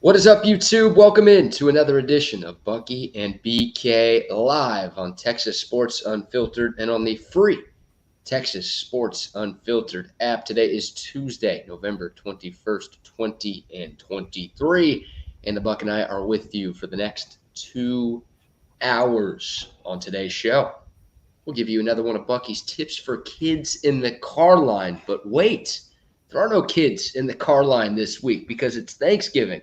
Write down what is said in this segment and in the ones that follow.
What is up, YouTube? Welcome in to another edition of Bucky and BK live on Texas Sports Unfiltered and on the free Texas Sports Unfiltered app. Today is Tuesday, November 21st, 2023, and the Buck and I are with you for the next 2 hours on today's show. We'll give you another one of Bucky's tips for kids in the car line, but wait, there are no kids in the car line this week because it's Thanksgiving.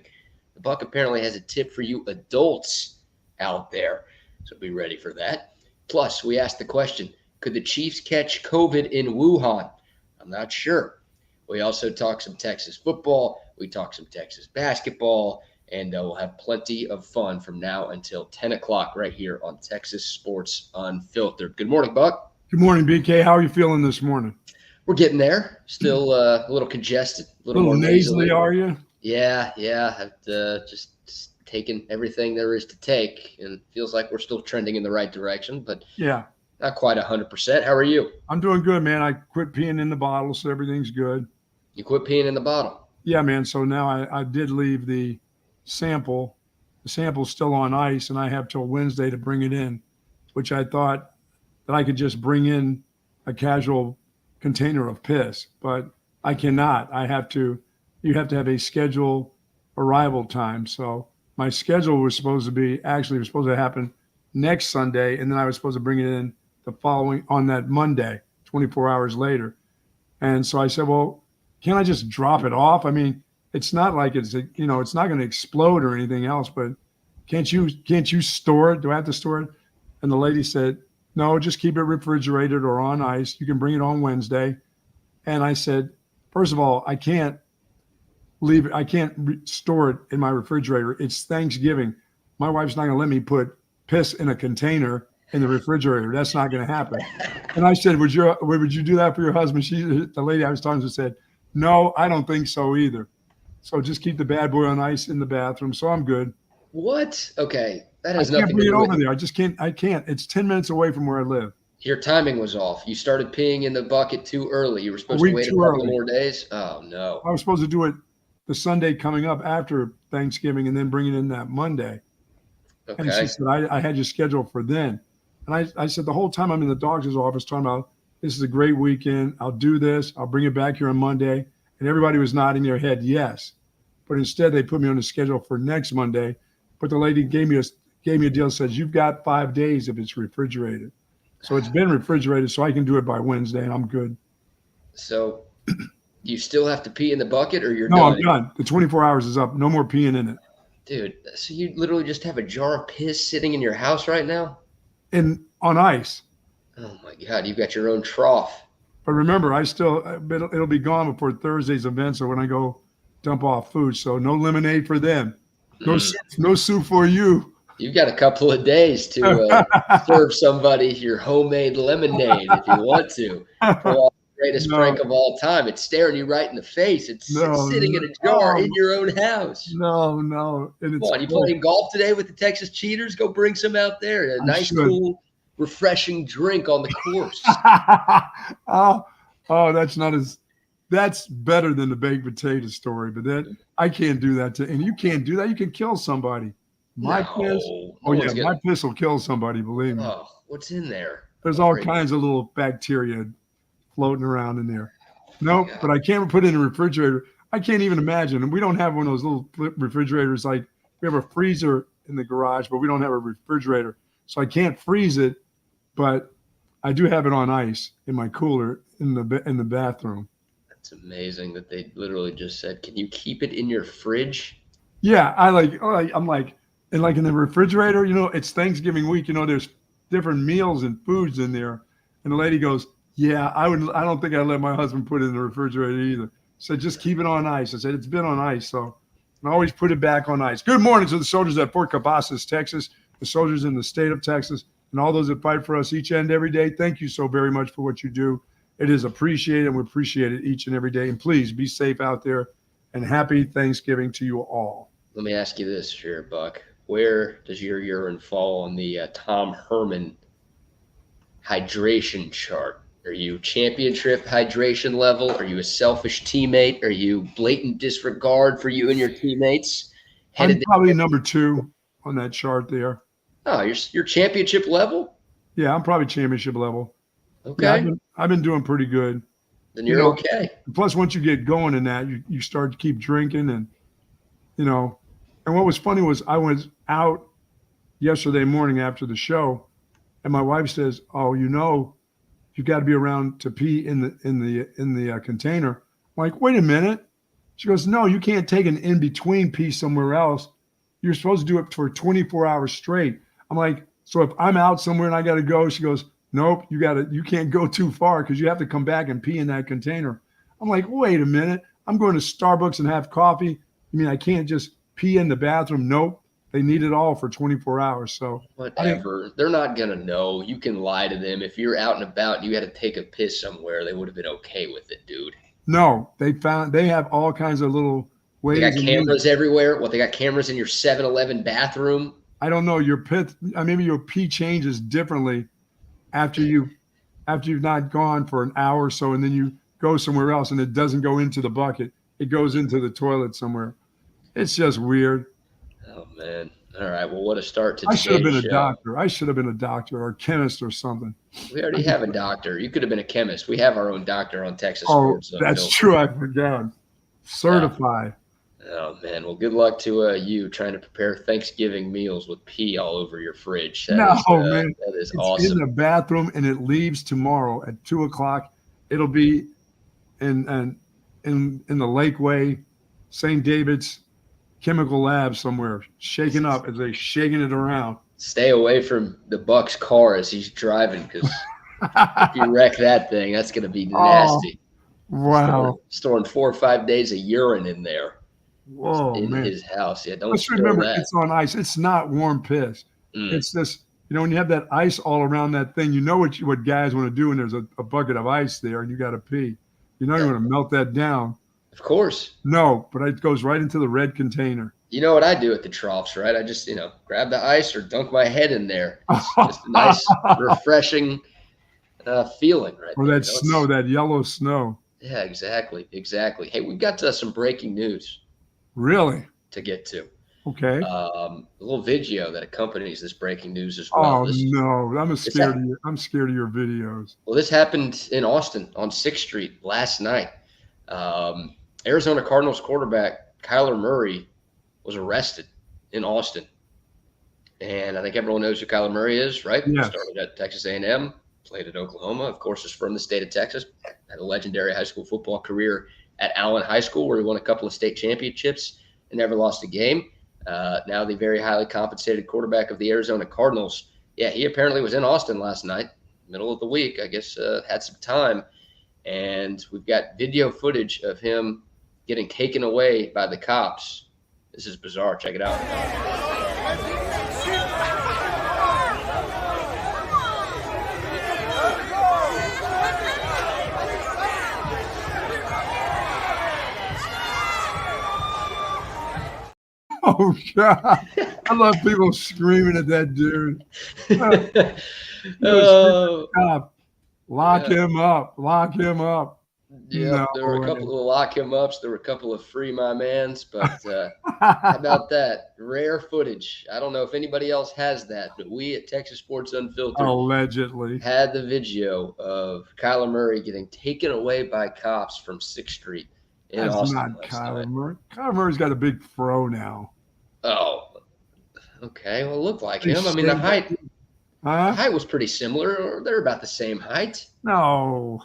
The Buck apparently has a tip for you adults out there, so be ready for that. Plus, we asked the question, could the Chiefs catch COVID in Wuhan? I'm not sure. We also talk some Texas football. We talk some Texas basketball, and we'll have plenty of fun from now until 10 o'clock right here on Texas Sports Unfiltered. Good morning, Buck. Good morning, BK. How are you feeling this morning? We're getting there. Still a little congested, a little more nasally, are you? Yeah. I've just taken everything there is to take, and it feels like we're still trending in the right direction, but yeah, not quite 100%. How are you? I'm doing good, man. I quit peeing in the bottle, so everything's good. You quit peeing in the bottle? Yeah, man. So now I did leave the sample. The sample's still on ice, and I have till Wednesday to bring it in, which I thought that I could just bring in a casual container of piss, but I cannot. You have to have a scheduled arrival time. So my schedule was supposed to happen next Sunday, and then I was supposed to bring it in the following on that Monday, 24 hours later. And so I said, well, can't I just drop it off? I mean, it's not like it's not going to explode or anything else, but can't you store it? Do I have to store it? And the lady said, no, just keep it refrigerated or on ice. You can bring it on Wednesday. And I said, first of all, I can't leave it. I can't store it in my refrigerator. It's Thanksgiving. My wife's not going to let me put piss in a container in the refrigerator. That's not going to happen. And I said, would you do that for your husband? The lady I was talking to said, no, I don't think so either. So just keep the bad boy on ice in the bathroom. So I'm good. What? Okay. That has nothing to do with it. I can't bring it over there. I can't. It's 10 minutes away from where I live. Your timing was off. You started peeing in the bucket too early. You were supposed to wait a couple more days. Oh, no. I was supposed to do it the Sunday coming up after Thanksgiving and then bring it in that Monday. Okay. And she said, I had you scheduled for then. And I said, the whole time I'm in the doctor's office talking about, this is a great weekend. I'll do this. I'll bring it back here on Monday. And everybody was nodding their head, yes. But instead, they put me on the schedule for next Monday. But the lady gave me a deal, says, you've got 5 days if it's refrigerated. So it's been refrigerated, so I can do it by Wednesday, and I'm good. So you still have to pee in the bucket, or you're done? No, I'm done. The 24 hours is up. No more peeing in it. Dude, so you literally just have a jar of piss sitting in your house right now? On ice. Oh, my God. You've got your own trough. But remember, it'll be gone before Thursday's event, so when I go dump off food. So no lemonade for them. No soup for you. You've got a couple of days to serve somebody your homemade lemonade if you want to. The greatest prank of all time. It's staring you right in the face. It's sitting in a jar in your own house. No. Come on, you playing golf today with the Texas Cheaters? Go bring some out there. A nice, cool, refreshing drink on the course. That's better than the baked potato story. But I can't do that and you can't do that. You can kill somebody. My piss will kill somebody, believe me. Oh, what's in there? There's all kinds of little bacteria floating around in there. Nope, but I can't put it in a refrigerator. I can't even imagine. And we don't have one of those little refrigerators. Like we have a freezer in the garage, but we don't have a refrigerator. So I can't freeze it, but I do have it on ice in my cooler in the bathroom. That's amazing that they literally just said, can you keep it in your fridge? Yeah, I'm like, and like in the refrigerator, it's Thanksgiving week, there's different meals and foods in there. And the lady goes, yeah, I don't think I'd let my husband put it in the refrigerator either. So just keep it on ice. I said, it's been on ice. So I always put it back on ice. Good morning to the soldiers at Fort Cavazos, Texas, the soldiers in the state of Texas, and all those that fight for us each and every day. Thank you so very much for what you do. It is appreciated, and we appreciate it each and every day. And please be safe out there, and happy Thanksgiving to you all. Let me ask you this, here, Buck. Where does your urine fall on the Tom Herman hydration chart? Are you championship hydration level? Are you a selfish teammate? Are you blatant disregard for you and your teammates? I'm Headed probably number 2 on that chart there. Oh, you're championship level? Yeah, I'm probably championship level. Yeah, Okay. I've been doing pretty good. Then You you're know, okay. plus once you get going in that, you start to keep drinking and and what was funny was I was out yesterday morning after the show, and my wife says, "Oh, you got to be around to pee in the container." I'm like, "Wait a minute." She goes, "No, you can't take an in between pee somewhere else. You're supposed to do it for 24 hours straight." I'm like, "So if I'm out somewhere and I got to go," she goes, "Nope, you can't go too far because you have to come back and pee in that container." I'm like, "Wait a minute. I'm going to Starbucks and have coffee. You mean I can't just pee in the bathroom?" Nope. They need it all for 24 hours. So Whatever. They're not going to know. You can lie to them. If you're out and about and you had to take a piss somewhere, they would have been okay with it, dude. no, they have all kinds of little They ways. got cameras everywhere. What, they got cameras in your 7-Eleven bathroom? I don't know, maybe your pee changes differently after you've not gone for an hour or so, and then you go somewhere else and it doesn't go into the bucket. It goes into the toilet somewhere. It's just weird. Oh, man. All right. Well, what a start to I should have been today's a show. doctor. I should have been a doctor or a chemist or something. We already have a doctor. You could have been a chemist. We have our own doctor on Texas Oh, Sports that's Unfiltered. true. I forgot. Certified. Oh, man. Well, good luck to you trying to prepare Thanksgiving meals with pee all over your fridge. Man. That is It's awesome. in the bathroom and it leaves tomorrow at 2:00. It'll be in the Lakeway, St. David's chemical lab somewhere, shaking up as they're shaking it around. Stay away from the Buck's car as he's driving, because if you wreck that thing, that's going to be nasty. Wow. Storing 4 or 5 days of urine in there. Whoa, in man. his house. Yeah, don't Let's store remember that. it's on ice. It's not warm piss. It's this, when you have that ice all around that thing, what guys want to do when there's a bucket of ice there and you got to pee. You want to melt that down. Of course. No, but it goes right into the red container. You know what I do at the troughs, right? I just, grab the ice or dunk my head in there. It's just a nice, refreshing feeling right or there. Or that snow, that yellow snow. Yeah, exactly. Hey, we've got some breaking news. Really? To get to. Okay. A little video that accompanies this breaking news as well. Oh, no. I'm scared of your videos. Well, this happened in Austin on 6th Street last night. Arizona Cardinals quarterback Kyler Murray was arrested in Austin. And I think everyone knows who Kyler Murray is, right? Yes. Started at Texas A&M, played at Oklahoma, of course, is from the state of Texas, had a legendary high school football career at Allen High School, where he won a couple of state championships and never lost a game. Now the very highly compensated quarterback of the Arizona Cardinals. Yeah, he apparently was in Austin last night, middle of the week, I guess, had some time. And we've got video footage of him getting taken away by the cops. This is bizarre. Check it out. Oh, God. I love people screaming at that dude. Lock him up. Lock him up. Yeah, No there were a couple of lock him ups. There were a couple of free my mans, but how about that? Rare footage. I don't know if anybody else has that, but we at Texas Sports Unfiltered allegedly had the video of Kyler Murray getting taken away by cops from 6th Street in Austin. That's not Kyler Murray. Kyler Murray's got a big fro now. Oh, okay. Well, look like him. I mean, the height was pretty similar, or they're about the same height. No,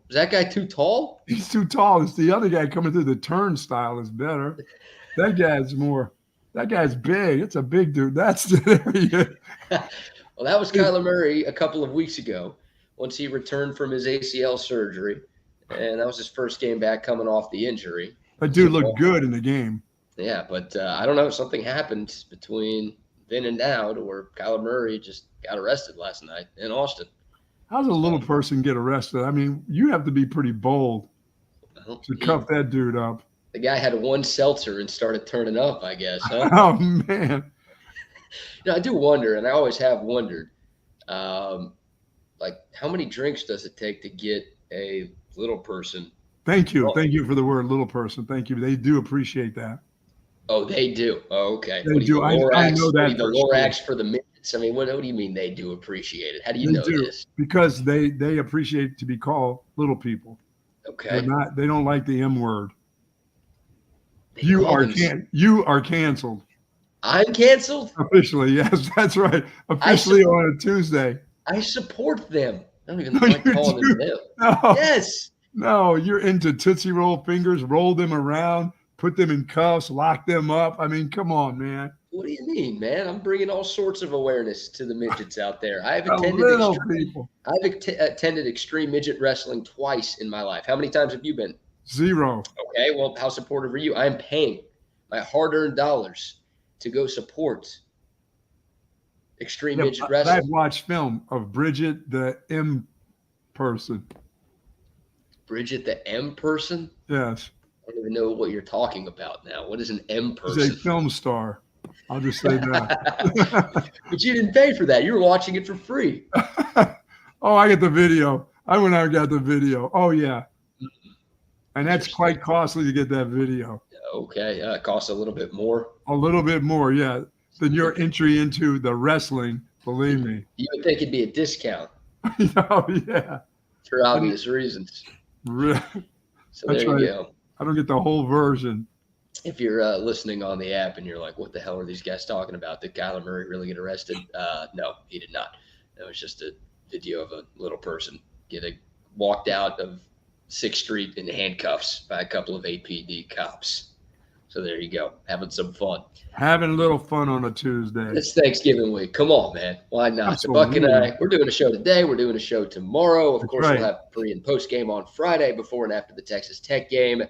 is that guy too tall? He's too tall. It's the other guy coming through the turnstile is better. That guy's big. It's a big dude. That's the area. Well, that was Kyler Murray a couple of weeks ago once he returned from his ACL surgery. And that was his first game back coming off the injury. That dude looked good in the game. Yeah, but I don't know. Something happened between then and now to where Kyler Murray just got arrested last night in Austin. How does a little person get arrested? I mean, you have to be pretty bold to cuff that dude up. The guy had one seltzer and started turning up, I guess. Huh? Oh, man. I do wonder, and I always have wondered, like, how many drinks does it take to get a little person? Thank you. Thank you for the word little person. Thank you. They do appreciate that. Oh, they do. Oh, okay. They What are you, do. the I know Lorax? What are that you, the for sure. Lorax for the midgets? I mean, what do you mean they do appreciate it? How do you They know do this? because they appreciate to be called little people. Okay. They don't like the M word. They call them. You are canceled. I'm canceled? Officially, yes, that's right. I Officially support. on a Tuesday. I support them. I don't even No, like you calling them do. them. No, Yes. no, you're into Tootsie Roll fingers, roll them around, put them in cuffs, lock them up. I mean, come on, man. What do you mean, man? I'm bringing all sorts of awareness to the midgets out there. The little people. Attended extreme midget wrestling twice in my life. How many times have you been? 0. Okay, well, how supportive are you? I'm paying my hard-earned dollars to go support extreme Yeah, midget I've wrestling. watched film of Bridget, the M person. Bridget, the M person? Yes. I don't even know what you're talking about now. What is an M She's person? a film star. I'll just say that. But you didn't pay for that. You were watching it for free. Oh, I get the video. I went out and got the video. Oh, yeah. And that's quite costly to get that video. Okay, it costs a little bit more. A little bit more, yeah, than your entry into the wrestling, believe me. You would think it'd be a discount. Oh, yeah. For obvious reasons. So That's there you right. go. I don't get the whole version. If you're listening on the app and you're like, what the hell are these guys talking about? Did Kyler Murray really get arrested? No, he did not. That was just a video of a little person getting walked out of 6th Street in handcuffs by a couple of APD cops. So there you go, having some fun. Having a little fun on a Tuesday. It's Thanksgiving week. Come on, man. Why not? Absolutely. So Buck and I, we're doing a show today. We're doing a show tomorrow. Of course, right. We'll have pre and post game on Friday before and after the Texas Tech game.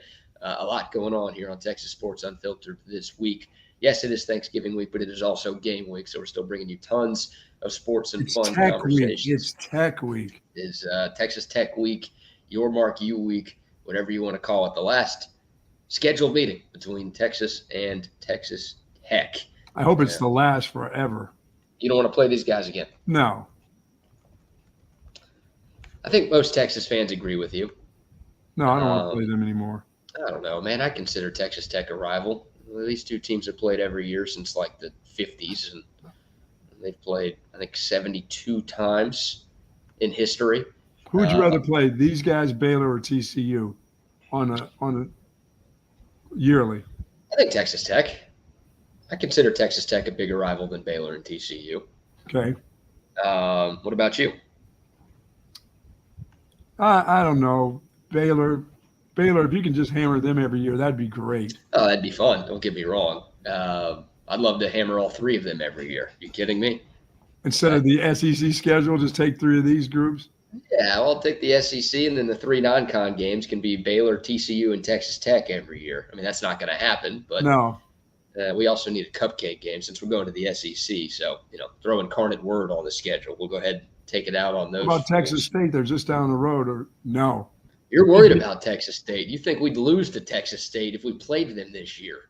A lot going on here on Texas Sports Unfiltered this week. Yes, it is Thanksgiving week, but it is also game week. So we're still bringing you tons of sports and fun conversations. It's Tech week. It's Texas Tech week, your Mark U week, whatever you want to call it. The last scheduled meeting between Texas and Texas Tech. I hope it's the last forever. You don't want to play these guys again? No. I think most Texas fans agree with you. No, I don't want to play them anymore. I don't know, man. I consider Texas Tech a rival. These two teams have played every year since like the 50s, and they've played, I think, 72 times in history. Who would you rather play, these guys, Baylor or TCU, on a yearly? I think Texas Tech. I consider Texas Tech a bigger rival than Baylor and TCU. Okay. What about you? I don't know. Baylor, if you can just hammer them every year, that'd be great. Oh, that'd be fun. Don't get me wrong. I'd love to hammer all three of them every year. You kidding me? Instead of the SEC schedule, just take 3 of these groups? Yeah, I'll take the SEC, and then the 3 non-con games can be Baylor, TCU, and Texas Tech every year. I mean, that's not going to happen, but no. We also need a cupcake game since we're going to the SEC. So, throw Incarnate Word on the schedule. We'll go ahead and take it out on those. What about Texas State? They're just down the road. Or no? You're worried about Texas State. You think we'd lose to Texas State if we played them this year.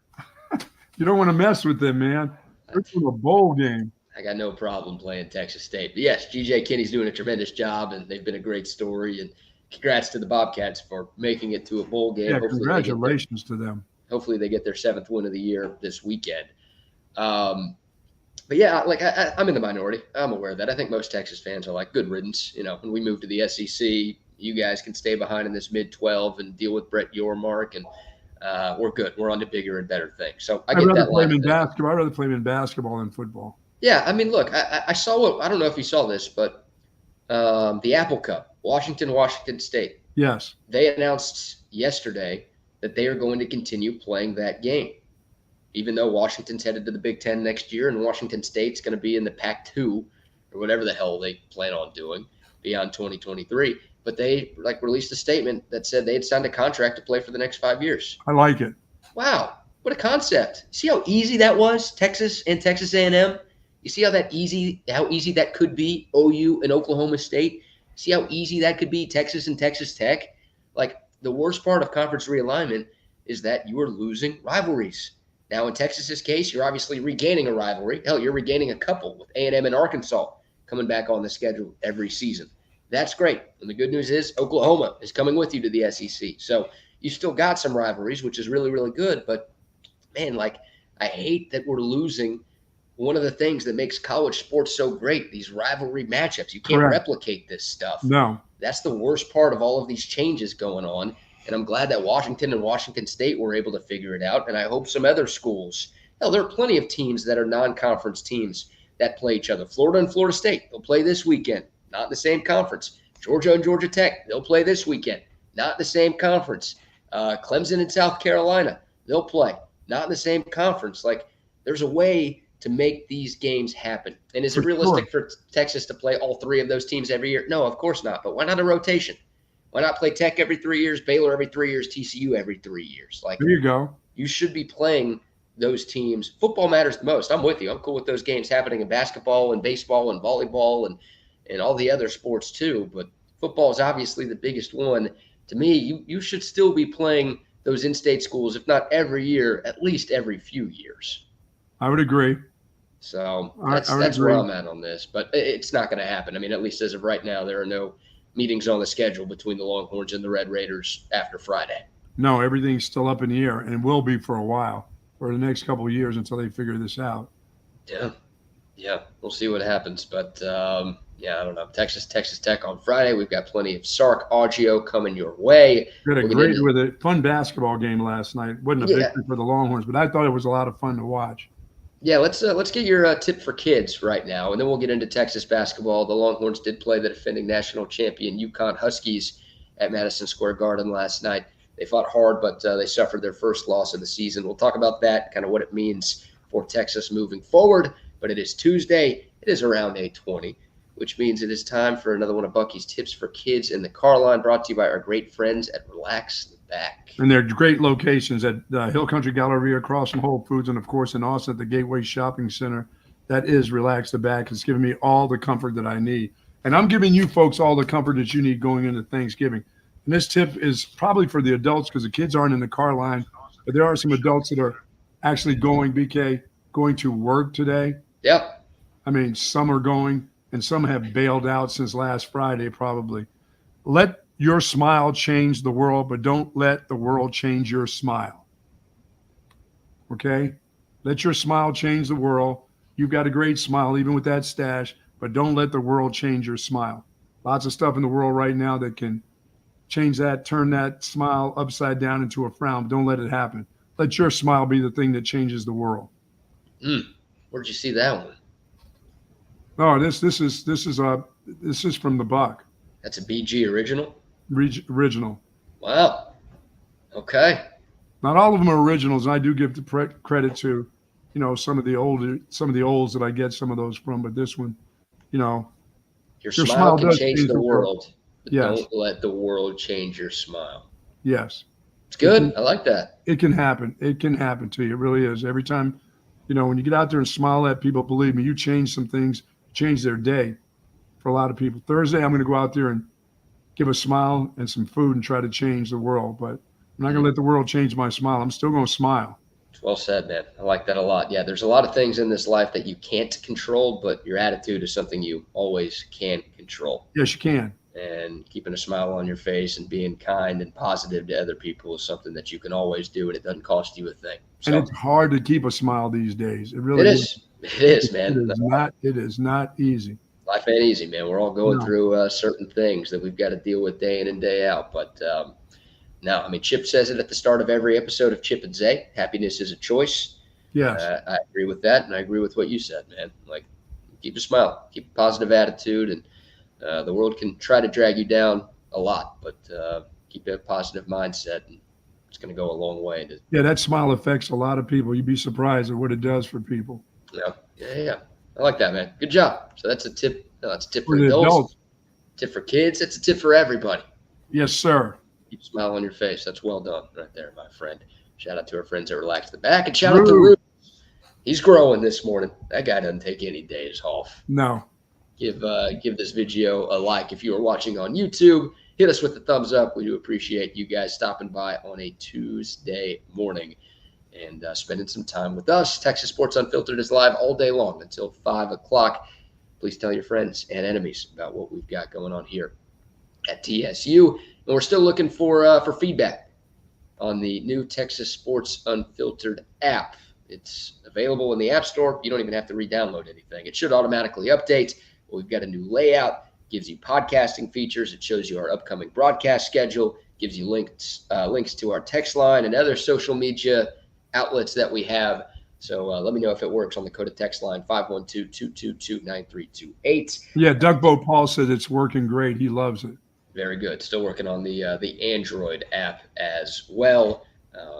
You don't want to mess with them, man. They're doing a bowl game. I got no problem playing Texas State. But yes, G.J. Kinney's doing a tremendous job, and they've been a great story. And congrats to the Bobcats for making it to a bowl game. Yeah, congratulations to them. Hopefully they get their 7th win of the year this weekend. But yeah, like I'm in the minority. I'm aware of that. I think most Texas fans are like, good riddance. When we move to the SEC, you guys can stay behind in this mid-12 and deal with Brett Yormark, and we're good. We're on to bigger and better things. So I'd rather play them in basketball. I'd rather play them in basketball than football. Yeah, I mean, look, I saw I don't know if you saw this, but the Apple Cup, Washington State. Yes. They announced yesterday that they are going to continue playing that game, even though Washington's headed to the Big Ten next year and Washington State's going to be in the Pac-2 or whatever the hell they plan on doing beyond 2023. But they released a statement that said they had signed a contract to play for the next 5 years. I like it. Wow, what a concept! See how easy that was, Texas and Texas A&M. You see how easy that could be, OU and Oklahoma State. See how easy that could be, Texas and Texas Tech. Like, the worst part of conference realignment is that you are losing rivalries. Now, in Texas's case, you're obviously regaining a rivalry. Hell, you're regaining a couple with A&M and Arkansas coming back on the schedule every season. That's great. And the good news is Oklahoma is coming with you to the SEC. So you still got some rivalries, which is really, really good. But, man, I hate that we're losing one of the things that makes college sports so great, these rivalry matchups. You can't replicate this stuff. No. That's the worst part of all of these changes going on. And I'm glad that Washington and Washington State were able to figure it out. And I hope some other schools. Hell, there are plenty of teams that are non-conference teams that play each other. Florida and Florida State, they'll play this weekend, not in the same conference. Georgia and Georgia Tech, they'll play this weekend, not in the same conference. Clemson and South Carolina, they'll play, not in the same conference. Like, there's a way to make these games happen. And is it realistic for Texas to play all three of those teams every year? No, of course not. But why not a rotation? Why not play Tech every 3 years, Baylor every 3 years, TCU every 3 years? Like, there you go. You should be playing those teams. Football matters the most. I'm with you. I'm cool with those games happening in basketball and baseball and volleyball and all the other sports too. But football is obviously the biggest one. To me, you should still be playing those in-state schools, if not every year, at least every few years. I would agree. So that's where I'm at on this. But it's not going to happen. I mean, at least as of right now, there are no meetings on the schedule between the Longhorns and the Red Raiders after Friday. No, everything's still up in the air, and will be for a while, for the next couple of years until they figure this out. Yeah, we'll see what happens. But, I don't know. Texas Tech on Friday. We've got plenty of Sark audio coming your way. We had a fun basketball game last night. Wasn't a victory for the Longhorns, but I thought it was a lot of fun to watch. Yeah, let's get your tip for kids right now, and then we'll get into Texas basketball. The Longhorns did play the defending national champion UConn Huskies at Madison Square Garden last night. They fought hard, but they suffered their first loss of the season. We'll talk about that, kind of what it means for Texas moving forward. But it is Tuesday. It is around 8:20, which means it is time for another one of Bucky's tips for kids in the car line, brought to you by our great friends at Relax the Back. And they're great locations at Hill Country Galleria across from Whole Foods, and, of course, in Austin at the Gateway Shopping Center. That is Relax the Back. It's giving me all the comfort that I need. And I'm giving you folks all the comfort that you need going into Thanksgiving. And this tip is probably for the adults because the kids aren't in the car line, but there are some adults that are actually going to work today. Yep. I mean, some are going, and some have bailed out since last Friday probably. Let your smile change the world, but don't let the world change your smile. Okay? Let your smile change the world. You've got a great smile, even with that stash, but don't let the world change your smile. Lots of stuff in the world right now that can change that, turn that smile upside down into a frown. Don't let it happen. Let your smile be the thing that changes the world. Where'd you see that one? Oh, this is from the Buck. That's a BG original? Original. Wow. Okay. Not all of them are originals, and I do give the credit to, some of the olds that I get some of those from, but this one, your smile can change the world. But yes. Don't let the world change your smile. Yes. It's good. I like that. It can happen. It can happen to you. It really is. Every time, when you get out there and smile at people, believe me, you change some things, change their day for a lot of people. Thursday, I'm going to go out there and give a smile and some food and try to change the world. But I'm not going to let the world change my smile. I'm still going to smile. Well said, man. I like that a lot. Yeah, there's a lot of things in this life that you can't control, but your attitude is something you always can control. Yes, you can. And keeping a smile on your face and being kind and positive to other people is something that you can always do, and it doesn't cost you a thing. So, and it's hard to keep a smile these days. It really is. It is, man. It is not easy. Life ain't easy, man. We're all going through certain things that we've got to deal with day in and day out. But no, I mean, Chip says it at the start of every episode of Chip and Zay. Happiness is a choice. Yes. I agree with that, and I agree with what you said, man. Like, keep a smile, keep a positive attitude, and the world can try to drag you down a lot, but keep a positive mindset, and it's going to go a long way. Yeah, that smile affects a lot of people. You'd be surprised at what it does for people. Yeah. I like that, man. Good job. So that's a tip. That's a tip for adults. Tip for kids. It's a tip for everybody. Yes, sir. Keep a smile on your face. That's well done right there, my friend. Shout out to our friends at Relax the Back, and shout out to Ruth. He's growing this morning. That guy doesn't take any days off. No. Give this video a like if you are watching on YouTube. Hit us with the thumbs up. We do appreciate you guys stopping by on a Tuesday morning and spending some time with us. Texas Sports Unfiltered is live all day long until 5 o'clock. Please tell your friends and enemies about what we've got going on here at TSU. And we're still looking for feedback on the new Texas Sports Unfiltered app. It's available in the App Store. You don't even have to re-download anything. It should automatically update. We've got a new layout. Gives you podcasting features. It shows you our upcoming broadcast schedule, gives you links to our text line and other social media outlets that we have. So let me know if it works on the code of text line 512-222-9328. Yeah, Doug Bo Paul said it's working great. He loves it. Very good. Still working on the Android app as well.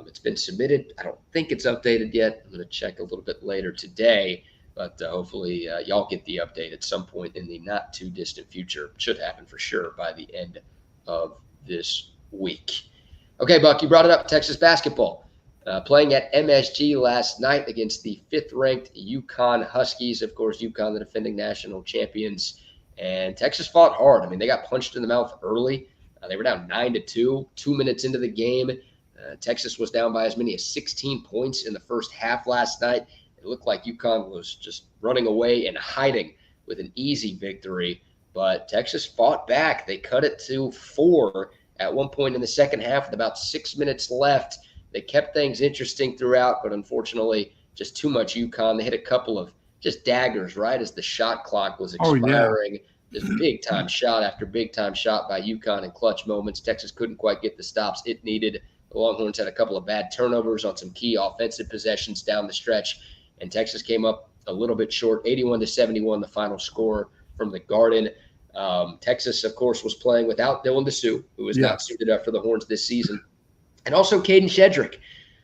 It's been submitted. I don't think it's updated yet. I'm going to check a little bit later today. But hopefully y'all get the update at some point in the not too distant future. Should happen for sure by the end of this week. Okay, Buck, you brought it up. Texas basketball playing at MSG last night against the 5th-ranked UConn Huskies. Of course, UConn, the defending national champions. And Texas fought hard. I mean, they got punched in the mouth early. They were down 9-2, 2 minutes into the game. Texas was down by as many as 16 points in the first half last night. It looked like UConn was just running away and hiding with an easy victory, but Texas fought back. They cut it to 4 at one point in the second half with about 6 minutes left. They kept things interesting throughout, but unfortunately, just too much UConn. They hit a couple of just daggers right as the shot clock was expiring. Oh, yeah. Just big-time shot after big-time shot by UConn in clutch moments. Texas couldn't quite get the stops it needed. The Longhorns had a couple of bad turnovers on some key offensive possessions down the stretch. And Texas came up a little bit short, 81-71, the final score from the Garden. Texas, of course, was playing without Dylan DeSue, who was not suited up for the Horns this season. And also Caden Shedrick,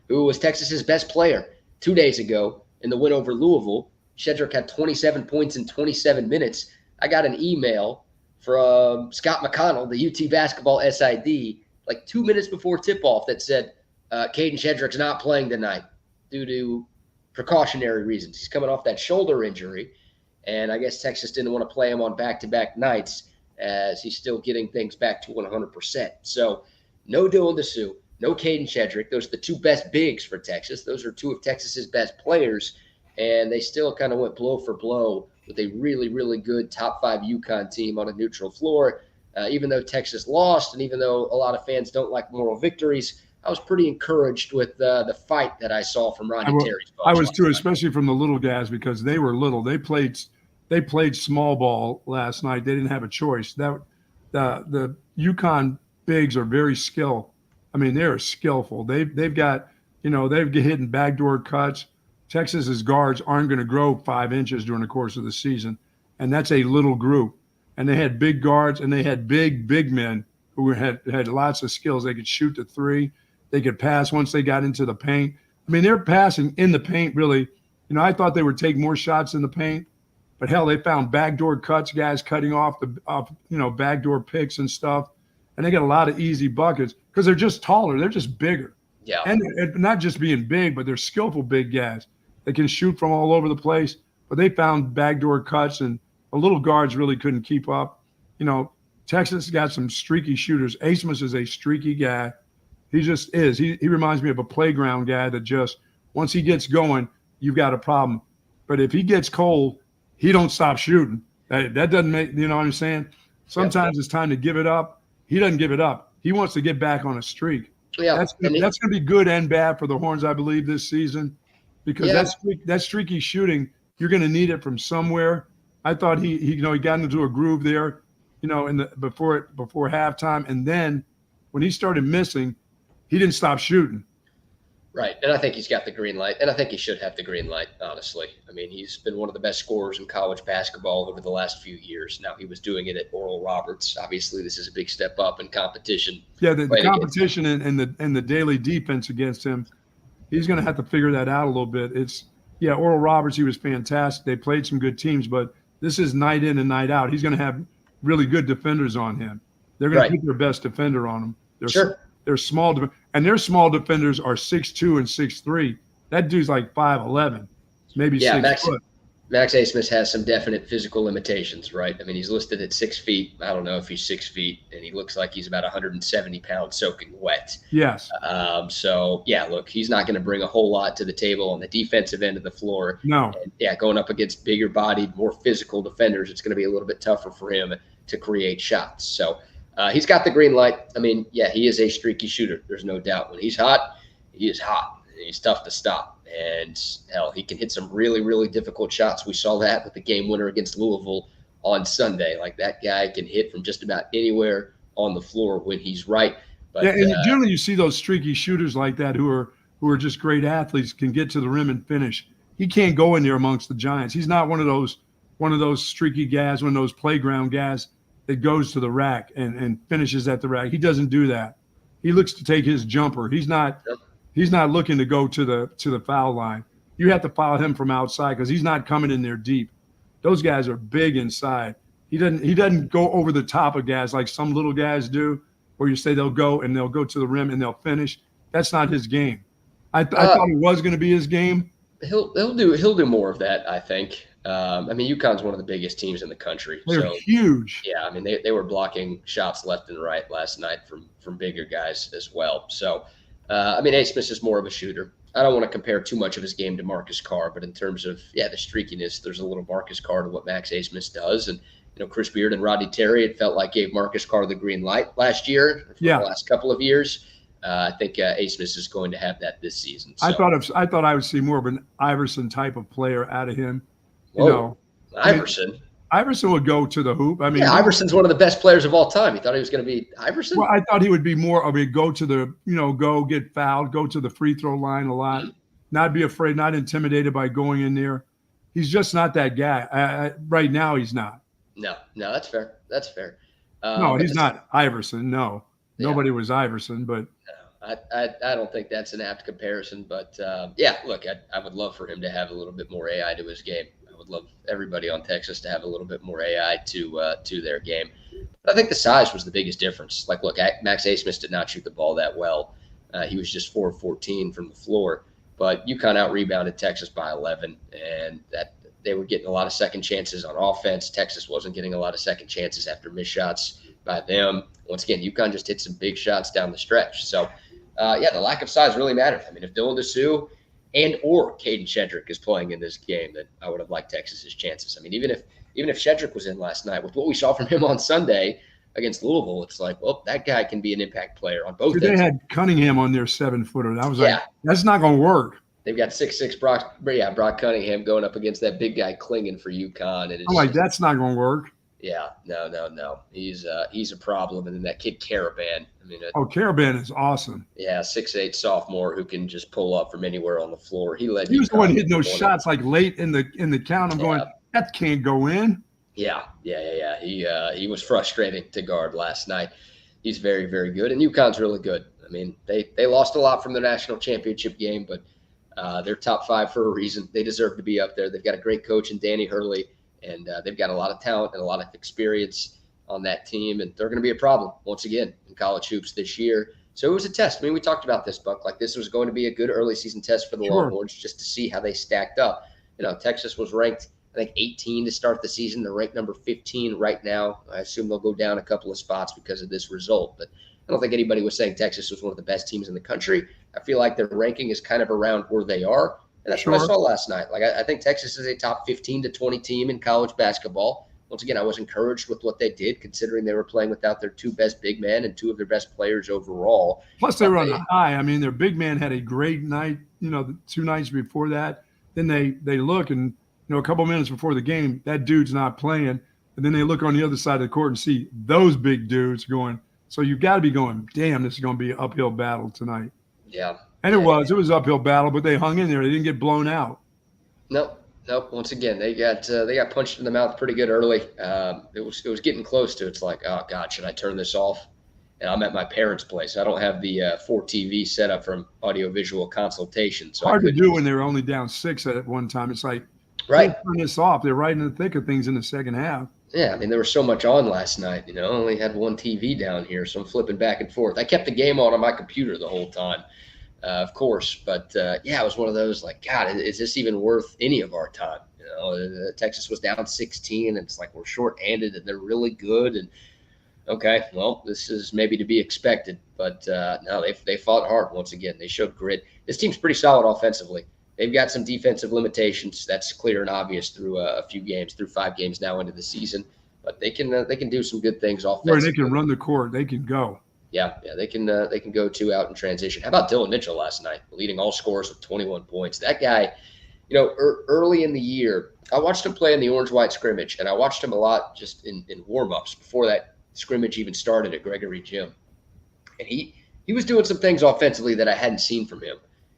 who was Texas's best player 2 days ago in the win over Louisville. Shedrick had 27 points in 27 minutes. I got an email from Scott McConnell, the UT basketball SID, like 2 minutes before tip-off that said, Caden Shedrick's not playing tonight due to precautionary reasons. He's coming off that shoulder injury, and I guess Texas didn't want to play him on back-to-back nights as he's still getting things back to 100%. So no Dylan DeSue, no Caden Shedrick. Those are the two best bigs for Texas. Those are two of Texas's best players, and they still kind of went blow for blow with a really, really good top-5 UConn team on a neutral floor. Even though Texas lost, and even though a lot of fans don't like moral victories, I was pretty encouraged with the fight that I saw from Rodney Terry's. I was too, especially from the little guys because they were little. They played small ball last night. They didn't have a choice. The UConn bigs are very skilled. I mean, they're skillful. They've got they're hitting backdoor cuts. Texas's guards aren't going to grow 5 inches during the course of the season, and that's a little group. And they had big guards and they had big men who had lots of skills. They could shoot the three. They could pass once they got into the paint. I mean, they're passing in the paint, really. I thought they would take more shots in the paint, but hell, they found backdoor cuts, guys cutting off backdoor picks and stuff. And they got a lot of easy buckets because they're just taller. They're just bigger. Yeah. And not just being big, but they're skillful big guys. They can shoot from all over the place, but they found backdoor cuts, and the little guards really couldn't keep up. Texas got some streaky shooters. Asmus is a streaky guy. He just is. He reminds me of a playground guy that just, once he gets going, you've got a problem. But if he gets cold, he don't stop shooting. That doesn't make, what I'm saying? Sometimes it's time to give it up. He doesn't give it up. He wants to get back on a streak. Yeah. That's going to be good and bad for the Horns, I believe, this season. Because that streaky shooting, you're going to need it from somewhere. I thought he got into a groove there, before halftime. And then when he started missing, he didn't stop shooting. Right. And I think he's got the green light. And I think he should have the green light, honestly. I mean, he's been one of the best scorers in college basketball over the last few years. Now, he was doing it at Oral Roberts. Obviously, this is a big step up in competition. Yeah, the competition and the daily defense against him, he's going to have to figure that out a little bit. Oral Roberts, he was fantastic. They played some good teams, but this is night in and night out. He's going to have really good defenders on him. They're going to put their best defender on him. They're small, and their small defenders are 6'2" and 6'3". That dude's like 5'11", maybe 6 foot. Max Asmus has some definite physical limitations, right? I mean, he's listed at 6 feet. I don't know if he's 6 feet, and he looks like he's about 170 pounds soaking wet. Yes. Look, he's not going to bring a whole lot to the table on the defensive end of the floor. No. And, going up against bigger-bodied, more physical defenders, it's going to be a little bit tougher for him to create shots. So he's got the green light. I mean, he is a streaky shooter. There's no doubt. When he's hot, he is hot. He's tough to stop. And hell, he can hit some really, really difficult shots. We saw that with the game winner against Louisville on Sunday. Like, that guy can hit from just about anywhere on the floor when he's right. But yeah, and generally you see those streaky shooters like that who are just great athletes, can get to the rim and finish. He can't go in there amongst the giants. He's not one of those streaky guys, one of those playground guys that goes to the rack and finishes at the rack. He doesn't do that. He looks to take his jumper. He's not looking to go to the foul line. You have to foul him from outside because he's not coming in there deep. Those guys are big inside. He doesn't go over the top of guys like some little guys do, where you say they'll go to the rim and they'll finish. That's not his game. I thought it was going to be his game. He'll do more of that, I think. I mean, UConn's one of the biggest teams in the country. They're huge. Yeah, I mean, they were blocking shots left and right last night from bigger guys as well. So, I mean, Asmus is more of a shooter. I don't want to compare too much of his game to Marcus Carr, but in terms of, the streakiness, there's a little Marcus Carr to what Max Asmus does. And, Chris Beard and Rodney Terry, it felt like gave Marcus Carr the green light last year for the last couple of years. I think Asmus is going to have that this season. So. I thought I would see more of an Iverson type of player out of him. Iverson. Iverson would go to the hoop. I mean, Iverson's one of the best players of all time. You thought he was going to be Iverson? Well, I thought he would be more of a go to the, go get fouled, go to the free throw line a lot, not be afraid, not intimidated by going in there. He's just not that guy. Right now, he's not. No, that's fair. That's fair. No, he's not Iverson. No, nobody was Iverson, but. I don't think that's an apt comparison, but look, I would love for him to have a little bit more AI to his game. I would love everybody on Texas to have a little bit more AI to their game. But I think the size was the biggest difference. Like, look, Max Asmus did not shoot the ball that well. He was just 4 of 14 from the floor, but UConn out-rebounded Texas by 11, and that they were getting a lot of second chances on offense. Texas wasn't getting a lot of second chances after missed shots by them. Once again, UConn just hit some big shots down the stretch. So, the lack of size really mattered. I mean, if Dylan DeSue and or Caden Shedrick is playing in this game, then I would have liked Texas's chances. I mean, even if Shedrick was in last night, with what we saw from him on Sunday against Louisville, it's like, well, that guy can be an impact player on both ends. They had Cunningham on their 7-footer. I was like, that's not going to work. They've got 6'6" Brock Cunningham going up against that big guy clinging for UConn. And I'm like, that's not going to work. Yeah, no. He's a problem. And then that kid Caravan. I mean, Caravan is awesome. Yeah, 6'8" sophomore who can just pull up from anywhere on the floor. He was the one hitting those shots like late in the count. I'm going, that can't go in. Yeah. He was frustrating to guard last night. He's very, very good, and UConn's really good. I mean, they lost a lot from the national championship game, but they're top 5 for a reason. They deserve to be up there. They've got a great coach in Danny Hurley. And they've got a lot of talent and a lot of experience on that team. And they're going to be a problem, once again, in college hoops this year. So it was a test. I mean, we talked about this, Buck. Like, this was going to be a good early season test for the Longhorns just to see how they stacked up. Texas was ranked, I think, 18 to start the season. They're ranked number 15 right now. I assume they'll go down a couple of spots because of this result. But I don't think anybody was saying Texas was one of the best teams in the country. I feel like their ranking is kind of around where they are. And that's what I saw last night. Like, I think Texas is a top 15 to 20 team in college basketball. Once again, I was encouraged with what they did, considering they were playing without their 2 best big men and 2 of their best players overall. Plus, they were on a high. I mean, their big man had a great night, the 2 nights before that. Then they look, and, a couple minutes before the game, that dude's not playing. And then they look on the other side of the court and see those big dudes going. So you've got to be going, damn, this is going to be an uphill battle tonight. Yeah. And it was uphill battle, but they hung in there. They didn't get blown out. Nope. Once again, they got punched in the mouth pretty good early. It was getting close to. It's like, oh God, should I turn this off? And I'm at my parents' place. I don't have the 4 TV set up from audiovisual consultation. So hard to do when they were only down 6 at one time. It's like, right, turn this off. They're right in the thick of things in the second half. Yeah, I mean, there was so much on last night. I only had 1 TV down here, so I'm flipping back and forth. I kept the game on my computer the whole time. Of course, but it was one of those like, God, is this even worth any of our time? Texas was down 16, and it's like we're short-handed, and they're really good. And okay, well, this is maybe to be expected, but no, they fought hard once again. They showed grit. This team's pretty solid offensively. They've got some defensive limitations. That's clear and obvious through a few games, through 5 games now into the season. But they can do some good things offensively. They can run the court. They can go. Yeah, they can go 2 out in transition. How about Dylan Mitchell last night, leading all scorers with 21 points? That guy, early in the year, I watched him play in the orange-white scrimmage, and I watched him a lot just in warm-ups before that scrimmage even started at Gregory Gym. And he was doing some things offensively that I hadn't seen from him.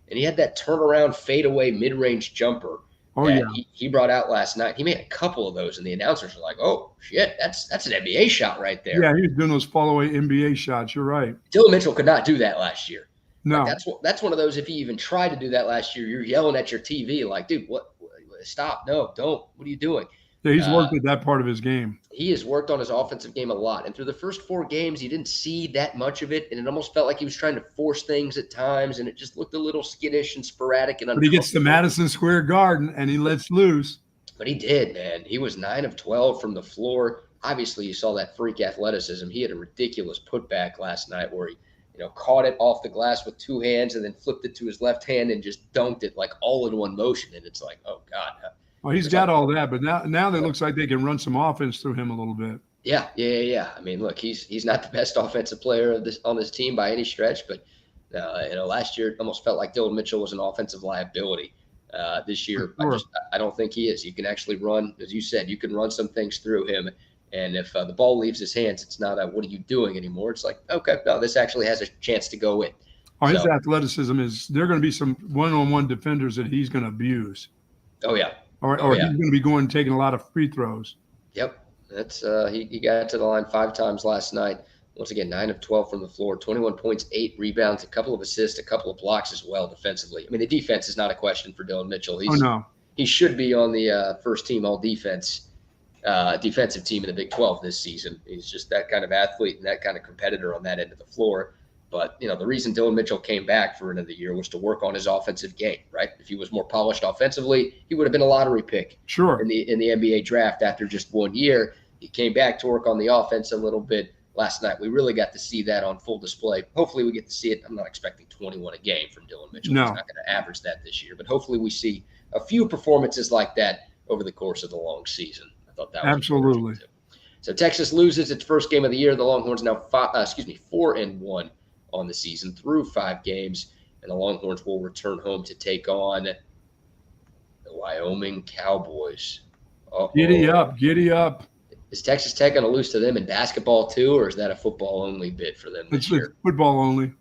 And he had that turnaround, fadeaway, mid-range jumper that he brought out last night. He made a couple of those, and the announcers were like, "Oh shit, that's an NBA shot right there." Yeah, he was doing those fall-away NBA shots. You're right. Dylan Mitchell could not do that last year. No, like, that's one of those. If he even tried to do that last year, you're yelling at your TV like, "Dude, what? Stop! No, don't! What are you doing?" Yeah, he's worked at that part of his game. He has worked on his offensive game a lot. And through the first 4 games, you didn't see that much of it. And it almost felt like he was trying to force things at times. And it just looked a little skittish and sporadic. And but he gets to Madison Square Garden and he lets loose. But he did, man. He was 9 of 12 from the floor. Obviously, you saw that freak athleticism. He had a ridiculous putback last night where he caught it off the glass with 2 hands and then flipped it to his left hand and just dunked it like all in one motion. And it's like, oh, God. Well, he's got all that, but now it looks like they can run some offense through him a little bit. Yeah. I mean, look, he's not the best offensive player on this team by any stretch, but last year it almost felt like Dylan Mitchell was an offensive liability. This year, sure. I don't think he is. You can actually run, as you said, you can run some things through him. And if the ball leaves his hands, it's not what are you doing anymore? It's like, okay, no, this actually has a chance to go in. His athleticism is there going to be some one-on-one defenders that he's going to abuse. Oh, yeah. Or he's going to be taking a lot of free throws. Yep. That's he got to the line 5 times last night. Once again, 9 of 12 from the floor, 21 points, 8 rebounds, a couple of assists, a couple of blocks as well defensively. I mean, the defense is not a question for Dylan Mitchell. He should be on the first team all defensive team in the Big 12 this season. He's just that kind of athlete and that kind of competitor on that end of the floor. But, the reason Dylan Mitchell came back for another year was to work on his offensive game, right? If he was more polished offensively, he would have been a lottery pick in the NBA draft after just 1 year. He came back to work on the offense a little bit last night. We really got to see that on full display. Hopefully we get to see it. I'm not expecting 21 a game from Dylan Mitchell. No. He's not going to average that this year. But hopefully we see a few performances like that over the course of the long season. I thought that was absolutely. So Texas loses its first game of the year. The Longhorns now 4-1 on the season through 5 games, and the Longhorns will return home to take on the Wyoming Cowboys. Uh-oh. Giddy up. Is Texas Tech going to lose to them in basketball too, or is that a football-only bid for them this year? Football only.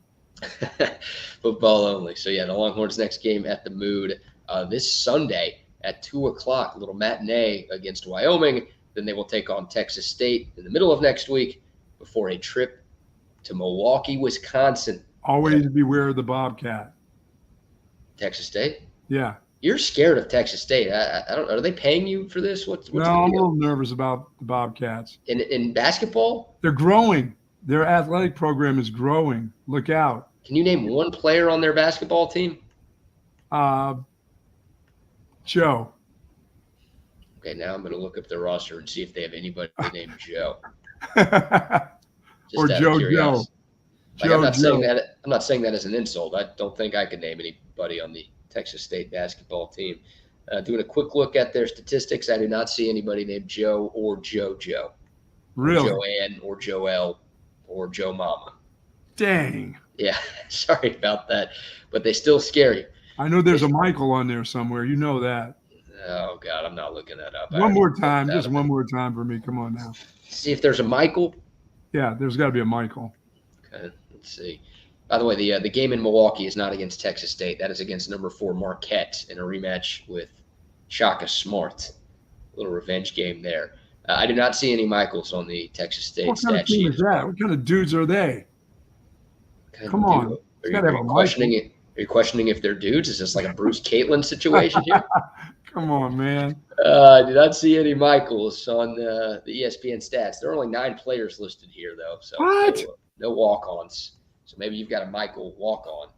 Football only. So, the Longhorns' next game at the Mood this Sunday at 2 o'clock, a little matinee against Wyoming. Then they will take on Texas State in the middle of next week before a trip to Milwaukee, Wisconsin. Always beware of the Bobcat. Texas State? Yeah. You're scared of Texas State. I don't know. Are they paying you for this? What's no, I'm a little nervous about the Bobcats. In basketball? They're growing. Their athletic program is growing. Look out. Can you name one player on their basketball team? Joe. Okay, now I'm going to look up their roster and see if they have anybody named Joe. Or Joe. I'm not saying that as an insult. I don't think I could name anybody on the Texas State basketball team. Doing a quick look at their statistics, I do not see anybody named Joe or JoJo. Really? Or Joanne or Joelle or Joe Mama. Dang. Yeah, sorry about that, but they still scare you. I know there's a Michael on there somewhere. You know that. Oh, God, I'm not looking that up. One more time. Just one more time for me. Come on now. See if there's a Michael. Yeah, there's got to be a Michael. Okay, let's see. By the way, the game in Milwaukee is not against Texas State. That is against number 4 Marquette in a rematch with Shaka Smart. A little revenge game there. I do not see any Michaels on the Texas State what kind of team is that? What kind of dudes are they? Come on. Are you questioning if they're dudes? Is this like a Bruce Caitlin situation here? Come on, man. I did not see any Michaels on the ESPN stats. There are only 9 players listed here, though. So what? No walk-ons. So maybe you've got a Michael walk-on.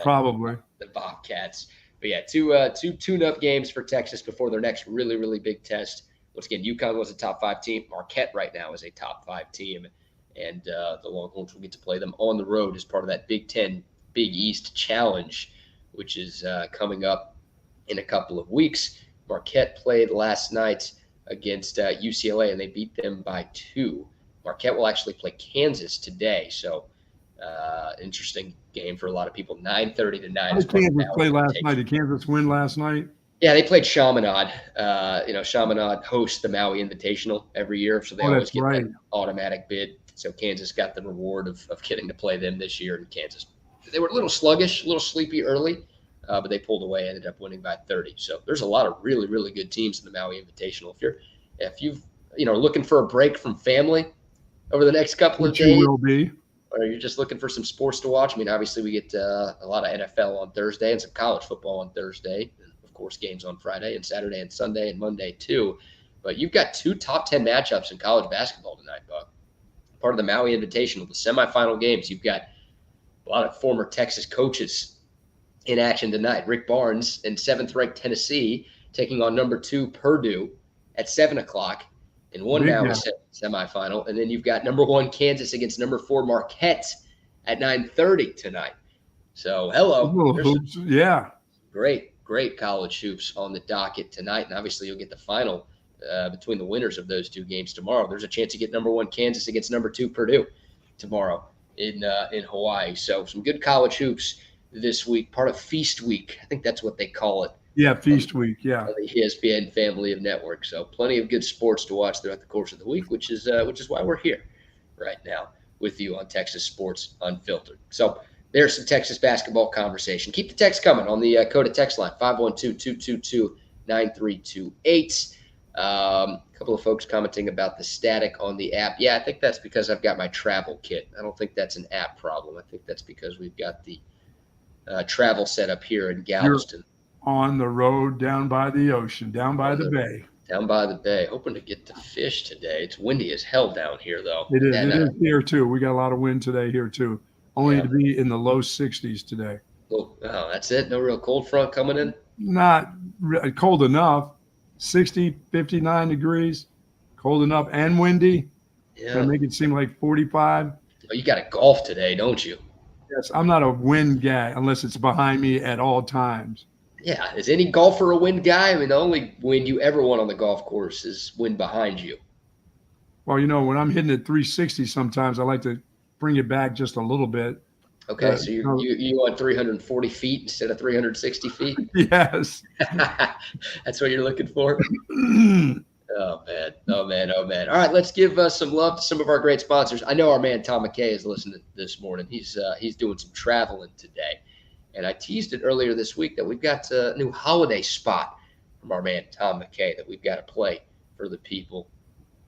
Probably. The Bobcats. But yeah, two tune-up games for Texas before their next really, really big test. Once again, UConn was a top 5 team. Marquette right now is a top 5 team. And the Longhorns will get to play them on the road as part of that Big Ten Big East Challenge, which is coming up in a couple of weeks. Marquette played last night against UCLA, and they beat them by 2. Marquette will actually play Kansas today. So Interesting game for a lot of people. 9:30 to 9. How did Kansas play last night? Did Kansas win last night? Yeah, they played Chaminade. Chaminade hosts the Maui Invitational every year, so they always get that automatic bid. So Kansas got the reward of getting to play them this year. And Kansas, they were a little sluggish, a little sleepy early, but they pulled away, ended up winning by 30. So there's a lot of really, really good teams in the Maui Invitational. If you've looking for a break from family over the next couple of days, you will be, or you're just looking for some sports to watch. I mean, obviously we get a lot of NFL on Thursday and some college football on Thursday. Course, games on Friday and Saturday and Sunday and Monday too. But you've got 2 top 10 matchups in college basketball tonight, Buck. Part of the Maui Invitational, the semifinal games. You've got a lot of former Texas coaches in action tonight. Rick Barnes and 7th-ranked Tennessee taking on number 2 Purdue at 7 o'clock in one Maui semifinal. And then you've got number 1 Kansas against number 4 Marquette at 9:30 tonight. So, hello. Yeah. Great college hoops on the docket tonight. And obviously you'll get the final between the winners of those 2 games tomorrow. There's a chance to get number 1 Kansas against number 2 Purdue tomorrow in Hawaii. So some good college hoops this week, part of Feast Week. I think that's what they call it. Yeah, Feast Week, yeah. The ESPN family of networks. So plenty of good sports to watch throughout the course of the week, which is why we're here right now with you on Texas Sports Unfiltered. So there's some Texas basketball conversation. Keep the text coming on the Coda text line, 512-222-9328. A couple of folks commenting about the static on the app. Yeah, I think that's because I've got my travel kit. I don't think that's an app problem. I think that's because we've got the travel set up here in Galveston. You're on the road down by the ocean, down by the bay. Down by the bay. Hoping to get to fish today. It's windy as hell down here, though. It is here, too. We got a lot of wind today here, too. Only to be in the low 60s today. Oh, that's it? No real cold front coming in? Not cold enough. 60, 59 degrees. Cold enough and windy. Yeah. Gonna make it seem like 45. Oh, you got to golf today, don't you? Yes, I'm not a wind guy unless it's behind me at all times. Yeah. Is any golfer a wind guy? I mean, the only wind you ever want on the golf course is wind behind you. Well, when I'm hitting at 360 sometimes, I like to bring it back just a little bit. Okay, so you want 340 feet instead of 360 feet? Yes. That's what you're looking for? Oh, man. All right, let's give some love to some of our great sponsors. I know our man Tom McKay is listening this morning. He's doing some traveling today. And I teased it earlier this week that we've got a new holiday spot from our man Tom McKay that we've got to play for the people.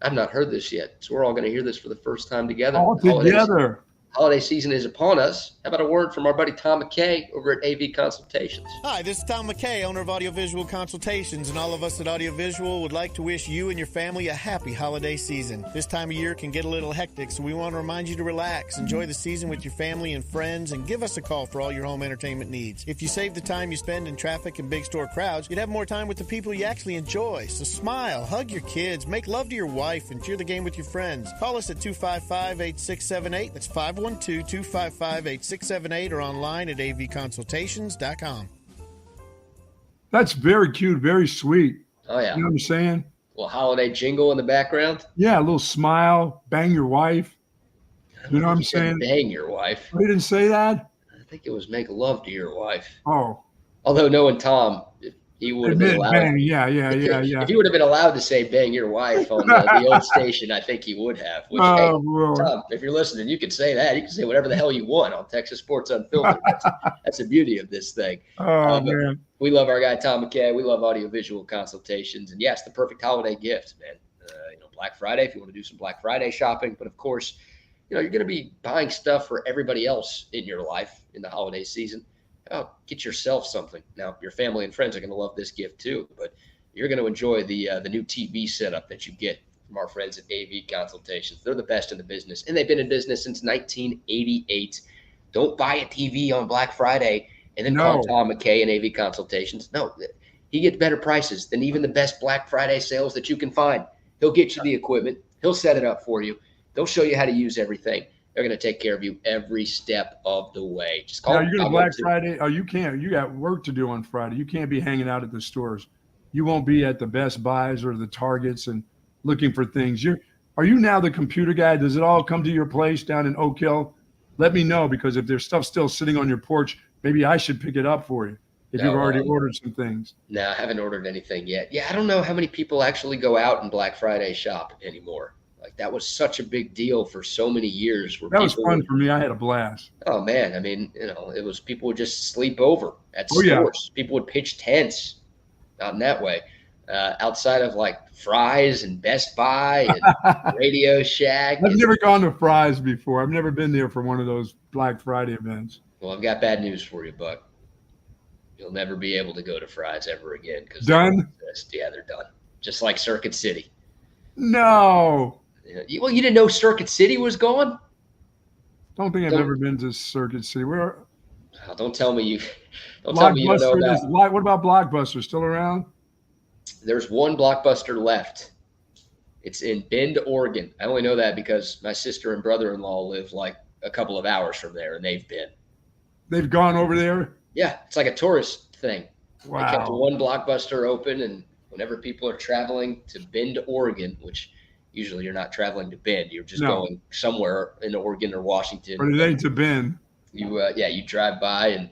I've not heard this yet, so we're all going to hear this for the first time together. All together. Holiday season is upon us. How about a word from our buddy Tom McKay over at AV Consultations? Hi, this is Tom McKay, owner of Audiovisual Consultations, and all of us at Audiovisual would like to wish you and your family a happy holiday season. This time of year can get a little hectic, so we want to remind you to relax, enjoy the season with your family and friends, and give us a call for all your home entertainment needs. If you save the time you spend in traffic and big store crowds, you'd have more time with the people you actually enjoy. So smile, hug your kids, make love to your wife, and cheer the game with your friends. Call us at 255-8678. That's 512-255-8678 or online at avconsultations.com. That's very cute, very sweet. Oh, yeah. You know what I'm saying? A little holiday jingle in the background. Yeah, a little smile, bang your wife. You know what I'm saying? Bang your wife. You didn't say that? I think it was make love to your wife. Oh. Although knowing Tom, he would have been allowed. Bang. Yeah. If he would have been allowed to say bang your wife on the old station, I think he would have. Which, hey, Tom, if you're listening, you can say that. You can say whatever the hell you want on Texas Sports Unfiltered. That's the beauty of this thing. Oh, man. We love our guy, Tom McKay. We love Audiovisual Consultations. And, yes, the perfect holiday gift, man. Black Friday, if you want to do some Black Friday shopping. But, of course, you're going to be buying stuff for everybody else in your life in the holiday season. Get yourself something. Now, your family and friends are going to love this gift too, but you're going to enjoy the new TV setup that you get from our friends at AV Consultations. They're the best in the business, and they've been in business since 1988. Don't buy a TV on Black Friday and then call Tom McKay and AV Consultations. No, he gets better prices than even the best Black Friday sales that you can find. He'll get you the equipment. He'll set it up for you. They'll show you how to use everything. They're going to take care of you every step of the way. Just call. You're going to Black Friday. Oh, you can't. You got work to do on Friday. You can't be hanging out at the stores. You won't be at the Best Buys or the Targets and looking for things. Are you now the computer guy? Does it all come to your place down in Oak Hill? let me know, because if there's stuff still sitting on your porch, maybe I should pick it up for you if you've already ordered some things. No, I haven't ordered anything yet. Yeah, I don't know how many people actually go out and Black Friday shop anymore. Like, that was such a big deal for so many years. That was fun for me. I had a blast. Oh, man. I mean, it was, people would just sleep over at stores. Yeah. People would pitch tents out in that way. Outside of like Fry's and Best Buy and Radio Shack. I've never gone to Fry's before. I've never been there for one of those Black Friday events. Well, I've got bad news for you, Buck. You'll never be able to go to Fry's ever again. Done? Yeah, they're done. Just like Circuit City. No. Well, you didn't know Circuit City was gone? Don't think I've ever been to Circuit City. Where? Oh, don't tell me you don't know about. What about Blockbuster? Still around? There's one Blockbuster left. It's in Bend, Oregon. I only know that because my sister and brother-in-law live like a couple of hours from there, and they've been. They've gone over there? Yeah, it's like a tourist thing. Wow. They kept one Blockbuster open, and whenever people are traveling to Bend, Oregon, which usually you're not traveling to Bend, you're just going somewhere in Oregon or Washington. But it ain't to Bend. You drive by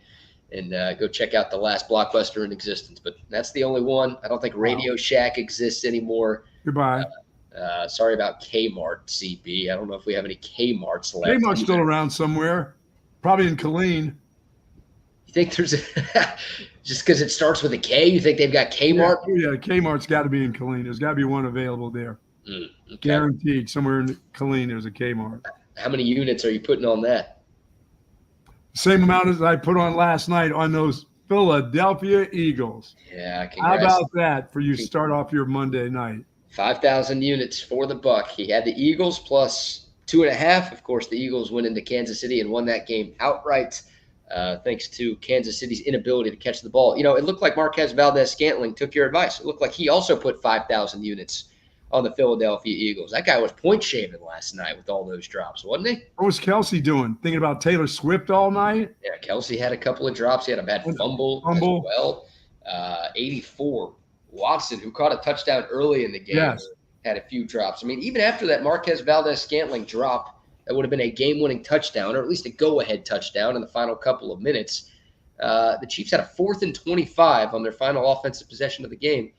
and go check out the last Blockbuster in existence. But that's the only one. I don't think Radio Shack exists anymore. Goodbye. Sorry about Kmart, CB. I don't know if we have any Kmarts left. Kmart's still around somewhere, probably in Killeen. You think there's just because it starts with a K, you think they've got Kmart? Yeah, Kmart's got to be in Killeen. There's got to be one available there. Okay. Guaranteed. Somewhere in Killeen, there's a Kmart. How many units are you putting on that? Same amount as I put on last night on those Philadelphia Eagles. Yeah, congrats. How about that for you to start off your Monday night? 5,000 units for the Buck. He had the Eagles plus 2.5. Of course, the Eagles went into Kansas City and won that game outright, thanks to Kansas City's inability to catch the ball. It looked like Marquez Valdez-Scantling took your advice. It looked like he also put 5,000 units on the Philadelphia Eagles. That guy was point shaving last night with all those drops, wasn't he? What was Kelsey doing? Thinking about Taylor Swift all night? Yeah, Kelsey had a couple of drops. He had a bad fumble as well. 84. Watson, who caught a touchdown early in the game, had a few drops. I mean, even after that Marquez Valdez-Scantling drop, that would have been a game-winning touchdown, or at least a go-ahead touchdown in the final couple of minutes. The Chiefs had a 4th and 25 on their final offensive possession of the game.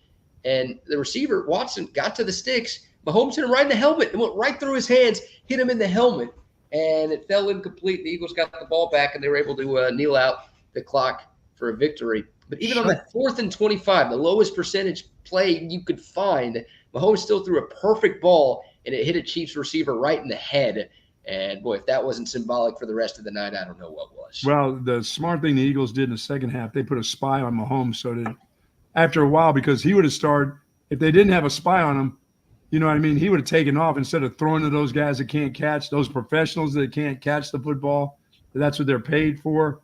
And the receiver, Watson, got to the sticks. Mahomes hit him right in the helmet. It went right through his hands, hit him in the helmet, and it fell incomplete. The Eagles got the ball back, and they were able to kneel out the clock for a victory. But even on that 4th and 25, the lowest percentage play you could find, Mahomes still threw a perfect ball, and it hit a Chiefs receiver right in the head. And, boy, if that wasn't symbolic for the rest of the night, I don't know what was. Well, the smart thing the Eagles did in the second half, they put a spy on Mahomes so that after a while, because he would have started, if they didn't have a spy on him, you know what I mean, he would have taken off instead of throwing to those guys that can't catch, those professionals that can't catch the football. That's what they're paid for.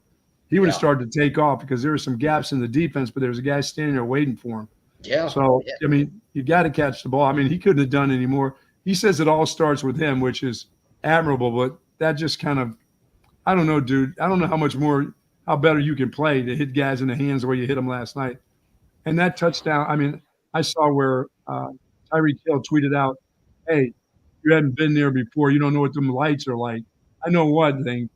He would have started to take off because there were some gaps in the defense, but there was a guy standing there waiting for him. Yeah. So, I mean, you got to catch the ball. I mean, he couldn't have done any more. He says it all starts with him, which is admirable, but that just kind of, I don't know, dude. I don't know how better you can play to hit guys in the hands the way you hit them last night. And that touchdown, I mean, I saw where Tyreek Hill tweeted out, hey, you haven't been there before. You don't know what them lights are like. I know one thing.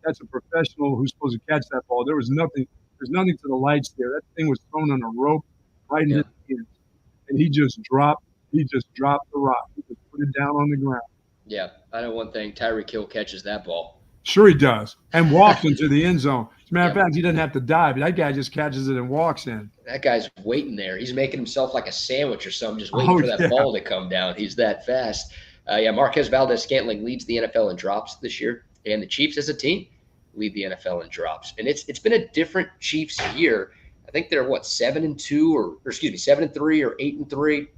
That's a professional who's supposed to catch that ball. There's nothing to the lights there. That thing was thrown on a rope right in his hands. And he just dropped the rock. He just put it down on the ground. Yeah, I know one thing. Tyreek Hill catches that ball. Sure he does. And walks into the end zone. As a matter of fact, he doesn't have to dive. That guy just catches it and walks in. That guy's waiting there. He's making himself like a sandwich or something, just waiting for that ball to come down. He's that fast. Marquez Valdez-Scantling leads the NFL in drops this year. And the Chiefs as a team lead the NFL in drops. And it's been a different Chiefs year. I think they're 7-2 or 7-3 or 8-3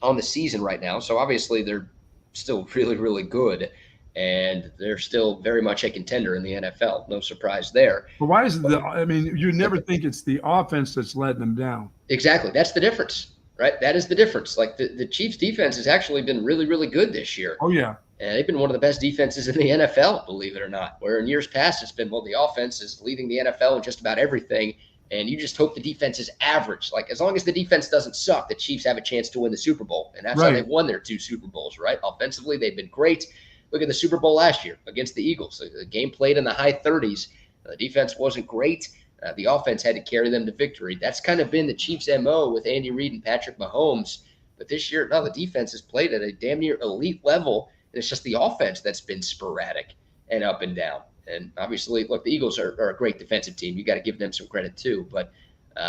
on the season right now. So obviously they're still really, really good. And they're still very much a contender in the NFL. No surprise there. But why is you never think it's the offense that's letting them down. Exactly. That's the difference, right? That is the difference. Like the Chiefs defense has actually been really, really good this year. Oh, yeah. And they've been one of the best defenses in the NFL, believe it or not, where in years past it's been, the offense is leading the NFL in just about everything, and you just hope the defense is average. Like, as long as the defense doesn't suck, the Chiefs have a chance to win the Super Bowl, and that's how they've won their 2 Super Bowls, right? Offensively, they've been great. look at the Super Bowl last year against the Eagles. The game played in the high 30s. The defense wasn't great. The offense had to carry them to victory. That's kind of been the Chiefs' MO with Andy Reid and Patrick Mahomes. But this year, no, the defense has played at a damn near elite level. And it's just the offense that's been sporadic and up and down. And obviously, look, the Eagles are a great defensive team. You got to give them some credit too. But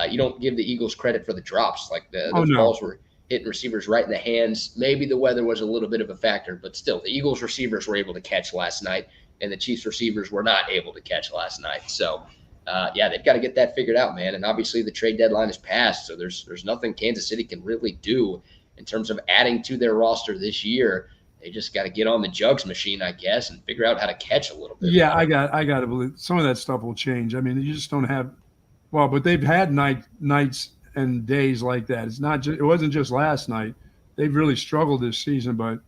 you don't give the Eagles credit for the drops. Like those balls were hitting receivers right in the hands. Maybe the weather was a little bit of a factor, but still, the Eagles receivers were able to catch last night, and the Chiefs receivers were not able to catch last night. So, they've got to get that figured out, man. And obviously, the trade deadline is passed, so there's nothing Kansas City can really do in terms of adding to their roster this year. They just got to get on the jugs machine, I guess, and figure out how to catch a little bit. Yeah, I got to believe some of that stuff will change. I mean, you just don't have – well, but they've had nights and days like that. It's not just – it wasn't just last night. They've really struggled this season. But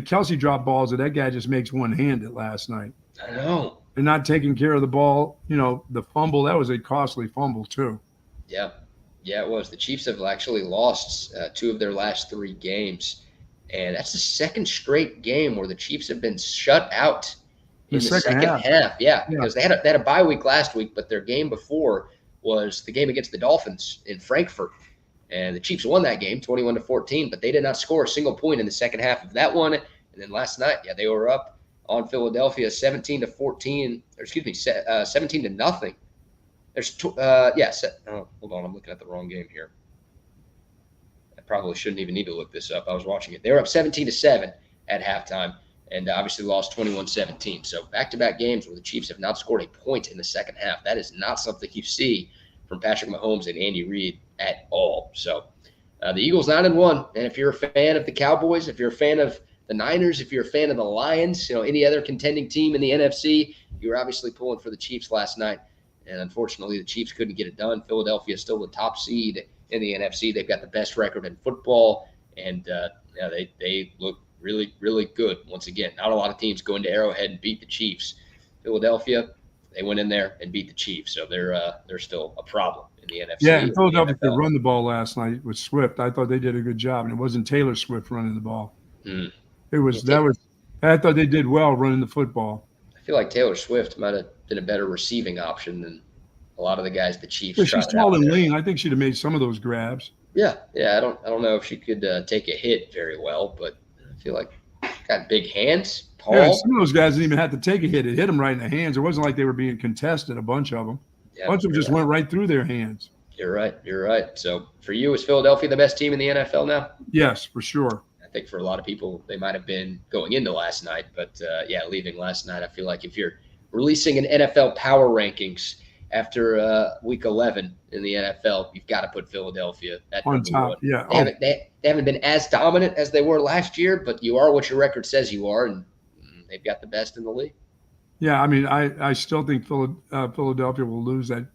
Kelsey dropped balls that guy just makes one-handed last night. I know. And not taking care of the ball, the fumble, that was a costly fumble too. Yeah. Yeah, it was. The Chiefs have actually lost 2 of their last 3 games. And that's the second straight game where the Chiefs have been shut out in the second half. Yeah, because they had a bye week last week, but their game before was the game against the Dolphins in Frankfurt. And the Chiefs won that game 21-14, but they did not score a single point in the second half of that one. And then last night, they were up on Philadelphia 17-0. Hold on, I'm looking at the wrong game here. Probably shouldn't even need to look this up. I was watching it. They were up 17-7 at halftime and obviously lost 21-17. So back-to-back games where the Chiefs have not scored a point in the second half. That is not something you see from Patrick Mahomes and Andy Reid at all. So the Eagles 9-1. And if you're a fan of the Cowboys, if you're a fan of the Niners, if you're a fan of the Lions, any other contending team in the NFC, you were obviously pulling for the Chiefs last night. And unfortunately, the Chiefs couldn't get it done. Philadelphia is still the top seed in the NFC. They've got the best record in football, and they look really, really good. Once again, not a lot of teams go into Arrowhead and beat the Chiefs. Philadelphia, they went in there and beat the Chiefs, so they're still a problem in the NFC. Yeah, and Philadelphia could run the ball last night with Swift. I thought they did a good job, and it wasn't Taylor Swift running the ball. I thought they did well running the football. I feel like Taylor Swift might have been a better receiving option than a lot of the guys the Chiefs. Yeah, she's tall and lean. I think she'd have made some of those grabs. Yeah. I don't know if she could take a hit very well, but I feel like got big hands. Tall. Yeah, some of those guys didn't even have to take a hit. It hit them right in the hands. It wasn't like they were being contested. A bunch of them. A bunch of them just went right through their hands. You're right. So for you, is Philadelphia the best team in the NFL now? Yes, for sure. I think for a lot of people, they might have been going into last night, but leaving last night, I feel like if you're releasing an NFL power rankings after week 11 in the NFL, you've got to put Philadelphia at on top. Yeah, they haven't been as dominant as they were last year, but you are what your record says you are, and they've got the best in the league. Yeah, I mean, I still think Philadelphia will lose that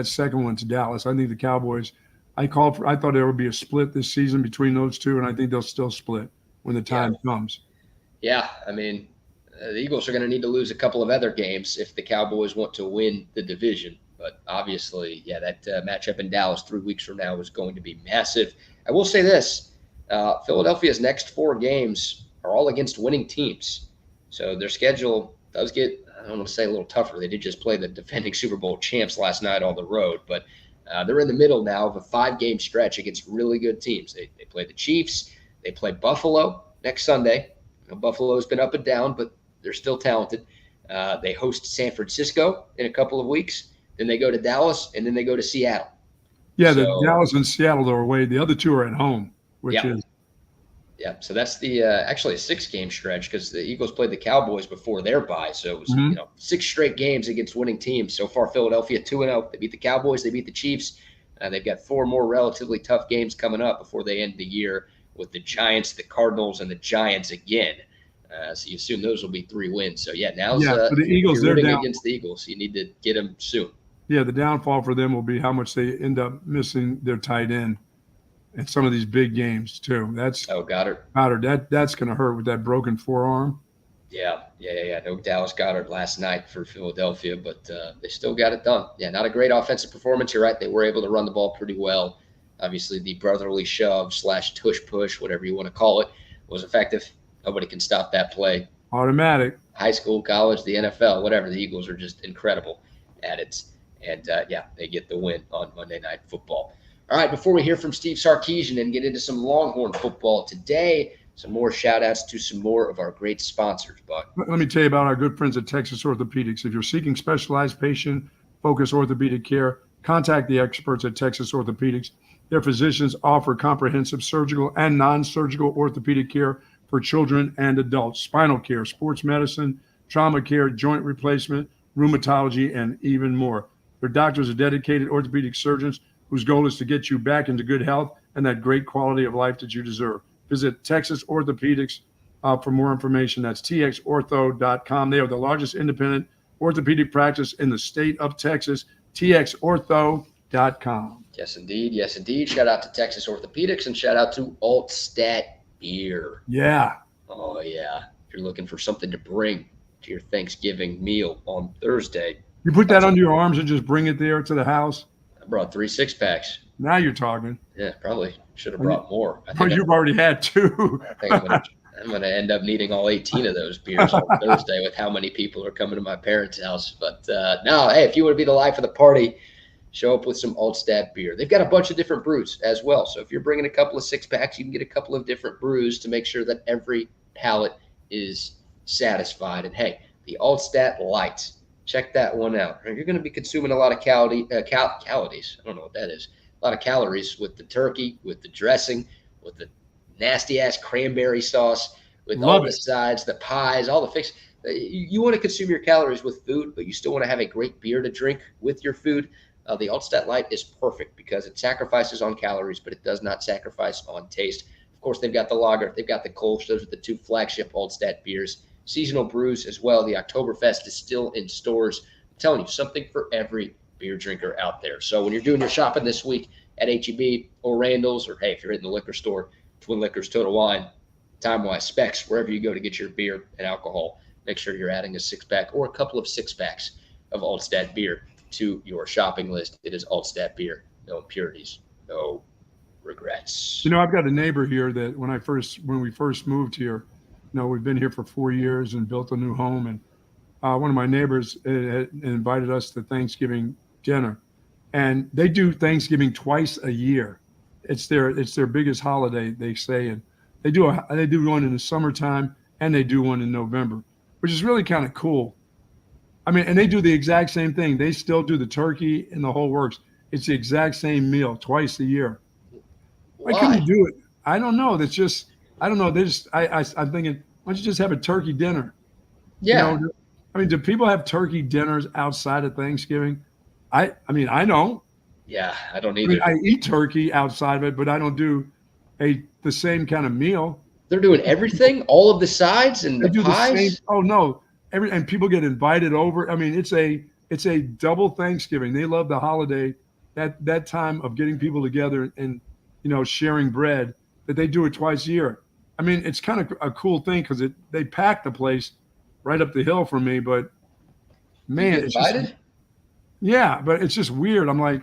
second one to Dallas. I think the Cowboys. I thought there would be a split this season between those two, and I think they'll still split when the time comes. Yeah, I mean, the Eagles are going to need to lose a couple of other games if the Cowboys want to win the division. But obviously, that matchup in Dallas 3 weeks from now is going to be massive. I will say this, Philadelphia's next 4 games are all against winning teams. So their schedule does get, I don't want to say a little tougher. They did just play the defending Super Bowl champs last night on the road. But they're in the middle now of a 5-game stretch against really good teams. They play the Chiefs. They play Buffalo next Sunday. Buffalo's been up and down, but they're still talented. They host San Francisco in a couple of weeks. Then they go to Dallas, and then they go to Seattle. Yeah, the Dallas and Seattle are away. The other 2 are at home, which is. Yeah, so that's the actually a 6-game stretch because the Eagles played the Cowboys before their bye. So it was 6 straight games against winning teams. So far, Philadelphia 2-0. They beat the Cowboys. They beat the Chiefs. They've got 4 more relatively tough games coming up before they end the year with the Giants, the Cardinals, and the Giants again. So you assume those will be 3 wins. So now's for the Eagles, they're rooting against the Eagles. You need to get them soon. Yeah, the downfall for them will be how much they end up missing their tight end in some of these big games too. Goddard. That's going to hurt with that broken forearm. Yeah. No Dallas Goedert last night for Philadelphia, but they still got it done. Yeah, not a great offensive performance. You're right. They were able to run the ball pretty well. Obviously, the brotherly shove / tush push, whatever you want to call it, was effective. Nobody can stop that play. Automatic. High school, college, the NFL, whatever. The Eagles are just incredible at it. And, they get the win on Monday Night Football. All right, before we hear from Steve Sarkisian and get into some Longhorn football today, some more shout-outs to some more of our great sponsors, Buck. Let me tell you about our good friends at Texas Orthopedics. If you're seeking specialized patient-focused orthopedic care, contact the experts at Texas Orthopedics. Their physicians offer comprehensive surgical and non-surgical orthopedic care for children and adults, spinal care, sports medicine, trauma care, joint replacement, rheumatology, and even more. Their doctors are dedicated orthopedic surgeons whose goal is to get you back into good health and that great quality of life that you deserve. Visit Texas Orthopedics for more information. That's txortho.com. They are the largest independent orthopedic practice in the state of Texas, txortho.com. Yes, indeed. Yes, indeed. Shout out to Texas Orthopedics and shout out to Altstat Beer. Yeah. Oh, yeah. If you're looking for something to bring to your Thanksgiving meal on Thursday. You put that under your arms and just bring it there to the house? I brought 3 6-packs. Now you're talking. Yeah, probably should have brought more. You've already had 2. I think I'm going to end up needing all 18 of those beers on Thursday with how many people are coming to my parents' house. But no, hey, if you want to be the life of the party, show up with some Altstat beer. They've got a bunch of different brews as well. So if you're bringing a couple of 6-packs, you can get a couple of different brews to make sure that every palate is satisfied. And hey, the Altstat Light, check that one out. You're going to be consuming a lot of calories. I don't know what that is. A lot of calories with the turkey, with the dressing, with the nasty-ass cranberry sauce, with all the sides, the pies, all the fix. You want to consume your calories with food, but you still want to have a great beer to drink with your food. The Altstat Light is perfect because it sacrifices on calories, but it does not sacrifice on taste. Of course, they've got the lager. They've got the Kolsch. Those are the 2 flagship Altstat beers. Seasonal brews as well. The Oktoberfest is still in stores. I'm telling you, something for every beer drinker out there. So when you're doing your shopping this week at H-E-B or Randall's, or hey, if you're in the liquor store, Twin Liquors, Total Wine, Time Wise, Specs, wherever you go to get your beer and alcohol, make sure you're adding a 6-pack or a couple of 6-packs of Altstat beer to your shopping list. It is Altstat beer. No impurities, no regrets. You know, I've got a neighbor here that when we first moved here, we've been here for 4 years and built a new home. And one of my neighbors had invited us to Thanksgiving dinner. And they do Thanksgiving twice a year. It's their biggest holiday, they say. And they do one in the summertime and they do one in November, which is really kind of cool. I mean, and they do the exact same thing. They still do the turkey and the whole works. It's the exact same meal twice a year. Why couldn't you do it? I don't know. That's just, I don't know. I'm thinking, why don't you just have a turkey dinner? Yeah. I mean, do people have turkey dinners outside of Thanksgiving? I mean, I don't. Yeah, I don't either. I eat turkey outside of it, but I don't do the same kind of meal. They're doing everything, all of the sides and the pies. Oh no. And people get invited over. I mean, it's a double Thanksgiving. They love the holiday, that time of getting people together and sharing bread, that they do it twice a year. I mean, it's kind of a cool thing because they pack the place right up the hill from me. But man, it's invited. Yeah, but it's just weird. I'm like,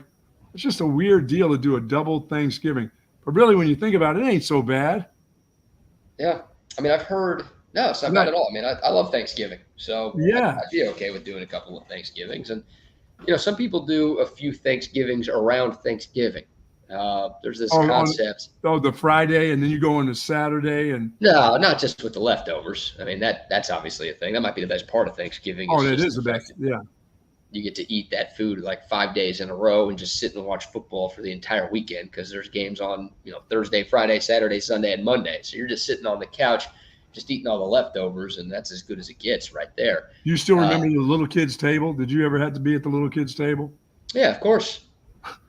it's just a weird deal to do a double Thanksgiving. But really, when you think about it, it ain't so bad. Yeah, I mean, I've heard. No, it's not bad at all. I mean, I love Thanksgiving, so yeah, I'd be okay with doing a couple of Thanksgivings. And some people do a few Thanksgivings around Thanksgiving. There's this concept. The Friday, and then you go on to Saturday, and no, not just with the leftovers. I mean, that's obviously a thing. That might be the best part of Thanksgiving. It is the best. Yeah, you get to eat that food like 5 days in a row and just sit and watch football for the entire weekend because there's games on Thursday, Friday, Saturday, Sunday, and Monday. So you're just sitting on the couch, just eating all the leftovers, and that's as good as it gets right there. You still remember the little kids' table? Did you ever have to be at the little kids' table? Yeah, of course.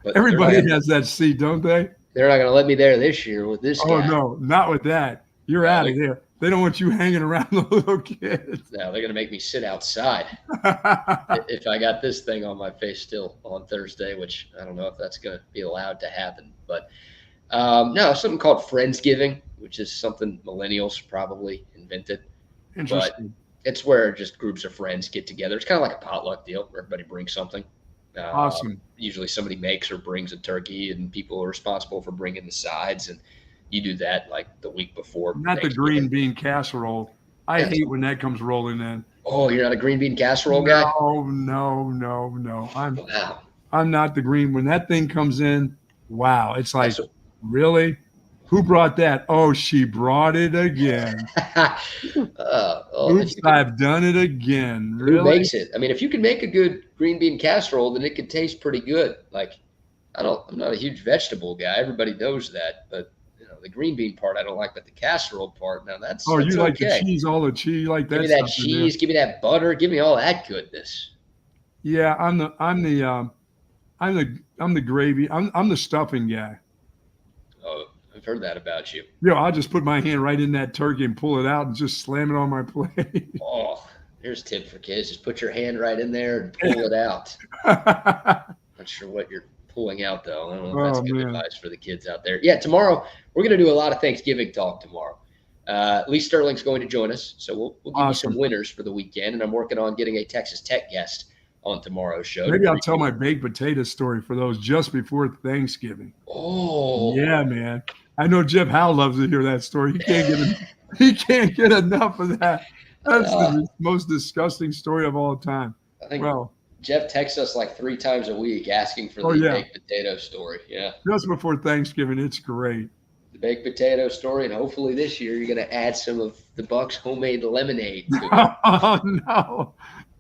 But everybody has that seat, don't they? They're not going to let me there this year with this guy. Oh, no, not with that. You're out of there. They don't want you hanging around the little kids. No, they're going to make me sit outside if I got this thing on my face still on Thursday, which I don't know if that's going to be allowed to happen. But no, something called Friendsgiving, which is something millennials probably invented. Interesting. But it's where just groups of friends get together. It's kind of like a potluck deal where everybody brings something. Awesome. Usually somebody makes or brings a turkey, and people are responsible for bringing the sides. And You do that like the week before. Not the green bean casserole. I hate when that comes rolling in. Oh, you're not a green bean casserole guy? No. Wow. I'm not the green. When that thing comes in, wow. It's like, really? Who brought that? Oh, she brought it again. Oops, I've done it again. Really? Who makes it? I mean, if you can make a good green bean casserole, then it could taste pretty good. Like, I'm not a huge vegetable guy. Everybody knows that, but the green bean part I don't like, but the casserole part, now that's you like okay. the cheese, all the cheese, like that. Give me that cheese, give me that butter, give me all that goodness. Yeah, I'm the gravy. I'm the stuffing guy. Oh, I've heard that about you. Yeah, I'll just put my hand right in that turkey and pull it out and just slam it on my plate. Oh, here's a tip for kids: just put your hand right in there and pull it out. Not sure what you're pulling out though. I don't know if that's good advice for the kids out there. Yeah, tomorrow we're going to do a lot of Thanksgiving talk tomorrow. Lee Sterling's going to join us, so we'll give you some winners for the weekend, and I'm working on getting a Texas Tech guest on tomorrow's show. Maybe I'll tell my baked potato story for those just before Thanksgiving. Oh, yeah, man. I know Jeff Howe loves to hear that story. He can't get enough of that. That's the most disgusting story of all time. I think Jeff texts us like 3 times a week asking for the baked potato story. Yeah. Just before Thanksgiving, it's great. The baked potato story, and hopefully this year you're going to add some of the Bucks homemade lemonade to it. Oh,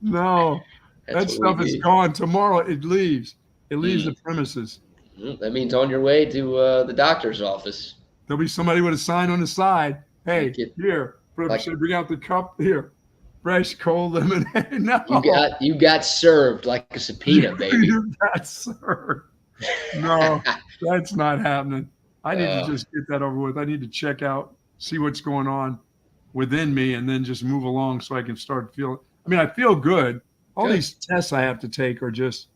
no. That stuff is gone. Tomorrow it leaves. It leaves the premises. That means on your way to the doctor's office. There'll be somebody with a sign on the side. Hey, here, bring out the cup here. Fresh, cold lemonade. No. You got served like a subpoena, baby. You got served. No, that's not happening. I need to just get that over with. I need to check out, see what's going on within me, and then just move along so I can start feeling. I mean, I feel good. All these tests I have to take are just.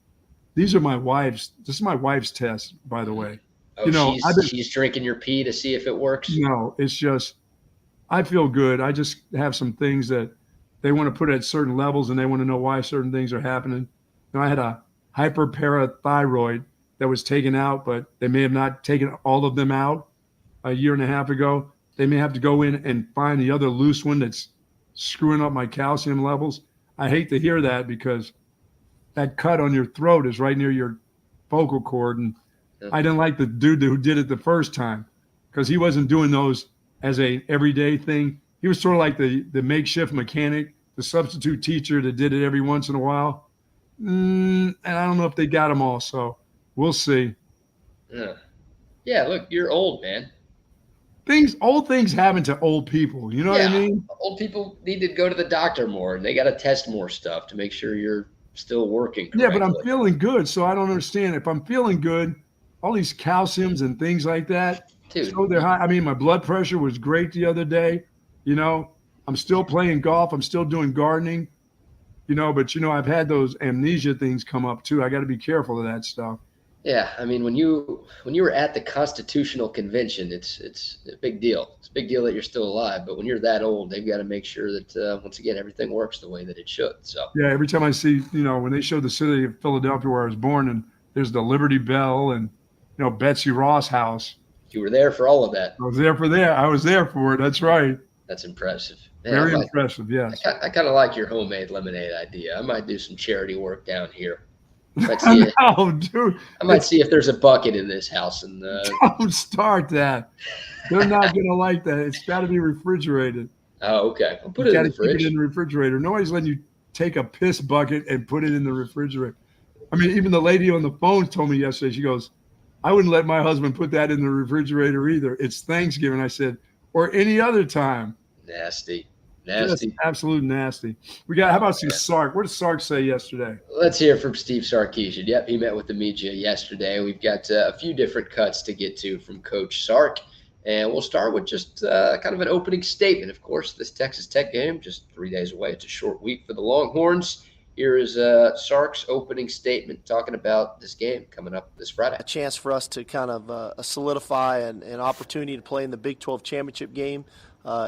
These are my wife's. This is my wife's test, by the way. Oh, she's drinking your pee to see if it works. No, it's just. I feel good. I just have some things that they want to put at certain levels, and they want to know why certain things are happening. I had a hyperparathyroid that was taken out, but they may have not taken all of them out a year and a half ago. They may have to go in and find the other loose one that's screwing up my calcium levels. I hate to hear that because that cut on your throat is right near your vocal cord. And I didn't like the dude who did it the first time because he wasn't doing those as a everyday thing. He was sort of like the makeshift mechanic, the substitute teacher that did it every once in a while. And I don't know if they got them all, so we'll see. Yeah, look, you're old, man. Old things happen to old people. You know what I mean? Old people need to go to the doctor more, and they got to test more stuff to make sure you're still working correctly. Yeah, but I'm feeling good, so I don't understand. If I'm feeling good, all these calciums and things like that, dude, so they're high. I mean, my blood pressure was great the other day. I'm still playing golf. I'm still doing gardening. But I've had those amnesia things come up too. I got to be careful of that stuff. Yeah, I mean, when you were at the Constitutional Convention, it's a big deal. It's a big deal that you're still alive. But when you're that old, they've got to make sure that once again everything works the way that it should. So yeah, every time I see when they show the city of Philadelphia where I was born, and there's the Liberty Bell and Betsy Ross House. You were there for all of that. I was there for it. That's right. That's impressive. Man, very impressive. Yes. I kind of like your homemade lemonade idea. I might do some charity work down here. No, dude. I might see if there's a bucket in this house. And don't start that. They're not going to like that. It's got to be refrigerated. Oh, okay. I'll put it in the fridge. Keep it in the refrigerator. Nobody's letting you take a piss bucket and put it in the refrigerator. I mean, even the lady on the phone told me yesterday, she goes, I wouldn't let my husband put that in the refrigerator either. It's Thanksgiving. I said, or any other time. Nasty. Just absolute nasty. How about some Sark? What did Sark say yesterday? Let's hear from Steve Sarkisian. Yep, he met with the media yesterday. We've got a few different cuts to get to from Coach Sark, and we'll start with just kind of an opening statement. Of course, this Texas Tech game, just 3 days away. It's a short week for the Longhorns. Here is Sark's opening statement talking about this game coming up this Friday. A chance for us to kind of solidify an opportunity to play in the Big 12 championship game.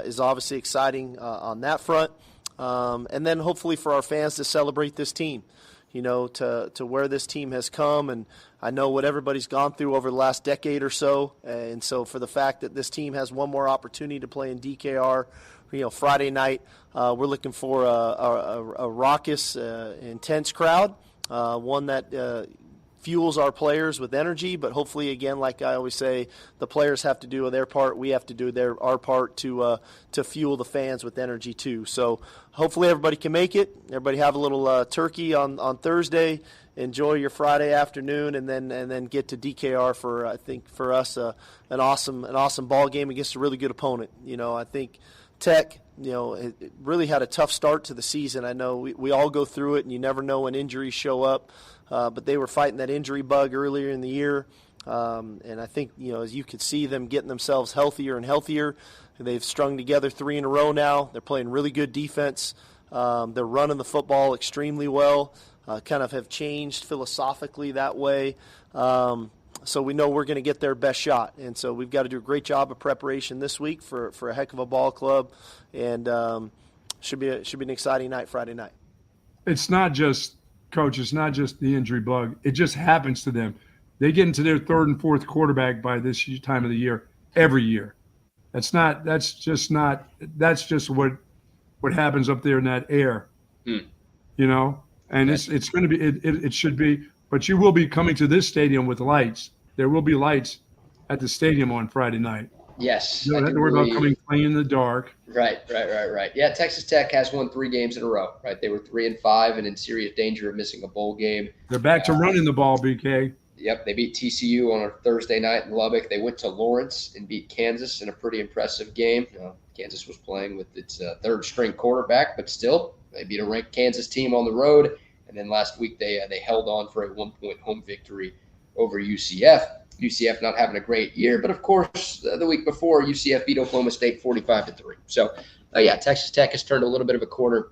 Is obviously exciting on that front. And then hopefully for our fans to celebrate this team. to where this team has come, and I know what everybody's gone through over the last decade or so. And so for the fact that this team has one more opportunity to play in DKR, Friday night, we're looking for a raucous, intense crowd, one that fuels our players with energy, but hopefully, again, like I always say, the players have to do their part. We have to do our part to fuel the fans with energy too. So hopefully everybody can make it. Everybody have a little turkey on Thursday. Enjoy your Friday afternoon, and then get to DKR for, I think, for us an awesome ball game against a really good opponent. I think Tech, it really had a tough start to the season. I know we all go through it, and you never know when injuries show up. But they were fighting that injury bug earlier in the year. And I think, as you could see them getting themselves healthier and healthier, they've strung together 3 in a row now. They're playing really good defense. They're running the football extremely well, kind of have changed philosophically that way. So we know we're going to get their best shot. And so we've got to do a great job of preparation this week for a heck of a ball club. And should be an exciting night Friday night. It's not just – Coach, it's not just the injury bug. It just happens to them. They get into their 3rd and 4th quarterback by this time of the year every year. That's just what happens up there in that air. And it's going to be it should be, but you will be coming to this stadium with lights. There will be lights at the stadium on Friday night. Yes. You don't have to worry about playing in the dark. Right. Yeah, Texas Tech has won 3 games in a row, right? They were 3-5 and in serious danger of missing a bowl game. They're back to running the ball, BK. Yep, they beat TCU on a Thursday night in Lubbock. They went to Lawrence and beat Kansas in a pretty impressive game. Kansas was playing with its 3rd-string quarterback, but still, they beat a ranked Kansas team on the road. And then last week they held on for a 1-point home victory over UCF. UCF not having a great year, but of course the week before UCF beat Oklahoma State 45-3. So Texas Tech has turned a little bit of a corner.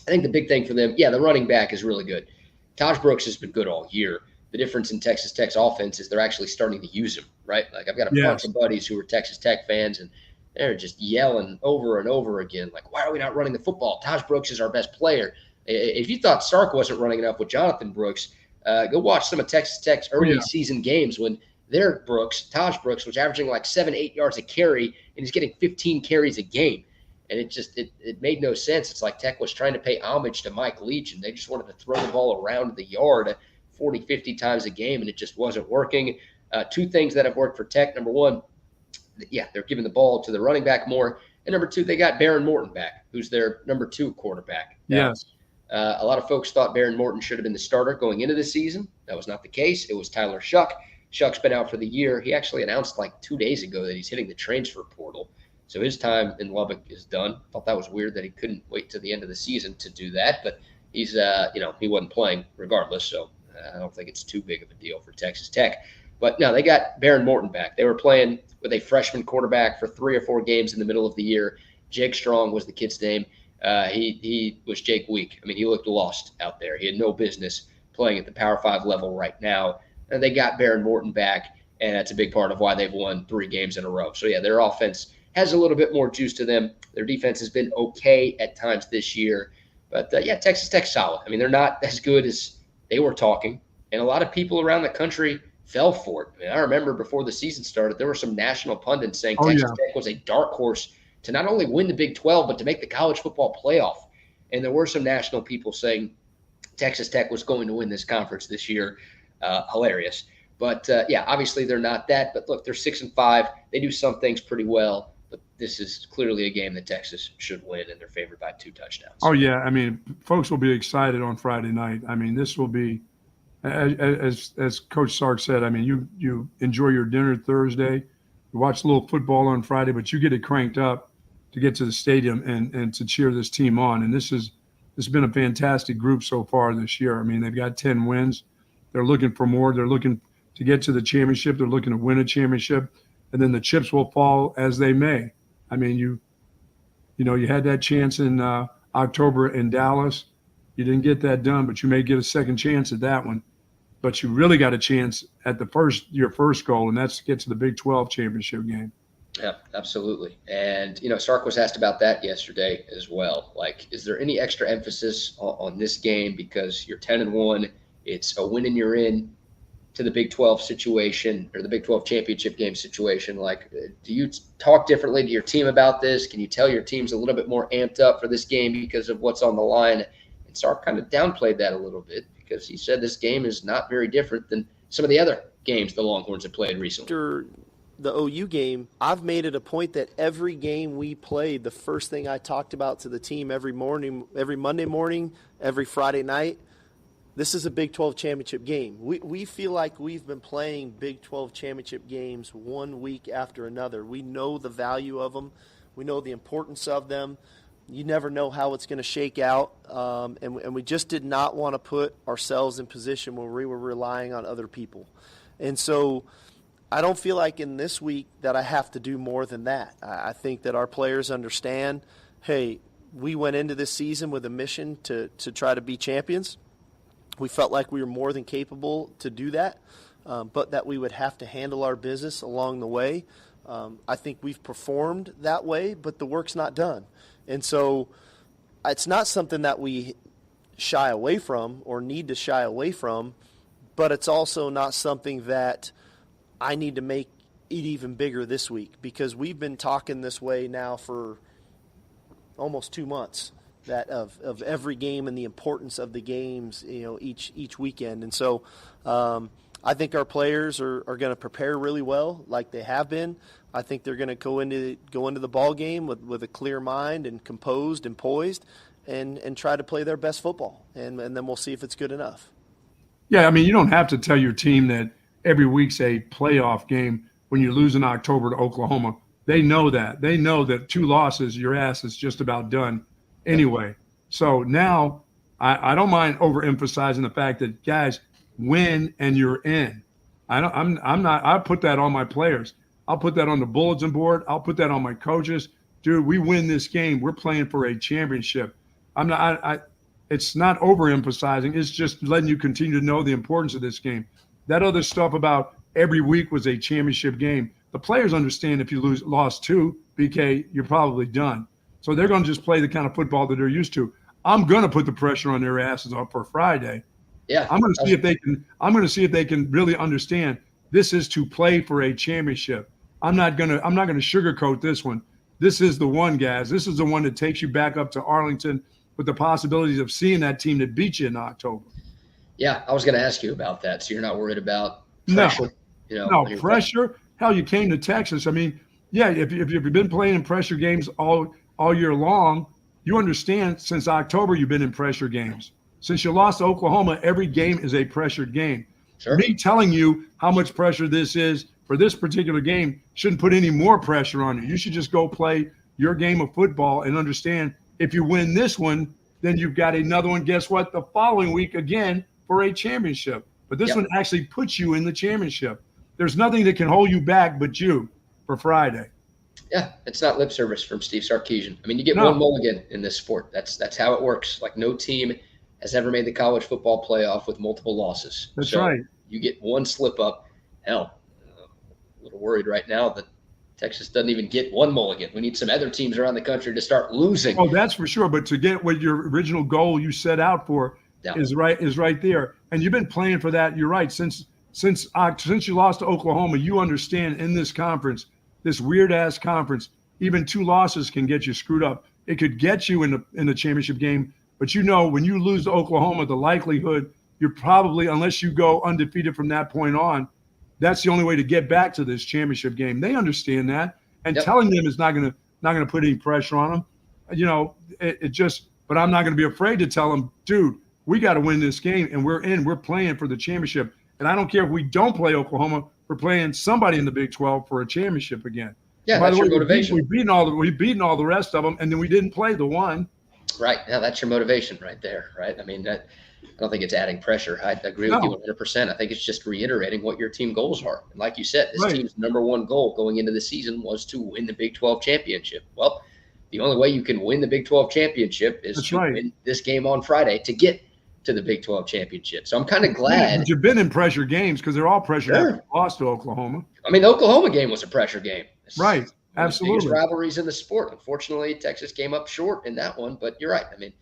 I think the big thing for them, the running back is really good. Taj Brooks has been good all year. The difference in Texas Tech's offense is they're actually starting to use him, right? Like I've got a bunch of buddies who are Texas Tech fans, and they're just yelling over and over again, like, why are we not running the football? Taj Brooks is our best player. If you thought Sark wasn't running enough with Jonathan Brooks, go watch some of Texas Tech's early season games when their Taj Brooks, was averaging like 7-8 yards a carry, and he's getting 15 carries a game. And it made no sense. It's like Tech was trying to pay homage to Mike Leach, and they just wanted to throw the ball around the yard 40, 50 times a game, and it just wasn't working. 2 things that have worked for Tech. Number 1, they're giving the ball to the running back more. And number 2, they got Baron Morton back, who's their number 2 quarterback. Yes. A lot of folks thought Baron Morton should have been the starter going into the season. That was not the case. It was Tyler Shuck. Shuck's been out for the year. He actually announced like 2 days ago that he's hitting the transfer portal. So his time in Lubbock is done. Thought that was weird that he couldn't wait to the end of the season to do that. But he's, he wasn't playing regardless. So I don't think it's too big of a deal for Texas Tech. But no, they got Baron Morton back. They were playing with a freshman quarterback for 3 or 4 games in the middle of the year. Jake Strong was the kid's name. He was Jake Weak. I mean, he looked lost out there. He had no business playing at the Power 5 level right now. And they got Baron Morton back, and that's a big part of why they've won 3 games in a row. So, their offense has a little bit more juice to them. Their defense has been okay at times this year. But, Texas Tech's solid. I mean, they're not as good as they were talking, and a lot of people around the country fell for it. I mean, I remember before the season started, there were some national pundits saying Texas Tech was a dark horse to not only win the Big 12, but to make the college football playoff. And there were some national people saying Texas Tech was going to win this conference this year. Hilarious. But, obviously they're not that. But, look, they're 6-5. They do some things pretty well. But this is clearly a game that Texas should win, and they're favored by 2 touchdowns. Oh, yeah. I mean, folks will be excited on Friday night. I mean, this will be, as Coach Sark said, I mean, you enjoy your dinner Thursday. You watch a little football on Friday, but you get it cranked up to get to the stadium and to cheer this team on. And this has been a fantastic group so far this year. I mean, they've got 10 wins. They're looking for more. They're looking to get to the championship. They're looking to win a championship. And then the chips will fall as they may. I mean, you had that chance in October in Dallas. You didn't get that done, but you may get a second chance at that one. But you really got a chance at your first goal, and that's to get to the Big 12 championship game. Yeah, absolutely. And, Sark was asked about that yesterday as well. Like, is there any extra emphasis on this game because you're 10-1, it's a win and you're in to the Big 12 situation or the Big 12 championship game situation? Like, do you talk differently to your team about this? Can you tell your team's a little bit more amped up for this game because of what's on the line? And Sark kind of downplayed that a little bit because he said this game is not very different than some of the other games the Longhorns have played recently. After the OU game, I've made it a point that every game we played, the first thing I talked about to the team every morning, every Monday morning, every Friday night, this is a Big 12 championship game. We feel like we've been playing Big 12 championship games one week after another. We know the value of them. We know the importance of them. You never know how it's going to shake out. And we just did not want to put ourselves in position where we were relying on other people. And so I don't feel like in this week that I have to do more than that. I think that our players understand, hey, we went into this season with a mission to try to be champions. We felt like we were more than capable to do that, but that we would have to handle our business along the way. I think we've performed that way, but the work's not done. And so it's not something that we shy away from or need to shy away from, but it's also not something that I need to make it even bigger this week because we've been talking this way now for almost 2 months. That of every game and the importance of the games, each weekend. And so I think our players are going to prepare really well like they have been. I think they're going to go into the ball game with a clear mind and composed and poised and try to play their best football. And then we'll see if it's good enough. Yeah, I mean, you don't have to tell your team that every week's a playoff game when you lose in October to Oklahoma. They know that. They know that 2 losses, your ass is just about done. Anyway, so now I don't mind overemphasizing the fact that guys win and you're in. I put that on my players. I'll put that on the bulletin board. I'll put that on my coaches. Dude, we win this game. We're playing for a championship. It's not overemphasizing. It's just letting you continue to know the importance of this game. That other stuff about every week was a championship game. The players understand if you lost 2, BK, you're probably done. So they're going to just play the kind of football that they're used to. I'm going to put the pressure on their asses up for Friday. Yeah. I'm going to see if they can really understand this is to play for a championship. I'm not going to sugarcoat this one. This is the one, guys. This is the one that takes you back up to Arlington with the possibilities of seeing that team that beat you in October. Yeah, I was going to ask you about that. So you're not worried about pressure? No pressure. Hell, you came to Texas. I mean, yeah, if you've been playing in pressure games all year long, you understand since October you've been in pressure games. Since you lost to Oklahoma, every game is a pressured game. Sure. Me telling you how much pressure this is for this particular game shouldn't put any more pressure on you. You should just go play your game of football and understand if you win this one, then you've got another one, guess what, the following week again for a championship. But this one actually puts you in the championship. There's nothing that can hold you back but you for Friday. Yeah, it's not lip service from Steve Sarkisian. I mean, you get one mulligan in this sport. That's how it works. Like no team has ever made the college football playoff with multiple losses. That's right. You get one slip up. Hell, a little worried right now that Texas doesn't even get one mulligan. We need some other teams around the country to start losing. Oh, that's for sure. But to get what your original goal you set out for is right there. And you've been playing for that. You're right. Since you lost to Oklahoma, you understand in this conference, this weird ass conference, even 2 losses can get you screwed up. It could get you in the championship game, but when you lose to Oklahoma, the likelihood you're probably, unless you go undefeated from that point on, that's the only way to get back to this championship game. They understand that, and telling them is not going to put any pressure on them. But I'm not going to be afraid to tell them, dude, we got to win this game, and we're playing for the championship. And I don't care if we don't play Oklahoma, we're playing somebody in the Big 12 for a championship again. Yeah, by that's the way, your motivation. We've beaten all the rest of them, and then we didn't play the one. Right. Yeah, that's your motivation right there, right? I mean, I don't think it's adding pressure. I agree with you 100%. I think it's just reiterating what your team goals are. And like you said, this team's number one goal going into the season was to win the Big 12 championship. Well, the only way you can win the Big 12 championship is to win this game on Friday to get to the Big 12 championship. So I'm kind of glad. But you've been in pressure games because they're all pressure games. Lost to Oklahoma. I mean, the Oklahoma game was a pressure game. Right. One of the biggest Absolutely. rivalries in the sport. Unfortunately, Texas came up short in that one, but you're right. I mean,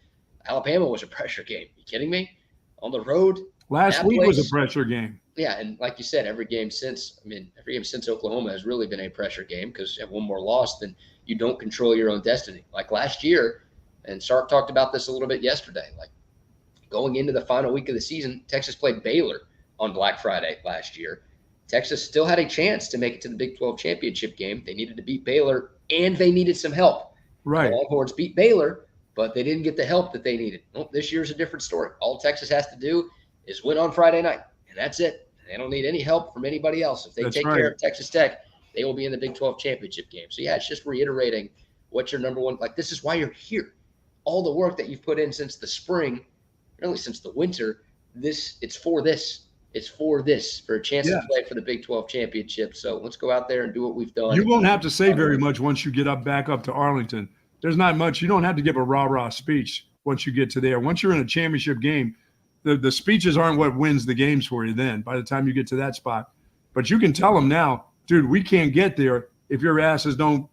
Alabama was a pressure game. You kidding me? On the road, Last that week was a place. pressure game. Yeah, and like you said, every game since Oklahoma has really been a pressure game because you have one more loss, then you don't control your own destiny. Like last year, and Sark talked about this a little bit yesterday, like going into the final week of the season, Texas played Baylor on Black Friday last year. Texas still had a chance to make it to the Big 12 championship game. They needed to beat Baylor, and they needed some help. Right. The Longhorns beat Baylor, but they didn't get the help that they needed. Well, this year's a different story. All Texas has to do is win on Friday night, and that's it. They don't need any help from anybody else. If they take care of Texas Tech, they will be in the Big 12 championship game. So, yeah, it's just reiterating what your number one – like this is why you're here. All the work that you've put in since the spring, really since the winter, it's for this. It's for this, for a chance to play for the Big 12 championship. So let's go out there and do what we've done. You won't have to say very much once you get back up to Arlington. There's not much. You don't have to give a rah-rah speech once you get to there. Once you're in a championship game, the speeches aren't what wins the games for you then by the time you get to that spot. But you can tell them now, dude, we can't get there if your asses don't,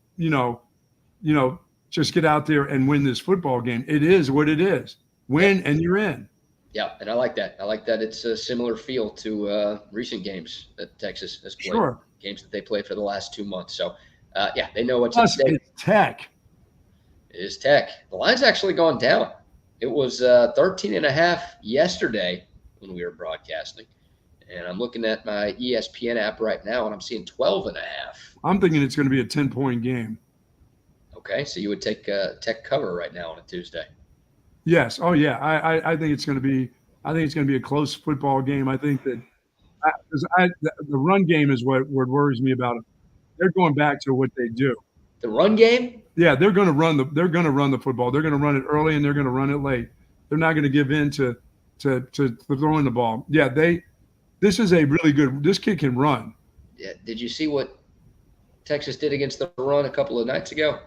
just get out there and win this football game. It is what it is. Win and you're in. Yeah, and I like that. I like that it's a similar feel to recent games that Texas has played. Sure. Games that they played for the last 2 months. So, they know what's at stake. It's Tech. It is Tech. The line's actually gone down. It was 13.5 yesterday when we were broadcasting. And I'm looking at my ESPN app right now, and I'm seeing 12.5. I'm thinking it's going to be a 10-point game. Okay, so you would take Tech cover right now on a Tuesday. Yes. Oh, yeah. I think it's going to be. I think it's going to be a close football game. I think that the run game is what worries me about it. They're going back to what they do. The run game? Yeah, they're going to run the football. They're going to run it early and they're going to run it late. They're not going to give in to throwing the ball. Yeah, this is a really good. This kid can run. Yeah. Did you see what Texas did against the run a couple of nights ago?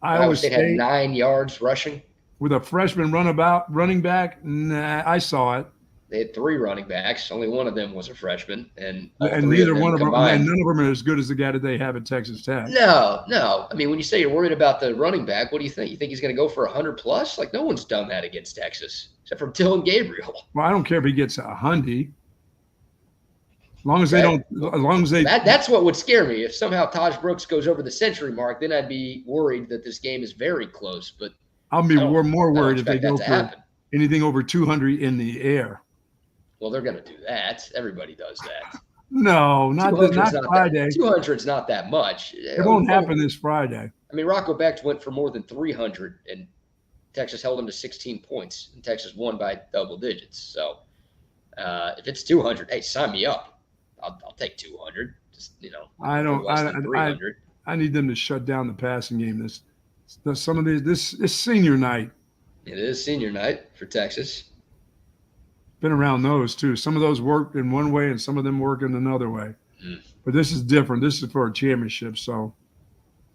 Iowa State had 9 yards rushing. With a freshman running back? Nah, I saw it. They had 3 running backs. Only one of them was a freshman, and neither one of them, and none of them are as good as the guy that they have at Texas Tech. No. I mean, when you say you're worried about the running back, what do you think? You think he's going to go for 100 plus? Like no one's done that against Texas except for Dylan Gabriel. Well, I don't care if he gets 100. As long as they don't. As long as they. That's what would scare me. If somehow Taj Brooks goes over the century mark, then I'd be worried that this game is very close. But I'll be more worried if they go for anything over 200 in the air. Well, they're going to do that. Everybody does that. No, not Friday. 200's not that much. It won't happen this Friday. I mean, Rocco Becht went for more than 300, and Texas held him to 16 points, and Texas won by double digits. So if it's 200, hey, sign me up. I'll take 200. Just I need them to shut down the passing game. This senior night. It is senior night for Texas. Been around those too. Some of those work in one way and some of them work in another way. But this is different. This is for a championship. So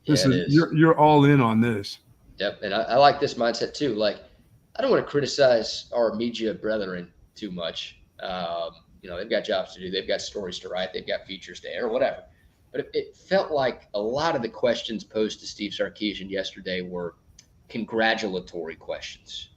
you're all in on this. Yep. And I like this mindset too. Like, I don't want to criticize our media brethren too much. They've got jobs to do. They've got stories to write. They've got features to air, whatever. But it felt like a lot of the questions posed to Steve Sarkisian yesterday were congratulatory questions.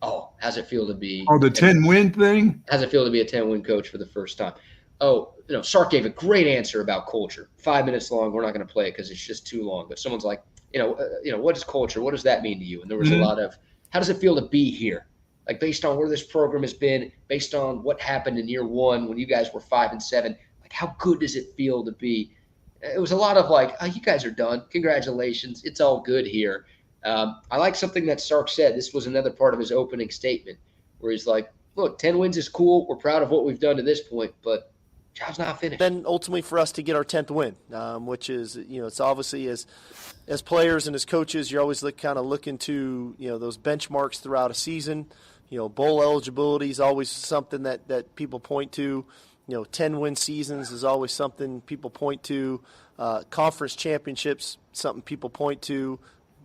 Oh, how's it feel to be – the 10-win thing? How's it feel to be a 10-win coach for the first time? Oh, Sark gave a great answer about culture. 5 minutes long. We're not going to play it because it's just too long. But someone's like, what is culture? What does that mean to you? And there was a lot of – how does it feel to be here? Like based on where this program has been, based on what happened in year one when you guys were 5-7, like how good does it feel to be? It was a lot of like, oh, you guys are done. Congratulations. It's all good here. I like something that Sark said. This was another part of his opening statement where he's like, look, 10 wins is cool. We're proud of what we've done to this point, but job's not finished. Then ultimately for us to get our 10th win, which is, it's obviously as players and as coaches, you're always looking to, those benchmarks throughout a season. Bowl eligibility is always something that people point to. 10-win seasons is always something people point to. Conference championships, something people point to.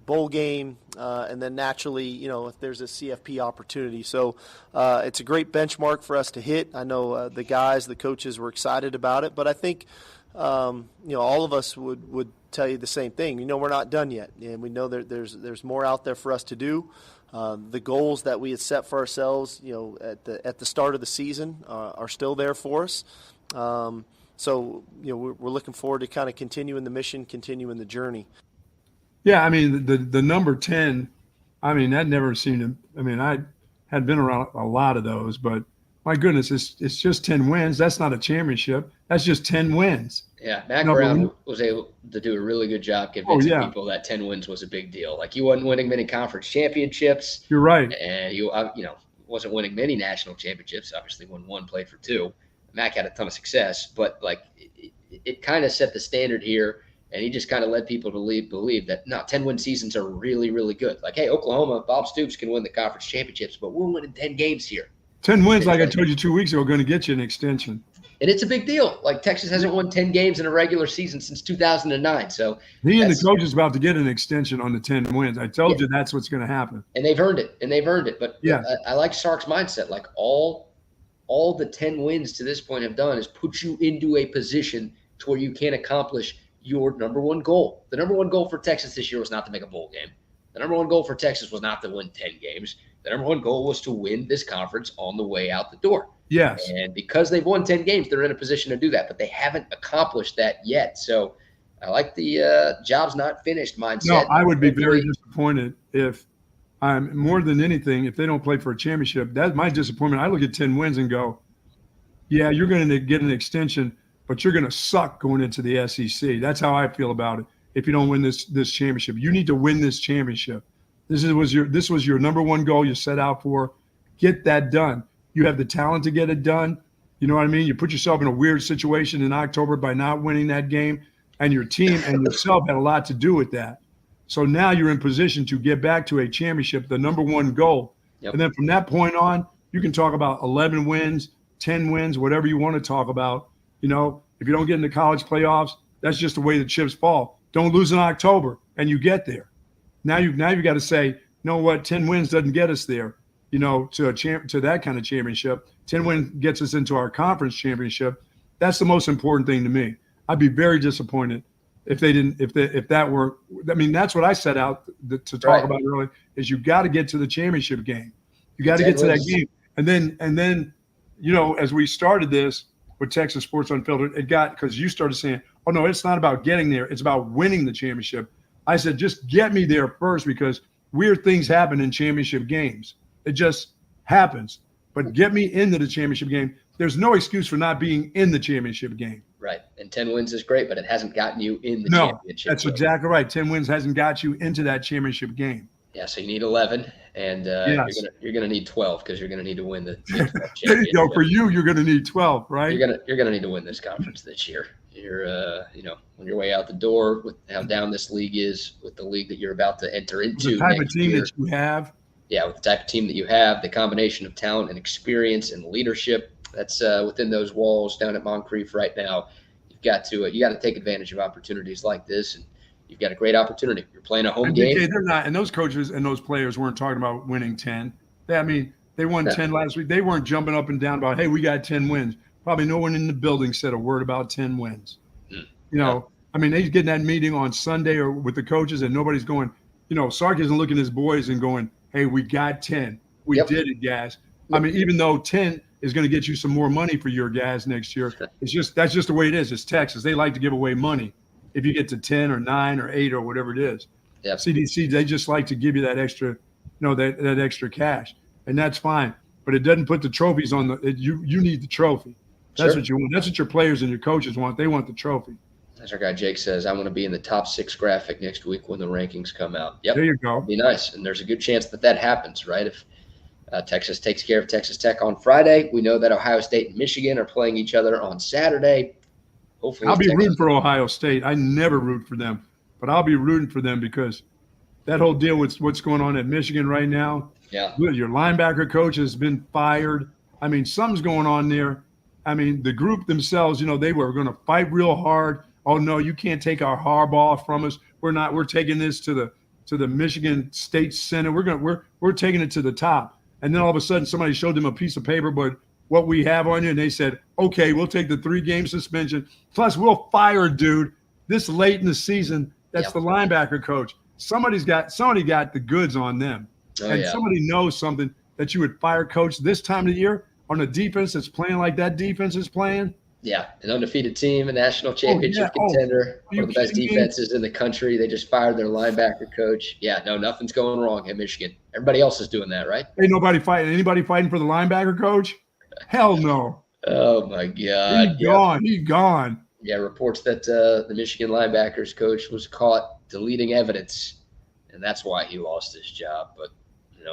Bowl game, and then naturally, if there's a CFP opportunity. So it's a great benchmark for us to hit. I know the coaches were excited about it, but I think all of us would tell you the same thing. We're not done yet, and we know that there's more out there for us to do. The goals that we had set for ourselves, at the start of the season, are still there for us. So we're looking forward to kind of continuing the mission, continuing the journey. Yeah, I mean the number 10. I mean that never seemed to. I mean I had been around a lot of those, but my goodness, it's just 10 wins. That's not a championship. That's just 10 wins. Yeah, Matt Brown was able to do a really good job convincing people that 10 wins was a big deal. Like, he wasn't winning many conference champiomships. You're right. And he wasn't winning many national championships. Obviously, won one, played for two. Mac had a ton of success, but like it kind of set the standard here, and he just kind of led people to believe that 10-win seasons are really, really good. Like, hey, Oklahoma, Bob Stoops can win the conference championships, but we're winning 10 games here. 10 wins, like I told you 2 weeks ago, are going to get you an extension. And it's a big deal. Like, Texas hasn't won 10 games in a regular season since 2009. So he and the coach is about to get an extension on the 10 wins. I told you that's what's going to happen. And they've earned it. But yeah, I like Sark's mindset. Like, all the 10 wins to this point have done is put you into a position to where you can accomplish your number one goal. The number one goal for Texas this year was not to make a bowl game. The number one goal for Texas was not to win 10 games. The number one goal was to win this conference on the way out the door. Yes. And because they've won 10 games, they're in a position to do that, but they haven't accomplished that yet. So I like the job's not finished mindset. No, I would be very disappointed if more than anything, if they don't play for a championship. That's my disappointment. I look at 10 wins and go, yeah, you're going to get an extension, but you're going to suck going into the SEC. That's how I feel about it. If you don't win this championship, you need to win this championship. This was your number one goal you set out for. Get that done. You have the talent to get it done. You know what I mean? You put yourself in a weird situation in October by not winning that game, and your team and yourself had a lot to do with that. So now you're in position to get back to a championship, the number one goal. Yep. And then from that point on, you can talk about 11 wins, 10 wins, whatever you want to talk about. If you don't get into college playoffs, that's just the way the chips fall. Don't lose in October, and you get there. Now you've got to say, you know what, 10 wins doesn't get us there, to that kind of championship. 10 wins gets us into our conference championship. That's the most important thing to me. I'd be very disappointed if that were. I mean, that's what I set out to talk about earlier. Is you got to get to the championship game. You got to get to that game, and then as we started this with Texas Sports Unfiltered, because you started saying, oh no, it's not about getting there. It's about winning the championship. I said, just get me there first, because weird things happen in championship games. It just happens. But get me into the championship game. There's no excuse for not being in the championship game. Right. And 10 wins is great, but it hasn't gotten you in the championship that's game. Exactly right. 10 wins hasn't got you into that championship game. Yeah, so you need 11, and yes. you're gonna need 12, because you're gonna need to win the championship. For you're gonna need 12, right? You're gonna need to win this conference this year. You're on your way out the door with how down this league is, with the league that you're about to enter into. The type of team that you have. Yeah, with the type of team that you have, the combination of talent and experience and leadership that's within those walls down at Moncrief right now. You got to take advantage of opportunities like this, and you've got a great opportunity. You're playing a home game. They're not, and those coaches and those players weren't talking about winning 10. They won 10 last week. They weren't jumping up and down about, hey, we got 10 wins. Probably no one in the building said a word about 10 wins. They get in that meeting on Sunday or with the coaches, and nobody's going, Sark isn't looking at his boys and going, hey, we got 10. We did it, guys. I mean, even though 10 is going to get you some more money for your guys next year, that's just the way it is. It's Texas. They like to give away money if you get to 10 or 9 or 8 or whatever it is. Yep. CDC, they just like to give you that extra, that extra cash, and that's fine. But it doesn't put the trophies on you need the trophy. That's what you want. That's what your players and your coaches want. They want the trophy. As our guy Jake says, I want to be in the top 6 graphic next week when the rankings come out. Yep. There you go. It'd be nice. And there's a good chance that happens, right? If Texas takes care of Texas Tech on Friday, we know that Ohio State and Michigan are playing each other on Saturday. Hopefully, I'll be rooting for Ohio State. I never root for them, but I'll be rooting for them because that whole deal with what's going on at Michigan right now. Yeah. Your linebacker coach has been fired. I mean, something's going on there. I mean, the group themselves, they were going to fight real hard. Oh no, you can't take our Harbaugh from us. We're taking this to the Michigan State Senate. We're taking it to the top. And then all of a sudden somebody showed them a piece of paper, but what we have on you. And they said, okay, we'll take the 3-game suspension. Plus, we'll fire a dude this late in the season. That's the linebacker coach. Somebody got the goods on them. Somebody knows something that you would fire coach this time of the year on a defense that's playing like that defense is playing. Yeah, an undefeated team, a national championship contender, one of the best defenses in the country. They just fired their linebacker coach. Yeah, no, nothing's going wrong at Michigan. Everybody else is doing that, right? Ain't nobody fighting. Anybody fighting for the linebacker coach? Hell no. Oh, my God. He's gone. He's gone. Yeah, reports that the Michigan linebackers coach was caught deleting evidence, and that's why he lost his job. But,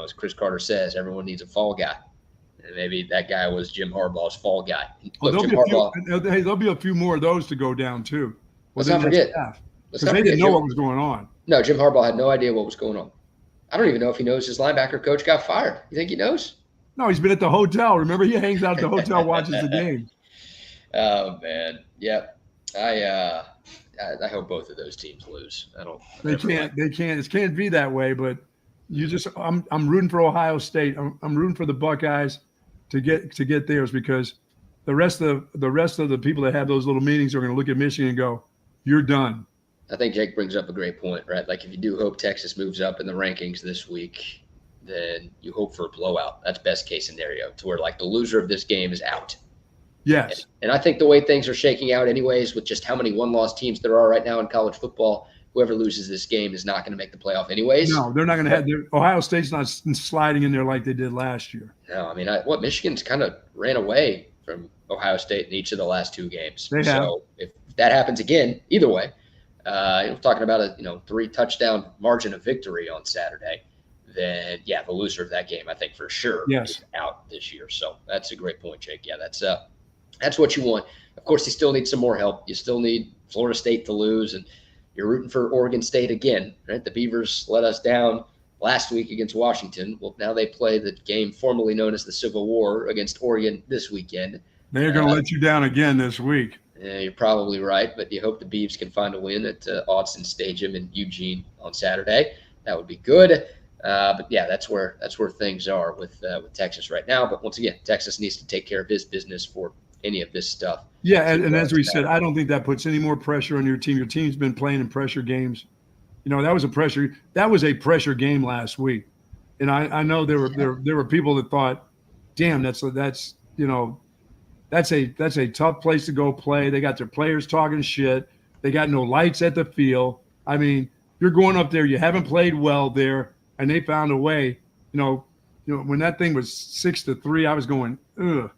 as Chris Carter says, everyone needs a fall guy. And maybe that guy was Jim Harbaugh's fall guy. Look, there'll be a few more of those to go down too. Let's not forget. Because they didn't know what was going on. No, Jim Harbaugh had no idea what was going on. I don't even know if he knows his linebacker coach got fired. You think he knows? No, he's been at the hotel. Remember, he hangs out at the hotel, watches the game. Oh, man. Yep. I hope both of those teams lose. They can't. It can't be that way. But I'm rooting for Ohio State. I'm rooting for the Buckeyes to get theirs, because the rest of the people that have those little meetings are going to look at Michigan and go, "You're done." I think Jake brings up a great point, right? Like, if you do hope Texas moves up in the rankings this week, then you hope for a blowout. That's best case scenario, to where like the loser of this game is out. Yes. And I think the way things are shaking out anyways, with just how many one-loss teams there are right now in college football, whoever loses this game is not going to make the playoff anyways. No, they're not going to have – Ohio State's not sliding in there like they did last year. No, I mean, Michigan's kind of ran away from Ohio State in each of the last 2 games. They have. So if that happens again, either way, we're talking about a 3-touchdown margin of victory on Saturday, then, yeah, the loser of that game, I think for sure, is out this year. So that's a great point, Jake. Yeah, that's what you want. Of course, you still need some more help. You still need Florida State to lose, and you're rooting for Oregon State again, right? The Beavers let us down last week against Washington. Well, now they play the game formerly known as the Civil War against Oregon this weekend. They're going to let you down again this week. Yeah, you're probably right, but you hope the Beavs can find a win at Autzen Stadium in Eugene on Saturday. That would be good. But yeah, that's where things are with Texas right now. But once again, Texas needs to take care of his business for any of this stuff. Yeah, and as we said, I don't think that puts any more pressure on your team. Your team's been playing in pressure games. That was a pressure game last week. And I know there were people that thought, damn, that's a tough place to go play. They got their players talking shit. They got no lights at the field. I mean, you're going up there, you haven't played well there, and they found a way. When that thing was 6-3, I was going, ugh.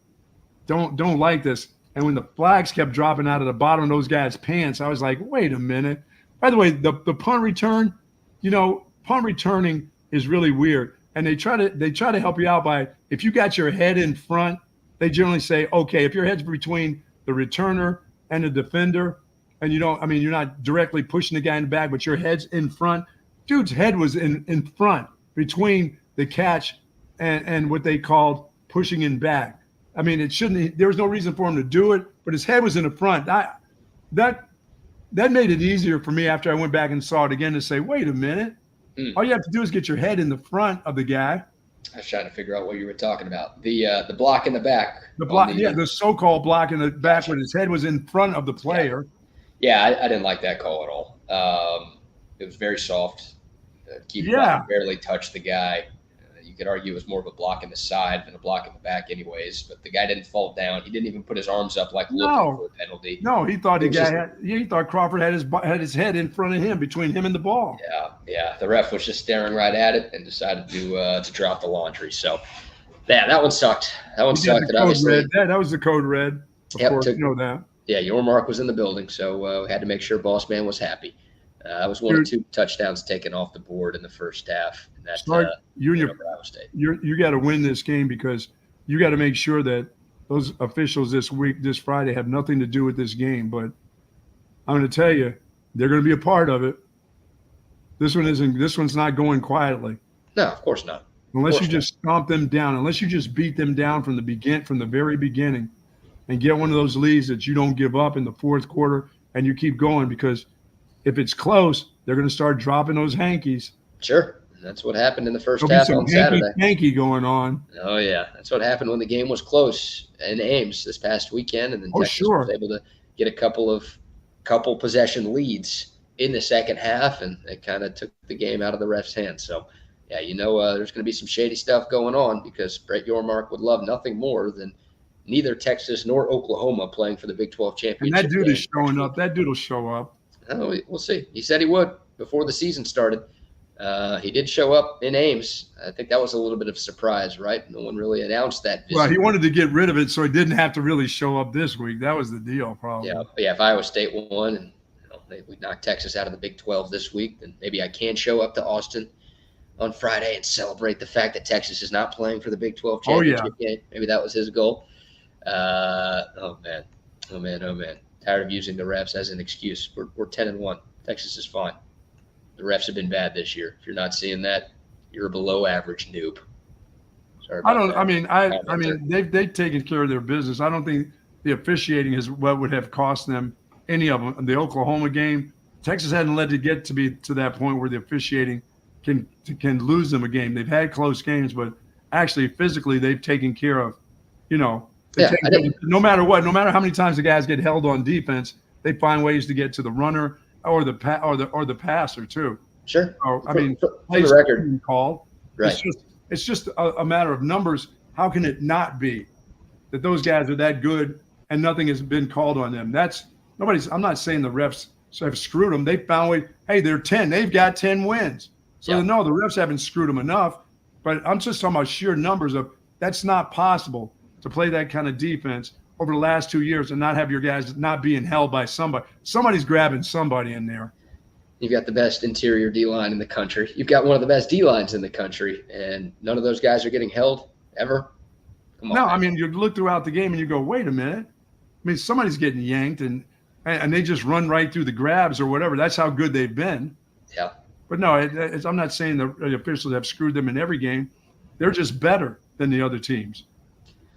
Don't like this. And when the flags kept dropping out of the bottom of those guys' pants, I was like, wait a minute. By the way, the punt return, punt returning is really weird. And they try to help you out by, if you got your head in front, they generally say, okay, if your head's between the returner and the defender, and you're not directly pushing the guy in the back, but your head's in front. Dude's head was in front between the catch and what they called pushing in back. I mean, there was no reason for him to do it, but his head was in the front. That made it easier for me after I went back and saw it again to say, wait a minute. All you have to do is get your head in the front of the guy. I was trying to figure out what you were talking about. The block in the back. The so-called block in the back when his head was in front of the player. Yeah, I didn't like that call at all. It was very soft. Keeper barely touched the guy. You could argue it was more of a block in the side than a block in the back anyways, but the guy didn't fall down. He didn't even put his arms up looking for a penalty. No, he thought he thought Crawford had his head in front of him, between him and the ball. Yeah. The ref was just staring right at it and decided to drop the laundry. So, yeah, that one sucked. That was the code red. Of course, you know that. Yeah, your mark was in the building, so we had to make sure Boss Man was happy. That was one of 2 touchdowns taken off the board in the first half. And that's Ohio State. You got to win this game, because you got to make sure that those officials this Friday have nothing to do with this game. But I'm going to tell you, they're going to be a part of it. This one's not going quietly. No, of course not. Unless you just stomp them down, unless you just beat them down from the very beginning, and get one of those leads that you don't give up in the fourth quarter, and you keep going, because if it's close, they're going to start dropping those hankies. Sure. And that's what happened in the first There'll be half some on Saturday. hanky going on. Oh, yeah. That's what happened when the game was close in Ames this past weekend. And then Texas was able to get a couple possession leads in the second half, and it kind of took the game out of the ref's hands. So, yeah, there's going to be some shady stuff going on because Brett Yormark would love nothing more than neither Texas nor Oklahoma playing for the Big 12 championship. And that dude is showing up. That dude will show up. Oh, we'll see. He said he would before the season started. He did show up in Ames. I think that was a little bit of a surprise, right? No one really announced that visit. Well, he wanted to get rid of it so he didn't have to really show up this week. That was the deal, probably. Yeah. If Iowa State won and we knock Texas out of the Big 12 this week, then maybe I can show up to Austin on Friday and celebrate the fact that Texas is not playing for the Big 12 championship game. Maybe that was his goal. Oh man. Tired of using the refs as an excuse. We're 10-1. Texas is fine. The refs have been bad this year. If you're not seeing that, you're a below average noob. Sorry about that. I mean, they've taken care of their business. I don't think the officiating is what would have cost them any of them. The Oklahoma game, Texas hadn't let it get to that point where the officiating can lose them a game. They've had close games, but actually physically they've taken care of, no matter what, no matter how many times the guys get held on defense, they find ways to get to the runner or the passer too. Sure. So, for the record, called. Right. It's just a matter of numbers. How can it not be that those guys are that good and nothing has been called on them? I'm not saying the refs have screwed them. They found way. Hey, they're 10. They've got 10 wins. So no, the refs haven't screwed them enough. But I'm just talking about sheer numbers of that's not possible to play that kind of defense over the last 2 years and not have your guys not being held by somebody. Somebody's grabbing somebody in there. You've got the best interior D-line in the country. You've got one of the best D-lines in the country, and none of those guys are getting held ever. Come on. No, man. I mean, you look throughout the game and you go, wait a minute. I mean, somebody's getting yanked and they just run right through the grabs or whatever. That's how good they've been. Yeah. But no, I'm not saying the officials have screwed them in every game. They're just better than the other teams.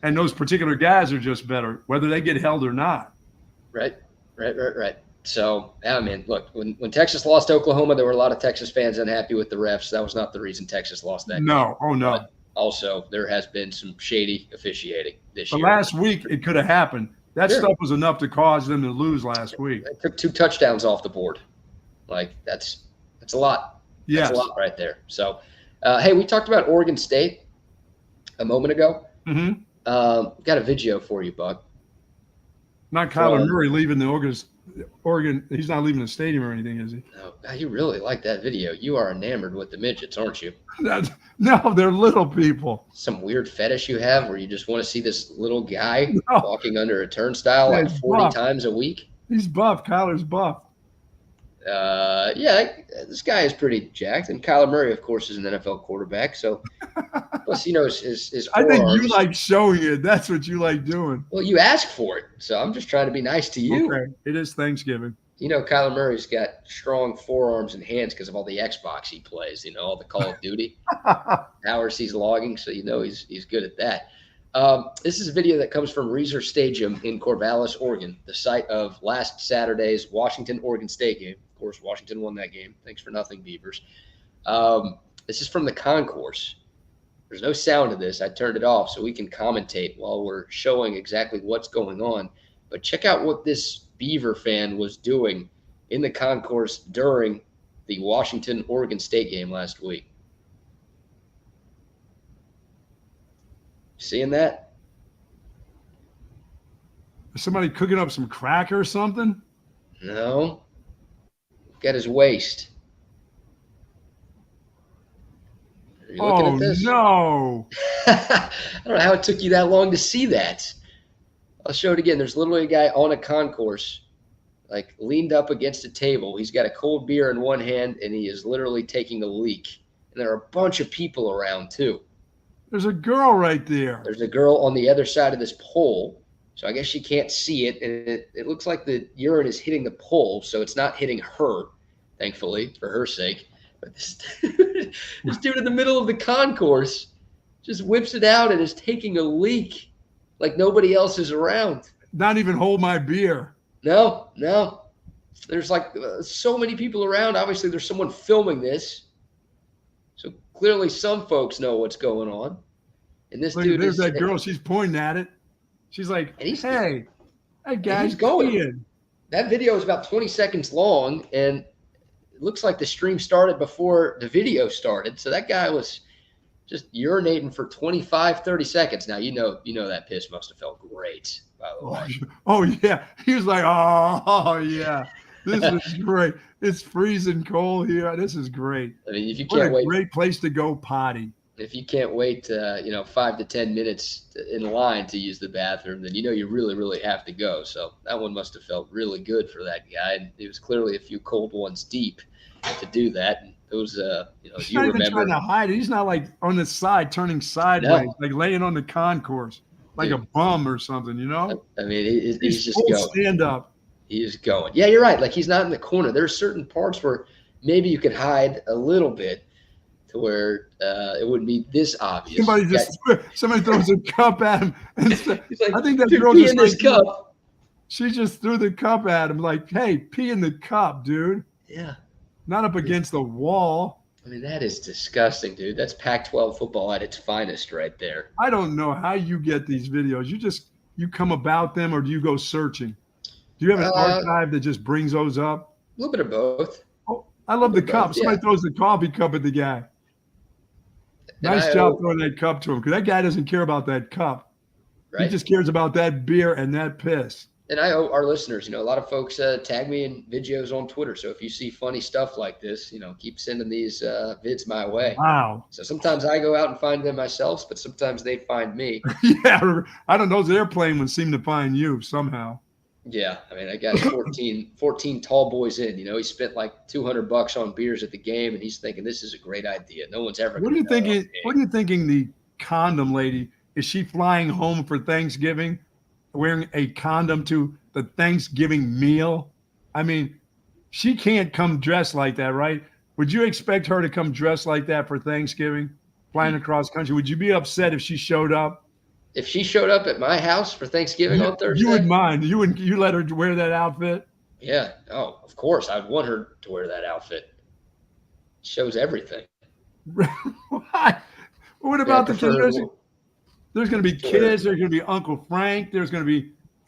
And those particular guys are just better, whether they get held or not. Right. So, look, when Texas lost to Oklahoma, there were a lot of Texas fans unhappy with the refs. That was not the reason Texas lost that game. No. Oh, no. But also, there has been some shady officiating this year. Last week, it could have happened. That stuff was enough to cause them to lose last week. They took 2 touchdowns off the board. Like, that's a lot. Yes. That's a lot right there. So, hey, we talked about Oregon State a moment ago. Mm-hmm. Got a video for you, Buck. Not Kyler Murray leaving the Oregon. He's not leaving the stadium or anything, is he? No, you really like that video. You are enamored with the midgets, aren't you? No, they're little people. Some weird fetish you have where you just want to see this little guy walking under a turnstile like 40 times a week? He's buff. Kyler's buff. This guy is pretty jacked. And Kyler Murray, of course, is an NFL quarterback. So, plus, his I think you like showing it. That's what you like doing. Well, you asked for it. So I'm just trying to be nice to you. Okay. It is Thanksgiving. Kyler Murray's got strong forearms and hands because of all the Xbox he plays, all the Call of Duty hours he's logging. So, he's good at that. This is a video that comes from Reser Stadium in Corvallis, Oregon, the site of last Saturday's Washington-Oregon State game. Of course, Washington won that game. Thanks for nothing, Beavers. This is from the concourse. There's no sound to this. I turned it off so we can commentate while we're showing exactly what's going on. But check out what this Beaver fan was doing in the concourse during the Washington-Oregon State game last week. Seeing that? Is somebody cooking up some crack or something? No. Got his waist. Are you looking at this? No. I don't know how it took you that long to see that. I'll show it again. There's literally a guy on a concourse, like leaned up against a table. He's got a cold beer in one hand, and he is literally taking a leak. And there are a bunch of people around, too. There's a girl right there. There's a girl on the other side of this pole. So I guess she can't see it. And it looks like the urine is hitting the pole. So it's not hitting her, thankfully, for her sake. But this dude in the middle of the concourse just whips it out and is taking a leak like nobody else is around. Not even hold my beer. No. There's like so many people around. Obviously, there's someone filming this. So clearly some folks know what's going on. And this Look, dude there's is that girl. She's pointing at it. She's like, hey, that guy's peeing. That video is about 20 seconds long, and it looks like the stream started before the video started. So that guy was just urinating for 25, 30 seconds. Now, you know that piss must have felt great, by the way. Oh, yeah. He was like, oh, yeah. This is great. It's freezing cold here. This is great. I mean, if you can't wait. Great place to go potty. If you can't wait, 5 to 10 minutes in line to use the bathroom, then you really, really have to go. So that one must have felt really good for that guy. And it was clearly a few cold ones deep to do that. And it was, he's not even trying to hide it. He's not like on the side, turning sideways, like laying on the concourse, like a bum or something, I mean, he's just full going. Stand up. He's going. Yeah, you're right. Like, he's not in the corner. There's certain parts where maybe you could hide a little bit to where it wouldn't be this obvious. Somebody throws a cup at him. And he's like, I think that dude, girl pee just in this cup. She just threw the cup at him like, hey, pee in the cup, dude. Yeah. Not up against the wall. I mean, that is disgusting, dude. That's Pac-12 football at its finest right there. I don't know how you get these videos. You come about them, or do you go searching? Do you have an archive that just brings those up? A little bit of both. Oh, I love the cup. Somebody throws the coffee cup at the guy. Nice job throwing that cup to him, because that guy doesn't care about that cup. Right? He just cares about that beer and that piss. And I owe our listeners, a lot of folks tag me in videos on Twitter. So if you see funny stuff like this, keep sending these vids my way. Wow. So sometimes I go out and find them myself, but sometimes they find me. Yeah. I don't know. Those airplane ones seem to find you somehow. Yeah. I mean, I got 14 tall boys in. He spent like $200 on beers at the game, and he's thinking this is a great idea. No one's ever. What are you thinking the condom lady, is she flying home for Thanksgiving wearing a condom to the Thanksgiving meal? I mean, she can't come dressed like that, right? Would you expect her to come dressed like that for Thanksgiving, flying across country? Would you be upset if she showed up? If she showed up at my house for Thanksgiving on Thursday? You would mind. You let her wear that outfit? Yeah. Oh, of course. I'd want her to wear that outfit. It shows everything. What about the kids? There's going to be kids. There's going to be Uncle Frank.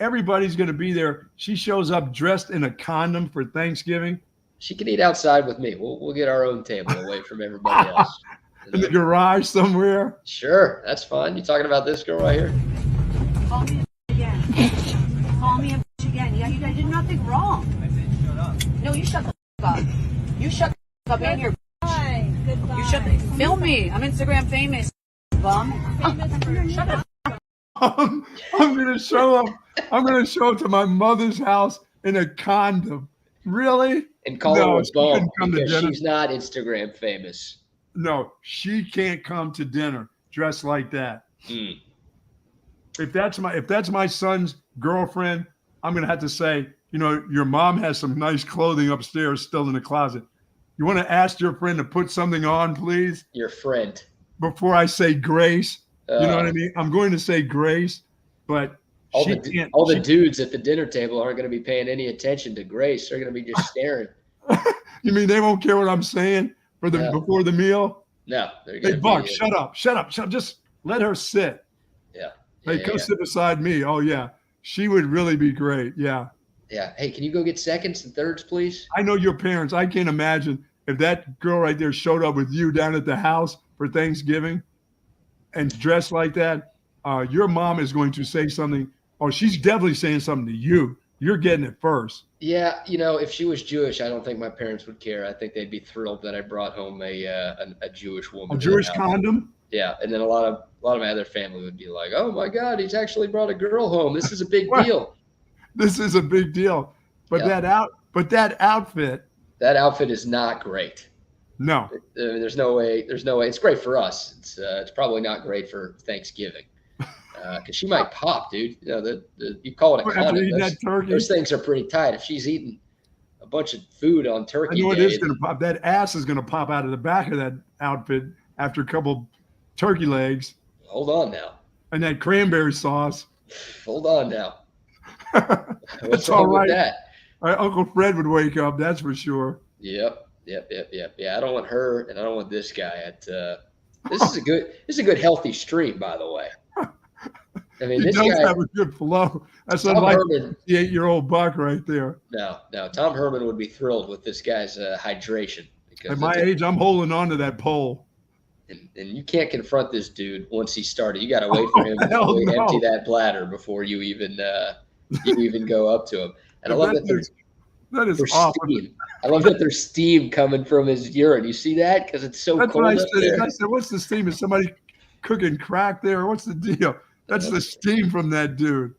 Everybody's going to be there. She shows up dressed in a condom for Thanksgiving. She can eat outside with me. We'll get our own table away from everybody else. In the garage somewhere? Sure. That's fine. You talking about this girl right here? Call me again. Call me again. Yeah, you guys did nothing wrong. I said shut up. No, you shut the up. You shut the up and you're Goodbye. You shut the film me. I'm Instagram famous. Bum. Shut up. I'm gonna show up. I'm gonna show up to my mother's house in a condom. Really? And call her a bum because she's not Instagram famous. No, she can't come to dinner dressed like that. Mm. If that's my son's girlfriend, I'm gonna have to say, your mom has some nice clothing upstairs still in the closet. You want to ask your friend to put something on, please? Your friend. Before I say grace. You know what I mean? I'm going to say grace, but all the dudes at the dinner table aren't going to be paying any attention to grace. They're going to be just staring. You mean they won't care what I'm saying before the meal? No. Hey, Buck, shut up. Just let her sit. Yeah. Hey, come sit beside me. Oh, yeah. She would really be great. Yeah. Yeah. Hey, can you go get seconds and thirds, please? I know your parents. I can't imagine if that girl right there showed up with you down at the house for Thanksgiving and dressed like that. Your mom is going to say something. Oh, she's definitely saying something to you. You're getting it first. Yeah, if she was Jewish, I don't think my parents would care. I think they'd be thrilled that I brought home a Jewish woman. A Jewish condom? Yeah, and then a lot of my other family would be like, "Oh my God, he's actually brought a girl home. This is a big deal." This is a big deal. But that outfit. That outfit is not great. No. There's no way. It's great for us. It's probably not great for Thanksgiving. Because she might pop, dude. You call it a condom. Those things are pretty tight. If she's eating a bunch of food on Turkey I know Day, it is going to pop. That ass is going to pop out of the back of that outfit after a couple turkey legs. Hold on now. And that cranberry sauce. Hold on now. That's What's wrong with that? Uncle Fred would wake up. That's for sure. Yep. Yep. Yeah, I don't want her, and I don't want this guy. This is a good healthy stream, by the way. I mean, He this does guy, have a good flow. That's Tom unlike Herman. the 8-year-old buck right there. No, Tom Herman would be thrilled with this guy's hydration because At my age, I'm holding on to that pole. and you can't confront this dude once he started. You got to wait for him to hell fully no. empty that bladder before you even go up to him. And I love that That is there's awful. steam. I love that there's steam coming from his urine. You see that? Because it's so That's cold what I up said. there. I said, what's the steam? Is somebody cooking crack there? What's the deal? That's the steam from that dude.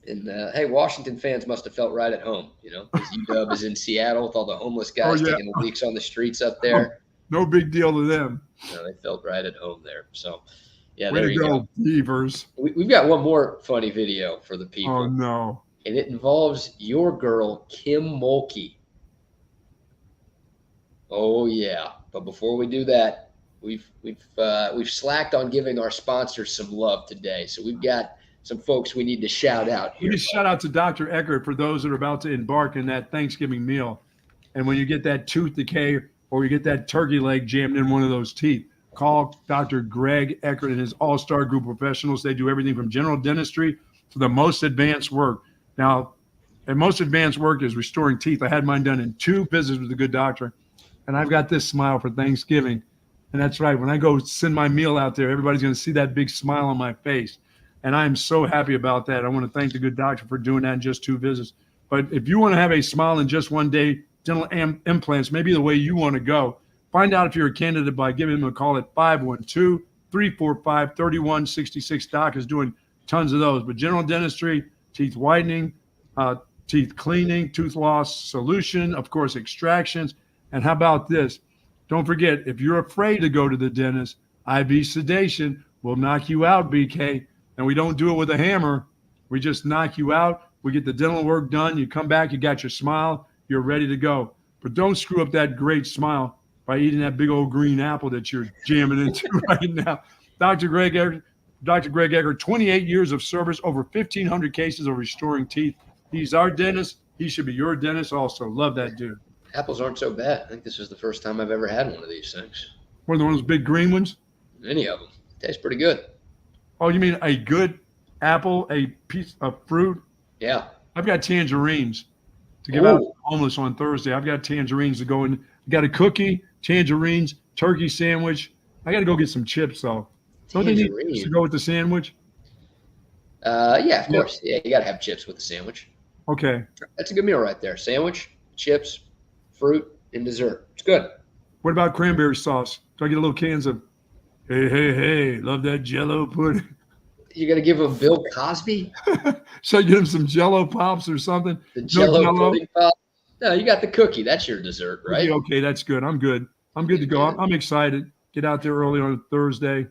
And hey, Washington fans must have felt right at home, because UW is in Seattle with all the homeless guys taking the leaks on the streets up there. No big deal to them. No, they felt right at home there. So, yeah, Way there to you go. Beavers. We've got one more funny video for the people. Oh no. And it involves your girl, Kim Mulkey. Oh yeah, but before we do that, we've slacked on giving our sponsors some love today. So we've got some folks we need to shout out here. We just shout out to Dr. Eckert for those that are about to embark in that Thanksgiving meal. And when you get that tooth decay or you get that turkey leg jammed in one of those teeth, call Dr. Greg Eckert and his all-star group of professionals. They do everything from general dentistry to the most advanced work. Now, and most advanced work is restoring teeth. I had mine done in 2 visits with a good doctor. And I've got this smile for Thanksgiving. And that's right. When I go send my meal out there, everybody's going to see that big smile on my face. And I'm so happy about that. I want to thank the good doctor for doing that in just 2 visits. But if you want to have a smile in just one day, dental implants may be the way you want to go. Find out if you're a candidate by giving them a call at 512-345-3166. Doc is doing tons of those. But general dentistry, teeth whitening, teeth cleaning, tooth loss solution, of course, extractions. And how about this? Don't forget, if you're afraid to go to the dentist, IV sedation will knock you out, BK. And we don't do it with a hammer. We just knock you out. We get the dental work done. You come back, you got your smile, you're ready to go. But don't screw up that great smile by eating that big old green apple that you're jamming into right now. Dr. Greg Eckert, 28 years of service, over 1,500 cases of restoring teeth. He's our dentist. He should be your dentist also. Love that dude. Apples aren't so bad. I think this is the first time I've ever had one of these things. One of those big green ones? Any of them. Tastes pretty good. Oh, you mean a good apple, a piece of fruit? Yeah. I've got tangerines to give out to homeless on Thursday. I've got tangerines to go in. I got a cookie, tangerines, turkey sandwich. I got to go get some chips, though. Don't they need chips to go with the sandwich? Yeah, of course. Yeah, you got to have chips with the sandwich. Okay. That's a good meal right there. Sandwich, chips, fruit, and dessert. It's good. What about cranberry sauce? Do I get a little cans of, hey, love that Jell-O pudding? You got to give them Bill Cosby? Should I get him some Jell-O pops or something? The Jell-O pudding pop? No, you got the cookie. That's your dessert, right? Okay, that's good. I'm good. I'm good to go. I'm excited. Get out there early on Thursday.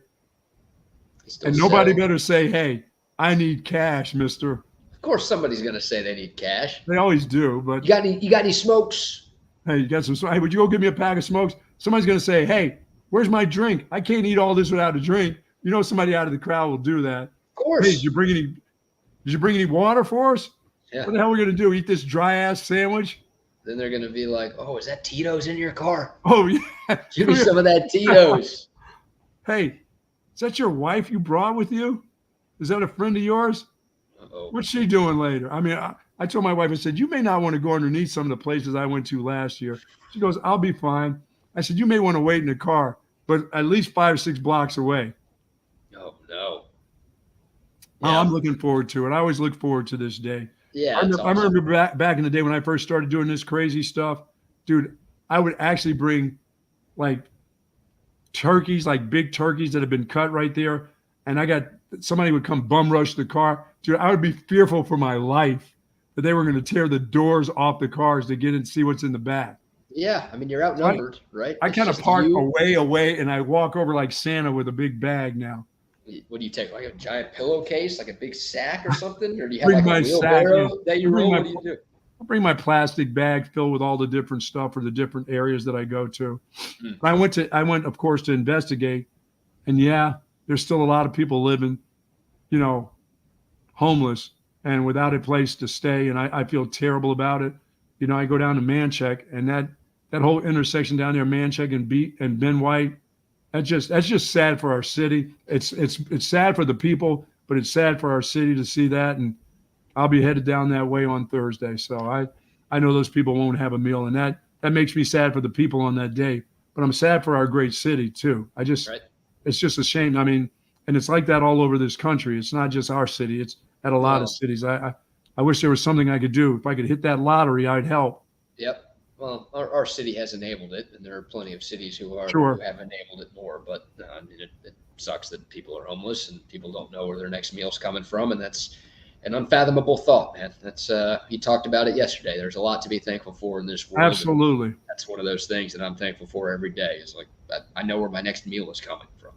And nobody better say, hey, I need cash, mister. Of course somebody's going to say they need cash. They always do, but you got any smokes? Hey, you got some? Hey, would you go get me a pack of smokes? Somebody's going to say, hey, where's my drink? I can't eat all this without a drink. You know somebody out of the crowd will do that. Of course. Hey, did you bring any water for us? Yeah. What the hell are we going to do? Eat this dry-ass sandwich? Then they're going to be like, oh, is that Tito's in your car? Oh, yeah. Give me some of that Tito's. Hey, is that your wife you brought with you? Is that a friend of yours? Uh-oh. What's she doing later? I mean, I told my wife, I said, you may not want to go underneath some of the places I went to last year. She goes, I'll be fine. I said, you may want to wait in the car, but at least 5 or 6 blocks away. Oh, no. Yeah. I'm looking forward to it. I always look forward to this day. Yeah. I remember back in the day when I first started doing this crazy stuff, dude, I would actually bring like turkeys, like big turkeys that have been cut right there. And somebody would come bum rush the car. Dude, I would be fearful for my life that they were going to tear the doors off the cars to get in and see what's in the back. Yeah. I mean, you're outnumbered, right? I kind of park away, and I walk over like Santa with a big bag now. What do you take? Like a giant pillowcase, like a big sack or something? Or do you have Bring like a wheelbarrow that you roll? What do you do? I'll bring my plastic bag filled with all the different stuff for the different areas that I go to. I went, of course, to investigate. And yeah, there's still a lot of people living, homeless and without a place to stay. And I feel terrible about it. I go down to Mancheck, and that that whole intersection down there, Mancheg and Ben White. That's just sad for our city. It's sad for the people, but it's sad for our city to see that. And I'll be headed down that way on Thursday. So I know those people won't have a meal, and that makes me sad for the people on that day. But I'm sad for our great city too. It's just a shame. I mean, and it's like that all over this country. It's not just our city. It's at a lot of cities. I wish there was something I could do. If I could hit that lottery, I'd help. Yep. Well, our city has enabled it, and there are plenty of cities who have enabled it more. But I mean, it sucks that people are homeless and people don't know where their next meal's coming from, and that's an unfathomable thought, man. That's he talked about it yesterday. There's a lot to be thankful for in this world. Absolutely. That's one of those things that I'm thankful for every day. Is like I know where my next meal is coming from.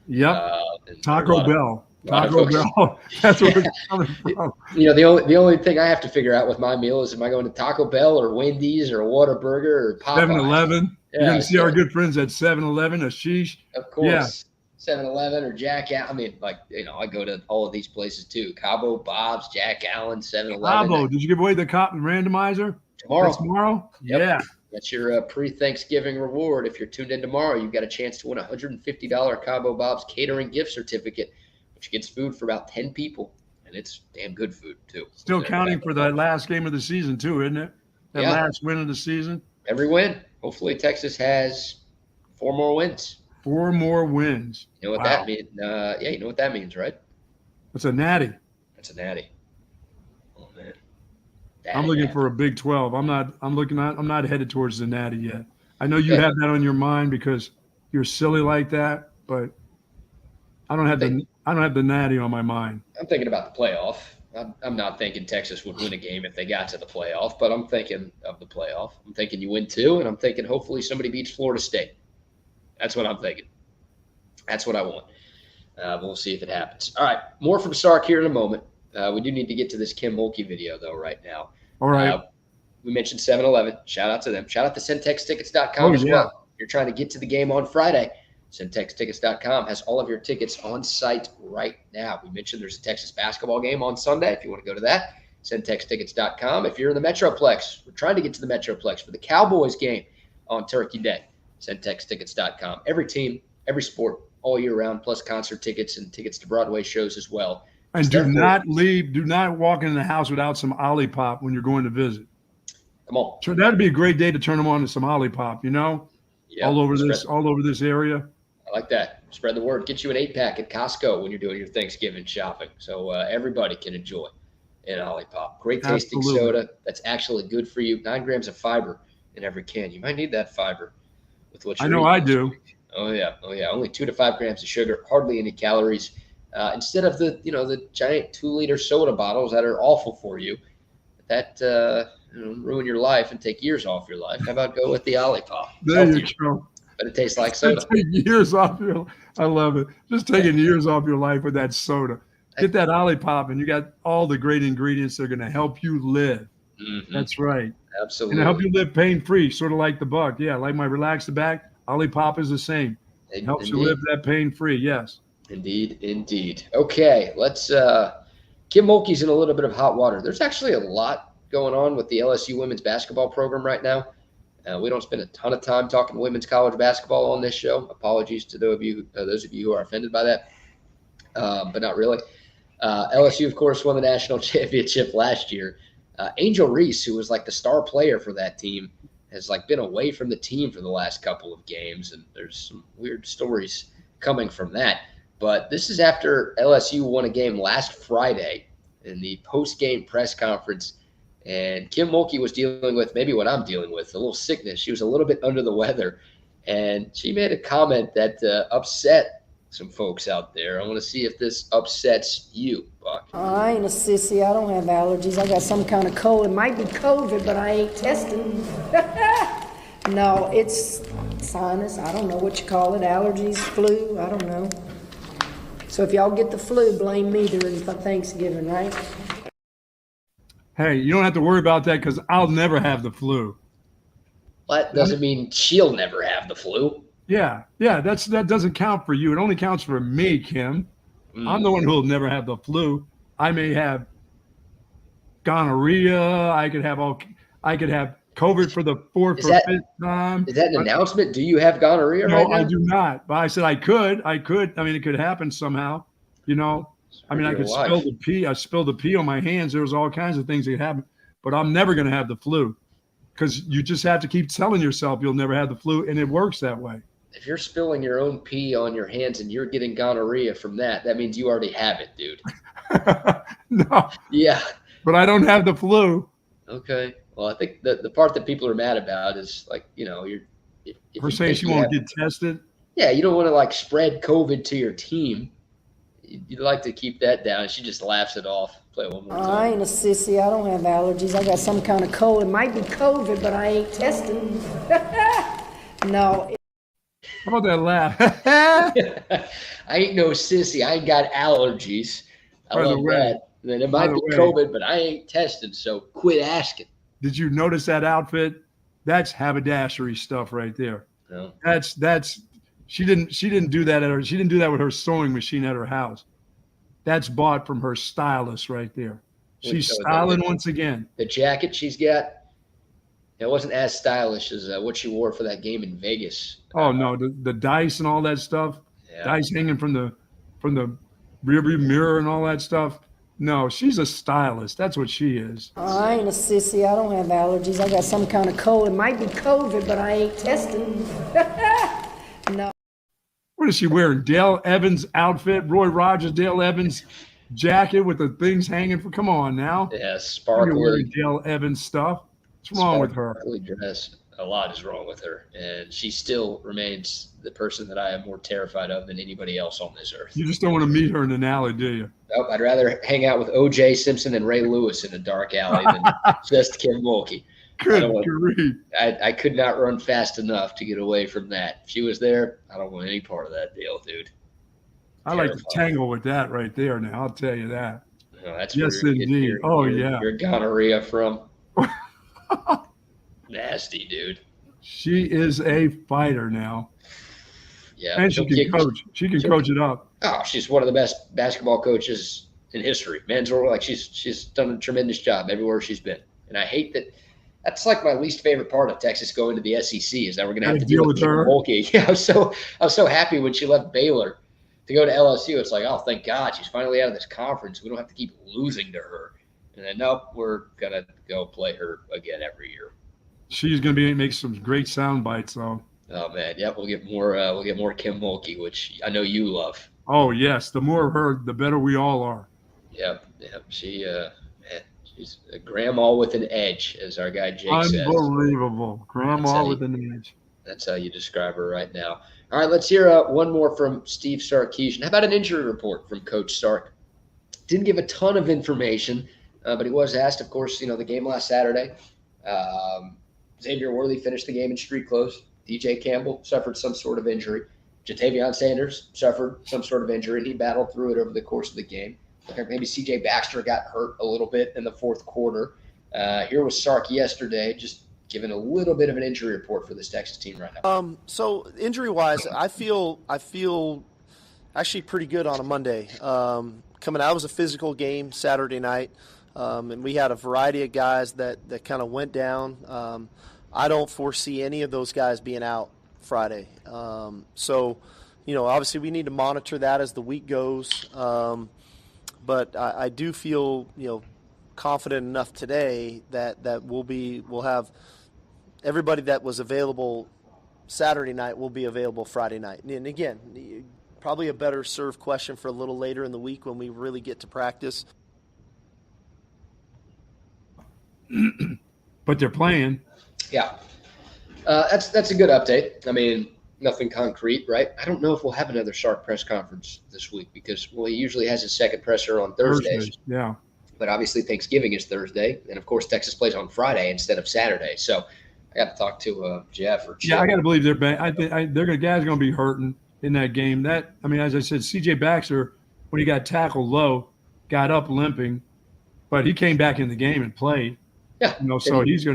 Yep. Taco Bell. Taco Bell. That's where it's coming from. You know, the only thing I have to figure out with my meal is, am I going to Taco Bell or Wendy's or Whataburger or Popeyes? 7-Eleven. You're going to see our good friends at 7-Eleven, Ashish. Of course. Yeah. 7-Eleven or Jack Allen. I mean, like, you know, I go to all of these places too. Cabo, Bob's, Jack Allen, 7-Eleven. Cabo. Did you give away the randomizer? Tomorrow. That's tomorrow? Yep. Yeah. That's your pre-Thanksgiving reward. If you're tuned in tomorrow, you've got a chance to win a $150 Cabo Bob's catering gift certificate, which gets food for about 10 people. And it's damn good food, too. Still counting for the last game of the season, too, isn't it? That last win of the season. Every win. Hopefully Texas has 4 more wins. 4 more wins. You know what that means? Yeah, you know what that means, right? It's a natty. That's a natty. Oh, man. I'm looking for a Big 12. I'm not headed towards the natty yet. I know you have that on your mind because you're silly like that, but I don't have the natty on my mind. I'm thinking about the playoff. I'm not thinking Texas would win a game if they got to the playoff, but I'm thinking of the playoff. I'm thinking you win 2, and I'm thinking hopefully somebody beats Florida State. That's what I'm thinking. That's what I want. We'll see if it happens. All right, more from Sark here in a moment. We do need to get to this Kim Mulkey video, though, right now. All right. We mentioned 7-Eleven. Shout out to them. Shout out to SendTexTickets.com as well. If you're trying to get to the game on Friday, SendTexTickets.com has all of your tickets on site right now. We mentioned there's a Texas basketball game on Sunday. If you want to go to that, SendTexTickets.com. If you're in the Metroplex, we're trying to get to the Metroplex for the Cowboys game on Turkey Day. SendTexTickets.com. Every team, every sport, all year round, plus concert tickets and tickets to Broadway shows as well. And do not walk in the house without some Olipop when you're going to visit. Come on. So that'd be a great day to turn them on to some Olipop, you know? Yeah, all over this area. I like that. Spread the word. Get you an 8-pack at Costco when you're doing your Thanksgiving shopping. So everybody can enjoy an Olipop. Great tasting soda that's actually good for you. 9 grams of fiber in every can. You might need that fiber with what you're eating. I do. Oh yeah. Only 2 to 5 grams of sugar, hardly any calories. Instead of the giant 2-liter soda bottles that are awful for you, that ruin your life and take years off your life. How about go with the Olipop? There you go. But it tastes like soda. Take years off I love it. Just taking years off your life with that soda. Get that Olipop, and you got all the great ingredients that are going to help you live. Mm-hmm. That's right. Absolutely. And help you live pain-free, sort of like the Buck. Yeah, like my Relax the Back, Olipop is the same. It helps you live that pain-free, yes. Indeed. Okay, let's Kim Mulkey's in a little bit of hot water. There's actually a lot going on with the LSU women's basketball program right now. We don't spend a ton of time talking women's college basketball on this show. Apologies to those of you who are offended by that, but not really. LSU, of course, won the national championship last year. Angel Reese, who was like the star player for that team, has like been away from the team for the last couple of games, and there's some weird stories coming from that. But this is after LSU won a game last Friday in the post-game press conference, and Kim Mulkey was dealing with maybe what I'm dealing with, a little sickness. She was a little bit under the weather, and she made a comment that upset some folks out there. I want to see if this upsets you, Buck. I ain't a sissy. I don't have allergies. I got some kind of cold. It might be COVID, but I ain't tested. No, it's sinus. I don't know what you call it. Allergies, flu. I don't know. So if y'all get the flu, blame me during Thanksgiving, right? Hey, you don't have to worry about that because I'll never have the flu. That doesn't mean she'll never have the flu. Yeah, that doesn't count for you. It only counts for me, Kim. I'm the one who will never have the flu. I may have gonorrhea. I could have COVID for the fourth Is or that- fifth time. Is that an announcement? Do you have gonorrhea No, right now? I do not. But I said I could. I mean, it could happen somehow. You know, I mean, I You're could alive. spill the pee. I spilled the pee on my hands. There was all kinds of things that could happen. But I'm never going to have the flu because you just have to keep telling yourself you'll never have the flu, and it works that way. If you're spilling your own pee on your hands and you're getting gonorrhea from that means you already have it, dude. No, Yeah. but I don't have the flu. Okay. Well, I think the part that people are mad about is like, if We're you saying think she you won't have- get tested. Yeah, you don't want to like spread COVID to your team. You'd like to keep that down. And she just laughs it off. Play it one more I time. ain't a sissy. I don't have allergies. I got some kind of cold. It might be COVID, but I ain't testing. No. How about that laugh? I ain't no sissy. I ain't got allergies. I By the love way- that. Then it might by be the way- COVID, but I ain't tested. So quit asking. Did you notice that outfit? That's haberdashery stuff right there. No. That's she didn't do that she didn't do that with her sewing machine at her house. That's bought from her stylist right there. She's So styling once again. The jacket she's got, it wasn't as stylish as what she wore for that game in Vegas. Oh no, the dice and all that stuff, Yeah. dice hanging from the rearview mirror and all that stuff. No, she's a stylist. That's what she is. I ain't a sissy. I don't have allergies. I got some kind of cold. It might be COVID, but I ain't testing. No. What is she wearing? Dale Evans outfit, Roy Rogers, Dale Evans jacket with the things hanging from. Come on now. Yeah, You're sparkly. wearing Dale Evans stuff. What's wrong with her? Sparkly dress. A lot is wrong with her, and she still remains the person that I am more terrified of than anybody else on this earth. You just don't want to meet her in an alley, do you? Nope, I'd rather hang out with O.J. Simpson and Ray Lewis in a dark alley than just Kim Mulkey. Good don't want- grief. I could not run fast enough to get away from that. If she was there, I don't want any part of that deal, dude. I like to Terrifying. tangle with that right there now. I'll tell you that. No, that's Yes, where you're getting indeed. Oh, yeah. your gonorrhea from. Nasty, dude. She is a fighter now. Yeah, And she she'll can kick- coach. She can coach it up. Oh, she's one of the best basketball coaches in history. Men's world, like she's done a tremendous job everywhere she's been. And I hate that. That's like my least favorite part of Texas going to the SEC is that we're going to have to deal with her. Mulkey. Yeah, I was so happy when she left Baylor to go to LSU. It's like, oh, thank God she's finally out of this conference. We don't have to keep losing to her. And then nope, we're gonna go play her again every year. She's going to make some great sound bites, though. Oh man, yep, we'll get more Kim Mulkey, which I know you love. Oh, yes. The more of her, the better we all are. Yep. She's a grandma with an edge, as our guy Jake says. Unbelievable. That's Grandma how with an edge. That's how you describe her right now. All right, let's hear one more from Steve Sarkisian. How about an injury report from Coach Sark? Didn't give a ton of information, but he was asked, of course, the game last Saturday. Xavier Worthy finished the game in street clothes. DJ Campbell suffered some sort of injury. Jatavion Sanders suffered some sort of injury, and he battled through it over the course of the game. Maybe C.J. Baxter got hurt a little bit in the fourth quarter. Here was Sark yesterday, just giving a little bit of an injury report for this Texas team right now. So injury-wise, I feel actually pretty good on a Monday. Coming out, it was a physical game Saturday night, and we had a variety of guys that kind of went down. I don't foresee any of those guys being out Friday. So, obviously we need to monitor that as the week goes. But I do feel, confident enough today that we'll have everybody that was available Saturday night will be available Friday night. And again, probably a better served question for a little later in the week when we really get to practice. But they're playing. Yeah. That's a good update. I mean, nothing concrete, right? I don't know if we'll have another Sark press conference this week because, he usually has his second presser on Thursdays. Yeah. But obviously Thanksgiving is Thursday. And, of course, Texas plays on Friday instead of Saturday. So I got to talk to Jeff or Chip. Yeah, I got to believe they're bad. I think guys are going to be hurting in that game. As I said, C.J. Baxter, when he got tackled low, got up limping, but he came back in the game and played. Yeah. So he's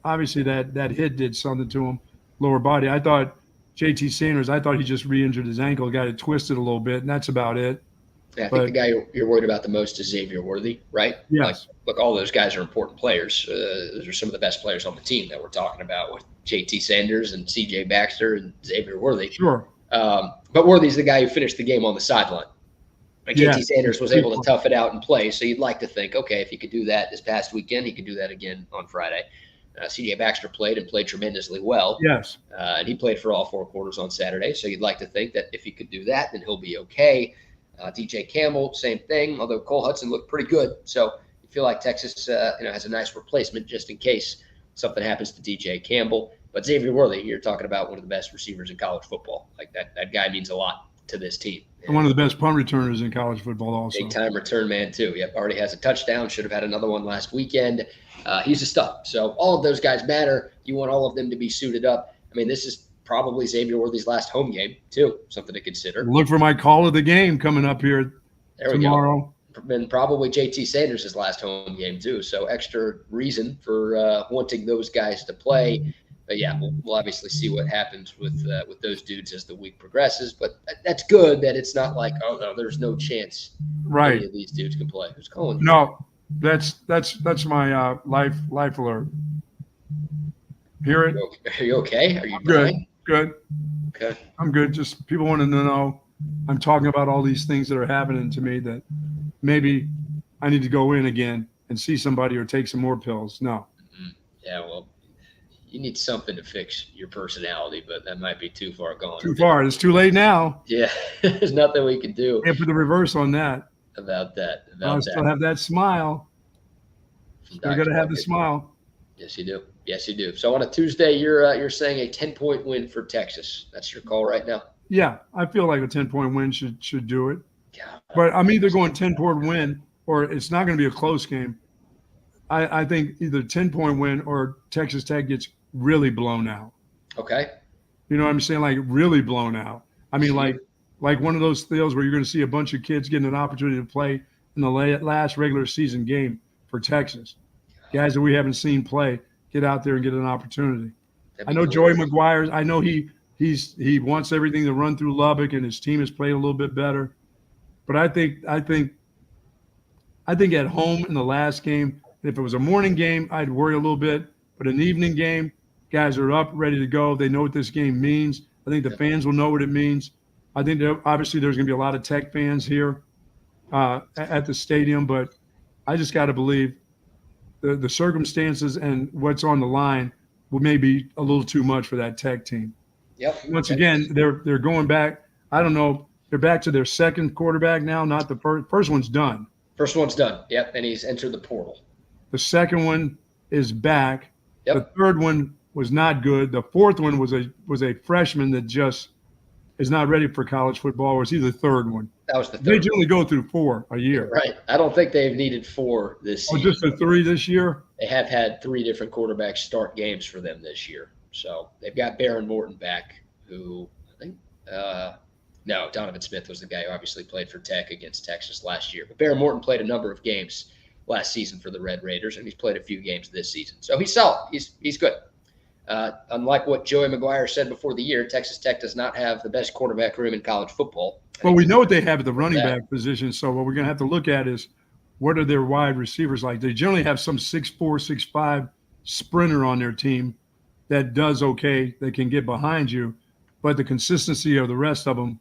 obviously that hit did something to him, lower body. I thought JT Sanders, he just re-injured his ankle, got it twisted a little bit, and that's about it. Yeah, I think the guy you're worried about the most is Xavier Worthy, right? Yes. Like, look, all those guys are important players. Those are some of the best players on the team that we're talking about with JT Sanders and CJ Baxter and Xavier Worthy. Sure. But Worthy's the guy who finished the game on the sideline. Like JT Sanders was able to tough it out and play. So you'd like to think, okay, if he could do that this past weekend, he could do that again on Friday. CJ Baxter played tremendously well. Yes. And he played for all 4 quarters on Saturday. So you'd like to think that if he could do that, then he'll be okay. DJ Campbell, same thing, although Cole Hudson looked pretty good. So you feel like Texas has a nice replacement just in case something happens to DJ Campbell. But Xavier Worthy, you're talking about one of the best receivers in college football. Like that guy means a lot to this team. And one of the best punt returners in college football also. Big-time return man, too. Yep, already has a touchdown. Should have had another one last weekend. He's a stud. So all of those guys matter. You want all of them to be suited up. I mean, this is probably Xavier Worthy's last home game, too. Something to consider. Look for my call of the game coming up here tomorrow. And probably JT Sanders' last home game, too. So extra reason for wanting those guys to play. But, yeah, we'll obviously see what happens with those dudes as the week progresses. But that's good that it's not like, oh, no, there's no chance any of these dudes can play. Who's calling you? No, that's my life alert. Hear it? Are you okay? Are you good? dying? Good. Okay. I'm good. Just people wanting to know I'm talking about all these things that are happening to me that maybe I need to go in again and see somebody or take some more pills. No. Mm-hmm. Yeah, well, you need something to fix your personality, but that might be too far gone. Too far. It's too late now. Yeah, there's nothing we can do. Can't put the reverse on that. About that. I still have that smile. I got to have the smile. Yes, you do. Yes, you do. So on a Tuesday, you're saying a 10-point win for Texas. That's your call right now? Yeah, I feel like a 10-point win should do it. Yeah. But I'm either going 10-point win or it's not going to be a close game. I think either 10-point win or Texas Tech gets really blown out. Okay. You know what I'm saying? Like really blown out. I mean, like one of those deals where you're going to see a bunch of kids getting an opportunity to play in the last regular season game for Texas. Guys that we haven't seen play get out there and get an opportunity. I know Joey McGuire. I know he wants everything to run through Lubbock, and his team has played a little bit better. But I think at home in the last game, if it was a morning game, I'd worry a little bit. But an evening game, guys are up, ready to go. They know what this game means. I think the fans will know what it means. I think obviously there's going to be a lot of Tech fans here at the stadium, but I just got to believe the circumstances and what's on the line may be a little too much for that Tech team. Yep. Once again, they're going back. I don't know. They're back to their second quarterback now. Not the first. First one's done. First one's done. Yep, and he's entered the portal. The second one is back. Yep. The third one was not good. The fourth one was a freshman that just is not ready for college football. Or is he the third one? That was the third. They generally go through 4 a year. Right. I don't think they've needed 4 this season. Oh, just the 3 this year? They have had 3 different quarterbacks start games for them this year. So they've got Baron Morton back, who I think no, Donovan Smith was the guy who obviously played for Tech against Texas last year. But Baron Morton played a number of games last season for the Red Raiders, and he's played a few games this season. So he's solid. He's good. Unlike what Joey McGuire said before the year, Texas Tech does not have the best quarterback room in college football. Well, we know what they have at the running back position. So what we're going to have to look at is what are their wide receivers like? They generally have some 6'4", 6'5" sprinter on their team that does okay, that can get behind you. But the consistency of the rest of them,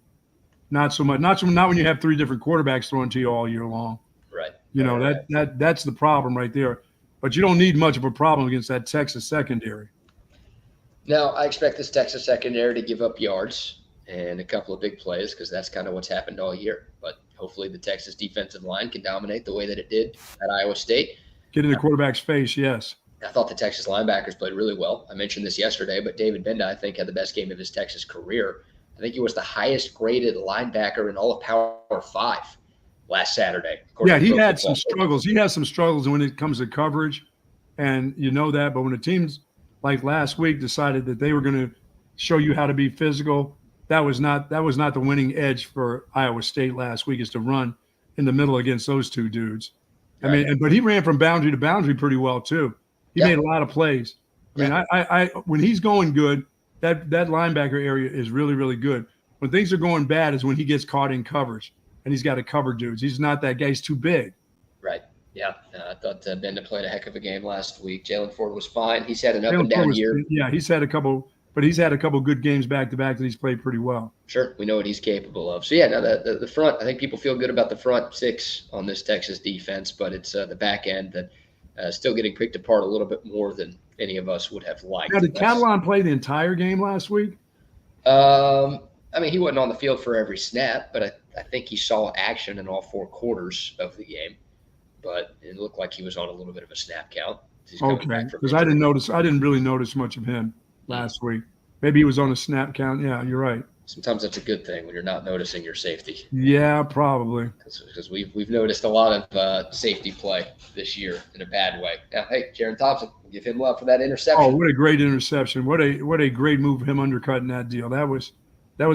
not so much. Not when you have 3 different quarterbacks throwing to you all year long. Right. You know, that's the problem right there. But you don't need much of a problem against that Texas secondary. Now, I expect this Texas secondary to give up yards and a couple of big plays because that's kind of what's happened all year. But hopefully the Texas defensive line can dominate the way that it did at Iowa State. Get in the quarterback's face, yes. I thought the Texas linebackers played really well. I mentioned this yesterday, but David Benda, I think, had the best game of his Texas career. I think he was the highest graded linebacker in all of Power 5 last Saturday. Yeah, he had some struggles. He has some struggles when it comes to coverage, and you know that. But when the teams like last week decided that they were going to show you how to be physical, that was not the winning edge for Iowa State last week, is to run in the middle against those 2 dudes. I mean, but he ran from boundary to boundary pretty well too. He made a lot of plays. I mean, I when he's going good, that linebacker area is really, really good. When things are going bad is when he gets caught in coverage. and he's got to cover dudes. He's not that guy. He's too big. Right. Yeah. I thought Benda played a heck of a game last week. Jalen Ford was fine. He's had an up and down year. Yeah, he's had a couple good games back to back that he's played pretty well. Sure, we know what he's capable of. So yeah, now the front. I think people feel good about the front six on this Texas defense, but it's the back end that still getting picked apart a little bit more than any of us would have liked. Now, did Catalan play the entire game last week? I mean, he wasn't on the field for every snap, but I think he saw action in all 4 quarters of the game. But it looked like he was on a little bit of a snap count. Okay, because I didn't really notice much of him last week. Maybe he was on a snap count. Yeah, you're right. Sometimes that's a good thing when you're not noticing your safety. Yeah, probably. Because we've noticed a lot of safety play this year in a bad way. Now, hey, Jaron Thompson, we'll give him love for that interception. Oh, what a great interception! What a great move, him undercutting that deal. That was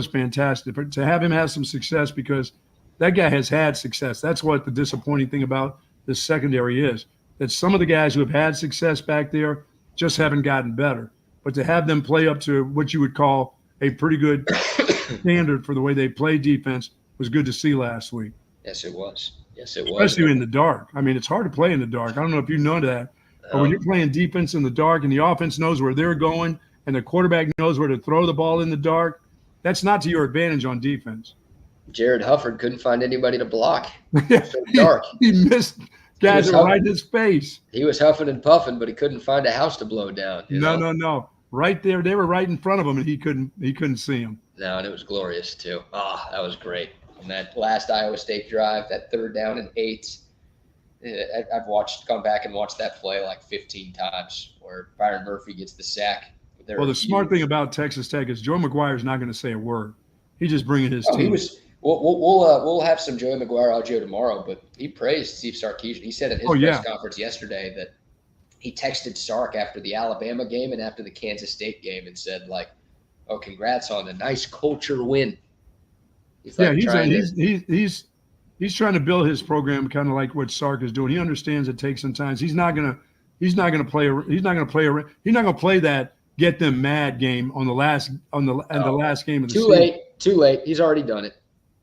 fantastic. But to have him have some success, because that guy has had success. That's what the disappointing thing about this secondary is. That some of the guys who have had success back there just haven't gotten better. But to have them play up to what you would call a pretty good standard for the way they play defense was good to see last week. Yes, it was. Especially in the dark. I mean, it's hard to play in the dark. I don't know if you know that. But when you're playing defense in the dark and the offense knows where they're going and the quarterback knows where to throw the ball in the dark, that's not to your advantage on defense. Jared Hufford couldn't find anybody to block. It was so dark. He missed guys that were right in his face. He was huffing and puffing, but he couldn't find a house to blow down. No. Right there, they were right in front of him, and he couldn't see him. No, and it was glorious too. That was great. On that last Iowa State drive, that 3rd down and 8, I've gone back and watched that play like 15 times, where Byron Murphy gets the sack. Well, the smart thing about Texas Tech is Joe McGuire's not going to say a word. He's just bringing his team. We'll have some Joey McGuire audio tomorrow, but he praised Steve Sarkisian. He said at his press conference yesterday that he texted Sark after the Alabama game and after the Kansas State game and said, like, "Oh, congrats on a nice culture win." He's trying to build his program kind of like what Sark is doing. He understands it takes some time. He's not gonna play that get them mad game on the last game of the season. Too late. He's already done it.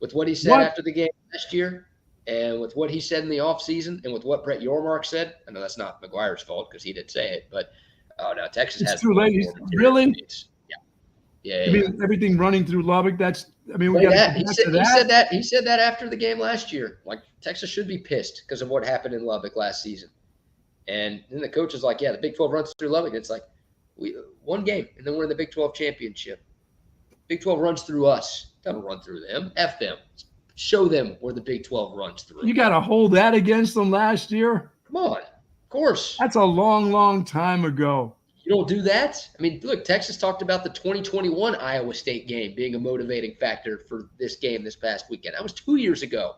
With what he said after the game last year, and with what he said in the offseason, and with what Brett Yormark said, I know that's not McGuire's fault because he didn't say it, but Texas has too late. Really? Yeah. I mean, everything running through Lubbock. He said that after the game last year. Like, Texas should be pissed because of what happened in Lubbock last season. And then the coach is like, "Yeah, the Big 12 runs through Lubbock." It's like, one game, and then we're in the Big 12 championship. Big 12 runs through us. Don't run through them. F them. Show them where the Big 12 runs through. You got to hold that against them last year? Come on. Of course. That's a long, long time ago. You don't do that? I mean, look, Texas talked about the 2021 Iowa State game being a motivating factor for this game this past weekend. That was 2 years ago,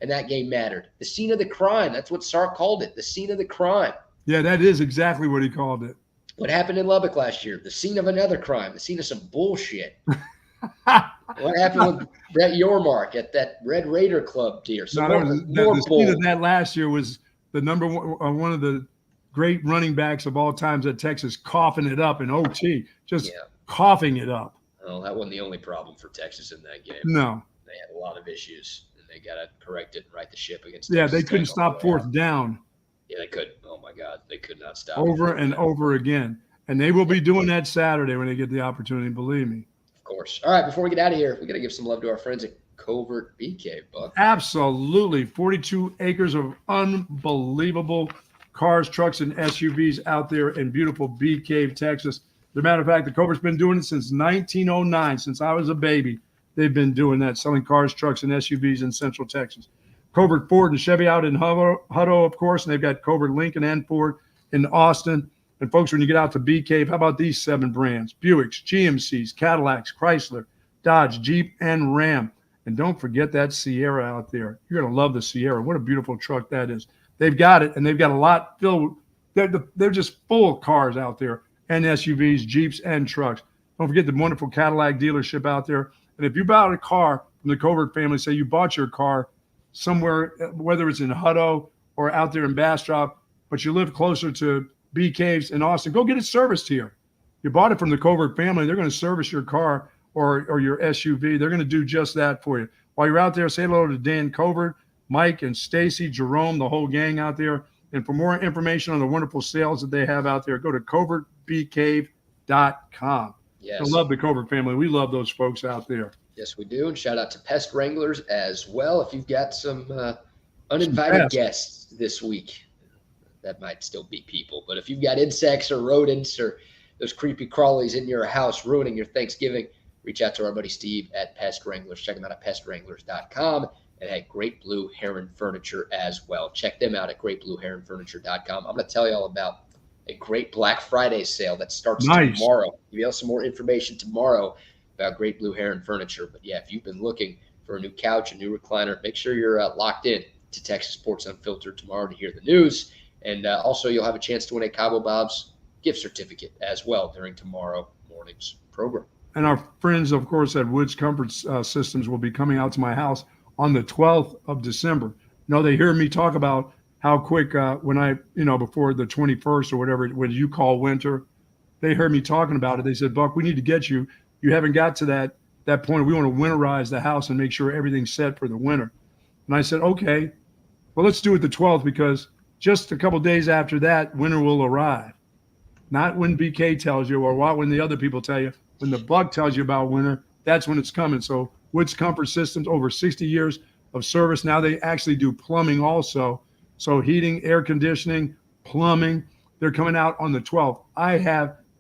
and that game mattered. The scene of the crime. That's what Sark called it, the scene of the crime. Yeah, that is exactly what he called it. What happened in Lubbock last year? The scene of another crime, the scene of some bullshit. What happened with Brett Yormark at that Red Raider Club deal? The scene of that last year was the number one of the great running backs of all times at Texas, coughing it up in OT, coughing it up. Well, that wasn't the only problem for Texas in that game. No. They had a lot of issues, and they got to correct it and right the ship against Texas. They couldn't stop 4th down. Yeah, they could. Oh, my God. They could not stop. Over and over again. And they will be doing that Saturday when they get the opportunity, believe me. Of course. All right, before we get out of here, we got to give some love to our friends at Covert BK, Buck. Absolutely. 42 acres of unbelievable cars, trucks, and SUVs out there in beautiful Bee Cave, Texas. As a matter of fact, the Covert's been doing it since 1909, since I was a baby. They've been doing that, selling cars, trucks, and SUVs in Central Texas. Covert Ford and Chevy out in Hutto, of course, and they've got Covert Lincoln and Ford in Austin. And folks, when you get out to Bee Cave, how about these 7 brands? Buicks, GMCs, Cadillacs, Chrysler, Dodge, Jeep, and Ram. And don't forget that Sierra out there. You're going to love the Sierra. What a beautiful truck that is. They've got it, and they've got a lot filled. They're just full of cars out there, and SUVs, Jeeps, and trucks. Don't forget the wonderful Cadillac dealership out there. And if you bought a car from the Covert family, say you bought your car somewhere, whether it's in Hutto or out there in Bastrop, but you live closer to Bee Caves in Austin, go get it serviced here. You bought it from the Covert family. They're going to service your car or your SUV. They're going to do just that for you. While you're out there, say hello to Dan Covert, Mike and Stacy, Jerome, the whole gang out there. And for more information on the wonderful sales that they have out there, go to covertbcave.com. Yes. I love the Covert family. We love those folks out there. Yes, we do. And shout out to Pest Wranglers as well. If you've got some uninvited guests this week, that might still be people. But if you've got insects or rodents or those creepy crawlies in your house ruining your Thanksgiving, reach out to our buddy Steve at Pest Wranglers. Check them out at pestwranglers.com. And hey, Great Blue Heron Furniture as well. Check them out at greatblueheronfurniture.com. I'm going to tell you all about a great Black Friday sale that starts tomorrow. Give you some more information tomorrow about Great Blue Heron Furniture. But yeah, if you've been looking for a new couch, a new recliner, make sure you're locked in to Texas Sports Unfiltered tomorrow to hear the news. And also you'll have a chance to win a Cabo Bob's gift certificate as well during tomorrow morning's program. And our friends, of course, at Woods Comfort Systems will be coming out to my house on the 12th of December. You know, they hear me talk about how quick when I, before the 21st or whatever, when you call winter, they heard me talking about it. They said, Buck, we need to get you. You haven't got to that point. We want to winterize the house and make sure everything's set for the winter. And I said, okay, well, let's do it the 12th because just a couple days after that, winter will arrive. Not when BK tells you or when the other people tell you. When the Buck tells you about winter, that's when it's coming. So Woods Comfort Systems, over 60 years of service. Now they actually do plumbing also. So heating, air conditioning, plumbing. They're coming out on the 12th.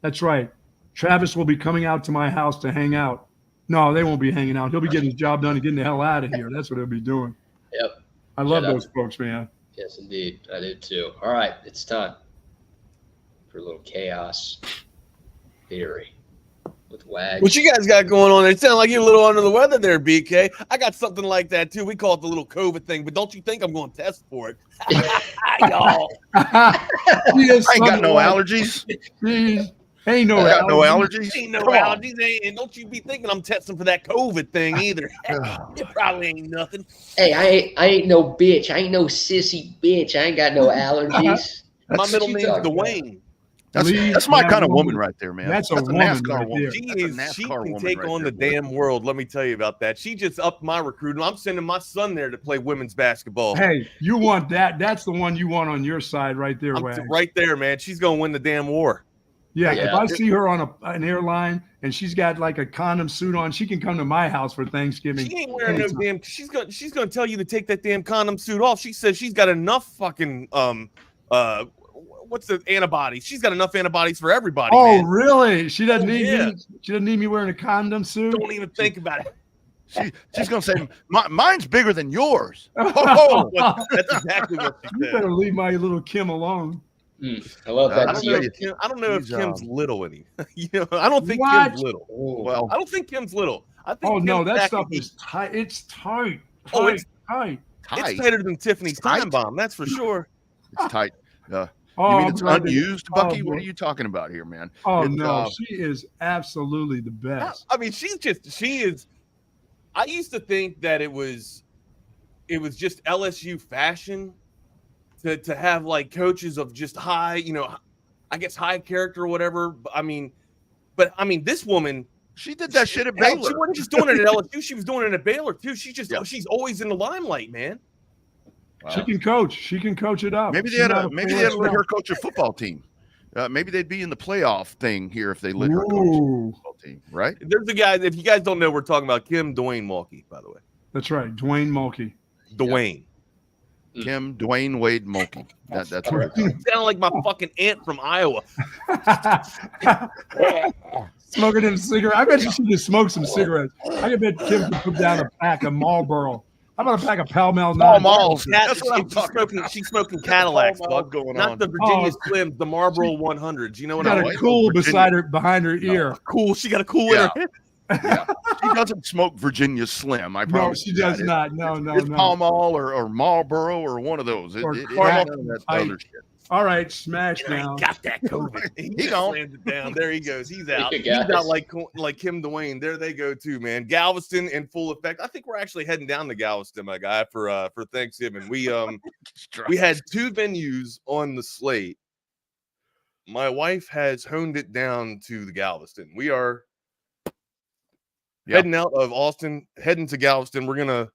That's right. Travis will be coming out to my house to hang out. No, they won't be hanging out. He'll be getting his job done and getting the hell out of here. That's what he'll be doing. Yep. I love those folks, man. Yes, indeed. I do too. All right. It's time for a little chaos theory with Wags. What you guys got going on? It sounds like you're a little under the weather there, BK. I got something like that too. We call it the little COVID thing, but don't you think I'm going to test for it? Y'all. I ain't got no allergies. Ain't no allergies. Ain't no allergies. And don't you be thinking I'm testing for that COVID thing either. It probably ain't nothing. Hey, I ain't no bitch. I ain't no sissy bitch. I ain't got no allergies. My middle name's Dwayne. That's my kind of woman right there, man. That's a woman NASCAR right woman. She can take on the damn world. Let me tell you about that. She just upped my recruiting. I'm sending my son there to play women's basketball. Hey, you want that? That's the one you want on your side right there, Wags. Right there, man. She's going to win the damn war. Yeah, if I see her on an airline and she's got like a condom suit on, she can come to my house for Thanksgiving. She ain't wearing no damn. She's gonna tell you to take that damn condom suit off. She says she's got enough fucking what's the antibodies? She's got enough antibodies for everybody. Oh, man. really? She doesn't need me. She doesn't need me wearing a condom suit. Don't even think about it. She's gonna say, mine's bigger than yours. Oh, that's exactly what she said. You better leave my little Kim alone. I love that. I don't know if Kim's little any. I don't think Kim's little. Well, I don't think Kim's little. I think oh no, that stuff is tight. It's tight. Oh, it's tight. It's tighter than Tiffany's time bomb. That's for sure. It's tight. You mean it's unused, Bucky? What are you talking about here, man? Oh no, she is absolutely the best. I mean, she is. I used to think that it was just LSU fashion to have like coaches of just high, I guess high character or whatever. I mean, this woman, she did that shit at Baylor. She wasn't just doing it at LSU; she was doing it at Baylor too. She's always in the limelight, man. Wow. She can coach. She can coach it up. Maybe they had to let her coach a football team. Maybe they'd be in the playoff thing here if they let her coach a football team, right? There's a guy. If you guys don't know, we're talking about Dwayne Mulkey, by the way. That's right, Dwayne Mulkey. Dwayne. Dwayne Wade Mulkey. That's what you sound like my fucking aunt from Iowa. Smoking them cigarettes. I bet you should just smoke some cigarettes. I bet Kim could put down a pack of Marlboro. How about a pack of Pall Mall? That's what I'm talking about. She's smoking Cadillacs, Buck. Not the Virginia Slims, the Marlboro 100s. You know what I mean? Got a cool behind her ear. Cool. She got a cool in her head. Yeah, she doesn't smoke Virginia Slim. I promise. No, she does not. No. It's Pall Mall or Marlboro or one of those. That other shit. All right, smash now. Got that COVID. He slams it down. There he goes. He's out. He's out like Kim Dwayne. There they go too, man. Galveston in full effect. I think we're actually heading down to Galveston, my guy, for Thanksgiving. We had two venues on the slate. My wife has honed it down to the Galveston. We are heading out of Austin, heading to Galveston. We're gonna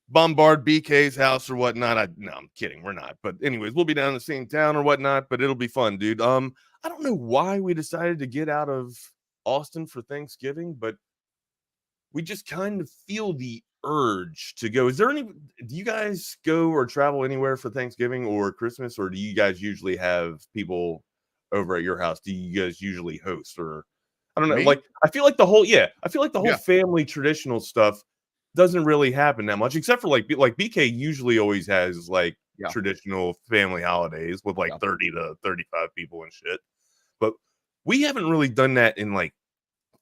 bombard BK's house or whatnot. No, I'm kidding. We're not. But anyways, we'll be down in the same town or whatnot. But it'll be fun, dude. I don't know why we decided to get out of Austin for Thanksgiving, but we just kind of feel the urge to go. Do you guys go or travel anywhere for Thanksgiving or Christmas, or do you guys usually have people over at your house? Do you guys usually host, or I don't know? Me? Like, I feel like the whole family traditional stuff doesn't really happen that much, except for like BK usually always has like traditional family holidays with like 30 to 35 people and shit. But we haven't really done that in like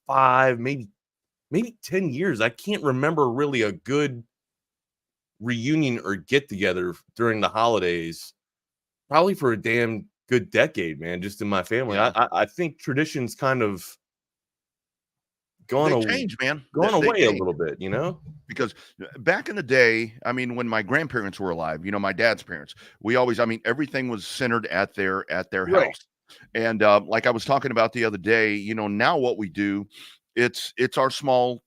5, maybe 10 years. I can't remember really a good reunion or get together during the holidays, probably for a damn good decade, man, just in my family. Yeah. I think traditions kind of gone away a little bit, you know? Because back in the day, I mean, when my grandparents were alive, you know, my dad's parents, everything was centered at their Right. house. And like I was talking about the other day, you know, now what we do, it's our small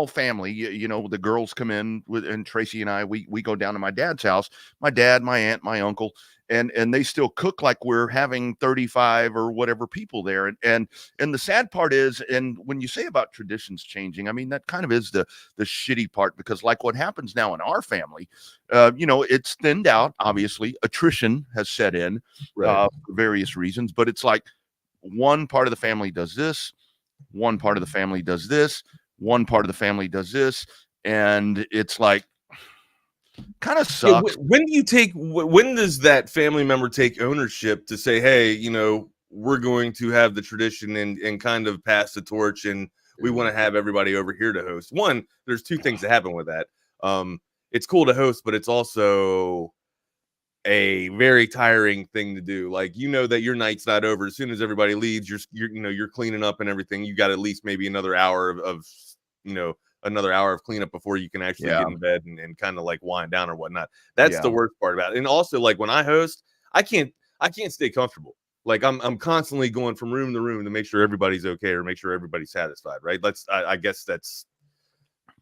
family. You know, the girls come in and Tracy and I, we go down to my dad's house, my dad, my aunt, my uncle, and they still cook like we're having 35 or whatever people there. And the sad part is, and when you say about traditions changing, I mean, that kind of is the shitty part, because like what happens now in our family, you know, it's thinned out. Obviously, attrition has set in for various reasons, but it's like one part of the family does this, one part of the family does this, one part of the family does this, and it's like, kind of sucks. Yeah, when does that family member take ownership to say, hey, you know, we're going to have the tradition and kind of pass the torch, and we want to have everybody over here to host? One, there's two things that happen with that. It's cool to host, but it's also a very tiring thing to do. Like, you know that your night's not over. As soon as everybody leaves, you're cleaning up and everything. You got at least maybe another hour of cleanup before you can actually get in bed and kind of like wind down or whatnot. That's the worst part about it. And also, like, when I host, I can't stay comfortable. Like, I'm constantly going from room to room to make sure everybody's okay or make sure everybody's satisfied. Right. I guess that's,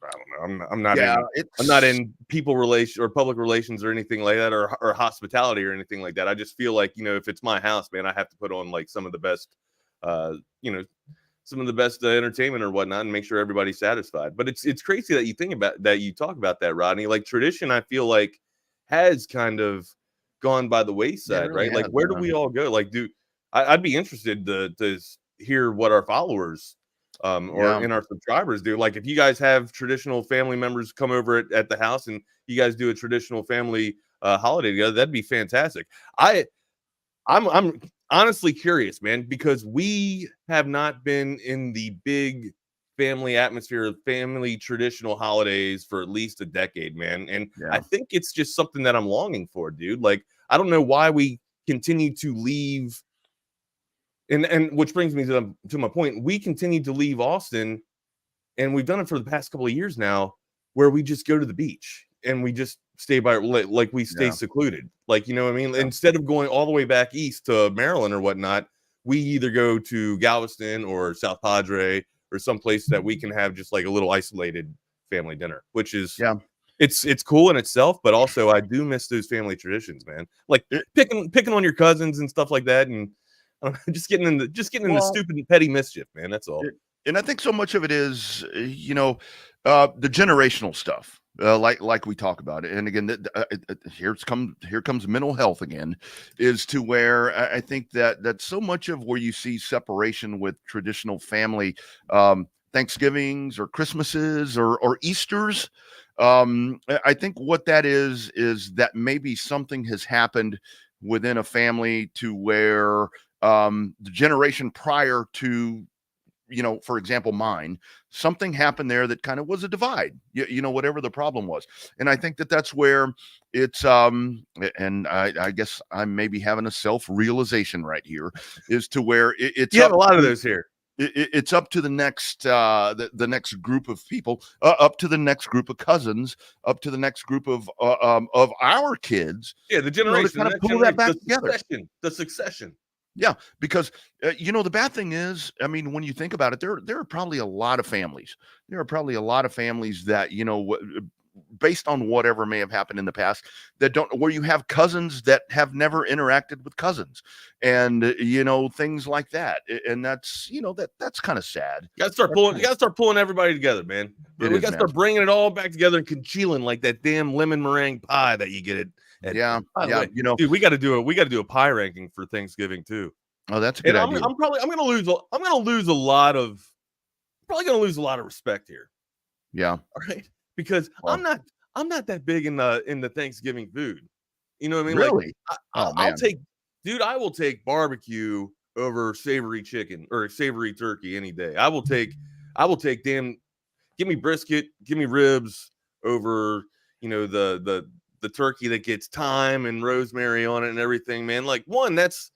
I don't know. I'm not in people relations or public relations or anything like that, or hospitality or anything like that. I just feel like, you know, if it's my house, man, I have to put on like some of the best, entertainment or whatnot, and make sure everybody's satisfied. But it's crazy that you talk about that, Rodney. Like, tradition, I feel like, has kind of gone by the wayside, right? Like, where do we all go? Like, I'd be interested to hear what our followers in our subscribers do. Like, if you guys have traditional family members come over at the house and you guys do a traditional family holiday together, that'd be fantastic. I'm honestly curious, man, because we have not been in the big family atmosphere of family traditional holidays for at least a decade, man. And I think it's just something that I'm longing for, dude. Like, I don't know why we continue to leave. And which brings me to my point. We continue to leave Austin, and we've done it for the past couple of years now, where we just go to the beach and we just stay we stay secluded. Like, you know what I mean? Instead of going all the way back east to Maryland or whatnot, we either go to Galveston or South Padre or someplace that we can have just like a little isolated family dinner, which is it's cool in itself, but also I do miss those family traditions, man. Like picking on your cousins and stuff like that, and just getting into stupid and petty mischief, man. That's all. And I think so much of it is, you know, the generational stuff, like we talk about it. And again, here comes mental health again, is to where I think that so much of where you see separation with traditional family, Thanksgivings or Christmases or Easters. I think what that is that maybe something has happened within a family to where the generation prior to, you know, for example, mine, something happened there that kind of was a divide, you know, whatever the problem was. And I think that's where it's, and I guess I'm maybe having a self-realization right here, is to where it's you have a lot of those here. It's up to the next the next group of people, up to the next group of cousins, up to the next group of our kids. Yeah, the generation, to kind of pull that back together. The succession. Yeah, because the bad thing is, I mean, when you think about it, there are probably a lot of families. There are probably a lot of families that based on whatever may have happened in the past, that don't, where you have cousins that have never interacted with cousins, and things like that, and that's that's kind of sad. You gotta start pulling everybody together, man. But we gotta start bringing it all back together and congealing like that damn lemon meringue pie that you get at yeah. Dude, we got to do a pie ranking for Thanksgiving too. Oh, that's a good idea. I'm gonna lose a lot of respect here. Yeah. All right, because I'm not that big in the Thanksgiving food. You know what I mean? Really? Like, I will take barbecue over savory chicken or savory turkey any day. I will take give me brisket, give me ribs over the turkey that gets thyme and rosemary on it and everything, man. Like, one, that's,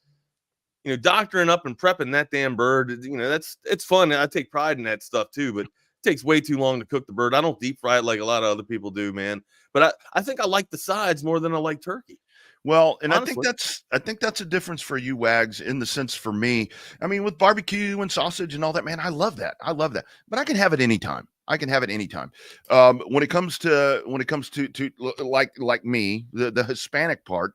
doctoring up and prepping that damn bird, it's fun. I take pride in that stuff too, but it takes way too long to cook the bird. I don't deep fry it like a lot of other people do, man. But I think I like the sides more than I like turkey. Well, and honestly, I think that's a difference for you, Wags, in the sense for me. I mean, with barbecue and sausage and all that, man, I love that. But I can have it anytime. When it comes to like me, the Hispanic part,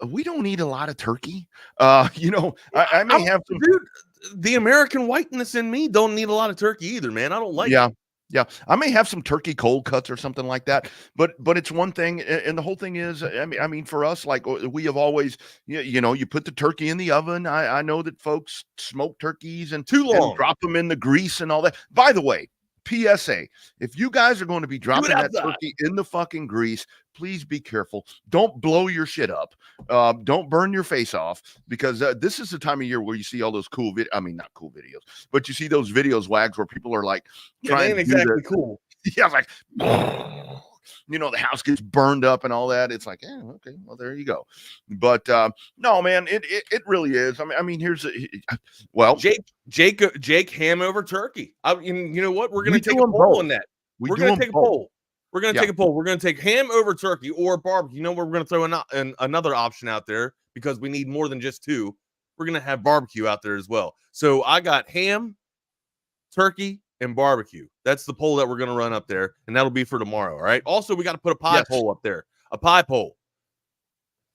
we don't eat a lot of turkey. I may have some. Dude, the American whiteness in me don't need a lot of turkey either, man. I don't like it. Yeah, I may have some turkey cold cuts or something like that, but it's one thing, and the whole thing is, I mean, for us, like, we have always, you put the turkey in the oven. I know that folks smoke turkeys and drop them in the grease and all that. By the way, PSA, if you guys are going to be dropping that turkey in the fucking grease, please be careful. Don't blow your shit up. Don't burn your face off, because this is the time of year where you see all those not cool videos, but you see those videos, Wags, where people are like trying to do cool. Yeah, like, the house gets burned up and all that. It's like, okay, well, there you go. But no, man, it really is. I mean, Jake ham over turkey. You know what? We're gonna take a poll on that. We're gonna take a poll. We're gonna take a poll. We're gonna take ham over turkey or barbecue. We're gonna throw another option out there, because we need more than just two. We're gonna have barbecue out there as well. So I got ham, turkey, and barbecue. That's the poll that we're going to run up there, and that'll be for tomorrow. All right. Also, we got to put a pie poll up there. A pie poll.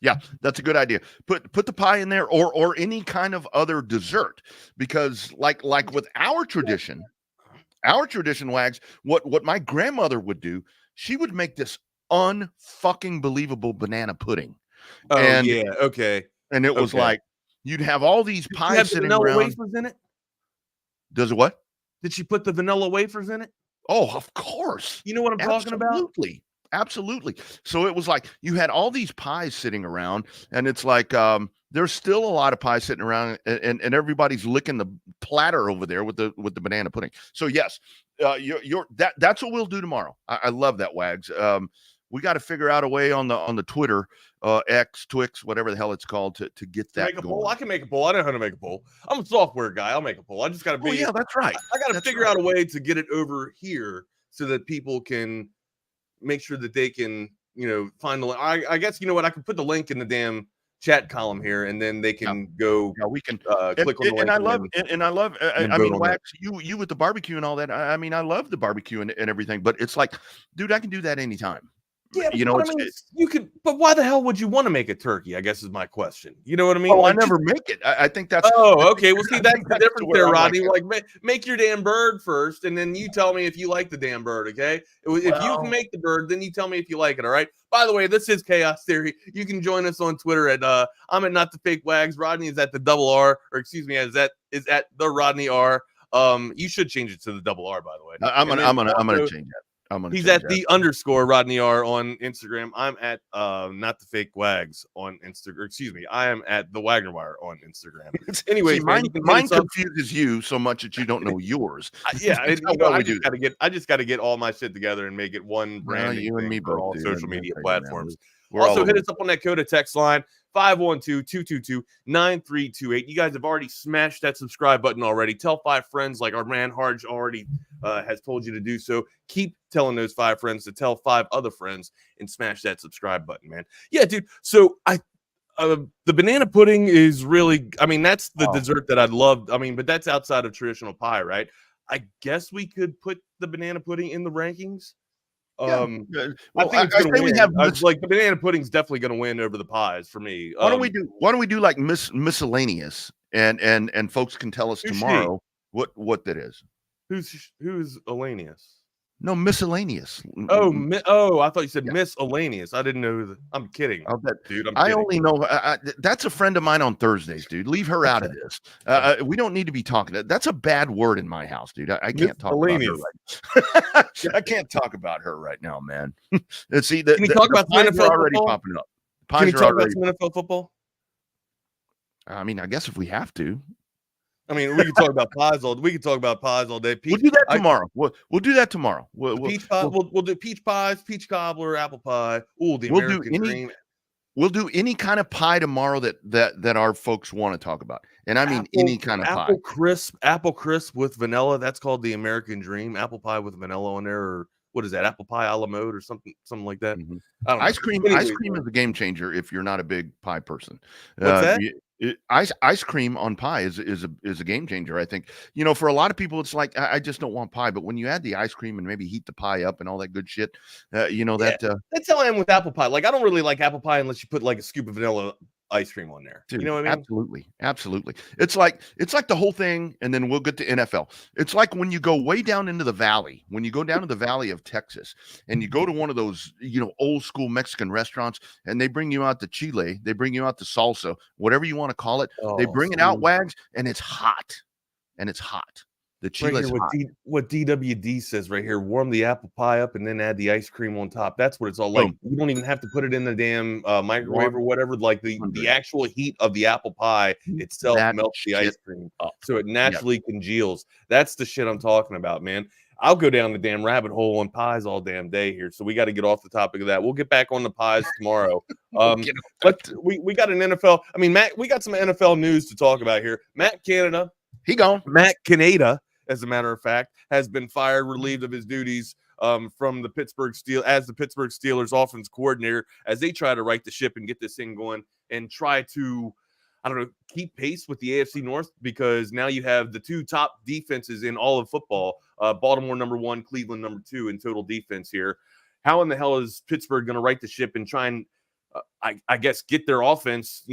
Yeah, that's a good idea. Put the pie in there, or any kind of other dessert, because like with our tradition, Wags, what my grandmother would do, she would make this unfucking believable banana pudding. Oh, and, yeah, okay. And it was like, you'd have all these pies sitting around. Wafers in it? Does it what? Did she put the vanilla wafers in it? Oh, of course. You know what I'm talking about? Absolutely. So it was like you had all these pies sitting around, and it's like there's still a lot of pies sitting around, and everybody's licking the platter over there with the banana pudding. So yes, that's what we'll do tomorrow. I love that, Wags. We got to figure out a way on the Twitter, X, Twix, whatever the hell it's called, to get that going. Poll? I can make a poll. I know how to make a poll. I'm a software guy. I'll make a poll. I just got to be. Oh, yeah, that's right. I got to figure out a way to get it over here so that people can make sure that they can, find the link. I guess, you know what? I can put the link in the damn chat column here, and then they can go. Yeah, we can click on the link. And I love. I mean, Wax, you with the barbecue and all that. I mean, I love the barbecue and everything, but it's like, dude, I can do that anytime. Yeah, you could, but why the hell would you want to make a turkey? I guess is my question. You know what I mean? Oh, I never make it. I think that's. Oh, okay. Well, see, that's the difference there, Rodney. Like, make your damn bird first, and then you tell me if you like the damn bird. Okay. If you can make the bird, then you tell me if you like it. All right. By the way, this is Chaos Theory. You can join us on Twitter at I'm at Not the Fake Wags. Rodney is at the double R, or excuse me, is at the Rodney R. You should change it to the double R, by the way. I'm gonna change that. He's at the _ Rodney R on Instagram. I'm at Not the Fake Wags on Instagram. Excuse me, I am at the Wagner Wire on Instagram. Anyway, mine confuses you so much that you don't know yours. I just got to get all my shit together and make it one brand. You and me for all social media platforms. Also, hit us up on that Coda text line 512-222-9328. You guys have already smashed that subscribe button already. Tell 5 friends, like our man Harge already has told you to do so. Keep telling those 5 friends to tell 5 other friends and smash that subscribe button, man. Yeah, dude. So The banana pudding is really, I mean, that's the dessert that I'd love. I mean, but that's outside of traditional pie, right? I guess we could put the banana pudding in the rankings. Yeah. I think it's going to win. We have like the banana pudding's definitely going to win over the pies for me. Why don't we do like miscellaneous and folks can tell us tomorrow what that is. Who's Elanius? No, miscellaneous. Oh, I thought you said miscellaneous. I didn't know. I'm kidding, dude. I only know that's a friend of mine on Thursdays, dude. Leave her out of this. We don't need to be talking. That's a bad word in my house, dude. I can't talk about her right. I can't talk about her right now, man. See, can you talk about some NFL already football? Popping up. Can you talk about some NFL football? I mean, I guess if we have to. I mean, we can talk about pies all. We can talk about pies all day. We'll do that tomorrow. We'll do that tomorrow. We'll do peach pies, peach cobbler, apple pie. Ooh, the American dream. We'll do any kind of pie tomorrow that our folks want to talk about, and I mean any kind of pie. Apple crisp with vanilla. That's called the American dream. Apple pie with vanilla on there, or what is that? Apple pie a la mode, or something like that. Mm-hmm. I don't know. Ice cream is a game changer if you're not a big pie person. What's that? Ice cream on pie is a game changer. I think, for a lot of people, it's like, I just don't want pie. But when you add the ice cream and maybe heat the pie up and all that good shit, that's how I am with apple pie. Like, I don't really like apple pie unless you put like a scoop of vanilla ice cream on there. Dude, you know what I mean? Absolutely. It's like the whole thing, and then we'll get to NFL. It's like when you go way down into the valley, when you go down to the valley of Texas, and you go to one of those, old school Mexican restaurants, and they bring you out the chile, they bring you out the salsa, whatever you want to call it. They bring it out, Wags, and it's hot. The chile's hot. What DWD says right here: warm the apple pie up and then add the ice cream on top. That's what it's all like. You don't even have to put it in the damn microwave or whatever. Like the actual heat of the apple pie itself melts the ice cream up, so it naturally congeals. That's the shit I'm talking about, man. I'll go down the damn rabbit hole on pies all damn day here. So we got to get off the topic of that. We'll get back on the pies tomorrow. But we got an NFL. I mean, Matt, we got some NFL news to talk about here. Matt Canada, Matt Canada, as a matter of fact, has been fired, relieved of his duties from the Pittsburgh Steelers offense coordinator as they try to right the ship and get this thing going and try to, keep pace with the AFC North, because now you have the two top defenses in all of football, Baltimore number 1, Cleveland number 2 in total defense here. How in the hell is Pittsburgh going to right the ship and try and, I guess, get their offense,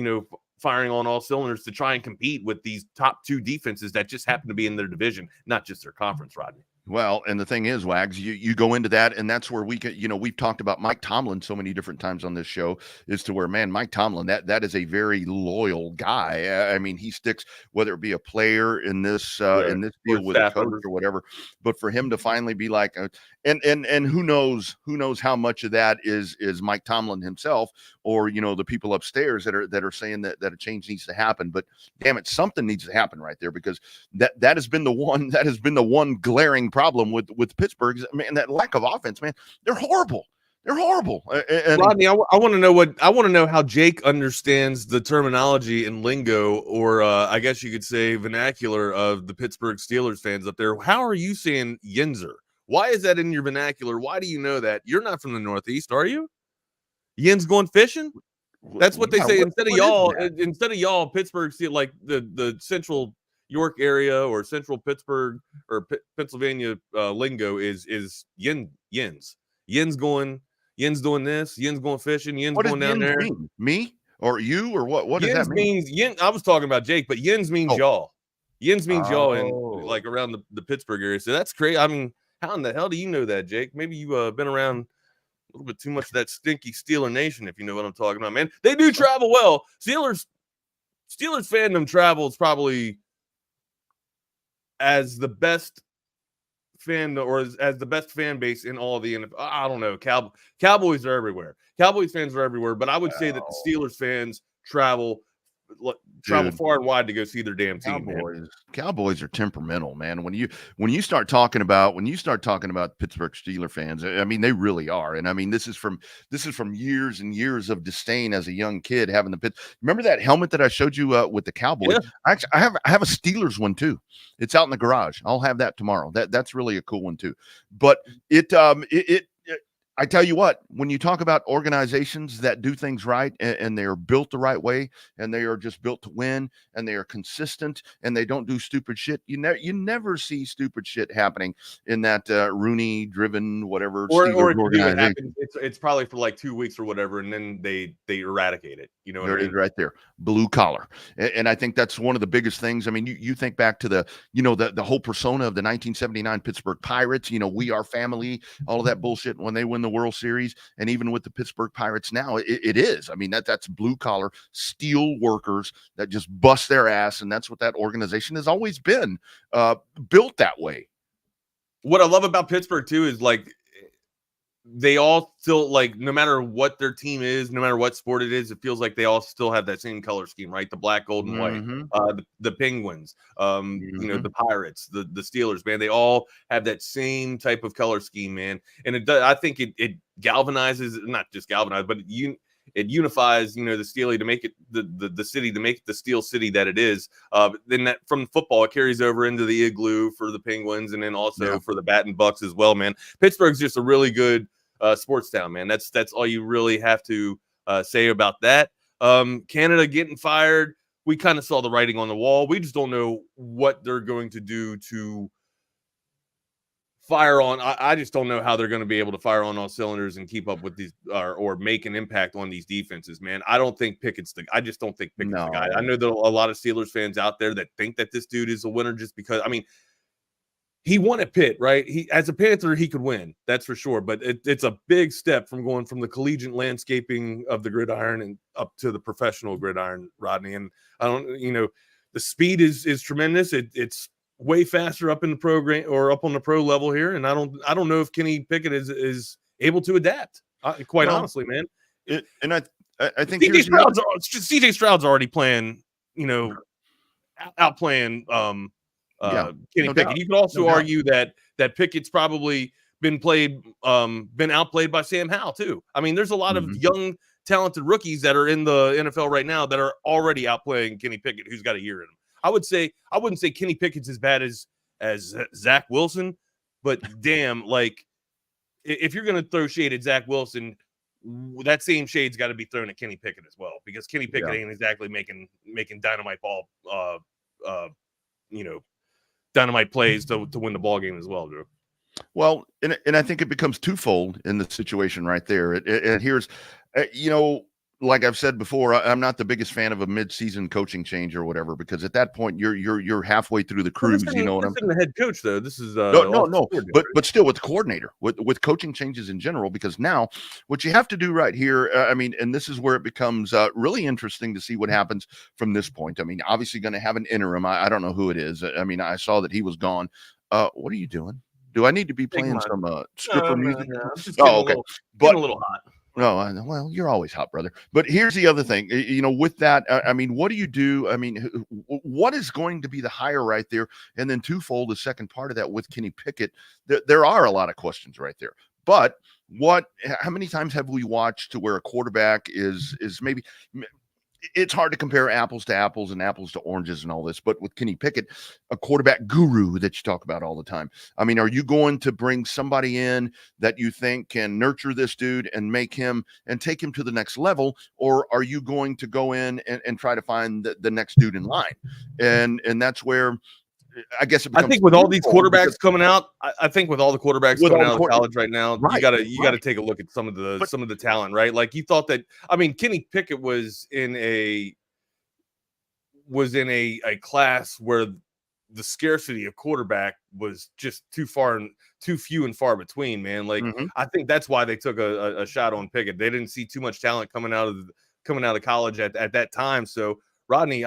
firing on all cylinders to try and compete with these top 2 defenses that just happen to be in their division, not just their conference, Rodney? Well, and the thing is, Wags, you go into that, and that's where we can, we've talked about Mike Tomlin so many different times on this show, is to where, man, Mike Tomlin, that is a very loyal guy. I mean, he sticks, whether it be a player in this deal with a coach or whatever, but for him to finally be like, and who knows how much of that is Mike Tomlin himself, or the people upstairs that are saying that a change needs to happen. But damn it, something needs to happen right there, because that has been the one glaring problem with Pittsburgh. Man, that lack of offense, man, they're horrible. And Rodney, I want to know how Jake understands the terminology and lingo, or I guess you could say vernacular, of the Pittsburgh Steelers fans up there. How are you saying Yinzer? Why is that in your vernacular? Why do you know that? You're not from the Northeast, are you? Yin's going fishing? That's what they say. Instead of y'all, Pittsburgh, like the Central York area or Central Pittsburgh or Pennsylvania lingo is Yins. Yin's doing this. Yin's going fishing. Yin's going down there. Mean? Me or you or what? What does that mean? Yin. I was talking about Jake, but Yins means y'all. Yins means y'all in like around the Pittsburgh area. So that's crazy. I mean, how in the hell do you know that, Jake? Maybe you been around a little bit too much of that stinky Steeler Nation, if you know what I'm talking about, man. They do travel well. Steelers fandom travels probably as the best fan, or as the best fan base in all of the NFL. I don't know. Cowboys are everywhere. Cowboys fans are everywhere, but I would say that the Steelers fans travel far and wide to go see their damn team. Cowboys are temperamental, man. When you start talking about Pittsburgh Steelers fans, I mean, they really are. And I mean, this is from years and years of disdain as a young kid having the pit. Remember that helmet that I showed you with the Cowboys? Yeah. Actually, I have a Steelers one too. It's out in the garage. I'll have that tomorrow. That's really a cool one too. But I tell you what, when you talk about organizations that do things right and they are built the right way and they are just built to win and they are consistent and they don't do stupid shit, you never see stupid shit happening in that Rooney-driven whatever or Steelers if you do, it organization. happens, it's probably for like 2 weeks or whatever, and then they eradicate it. You know what I mean? Right there, blue collar, and I think that's one of the biggest things. I mean, you think back to the whole persona of the 1979 Pittsburgh Pirates. We are family, all of that bullshit when they win the World Series, and even with the Pittsburgh Pirates now, it is. I mean, that's blue collar steel workers that just bust their ass, and that's what that organization has always been built that way. What I love about Pittsburgh too is like they all still, like, no matter what their team is, no matter what sport it is, it feels like they all still have that same color scheme, right? The black, gold, and white. The Penguins, the Pirates, the Steelers, man, they all have that same type of color scheme, man. And it does, I think it galvanizes, not just galvanizes, but it unifies, the Steely to make it the city, to make it the Steel City that it is. Then that from football, it carries over into the Igloo for the Penguins, and then also for the Bat and Bucks as well, man. Pittsburgh's just a really good sports town, man. That's all you really have to say about that. Canada getting fired, we kind of saw the writing on the wall. We just don't know what they're going to do to fire on. I just don't know how they're going to be able to fire on all cylinders and keep up with these or make an impact on these defenses, man. I just don't think Pickett's the guy. I know there are a lot of Steelers fans out there that think that this dude is a winner just because, I mean, he won at Pitt, right? He, as a Panther, he could win. That's for sure. But it's a big step from going from the collegiate landscaping of the gridiron and up to the professional gridiron, Rodney. And I don't, the speed is tremendous. It's way faster up in the program or up on the pro level here. And I don't know if Kenny Pickett is able to adapt. Quite honestly, man. And I think CJ Stroud's already playing, outplaying Kenny Pickett. You could also argue that Pickett's probably been outplayed by Sam Howe too. I mean, there's a lot of young, talented rookies that are in the NFL right now that are already outplaying Kenny Pickett, who's got a year in him. I wouldn't say Kenny Pickett's as bad as Zach Wilson, but damn, like if you're gonna throw shade at Zach Wilson, that same shade's got to be thrown at Kenny Pickett as well, because Kenny Pickett ain't exactly making dynamite ball, dynamite plays to win the ball game as well, Drew. Well, and I think it becomes twofold in the situation right there. And here's, like I've said before, I'm not the biggest fan of a mid-season coaching change or whatever, because at that point you're halfway through the cruise. This isn't the head coach though. This is no, but still with the coordinator, with coaching changes in general, because now what you have to do right here, and this is where it becomes really interesting to see what happens from this point. I mean, obviously going to have an interim. I don't know who it is. I mean, I saw that he was gone. What are you doing? Do I need to be playing some stripper music? Oh, okay. But a little hot. No, well, you're always hot, brother. But here's the other thing, with that, what do you do? I mean, what is going to be the hire right there? And then twofold, the second part of that with Kenny Pickett, there are a lot of questions right there. But how many times have we watched to where a quarterback is maybe, it's hard to compare apples to apples and apples to oranges and all this, but with Kenny Pickett, a quarterback guru that you talk about all the time. I mean, are you going to bring somebody in that you think can nurture this dude and make him and take him to the next level? Or are you going to go in and try to find the next dude in line? And that's where I guess I think with all these quarterbacks coming out, I think with all the quarterbacks coming out of college right now, you gotta take a look at some of the talent, right? Like you thought that, Kenny Pickett was in a class where the scarcity of quarterback was just too few and far between, man. Like I think that's why they took a shot on Pickett. They didn't see too much talent coming out of college at that time. So Rodney,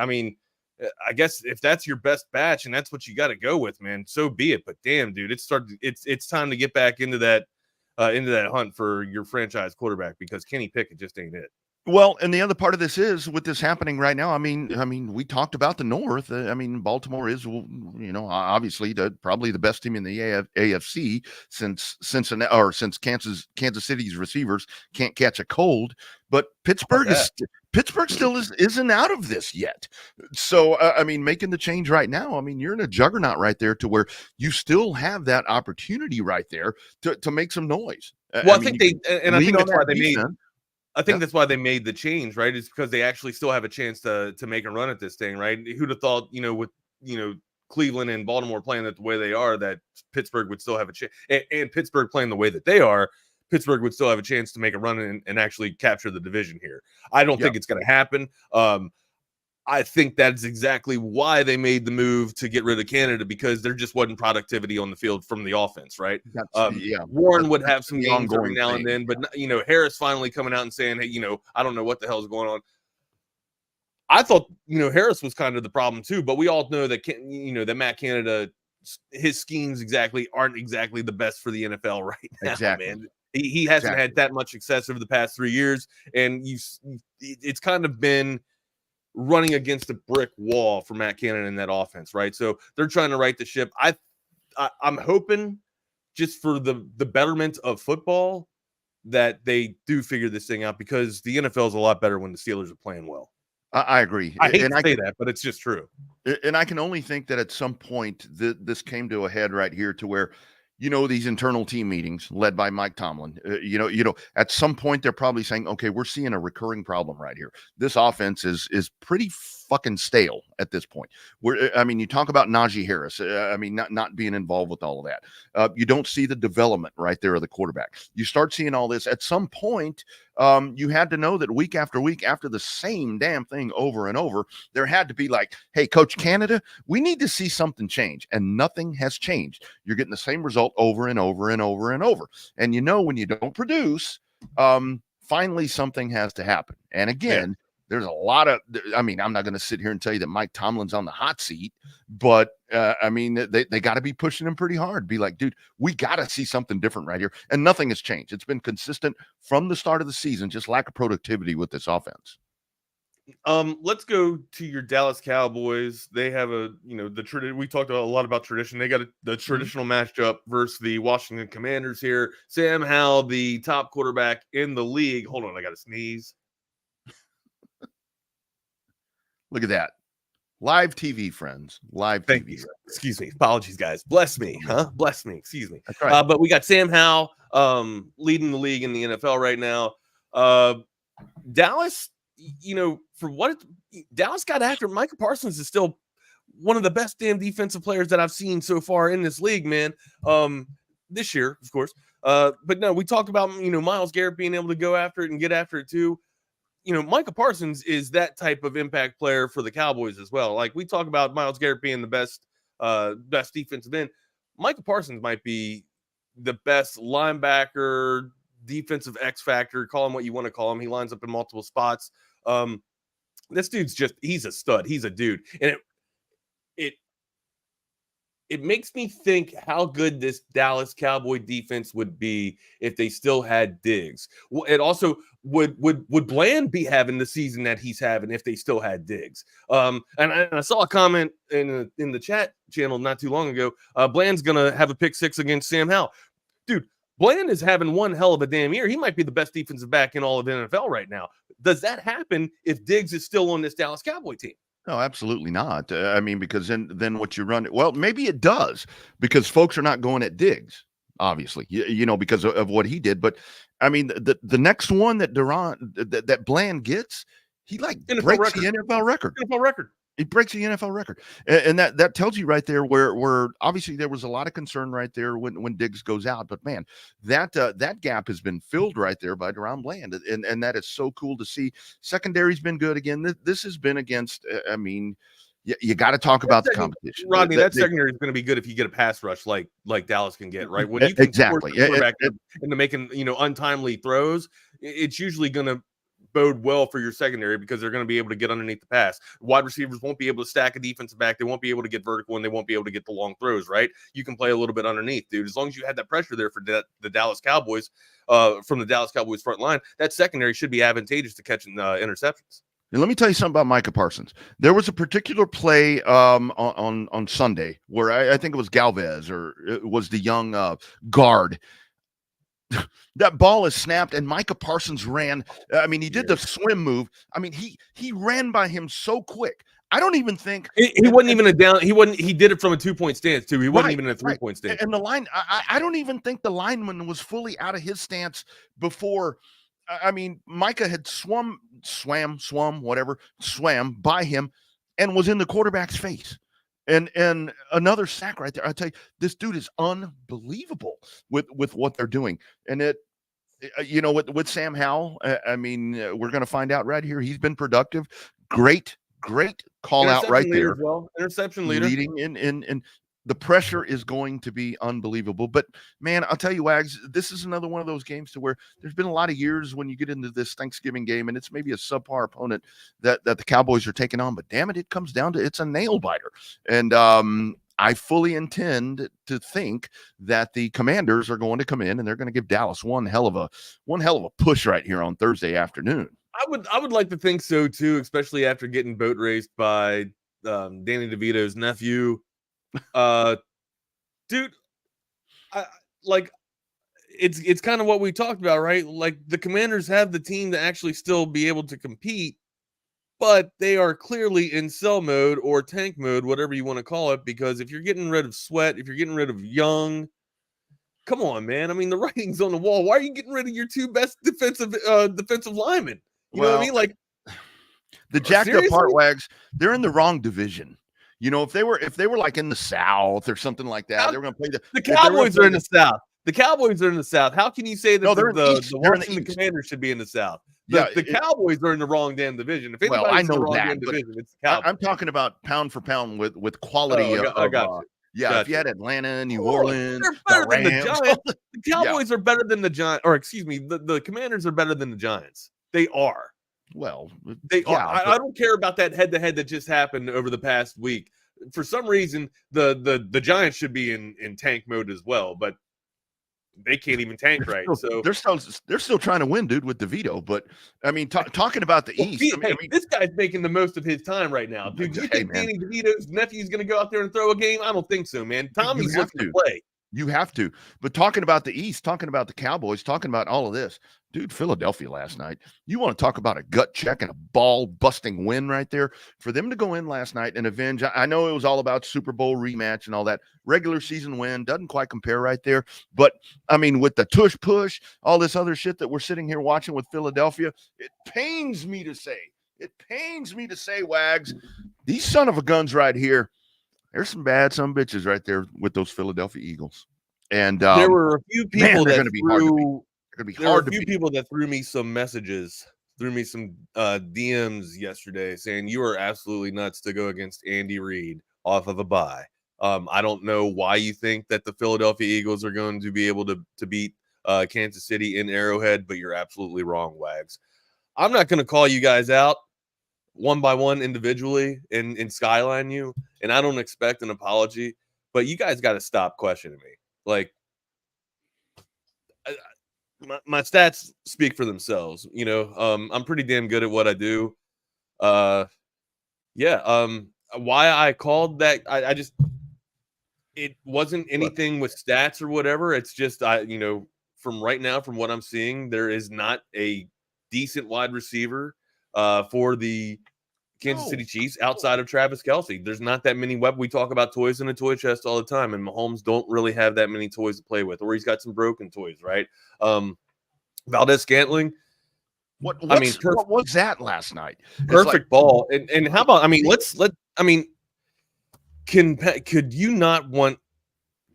I guess if that's your best batch and that's what you got to go with, man, so be it. But damn, dude, it's time to get back into that hunt for your franchise quarterback, because Kenny Pickett just ain't it. Well, and the other part of this is with this happening right now. I mean, we talked about the North. Baltimore is, obviously probably the best team in the AFC since Cincinnati or since Kansas City's receivers can't catch a cold. But Pittsburgh still isn't out of this yet. So making the change right now. You're in a juggernaut right there to where you still have that opportunity right there to make some noise. Well, I think that's why they made. I think Yep. that's why they made the change, right? Is because they actually still have a chance to make a run at this thing, right? Who'd have thought, with Cleveland and Baltimore playing it the way they are, that Pittsburgh would still have a chance, and Pittsburgh playing the way that they are, Pittsburgh would still have a chance to make a run and actually capture the division here. I don't think it's going to happen. I think that's exactly why they made the move to get rid of Canada, because there just wasn't productivity on the field from the offense, right? Warren would have some games every now and then, but Harris finally coming out and saying, hey, I don't know what the hell is going on. I thought, Harris was kind of the problem too, but we all know that, that Matt Canada, his schemes aren't exactly the best for the NFL right now, man. He hasn't had that much success over the past 3 years, and it's kind of been running against a brick wall for Matt Canada in that offense, right? So they're trying to right the ship. I'm hoping, just for the betterment of football, that they do figure this thing out, because the NFL is a lot better when the Steelers are playing well. I agree. I hate to say that, but it's just true. And I can only think that at some point this came to a head right here to where, these internal team meetings led by Mike Tomlin, at some point they're probably saying, okay, we're seeing a recurring problem right here. This offense is pretty fucking stale at this point. You talk about Najee Harris, not being involved with all of that. You don't see the development right there of the quarterback. You start seeing all this at some point. You had to know that week after week, after the same damn thing over and over, there had to be like, hey, Coach Canada, we need to see something change. And nothing has changed. You're getting the same result over and over and over and over. And when you don't produce, finally something has to happen. And again, there's a lot of, I'm not going to sit here and tell you that Mike Tomlin's on the hot seat, but they got to be pushing him pretty hard. Be like, dude, we got to see something different right here. And nothing has changed. It's been consistent from the start of the season, just lack of productivity with this offense. Let's go to your Dallas Cowboys. They have we talked a lot about tradition. They got the traditional matchup versus the Washington Commanders here. Sam Howell, the top quarterback in the league. Hold on, I got to sneeze. Look at that. Live TV, friends. Live Thank TV. You. Excuse me. Apologies, guys. Bless me. Bless me. Excuse me. That's right. But we got Sam Howell leading the league in the NFL right now. Dallas, Dallas got after Micah Parsons is still one of the best damn defensive players that I've seen so far in this league, man. This year, of course. But no, we talked about, Myles Garrett being able to go after it and get after it too. Micah Parsons is that type of impact player for the Cowboys as well. Like we talk about Myles Garrett being the best defensive end. Micah Parsons might be the best linebacker, defensive X factor, call him what you want to call him. He lines up in multiple spots. This dude's he's a stud. He's a dude. And it makes me think how good this Dallas Cowboy defense would be if they still had Diggs. It also would Bland be having the season that he's having if they still had Diggs. And I saw a comment in the chat channel not too long ago. Bland's gonna have a pick six against Sam Howell. Dude, Bland is having one hell of a damn year. He might be the best defensive back in all of the NFL right now. Does that happen if Diggs is still on this Dallas Cowboy team? No, absolutely not. Because then what you run, well, maybe it does, because folks are not going at Diggs, obviously, because of what he did. But the next one that that Bland gets, he breaks the NFL record. NFL record. It breaks the NFL record. And that tells you right there where obviously there was a lot of concern right there when Diggs goes out. But man, that gap has been filled right there by Deron Bland. And that is so cool to see. Secondary's been good again. This has been against, you got to talk about the competition. Rodney, that secondary is going to be good if you get a pass rush like Dallas can get, right? When you can exactly force the quarterback into making, untimely throws, it's usually going to bode well for your secondary because they're going to be able to get underneath the pass. Wide receivers won't be able to stack a defensive back. They won't be able to get vertical, and they won't be able to get the long throws, right? You can play a little bit underneath, dude. As long as you had that pressure there for the Dallas Cowboys, from the Dallas Cowboys front line, that secondary should be advantageous to catching interceptions. And let me tell you something about Micah Parsons. There was a particular play on Sunday where I think it was Galvez, or it was the young guard. That ball is snapped, and Micah Parsons ran. I mean, he did the swim move. I mean, he ran by him so quick. I don't even think he wasn't even a down. He did it from a 2-point stance too. He wasn't even a 3-point stance. And the line, I don't even think the lineman was fully out of his stance before. I mean, Micah had swam by him and was in the quarterback's face. And another sack right there. I tell you, this dude is unbelievable with what they're doing. And with Sam Howe, I mean, we're going to find out right here. He's been productive. Great call out right there. Well, interception leader. Leading in the pressure is going to be unbelievable. But man, I'll tell you, Wags, this is another one of those games to where there's been a lot of years when you get into this Thanksgiving game and it's maybe a subpar opponent that the Cowboys are taking on, but damn it comes down to it's a nail biter. And I fully intend to think that the Commanders are going to come in and they're going to give Dallas one hell of a push right here on Thursday afternoon. I would like to think so too, especially after getting boat raced by Danny DeVito's nephew. Dude, it's kind of what we talked about, right? Like, the Commanders have the team to actually still be able to compete, but they are clearly in sell mode or tank mode, whatever you want to call it, because if you're getting rid of Sweat, if you're getting rid of Young, come on, man. I mean, the writing's on the wall. Why are you getting rid of your two best defensive linemen? You know what I mean? Like, the jacked up part, Wags, they're in the wrong division. You know, if they were like in the South or something like that, they were going to play the Cowboys are in the South. The Cowboys are in the South. How can you say that the Washington Commanders should be in the South? The Cowboys are in the wrong damn division. If anybody's in the wrong damn division, it's the Cowboys. I'm talking about pound for pound with quality. I got you. Yeah, if you had Atlanta, New Orleans, they're better than the Giants. The Cowboys are better than the Giants, or excuse me, the Commanders are better than the Giants. They are. Well, they are. I don't care about that head-to-head that just happened over the past week. For some reason, the Giants should be in tank mode as well, but they can't even tank right. So they're still trying to win, dude, with DeVito. But I mean, talking about the East, this guy's making the most of his time right now, dude. Do you think Danny DeVito's nephew's going to go out there and throw a game? I don't think so, man. Tommy's looking to play. You have to. But talking about the East, talking about the Cowboys, talking about all of this, dude, Philadelphia last night, you want to talk about a gut check and a ball-busting win right there? For them to go in last night and avenge, I know it was all about Super Bowl rematch and all that. Regular season win doesn't quite compare right there. But, I mean, with the tush push, all this other shit that we're sitting here watching with Philadelphia, it pains me to say, Wags, these son of a guns right here, there's some bad son of bitches right there with those Philadelphia Eagles. And there were a few people people that threw me some messages, threw me some DMs yesterday saying you are absolutely nuts to go against Andy Reid off of a bye. I don't know why you think that the Philadelphia Eagles are going to be able to beat Kansas City in Arrowhead, but you're absolutely wrong, Wags. I'm not going to call you guys out one by one individually and skyline you, and I don't expect an apology, but you guys got to stop questioning me. Like, my stats speak for themselves. You know, I'm pretty damn good at what I do. Why I called that, I just, it wasn't anything with stats or whatever. It's just, from right now, from what I'm seeing, there is not a decent wide receiver for the Kansas City Chiefs outside of Travis Kelce. There's not that many weapons. We talk about toys in a toy chest all the time, and Mahomes don't really have that many toys to play with, or he's got some broken toys, right? Valdez-Scantling. What was that last night? Perfect ball. And how about, could you not want,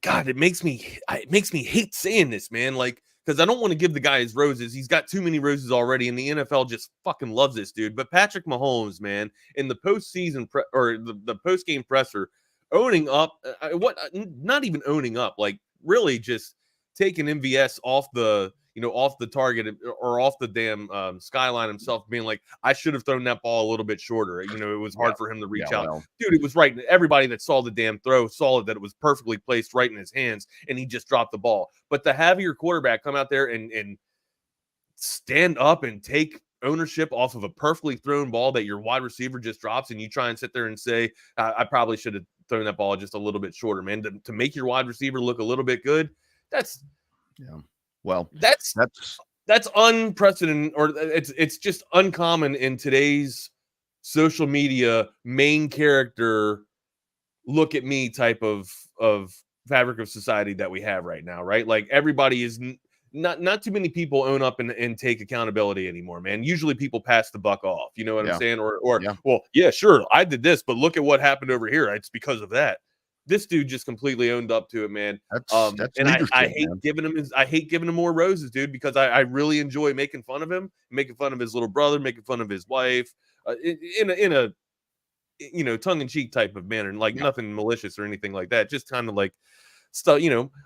God, it makes me hate saying this, man. Like, because I don't want to give the guy his roses. He's got too many roses already, and the NFL just fucking loves this dude. But Patrick Mahomes, man, in the postseason the post-game presser, owning up, not even owning up, like really just taking MVS off the, off the target or off the damn skyline himself, being like, I should have thrown that ball a little bit shorter. It was hard for him to reach out. Well. Dude, it was right. Everybody that saw the damn throw saw that it was perfectly placed right in his hands, and he just dropped the ball. But to have your quarterback come out there and stand up and take ownership off of a perfectly thrown ball that your wide receiver just drops, and you try and sit there and say, I probably should have thrown that ball just a little bit shorter, man, to make your wide receiver look a little bit good. That's unprecedented, or it's just uncommon in today's social media main character look at me type of fabric of society that we have right now, right? Like, everybody is not too many people own up and take accountability anymore, man. Usually people pass the buck off, you know what I'm saying? Well, yeah, sure, I did this, but look at what happened over here. It's because of that. This dude just completely owned up to it, man. That's and I hate giving him more roses, dude, because I really enjoy making fun of him, making fun of his little brother, making fun of his wife, in a tongue-in-cheek type of manner, and like nothing malicious or anything like that. Just kind of like stuff,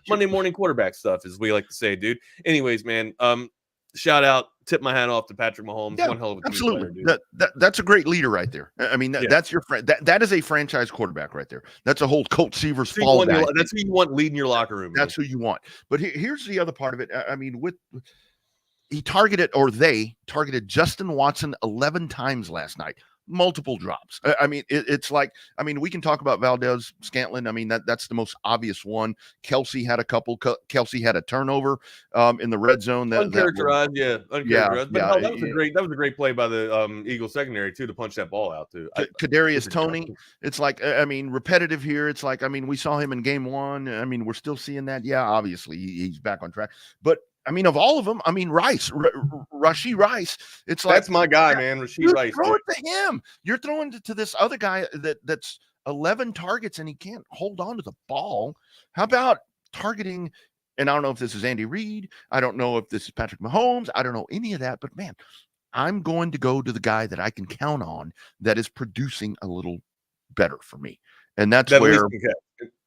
Monday morning quarterback stuff, as we like to say, dude. Anyways, man, shout out, tip my hat off to Patrick Mahomes. Yeah, one hell of a absolutely team player, dude. That's a great leader right there. I mean, that's your friend. That is a franchise quarterback right there. That's a whole Colt Seavers fall guy. That's who you want leading your locker room. That's who you want. But here's the other part of it. I mean, they targeted Justin Watson 11 times last night. Multiple drops. I mean, it's like, we can talk about Valdez Scantling. I mean, that's the most obvious one. Kelsey had a couple. Kelsey had a turnover in the red zone. Uncharacterized. But that was a great play by the Eagles secondary too, to punch that ball out too. Kadarius Toney. It's like, repetitive here. It's like, we saw him in game one. We're still seeing that. Yeah, obviously he's back on track. But of all of them, Rashee Rice. It's like, that's my guy, man. Rashee Rice. Throw it to him. You're throwing to this other guy that's 11 targets and he can't hold on to the ball. How about targeting? And I don't know if this is Andy Reid. I don't know if this is Patrick Mahomes. I don't know any of that. But man, I'm going to go to the guy that I can count on that is producing a little better for me. And that's where.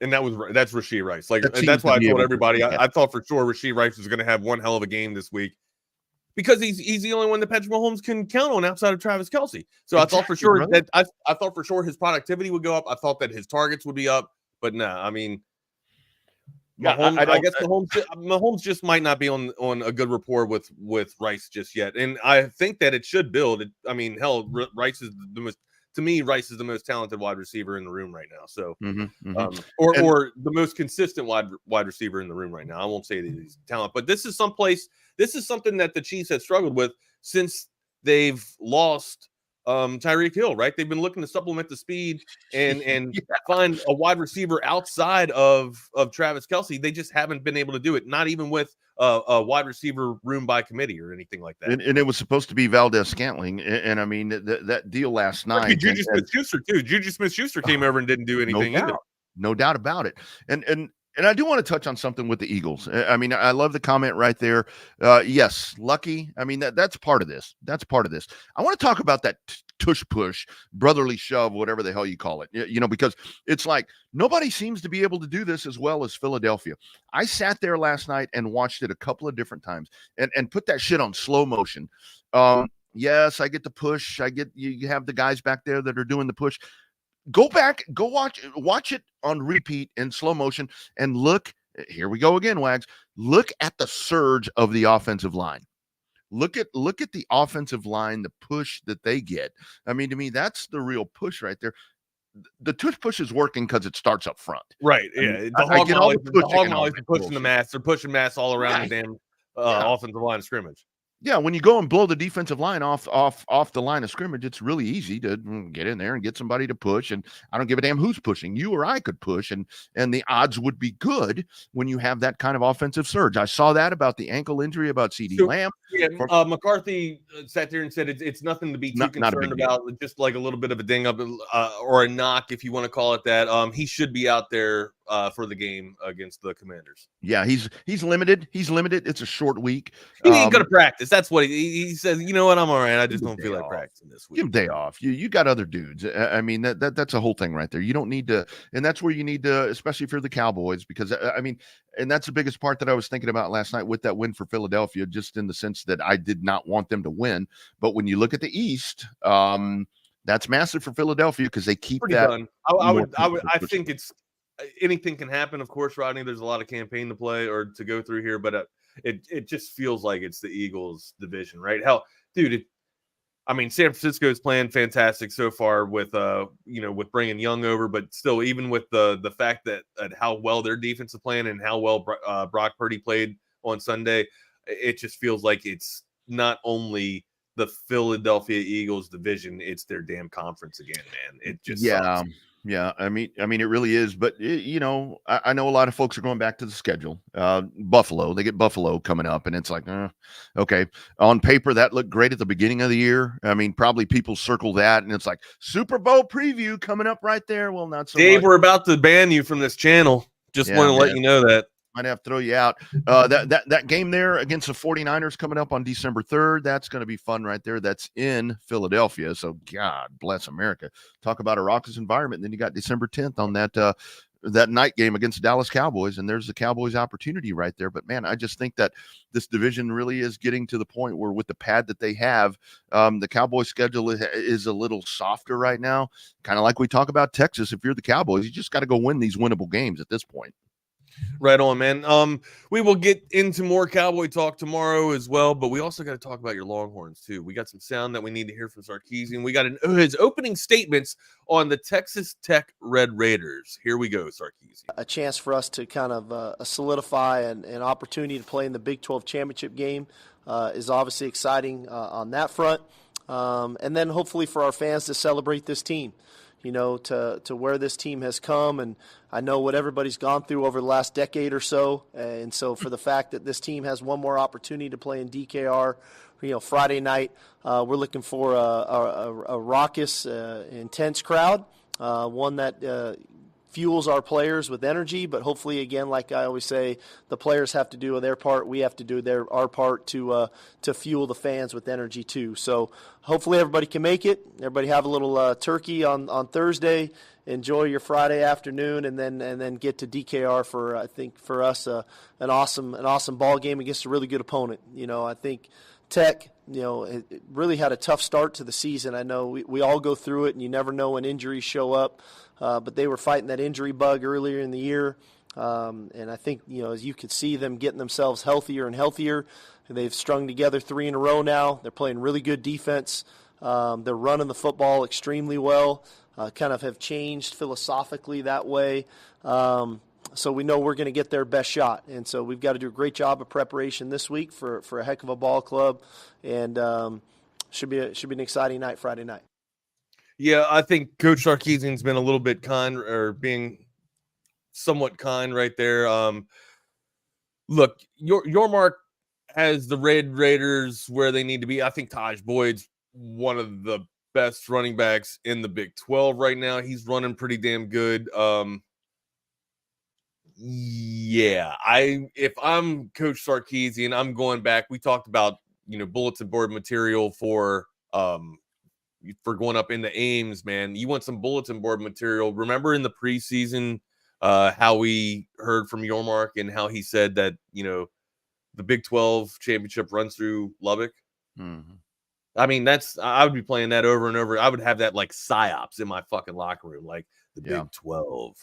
That's Rashee Rice. Like, that's why I told everybody I thought for sure Rashee Rice was going to have one hell of a game this week, because he's the only one that Patrick Mahomes can count on outside of Travis Kelce. So I thought for sure that I thought for sure his productivity would go up. I thought that his targets would be up, but Mahomes, Mahomes just might not be on a good rapport with Rice just yet, and I think that it should build. Rice is the most. To me, Rice is the most talented wide receiver in the room right now. So, or the most consistent wide receiver in the room right now. I won't say that he's talented, but this is something that the Chiefs have struggled with since they've lost Tyreek Hill, right? They've been looking to supplement the speed and find a wide receiver outside of Travis Kelce. They just haven't been able to do it, not even with a wide receiver room by committee or anything like that. And it was supposed to be Valdez Scantling. And that deal last night. Juju Smith-Schuster too. Juju Smith-Schuster came over and didn't do anything either. No doubt about it. And I do want to touch on something with the Eagles. I love the comment right there. Yes, lucky. That's part of this. That's part of this. I want to talk about that tush push, brotherly shove, whatever the hell you call it, because it's like nobody seems to be able to do this as well as Philadelphia. I sat there last night and watched it a couple of different times and put that shit on slow motion. Yes, I get the push. You have the guys back there that are doing the push. Go back, go watch it on repeat in slow motion and look. Here we go again, Wags. Look at the surge of the offensive line. Look at the offensive line, the push that they get. To me, that's the real push right there. The tush push is working because it starts up front. Right. Yeah. The hog mollies are pushing the mass. They're pushing mass all around the damn offensive line of scrimmage. Yeah, when you go and blow the defensive line off the line of scrimmage, it's really easy to get in there and get somebody to push. And I don't give a damn who's pushing. You or I could push, and the odds would be good when you have that kind of offensive surge. I saw that about the ankle injury, about CeeDee Lamb. Yeah, McCarthy sat there and said it's nothing to be too concerned about, just like a little bit of a ding up or a knock, if you want to call it that. He should be out there for the game against the Commanders. Yeah, he's limited. He's limited. It's a short week. He ain't going to practice. that's what he says. You know what? I'm all right. I just don't feel like off. practicing this week. Give him day off. You got other dudes. I mean, that's a whole thing right there. You don't need to, and that's where you need to, especially if you're the Cowboys, because I mean, and that's the biggest part that I was thinking about last night with that win for Philadelphia, just in the sense that I did not want them to win. But when you look at the East, that's massive for Philadelphia because they keep Pretty that. done. I think it's anything can happen. Of course, Rodney, there's a lot of campaign to play or to go through here, but it just feels like it's the Eagles division, right? Hell, dude, I mean, San Francisco's playing fantastic so far with with bringing Young over, but still, even with the fact that how well their defense is playing and how well Brock Purdy played on Sunday, it just feels like it's not only the Philadelphia Eagles division, it's their damn conference again, man. It just sucks. Yeah, I mean, it really is. But I know a lot of folks are going back to the schedule. Buffalo, they get Buffalo coming up, and it's like, okay. On paper, that looked great at the beginning of the year. I mean, probably people circle that, and it's like Super Bowl preview coming up right there. Well, not so Dave, much. we're about to ban you from this channel. Just want to let you know that. Might have to throw you out. That game there against the 49ers coming up on December 3rd, that's going to be fun right there. That's in Philadelphia. So God bless America. Talk about a raucous environment. And then you got December 10th on that night game against the Dallas Cowboys, and there's the Cowboys opportunity right there. But man, I just think that this division really is getting to the point where with the pad that they have, the Cowboys schedule is a little softer right now. Kind of like we talk about Texas. If you're the Cowboys, you just got to go win these winnable games at this point. Right on, man. We will get into more Cowboy talk tomorrow as well, but we also got to talk about your Longhorns too. We got some sound that we need to hear from Sarkisian. We got his opening statements on the Texas Tech Red Raiders. Here we go, Sarkisian. A chance for us to kind of solidify an opportunity to play in the Big 12 championship game is obviously exciting on that front. And then hopefully for our fans to celebrate this team. To where this team has come, and I know what everybody's gone through over the last decade or so, and so for the fact that this team has one more opportunity to play in DKR, Friday night, we're looking for a raucous, intense crowd, one that fuels our players with energy, but hopefully, again, like I always say, the players have to do their part. We have to do our part to fuel the fans with energy too. So hopefully everybody can make it. Everybody have a little turkey on Thursday. Enjoy your Friday afternoon, and then get to DKR for, I think, for us an awesome ball game against a really good opponent. I think Tech, it really had a tough start to the season. I know we all go through it, and you never know when injuries show up. But they were fighting that injury bug earlier in the year. And I think, as you could see them getting themselves healthier and healthier, they've strung together 3 in a row now. They're playing really good defense. They're running the football extremely well, kind of have changed philosophically that way. So we know we're going to get their best shot. And so we've got to do a great job of preparation this week for a heck of a ball club. And should be an exciting night Friday night. Yeah, I think Coach Sarkisian's been a little bit kind, or being somewhat kind right there. Look, your mark has the Red Raiders where they need to be. I think Taj Boyd's one of the best running backs in the Big 12 right now. He's running pretty damn good. If I'm Coach Sarkisian, I'm going back. We talked about bulletin board material for going up into Ames, man. You want some bulletin board material. Remember in the preseason how we heard from Yormark and how he said that, the Big 12 championship runs through Lubbock? Mm-hmm. I mean, I would be playing that over and over. I would have that like psyops in my fucking locker room, like the Big 12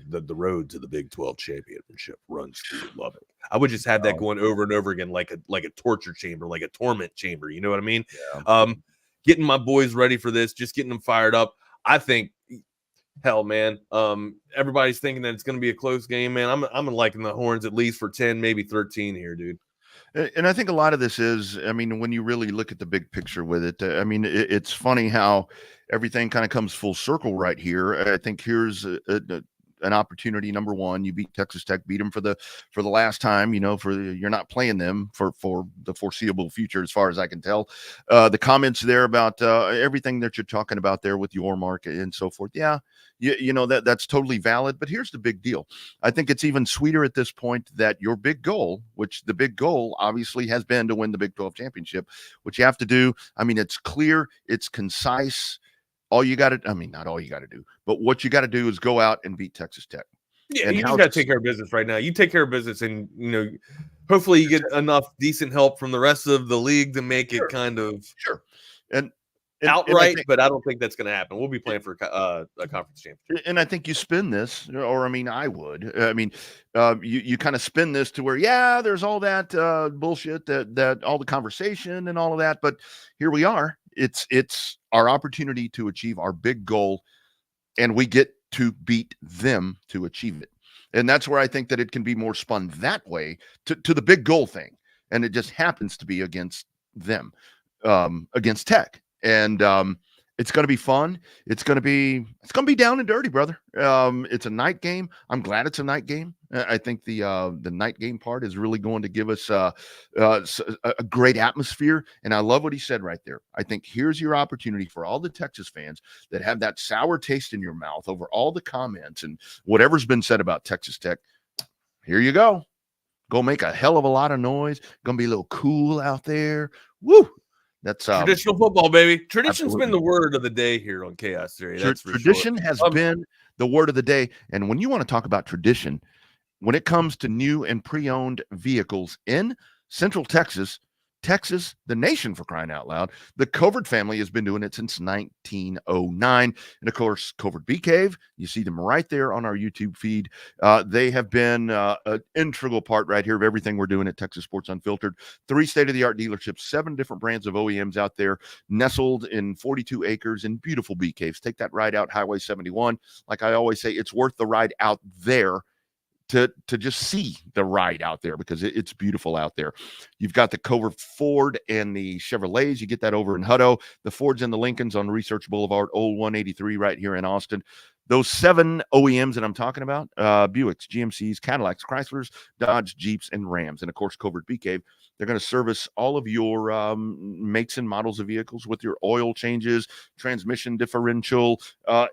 the road to the Big 12 championship runs through Lubbock. I would just have that going over and over again, like a torture chamber, like a torment chamber. You know what I mean? Yeah. Getting my boys ready for this, just getting them fired up. I think, hell, man, everybody's thinking that it's going to be a close game, man. I'm liking the Horns at least for 10, maybe 13 here, dude. And I think a lot of this is, I mean, when you really look at the big picture with it, I mean, it's funny how everything kind of comes full circle right here. I think here's an opportunity. Number one, you beat Texas Tech, beat them for the last time. You're not playing them for the foreseeable future, as far as I can tell. The comments there about everything that you're talking about there with your market and so forth. Yeah, that's totally valid. But here's the big deal. I think it's even sweeter at this point that your big goal, which the big goal obviously has been to win the Big 12 championship, which you have to do. I mean, it's clear, it's concise. All you got to, I mean, not all you got to do, but what you got to do is go out and beat Texas Tech. Yeah, and you just got to take care of business right now. You take care of business, and hopefully you get enough decent help from the rest of the league to make it kind of and outright. But I don't think that's going to happen. We'll be playing for a conference championship. And I think you spin this, or I mean, I would. I mean, you kind of spin this to where, there's all that bullshit, that all the conversation and all of that, but here we are. It's our opportunity to achieve our big goal, and we get to beat them to achieve it. And that's where I think that it can be more spun that way to the big goal thing. And it just happens to be against them, against Tech. And it's going to be fun. It's going to be down and dirty, brother. It's a night game. I'm glad it's a night game. I think the night game part is really going to give us a great atmosphere. And I love what he said right there. I think here's your opportunity for all the Texas fans that have that sour taste in your mouth over all the comments and whatever's been said about Texas Tech. Here you go. Go make a hell of a lot of noise. Going to be a little cool out there. Woo! That's traditional football, baby. Tradition's absolutely been the word of the day here on Chaos Theory. That's for tradition sure. has been the word of the day. And when you want to talk about tradition, when it comes to new and pre-owned vehicles in Central Texas, the nation, for crying out loud, the Covert family has been doing it since 1909. And of course, Covert BK, you see them right there on our YouTube feed. They have been an integral part right here of everything we're doing at Texas Sports Unfiltered. 3 state-of-the-art dealerships, 7 different brands of OEMs out there, nestled in 42 acres in beautiful bee caves. Take that ride out Highway 71. Like I always say, it's worth the ride out there to just see the ride out there, because it's beautiful out there. You've got the Covert Ford and the Chevrolets. You get that over in Hutto. The Fords and the Lincolns on Research Boulevard, Old 183 right here in Austin. Those 7 OEMs that I'm talking about, Buicks, GMCs, Cadillacs, Chryslers, Dodge, Jeeps, and Rams. And of course, Covert BK, they're going to service all of your makes and models of vehicles with your oil changes, transmission differential,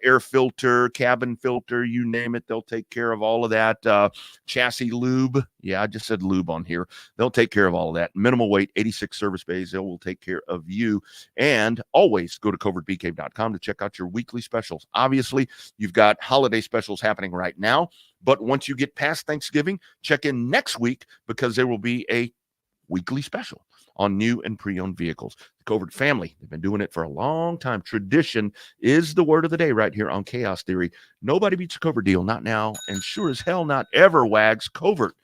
air filter, cabin filter, you name it. They'll take care of all of that. Chassis lube. Yeah, I just said lube on here. They'll take care of all of that. Minimal weight, 86 service bays. They will take care of you. And always go to covertbk.com to check out your weekly specials. Obviously, you've got holiday specials happening right now. But once you get past Thanksgiving, check in next week, because there will be a weekly special on new and pre-owned vehicles. The Covert family, they've been doing it for a long time. Tradition is the word of the day right here on Chaos Theory. Nobody beats a Covert deal, not now, and sure as hell not ever, Wags. Covert.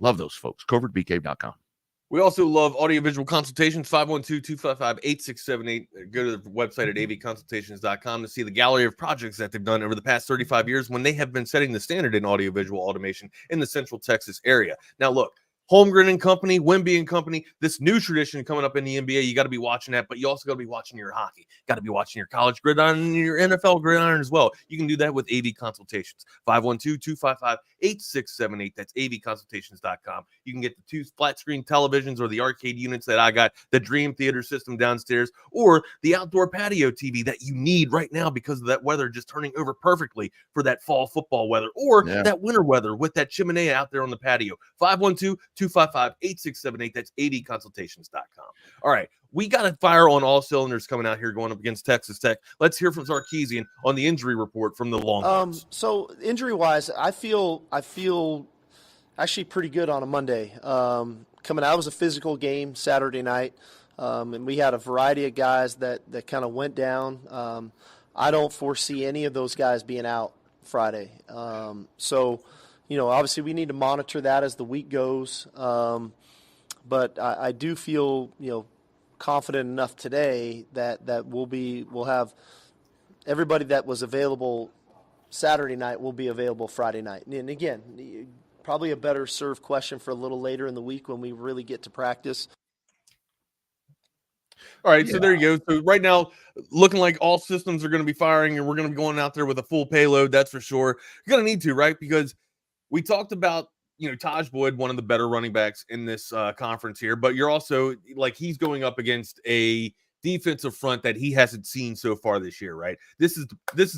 Love those folks. CovertBK.com. We also love audiovisual consultations, 512-255-8678. Go to the website at avconsultations.com to see the gallery of projects that they've done over the past 35 years when they have been setting the standard in audiovisual automation in the Central Texas area. Now, look, Holmgren and Company, Wimby and Company, this new tradition coming up in the NBA, you got to be watching that, but you also got to be watching your hockey. Got to be watching your college gridiron and your NFL gridiron as well. You can do that with AV Consultations, 512-255-8678. That's avconsultations.com. You can get the 2 flat screen televisions or the arcade units that I got, the Dream Theater system downstairs, or the outdoor patio TV that you need right now because of that weather just turning over perfectly for that fall football weather, or that winter weather with that chimney out there on the patio. 512-255-8678. That's avconsultations.com. All right. We got to fire on all cylinders coming out here going up against Texas Tech. Let's hear from Sarkisian on the injury report from the Longhorns. So injury-wise, I feel actually pretty good on a Monday. Coming out, it was a physical game Saturday night, and we had a variety of guys that kind of went down. I don't foresee any of those guys being out Friday. So, obviously we need to monitor that as the week goes. But I do feel, confident enough today that we'll have everybody that was available Saturday night will be available Friday night. And again, probably a better served question for a little later in the week when we really get to practice. All right, so there you go. So right now, looking like all systems are going to be firing, and we're going to be going out there with a full payload. That's for sure. You're going to need to, right? Because we talked about, Taj Boyd, one of the better running backs in this conference here, but you're also like he's going up against a defensive front that he hasn't seen so far this year, right? This is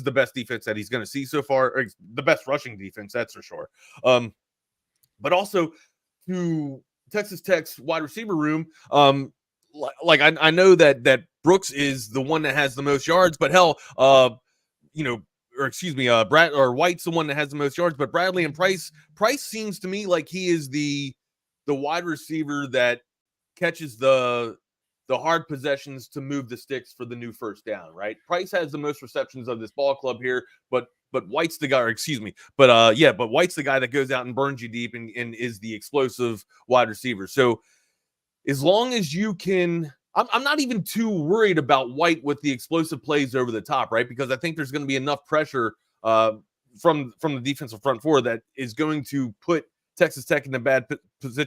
the best defense that he's going to see so far, or the best rushing defense, that's for sure. But also to Texas Tech's wide receiver room, I know that Brooks is the one that has the most yards, but hell, Brad or White's the one that has the most yards, but Bradley and Price seems to me like he is the wide receiver that catches the hard possessions to move the sticks for the new first down, right? Price has the most receptions of this ball club here, but White's the guy, but White's the guy that goes out and burns you deep and is the explosive wide receiver. So as long as you can, I'm not even too worried about White with the explosive plays over the top, right? Because I think there's going to be enough pressure from the defensive front four that is going to put Texas Tech in the bad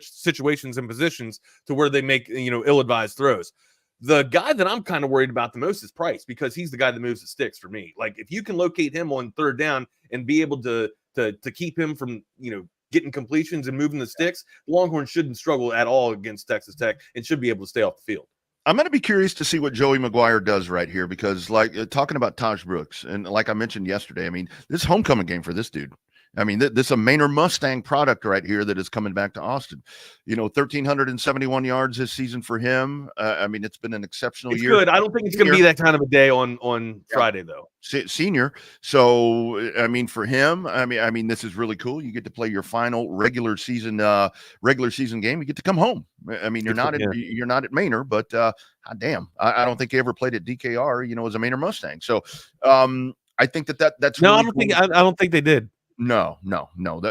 situations and positions to where they make, ill-advised throws. The guy that I'm kind of worried about the most is Price, because he's the guy that moves the sticks for me. Like, if you can locate him on third down and be able to keep him from, getting completions and moving the sticks, the Longhorns shouldn't struggle at all against Texas Tech and should be able to stay off the field. I'm going to be curious to see what Joey McGuire does right here, because talking about Taj Brooks, and like I mentioned yesterday, I mean, this is homecoming game for this dude. I mean, this is a Maynard Mustang product right here that is coming back to Austin. 1,371 yards this season for him. I mean, it's been an exceptional year. Good. I don't think it's going to be that kind of a day on Friday, though. Senior. So, I mean, for him, I mean, this is really cool. You get to play your final regular season game. You get to come home. I mean, you're not at Maynard, but damn, I don't think you ever played at DKR, as a Maynard Mustang. So, I think that's no. Really I don't think they did. No,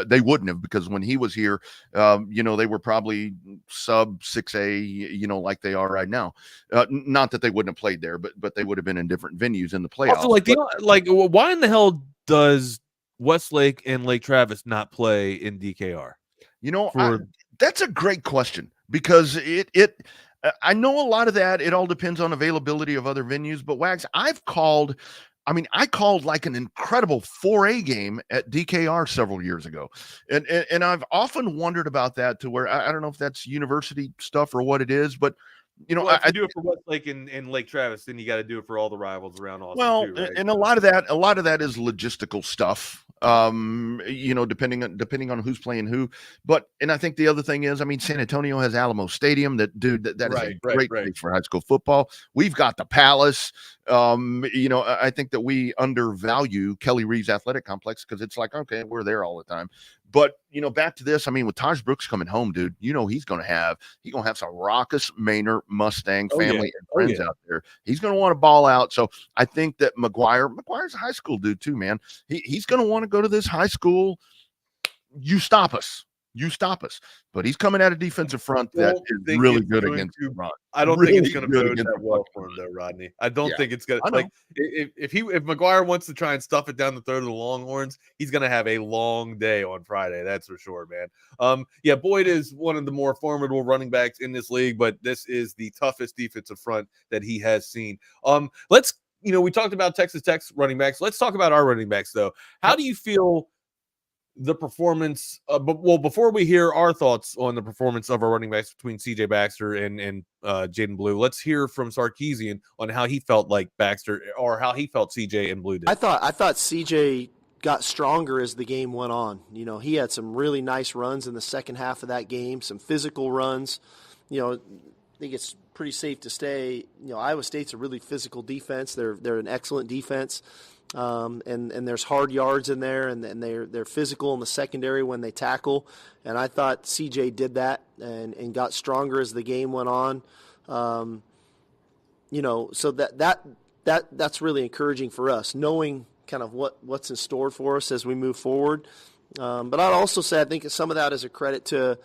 they wouldn't have, because when he was here, they were probably sub 6A, like they are right now. Not that they wouldn't have played there, but they would have been in different venues in the playoffs. Also, why in the hell does Westlake and Lake Travis not play in DKR? That's a great question, because I know a lot of that. It all depends on availability of other venues, but Wags, I called like an incredible 4A game at DKR several years ago. And I've often wondered about that, to where I don't know if that's university stuff or what it is, but if you do it for Westlake and Lake Travis, then you got to do it for all the rivals around Austin. Well, too, right? and a lot of that is logistical stuff. Depending on who's playing who. And I think the other thing is, I mean, San Antonio has Alamo Stadium. That is a great place for high school football. We've got the Palace. I think that we undervalue Kelly Reeves Athletic Complex, because it's like, okay, we're there all the time. But back to this, I mean, with Taj Brooks coming home, dude, he's gonna have some raucous Maynard Mustang family and friends out there. He's gonna want to ball out. So I think that McGuire's a high school dude too, man. He's gonna want to go to this high school. You stop us. But he's coming at a defensive front that is really good against Ron. I don't think it's going to go that well for him, though, Rodney. I don't think it's going to. Like, if McGuire wants to try and stuff it down the throat of the Longhorns, he's going to have a long day on Friday. That's for sure, man. Boyd is one of the more formidable running backs in this league, but this is the toughest defensive front that he has seen. We talked about Texas Tech's running backs. Let's talk about our running backs, though. How do you feel the performance, before we hear our thoughts on the performance of our running backs between CJ Baxter and Jaden Blue, let's hear from Sarkisian on how he felt like Baxter, or how he felt CJ and Blue did. I thought CJ got stronger as the game went on. He had some really nice runs in the second half of that game, some physical runs. I think it's pretty safe to say, Iowa State's a really physical defense. They're an excellent defense. And there's hard yards in there, and they're physical in the secondary when they tackle. And I thought CJ did that and got stronger as the game went on. So that's really encouraging for us, knowing kind of what's in store for us as we move forward. But I'd also say I think some of that is a credit to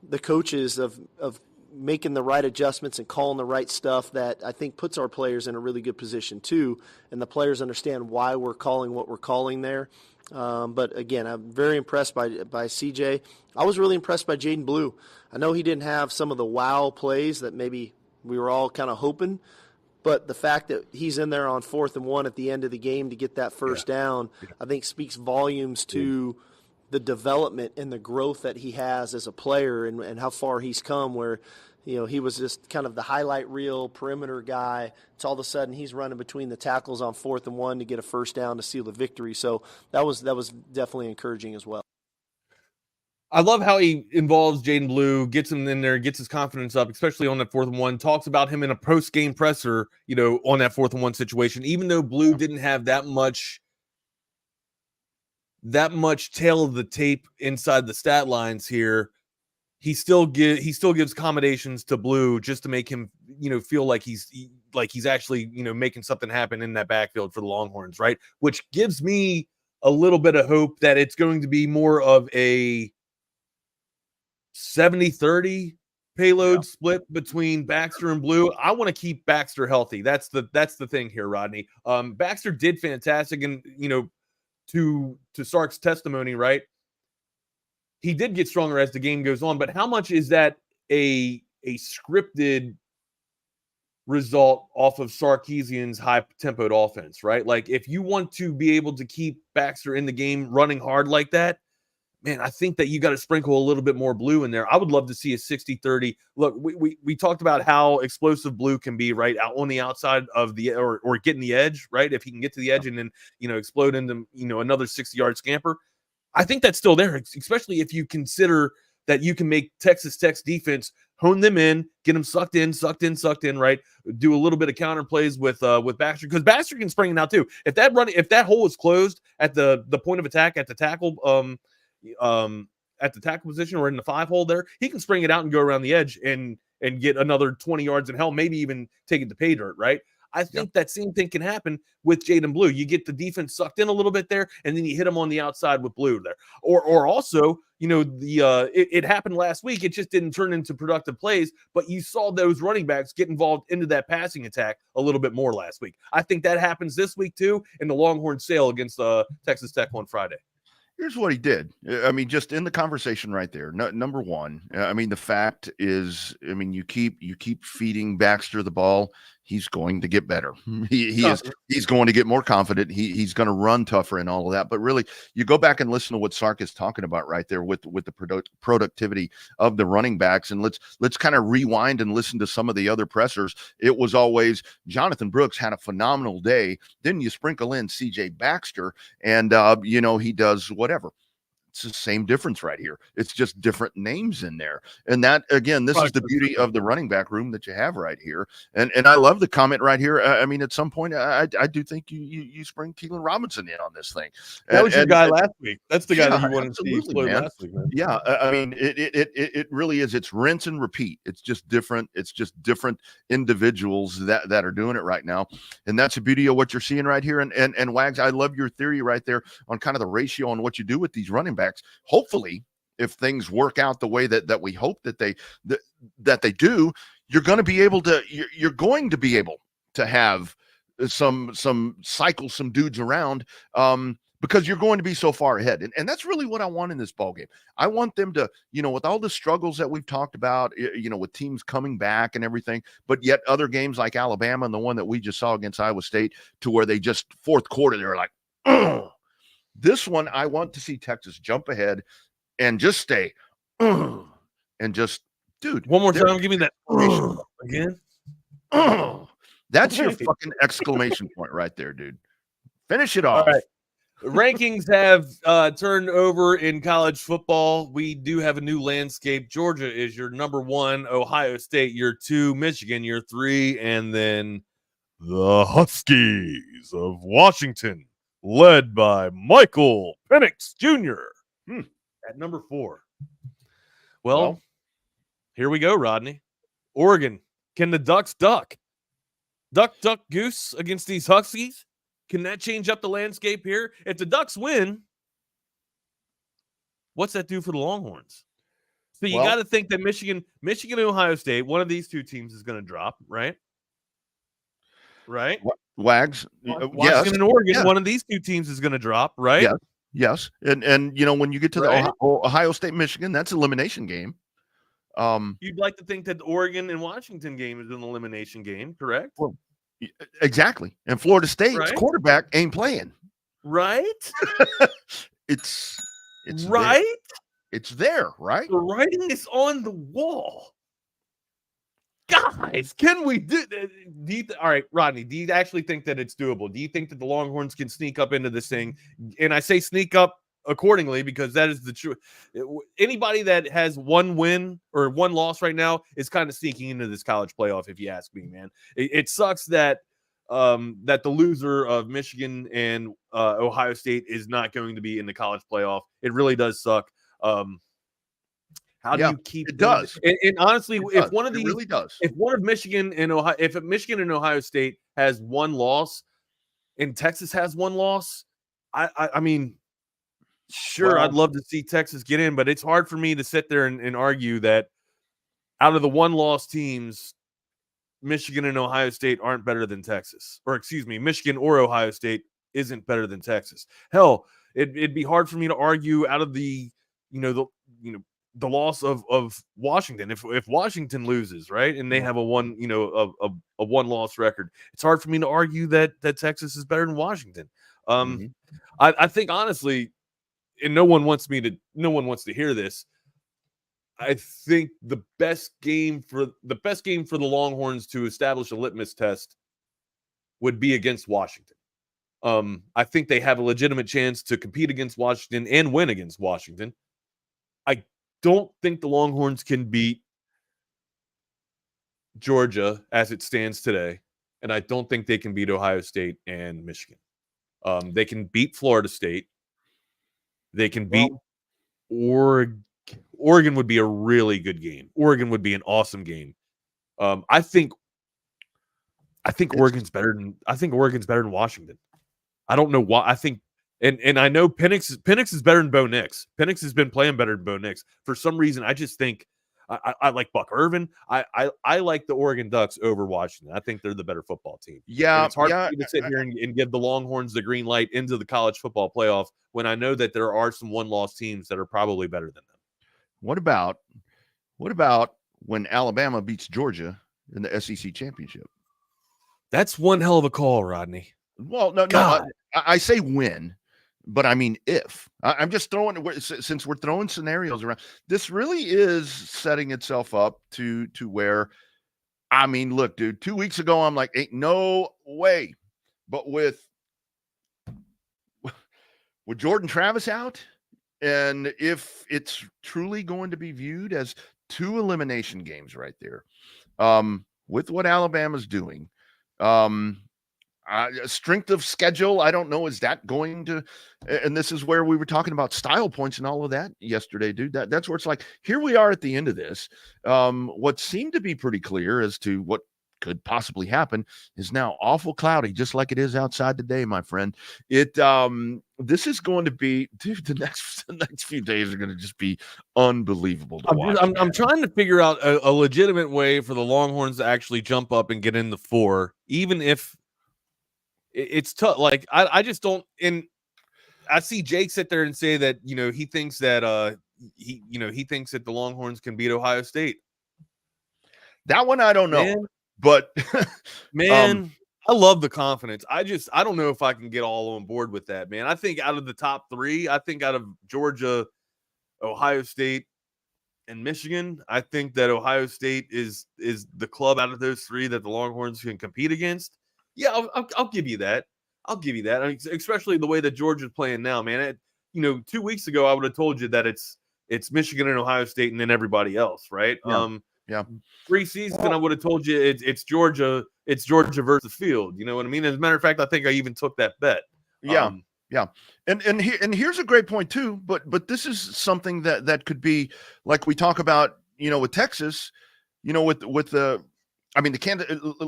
the coaches of making the right adjustments and calling the right stuff, that I think puts our players in a really good position too, and the players understand why we're calling what we're calling there. But again, I'm very impressed by CJ. I was really impressed by Jaden Blue. I know he didn't have some of the wow plays that maybe We were all kind of hoping. But the fact that he's in there on 4th and 1 at the end of the game to get that first down, I think speaks volumes to the development and the growth that he has as a player and how far he's come, where he was just kind of the highlight reel perimeter guy. It's all of a sudden he's running between the tackles on 4th and 1 to get a first down to seal the victory. So that was definitely encouraging as well. I love how he involves Jaden Blue, gets him in there, gets his confidence up, especially on that 4th and 1, talks about him in a post-game presser, on that 4th and 1 situation. Even though Blue didn't have that much tail of the tape inside the stat lines here, he still gives accommodations to Blue just to make him, feel like he's actually, making something happen in that backfield for the Longhorns, right? Which gives me a little bit of hope that it's going to be more of a 70-30 payload split between Baxter and Blue. I want to keep Baxter healthy. That's the thing here, Rodney. Baxter did fantastic, and to Sark's testimony, right? He did get stronger as the game goes on, but how much is that a scripted result off of Sarkisian's high-tempoed offense, right? Like, if you want to be able to keep Baxter in the game running hard like that, man, I think that you got to sprinkle a little bit more Blue in there. I would love to see a 60-30. Look, we talked about how explosive Blue can be, right, out on the outside of the or getting the edge, right? If he can get to the edge and then explode into another 60-yard scamper. I think that's still there, especially if you consider that you can make Texas Tech's defense hone them in, get them sucked in, right? Do a little bit of counter plays with Baxter, because Baxter can spring it out too. If that hole is closed at the point of attack at the tackle position or in the 5 hole there, he can spring it out and go around the edge and get another 20 yards, and hell, maybe even take it to pay dirt, right? I think that same thing can happen with Jaden Blue. You get the defense sucked in a little bit there, and then you hit him on the outside with Blue there. Or also, it happened last week. It just didn't turn into productive plays, but you saw those running backs get involved into that passing attack a little bit more last week. I think that happens this week too in the Longhorn sail against Texas Tech on Friday. Here's what he did. I mean, just in the conversation right there. Number one, I mean, the fact is, I mean, you keep feeding Baxter the ball, he's going to get better. He's going to get more confident. He's going to run tougher and all of that. But really, you go back and listen to what Sark is talking about right there with the productivity of the running backs, and let's kind of rewind and listen to some of the other pressers. It was always Jonathan Brooks had a phenomenal day. Then you sprinkle in CJ Baxter, and he does whatever. It's the same difference right here. It's just different names in there. And that, again, this is the beauty of the running back room that you have right here. And I love the comment right here. I mean, at some point, I do think you spring Keelan Robinson in on this thing. That was your guy last week. That's the guy that you wanted to see explode last week, man. Yeah, I mean, it really is. It's rinse and repeat. It's just different. It's just different individuals that are doing it right now. And that's the beauty of what you're seeing right here. And Wags, I love your theory right there on kind of the ratio on what you do with these running backs. Hopefully, if things work out the way that we hope that they do, you're going to be able to have some cycle, some dudes around, because you're going to be so far ahead. And that's really what I want in this ball game. I want them to, with all the struggles that we've talked about, with teams coming back and everything, but yet other games like Alabama and the one that we just saw against Iowa State, to where they just fourth quarter, they're like, ugh. This one, I want to see Texas jump ahead and just stay, and just, dude. One more time, give me that again. That's your fucking exclamation point right there, dude. Finish it off. All right. Rankings have turned over in college football. We do have a new landscape. Georgia is your number 1, Ohio State your 2, Michigan your 3, and then the Huskies of Washington, led by Michael Penix Jr. At number 4. Well, here we go, Rodney. Oregon, can the Ducks duck? Duck, goose against these Huskies? Can that change up the landscape here? If the Ducks win, what's that do for the Longhorns? So you got to think that Michigan and Ohio State, one of these two teams is going to drop, right? Right? Wags. Washington and Oregon, one of these two teams is going to drop, right? Yes. And when you get to the Ohio State, Michigan, that's elimination game. You'd like to think that the Oregon and Washington game is an elimination game, correct? Well, exactly. And Florida State's Right? quarterback ain't playing. Right? It's Right? There. It's there, right? The writing is on the wall. Guys, can we do all right, Rodney, do you actually think that it's doable? Do you think that the Longhorns can sneak up into this thing? And I say sneak up accordingly because that is the truth. Anybody that has one win or one loss right now is kind of sneaking into this college playoff, if you ask me, man. It sucks that that the loser of Michigan and Ohio State is not going to be in the college playoff. It really does suck. How do you keep it does? And honestly, if one of it these really does, if one of Michigan and Ohio, if Michigan and Ohio State has one loss and Texas has one loss, I mean, sure, well, I'd love to see Texas get in, but it's hard for me to sit there and argue that out of the one loss teams, Michigan and Ohio State aren't better than Texas, or excuse me, Michigan or Ohio State isn't better than Texas. Hell, it'd be hard for me to argue out of the the loss of Washington. If Washington loses, right, and they have a one loss record, it's hard for me to argue that Texas is better than Washington. I think honestly, and no one wants to hear this. I think the best game for the Longhorns to establish a litmus test would be against Washington. I think they have a legitimate chance to compete against Washington and win against Washington. I don't think the Longhorns can beat Georgia as it stands today, and I don't think they can beat Ohio State and Michigan. They can beat Florida State. They can beat Oregon. Oregon would be a really good game. Oregon would be an awesome game. I think Oregon's better than Washington. I don't know why. I think and I know Penix is better than Bo Nix. Penix has been playing better than Bo Nix. For some reason, I just think I like Buck Irvin. I like the Oregon Ducks over Washington. I think they're the better football team. Yeah, and it's hard for me to sit here and give the Longhorns the green light into the college football playoff when I know that there are some one-loss teams that are probably better than them. What about when Alabama beats Georgia in the SEC championship? That's one hell of a call, Rodney. Well, no, I say win, but I mean if. I'm just throwing, since we're throwing scenarios around, this really is setting itself up to where, I mean, look, dude, 2 weeks ago, I'm like, ain't no way. But with Jordan Travis out, and if it's truly going to be viewed as 2 elimination games right there, with what Alabama's doing, strength of schedule, I don't know, is that going to, and this is where we were talking about style points and all of that yesterday, dude. That's where it's like, here we are at the end of this. What seemed to be pretty clear as to what could possibly happen is now awful cloudy, just like it is outside today, my friend. This is going to be, dude, the next few days are going to just be unbelievable to watch. I'm trying to figure out a legitimate way for the Longhorns to actually jump up and get in the 4, even if it's tough. Like I just don't. And I see Jake sit there and say that he thinks that he thinks that the Longhorns can beat Ohio State. That one I don't know. Man. But man, I love the confidence. I don't know if I can get all on board with that, man. I think out of the top 3, I think out of Georgia, Ohio State, and Michigan, I think that Ohio State is the club out of those 3 that the Longhorns can compete against. Yeah, I'll give you that. I'll give you that. I mean, especially the way that Georgia's playing now, man. 2 weeks ago, I would have told you that it's Michigan and Ohio State and then everybody else, right? Yeah. Pre-season, I would have told you it's Georgia. It's Georgia versus Field. You know what I mean? As a matter of fact, I think I even took that bet. Yeah. And here's a great point too. But this is something that could be like we talk about. With Texas. With the. I mean,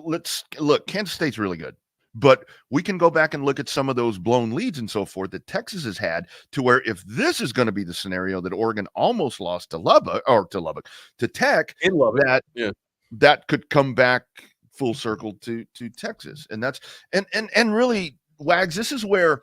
let's look. Kansas State's really good. But we can go back and look at some of those blown leads and so forth that Texas has had, to where if this is going to be the scenario that Oregon almost lost to Tech, in Lubbock, that could come back full circle to Texas. And that's and really, Wags, this is where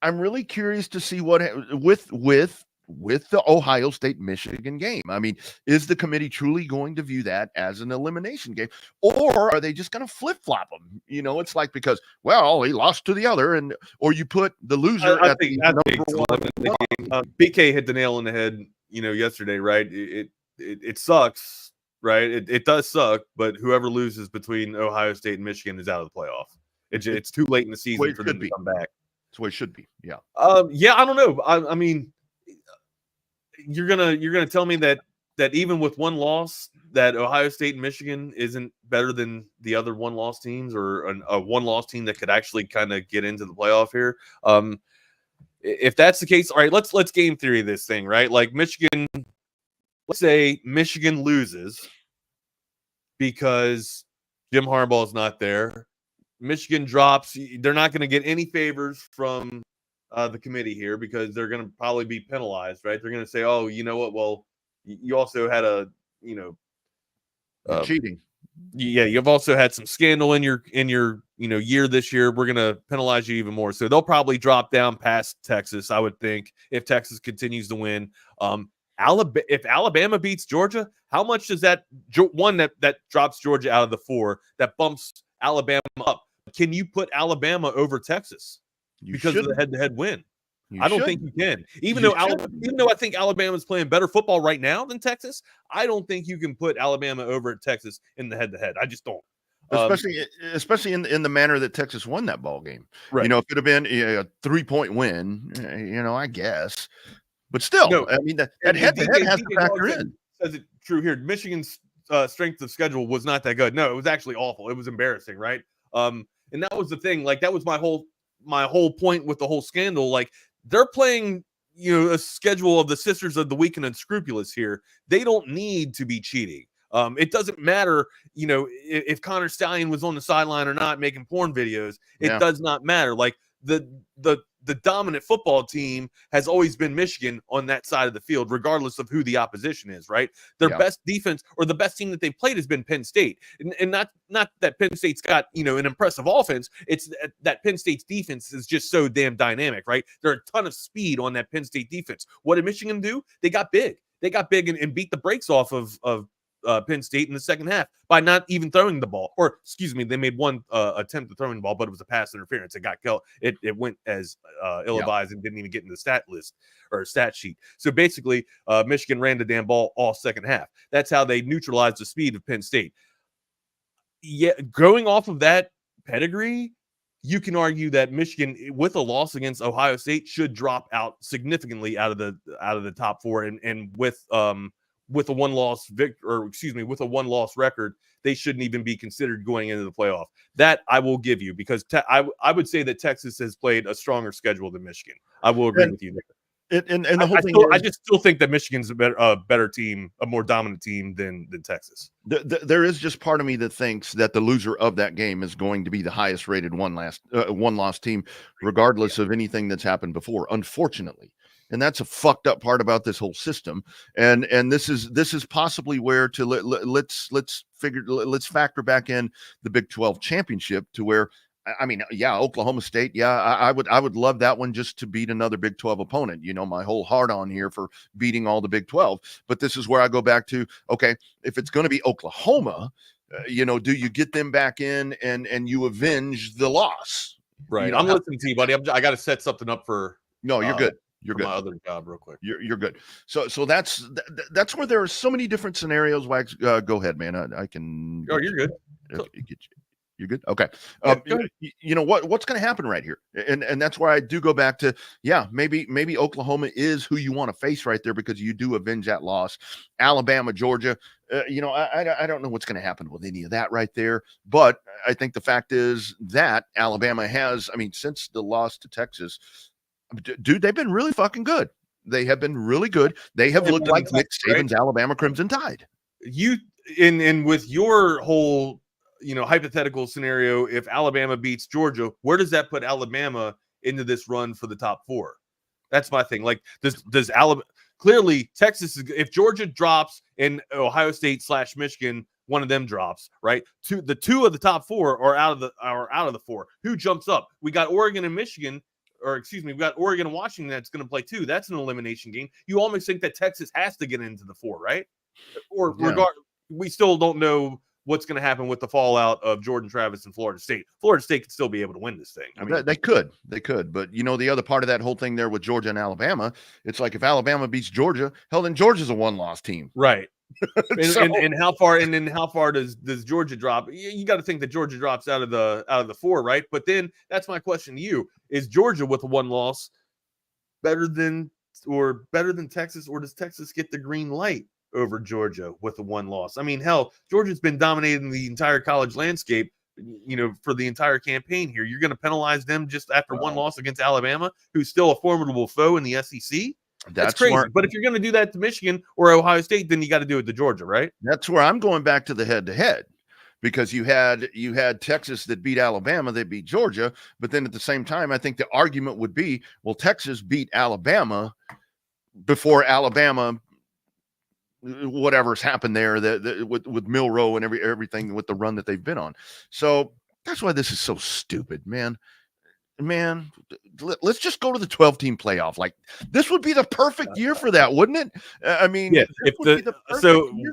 I'm really curious to see what with with the Ohio State Michigan game. I mean, is the committee truly going to view that as an elimination game, or are they just going to flip flop them? You know, it's like, because, well, he lost to the other, or you put the loser I at think the it's number one. the game. BK hit the nail on the head, yesterday, right? It sucks, right? It does suck, but whoever loses between Ohio State and Michigan is out of the playoff. It's too late in the season for them to come back. That's the way it should be. Yeah. Yeah, I don't know. I mean, you're gonna tell me that even with one loss, that Ohio State and Michigan isn't better than the other one-loss teams, or a one-loss team that could actually kind of get into the playoff here. If that's the case, all right, let's game theory this thing, right? Like Michigan, let's say Michigan loses because Jim Harbaugh is not there. Michigan drops. They're not going to get any favors from the committee here, because they're going to probably be penalized, right? They're going to say, oh, you know what? Well, you also had cheating. Yeah, you've also had some scandal in your year this year. We're going to penalize you even more. So they'll probably drop down past Texas, I would think, if Texas continues to win. If Alabama beats Georgia, how much does that drops Georgia out of the 4, that bumps Alabama up? Can you put Alabama over Texas because of the head-to-head win? I don't think you can. Even though I think Alabama's playing better football right now than Texas, I don't think you can put Alabama over at Texas in the head-to-head. I just don't. Especially in the manner that Texas won that ball game. Right. If it had been a 3-point win, I guess. But still, no, I mean, that head-to-head has to factor in. Says it true here. Michigan's strength of schedule was not that good. No, it was actually awful. It was embarrassing, right? And that was the thing. Like, that was my whole point with the whole scandal. Like, they're playing, a schedule of the Sisters of the Weak and Unscrupulous here. They don't need to be cheating. It doesn't matter, if Connor Stallion was on the sideline or not making porn videos. It does not matter. Like, the dominant football team has always been Michigan on that side of the field, regardless of who the opposition is, right? Their best defense, or the best team that they've played, has been Penn State. And not that Penn State's got, an impressive offense. It's that Penn State's defense is just so damn dynamic, right? There are a ton of speed on that Penn State defense. What did Michigan do? They got big. They got big and beat the brakes off of Penn State in the second half by not even throwing the ball. Or, excuse me, they made one attempt at throwing the ball, but it was a pass interference. It got killed. It went as ill-advised and didn't even get in the stat list or stat sheet. So basically, Michigan ran the damn ball all second half. That's how they neutralized the speed of Penn State. Yeah, going off of that pedigree, you can argue that Michigan, with a loss against Ohio State, should drop out significantly out of the top 4, and with a one-loss with a one-loss record, they shouldn't even be considered going into the playoff. That I will give you, because I would say that Texas has played a stronger schedule than Michigan. I will agree with you there. And the whole thing I just still think that Michigan's a better team, a more dominant team than Texas. There is just part of me that thinks that the loser of that game is going to be the highest rated one-loss team, regardless of anything that's happened before, unfortunately. And that's a fucked up part about this whole system. And this is possibly where let's factor back in the Big 12 championship, to where, I mean, Oklahoma State. I would love that one, just to beat another Big 12 opponent. My whole heart on here for beating all the Big 12. But this is where I go back to, okay, if it's going to be Oklahoma, do you get them back in and you avenge the loss? Right. I'm listening to you, buddy. I got to set something up for. No, you're good. You're good. My other job, real quick. You're good. So that's where there are so many different scenarios. Wags, go ahead, man. I can. Oh, you're good. You're good. Okay. What's going to happen right here, and that's why I do go back to maybe Oklahoma is who you want to face right there, because you do avenge that loss. Alabama, Georgia. I don't know what's going to happen with any of that right there, but I think the fact is that Alabama has. I mean, since the loss to Texas. Dude, they've been really fucking good. They have been really good. They have looked like Nick Saban's Alabama Crimson Tide. You in with your whole, hypothetical scenario, if Alabama beats Georgia, where does that put Alabama into this run for the top 4? That's my thing. Like, does Alabama clearly Texas is, if Georgia drops and Ohio State / Michigan, one of them drops, right? The two of the top 4 are out of the 4. Who jumps up? We got Oregon and Michigan. we've got Oregon and Washington that's going to play too. That's an elimination game. You almost think that Texas has to get into the 4, right? Or we still don't know what's going to happen with the fallout of Jordan Travis and Florida State. Florida State could still be able to win this thing. I mean, they could, but the other part of that whole thing there with Georgia and Alabama, it's like if Alabama beats Georgia, hell, then Georgia's a 1-loss team, right? So, and how far does Georgia drop? You got to think that Georgia drops out of the 4, right? But then that's my question to you: is Georgia with a 1 loss better than Texas, or does Texas get the green light over Georgia with a 1 loss? I mean, hell, Georgia's been dominating the entire college landscape, for the entire campaign here. You're going to penalize them just after 1 loss against Alabama, who's still a formidable foe in the SEC? That's crazy. Smart. But if you're going to do that to Michigan or Ohio State, then you got to do it to Georgia, right? That's where I'm going back to the head-to-head, because you had Texas that beat Alabama, they beat Georgia, but then at the same time, I think the argument would be, well, Texas beat Alabama before Alabama, whatever's happened there with Milroe and everything with the run that they've been on. So that's why this is so stupid, man. Let's just go to the 12-team playoff. Like, this would be the perfect year for that, wouldn't it? I mean, yeah.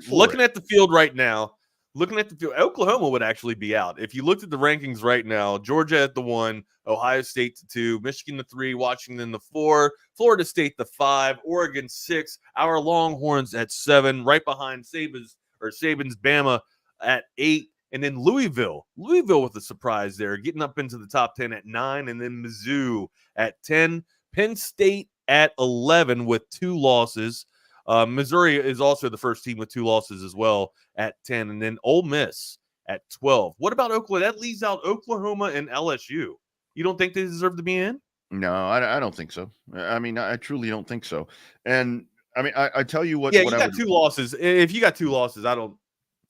Looking at the field right now, Oklahoma would actually be out. If you looked at the rankings right now, Georgia at the 1, Ohio State the 2, Michigan the 3, Washington the 4, Florida State the 5, Oregon 6, our Longhorns at 7, right behind Saban's Bama at 8. And then Louisville with a surprise there, getting up into the top 10 at 9, and then Mizzou at 10. Penn State at 11 with 2 losses. Missouri is also the first team with 2 losses as well at 10, and then Ole Miss at 12. What about Oklahoma? That leaves out Oklahoma and LSU. You don't think they deserve to be in? No, I don't think so. I mean, I truly don't think so. And I mean, I tell you what. Yeah, you got 2 losses. If you got 2 losses, I don't.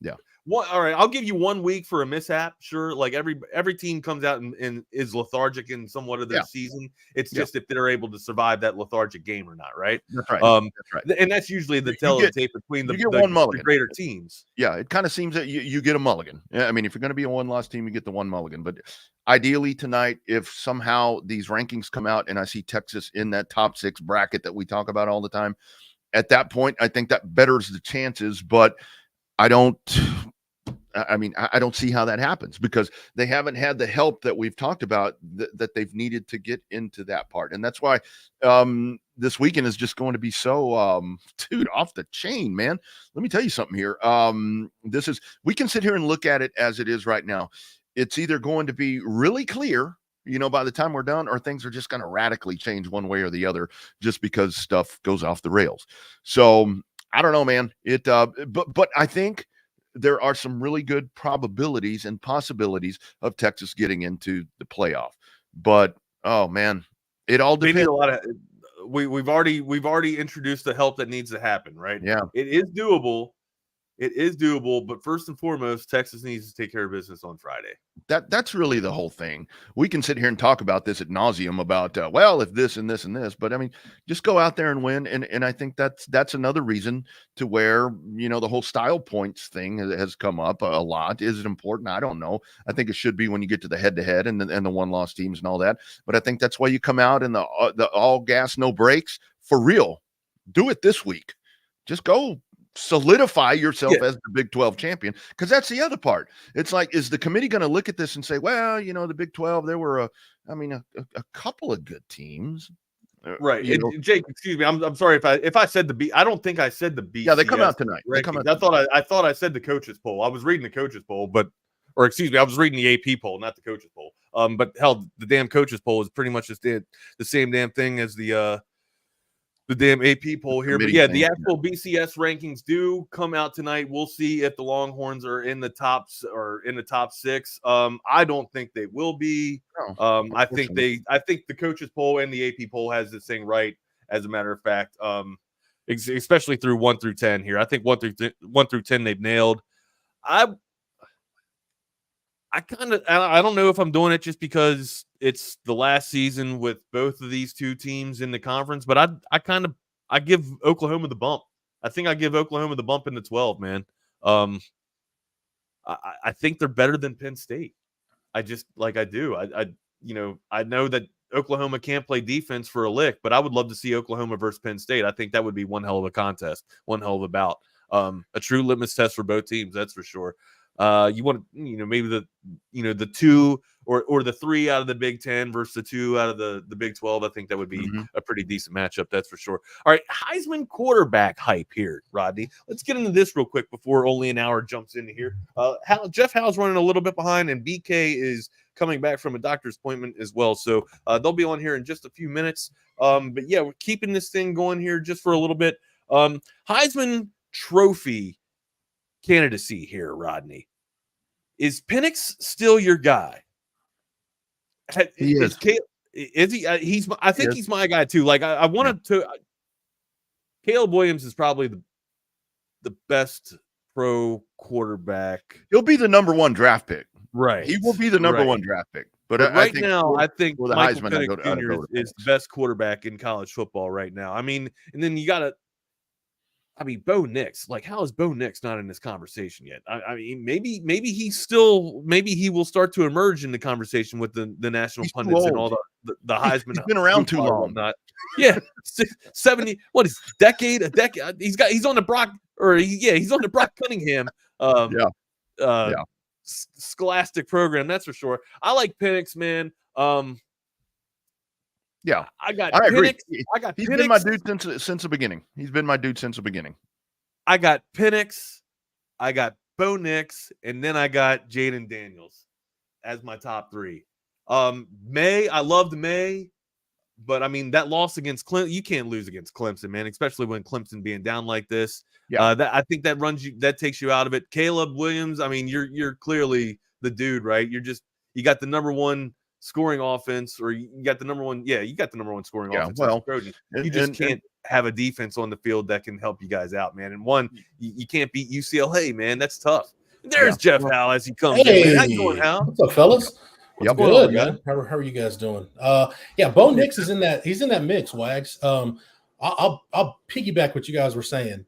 Yeah. All right, I'll give you 1 week for a mishap. Sure, like every team comes out and is lethargic in somewhat of their season. It's just if they're able to survive that lethargic game or not, right? That's right. That's right. And that's usually the tape between the greater teams. Yeah, it kind of seems that you get a mulligan. I mean, if you're going to be a 1-loss team, you get the 1 mulligan. But ideally tonight, if somehow these rankings come out and I see Texas in that top 6 bracket that we talk about all the time, at that point, I think that betters the chances. But I don't see how that happens, because they haven't had the help that we've talked about that they've needed to get into that part. And that's why this weekend is just going to be so, off the chain, man. Let me tell you something here. We can sit here and look at it as it is right now. It's either going to be really clear, by the time we're done, or things are just going to radically change one way or the other just because stuff goes off the rails. So I don't know, man. But I think there are some really good probabilities and possibilities of Texas getting into the playoff. But oh man, it all depends. They need a lot of. We've already introduced the help that needs to happen, right? Yeah, it is doable. It is doable, but first and foremost, Texas needs to take care of business on Friday. That's really the whole thing. We can sit here and talk about this ad nauseum about, if this and this and this, but I mean, just go out there and win. And I think that's another reason to where, the whole style points thing has come up a lot. Is it important? I don't know. I think it should be when you get to the head-to-head and the 1-loss teams and all that. But I think that's why you come out in the all gas, no brakes for real. Do it this week. Just go solidify yourself as the Big 12 champion, because that's the other part. It's like, is the committee going to look at this and say, well, the Big 12, there were a couple of good teams, right? Jake, excuse me, I'm sorry if I said the B. I don't think I said the B. Yeah, they come out tonight. They come out. I thought I said the coaches poll. I was reading the coaches poll, I was reading the AP poll, not the coaches poll. But hell, the damn coaches poll is pretty much just the same damn thing as the damn AP poll here. But yeah, the actual BCS rankings do come out tonight. We'll see if the Longhorns are in the top 6. I don't think they will be. I think the coaches poll and the AP poll has this thing right, as a matter of fact. Especially through 1 through 10 here. I think 1 through 10 they've nailed. I don't know if I'm doing it just because it's the last season with both of these two teams in the conference, but I give Oklahoma the bump. I think I give Oklahoma the bump in the 12, man. I think they're better than Penn State. I just, like I do. I know that Oklahoma can't play defense for a lick, but I would love to see Oklahoma versus Penn State. I think that would be one hell of a contest, one hell of a bout. A true litmus test for both teams, that's for sure. You want to, maybe the 2 or the 3 out of the Big Ten versus the 2 out of the Big 12. I think that would be a pretty decent matchup, that's for sure. All right, Heisman quarterback hype here, Rodney. Let's get into this real quick before only an hour jumps into here. Jeff Howe's running a little bit behind, and BK is coming back from a doctor's appointment as well. So they'll be on here in just a few minutes. But yeah, we're keeping this thing going here just for a little bit. Heisman Trophy candidacy here, Rodney. Is Penix still your guy? He is. Is he? I think he's my guy too. Like I wanted to. Caleb Williams is probably the best pro quarterback. He'll be the number 1 draft pick. Right. He will be the number 1 draft pick. But I think for the Michael Heisman, Penix Jr. is the best quarterback in college football right now. I mean, and then you got to. Bo Nix, like, how is Bo Nix not in this conversation yet? I mean, maybe he will start to emerge in the conversation with the national pundits and all the Heisman. He's been around too long. Yeah, 70. What is a decade? He's on the Brock, he's on the Brock Cunningham. Scholastic program, that's for sure. I like Penix, man. Yeah, I agree. He's been my dude since the beginning. He's been my dude since the beginning. I got Penix, I got Bo Nix, and then I got Jaden Daniels as my top 3. I loved May, but I mean that loss against Clemson, you can't lose against Clemson, man, especially when Clemson being down like this. Yeah, I think that takes you out of it. Caleb Williams, I mean, you're clearly the dude, right? You got the number 1 scoring offense, or you got the number 1 scoring offense. Well, you just can't have a defense on the field that can help you guys out, man. And you can't beat UCLA, man. That's tough. There's Jeff Howe as he comes in. How you doing, Howe? What's up, fellas? Yep. Good, man. How are you guys doing? Bo Nix is in that. He's in that mix, Wags. I'll piggyback what you guys were saying.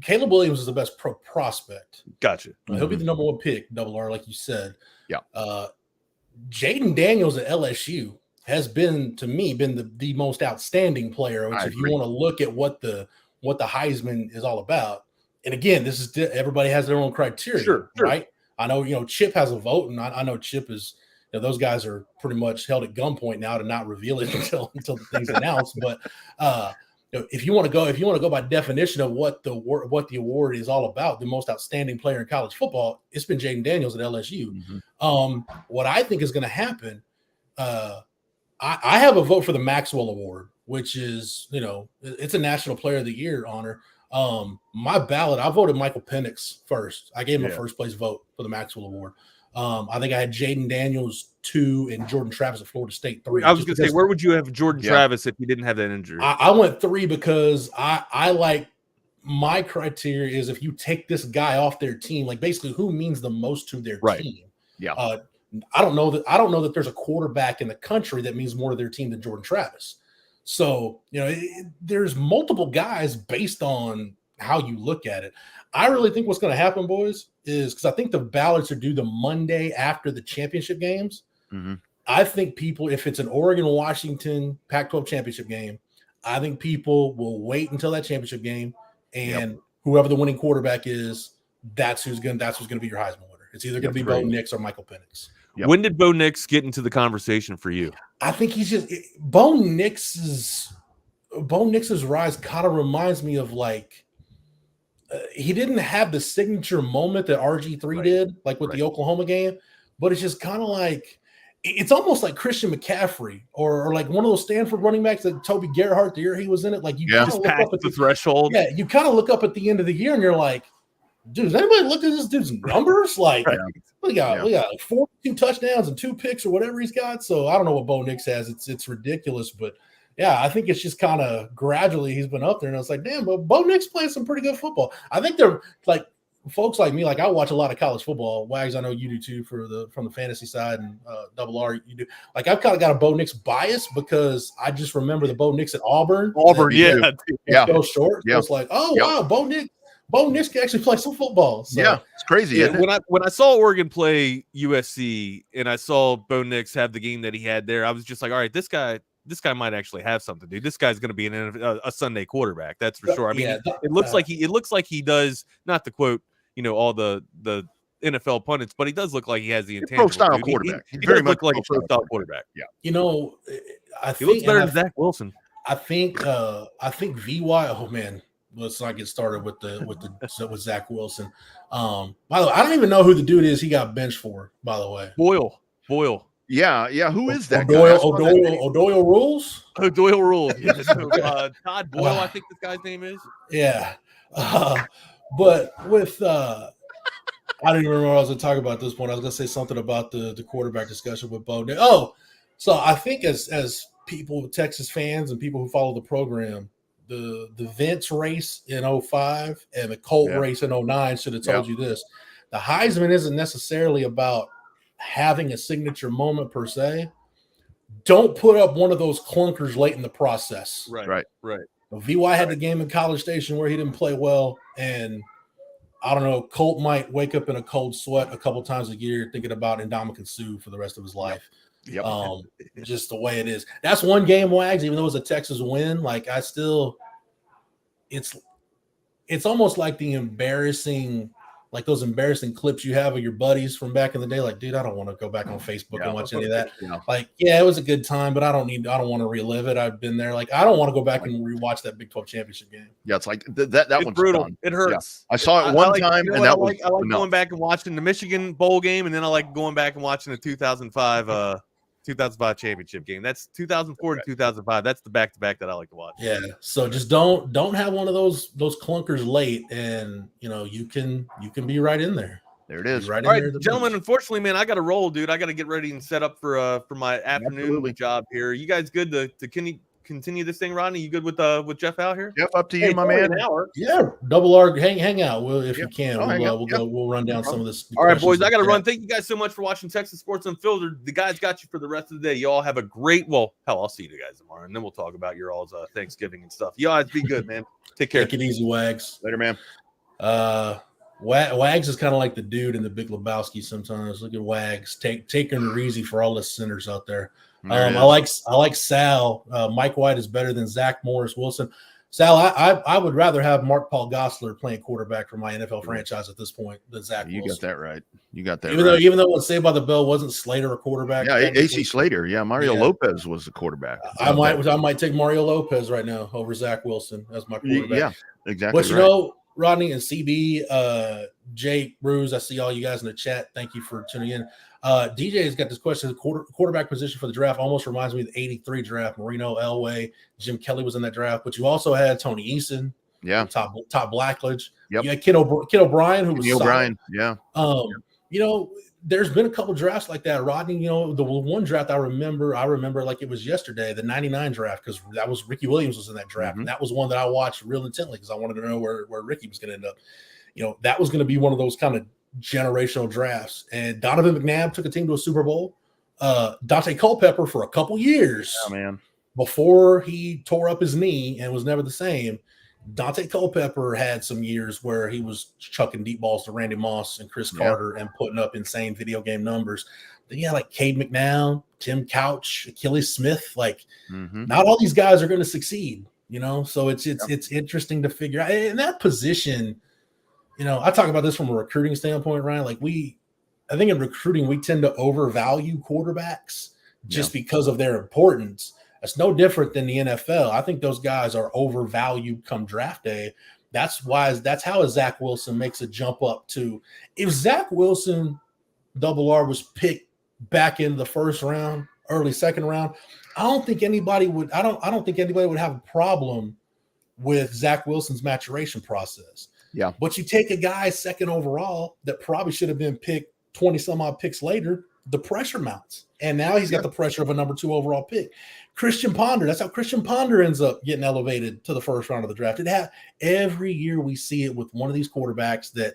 Caleb Williams is the best pro prospect. Gotcha. He'll be the number 1 pick, double R, like you said. Yeah. Jaden Daniels at LSU has been, to me, the most outstanding player. Which, if you want to look at what the Heisman is all about, and again, this is everybody has their own criteria, right? I know, Chip has a vote, and I know Chip is. Those guys are pretty much held at gunpoint now to not reveal it until the thing's announced. But if you want to go by definition of what the award is all about, the most outstanding player in college football, it's been Jaden Daniels at LSU. What I think is going to happen, I have a vote for the Maxwell Award, which is, it's a National Player of the Year honor. My ballot, I voted Michael Penix first. I gave him a first place vote for the Maxwell Award. I think I had Jaden Daniels 2 and Jordan Travis at Florida State 3. I was going to say, where would you have Jordan Travis if you didn't have that injury? I went 3 because I like, my criteria is if you take this guy off their team, like basically who means the most to their team. Yeah. I don't know that there's a quarterback in the country that means more to their team than Jordan Travis. So, there's multiple guys based on how you look at it. I really think what's going to happen, boys, is because I think the ballots are due the Monday after the championship games. I think people, if it's an Oregon-Washington Pac-12 championship game, I think people will wait until that championship game, and whoever the winning quarterback is, that's who's going to be your Heisman winner. It's either going to be Bo Nix or Michael Penix. When did Bo Nix get into the conversation for you? I think he's just Bo Nix's rise kind of reminds me of like he didn't have the signature moment that RG3 did, like with the Oklahoma game, but it's just kind of like it's almost like Christian McCaffrey or like one of those Stanford running backs like Toby Gerhart the year he was in it. Like you kind of look up at the threshold. Yeah, you kind of look up at the end of the year and you're like, dude, does anybody look at this dude's numbers? Like we got like 42 touchdowns and 2 picks or whatever he's got. So I don't know what Bo Nix has. It's ridiculous, but yeah, I think it's just kind of gradually he's been up there, and I was like, damn, but Bo Nix playing some pretty good football. I think they're like folks like me, like I watch a lot of college football. Wags, I know you do too from the fantasy side, and Double R, you do. Like I've kind of got a Bo Nix bias because I just remember the Bo Nix at Auburn. Go short. So it's like, oh wow, Bo Nix. Bo Nix can actually play some football. So. Yeah, it's crazy. Yeah, Isn't it? when I saw Oregon play USC and I saw Bo Nix have the game that he had there, I was just like, all right, this guy might actually have something, dude. This guy's going to be a Sunday quarterback, that's for sure. I mean, it looks like he does. Not to quote, all the NFL pundits, but he does look like he has the intangible. Pro-style quarterback. He very much like a pro-style quarterback. Yeah. He looks better than Zach Wilson. I think VY. Oh man, let's not get started with Zach Wilson. By the way, I don't even know who the dude is he got benched for. By the way, Boyle. Yeah. Who is that O'Doyle Rules? O'Doyle Rules. Yeah, so, Todd Boyle, I think this guy's name is. Yeah. But with I don't even remember what I was going to talk about at this point. I was going to say something about the quarterback discussion with Bo. Oh, so I think as people, Texas fans and people who follow the program, the Vince race in 05 and the Colt race in 09 should have told you this. The Heisman isn't necessarily about having a signature moment per se. Don't put up one of those clunkers late in the process. Right. VY had the game in College Station where he didn't play well, and I don't know, Colt might wake up in a cold sweat a couple times a year thinking about Ndamukong Suh for the rest of his life. Yep. Just the way it is. That's one game, Wags, even though it was a Texas win. Like, it's almost like those embarrassing clips you have of your buddies from back in the day. Like, dude, I don't want to go back on Facebook and watch any of that. Yeah. Like, yeah, it was a good time, but I don't want to relive it. I've been there. Like, I don't want to go back and rewatch that Big 12 championship game. Yeah, it's like that It's one's brutal. done. It hurts. Yeah. I saw it one time, and that was I like going back and watching the Michigan bowl game, and then I like going back and watching the 2005 championship game. That's 2004 to 2005. That's the back-to-back that I like to watch. Yeah. So just don't have one of those clunkers late, and you can be right in there. There it is. Right. All right, gentlemen. Unfortunately, man, I got to roll, dude. I got to get ready and set up for my afternoon job here. You guys good to continue this thing, Rodney? You good with Jeff out here? Jeff, up to you, my man. Yeah, double R. Hang out. If you can, we'll we'll run down some of this. All right, boys. I got to run. Thank you guys so much for watching Texas Sports Unfiltered. The guys got you for the rest of the day. You all have a great. Well, hell, I'll see you guys tomorrow, and then we'll talk about your all's Thanksgiving and stuff. You guys be good, man. Take care. Take it easy, Wags. Later, man. Wags is kind of like the dude in the Big Lebowski sometimes. Look at Wags taking it easy for all the sinners out there. I like Sal. Mike White is better than Zach Morris Wilson. Sal, I would rather have Mark Paul Gosselaar playing quarterback for my NFL franchise at this point than Zach Wilson. You got that right. Even though what Saved by the Bell wasn't Slater a quarterback. Yeah, AC Slater. Yeah, Mario Lopez was the quarterback. I might take Mario Lopez right now over Zach Wilson as my quarterback. Yeah, exactly. But Rodney and CB, Jake, Bruce, I see all you guys in the chat. Thank you for tuning in. DJ has got this question. The quarterback position for the draft almost reminds me of the 83 draft. Marino, Elway, Jim Kelly was in that draft. But you also had Tony Eason. Yeah. Top Blackledge. Yep. You had Kid O'Brien, who was O'Brien. Yeah. There's been a couple drafts like that. Rodney, the one draft I remember like it was yesterday, the 99 draft, because that was Ricky Williams was in that draft. Mm-hmm. And that was one that I watched real intently because I wanted to know where Ricky was going to end up. That was going to be one of those kind of generational drafts. And Donovan McNabb took a team to a Super Bowl. Dante Culpepper for a couple years before he tore up his knee and was never the same. Dante Culpepper had some years where he was chucking deep balls to Randy Moss and Chris Carter and putting up insane video game numbers. Then you had like Cade McNown, Tim Couch, Achilles Smith. Like, not all these guys are going to succeed, So it's interesting to figure out. In that position, I talk about this from a recruiting standpoint, Ryan. Like I think in recruiting, we tend to overvalue quarterbacks just because of their importance. It's no different than the NFL. I think those guys are overvalued come draft day. That's how Zach Wilson makes a jump up to. If Zach Wilson, double R, was picked back in the first round, early second round, I don't think anybody would have a problem with Zach Wilson's maturation process. Yeah. But you take a guy second overall that probably should have been picked 20 some odd picks later, the pressure mounts. And now he's got the pressure of a number 2 overall pick. Christian Ponder, that's how Christian Ponder ends up getting elevated to the first round of the draft. Every year we see it with one of these quarterbacks that,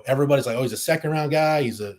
everybody's like, oh, he's a second round guy. He's a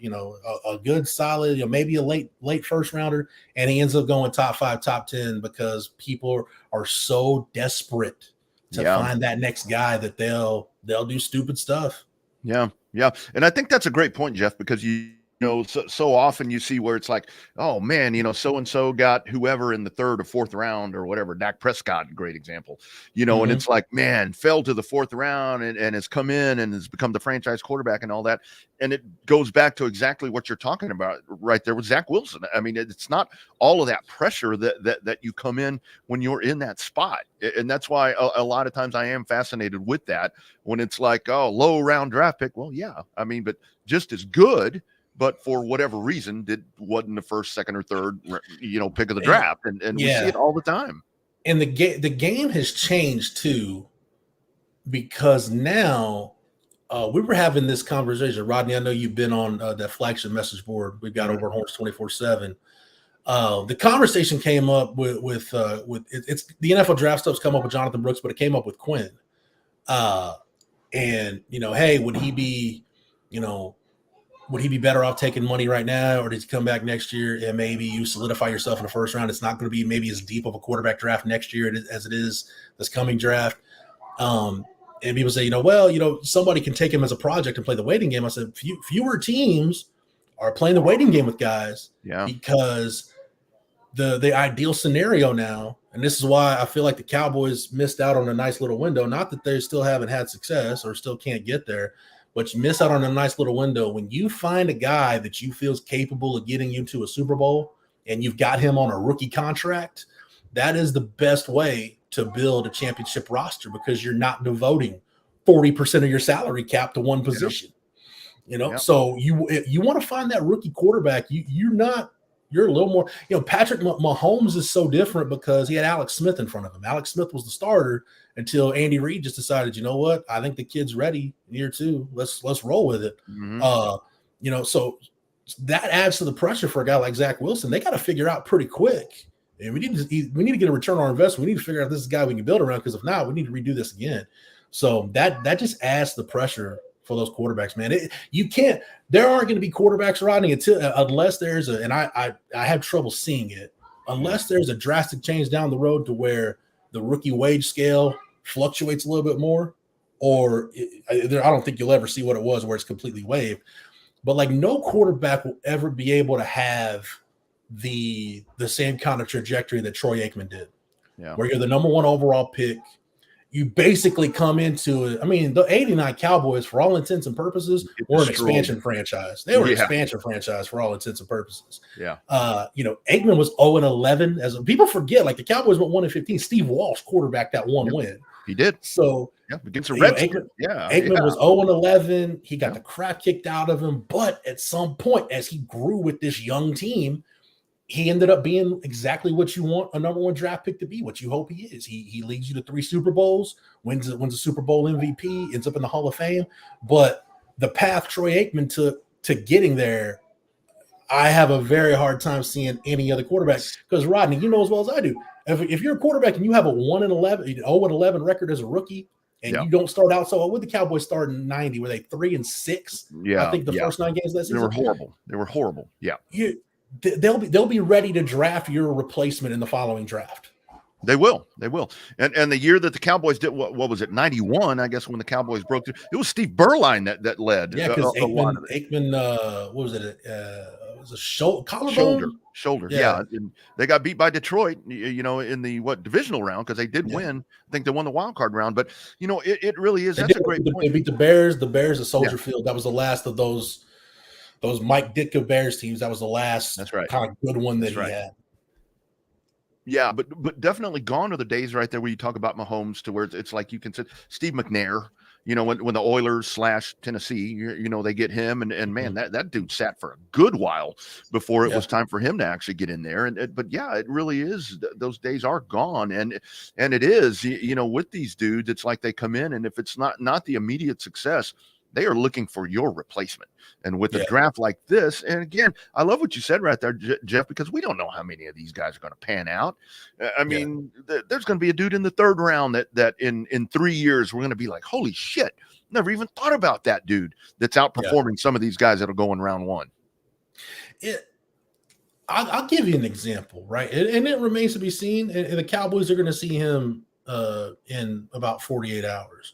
good, solid, maybe a late first rounder. And he ends up going top 5, top 10 because people are so desperate to find that next guy that they'll do stupid stuff. Yeah. Yeah. And I think that's a great point, Jeff, because you know, so often you see where it's like, oh man, you know, so-and-so got whoever in the third or fourth round or whatever. Dak Prescott, great example, you know, and it's like, man, fell to the fourth round and has come in and has become the franchise quarterback and all that. And it goes back to exactly what you're talking about right there with Zach Wilson. I mean, it's not all of that pressure that you come in when you're in that spot. And that's why a lot of times I am fascinated with that when it's like, oh, low round draft pick. Well, yeah, I mean, but just as good, but for whatever reason, wasn't the first, second, or third, you know, pick of the draft, and we see it all the time. And the game has changed too, because now we were having this conversation, Rodney. I know you've been on that flagship message board we've got over at Horns 24/7. The conversation came up with it's the NFL draft stuff's come up with Jonathan Brooks, but it came up with Quinn. And you know, hey, would he be better off taking money right now, or does he come back next year and maybe you solidify yourself in the first round? It's not going to be maybe as deep of a quarterback draft next year as it is this coming draft. And people say, somebody can take him as a project and play the waiting game. I said, fewer teams are playing the waiting game with guys because the ideal scenario now, and this is why I feel like the Cowboys missed out on a nice little window. Not that they still haven't had success or still can't get there, but you miss out on a nice little window. When you find a guy that you feel is capable of getting you to a Super Bowl and you've got him on a rookie contract, that is the best way to build a championship roster, because you're not devoting 40% of your salary cap to one position. So you want to find that rookie quarterback. You're a little more, Patrick Mahomes is so different because he had Alex Smith in front of him. Alex Smith was the starter until Andy Reid just decided, you know what? I think the kid's ready in year two. Let's roll with it. So that adds to the pressure for a guy like Zach Wilson. They got to figure out pretty quick. And we need to get a return on our investment. We need to figure out if this is a guy we can build around, because if not, we need to redo this again. So that just adds the pressure for those quarterbacks, man. There aren't going to be quarterbacks, Rodney, unless there's and I have trouble seeing it, unless there's a drastic change down the road to where the rookie wage scale fluctuates a little bit more, or I don't think you'll ever see what it was where it's completely waived. But like, no quarterback will ever be able to have the same kind of trajectory that Troy Aikman did, where you're the number one overall pick. You basically come into it. I mean, the 89 Cowboys, for all intents and purposes, were an expansion franchise. They were an expansion franchise for all intents and purposes. Aikman was 0-11. As people forget, like the Cowboys went 1-15. Steve Walsh quarterbacked that one win. He did. So against the Redskins. Aikman was 0-11. He got the crap kicked out of him. But at some point, as he grew with this young team, he ended up being exactly what you want a number one draft pick to be, what you hope he is. He leads you to 3 Super Bowls, wins a Super Bowl MVP, ends up in the Hall of Fame. But the path Troy Aikman took to getting there, I have a very hard time seeing any other quarterback. Because, Rodney, you know as well as I do, if you're a quarterback and you have a 1-11, 0-11 record as a rookie, and you don't start out so, what did the Cowboys start in 90? Were they 3-6? I think the first 9 games of that season. They were horrible. They'll be ready to draft your replacement in the following draft. They will. And the year that the Cowboys did, what was it, 91, I guess, when the Cowboys broke through, it was Steve Berline that led. Yeah, because Aikman, what was it? It was a collarbone? Shoulder. Yeah. And they got beat by Detroit, in the divisional round, because they did win. I think they won the wild card round. But, it really is. That's a great point. They beat the Bears at Soldier Field. That was the last of those Mike Ditka Bears teams. That was the last kind of good one that he had. Yeah, but definitely gone are the days right there where you talk about Mahomes, to where it's like you can say Steve McNair, when the Oilers / Tennessee, they get him, and man, that dude sat for a good while before it was time for him to actually get in there. But it really is. Those days are gone, and it is, with these dudes, it's like they come in, and if it's not the immediate success, they are looking for your replacement. And with a draft like this, and again, I love what you said right there, Jeff, because we don't know how many of these guys are going to pan out. I mean, there's going to be a dude in the 3rd round that in 3 years, we're going to be like, holy shit, never even thought about that dude that's outperforming some of these guys that'll go in round 1. I'll give you an example, right? And it remains to be seen. And the Cowboys are going to see him in about 48 hours.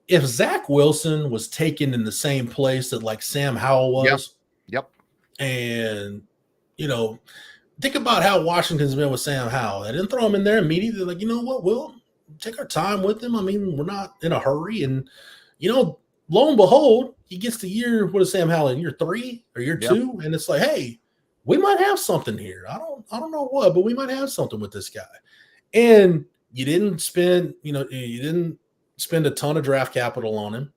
If Zach Wilson was taken in the same place that like Sam Howell was, yep. And think about how Washington's been with Sam Howell. They didn't throw him in there immediately. Like, you know what? We'll take our time with him. I mean, we're not in a hurry. And, lo and behold, he gets to what is Sam Howell in year 3 or year 2? And it's like, hey, we might have something here. I don't know what, but we might have something with this guy. And you didn't spend a ton of draft capital on him.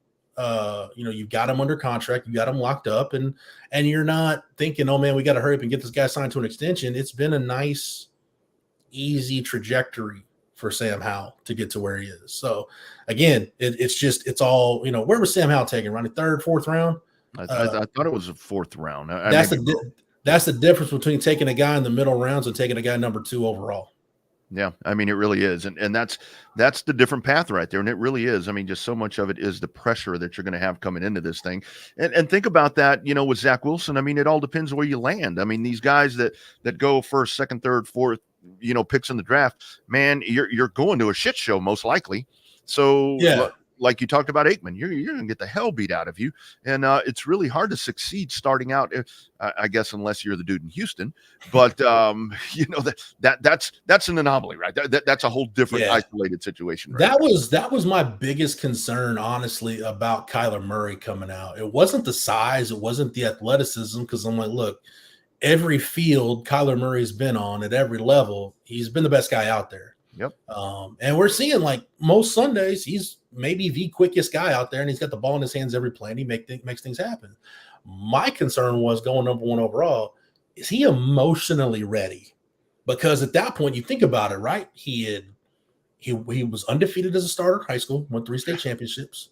You've got him under contract, you got him locked up, and you're not thinking, oh man, we got to hurry up and get this guy signed to an extension. It's been a nice, easy trajectory for Sam Howell to get to where he is. So again, it's all, where was Sam Howell taken? Around the 3rd, 4th round? I thought it was a 4th round. That's the difference between taking a guy in the middle rounds and taking a guy number 2 overall. Yeah, I mean, it really is. And that's the different path right there. And it really is. I mean, just so much of it is the pressure that you're going to have coming into this thing. And think about that, with Zach Wilson. I mean, it all depends where you land. I mean, these guys that go first, second, third, fourth, picks in the draft, man, you're going to a shit show most likely. So like you talked about Aikman, you're going to get the hell beat out of you. And it's really hard to succeed starting out, I guess, unless you're the dude in Houston. But, that's an anomaly, right? That's a whole different isolated situation. Right? That was my biggest concern, honestly, about Kyler Murray coming out. It wasn't the size. It wasn't the athleticism, because I'm like, look, every field Kyler Murray's been on at every level, he's been the best guy out there. Yep. And we're seeing, like, most Sundays, he's maybe the quickest guy out there, and he's got the ball in his hands every play, and he makes things happen. My concern was, going number 1 overall, is he emotionally ready? Because at that point, you think about it, right? He was undefeated as a starter in high school, won 3 state championships,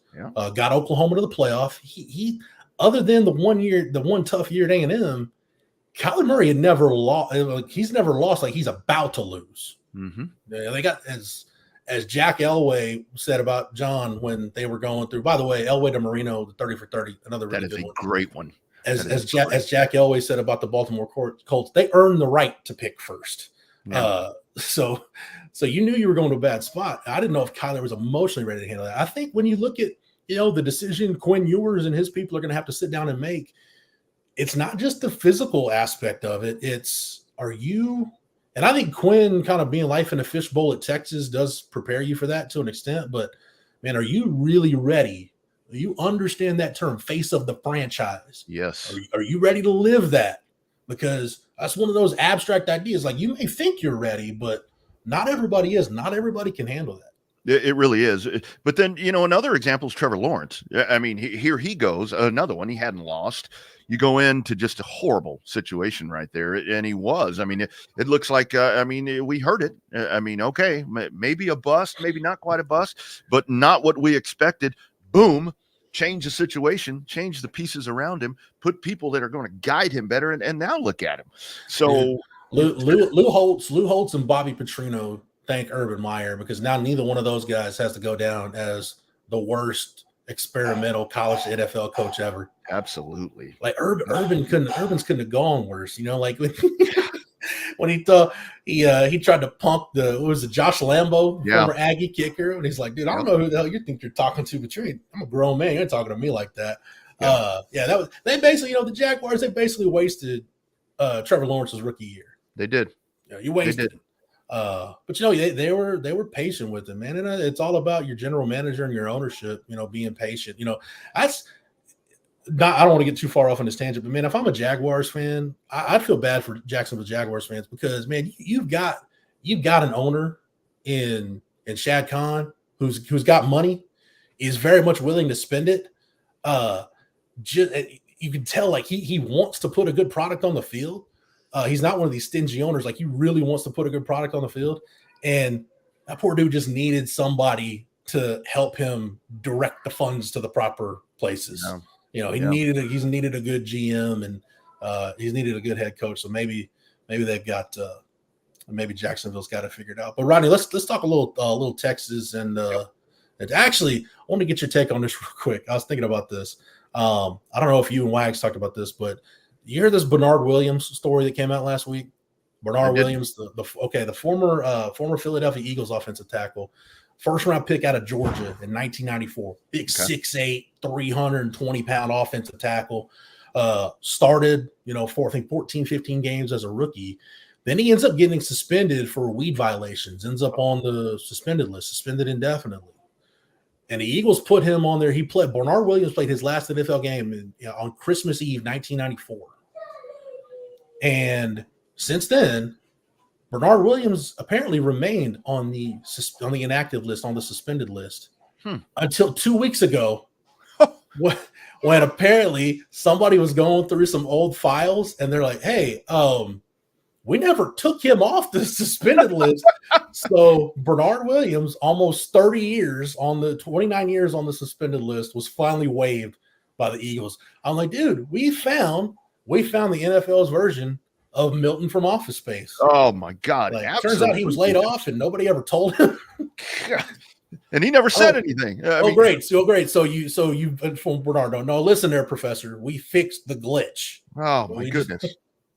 got Oklahoma to the playoff. He other than the one tough year at A&M, Kyler Murray had never lost. He's never lost like he's about to lose. Mm-hmm. They got, as Jack Elway said about John when they were going through. By the way, Elway to Marino, the 30 for 30, another really good one. Great one. As Jack Elway said about the Baltimore Colts, they earned the right to pick first. Yeah. So you knew you were going to a bad spot. I didn't know if Kyler was emotionally ready to handle that. I think when you look at the decision Quinn Ewers and his people are going to have to sit down and make, it's not just the physical aspect of it. It's, are you? And I think Quinn kind of being life in a fishbowl at Texas does prepare you for that to an extent. But, man, are you really ready? Do you understand that term, face of the franchise? Yes. Are you ready to live that? Because that's one of those abstract ideas. Like, you may think you're ready, but not everybody is. Not everybody can handle that. It really is. But then, another example is Trevor Lawrence. I mean, here he goes. Another one. He hadn't lost. You go into just a horrible situation right there. And he was. I mean, it looks like, we heard it. I mean, okay, maybe a bust, maybe not quite a bust, but not what we expected. Boom. Change the situation, change the pieces around him, put people that are going to guide him better. And now look at him. So Lou Holtz and Bobby Petrino thank Urban Meyer, because now neither one of those guys has to go down as the worst experimental college to NFL coach ever. Absolutely. Like Urban's couldn't have gone worse, like when he thought he tried to punk Josh Lambo, former Aggie kicker, and he's like, dude, I don't know who the hell you think you're talking to, but I'm a grown man. You're not talking to me like that. That was, they basically, the Jaguars, they basically wasted Trevor Lawrence's rookie year. They did. You wasted it. But they were patient with him, man. And it's all about your general manager and your ownership, being patient. That's not, I don't want to get too far off on this tangent, but man, if I'm a Jaguars fan, I'd feel bad for Jacksonville Jaguars fans, because man, you've got an owner in Shad Khan who's got money, is very much willing to spend it. You can tell, like, he wants to put a good product on the field. He's not one of these stingy owners. Like, he really wants to put a good product on the field. And that poor dude just needed somebody to help him direct the funds to the proper places. He's needed a good GM, and he's needed a good head coach. So maybe they've got maybe Jacksonville's got it figured out. But Rodney, let's talk a little Texas, and actually, I want to get your take on this real quick. I was thinking about this. I don't know if you and Wags talked about this, but you hear this Bernard Williams story that came out last week? Bernard Williams, the former Philadelphia Eagles offensive tackle, first round pick out of Georgia in 1994. Big 6'8", 320-pound offensive tackle. Started, for I think 14, 15 games as a rookie. Then he ends up getting suspended for weed violations, ends up on the suspended list, suspended indefinitely. And the Eagles put him on there. Bernard Williams played his last NFL game on Christmas Eve, 1994. And since then, Bernard Williams apparently remained on the inactive list, on the suspended list, until 2 weeks ago, when apparently somebody was going through some old files, and they're like, hey, we never took him off the suspended list. So Bernard Williams, almost 29 years on the suspended list, was finally waived by the Eagles. I'm like, dude, we found the NFL's version of Milton from Office Space. Oh my God. Turns out he was laid off and nobody ever told him. And he never said anything. Great. So you from Bernardo. No, listen there, Professor. We fixed the glitch. Oh my goodness.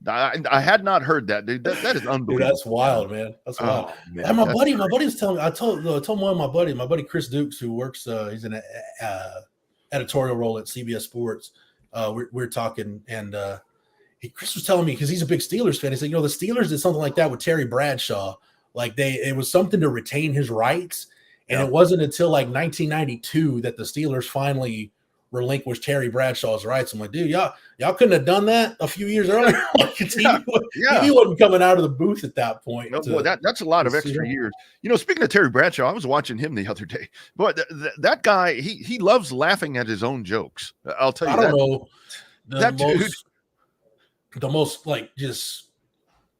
I had not heard that, dude. That is unbelievable. Dude, that's wild, man. That's wild. Man, and my buddy was telling me. I told one of my buddy Chris Dukes, who works. He's in an editorial role at CBS Sports. We're talking, and Chris was telling me, because he's a big Steelers fan. He said, the Steelers did something like that with Terry Bradshaw. Like it was something to retain his rights, and it wasn't until like 1992 that the Steelers finally relinquished Terry Bradshaw's rights. I'm like, dude, y'all couldn't have done that a few years earlier. He wasn't coming out of the booth at that point. Boy, that's a lot of extra years. Speaking of Terry Bradshaw, I was watching him the other day. But that guy, he loves laughing at his own jokes. I'll tell you that. I don't know. The most like just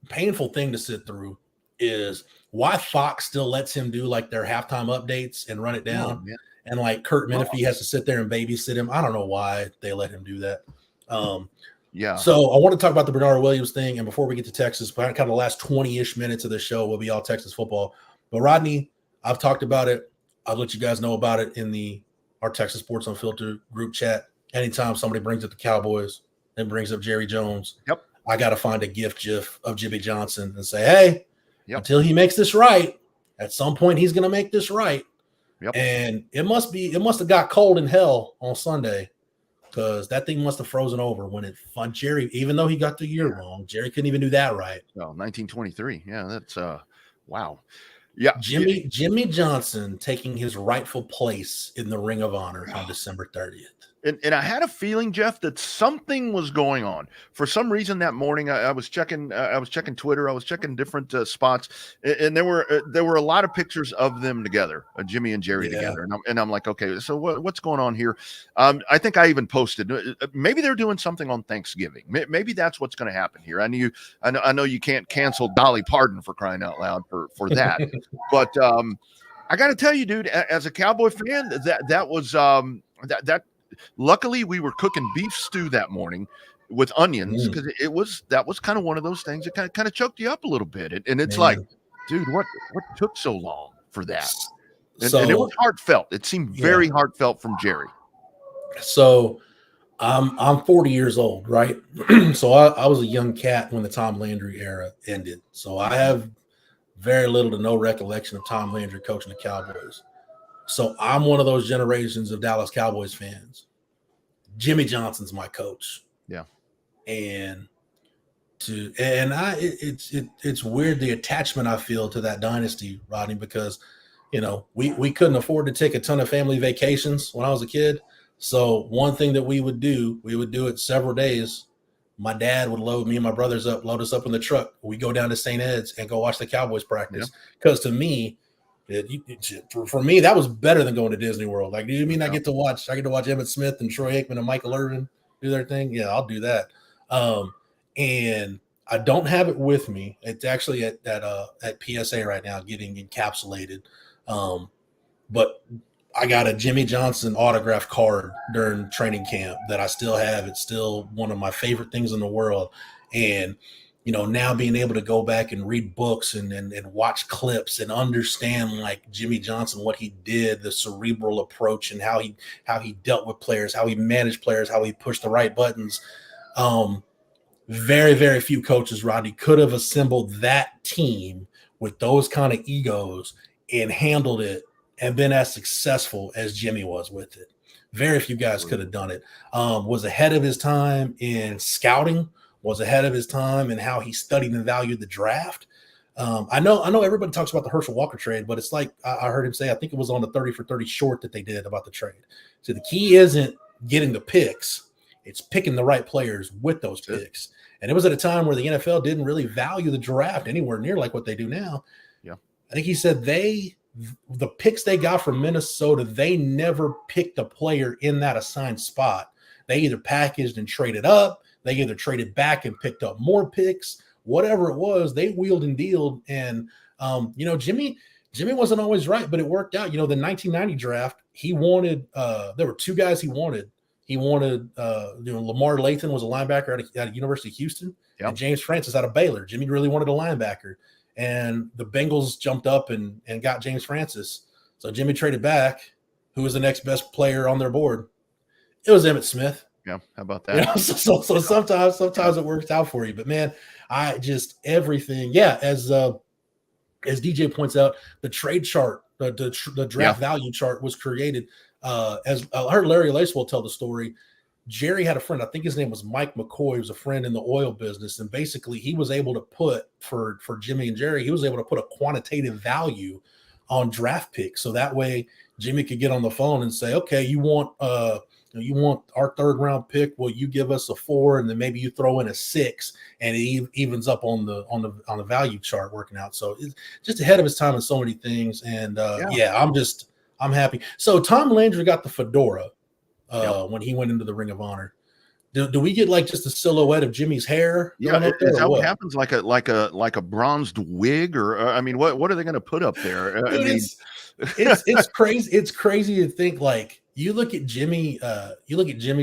painful thing to sit through is why Fox still lets him do like their halftime updates and run it down. Oh, and like Kurt Menefee has to sit there and babysit him. I don't know why they let him do that. So I want to talk about the Bernard Williams thing. And before we get to Texas, kind of the last 20-ish minutes of the show will be all Texas football. But Rodney, I've talked about it. I'll let you guys know about it in our Texas Sports Unfiltered group chat. Anytime somebody brings up the Cowboys and brings up Jerry Jones, I got to find a gif of Jimmy Johnson and say, hey, until he makes this right, at some point he's going to make this right. And it must have got cold in hell on Sunday, because that thing must have frozen over when it fun Jerry, even though he got the year wrong. Jerry couldn't even do that right. Oh, 1923. Yeah, that's wow. Yeah. Jimmy Johnson taking his rightful place in the Ring of Honor on December 30th. And I had a feeling, Jeff, that something was going on. For some reason that morning, I was checking Twitter, I was checking different spots, and there were a lot of pictures of them together, Jimmy and Jerry together, and I'm like, okay, so what's going on here? I think I even posted maybe they're doing something on Thanksgiving. Maybe that's what's going to happen here. I know you can't cancel Dolly Parton, for crying out loud, for that, but I got to tell you, dude, as a Cowboy fan, that was that. Luckily, we were cooking beef stew that morning with onions, because that was kind of one of those things that kind of choked you up a little bit. And it's like, dude, what took so long for that? And it was heartfelt. It seemed very heartfelt from Jerry. So I'm 40 years old, right? So I was a young cat when the Tom Landry era ended. So I have very little to no recollection of Tom Landry coaching the Cowboys. So I'm one of those generations of Dallas Cowboys fans. Jimmy Johnson's my coach. Yeah. And it's weird, the attachment I feel to that dynasty, Rodney, because we couldn't afford to take a ton of family vacations when I was a kid. So one thing that we would do it several days. My dad would load me and my brothers up, load us up in the truck. We go down to St. Ed's and go watch the Cowboys practice. Because to me, for me, that was better than going to Disney World. Like, do you mean I get to watch Emmitt Smith and Troy Aikman and Michael Irvin do their thing? Yeah, I'll do that. And I don't have it with me. It's actually at PSA right now, getting encapsulated. But I got a Jimmy Johnson autograph card during training camp that I still have. It's still one of my favorite things in the world. And now being able to go back and read books and watch clips and understand, like, Jimmy Johnson, what he did, the cerebral approach, and how he dealt with players, how he managed players, how he pushed the right buttons. very, very few coaches, Rodney, could have assembled that team with those kind of egos and handled it and been as successful as Jimmy was with it. Very few guys could have done it. Was ahead of his time in scouting, was ahead of his time in how he studied and valued the draft. I know everybody talks about the Herschel Walker trade, but it's like I heard him say, I think it was on the 30 for 30 short that they did about the trade. So the key isn't getting the picks, it's picking the right players with those picks. And it was at a time where the NFL didn't really value the draft anywhere near like what they do now. Yeah. I think he said the picks they got from Minnesota, they never picked a player in that assigned spot. They either packaged and traded up, they either traded back and picked up more picks, whatever it was, they wheeled and dealed. And, Jimmy wasn't always right, but it worked out. The 1990 draft, he wanted, there were two guys he wanted. He wanted, Lamar Lathan was a linebacker out of University of Houston, and James Francis out of Baylor. Jimmy really wanted a linebacker, and the Bengals jumped up and got James Francis. So Jimmy traded back. Who was the next best player on their board? It was Emmitt Smith. Yeah, how about that? So sometimes it works out for you. But man, I just everything. Yeah, as DJ points out, the trade chart, the draft value chart was created. As I heard Larry Lacewell tell the story, Jerry had a friend, I think his name was Mike McCoy, who was a friend in the oil business. And basically he was able to put for Jimmy and Jerry, he was able to put a quantitative value on draft picks. So that way Jimmy could get on the phone and say, okay, you want our third round pick. Well, you give us a 4, and then maybe you throw in a 6, and it evens up on the value chart working out. So it's just ahead of his time in so many things. And I'm happy. So Tom Landry got the fedora when he went into the Ring of Honor. Do we get like just a silhouette of Jimmy's hair? Yeah, is that what happens? Like a bronzed wig, or what are they going to put up there? Dude, it's crazy. It's crazy to think like you look at Jimmy's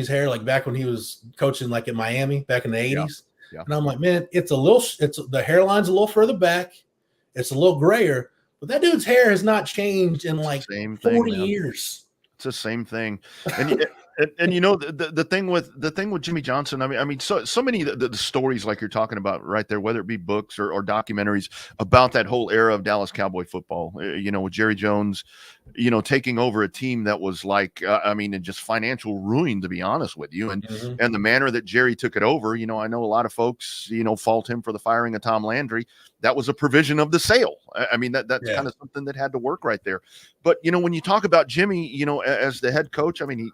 hair like back when he was coaching like in Miami back in the 80s. Yeah. And I'm like, man, the hairline's a little further back. It's a little grayer. But that dude's hair has not changed in like 40 years. It's the same thing. And the thing with Jimmy Johnson, I mean, so many of the stories like you're talking about right there, whether it be books or documentaries about that whole era of Dallas Cowboy football, with Jerry Jones, taking over a team that was like, in just financial ruin, to be honest with you. And, and the manner that Jerry took it over, I know a lot of folks, fault him for the firing of Tom Landry. That was a provision of the sale. I mean, that's kind of something that had to work right there. But, when you talk about Jimmy, as the head coach, I mean,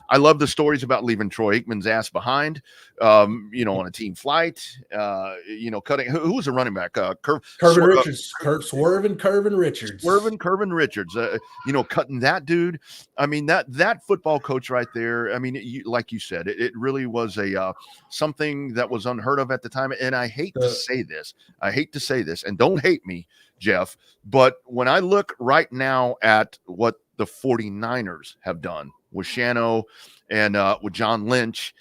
I love the stories about leaving Troy Aikman's ass behind, on a team flight, cutting. Who was a running back? Curvin Richards. Curvin Richards. Cutting that dude. I mean, that football coach right there. I mean, like you said, it really was something that was unheard of at the time. And I hate to say this, and don't hate me, Jeff, but when I look right now at what the 49ers have done with Shano and with John Lynch,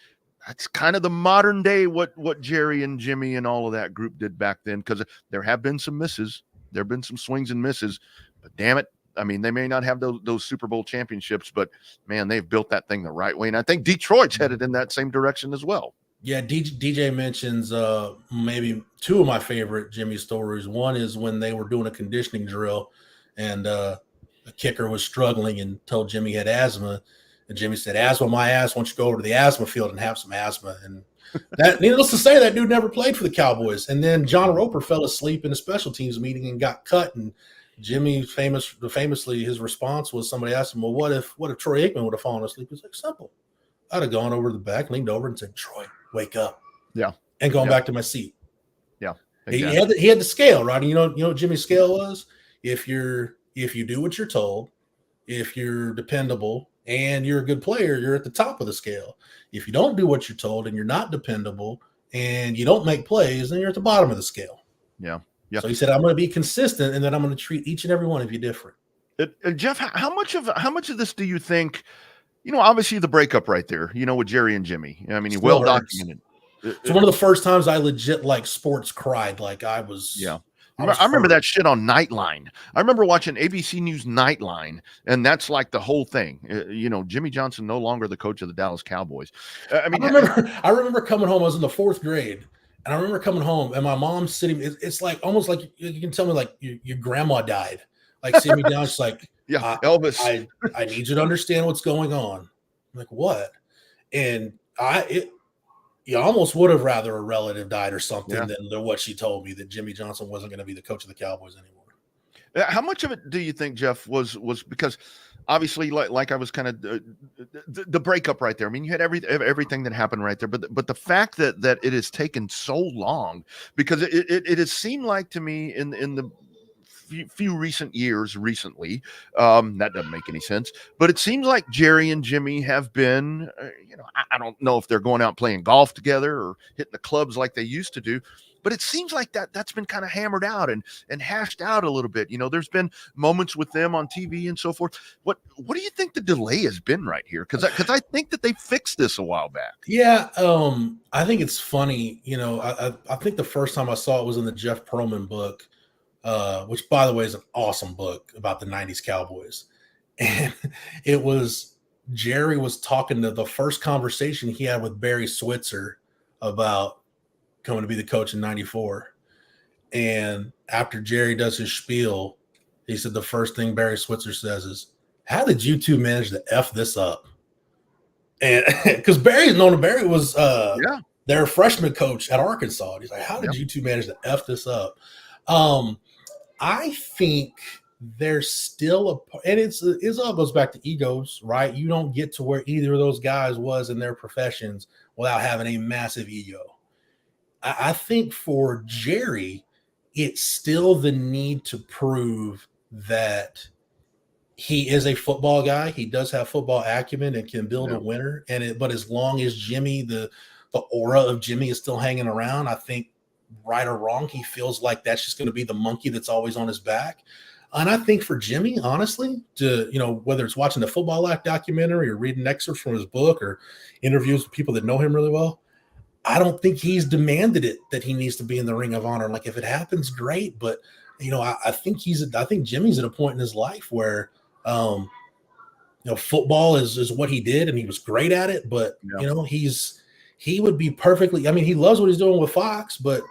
that's kind of the modern day what Jerry and Jimmy and all of that group did back then, because there have been some misses. There have been some swings and misses, but damn it, I mean, they may not have those Super Bowl championships, but man, they've built that thing the right way. And I think Detroit's headed in that same direction as well. Yeah, DJ mentions maybe two of my favorite Jimmy stories. One is when they were doing a conditioning drill and the kicker was struggling and told Jimmy he had asthma. And Jimmy said, asthma my ass, why don't you go over to the asthma field and have some asthma? And that, needless to say, that dude never played for the Cowboys. And then John Roper fell asleep in a special teams meeting and got cut. And Jimmy famously, his response was, somebody asked him, well, what if Troy Aikman would have fallen asleep? He's like, simple. I'd have gone over to the back, leaned over and said, Troy, wake up. Yeah. And gone back to my seat. Yeah. Exactly. He had the scale, right? You know what Jimmy's scale was? If you do what you're told, if you're dependable and you're a good player, you're at the top of the scale. If you don't do what you're told and you're not dependable and you don't make plays, then you're at the bottom of the scale. Yeah. Yeah. So he said, I'm going to be consistent, and then I'm going to treat each and every one of you different. Jeff, how much of this do you think, obviously the breakup right there, with Jerry and Jimmy, I mean, well documented. It's one of the first times I legit sports cried. Like I was, I remember that shit on Nightline. I remember watching ABC News Nightline, and that's like the whole thing. Jimmy Johnson no longer the coach of the Dallas Cowboys. I remember coming home. I was in the 4th grade, and I remember coming home, and my mom's sitting. It's like almost like you can tell me like your grandma died. Like sitting me down, she's like, "Yeah, Elvis, I need you to understand what's going on." I'm like, what? And you almost would have rather a relative died or something than what she told me, that Jimmy Johnson wasn't going to be the coach of the Cowboys anymore. How much of it do you think, Jeff, was because obviously, like I was kind of the breakup right there. I mean, you had everything that happened right there, but the fact that it has taken so long, because it has seemed like to me in the few recent years recently, that doesn't make any sense, but it seems like Jerry and Jimmy have been, I don't know if they're going out playing golf together or hitting the clubs like they used to do, but it seems like that's been kind of hammered out and hashed out a little bit. There's been moments with them on TV and so forth. What do you think the delay has been right here? Because I think that they fixed this a while back. Yeah, I think it's funny. I think the first time I saw it was in the Jeff Pearlman book, which, by the way, is an awesome book about the 90s Cowboys. And it was Jerry was talking to the first conversation he had with Barry Switzer about coming to be the coach in 94. And after Jerry does his spiel, he said the first thing Barry Switzer says is, "How did you two manage to F this up?" And because Barry was their freshman coach at Arkansas. And he's like, "How did you two manage to F this up?" I think there's still and it all goes back to egos, right? You don't get to where either of those guys was in their professions without having a massive ego. I think for Jerry, it's still the need to prove that he is a football guy. He does have football acumen and can build a winner. But as long as Jimmy, the aura of Jimmy is still hanging around, I think, right or wrong, he feels like that's just going to be the monkey that's always on his back. And I think for Jimmy, honestly, whether it's watching the Football Act documentary or reading excerpts from his book or interviews with people that know him really well, I don't think he's demanded it that he needs to be in the Ring of Honor. Like, if it happens, great. But, I think Jimmy's at a point in his life where, football is what he did and he was great at it. But, he would be perfectly, he loves what he's doing with Fox, but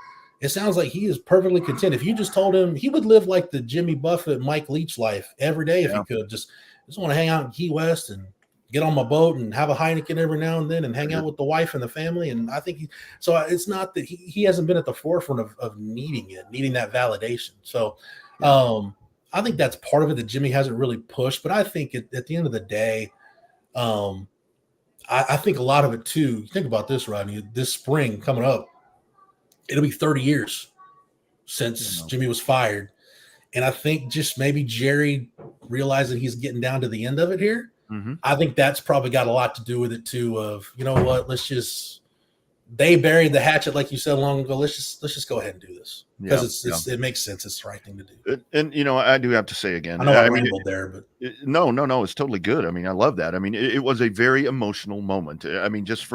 it sounds like he is perfectly content. If you just told him, he would live like the Jimmy Buffett, Mike Leach life every day if he could. Just want to hang out in Key West and get on my boat and have a Heineken every now and then and hang out with the wife and the family. And I think so it's not that he hasn't been at the forefront of needing that validation. So I think that's part of it that Jimmy hasn't really pushed. But I think at the end of the day, I think a lot of it too, think about this, Rodney, this spring coming up, it'll be 30 years since Jimmy was fired. And I think just maybe Jerry realizing he's getting down to the end of it here. Mm-hmm. I think that's probably got a lot to do with it too, of, they buried the hatchet, like you said long ago. Let's just go ahead and do this because it makes sense. It's the right thing to do. And I do have to say again, I know I rambled there, but no, it's totally good. I love that. It was a very emotional moment. Just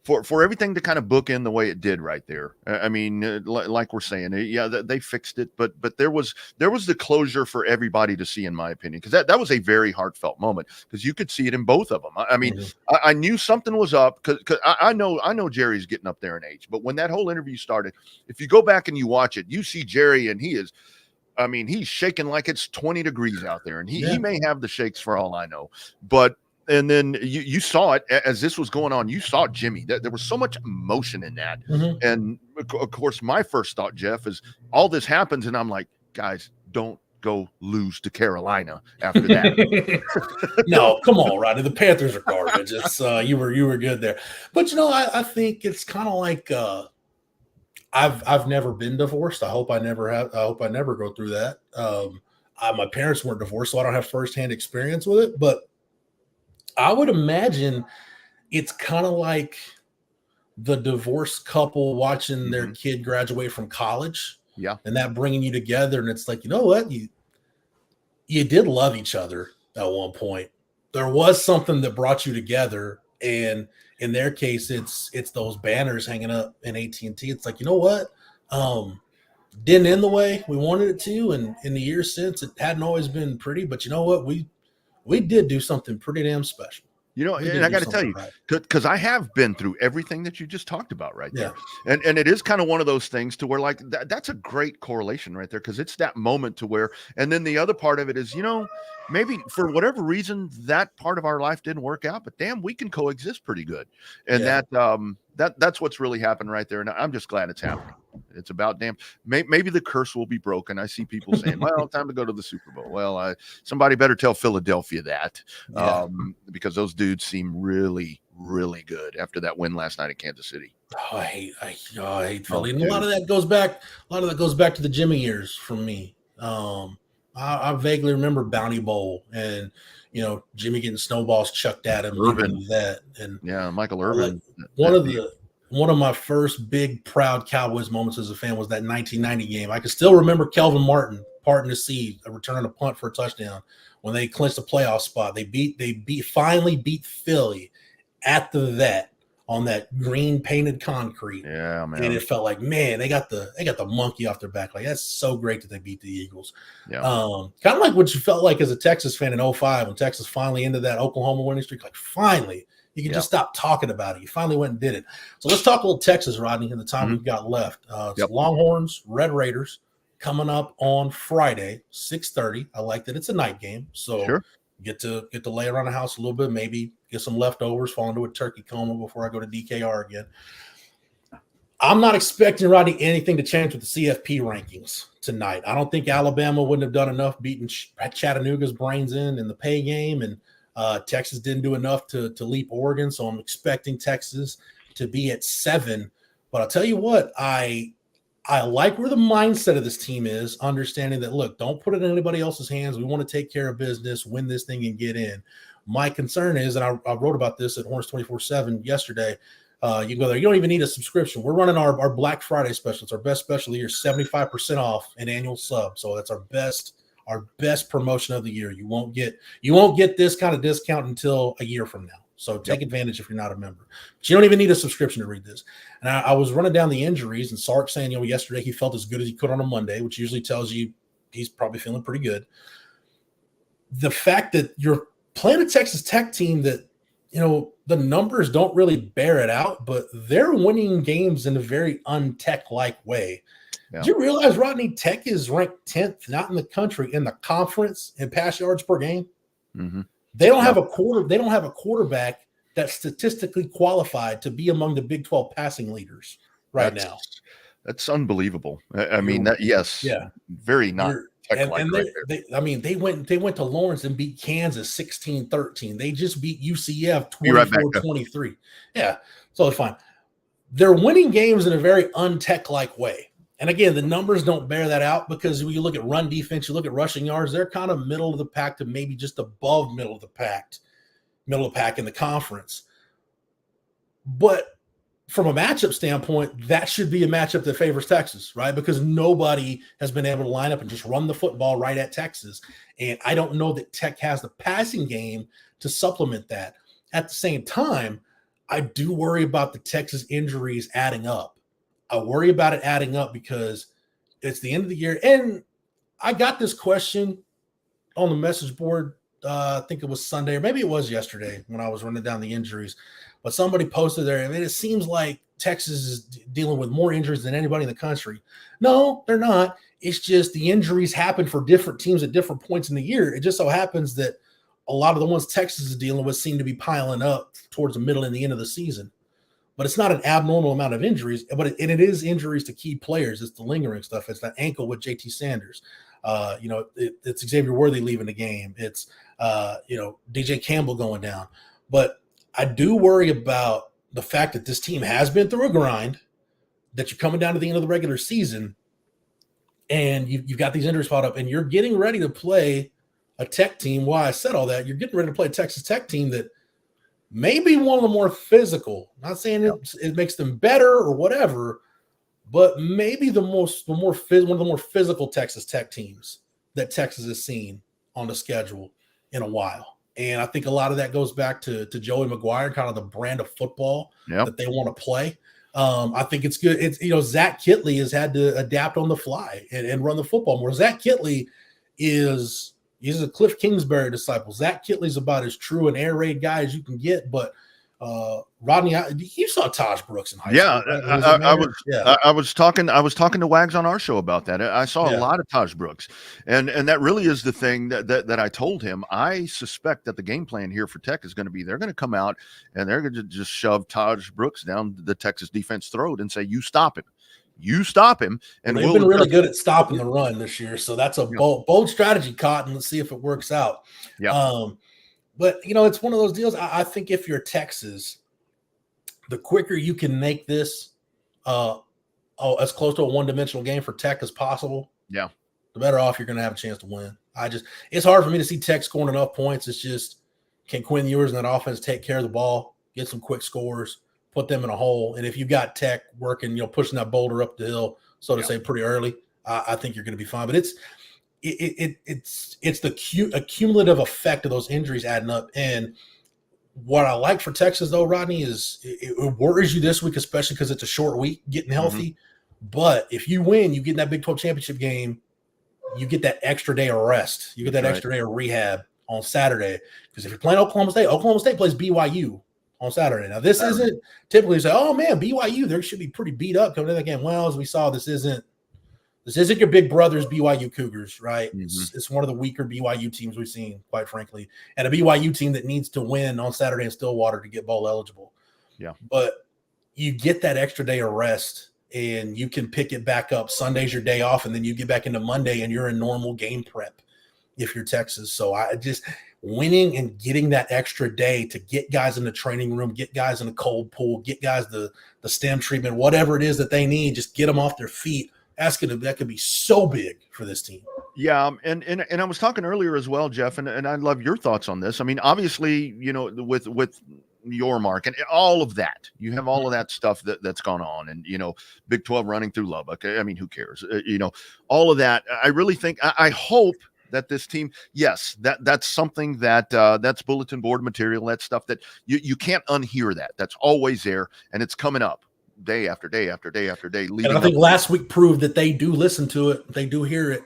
for everything to kind of book in the way it did right there. Like we're saying, they fixed it, but there was the closure for everybody to see, in my opinion, because that was a very heartfelt moment because you could see it in both of them. I knew something was up because I know Jerry's getting up there in age, but when that whole interview started, if you go back and you watch it, you see Jerry and he is, he's shaking like it's 20 degrees out there, and he may have the shakes for all I know, but. And then you saw it as this was going on. You saw Jimmy. There was so much emotion in that. Mm-hmm. And of course, my first thought, Jeff, is all this happens, and I'm like, guys, don't go lose to Carolina after that. No, come on, Rodney. The Panthers are garbage. It's you were good there, but I think it's kind of like I've never been divorced. I hope I never go through that. My parents weren't divorced, so I don't have firsthand experience with it, but. I would imagine it's kind of like the divorced couple watching their kid graduate from college. Yeah. And that bringing you together. And it's like, you know what? You did love each other at one point. There was something that brought you together. And in their case, it's those banners hanging up in AT&T. It's like, you know what? Didn't end the way we wanted it to, and in the years since, it hadn't always been pretty. But you know what? We did do something pretty damn special. You know, and I got to tell you, because I have been through everything that you just talked about right there. And it is kind of one of those things to where, like, that's a great correlation right there, because it's that moment to where, and then the other part of it is, you know, maybe for whatever reason, that part of our life didn't work out, but damn, we can coexist pretty good. And that's what's really happened right there. And I'm just glad it's happening. It's about damn, maybe the curse will be broken. I see people saying, well, time to go to the Super Bowl. Well, somebody better tell Philadelphia that, because those dudes seem really, really good after that win last night in Kansas City. Oh, I hate Philly. And a lot of that goes back to the Jimmy years for me. I vaguely remember Bounty Bowl and, you know, Jimmy getting snowballs chucked at him. Michael Irvin. One of my first big proud Cowboys moments as a fan was that 1990 game. I can still remember Kelvin Martin parting the sea, returning a punt for a touchdown when they clinched the playoff spot. They finally beat Philly at the Vet on that green painted concrete. Yeah, man. And it felt like, man, they got the monkey off their back. Like, that's so great that they beat the Eagles. Yeah. Kind of like what you felt like as a Texas fan in 2005 when Texas finally ended that Oklahoma winning streak. Like, finally. You can just stop talking about it. You finally went and did it. So let's talk a little Texas, Rodney, in the time we've got left. Longhorns, Red Raiders, coming up on Friday, 6:30. I like that it's a night game, so get to lay around the house a little bit, maybe get some leftovers, fall into a turkey coma before I go to DKR again. I'm not expecting, Rodney, anything to change with the CFP rankings tonight. I don't think Alabama wouldn't have done enough beating Chattanooga's brains in the pay game, and Texas didn't do enough to leap Oregon, so I'm expecting Texas to be at 7. But I'll tell you what, I like where the mindset of this team is, understanding that, look, don't put it in anybody else's hands. We want to take care of business, win this thing, and get in. My concern is, and I wrote about this at Horns 24/7 yesterday, you can go there. You don't even need a subscription. We're running our Black Friday special. It's our best special of the year, 75% off an annual sub. So that's our best promotion of the year. You won't get this kind of discount until a year from now. So take advantage if you're not a member. But you don't even need a subscription to read this. And I was running down the injuries, and Sark saying, you know, yesterday he felt as good as he could on a Monday, which usually tells you he's probably feeling pretty good. The fact that you're playing a Texas Tech team that, you know, the numbers don't really bear it out, but they're winning games in a very un-Tech-like way. Yeah. Did you realize, Rodney, Tech is ranked 10th, not in the country, in the conference in pass yards per game? Mm-hmm. They don't have a quarterback that's statistically qualified to be among the Big 12 passing leaders now. That's unbelievable. I mean, very not Tech-like. And they went to Lawrence and beat Kansas 16-13. They just beat UCF 24-23. Yeah, so it's fine. They're winning games in a very un-Tech-like way. And again, the numbers don't bear that out, because when you look at run defense, you look at rushing yards, they're kind of middle of the pack to maybe just above middle of the pack in the conference. But from a matchup standpoint, that should be a matchup that favors Texas, right? Because nobody has been able to line up and just run the football right at Texas. And I don't know that Tech has the passing game to supplement that. At the same time, I do worry about the Texas injuries adding up. I worry about it adding up because it's the end of the year. And I got this question on the message board. I think it was Sunday, or maybe it was yesterday when I was running down the injuries. But somebody posted there, I mean, it seems like Texas is dealing with more injuries than anybody in the country. No, they're not. It's just the injuries happen for different teams at different points in the year. It just so happens that a lot of the ones Texas is dealing with seem to be piling up towards the middle and the end of the season. But it's not an abnormal amount of injuries, but it is injuries to key players. It's the lingering stuff. It's that ankle with JT Sanders. It's Xavier Worthy leaving the game. It's, DJ Campbell going down. But I do worry about the fact that this team has been through a grind, that you're coming down to the end of the regular season, and you've got these injuries piled up, and you're getting ready to play a Tech team. Why I said all that, you're getting ready to play a Texas Tech team that maybe one of the more physical, not saying it makes them better or whatever, but maybe one of the more physical Texas Tech teams that Texas has seen on the schedule in a while. And I think a lot of that goes back to Joey McGuire, kind of the brand of football that they want to play. I think it's good. It's Zach Kitley has had to adapt on the fly and run the football more. Zach Kitley he's a Cliff Kingsbury disciple. Zach Kitley's about as true an air raid guy as you can get, but Rodney, you saw Taj Brooks in high school. Right? I was talking to Wags on our show about that. I saw a lot of Taj Brooks, and that really is the thing that I told him. I suspect that the game plan here for Tech is going to be they're going to come out and they're going to just shove Taj Brooks down the Texas defense throat and say, "You stop him." And they've been really good at stopping the run this year, so that's a bold strategy, Cotton. Let's see if it works out. Yeah. But it's one of those deals. I think if you're Texas, the quicker you can make this as close to a one-dimensional game for Tech as possible, the better off you're going to have a chance to win. It's hard for me to see Tech scoring enough points. It's just, can Quinn Ewers and that offense take care of the ball, get some quick scores, put them in a hole? And if you got Tech working, pushing that boulder up the hill, so to say, pretty early, I think you're going to be fine. But it's the cumulative effect of those injuries adding up. And what I like for Texas, though, Rodney, is it worries you this week, especially because it's a short week, getting healthy. Mm-hmm. But if you win, you get in that Big 12 championship game, you get that extra day of rest. You get that extra day of rehab on Saturday. Because if you're playing Oklahoma State plays BYU on Saturday. Now, this isn't typically say, oh, man, BYU, they should be pretty beat up coming in that game. Well, as we saw, this isn't your big brother's BYU Cougars, right? Mm-hmm. It's one of the weaker BYU teams we've seen, quite frankly, and a BYU team that needs to win on Saturday in Stillwater to get bowl eligible. Yeah. But you get that extra day of rest, and you can pick it back up. Sunday's your day off, and then you get back into Monday, and you're in normal game prep if you're Texas. So I just winning and getting that extra day to get guys in the training room, get guys in the cold pool, get guys the stem treatment, whatever it is that they need, just get them off their feet. That could be so big for this team. Yeah, and I was talking earlier as well, Jeff, and I'd love your thoughts on this. I mean, obviously, with your mark and all of that, you have all of that stuff that's gone on, and Big 12 running through Lubbock. I mean, who cares? All of that. I really think I hope that this team, yes, that's something that's bulletin board material. That's stuff that you can't unhear that. That's always there, and it's coming up day after day after day after day. And I think last week proved that they do listen to it. They do hear it.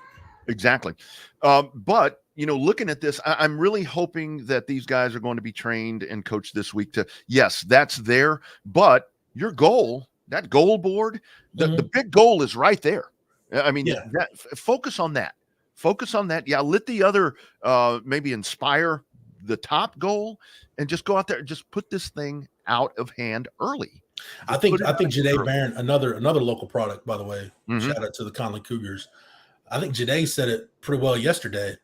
Exactly. But, looking at this, I'm really hoping that these guys are going to be trained and coached this week yes, that's there. But your goal, that goal board, the big goal is right there. I mean, focus on that. Focus on that. Yeah, let the other maybe inspire the top goal and just go out there and just put this thing out of hand early. I think Jade Barron, another local product, by the way. Mm-hmm. Shout out to the Conley Cougars. I think Jade said it pretty well yesterday.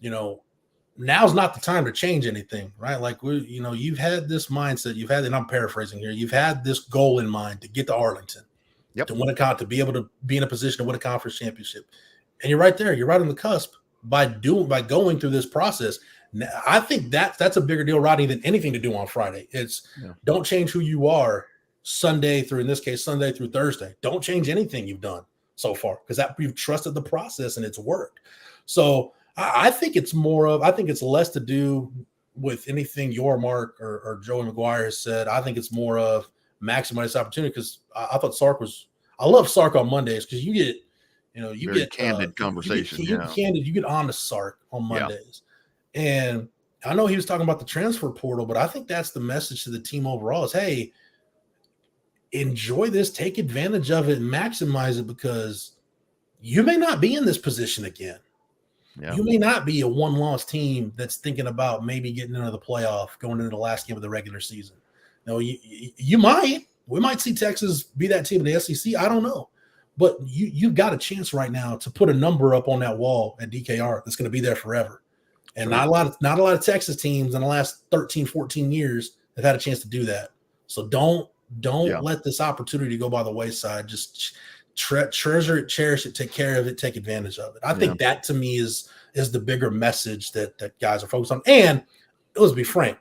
Now's not the time to change anything, right? Like you've had this mindset, and I'm paraphrasing here. You've had this goal in mind to get to Arlington, to win to be able to be in a position to win a conference championship, and you're right there. You're right on the cusp by going through this process. Now, I think that's a bigger deal, Rodney, than anything to do on Friday. It's don't change who you are. Sunday through Thursday. Don't change anything you've done so far because you've trusted the process and it's worked. So I think it's less to do with anything your Mark or Joey McGuire has said. I think it's more of maximize this opportunity because I thought I love Sark on Mondays because you get candid conversation. You get honest Sark on Mondays. Yeah. And I know he was talking about the transfer portal, but I think that's the message to the team overall is, hey, enjoy this, take advantage of it, and maximize it because you may not be in this position again. Yeah. You may not be a one-loss team that's thinking about maybe getting into the playoff, going into the last game of the regular season. No, you might. We might see Texas be that team in the SEC. I don't know. But you've got a chance right now to put a number up on that wall at DKR that's going to be there forever. And not a lot of Texas teams in the last 13, 14 years have had a chance to do that. So don't let this opportunity go by the wayside. Just treasure it, cherish it, take care of it, take advantage of it. I think that to me is the bigger message that guys are focused on. And let's be frank,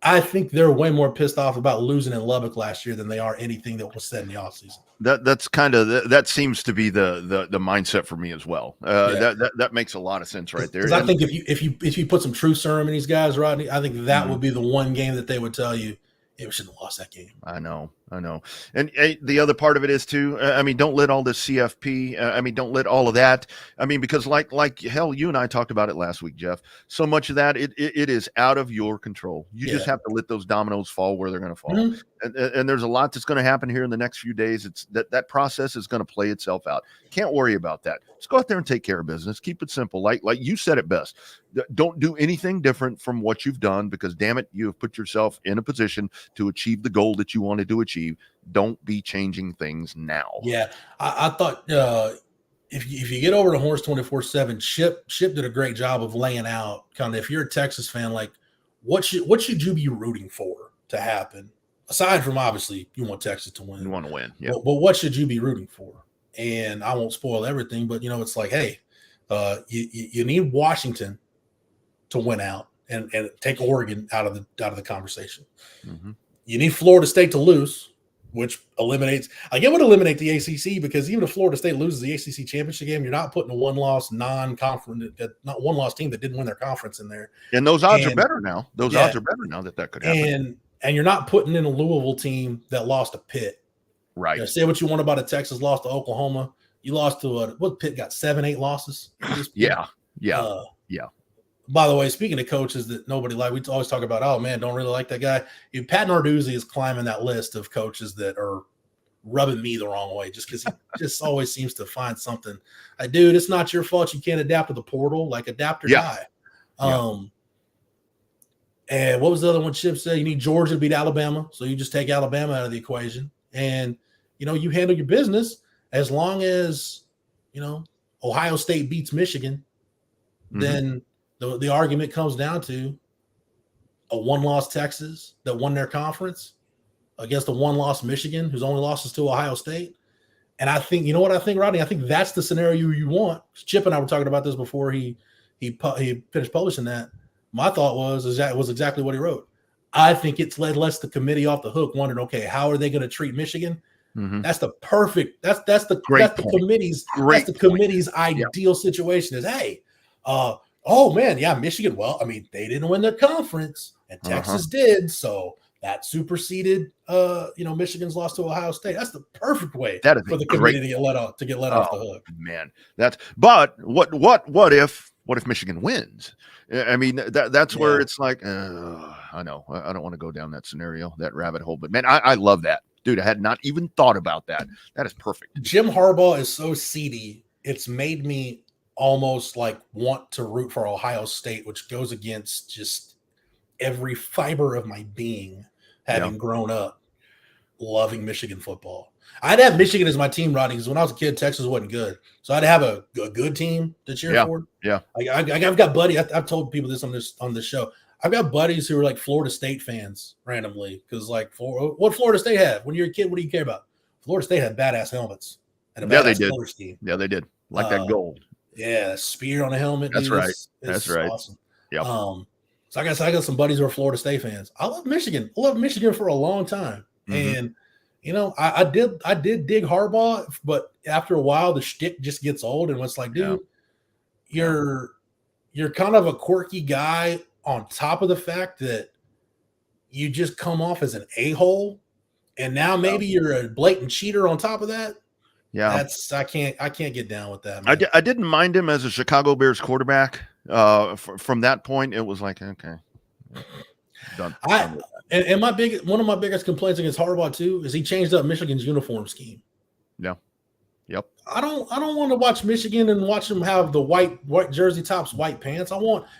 I think they're way more pissed off about losing in Lubbock last year than they are anything that was said in the offseason. That's kind of that seems to be the mindset for me as well. That makes a lot of sense right there. I think if you put some truth serum in these guys, Rodney, I think that would be the one game that they would tell you, hey, we shouldn't have lost that game. I know. I know. And the other part of it is too, I mean, don't let all this CFP, I mean, don't let all of that. I mean, because like hell, you and I talked about it last week, Jeff. So much of that, it is out of your control. You just have to let those dominoes fall where they're going to fall. Mm-hmm. And there's a lot that's going to happen here in the next few days. It's that process is going to play itself out. Can't worry about that. Just go out there and take care of business. Keep it simple. Like you said it best. Don't do anything different from what you've done, because damn it, you have put yourself in a position to achieve the goal that you wanted to achieve. Don't be changing things now. Yeah, I thought if you get over to Horns 24/7, Chip did a great job of laying out kind of, if you're a Texas fan, like what should you be rooting for to happen? Aside from, obviously, you want Texas to win. You want to win, yeah. But what should you be rooting for? And I won't spoil everything, but it's like, hey, you need Washington to win out and take Oregon out of the conversation. Mm-hmm. You need Florida State to lose, which eliminates. It would eliminate the ACC, because even if Florida State loses the ACC championship game, you're not putting a one-loss non-conference, not one-loss team that didn't win their conference in there. And those odds are better now. Odds are better now that could happen. And you're not putting in a Louisville team that lost to Pitt. Right. Say what you want about a Texas loss to Oklahoma. You lost to what Pitt got 7-8 losses. Yeah. By the way, speaking of coaches that nobody likes, we always talk about, oh man, don't really like that guy. Pat Narduzzi is climbing that list of coaches that are rubbing me the wrong way, just because he just always seems to find something. Dude, it's not your fault you can't adapt to the portal. Like, adapt or die. And what was the other one Chip said? You need Georgia to beat Alabama, so you just take Alabama out of the equation. And, you handle your business as long as, Ohio State beats Michigan, then the argument comes down to a one-loss Texas that won their conference against a one-loss Michigan whose only losses to Ohio State. And I think, Rodney? I think that's the scenario you want. Chip and I were talking about this before he finished publishing that. My thought was exactly what he wrote. I think it's lets the committee off the hook, wondering, okay, how are they going to treat Michigan? Mm-hmm. That's the perfect. That's the committee's ideal situation. Is, hey, oh man, yeah, Michigan. Well, I mean, they didn't win their conference, and Texas did, so that superseded, Michigan's loss to Ohio State. That's the perfect way for the committee to get let off the hook. Man, but what if Michigan wins? I mean, that's where it's like, I know I don't want to go down that scenario, that rabbit hole, but man, I love that, dude. I had not even thought about that. That is perfect. Jim Harbaugh is so seedy. It's made me almost like want to root for Ohio State, which goes against just every fiber of my being, having grown up loving Michigan football. I'd have Michigan as my team, Rodney, because when I was a kid, Texas wasn't good. So I'd have a good team to cheer for. Yeah. I've got buddies. I've told people this on this show. I've got buddies who are like Florida State fans randomly, because what Florida State have? When you're a kid, what do you care about? Florida State had badass helmets and a badass color scheme. Yeah, they did. Like that gold. Yeah, a spear on a helmet. That's right. That's right. Awesome. Yeah. So I got some buddies who are Florida State fans. I love Michigan. I love Michigan for a long time. And I did dig Harbaugh, but after a while the shtick just gets old, and it's like, dude, you're kind of a quirky guy on top of the fact that you just come off as an a-hole, and now maybe you're a blatant cheater on top of that. Yeah, I can't get down with that, man. I didn't mind him as a Chicago Bears quarterback. From that point, it was like, okay, done. And one of my biggest complaints against Harbaugh too is he changed up Michigan's uniform scheme. Yeah. Yep. I don't want to watch Michigan and watch them have the white jersey tops, white pants.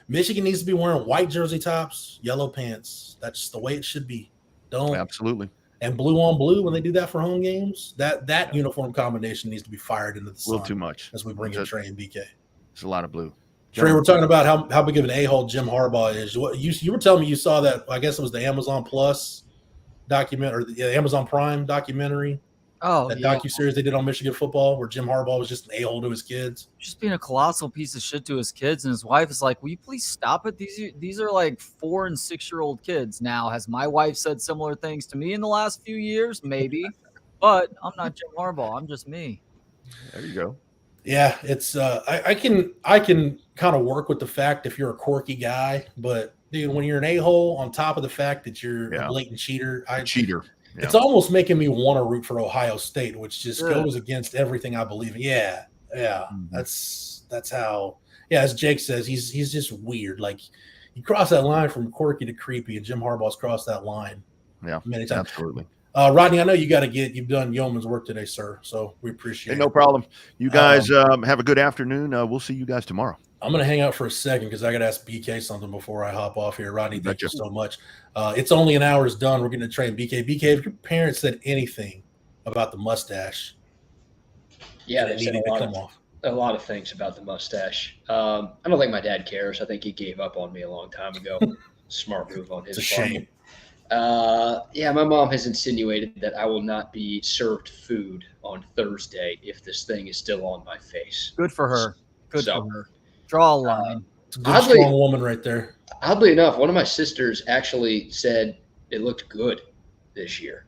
Michigan needs to be wearing white jersey tops, yellow pants. That's the way it should be. Absolutely. And blue on blue when they do that for home games. That uniform combination needs to be fired into the sun. A little too much as we bring in Trey and BK. It's a lot of blue. Trey, we're talking about how big of an a-hole Jim Harbaugh is. You were telling me you saw that, I guess it was the Amazon Plus document, or the Amazon Prime documentary. Oh, that docuseries they did on Michigan football, where Jim Harbaugh was just an a-hole to his kids. Just being a colossal piece of shit to his kids, and his wife is like, will you please stop it? These are like 4 and 6-year-old kids. Now, has my wife said similar things to me in the last few years? Maybe. But I'm not Jim Harbaugh. I'm just me. There you go. Yeah, it's I can kind of work with the fact if you're a quirky guy, but dude, when you're an a-hole on top of the fact that you're a blatant cheater, It's almost making me want to root for Ohio State, which just goes against everything I believe in. Yeah. That's how. Yeah, as Jake says, he's just weird. Like, you cross that line from quirky to creepy, and Jim Harbaugh's crossed that line. Yeah, many times. Absolutely. Rodney, I know you've done yeoman's work today, sir. So we appreciate it. No problem. You guys have a good afternoon. We'll see you guys tomorrow. I'm going to hang out for a second because I got to ask BK something before I hop off here. Rodney, thank you so much. It's only an hour's done. We're going to train BK. BK, if your parents said anything about the mustache, they said a lot of things about the mustache. I don't think my dad cares. I think he gave up on me a long time ago. Smart move on his part. It's a shame. My mom has insinuated that I will not be served food on Thursday if this thing is still on my face. Good for her. For her. Draw a line. It's a good, strong woman right there. Oddly enough, one of my sisters actually said it looked good this year.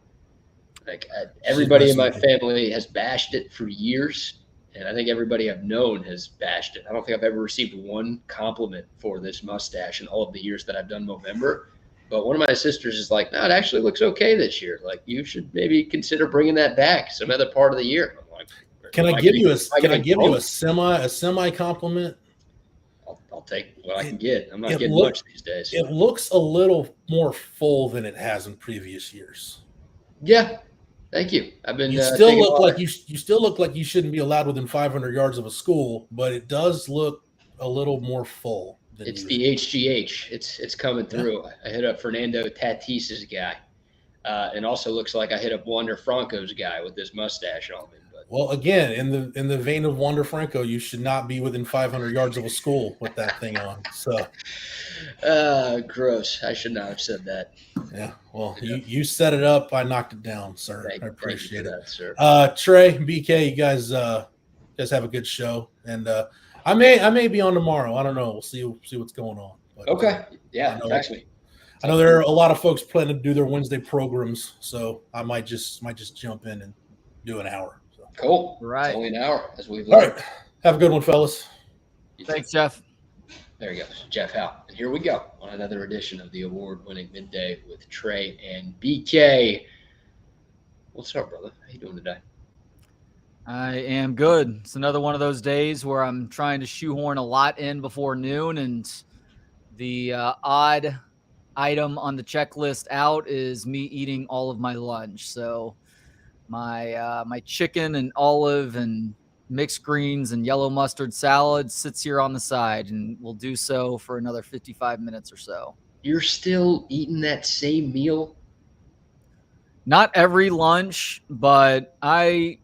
Like, everybody in my family has bashed it for years, and I think everybody I've known has bashed it. I don't think I've ever received one compliment for this mustache in all of the years that I've done Movember. But one of my sisters is like, no, it actually looks okay this year. Like, you should maybe consider bringing that back some other part of the year. I'm like, can I give you a semi compliment? I'll take what I can get. I'm not getting much these days. It looks a little more full than it has in previous years. Yeah, thank you. I've been. You still look like you still look like you shouldn't be allowed within 500 yards of a school, but it does look a little more full. It's the HGH. It's coming through. Yeah. I hit up Fernando Tatis's guy, and also looks like I hit up Wander Franco's guy with this mustache on me. Well, again, in the vein of Wander Franco, you should not be within 500 yards of a school with that thing on. So, gross. I should not have said that. Yeah. Well, you set it up. I knocked it down, sir. I appreciate it, that, sir. Trey, BK, you guys have a good show, and I may be on tomorrow. I don't know. We'll see what's going on. But, okay. Yeah. Text me. I know there are a lot of folks planning to do their Wednesday programs, so I might just jump in and do an hour. Cool. Right. It's only an hour, as we've learned. All right. Have a good one, fellas. Thanks, Jeff. There he goes, Jeff Howe. And here we go on another edition of the award-winning Midday with Trey and BK. What's up, brother? How you doing today? I am good. It's another one of those days where I'm trying to shoehorn a lot in before noon, and the odd item on the checklist out is me eating all of my lunch. So my chicken and olive and mixed greens and yellow mustard salad sits here on the side, and will do so for another 55 minutes or so. You're still eating that same meal? Not every lunch, but look,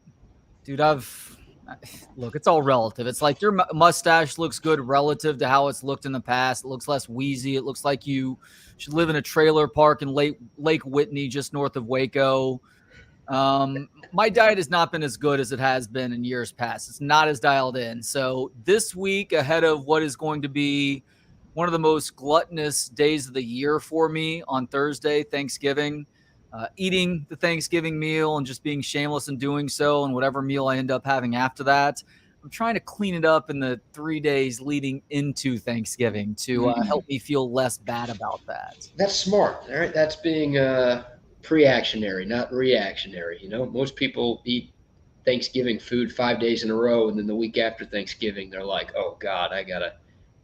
it's all relative. It's like your mustache looks good relative to how it's looked in the past. It looks less wheezy. It looks like you should live in a trailer park in Lake Whitney, just north of Waco. My diet has not been as good as it has been in years past. It's not as dialed in. So this week, ahead of what is going to be one of the most gluttonous days of the year for me on Thursday, Thanksgiving, eating the Thanksgiving meal and just being shameless in doing so, and whatever meal I end up having after that, I'm trying to clean it up in the 3 days leading into Thanksgiving to help me feel less bad about that. That's smart. All right. That's being pre-actionary, not reactionary. You know, most people eat Thanksgiving food 5 days in a row, and then the week after Thanksgiving, they're like, oh God, I got to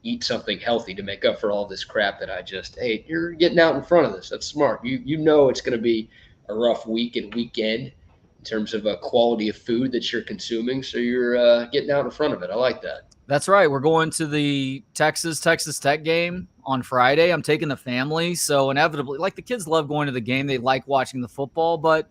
eat something healthy to make up for all this crap that I just ate. You're getting out in front of this. That's smart. You know it's going to be a rough week and weekend in terms of quality of food that you're consuming, so you're getting out in front of it. I like that. That's right. We're going to the Texas Tech game on Friday. I'm taking the family. So inevitably, like, the kids love going to the game. They like watching the football, but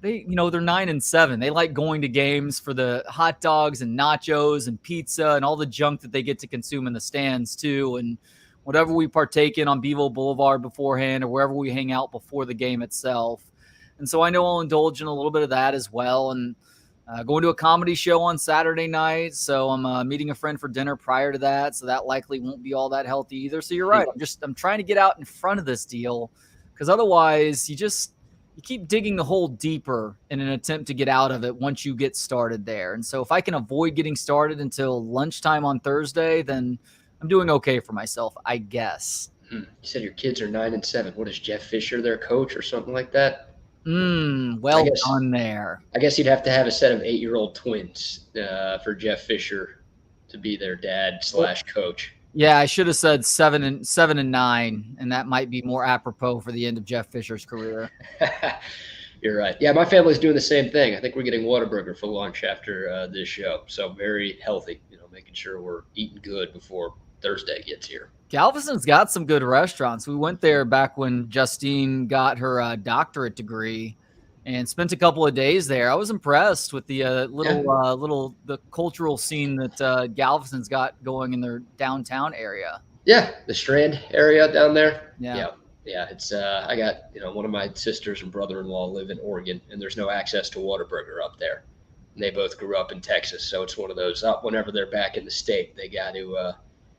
they're 9 and 7. They like going to games for the hot dogs and nachos and pizza and all the junk that they get to consume in the stands too. And whatever we partake in on Bevo Boulevard beforehand, or wherever we hang out before the game itself. And so I know I'll indulge in a little bit of that as well. And going to a comedy show on Saturday night. So I'm meeting a friend for dinner prior to that. So that likely won't be all that healthy either. So you're right. I'm trying to get out in front of this deal, because otherwise you keep digging the hole deeper in an attempt to get out of it once you get started there. And so if I can avoid getting started until lunchtime on Thursday, then I'm doing okay for myself, I guess. You said your kids are 9 and 7. What is Jeff Fisher, their coach, or something like that? Well done there. I guess you'd have to have a set of 8-year-old twins for Jeff Fisher to be their dad / coach. Yeah, I should have said 7 and 9, and that might be more apropos for the end of Jeff Fisher's career. You're right. Yeah, my family's doing the same thing. I think we're getting Whataburger for lunch after this show. So very healthy, making sure we're eating good before Thursday gets here. Galveston's got some good restaurants. We went there back when Justine got her doctorate degree and spent a couple of days there. I was impressed with the the cultural scene that Galveston's got going in their downtown area. Yeah, the Strand area down there. Yeah. It's I got one of my sisters and brother-in-law live in Oregon, and there's no access to Whataburger up there. And they both grew up in Texas, so it's one of those. Whenever they're back in the state, they got to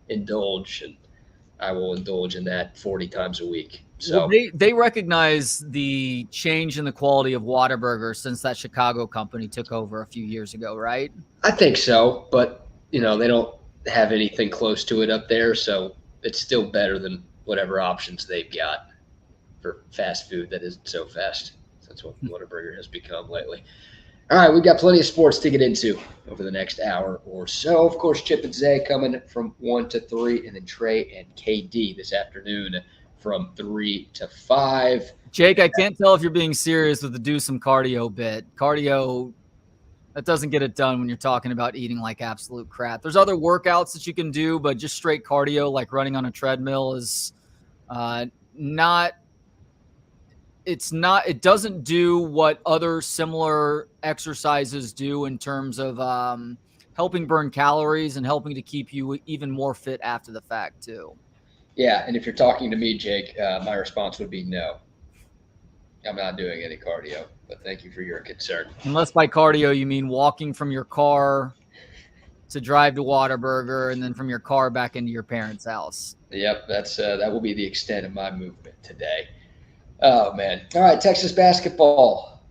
indulge, and I will indulge in that 40 times a week. So they recognize the change in the quality of Whataburger since that Chicago company took over a few years ago, right? I think so, but they don't have anything close to it up there, so it's still better than whatever options they've got for fast food that isn't so fast. That's what Whataburger has become lately. All right, we've got plenty of sports to get into over the next hour or so. Of course, Chip and Zay coming from 1 to 3, and then Trey and KD this afternoon from 3 to 5. Jake, I can't tell if you're being serious with the do some cardio bit. Cardio, that doesn't get it done when you're talking about eating like absolute crap. There's other workouts that you can do, but just straight cardio like running on a treadmill is it doesn't do what other similar exercises do in terms of helping burn calories and helping to keep you even more fit after the fact too. Yeah, and if you're talking to me, Jake, my response would be no. I'm not doing any cardio, but thank you for your concern. Unless by cardio you mean walking from your car to drive to Whataburger and then from your car back into your parents' house. Yep, that will be the extent of my movement today. Oh, man. All right, Texas basketball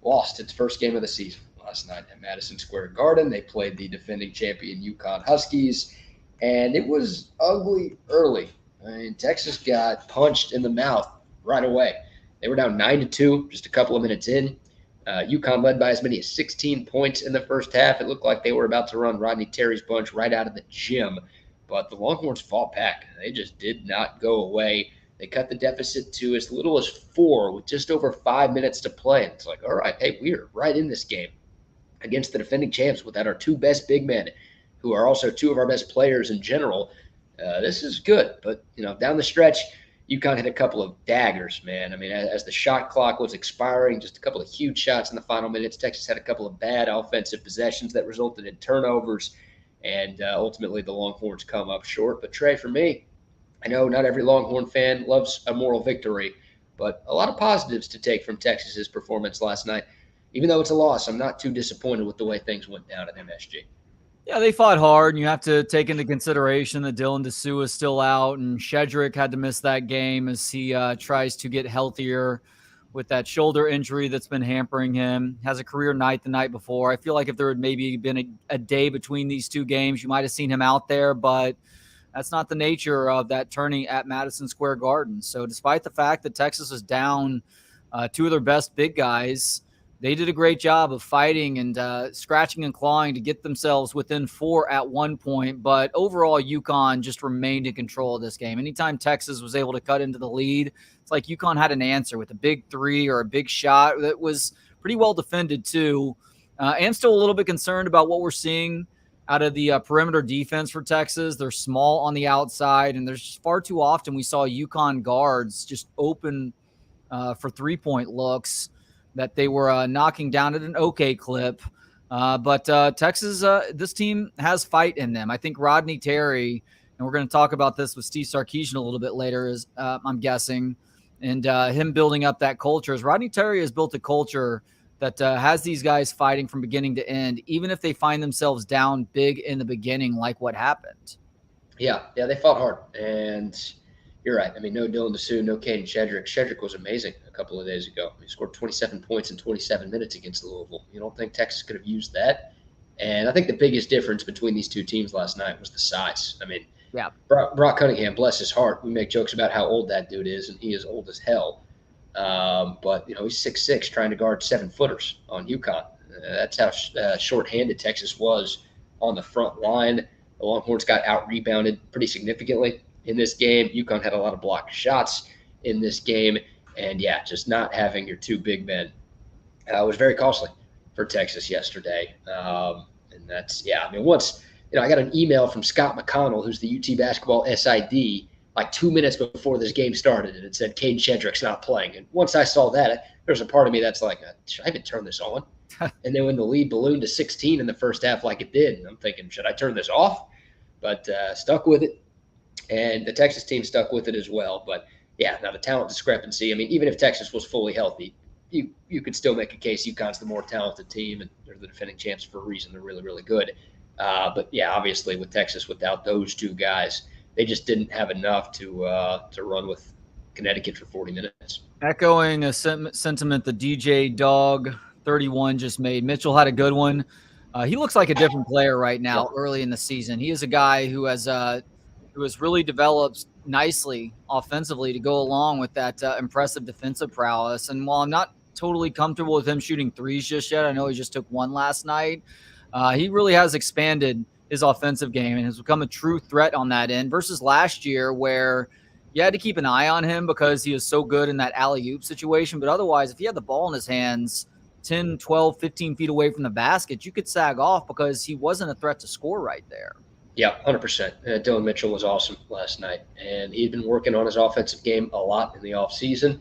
lost its first game of the season last night at Madison Square Garden. They played the defending champion UConn Huskies, and it was ugly early. I mean, Texas got punched in the mouth right away. They were down 9-2 just a couple of minutes in. UConn led by as many as 16 points in the first half. It looked like they were about to run Rodney Terry's bunch right out of the gym, but the Longhorns fought back. They just did not go away. They cut the deficit to as little as 4 with just over 5 minutes to play. And it's like, all right, hey, we're right in this game against the defending champs without our 2 best big men, who are also 2 of our best players in general. This is good. But, down the stretch, UConn hit a couple of daggers, man. I mean, as the shot clock was expiring, just a couple of huge shots in the final minutes. Texas had a couple of bad offensive possessions that resulted in turnovers, and ultimately the Longhorns come up short. But, Trey, for me, I know not every Longhorn fan loves a moral victory, but a lot of positives to take from Texas's performance last night. Even though it's a loss, I'm not too disappointed with the way things went down at MSG. Yeah, they fought hard, and you have to take into consideration that Dylan Dessou is still out, and Shedrick had to miss that game as he tries to get healthier with that shoulder injury that's been hampering him. Has a career night the night before. I feel like if there had maybe been a day between these 2 games, you might have seen him out there, but that's not the nature of that tourney at Madison Square Garden. So despite the fact that Texas was down 2 of their best big guys, they did a great job of fighting and scratching and clawing to get themselves within 4 at one point. But overall, UConn just remained in control of this game. Anytime Texas was able to cut into the lead, it's like UConn had an answer with a big 3 or a big shot that was pretty well defended too. I'm still a little bit concerned about what we're seeing out of the perimeter defense for Texas. They're small on the outside, and there's just far too often we saw UConn guards just open for 3-point looks that they were knocking down at an okay clip. But Texas, this team has fight in them. I think Rodney Terry, and we're going to talk about this with Steve Sarkisian a little bit later, is I'm guessing, and him building up that culture. As Rodney Terry has built a culture that has these guys fighting from beginning to end, even if they find themselves down big in the beginning, like what happened. Yeah, they fought hard. And you're right. I mean, no Dylan Dessou, no Caden Shedrick. Shedrick was amazing a couple of days ago. He scored 27 points in 27 minutes against Louisville. You don't think Texas could have used that? And I think the biggest difference between these 2 teams last night was the size. I mean, yeah, Brock Cunningham, bless his heart, we make jokes about how old that dude is, and he is old as hell. But, he's 6'6", trying to guard 7-footers on UConn. That's how shorthanded Texas was on the front line. The Longhorns got out-rebounded pretty significantly in this game. UConn had a lot of blocked shots in this game. And, just not having your two big men was very costly for Texas yesterday. And that's, once, I got an email from Scott McConnell, who's the UT basketball SID, like 2 minutes before this game started, and it said Caden Shedrick's not playing. And once I saw that, there's a part of me that's like, should I even turn this on? And then when the lead ballooned to 16 in the first half like it did, I'm thinking, should I turn this off? But stuck with it. And the Texas team stuck with it as well. But, now the talent discrepancy, even if Texas was fully healthy, you could still make a case UConn's the more talented team, and they're the defending champs for a reason. They're really, really good. But, obviously with Texas, without those two guys, they just didn't have enough to run with Connecticut for 40 minutes. Echoing a sentiment the DJ Dog 31 just made. Mitchell had a good one. He looks like a different player right now early in the season. He is a guy who has really developed nicely offensively to go along with that impressive defensive prowess. And while I'm not totally comfortable with him shooting threes just yet, I know he just took one last night, he really has expanded his offensive game and has become a true threat on that end versus last year where you had to keep an eye on him because he was so good in that alley-oop situation. But otherwise, if he had the ball in his hands 10, 12, 15 feet away from the basket, you could sag off because he wasn't a threat to score right there. Yeah, 100%. Dylan Mitchell was awesome last night, and he'd been working on his offensive game a lot in the offseason.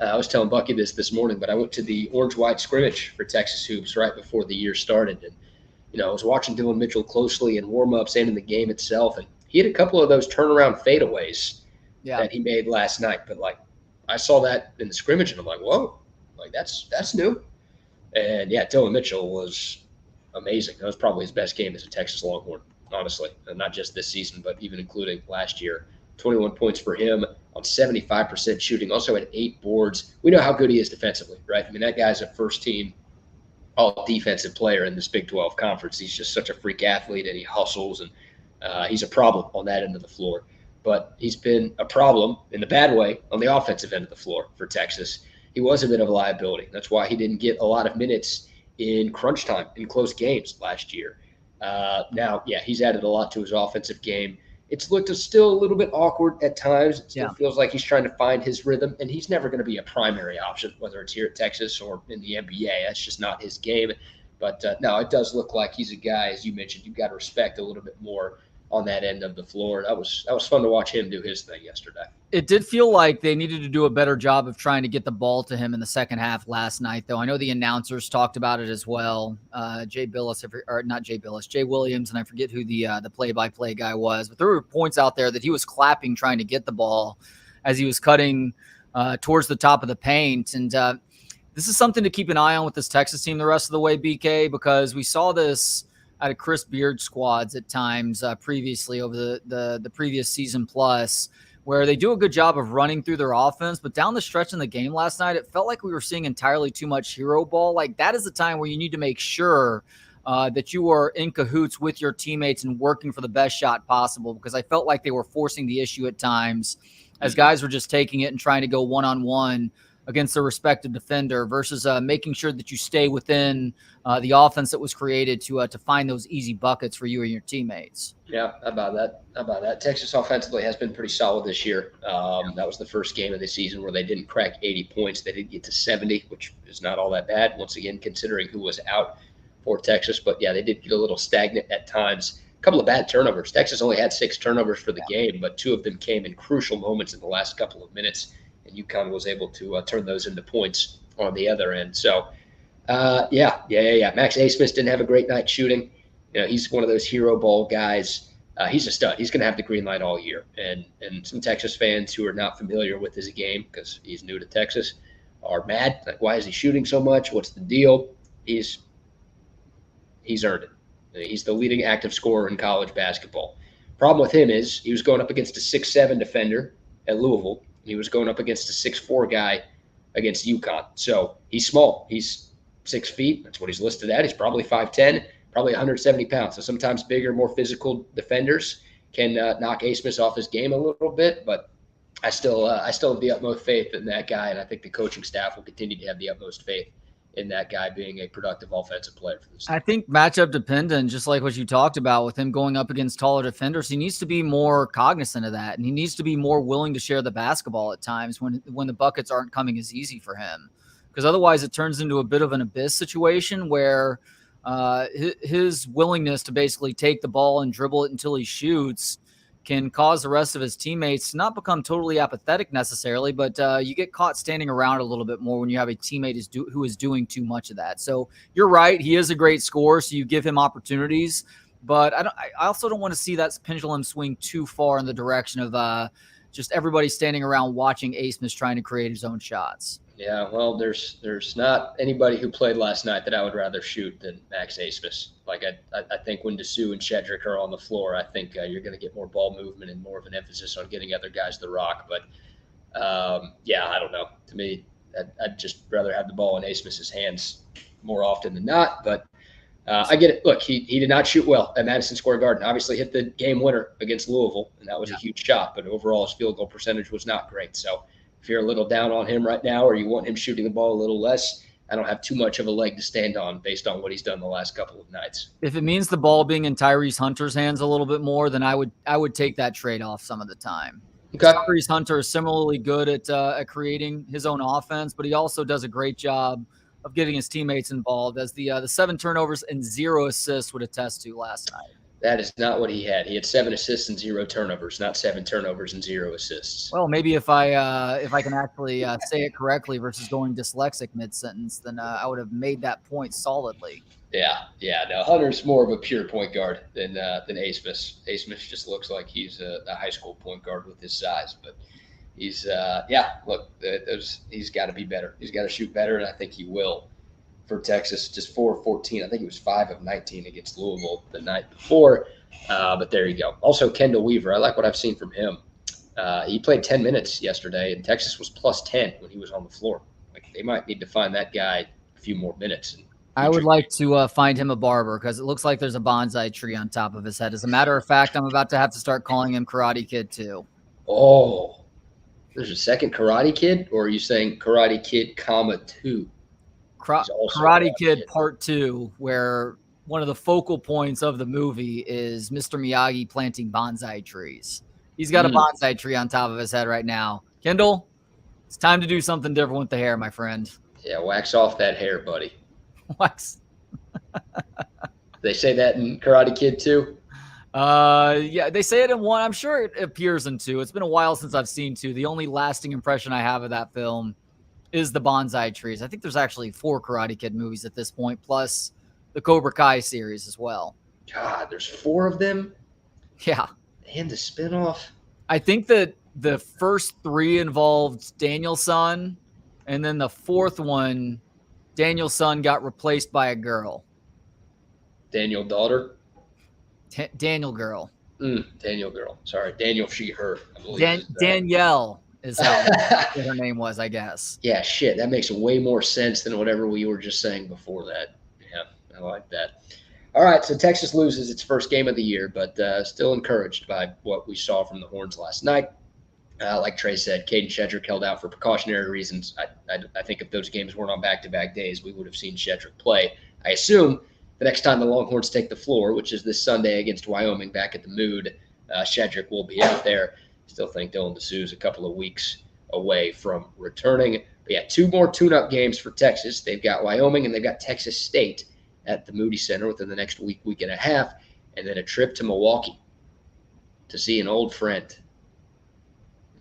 I was telling Bucky this morning, but I went to the orange-white scrimmage for Texas Hoops right before the year started, and I was watching Dylan Mitchell closely in warm-ups and in the game itself, and he had a couple of those turnaround fadeaways that he made last night. But, I saw that in the scrimmage, and I'm like, whoa, that's new. And, Dylan Mitchell was amazing. That was probably his best game as a Texas Longhorn, honestly, and not just this season, but even including last year. 21 points for him on 75% shooting, also had 8 boards. We know how good he is defensively, right? That guy's a first-team all-defensive player in this Big 12 conference. He's just such a freak athlete, and he hustles, and he's a problem on that end of the floor. But he's been a problem in the bad way on the offensive end of the floor for Texas. He was a bit of a liability. That's why he didn't get a lot of minutes in crunch time in close games last year. Now, he's added a lot to his offensive game. It's looked still a little bit awkward at times. It still feels like he's trying to find his rhythm, and he's never going to be a primary option, whether it's here at Texas or in the NBA. That's just not his game. But, no, it does look like he's a guy, as you mentioned, you've got to respect a little bit more on that end of the floor. That was fun to watch him do his thing yesterday. It did feel like they needed to do a better job of trying to get the ball to him in the second half last night, though. I know the announcers talked about it as well. Jay Williams, and I forget who the play-by-play guy was, but there were points out there that he was clapping trying to get the ball as he was cutting towards the top of the paint. And this is something to keep an eye on with this Texas team the rest of the way, BK, because we saw this out of Chris Beard squads at times previously over the previous season plus, where they do a good job of running through their offense. But down the stretch in the game last night, it felt like we were seeing entirely too much hero ball. Like, that is the time where you need to make sure that you are in cahoots with your teammates and working for the best shot possible, because I felt like they were forcing the issue at times as guys were just taking it and trying to go one-on-one against their respective defender versus making sure that you stay within the offense that was created to find those easy buckets for you and your teammates. Yeah, how about that? Texas offensively has been pretty solid this year. That was the first game of the season where they didn't crack 80 points. They did get to 70, which is not all that bad, once again, considering who was out for Texas. But, they did get a little stagnant at times. A couple of bad turnovers. Texas only had 6 turnovers for the game, but 2 of them came in crucial moments in the last couple of minutes, and UConn was able to turn those into points on the other end. So, Max Asmus didn't have a great night shooting. He's one of those hero ball guys. He's a stud. He's going to have the green light all year. And some Texas fans who are not familiar with his game because he's new to Texas are mad. Like, why is he shooting so much? What's the deal? He's earned it. He's the leading active scorer in college basketball. Problem with him is he was going up against a 6'7" defender at Louisville. He was going up against a 6'4" guy against UConn. So he's small. He's 6 feet. That's what he's listed at. He's probably 5'10", probably 170 pounds. So sometimes bigger, more physical defenders can knock Asmus off his game a little bit. But I still have the utmost faith in that guy, and I think the coaching staff will continue to have the utmost faith in that guy being a productive offensive player for this team. I think matchup dependent, just like what you talked about with him going up against taller defenders, he needs to be more cognizant of that, and he needs to be more willing to share the basketball at times when the buckets aren't coming as easy for him, because otherwise it turns into a bit of an abyss situation where his willingness to basically take the ball and dribble it until he shoots can cause the rest of his teammates to not become totally apathetic necessarily, but you get caught standing around a little bit more when you have a teammate who is doing too much of that. So you're right. He is a great scorer, so you give him opportunities, but I also don't want to see that pendulum swing too far in the direction of just everybody standing around watching Asmus trying to create his own shots. Yeah, well, there's not anybody who played last night that I would rather shoot than Max Asmus. Like, I think when Dessou and Shedrick are on the floor, I think you're going to get more ball movement and more of an emphasis on getting other guys to the rock. But, yeah, I don't know. To me, I'd just rather have the ball in Asmus's hands more often than not. But I get it. Look, he did not shoot well at Madison Square Garden. Obviously hit the game winner against Louisville, and that was a huge shot. But overall, his field goal percentage was not great. So if you're a little down on him right now or you want him shooting the ball a little less, I don't have too much of a leg to stand on based on what he's done the last couple of nights. If it means the ball being in Tyrese Hunter's hands a little bit more, then I would take that trade-off some of the time. Okay. Tyrese Hunter is similarly good at creating his own offense, but he also does a great job of getting his teammates involved, as the 7 turnovers and 0 assists would attest to last night. That is not what he had. He had 7 assists and 0 turnovers, not 7 turnovers and 0 assists. Well, maybe if I can actually say it correctly versus going dyslexic mid-sentence, then I would have made that point solidly. Yeah. No, Hunter's more of a pure point guard than Asmus. Asmus just looks like he's a high school point guard with his size, but he's he's got to be better. He's got to shoot better, and I think he will. For Texas, just 4 of 14. I think he was 5 of 19 against Louisville the night before. But there you go. Also, Kendall Weaver. I like what I've seen from him. He played 10 minutes yesterday, and Texas was plus 10 when he was on the floor. Like, they might need to find that guy a few more minutes. I would like to find him a barber, because it looks like there's a bonsai tree on top of his head. As a matter of fact, I'm about to have to start calling him Karate Kid too. Oh, there's a second Karate Kid? Or are you saying Karate Kid, 2? Karate Kid Part 2, where one of the focal points of the movie is Mr. Miyagi planting bonsai trees. He's got a bonsai tree on top of his head right now. Kendall, it's time to do something different with the hair, my friend. Yeah, wax off that hair, buddy. Wax. They say that in Karate Kid too? Yeah, they say it in 1. I'm sure it appears in 2. It's been a while since I've seen 2. The only lasting impression I have of that film is the bonsai trees. I think there's actually 4 Karate Kid movies at this point, plus the Cobra Kai series as well. God, there's 4 of them? Yeah. And the spinoff? I think that the first 3 involved Daniel-san, and then the 4th one, Daniel-san got replaced by a girl. Daniel daughter? Daniel girl. Daniel girl. Sorry, Daniel she her. I believe Danielle is how what her name was, I guess. Yeah, shit. That makes way more sense than whatever we were just saying before that. Yeah, I like that. All right, so Texas loses its first game of the year, but still encouraged by what we saw from the Horns last night. Like Trey said, Caden Shedrick held out for precautionary reasons. I think if those games weren't on back-to-back days, we would have seen Shedrick play. I assume the next time the Longhorns take the floor, which is this Sunday against Wyoming back at the Mood, Shedrick will be out there. Still think Dylan Dessou's a couple of weeks away from returning. But yeah, 2 more tune-up games for Texas. They've got Wyoming and they've got Texas State at the Moody Center within the next week and a half, and then a trip to Milwaukee to see an old friend.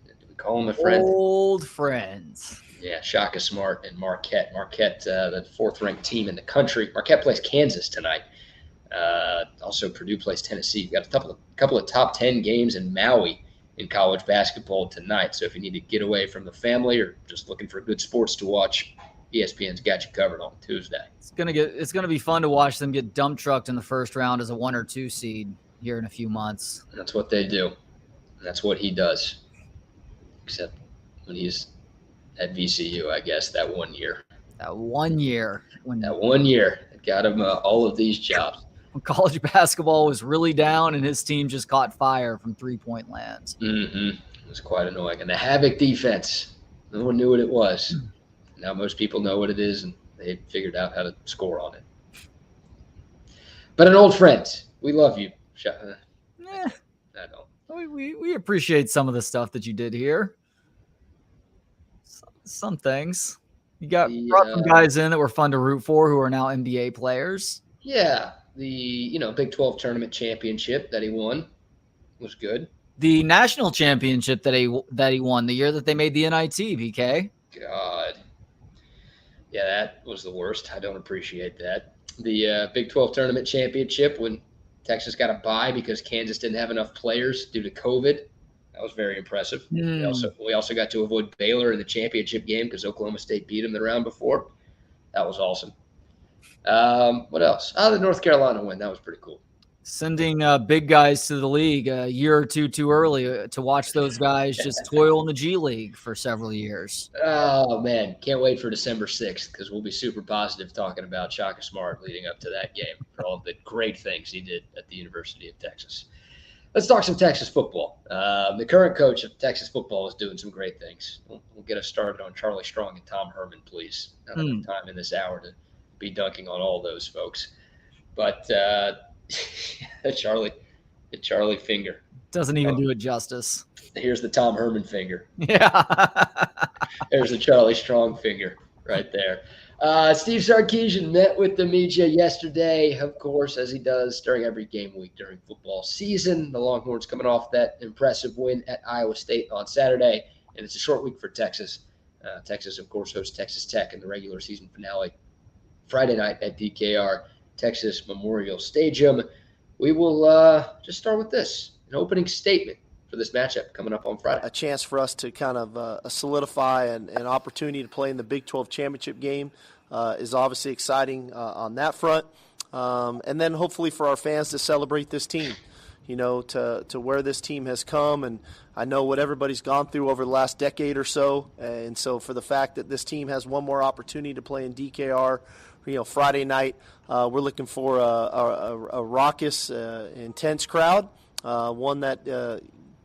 Do we call him a friend? Old friends. Yeah, Shaka Smart and Marquette. Marquette, the 4th-ranked team in the country. Marquette plays Kansas tonight. Also, Purdue plays Tennessee. You've got a couple of top 10 games in Maui in college basketball tonight. So if you need to get away from the family or just looking for good sports to watch, ESPN's got you covered on Tuesday. It's gonna be fun to watch them get dump trucked in the first round as a 1 or 2 seed here in a few months. That's what they do. That's what he does. Except when he's at VCU, I guess, that 1 year. That 1 year. That 1 year got him all of these jobs. When college basketball was really down and his team just caught fire from 3-point lands. Mm-hmm. It was quite annoying. And the Havoc defense, no one knew what it was. Now most people know what it is, and they figured out how to score on it. But an old friend, we love you. I don't. We appreciate some of the stuff that you did here. Some things. You brought some guys in that were fun to root for who are now NBA players. Yeah, the Big 12 tournament championship that he won was good. The national championship that he won the year that they made the NIT, BK. God. Yeah, that was the worst. I don't appreciate that. The Big 12 tournament championship when Texas got a bye because Kansas didn't have enough players due to COVID. That was very impressive. We also got to avoid Baylor in the championship game because Oklahoma State beat them the round before. That was awesome. What else? The North Carolina win. That was pretty cool. Sending big guys to the league a year or two too early to watch those guys just toil in the G League for several years. Oh, man. Can't wait for December 6th because we'll be super positive talking about Shaka Smart leading up to that game for all the great things he did at the University of Texas. Let's talk some Texas football. The current coach of Texas football is doing some great things. We'll get us started on Charlie Strong and Tom Herman, please. Not enough time in this hour to be dunking on all those folks. But the Charlie finger. Doesn't even do it justice. Here's the Tom Herman finger. Yeah. There's the Charlie Strong finger right there. Steve Sarkisian met with the media yesterday, of course, as he does during every game week during football season. The Longhorns coming off that impressive win at Iowa State on Saturday, and it's a short week for Texas. Texas, of course, hosts Texas Tech in the regular season finale Friday night at DKR Texas Memorial Stadium. We will just start with this, an opening statement for this matchup coming up on Friday. A chance for us to kind of solidify an opportunity to play in the Big 12 championship game is obviously exciting on that front. And then hopefully for our fans to celebrate this team, to where this team has come. And I know what everybody's gone through over the last decade or so. And so for the fact that this team has one more opportunity to play in DKR, Friday night, we're looking for a raucous, intense crowd, one that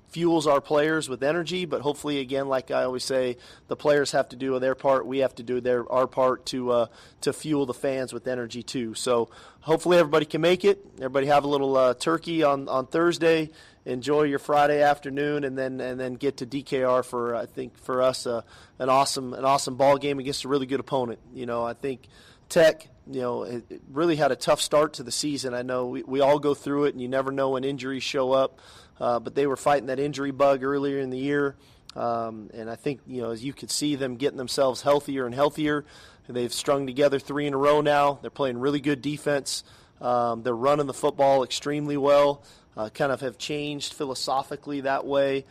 fuels our players with energy, but hopefully, again, like I always say, the players have to do their part. We have to do our part to fuel the fans with energy too. So hopefully everybody can make it. Everybody have a little turkey on Thursday. Enjoy your Friday afternoon, and then get to DKR for, I think, for us an awesome ball game against a really good opponent. I think Tech, it really had a tough start to the season. I know we all go through it, and you never know when injuries show up. But they were fighting that injury bug earlier in the year. And I think, as you could see them getting themselves healthier and healthier, they've strung together 3 in a row now. They're playing really good defense. They're running the football extremely well, kind of have changed philosophically that way.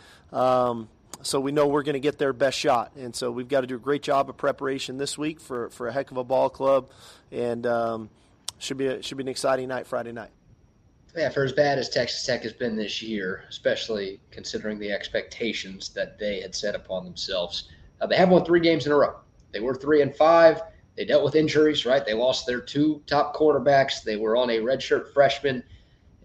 So we know we're going to get their best shot. And so we've got to do a great job of preparation this week for a heck of a ball club. And should be an exciting night Friday night. Yeah, for as bad as Texas Tech has been this year, especially considering the expectations that they had set upon themselves, they have won 3 games in a row. They were 3-5. They dealt with injuries, right? They lost their 2 top quarterbacks. They were on a redshirt freshman,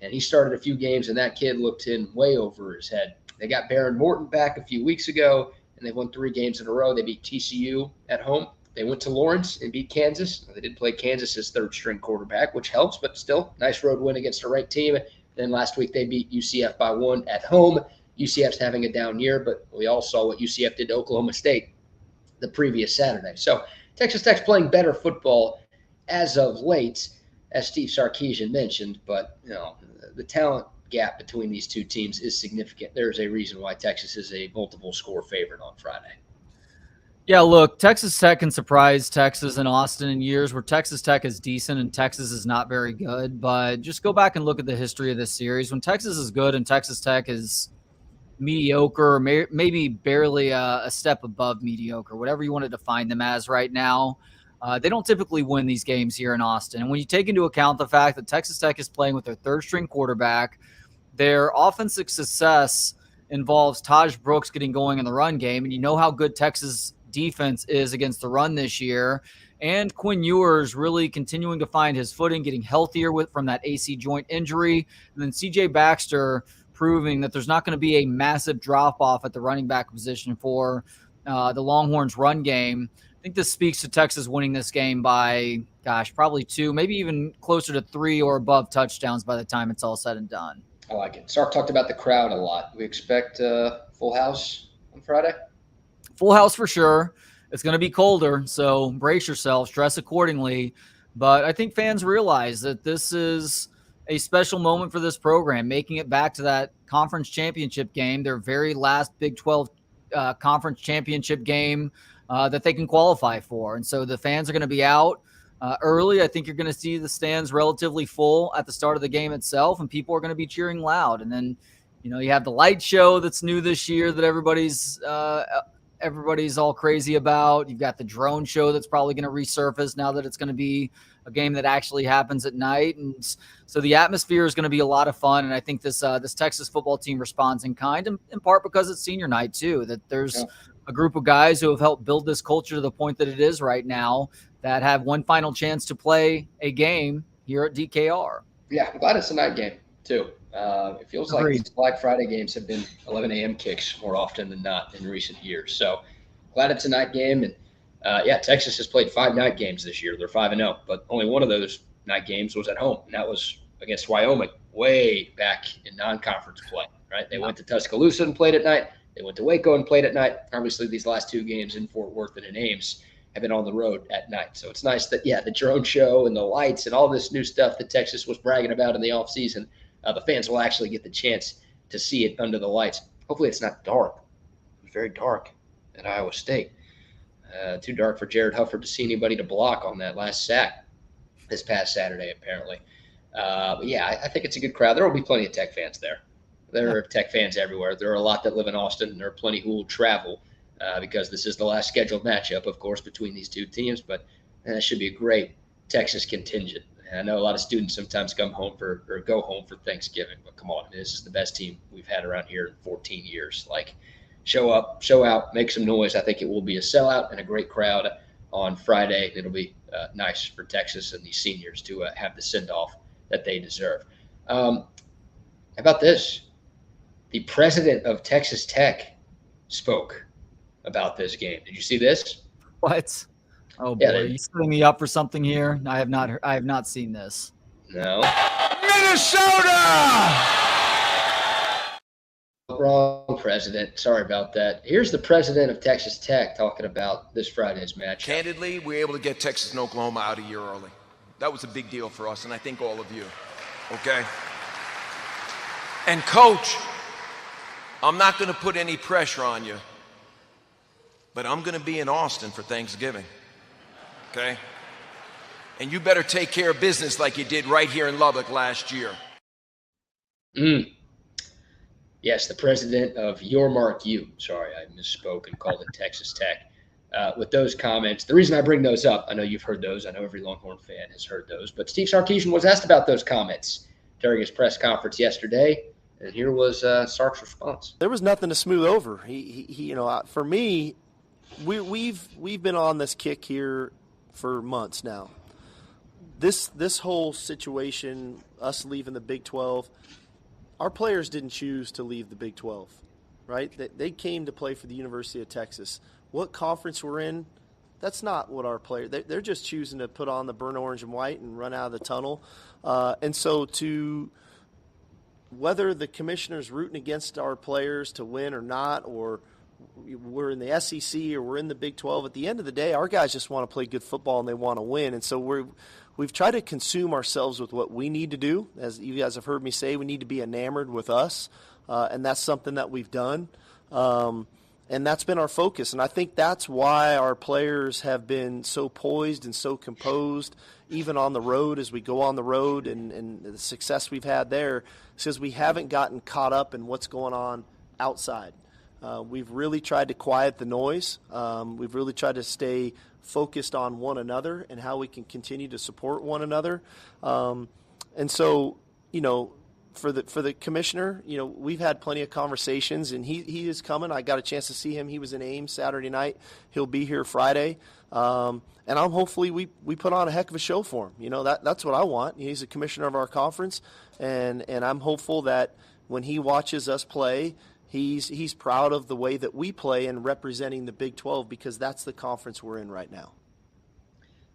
and he started a few games, and that kid looked in way over his head. They got Baron Morton back a few weeks ago, and they won 3 games in a row. They beat TCU at home. They went to Lawrence and beat Kansas. They did play Kansas's 3rd-string quarterback, which helps, but still, nice road win against a ranked team. Then last week they beat UCF by 1 at home. UCF's having a down year, but we all saw what UCF did to Oklahoma State the previous Saturday. So Texas Tech's playing better football as of late, as Steve Sarkisian mentioned, but the talent gap between these two teams is significant. There's a reason why Texas is a multiple score favorite on Friday. Yeah, look, Texas Tech can surprise Texas and Austin in years where Texas Tech is decent and Texas is not very good. But just go back and look at the history of this series. When Texas is good and Texas Tech is mediocre, or maybe barely a step above mediocre, whatever you want to define them as right now, they don't typically win these games here in Austin. And when you take into account the fact that Texas Tech is playing with their 3rd-string quarterback, their offensive success involves Taj Brooks getting going in the run game, and you know how good Texas defense is against the run this year, and Quinn Ewers really continuing to find his footing, getting healthier from that AC joint injury, and then CJ Baxter proving that there's not going to be a massive drop-off at the running back position for the Longhorns run game. I think this speaks to Texas winning this game by, probably 2, maybe even closer to 3 or above touchdowns by the time it's all said and done. I like it. Sark talked about the crowd a lot. We expect full house on Friday? Full house for sure. It's going to be colder, so brace yourselves, dress accordingly. But I think fans realize that this is a special moment for this program, making it back to that conference championship game, their very last Big 12 conference championship game that they can qualify for. And so the fans are going to be out early. I think you're going to see the stands relatively full at the start of the game itself, and people are going to be cheering loud. And then, you have the light show that's new this year that everybody's all crazy about. You've got the drone show that's probably going to resurface now that it's going to be a game that actually happens at night. And so the atmosphere is going to be a lot of fun. And I think this Texas football team responds in kind, in part because it's senior night too, that there's a group of guys who have helped build this culture to the point that it is right now that have one final chance to play a game here at DKR. Yeah, I'm glad it's a night game too. It feels like these Black Friday games have been 11 a.m. kicks more often than not in recent years. So glad it's a night game. And Texas has played 5 night games this year. They're 5-0, but only one of those night games was at home, and that was against Wyoming way back in non-conference play, right? They went to Tuscaloosa and played at night. They went to Waco and played at night. Obviously, these last 2 games in Fort Worth and in Ames have been on the road at night. So it's nice that, the drone show and the lights and all this new stuff that Texas was bragging about in the offseason, the fans will actually get the chance to see it under the lights. Hopefully it's not dark. It was very dark at Iowa State. Too dark for Jared Hufford to see anybody to block on that last sack this past Saturday, apparently. I think it's a good crowd. There will be plenty of Tech fans there. There are Tech fans everywhere. There are a lot that live in Austin, and there are plenty who will travel because this is the last scheduled matchup, of course, between these two teams. But it should be a great Texas contingent. I know a lot of students sometimes go home for Thanksgiving, but come on, this is the best team we've had around here in 14 years. Like, show up, show out, make some noise. I think it will be a sellout and a great crowd on Friday. It'll be nice for Texas and these seniors to have the send-off that they deserve. How about this? The president of Texas Tech spoke about this game. Did you see this? What? Oh boy, are you setting me up for something here? I have not seen this. No. Minnesota! Wrong president. Sorry about that. Here's the president of Texas Tech talking about this Friday's match. Candidly, we were able to get Texas and Oklahoma out a year early. That was a big deal for us, and I think all of you. Okay? And Coach, I'm not going to put any pressure on you, but I'm going to be in Austin for Thanksgiving. Okay? And you better take care of business like you did right here in Lubbock last year. Yes, the president of Your Mark U. Sorry, I misspoke and called it Texas Tech. With those comments, the reason I bring those up, I know you've heard those. I know every Longhorn fan has heard those. But Steve Sarkisian was asked about those comments during his press conference yesterday, and here was Sark's response. There was nothing to smooth over. He for me, we've been on this kick here for months now. This whole situation, us leaving the Big 12, our players didn't choose to leave the Big 12, right? They came to play for the University of Texas. What conference we're in, that's not what our players – they're just choosing to put on the burnt orange and white and run out of the tunnel. And so whether the commissioner's rooting against our players to win or not, or we're in the SEC or we're in the Big 12, at the end of the day, our guys just want to play good football and they want to win. And so we've tried to consume ourselves with what we need to do. As you guys have heard me say, we need to be enamored with us, and that's something that we've done. And that's been our focus. And I think that's why our players have been so poised and so composed, even on the road as we go on the road and the success we've had there, says we haven't gotten caught up in what's going on outside. We've really tried to quiet the noise. We've really tried to stay focused on one another and how we can continue to support one another. And so, for the commissioner, we've had plenty of conversations, and he is coming. I got a chance to see him. He was in Ames Saturday night. He'll be here Friday. And I'm hopefully we put on a heck of a show for him. That's what I want. He's the commissioner of our conference, and I'm hopeful that when he watches us play, he's proud of the way that we play and representing the Big 12, because that's the conference we're in right now.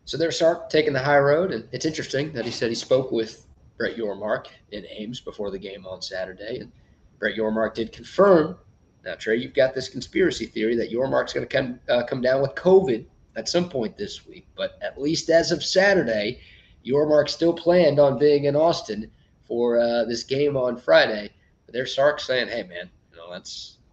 So there's Sark taking the high road, and it's interesting that he said he spoke with Brett Yormark in Ames before the game on Saturday, and Brett Yormark did confirm. Now, Trey, you've got this conspiracy theory that Yormark's going to come down with COVID at some point this week, but at least as of Saturday, Yormark still planned on being in Austin for this game on Friday. But there's Sark saying, "Hey, man,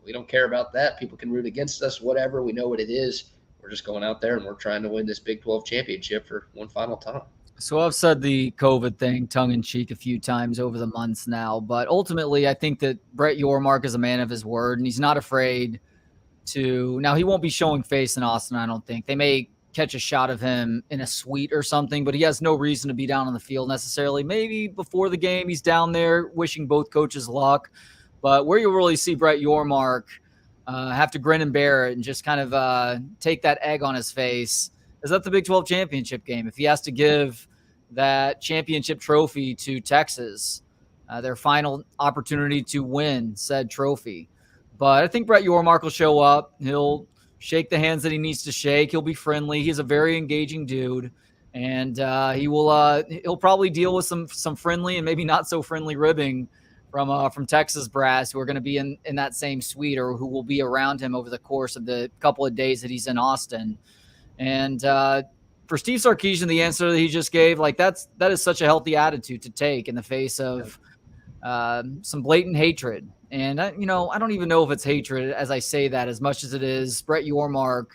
we don't care about that. People can root against us, whatever. We know what it is. We're just going out there and we're trying to win this Big 12 championship for one final time." So I've said the COVID thing tongue-in-cheek a few times over the months now, but ultimately I think that Brett Yormark is a man of his word, and he's not afraid to – now he won't be showing face in Austin, I don't think. They may catch a shot of him in a suite or something, but he has no reason to be down on the field necessarily. Maybe before the game he's down there wishing both coaches luck, but where you'll really see Brett Yormark have to grin and bear it and just kind of take that egg on his face is at the Big 12 championship game. If he has to give that championship trophy to Texas, their final opportunity to win said trophy. But I think Brett Yormark will show up. He'll shake the hands that he needs to shake. He'll be friendly. He's a very engaging dude. And he'll probably deal with some friendly and maybe not so friendly ribbing from Texas brass who are going to be in that same suite or who will be around him over the course of the couple of days that he's in Austin. And for Steve Sarkisian, the answer that he just gave, that is such a healthy attitude to take in the face of some blatant hatred. And I don't even know if it's hatred as I say that, as much as it is Brett Yormark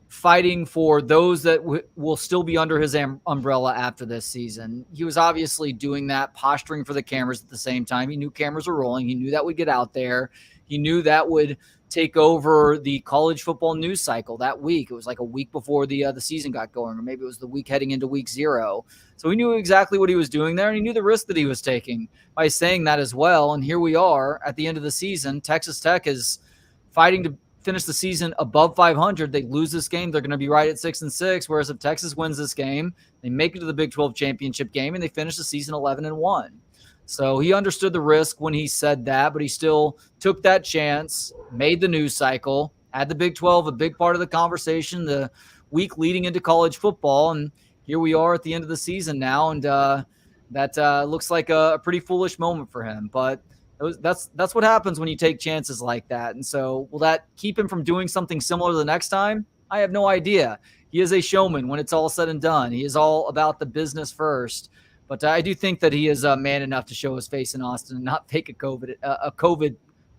fighting for those that will still be under his umbrella after this season. He was obviously doing that, posturing for the cameras at the same time. He knew cameras were rolling. He knew that would get out there. He knew that would take over the college football news cycle that week. It was like a week before the season got going, or maybe it was the week heading into week 0. So he knew exactly what he was doing there, and he knew the risk that he was taking by saying that as well. And here we are at the end of the season. Texas Tech is fighting to finish the season above 500. They lose this game, they're going to be right at 6-6. Whereas if Texas wins this game, they make it to the Big 12 championship game and they finish the season 11-1. So he understood the risk when he said that, but he still took that chance, made the news cycle, had the Big 12 a big part of the conversation the week leading into college football. And here we are at the end of the season now. And that looks like a pretty foolish moment for him. But that's what happens when you take chances like that. And so will that keep him from doing something similar the next time? I have no idea. He is a showman when it's all said and done. He is all about the business first. But I do think that he is man enough to show his face in Austin and not fake a COVID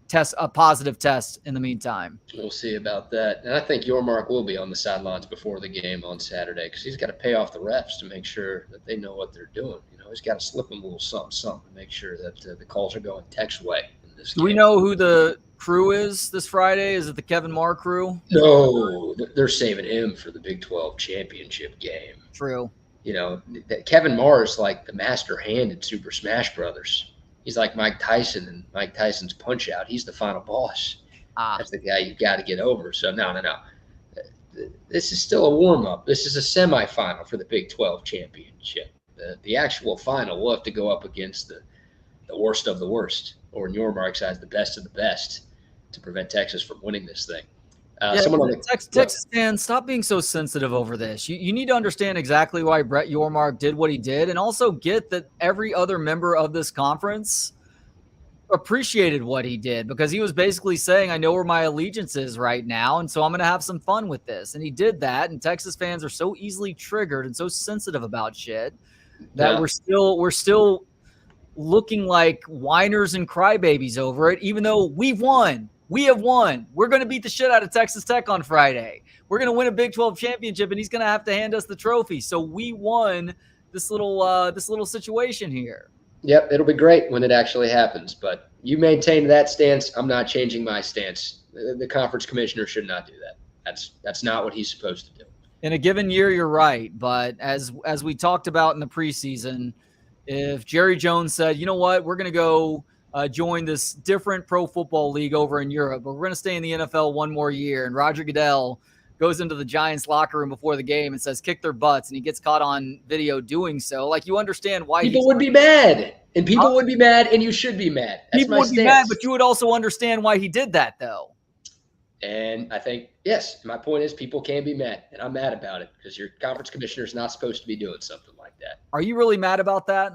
test, a positive test in the meantime. We'll see about that. And I think Yormark will be on the sidelines before the game on Saturday because he's got to pay off the refs to make sure that they know what they're doing. He's got to slip them a little something to make sure that the calls are going Tech's way in this game. Do we know who the crew is this Friday? Is it the Kevin Marr crew? No, they're saving him for the Big 12 championship game. True. That Kevin Marr is like the master hand in Super Smash Brothers. He's like Mike Tyson and Mike Tyson's Punch-Out. He's the final boss. That's the guy you've got to get over. So, no. This is still a warm-up. This is a semifinal for the Big 12 championship. The actual final, we'll have to go up against the worst of the worst, or in Yormark's eyes, the best of the best, to prevent Texas from winning this thing. Texas fans, stop being so sensitive over this. You need to understand exactly why Brett Yormark did what he did, and also get that every other member of this conference appreciated what he did, because he was basically saying, I know where my allegiance is right now, and so I'm going to have some fun with this. And he did that, and Texas fans are so easily triggered and so sensitive about shit that we're still looking like whiners and crybabies over it, even though we've won. We have won. We're going to beat the shit out of Texas Tech on Friday. We're going to win a Big 12 championship, and he's going to have to hand us the trophy. So we won this little situation here. Yep, it'll be great when it actually happens. But you maintain that stance. I'm not changing my stance. The conference commissioner should not do that. That's not what he's supposed to do. In a given year, you're right. But as we talked about in the preseason, if Jerry Jones said, you know what, we're going to go join this different pro football league over in Europe, but we're going to stay in the NFL one more year, and Roger Goodell goes into the Giants locker room before the game and says, kick their butts, and he gets caught on video doing so. Like, you understand why people would be mad, and people would be mad, and you should be mad. That's people would be mad, but you would also understand why he did that, though. And I think, yes, my point is people can be mad, and I'm mad about it because your conference commissioner is not supposed to be doing something like that. Are you really mad about that?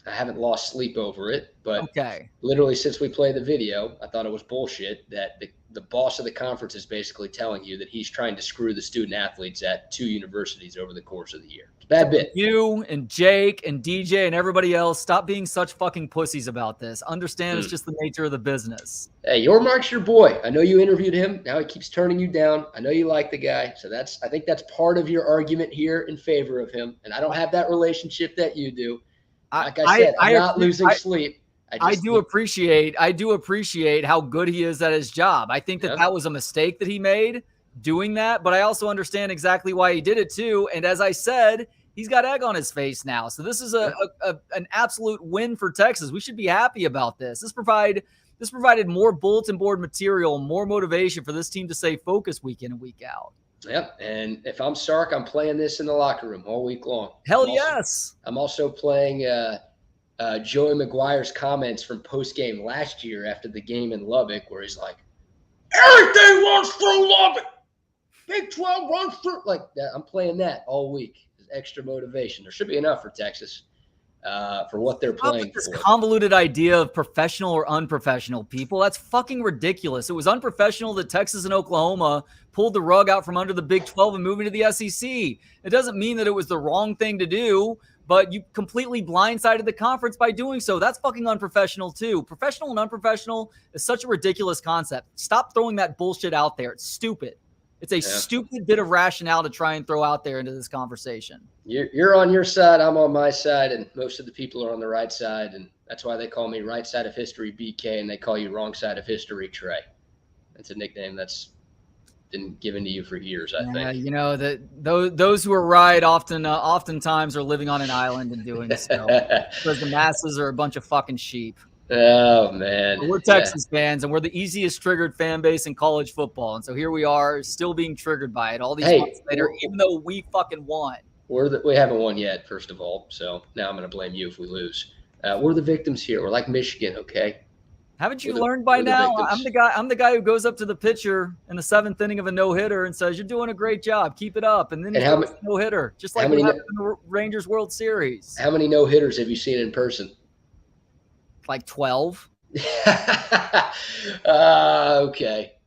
I haven't lost sleep over it, but okay. Literally since we played the video, I thought it was bullshit that the boss of the conference is basically telling you that he's trying to screw the student athletes at 2 universities over the course of the year. It's a bad bit. You and Jake and DJ and everybody else, stop being such fucking pussies about this. Understand it's just the nature of the business. Hey, Yormark's your boy. I know you interviewed him. Now he keeps turning you down. I know you like the guy. So I think that's part of your argument here in favor of him. And I don't have that relationship that you do. Like I said, I'm not losing sleep. I do appreciate how good he is at his job. I think that was a mistake that he made doing that, but I also understand exactly why he did it too. And as I said, he's got egg on his face now. So this is an absolute win for Texas. We should be happy about this. This provided more bulletin board material, more motivation for this team to stay focused week in and week out. Yep, and if I'm Sark, I'm playing this in the locker room all week long. Yes. I'm also playing Joey McGuire's comments from post-game last year after the game in Lubbock where he's like, everything runs through Lubbock. Big 12 runs through. Like that. I'm playing that all week. There's extra motivation. There should be enough for Texas for what they're playing this for. Convoluted idea of professional or unprofessional people. That's fucking ridiculous. It was unprofessional that Texas and Oklahoma pulled the rug out from under the Big 12 and moved into the SEC. It doesn't mean that it was the wrong thing to do, but you completely blindsided the conference by doing so. That's fucking unprofessional too. Professional and unprofessional is such a ridiculous concept. Stop throwing that bullshit out there. It's stupid. It's a stupid bit of rationale to try and throw out there into this conversation. You're on your side, I'm on my side, and most of the people are on the right side, and that's why they call me right side of history BK, and they call you wrong side of history Trey. That's a nickname that's been given to you for years, I think. You know that those who are right oftentimes are living on an island and doing so because the masses are a bunch of fucking sheep. Oh man, but we're Texas fans, and we're the easiest triggered fan base in college football, and so here we are, still being triggered by it all these months later, even though we fucking won. We haven't won yet, first of all. So now I'm going to blame you if we lose. We're the victims here. We're like Michigan, okay? Haven't you learned by now? I'm the guy who goes up to the pitcher in the 7th inning of a no-hitter and says, "You're doing a great job. Keep it up." And then he goes no-hitter, just like what happened in the Rangers World Series. How many no-hitters have you seen in person? Like 12. Okay.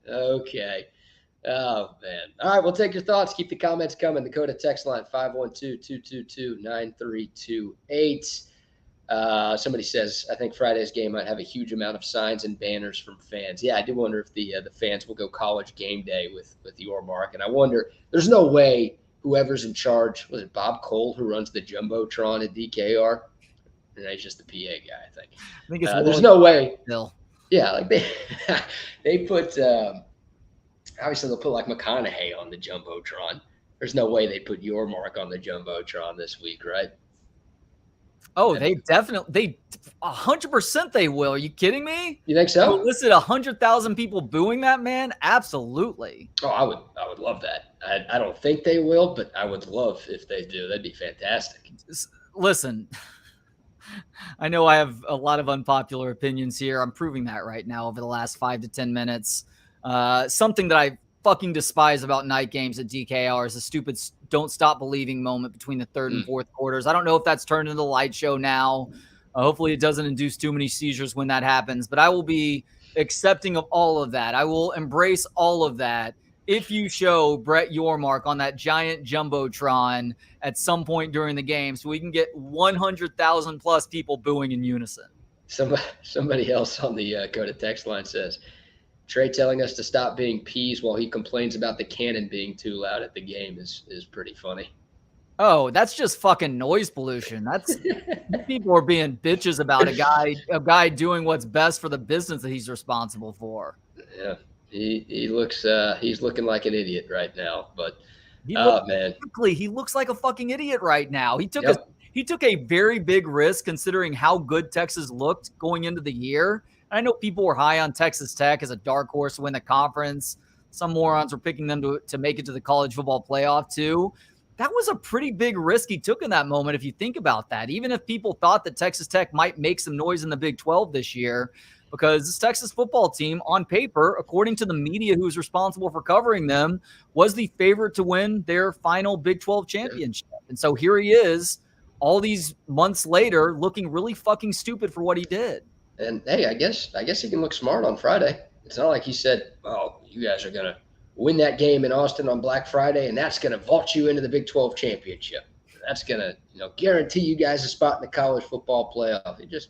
Oh, man. All right, we'll take your thoughts. Keep the comments coming. The Dakota text line, 512-222-9328. Somebody says, I think Friday's game might have a huge amount of signs and banners from fans. Yeah, I do wonder if the fans will go college game day with your mark. And I wonder, there's no way whoever's in charge, was it Bob Cole who runs the Jumbotron at DKR? And he's just the PA guy, I think. There's no way. Bill. Yeah, like they put obviously they'll put like McConaughey on the Jumbotron. There's no way they put your mark on the Jumbotron this week, right? Oh, they 100% they will. Are you kidding me? You think so? You listed 100,000 people booing that man? Absolutely. Oh, I would love that. I don't think they will, but I would love if they do. That'd be fantastic. Listen, I know I have a lot of unpopular opinions here. I'm proving that right now over the last 5 to 10 minutes. Something that I fucking despise about night games at DKR is a stupid don't stop believing moment between the third and fourth quarters. I don't know if that's turned into the light show now. Hopefully it doesn't induce too many seizures when that happens, but I will be accepting of all of that. I will embrace all of that if you show Brett Yormark on that giant Jumbotron at some point during the game so we can get 100,000 plus people booing in unison. Somebody else on the Coda text line says, Trey telling us to stop being peas while he complains about the cannon being too loud at the game is pretty funny. Oh, that's just fucking noise pollution. That's people are being bitches about a guy doing what's best for the business that he's responsible for. Yeah, he looks he's looking like an idiot right now. But man, he looks like a fucking idiot right now. He took he took a very big risk considering how good Texas looked going into the year. And I know people were high on Texas Tech as a dark horse to win the conference. Some morons were picking them to make it to the college football playoff too. That was a pretty big risk he took in that moment if you think about that. Even if people thought that Texas Tech might make some noise in the Big 12 this year, because this Texas football team on paper, according to the media who's responsible for covering them, was the favorite to win their final Big 12 championship. And so here he is all these months later looking really fucking stupid for what he did. And hey, I guess he can look smart on Friday. It's not like he said, oh, you guys are going to win that game in Austin on Black Friday, and that's going to vault you into the Big 12 championship. That's going to, guarantee you guys a spot in the college football playoff. He just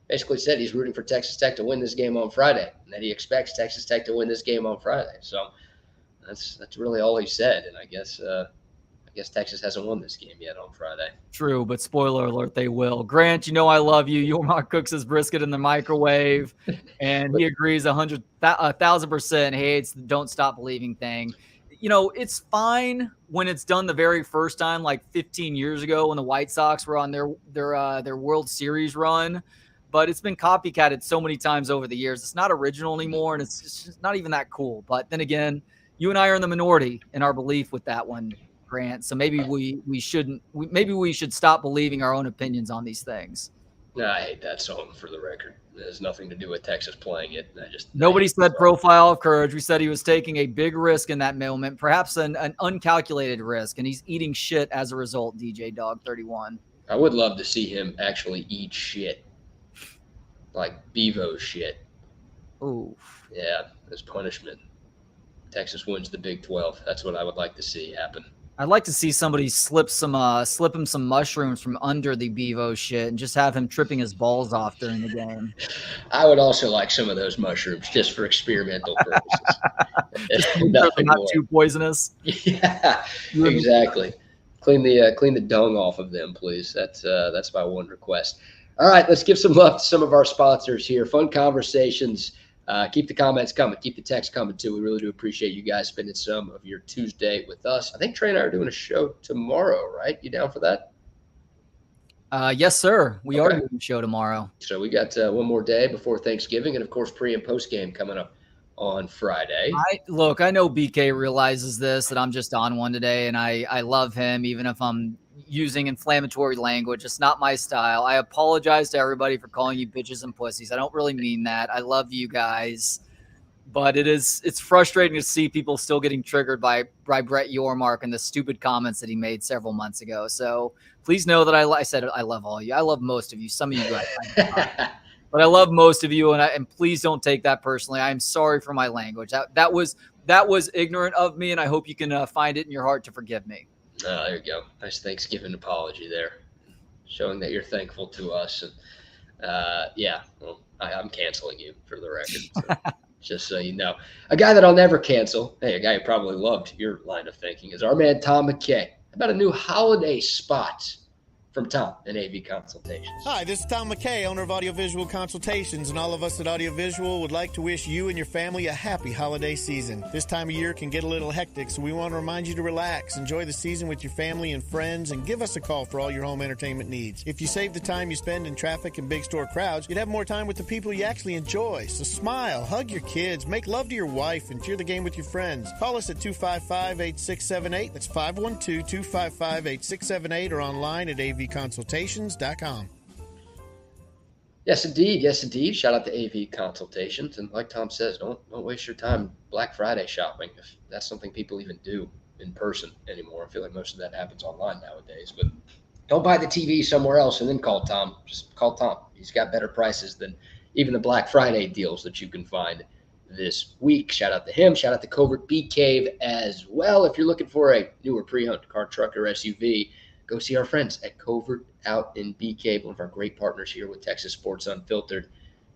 basically said he's rooting for Texas Tech to win this game on Friday, and that he expects Texas Tech to win this game on Friday. So that's really all he said. And I guess Texas hasn't won this game yet on Friday. True, but spoiler alert, they will. Grant, I love you. Yormark cooks his brisket in the microwave, and he agrees 1,000%. Hates the "don't stop believing" thing. It's fine when it's done the very first time, like 15 years ago when the White Sox were on their World Series run. But it's been copycatted so many times over the years. It's not original anymore, and it's just not even that cool. But then again, you and I are in the minority in our belief with that one, Grant. So maybe we should stop believing our own opinions on these things. No, I hate that song, for the record. It has nothing to do with Texas playing it. Nobody said profile of courage. We said he was taking a big risk in that moment, perhaps an uncalculated risk, and he's eating shit as a result, DJ Dog 31. I would love to see him actually eat shit. Like Bevo shit. Ooh. Yeah, as punishment. Texas wins the Big 12. That's what I would like to see happen. I'd like to see somebody slip him some mushrooms from under the Bevo shit and just have him tripping his balls off during the game. I would also like some of those mushrooms just for experimental purposes. Not too poisonous. Yeah, exactly. Clean the dung off of them, please. That's my one request. All right, let's give some love to some of our sponsors here. Fun conversations. Keep the comments coming. Keep the text coming, too. We really do appreciate you guys spending some of your Tuesday with us. I think Trey and I are doing a show tomorrow, right? You down for that? Yes, sir. We are doing a show tomorrow. So we got one more day before Thanksgiving, and, of course, pre- and post-game coming up on Friday. I know BK realizes this, that I'm just on one today, and I love him, even if I'm using inflammatory language. It's not my style. I apologize to everybody for calling you bitches and pussies. I don't really mean that. I love you guys, but it's frustrating to see people still getting triggered by Brett Yormark and the stupid comments that he made several months ago. So please know that I said I love all of you. I love most of you. Some of you guys, but I love most of you, and please don't take that personally. I'm sorry for my language. That was ignorant of me, and I hope you can find it in your heart to forgive me. Oh, there you go. Nice Thanksgiving apology there, showing that you're thankful to us. And I'm canceling you, for the record. So, just so you know. A guy that I'll never cancel, a guy who probably loved your line of thinking, is our man Tom McKay. About a new holiday spot from Tom and AV Consultations. Hi, this is Tom McKay, owner of Audiovisual Consultations, and all of us at Audiovisual would like to wish you and your family a happy holiday season. This time of year can get a little hectic, so we want to remind you to relax, enjoy the season with your family and friends, and give us a call for all your home entertainment needs. If you save the time you spend in traffic and big store crowds, you'd have more time with the people you actually enjoy. So smile, hug your kids, make love to your wife, and cheer the game with your friends. Call us at 255-8678. That's 512-255-8678, or online at avconsultations.com. Yes, indeed. Shout out to AV Consultations. And like Tom says, don't waste your time Black Friday shopping if that's something people even do in person anymore. I feel like most of that happens online nowadays. But don't buy the TV somewhere else and then call Tom. Just call Tom. He's got better prices than even the Black Friday deals that you can find this week. Shout out to him. Shout out to Covert BK as well. If you're looking for a newer pre-owned car, truck, or SUV, go see our friends at Covert out in BK, one of our great partners here with Texas Sports Unfiltered.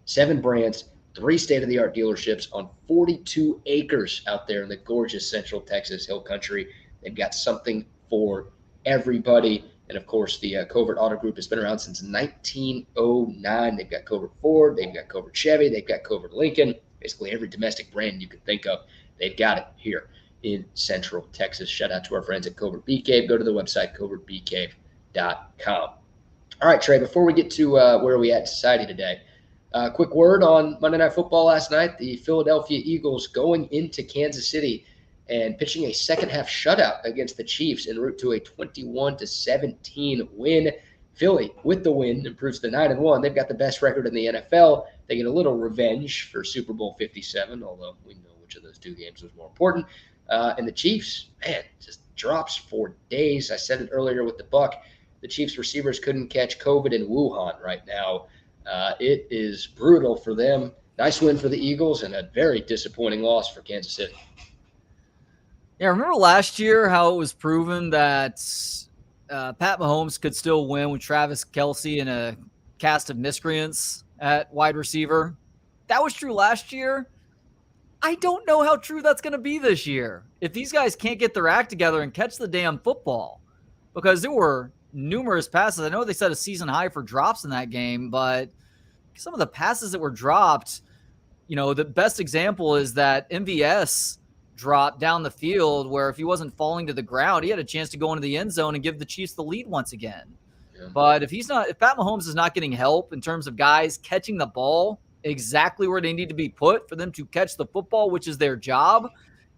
7 brands, 3 state-of-the-art dealerships on 42 acres out there in the gorgeous Central Texas Hill Country. They've got something for everybody. And, of course, the Covert Auto Group has been around since 1909. They've got Covert Ford. They've got Covert Chevy. They've got Covert Lincoln. Basically every domestic brand you can think of, they've got it here in Central Texas. Shout out to our friends at Covert BK. Go to the website, covertbk.com. All right, Trey, before we get to where are we at in society today, quick word on Monday Night Football last night. The Philadelphia Eagles going into Kansas City and pitching a second-half shutout against the Chiefs en route to a 21-17 win. Philly, with the win, improves to 9-1. They've got the best record in the NFL. They get a little revenge for Super Bowl 57, although we know which of those two games was more important. And the Chiefs, man, just drops for days. I said it earlier with the Buck. The Chiefs receivers couldn't catch COVID in Wuhan right now. It is brutal for them. Nice win for the Eagles and a very disappointing loss for Kansas City. Yeah, remember last year how it was proven that Pat Mahomes could still win with Travis Kelce and a cast of miscreants at wide receiver? That was true last year. I don't know how true that's going to be this year if these guys can't get their act together and catch the damn football, because there were numerous passes. I know they set a season high for drops in that game, but some of the passes that were dropped, the best example is that MVS drop down the field where if he wasn't falling to the ground, he had a chance to go into the end zone and give the Chiefs the lead once again. Yeah. But if Pat Mahomes is not getting help in terms of guys catching the ball exactly where they need to be put for them to catch the football, which is their job,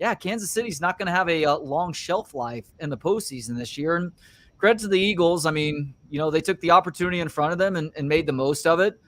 yeah, Kansas City's not going to have a long shelf life in the postseason this year. And credit to the Eagles. I mean, they took the opportunity in front of them and made the most of it.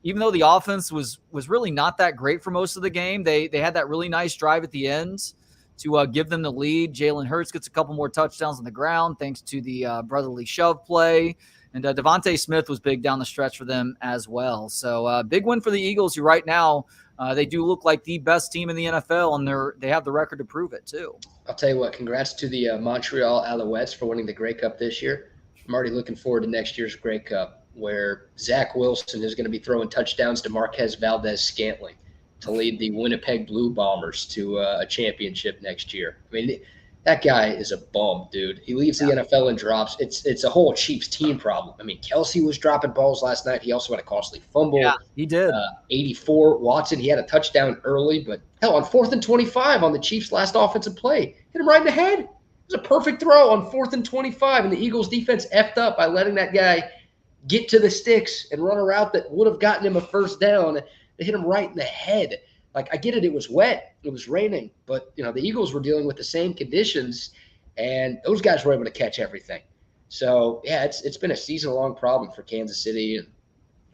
Even though the offense was really not that great for most of the game, they had that really nice drive at the end to give them the lead. Jalen Hurts gets a couple more touchdowns on the ground thanks to the brotherly shove play. And Devontae Smith was big down the stretch for them as well. So big win for the Eagles, who right now they do look like the best team in the NFL, and they have the record to prove it too. I'll tell you what, congrats to the Montreal Alouettes for winning the Grey Cup this year. I'm already looking forward to next year's Grey Cup, where Zach Wilson is going to be throwing touchdowns to Marquez Valdez-Scantling to lead the Winnipeg Blue Bombers to a championship next year. I mean, that guy is a bum, dude. He leaves the NFL and drops. It's a whole Chiefs team problem. I mean, Kelce was dropping balls last night. He also had a costly fumble. Yeah, he did. 84. Watson, he had a touchdown early, but hell, on 4th and 25 on the Chiefs' last offensive play, hit him right in the head. It was a perfect throw on 4th and 25, and the Eagles defense effed up by letting that guy get to the sticks and run a route that would have gotten him a first down. They hit him right in the head. Like, I get it. It was wet. It was raining. But, the Eagles were dealing with the same conditions, and those guys were able to catch everything. So, yeah, it's been a season-long problem for Kansas City, and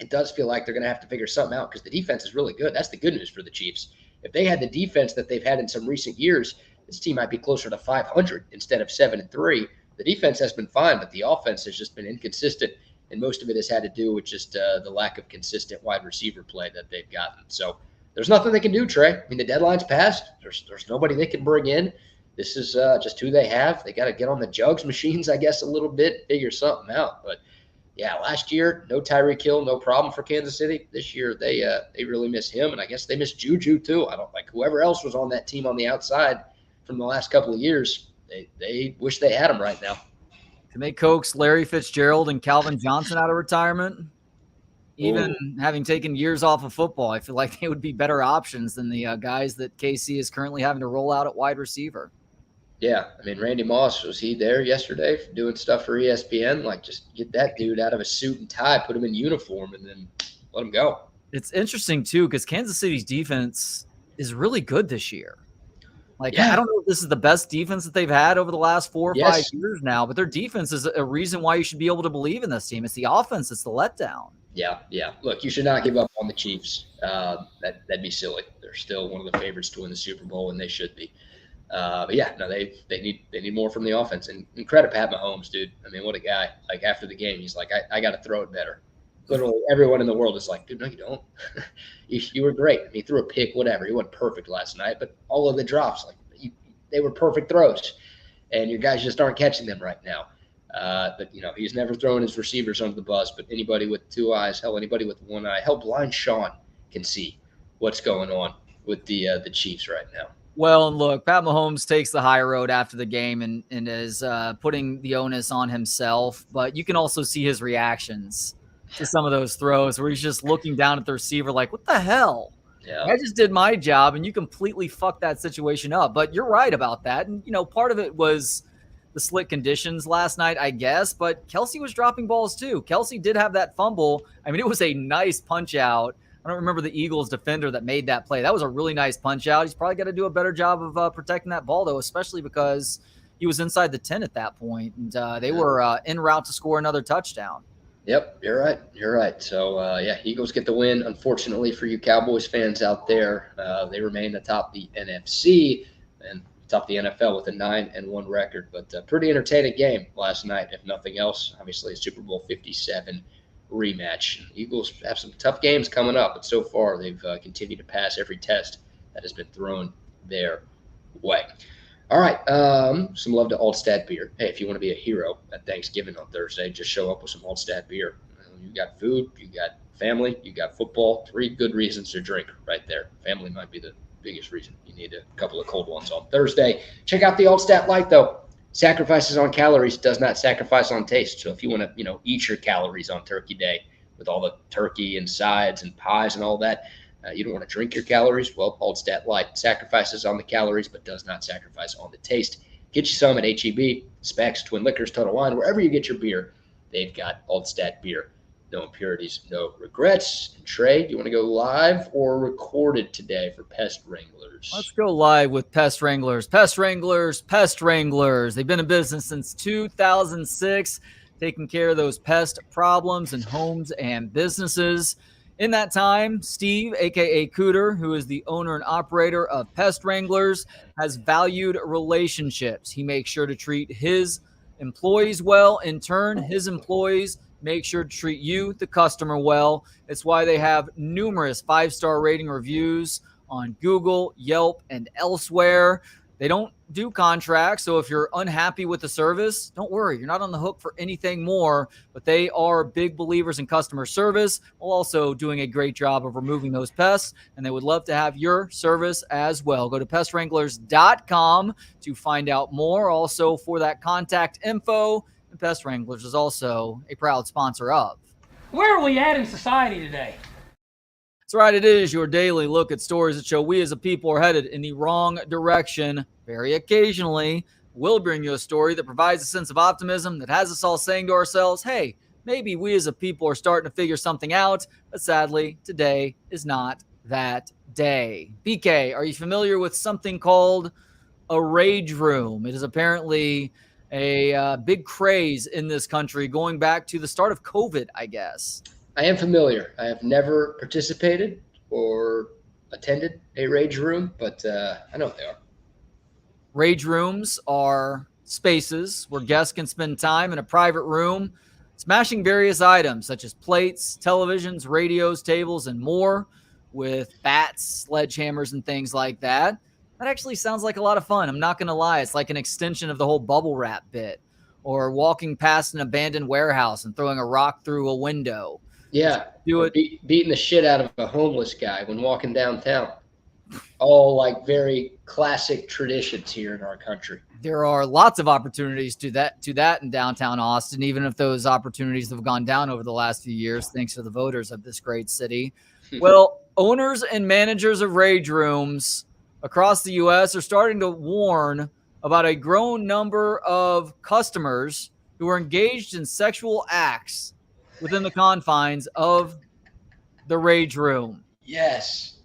it does feel like they're going to have to figure something out because the defense is really good. That's the good news for the Chiefs. If they had the defense that they've had in some recent years, this team might be closer to 500 instead of 7-3. The defense has been fine, but the offense has just been inconsistent, and most of it has had to do with just the lack of consistent wide receiver play that they've gotten. So there's nothing they can do, Trey. I mean, the deadline's passed. There's nobody they can bring in. This is just who they have. They got to get on the jugs machines, I guess, a little bit, figure something out. But, yeah, last year, no Tyreek Hill, no problem for Kansas City. This year, they really miss him, and I guess they miss Juju too. I don't like whoever else was on that team on the outside from the last couple of years. They wish they had him right now. Can they coax Larry Fitzgerald and Calvin Johnson out of retirement? Even having taken years off of football, I feel like they would be better options than the guys that KC is currently having to roll out at wide receiver. Yeah, I mean, Randy Moss, was he there yesterday doing stuff for ESPN? Like, just get that dude out of a suit and tie, put him in uniform, and then let him go. It's interesting, too, because Kansas City's defense is really good this year. Like, yeah. I don't know if this is the best defense that they've had over the last 4 or 5 years now, but their defense is a reason why you should be able to believe in this team. It's the offense that's the letdown. Yeah. Look, you should not give up on the Chiefs. That'd be silly. They're still one of the favorites to win the Super Bowl, and they should be. But yeah, no, they need more from the offense. And credit Pat Mahomes, dude. I mean, what a guy! Like, after the game, he's like, I got to throw it better. Literally, everyone in the world is like, dude, no, you don't. you were great. I mean, he threw a pick, whatever. He wasn't perfect last night, but all of the drops, they were perfect throws, and your guys just aren't catching them right now. But, he's never thrown his receivers under the bus, but anybody with two eyes, hell, anybody with one eye, hell, blind Sean can see what's going on with the Chiefs right now. Well, and look, Pat Mahomes takes the high road after the game and is putting the onus on himself, but you can also see his reactions to some of those throws where he's just looking down at the receiver like, what the hell? Yeah. I just did my job, and you completely fucked that situation up. But you're right about that. And, part of it was the slick conditions last night, I guess, but Kelsey was dropping balls too. Kelsey did have that fumble. I mean, it was a nice punch out. I don't remember the Eagles defender that made that play. That was a really nice punch out. He's probably got to do a better job of protecting that ball, though, especially because he was inside the 10 at that point, and they were en route to score another touchdown. Yep, you're right. You're right. So, Eagles get the win. Unfortunately for you Cowboys fans out there, they remain atop the NFC and atop the NFL with a 9-1 record. But pretty entertaining game last night, if nothing else. Obviously, a Super Bowl 57 rematch. Eagles have some tough games coming up, but so far they've continued to pass every test that has been thrown their way. All right, some love to Altstadt beer. Hey, if you want to be a hero at Thanksgiving on Thursday, just show up with some Altstadt beer. You got food, you got family, you got football. 3 good reasons to drink right there. Family might be the biggest reason. You need a couple of cold ones on Thursday. Check out the Altstadt Light, though. Sacrifices on calories does not sacrifice on taste. So if you want to, eat your calories on Turkey Day with all the turkey and sides and pies and all that, you don't want to drink your calories. Well, Altstadt Light sacrifices on the calories but does not sacrifice on the taste. Get you some at H-E-B, Specs, Twin Liquors, Total Wine, wherever you get your beer, they've got Altstadt beer. No impurities, no regrets. And Trey, do you want to go live or recorded today for Pest Wranglers? Let's go live with Pest Wranglers. Pest Wranglers, Pest Wranglers. They've been in business since 2006, taking care of those pest problems in homes and businesses. In that time, Steve, a.k.a. Cooter, who is the owner and operator of Pest Wranglers, has valued relationships. He makes sure to treat his employees well. In turn, his employees make sure to treat you, the customer, well. It's why they have numerous 5-star rating reviews on Google, Yelp, and elsewhere. They don't do contracts, so if you're unhappy with the service, don't worry. You're not on the hook for anything more, but they are big believers in customer service while also doing a great job of removing those pests, and they would love to have your service as well. Go to pestwranglers.com to find out more. Also, for that contact info, and Pest Wranglers is also a proud sponsor of. Where are we at in society today? That's right, it is your daily look at stories that show we as a people are headed in the wrong direction. Very occasionally, we'll bring you a story that provides a sense of optimism that has us all saying to ourselves, hey, maybe we as a people are starting to figure something out, but sadly, today is not that day. BK, are you familiar with something called a rage room? It is apparently a big craze in this country going back to the start of COVID, I guess. I am familiar. I have never participated or attended a rage room, but I know what they are. Rage rooms are spaces where guests can spend time in a private room smashing various items such as plates, televisions, radios, tables, and more with bats, sledgehammers, and things like that. That actually sounds like a lot of fun. I'm not going to lie. It's like an extension of the whole bubble wrap bit, or walking past an abandoned warehouse and throwing a rock through a window. Yeah. Do it. Beating the shit out of a homeless guy when walking downtown. All like very classic traditions here in our country. There are lots of opportunities to that in downtown Austin, even if those opportunities have gone down over the last few years, thanks to the voters of this great city. Well, owners and managers of rage rooms across the U.S. are starting to warn about a growing number of customers who are engaged in sexual acts within the confines of the rage room. Yes.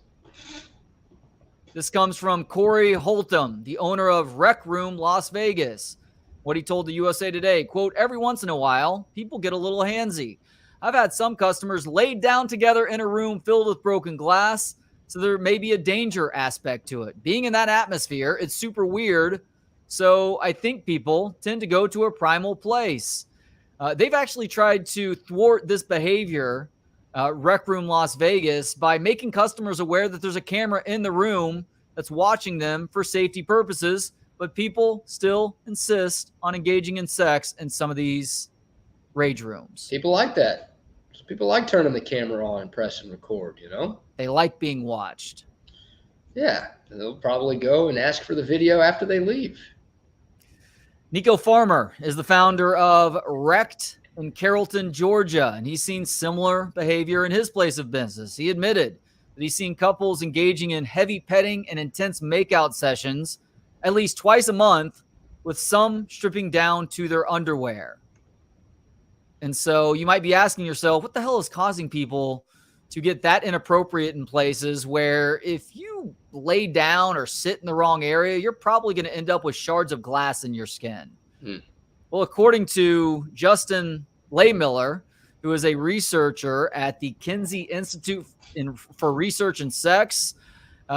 This comes from Corey Holtum, the owner of Rec Room Las Vegas. What he told the USA Today, quote, every once in a while, people get a little handsy. I've had some customers laid down together in a room filled with broken glass, so there may be a danger aspect to it. Being in that atmosphere, it's super weird, so I think people tend to go to a primal place. They've actually tried to thwart this behavior, Rec Room Las Vegas, by making customers aware that there's a camera in the room that's watching them for safety purposes, but people still insist on engaging in sex in some of these rage rooms. People like that. People like turning the camera on and pressing record, They like being watched. Yeah, they'll probably go and ask for the video after they leave. Nico Farmer is the founder of Wrecked in Carrollton, Georgia, and he's seen similar behavior in his place of business. He admitted that he's seen couples engaging in heavy petting and intense makeout sessions at least twice a month with some stripping down to their underwear. And so you might be asking yourself, what the hell is causing people to get that inappropriate in places where if you lay down or sit in the wrong area, you're probably going to end up with shards of glass in your skin? Well, according to Justin Laymiller, who is a researcher at the Kinsey Institute for Research in Sex,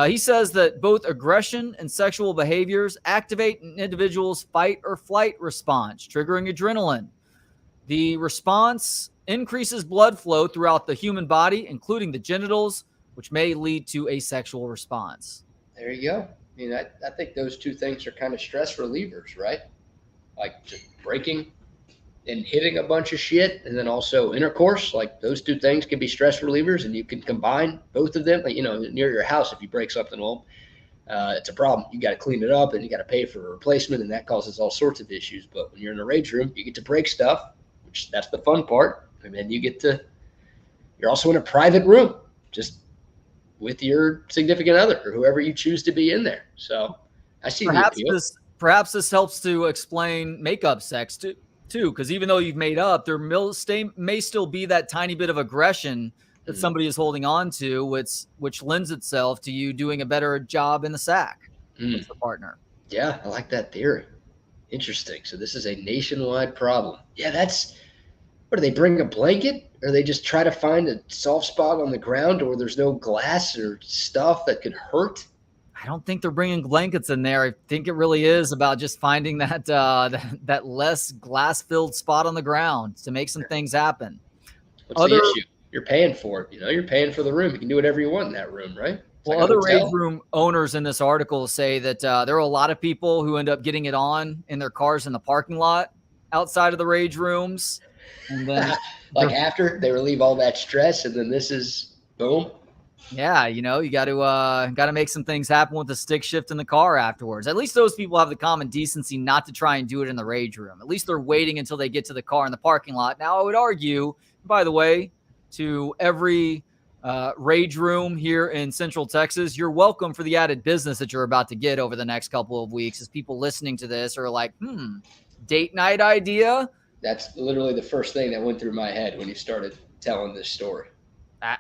he says that both aggression and sexual behaviors activate an individual's fight or flight response, triggering adrenaline. The response increases blood flow throughout the human body, including the genitals, which may lead to a sexual response. There you go. I mean, I think those two things are kind of stress relievers, right? Like just breaking and hitting a bunch of shit, and then also intercourse. Like those two things can be stress relievers, and you can combine both of them. Like, near your house, if you break something home, it's a problem. You got to clean it up, and you got to pay for a replacement, and that causes all sorts of issues. But when you're in a rage room, you get to break stuff, which that's the fun part. And then you're also in a private room, just with your significant other or whoever you choose to be in there. So I see the appeal. Perhaps this helps to explain makeup sex too, because even though you've made up, there may still be that tiny bit of aggression that somebody is holding on to, which lends itself to you doing a better job in the sack with the partner. Yeah, I like that theory. Interesting. So this is a nationwide problem. Yeah, what do they bring, a blanket? Or they just try to find a soft spot on the ground or there's no glass or stuff that could hurt? I don't think they're bringing blankets in there. I think it really is about just finding that less glass-filled spot on the ground to make some things happen. What's the issue? You're paying for it. You're paying for the room. You can do whatever you want in that room, right? Well, other rage room owners in this article say that there are a lot of people who end up getting it on in their cars in the parking lot outside of the rage rooms. And then like after they relieve all that stress, and then this is boom. Yeah, you got to make some things happen with the stick shift in the car afterwards. At least those people have the common decency not to try and do it in the rage room. At least they're waiting until they get to the car in the parking lot. Now, I would argue, by the way, to every rage room here in Central Texas, you're welcome for the added business that you're about to get over the next couple of weeks. As people listening to this are like, date night idea. That's literally the first thing that went through my head when you started telling this story.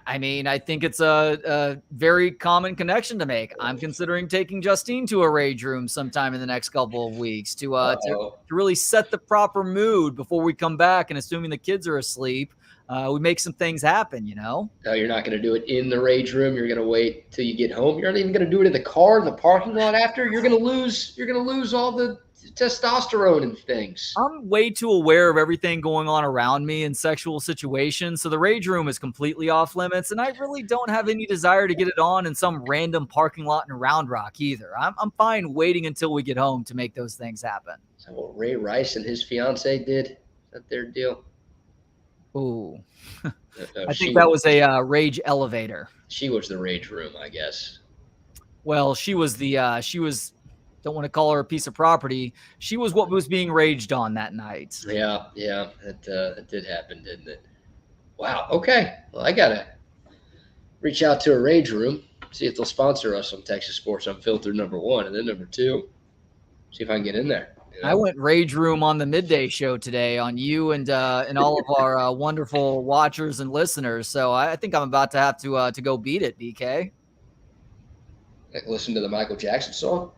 I mean, I think it's a very common connection to make. I'm considering taking Justine to a rage room sometime in the next couple of weeks to really set the proper mood before we come back. And assuming the kids are asleep, we make some things happen, No, you're not going to do it in the rage room. You're going to wait till you get home. You're not even going to do it in the car, in the parking lot after. You're going to lose all the testosterone and things. I'm way too aware of everything going on around me in sexual situations, so the rage room is completely off limits, and I really don't have any desire to get it on in some random parking lot in Round Rock either. I'm fine waiting until we get home to make those things happen. Is that what Ray Rice and his fiance did? Is that their deal? Ooh. I think that was a rage elevator. She was the rage room, I guess. Well, she was don't want to call her a piece of property. She was what was being raged on that night. Yeah, it did happen, didn't it? Wow. Okay. Well, I gotta reach out to a rage room, see if they'll sponsor us on Texas Sports Unfiltered, #1, and then #2, see if I can get in there. I went rage room on the midday show today on you and all of our wonderful watchers and listeners. So I think I'm about to have to go beat it, BK. Listen to the Michael Jackson song.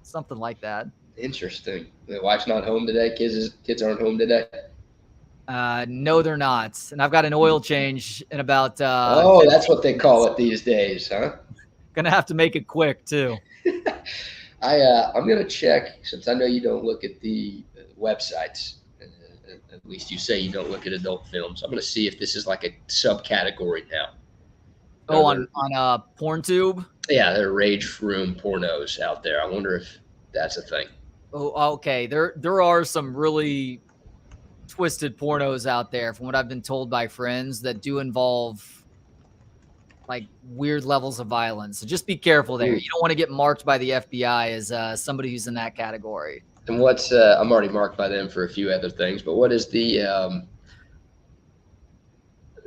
Something like that. Interesting. The wife's not home today. Kids aren't home today. No, they're not. And I've got an oil change in about. That's what they call it these days, huh? Gonna have to make it quick too. I'm gonna check, since I know you don't look at the websites. At least you say you don't look at adult films. I'm gonna see if this is like a subcategory now. Oh, on PornTube? Yeah, there are rage room pornos out there. I wonder if that's a thing. Oh, okay. There are some really twisted pornos out there, from what I've been told by friends, that do involve like weird levels of violence. So just be careful there. You don't want to get marked by the FBI as somebody who's in that category. And what's I'm already marked by them for a few other things, but what is the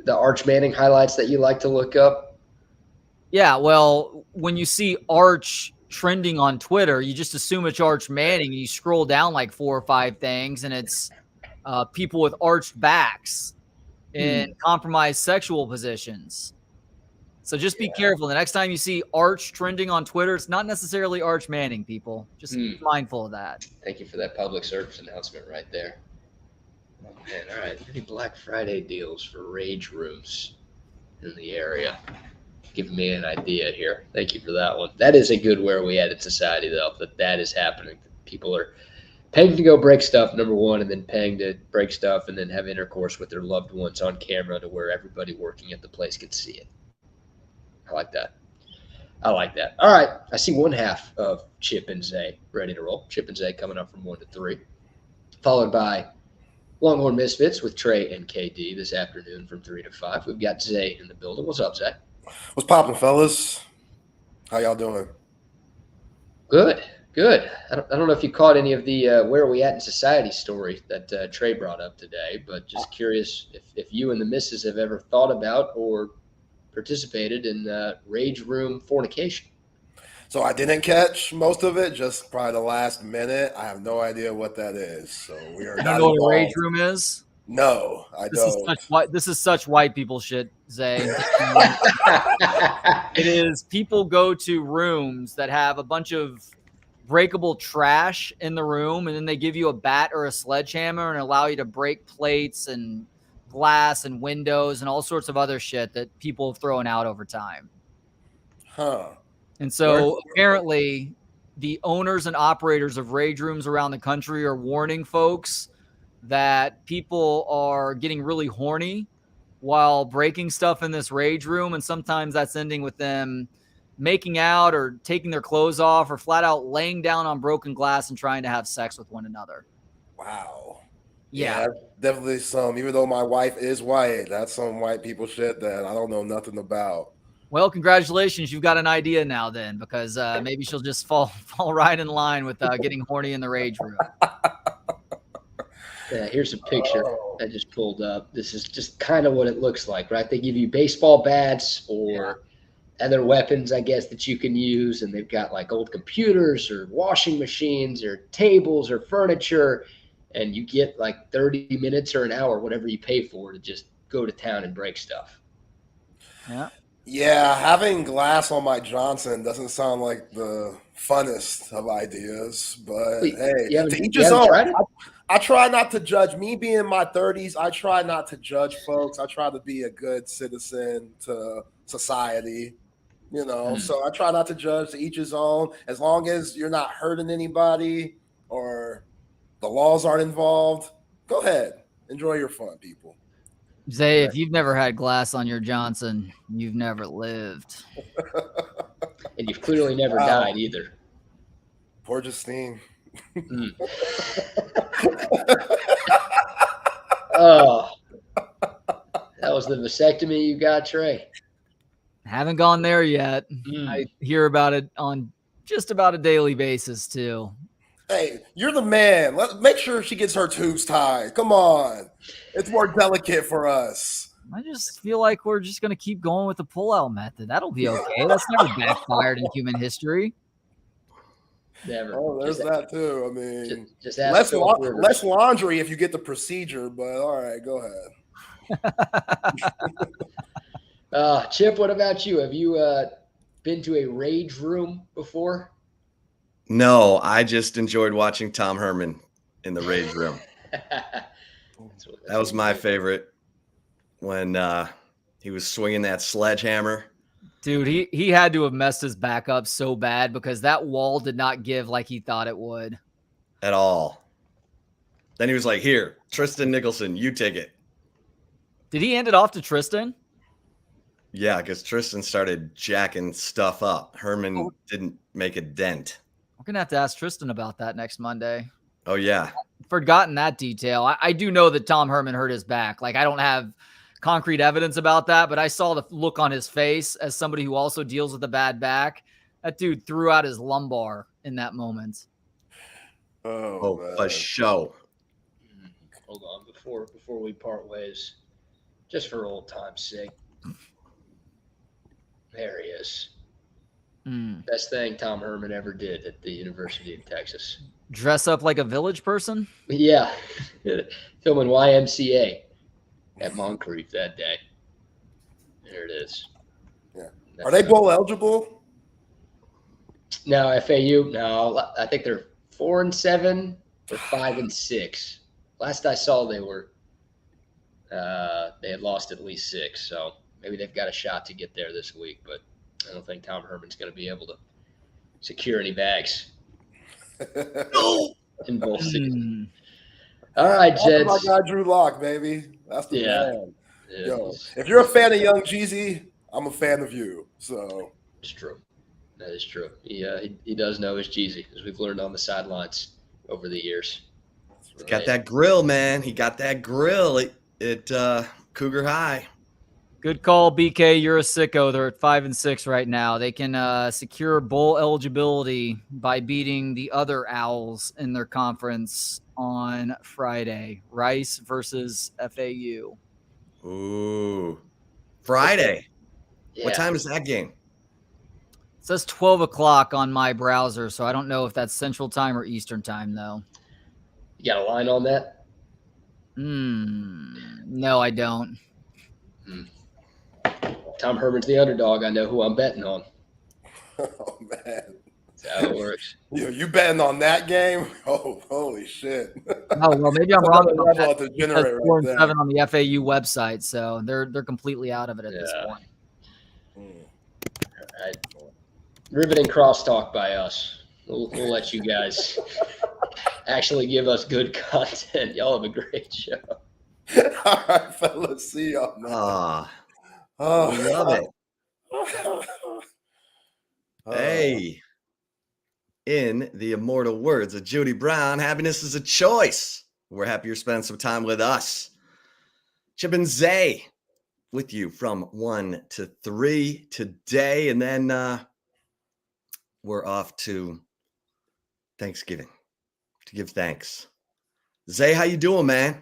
Arch Manning highlights that you like to look up? Yeah, well, when you see Arch trending on Twitter, you just assume it's Arch Manning, and you scroll down like 4 or 5 things, and it's people with arched backs in compromised sexual positions. So just be careful. The next time you see Arch trending on Twitter, it's not necessarily Arch Manning, people. Just be mindful of that. Thank you for that public service announcement right there. Oh, man. All right. Any Black Friday deals for rage rooms in the area? Giving me an idea here. Thank you for that one. That is a good where we at in society, though, that is happening. People are paying to go break stuff, number one, and then paying to break stuff and then have intercourse with their loved ones on camera to where everybody working at the place can see it. I like that. All right. I see one half of Chip and Zay ready to roll. Chip and Zay coming up from 1 to 3, followed by Longhorn Misfits with Trey and KD this afternoon from 3 to 5. We've got Zay in the building. What's up, Zay? What's poppin', fellas? How y'all doing? Good. I don't know if you caught any of the where are we at in society story that Trey brought up today, but just curious if you and the missus have ever thought about or participated in rage room fornication. So I didn't catch most of it, just probably the last minute. I have no idea what that is. So we are. You don't know what a rage room is? No, I don't. This is such white people shit, Zay. It is people go to rooms that have a bunch of breakable trash in the room, and then they give you a bat or a sledgehammer and allow you to break plates and glass and windows and all sorts of other shit that people have thrown out over time. Huh. And so apparently the owners and operators of rage rooms around the country are warning folks that people are getting really horny while breaking stuff in this rage room. And sometimes that's ending with them making out or taking their clothes off or flat out laying down on broken glass and trying to have sex with one another. Wow. Yeah, definitely some. Even though my wife is white, that's some white people shit that I don't know nothing about. Well, congratulations. You've got an idea now then, because maybe she'll just fall right in line with getting horny in the rage room. Yeah, here's a picture I just pulled up. This is just kind of what it looks like, right? They give you baseball bats or other weapons, I guess, that you can use, and they've got like old computers or washing machines or tables or furniture, and you get like 30 minutes or an hour, whatever you pay for, to just go to town and break stuff. Yeah, having glass on my Johnson doesn't sound like the funnest of ideas, but hey, to each his own. I try not to judge. Me being in my 30s, I try not to judge folks. I try to be a good citizen to society, you know. So I try not to judge. To each his own. As long as you're not hurting anybody or the laws aren't involved, go ahead. Enjoy your fun, people. Zay, if you've never had glass on your Johnson, you've never lived. And you've clearly never died either. Poor Justine. Oh, that was the vasectomy you got, Trey? Haven't gone there yet. I hear about it on just about a daily basis too. Hey, you're the man. Make sure she gets her tubes tied. Come on. It's more delicate for us. I just feel like we're just going to keep going with the pull-out method. That'll be okay. That's never backfired in human history. Never. Oh, there's that too. I mean, just ask less laundry if you get the procedure, but all right, go ahead. Chip, what about you? Have you been to a rage room before? No, I just enjoyed watching Tom Herman in the rage room. That was my favorite when he was swinging that sledgehammer. Dude, he had to have messed his back up so bad because that wall did not give like he thought it would. At all. Then he was like, here, Tristan Nicholson, you take it. Did he hand it off to Tristan? Yeah, because Tristan started jacking stuff up. Herman didn't make a dent. We're going to have to ask Tristan about that next Monday. Oh, yeah. Forgotten that detail. I do know that Tom Herman hurt his back. Like, I don't have concrete evidence about that, but I saw the look on his face as somebody who also deals with a bad back. That dude threw out his lumbar in that moment. Oh, a show. Hold on, before we part ways, just for old time's sake. There he is. Best thing Tom Herman ever did at the University of Texas. Dress up like a village person? Yeah. Filming YMCA at Moncrief that day. There it is. Yeah. Are they bowl eligible? No, FAU. No, I think they're 4-7 or 5-6. Last I saw, they had lost at least 6. So maybe they've got a shot to get there this week, but I don't think Tom Herman's going to be able to secure any bags in bowl season. All right, Jets. My guy Drew Lock, baby. That's the man. Yeah, Yo, if you're a fan of Young Jeezy, I'm a fan of you. So it's true. That is true. He does know his Jeezy, as we've learned on the sidelines over the years. He's got that grill, man. He got that grill at Cougar High. Good call, BK. You're a sicko. They're at 5-6 right now. They can secure bowl eligibility by beating the other Owls in their conference on Friday. Rice versus FAU. Ooh, Friday. Yeah. What time is that game? It says 12 o'clock on my browser, so I don't know if that's Central Time or Eastern Time, though. You got a line on that? No, I don't. Tom Herman's the underdog. I know who I'm betting on. Oh, man. That's how it works. You betting on that game? Oh, holy shit. Oh, well, maybe I'm wrong. Level of degenerate right 4-7 on the FAU website, so they're completely out of it at this point. All right. Riveting crosstalk by us. We'll let you guys actually give us good content. Y'all have a great show. All right, fellas. See y'all. Oh, we love it. Hey, in the immortal words of Judy Brown, happiness is a choice. We're happy you're spending some time with us. Chip and Zay with you from 1 to 3 today, and then we're off to Thanksgiving to give thanks. Zay, how you doing, man?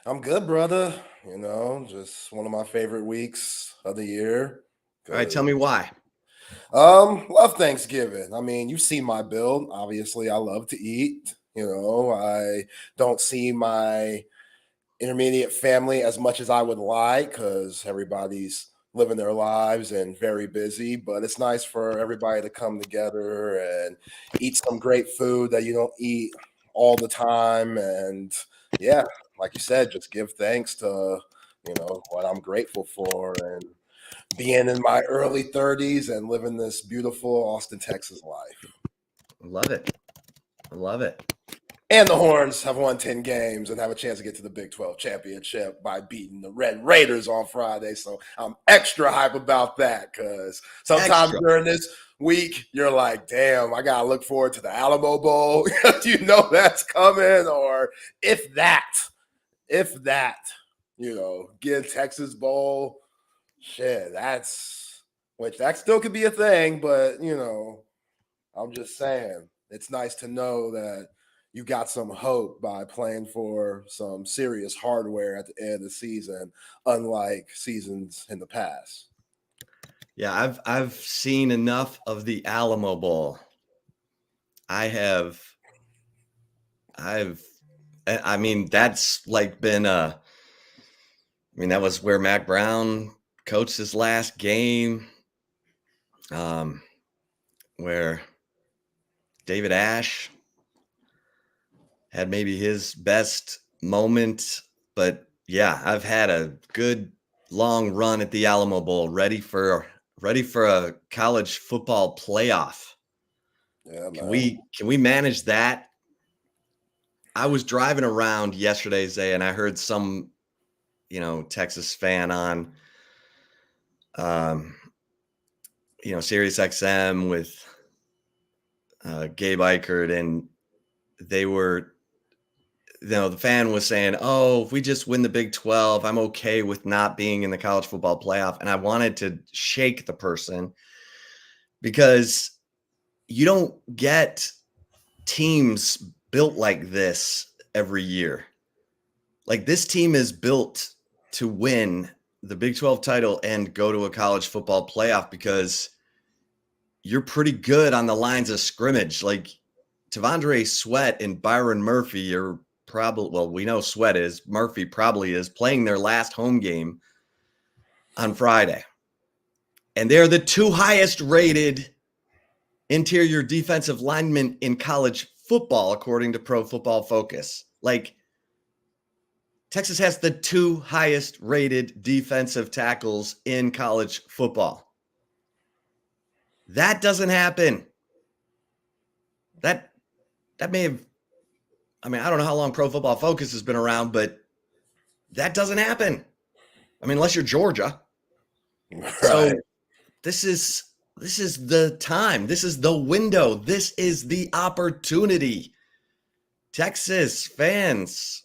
I'm good, brother. You know, just one of my favorite weeks of the year. All right, tell me why. Love Thanksgiving. I mean, you see my build. Obviously, I love to eat. You know, I don't see my intermediate family as much as I would like because everybody's living their lives and very busy. But it's nice for everybody to come together and eat some great food that you don't eat all the time. And yeah, like you said, just give thanks to, you know, what I'm grateful for and being in my early 30s and living this beautiful Austin, Texas life. Love it. I love it. And the Horns have won 10 games and have a chance to get to the Big 12 championship by beating the Red Raiders on Friday. So I'm extra hype about that because sometimes during this week, you're like, damn, I got to look forward to the Alamo Bowl. You know that's coming. Or if that, you know, get Texas Bowl. Shit, that still could be a thing, but, you know, I'm just saying it's nice to know that you got some hope by playing for some serious hardware at the end of the season, unlike seasons in the past. Yeah, I've seen enough of the Alamo Bowl. I mean, that's like been that was where Mac Brown coached his last game, where David Ash had maybe his best moment. But yeah, I've had a good long run at the Alamo Bowl, ready for a college football playoff. Yeah, can we manage that? I was driving around yesterday, Zay, and I heard some, you know, Texas fan on Sirius XM with Gabe Eichert, and they were, you know, the fan was saying, oh, if we just win the Big 12, I'm okay with not being in the college football playoff. And I wanted to shake the person because you don't get teams built like this every year. Like, this team is built to win the Big 12 title and go to a college football playoff because you're pretty good on the lines of scrimmage. Like T'Vondre Sweat and Byron Murphy are probably, well, we know Sweat is, Murphy probably is playing their last home game on Friday. And they're the 2 highest rated interior defensive linemen in college football, according to Pro Football Focus. Like, Texas has the 2 highest rated defensive tackles in college football. That doesn't happen. That may have, I mean, I don't know how long Pro Football Focus has been around, but that doesn't happen. I mean, unless you're Georgia. Right. So this is the time. This is the window. This is the opportunity. Texas fans,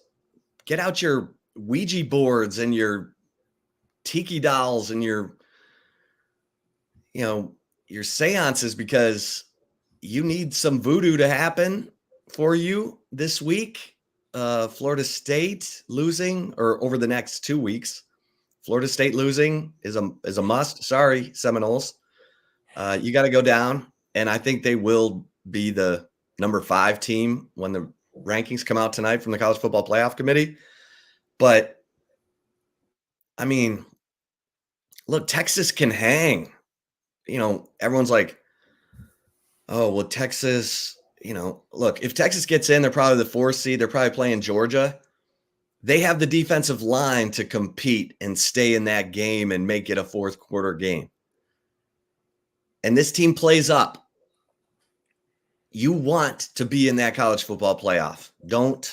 get out your Ouija boards and your tiki dolls and your seances, because you need some voodoo to happen for you this week. Florida State losing, or over the next 2 weeks, Florida State losing is a must. Sorry, Seminoles. You got to go down, and I think they will be the number 5 team when the rankings come out tonight from the College Football Playoff Committee. But, I mean, look, Texas can hang. Everyone's like, oh, well, Texas, look, if Texas gets in, they're probably the 4th seed. They're probably playing Georgia. They have the defensive line to compete and stay in that game and make it a 4th quarter game. And this team plays up. You want to be in that college football playoff. Don't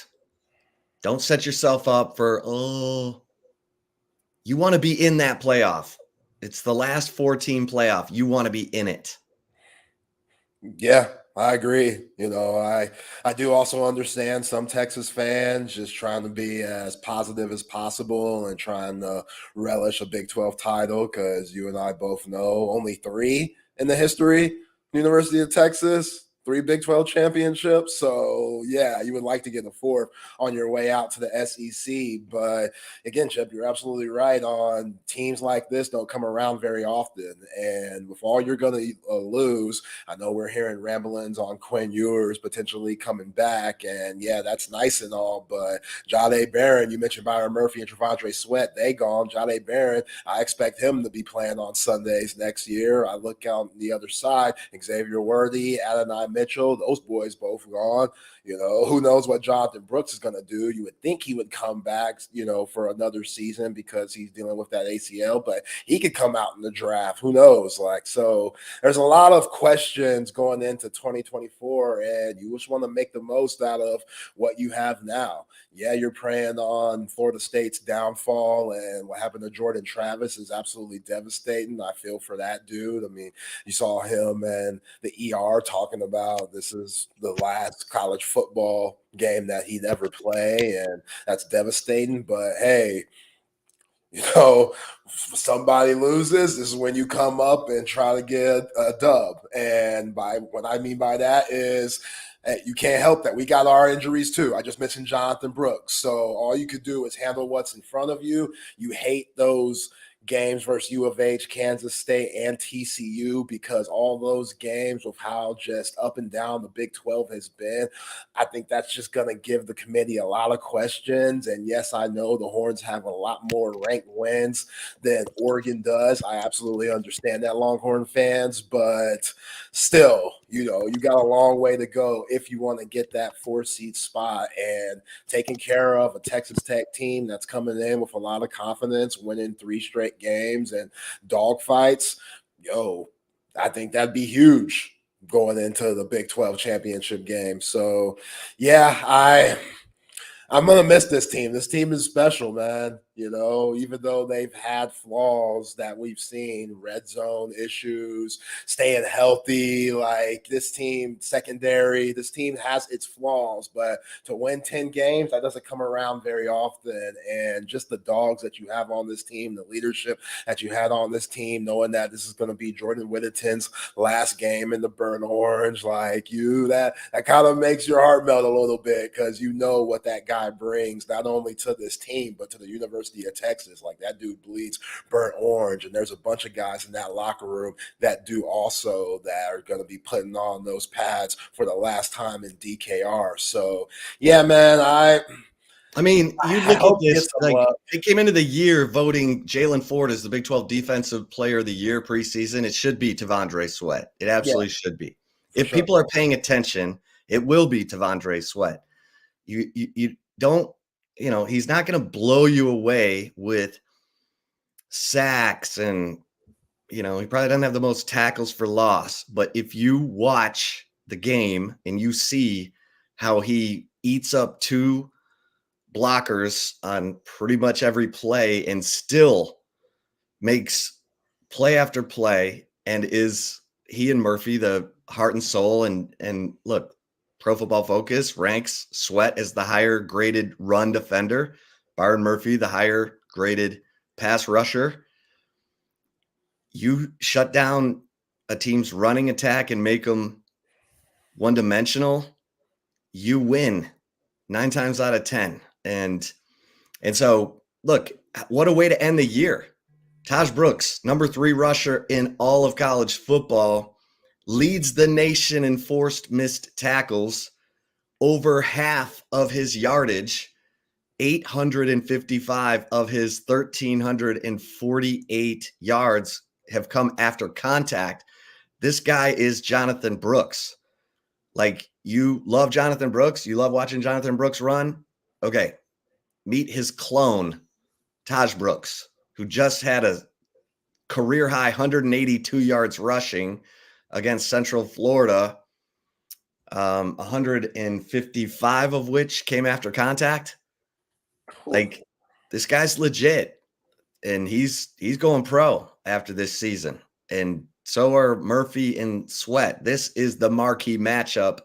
set yourself up for, you want to be in that playoff. It's the last 4-team playoff. You want to be in it. Yeah, I agree. I do also understand some Texas fans just trying to be as positive as possible and trying to relish a Big 12 title, because you and I both know only 3 in the history of the University of Texas. 3 Big 12 championships. So, yeah, you would like to get a 4th on your way out to the SEC. But, again, Chip, you're absolutely right on teams like this don't come around very often. And with all you're going to lose, I know we're hearing ramblings on Quinn Ewers potentially coming back. And, yeah, that's nice and all. But Jahdae Barron, you mentioned Byron Murphy and T'Vondre Sweat, they gone. Jahdae Barron, I expect him to be playing on Sundays next year. I look out on the other side, Xavier Worthy, Adonai Mitchell, those boys both gone. Who knows what Jonathan Brooks is going to do. You would think he would come back, for another season because he's dealing with that ACL, but he could come out in the draft. Who knows? So there's a lot of questions going into 2024, and you just want to make the most out of what you have now. Yeah, you're preying on Florida State's downfall, and what happened to Jordan Travis is absolutely devastating. I feel for that dude. I mean, you saw him and the ER talking about this is the last college football game that he'd ever play, and that's devastating. But hey, somebody loses, this is when you come up and try to get a dub. And by what I mean by that is, hey, you can't help that. We got our injuries too. I just mentioned Jonathan Brooks. So all you could do is handle what's in front of you. You hate those games versus U of H, Kansas State, and TCU, because all those games with how just up and down the Big 12 has been, I think that's just going to give the committee a lot of questions. And yes, I know the Horns have a lot more ranked wins than Oregon does. I absolutely understand that, Longhorn fans, but still, you got a long way to go if you want to get that 4-seed spot. And taking care of a Texas Tech team that's coming in with a lot of confidence, winning 3 straight games and dogfights, I think that'd be huge going into the Big 12 championship game. So, yeah, I'm going to miss this team. This team is special, man. Even though they've had flaws that we've seen, red zone issues, staying healthy, like this team, secondary, this team has its flaws, but to win 10 games, that doesn't come around very often. And just the dogs that you have on this team, the leadership that you had on this team, knowing that this is going to be Jordan Whittington's last game in the burnt orange, that kind of makes your heart melt a little bit, because what that guy brings not only to this team, but to the University University of Texas. Like, that dude bleeds burnt orange, and there's a bunch of guys in that locker room that do also that are going to be putting on those pads for the last time in DKR. So, yeah, man, I mean, you look at this, like, they came into the year voting Jalen Ford as the Big 12 Defensive Player of the Year preseason. It should be Tavondre Sweat. It absolutely should be. If people are paying attention, it will be Tavondre Sweat. You don't, he's not going to blow you away with sacks and, he probably doesn't have the most tackles for loss. But if you watch the game and you see how he eats up 2 blockers on pretty much every play and still makes play after play, and is he and Murphy the heart and soul, and look, Pro Football Focus ranks Sweat as the higher graded run defender, Byron Murphy the higher graded pass rusher. You shut down a team's running attack and make them one-dimensional, you win 9 times out of 10. And so, look, what a way to end the year. Taj Brooks, number 3 rusher in all of college football, leads the nation in forced missed tackles, over half of his yardage, 855 of his 1,348 yards have come after contact. This guy is Jonathan Brooks. Like, you love Jonathan Brooks, you love watching Jonathan Brooks run. Okay, meet his clone, Taj Brooks, who just had a career high 182 yards rushing against Central Florida, 155 of which came after contact. Like, this guy's legit, and he's going pro after this season. And so are Murphy and Sweat. This is the marquee matchup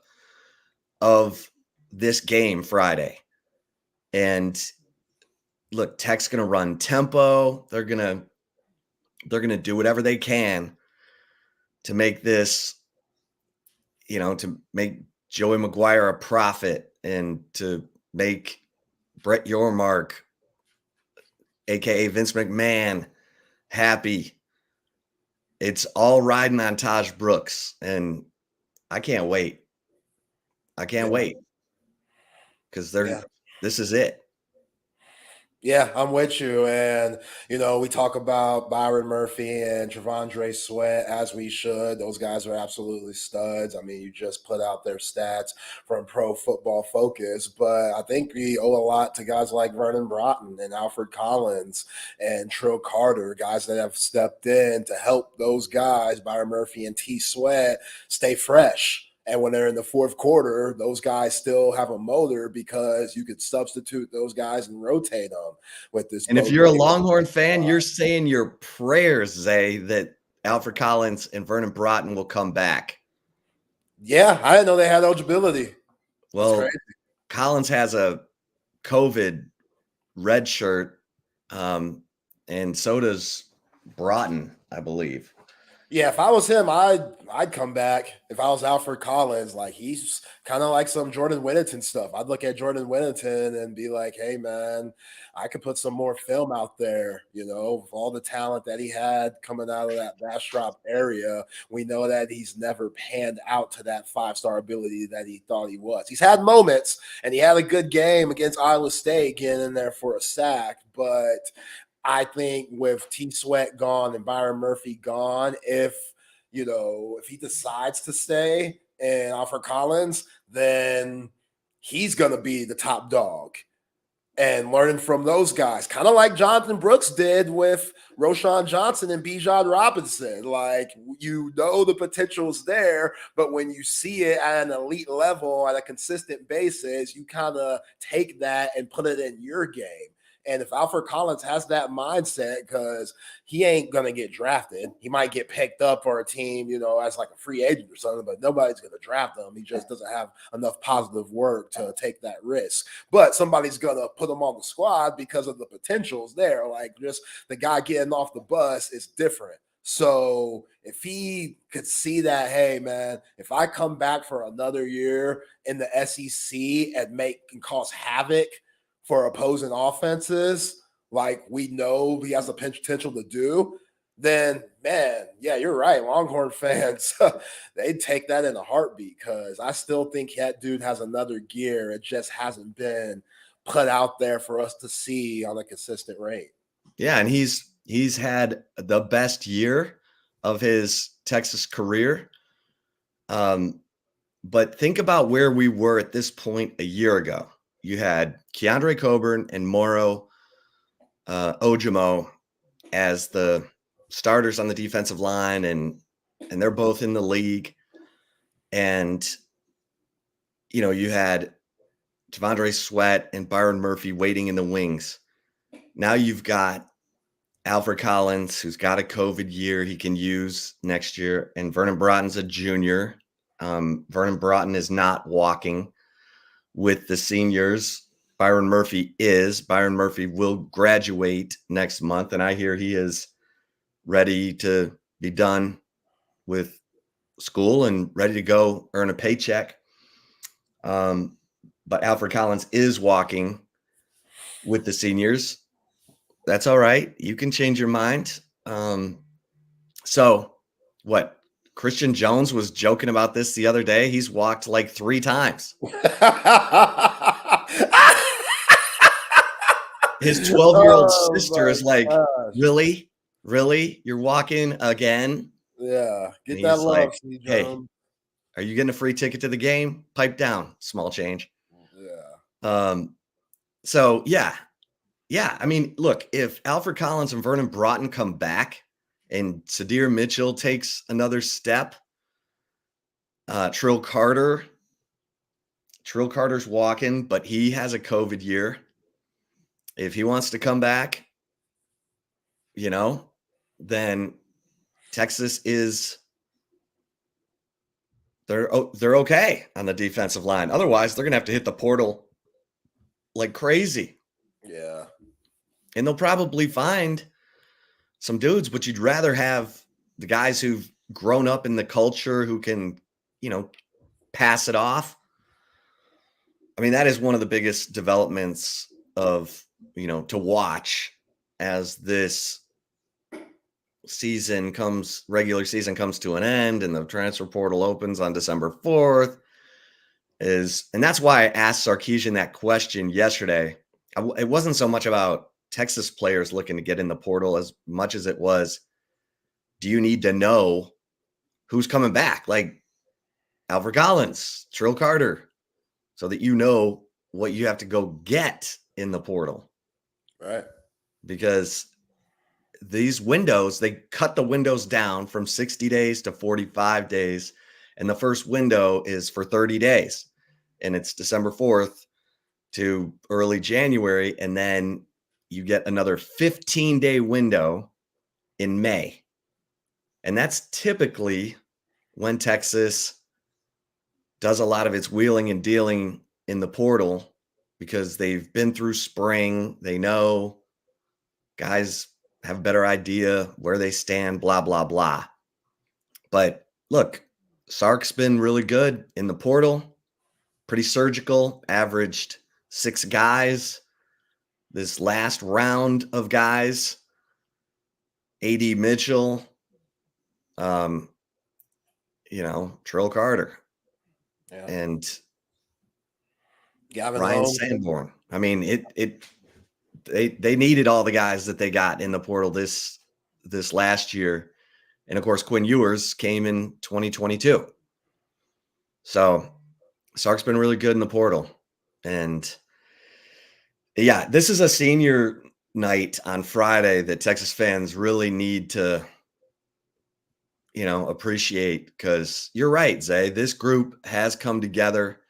of this game Friday. And look, Tech's going to run tempo. They're going to do whatever they can to make this, to make Joey McGuire a prophet, and to make Brett Yormark, aka Vince McMahon, happy. It's all riding on Taj Brooks, and I can't wait. I can't wait, because this is it. Yeah, I'm with you. And, we talk about Byron Murphy and Tavondre Sweat, as we should. Those guys are absolutely studs. I mean, you just put out their stats from Pro Football Focus. But I think we owe a lot to guys like Vernon Broughton and Alfred Collins and Trill Carter, guys that have stepped in to help those guys, Byron Murphy and T Sweat, stay fresh. And when they're in the fourth quarter, those guys still have a motor, because you could substitute those guys and rotate them with this. And if you're a Longhorn fan, you're saying your prayers, Zay, that Alfred Collins and Vernon Broughton will come back. Yeah, I didn't know they had eligibility. Well, Collins has a COVID red shirt, and so does Broughton, I believe. Yeah, if I was him, I'd come back. If I was Alfred Collins, like, he's kind of like some Jordan Whittington stuff. I'd look at Jordan Whittington and be like, hey, man, I could put some more film out there, with all the talent that he had coming out of that Bastrop area. We know that he's never panned out to that 5-star ability that he thought he was. He's had moments, and he had a good game against Iowa State, getting in there for a sack, but I think with T Sweat gone and Byron Murphy gone, if he decides to stay and Alfred Collins, then he's going to be the top dog. And learning from those guys, kind of like Jonathan Brooks did with Roshan Johnson and Bijan Robinson. Like, the potential's there, but when you see it at an elite level at a consistent basis, you kind of take that and put it in your game. And if Alfred Collins has that mindset, because he ain't going to get drafted, he might get picked up for a team, as like a free agent or something, but nobody's going to draft him. He just doesn't have enough positive work to take that risk. But somebody's going to put him on the squad because of the potentials there. Like, just the guy getting off the bus is different. So if he could see that, hey, man, if I come back for another year in the SEC and cause havoc for opposing offenses, like we know he has the potential to do, then, man, yeah, you're right. Longhorn fans, they take that in a heartbeat because I still think that dude has another gear. It just hasn't been put out there for us to see on a consistent rate. Yeah, and he's had the best year of his Texas career. But think about where we were at this point a year ago. You had Keandre Coburn and Moro Ojimo as the starters on the defensive line, and they're both in the league. And, you know, you had T'Vondre Sweat and Byron Murphy waiting in the wings. Now you've got Alfred Collins, who's got a COVID year he can use next year, and Vernon Broughton's a junior. Vernon Broughton is not walking with the seniors. Byron Murphy is. Byron Murphy will graduate next month, and I hear he is ready to be done with school and ready to go earn a paycheck. But Alfred Collins is walking with the seniors. That's all right. You can change your mind. So what? Christian Jones was joking about this the other day. He's walked like 3 times. His 12-year-old sister is like, really? Really? You're walking again? Yeah. Get that love, like, C. Hey, Jones. are you getting a free ticket to the game? Pipe down. Small change. Yeah. So, yeah. Yeah. I mean, look, if Alfred Collins and Vernon Broughton come back and Sadir Mitchell takes another step, Trill Carter's walking, but he has a COVID year. If he wants to come back, you know, then Texas they're okay on the defensive line. Otherwise, they're going to have to hit the portal like crazy. Yeah. And they'll probably find some dudes, but you'd rather have the guys who've grown up in the culture who can, you know, pass it off. I mean, that is one of the biggest developments of, you know, to watch as this regular season comes to an end and the transfer portal opens on December 4th and that's why I asked Sarkisian that question yesterday. It wasn't so much about Texas players looking to get in the portal as much as it was, do you need to know who's coming back? Like Alfred Collins, Trill Carter, so that you know what you have to go get in the portal. Right. Because these windows, they cut the windows down from 60 days to 45 days. And the first window is for 30 days. And it's December 4th to early January. And then you get another 15-day window in May. And that's typically when Texas does a lot of its wheeling and dealing in the portal because they've been through spring. They know guys have a better idea where they stand, blah, blah, blah. But look, Sark's been really good in the portal, pretty surgical, averaged 6 guys. This last round of guys, A.D. Mitchell, you know, Trill Carter, and Gavin Ryan Holmes. Sanborn. I mean, they needed all the guys that they got in the portal this last year. And of course, Quinn Ewers came in 2022. So Sark's been really good in the portal. And yeah, this is a senior night on Friday that Texas fans really need to, you know, appreciate, because you're right, Zay. This group has come together.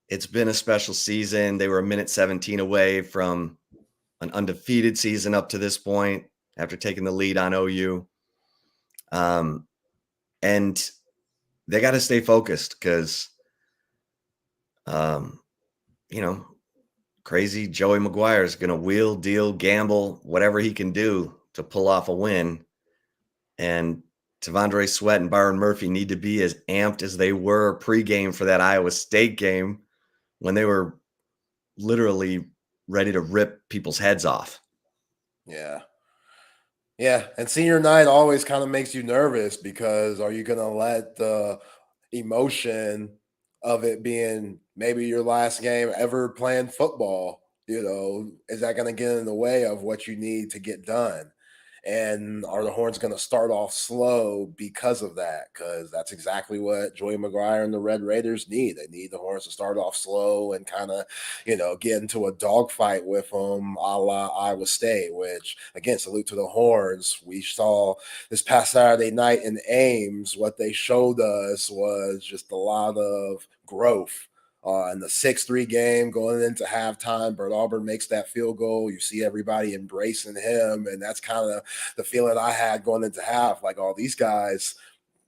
It's been a special season. They were a minute 17 away from an undefeated season up to this point after taking the lead on OU. And they got to stay focused because, you know, crazy Joey McGuire is going to wheel, deal, gamble, whatever he can do to pull off a win. And T'Vondre Sweat and Byron Murphy need to be as amped as they were pregame for that Iowa State game when they were literally ready to rip people's heads off. Yeah. Yeah, and senior night always kind of makes you nervous because are you going to let the emotion of it being maybe your last game ever playing football, is that going to get in the way of what you need to get done? And are the Horns going to start off slow because of that? Because that's exactly what Joey McGuire and the Red Raiders need. They need the Horns to start off slow and kind of, get into a dogfight with them a la Iowa State, which, again, salute to the Horns. We saw this past Saturday night in Ames, what they showed us was just a lot of growth. In the 6-3 game going into halftime, Bert Auburn makes that field goal. You see everybody embracing him, and that's kind of the feeling I had going into half. Like, all these guys,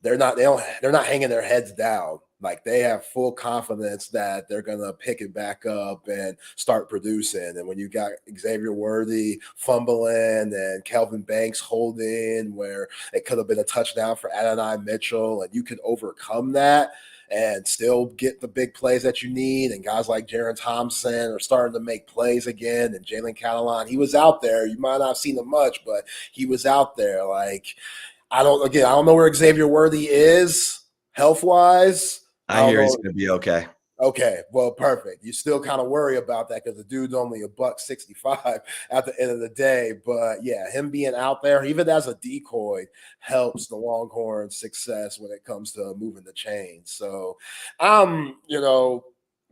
they're not hanging their heads down. Like, they have full confidence that they're gonna pick it back up and start producing. And when you got Xavier Worthy fumbling and Kelvin Banks holding where it could have been a touchdown for Adonai Mitchell, and you could overcome that and still get the big plays that you need. And guys like Jaron Thompson are starting to make plays again. And Jalen Catalan, he was out there. You might not have seen him much, but he was out there. Like, I don't know where Xavier Worthy is health-wise. I hear he's going to be okay. Okay, well, perfect. You still kind of worry about that because the dude's only $165 at the end of the day. But yeah, him being out there, even as a decoy, helps the Longhorns' success when it comes to moving the chains. So,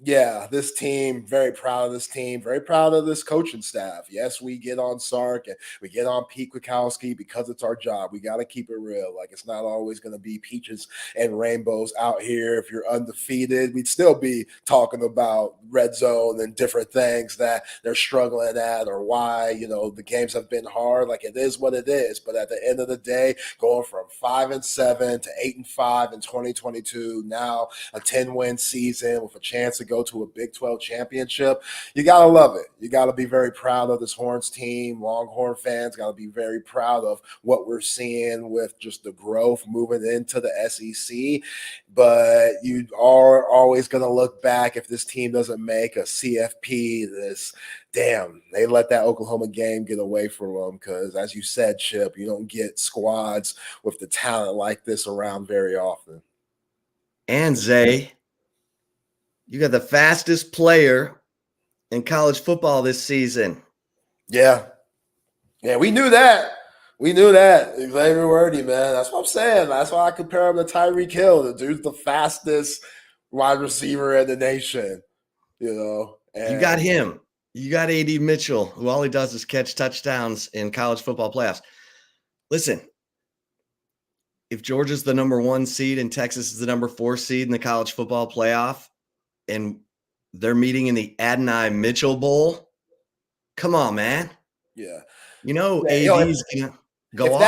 yeah, this team, very proud of this team, very proud of this coaching staff. Yes, we get on Sark and we get on Pete Kwiatkowski because it's our job. We got to keep it real. Like, it's not always going to be peaches and rainbows out here. If you're undefeated, we'd still be talking about red zone and different things that they're struggling at or why, the games have been hard. Like, it is what it is. But at the end of the day, going from 5-7 to 8-5 in 2022, now a 10-win season with a chance to go to a Big 12 championship, you got to love it. You got to be very proud of this Horns team. Longhorn fans got to be very proud of what we're seeing with just the growth moving into the SEC. But you are always going to look back if this team doesn't make a CFP, they let that Oklahoma game get away from them because, as you said, Chip, you don't get squads with the talent like this around very often. And Zay, you got the fastest player in college football this season. Yeah, we knew that. Xavier Worthy, man. That's what I'm saying. That's why I compare him to Tyreek Hill. The dude's the fastest wide receiver in the nation, And you got him. You got A.D. Mitchell, who all he does is catch touchdowns in college football playoffs. Listen, if Georgia's the number 1 seed and Texas is the number 4 seed in the college football playoff, and they're meeting in the Adonai Mitchell Bowl, come on, man. Yeah. AD's going to go off.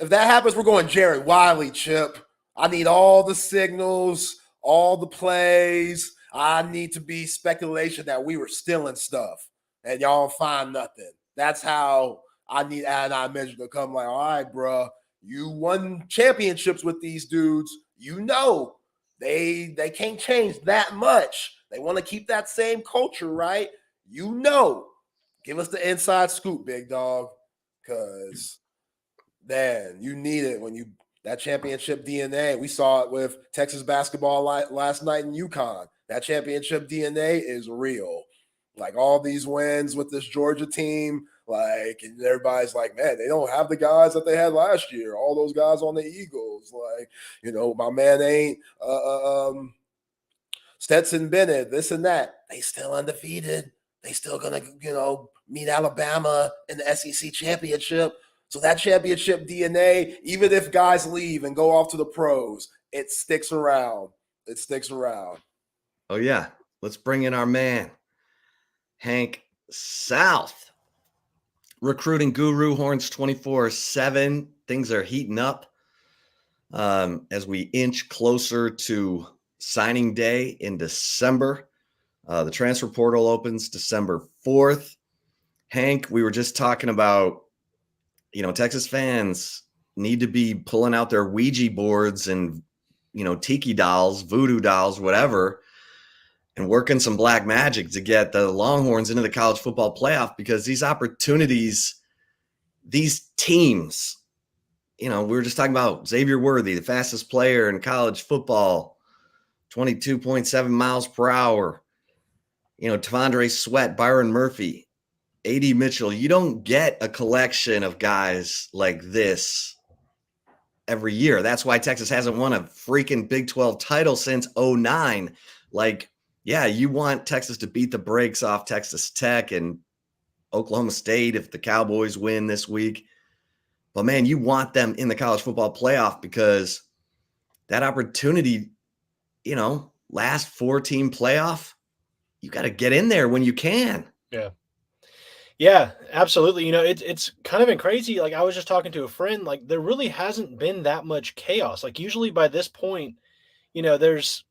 If that happens, we're going Jared Wiley, Chip. I need all the signals, all the plays. I need to be speculation that we were stealing stuff and y'all find nothing. That's how I need Adonai Mitchell to come like, all right, bro, you won championships with these dudes. They can't change that much. They want to keep that same culture, right? Give us the inside scoop, big dog, because then you need it when that championship DNA. We saw it with Texas basketball last night in UConn. That championship DNA is real. Like, all these wins with this Georgia team, and everybody's like, man, they don't have the guys that they had last year. All those guys on the Eagles, my man ain't Stetson Bennett, this and that. They still undefeated. They still gonna, meet Alabama in the SEC championship. So that championship DNA, even if guys leave and go off to the pros, it sticks around. Oh, yeah. Let's bring in our man, Hank South. Recruiting guru, Horns 24/7. Things are heating up as we inch closer to signing day in December. The transfer portal opens December 4th. Hank, we were just talking about, Texas fans need to be pulling out their Ouija boards and, tiki dolls, voodoo dolls, whatever, and working some black magic to get the Longhorns into the college football playoff, because these opportunities these teams, we were just talking about Xavier Worthy, the fastest player in college football, 22.7 miles per hour. Tavondre Sweat, Byron Murphy, A.D. Mitchell. You don't get a collection of guys like this every year. That's why Texas hasn't won a freaking Big 12 title since 2009. Like, yeah, you want Texas to beat the brakes off Texas Tech and Oklahoma State if the Cowboys win this week. But, man, you want them in the college football playoff because that opportunity, last 4-team playoff, you got to get in there when you can. Yeah. Yeah, absolutely. It's kind of been crazy. Like I was just talking to a friend, like there really hasn't been that much chaos. Like usually by this point, there's,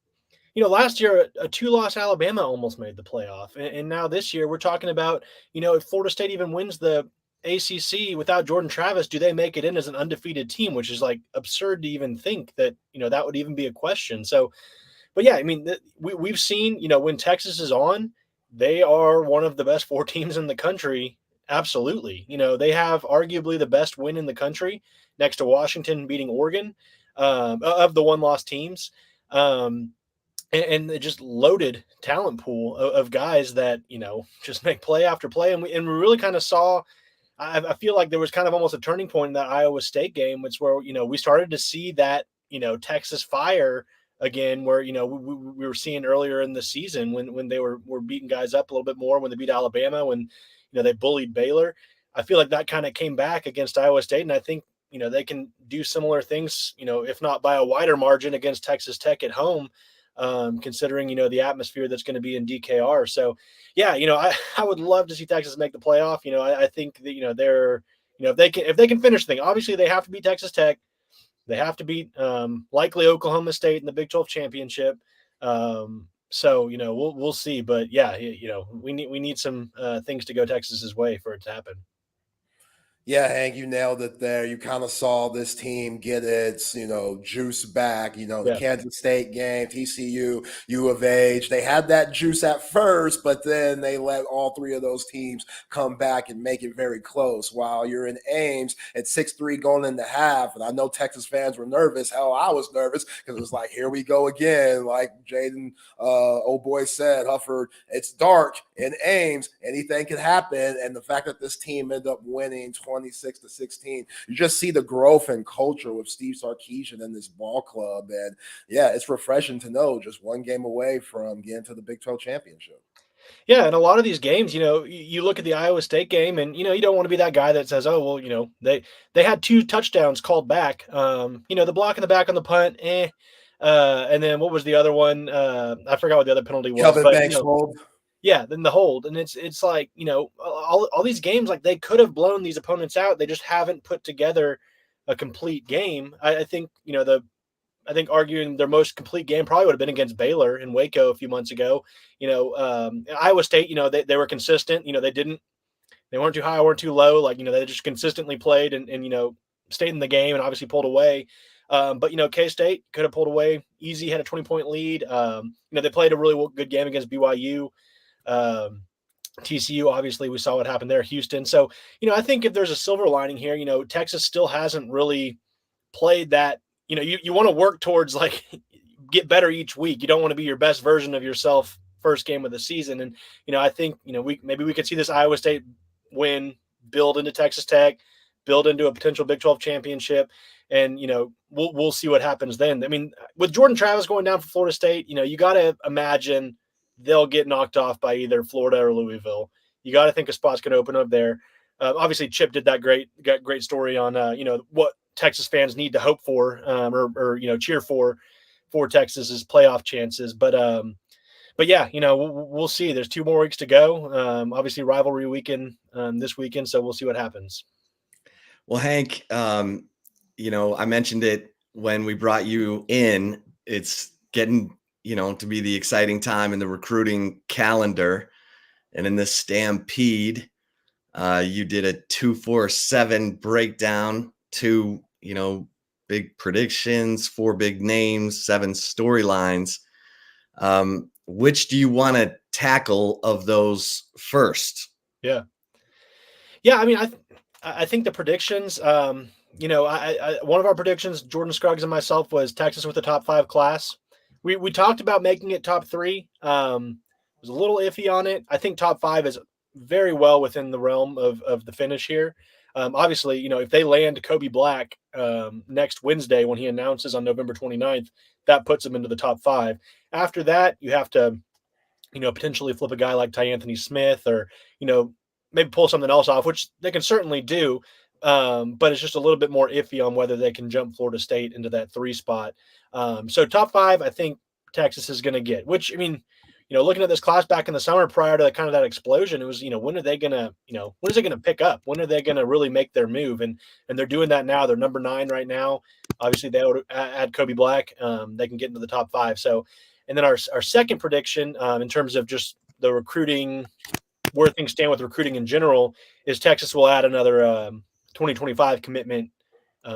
last year a 2-loss Alabama almost made the playoff. And now this year we're talking about, if Florida State even wins the ACC without Jordan Travis, do they make it in as an undefeated team, which is like absurd to even think that, that would even be a question. So, but yeah, I mean, we've seen, when Texas is on, they are one of the best 4 teams in the country. Absolutely. They have arguably the best win in the country next to Washington beating Oregon of the 1-loss teams. And just loaded talent pool of guys that, just make play after play. And we really kind of saw, I feel like there was kind of almost a turning point in that Iowa State game, which where, we started to see that, Texas fire again, where, we were seeing earlier in the season when they were beating guys up a little bit more, when they beat Alabama, when, they bullied Baylor. I feel like that kind of came back against Iowa State. And I think, they can do similar things, if not by a wider margin against Texas Tech at home, considering, the atmosphere that's going to be in DKR. So, yeah, I would love to see Texas make the playoff. I think that, they're, if they can finish the thing, obviously they have to beat Texas Tech. They have to beat likely Oklahoma State in the Big 12 championship. So, we'll see. But, yeah, we need some things to go Texas's way for it to happen. Yeah, Hank, you nailed it there. You kind of saw this team get its, juice back. The Kansas State game, TCU, U of H. They had that juice at first, but then they let all 3 of those teams come back and make it very close. While you're in Ames at 6-3 going into half, and I know Texas fans were nervous. Hell, I was nervous because it was like, here we go again. Like Jaden, old boy said, Hufford, it's dark in Ames. Anything could happen. And the fact that this team ended up winning 26-16. You just see the growth and culture with Steve Sarkisian and this ball club. And yeah, it's refreshing to know just one game away from getting to the Big 12 championship. Yeah, and a lot of these games, you look at the Iowa State game and, you don't want to be that guy that says, oh, well, they had 2 touchdowns called back. The block in the back on the punt, and then what was the other one? I forgot what the other penalty was. Kelvin Banks hold. Yeah, then the hold. And it's like, all these games, like they could have blown these opponents out. They just haven't put together a complete game. I think, I think arguing their most complete game probably would have been against Baylor in Waco a few months ago. Iowa State, they were consistent. They weren't too high, weren't too low. Like, they just consistently played and stayed in the game and obviously pulled away. But K-State could have pulled away easy, had a 20-point lead. They played a really good game against BYU. TCU, obviously we saw what happened there, Houston. So, I think if there's a silver lining here, Texas still hasn't really played that, you want to work towards like get better each week. You don't want to be your best version of yourself first game of the season. And, I think, we could see this Iowa State win, build into Texas Tech, build into a potential Big 12 championship. And, we'll see what happens then. I mean, with Jordan Travis going down for Florida State, you got to imagine they'll get knocked off by either Florida or Louisville. You got to think a spot's going to open up there. Obviously, Chip did that great story on, what Texas fans need to hope for or cheer for Texas's playoff chances. But yeah, we'll see. There's 2 more weeks to go. Obviously, rivalry weekend this weekend, so we'll see what happens. Well, Hank, I mentioned it when we brought you in. It's getting to be the exciting time in the recruiting calendar. And in this stampede, you did a 2-4-7 breakdown, 2, big predictions, 4 big names, 7 storylines. Which do you want to tackle of those first? Yeah. Yeah. I mean, I think the predictions, you know, one of our predictions, Jordan Scruggs and myself, was Texas with a top 5 class. We talked about making it top 3. Was a little iffy on it. I think top 5 is very well within the realm of the finish here. Obviously, you know, if they land Kobe Black next Wednesday when he announces on November 29th, that puts him into the top 5. After that, you have to, you know, potentially flip a guy like Ty Anthony Smith, or, you know, maybe pull something else off, which they can certainly do. But it's just a little bit more iffy on whether they can jump Florida State into that 3 spot. So top 5, I think Texas is going to get, which, I mean, you know, looking at this class back in the summer prior to that explosion, it was, you know, when are they going to, you know, when is it going to pick up? When are they going to really make their move? And they're doing that now. They're number 9 right now. Obviously they would add Kobe Black. They can get into the top 5. So, and then our second prediction, in terms of just the recruiting, where things stand with recruiting in general, is Texas will add another 2025 commitment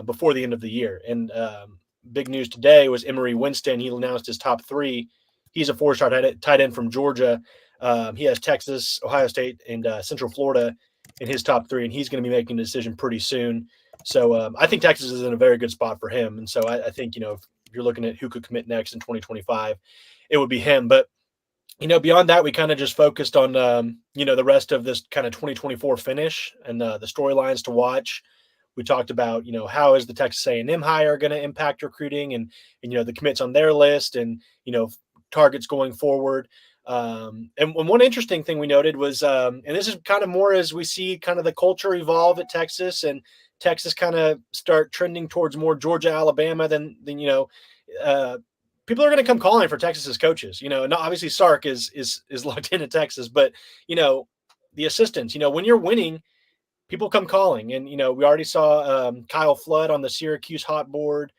before the end of the year. And big news today was Emory Winston. He announced his top 3. He's a 4-star tight end from Georgia. He has Texas, Ohio State, and Central Florida in his top 3, and he's going to be making a decision pretty soon. So I think Texas is in a very good spot for him. And so I think, you know, if you're looking at who could commit next in 2025, it would be him. But, you know, beyond that, we kind of just focused on, you know, the rest of this kind of 2024 finish and the storylines to watch. We talked about, you know, how is the Texas A&M hire going to impact recruiting, and, you know, the commits on their list, and, you know, targets going forward. And one interesting thing we noted was, and this is kind of more as we see kind of the culture evolve at Texas, and Texas kind of start trending towards more Georgia, Alabama than you know, people are going to come calling for Texas's coaches. You know, and obviously Sark is locked into Texas, but, you know, the assistants, you know, when you're winning, people come calling. And, you know, we already saw Kyle Flood on the Syracuse hot board.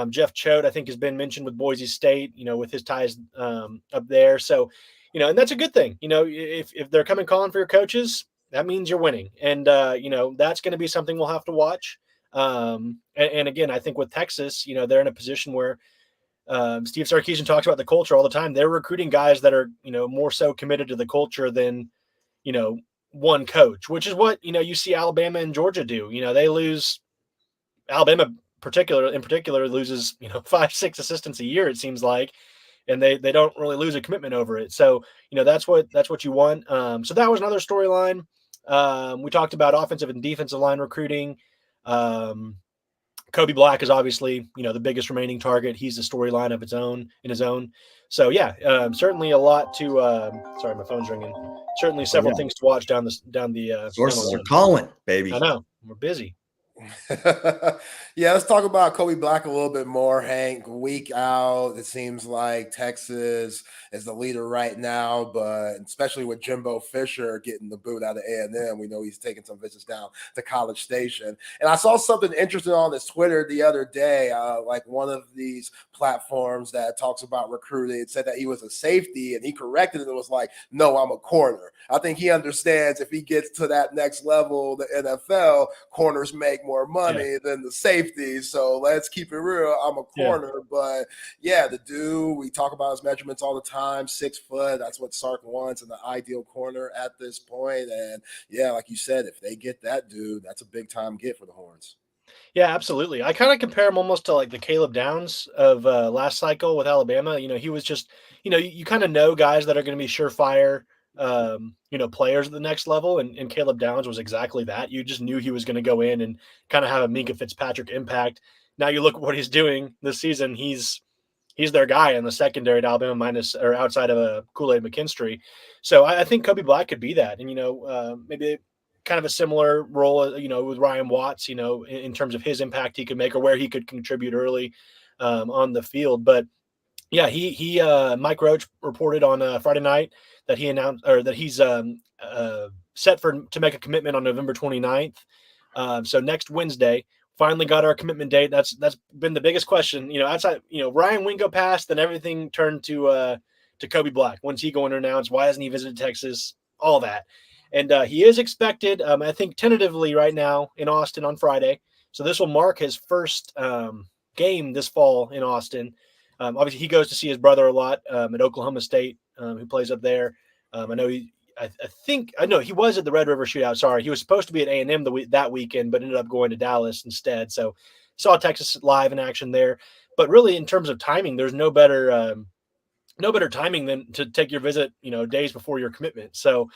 Jeff Choate, I think, has been mentioned with Boise State, you know, with his ties up there. So, you know, and that's a good thing. You know, if they're coming calling for your coaches, that means you're winning. And, you know, that's going to be something we'll have to watch. And again, I think with Texas, you know, they're in a position where Steve Sarkisian talks about the culture all the time. They're recruiting guys that are, you know, more so committed to the culture than, you know, one coach, which is what, you know, you see Alabama and Georgia do. You know, they lose Alabama in particular loses, you know, 5-6 assistants a year, it seems like, and they don't really lose a commitment over it. So, you know, that's what you want. So that was another storyline. We talked about offensive and defensive line recruiting. Kobe Black is obviously, you know, the biggest remaining target. He's a storyline of his own. So yeah, certainly a lot to. Sorry, my phone's ringing. Certainly several things to watch down the. Sources are calling, baby. I know, we're busy. Yeah, let's talk about Kobe Black a little bit more, Hank. Week out, it seems like Texas is the leader right now, but especially with Jimbo Fisher getting the boot out of A&M, we know he's taking some visits down to College Station. And I saw something interesting on his Twitter the other day, like one of these platforms that talks about recruiting. It said that he was a safety, and he corrected it and was like, no, I'm a corner. I think he understands if he gets to that next level, the NFL, corners make more money than the safeties. So let's keep it real. I'm a corner, but yeah, the dude, we talk about his measurements all the time, 6 foot. That's what Sark wants in the ideal corner at this point. And yeah, like you said, if they get that dude, that's a big time get for the Horns. Yeah, absolutely. I kind of compare him almost to like the Caleb Downs of last cycle with Alabama. You know, he was just, you know, you kind of know guys that are going to be surefire, you know, players at the next level. And Caleb Downs was exactly that. You just knew he was going to go in and kind of have a Minka Fitzpatrick impact. Now you look at what he's doing this season. He's their guy in the secondary at Alabama, minus or outside of a Kool-Aid McKinstry. So I think Kobe Black could be that. And, you know, maybe kind of a similar role, you know, with Ryan Watts, you know, in terms of his impact he could make or where he could contribute early on the field. But yeah, he Mike Roach reported on Friday night that he announced, or that he's set to make a commitment on November 29th. So next Wednesday. Finally got our commitment date. That's been the biggest question. You know, outside, you know, Ryan Wingo passed, then everything turned to Kobe Black. When's he going to announce? Why hasn't he visited Texas? All that. And he is expected, I think, tentatively right now in Austin on Friday. So this will mark his first game this fall in Austin. Obviously, he goes to see his brother a lot at Oklahoma State, who plays up there. I know I think I know he was at the Red River Shootout. Sorry, he was supposed to be at A&M that weekend, but ended up going to Dallas instead. So saw Texas live in action there. But really, in terms of timing, there's no better timing than to take your visit, days before your commitment. So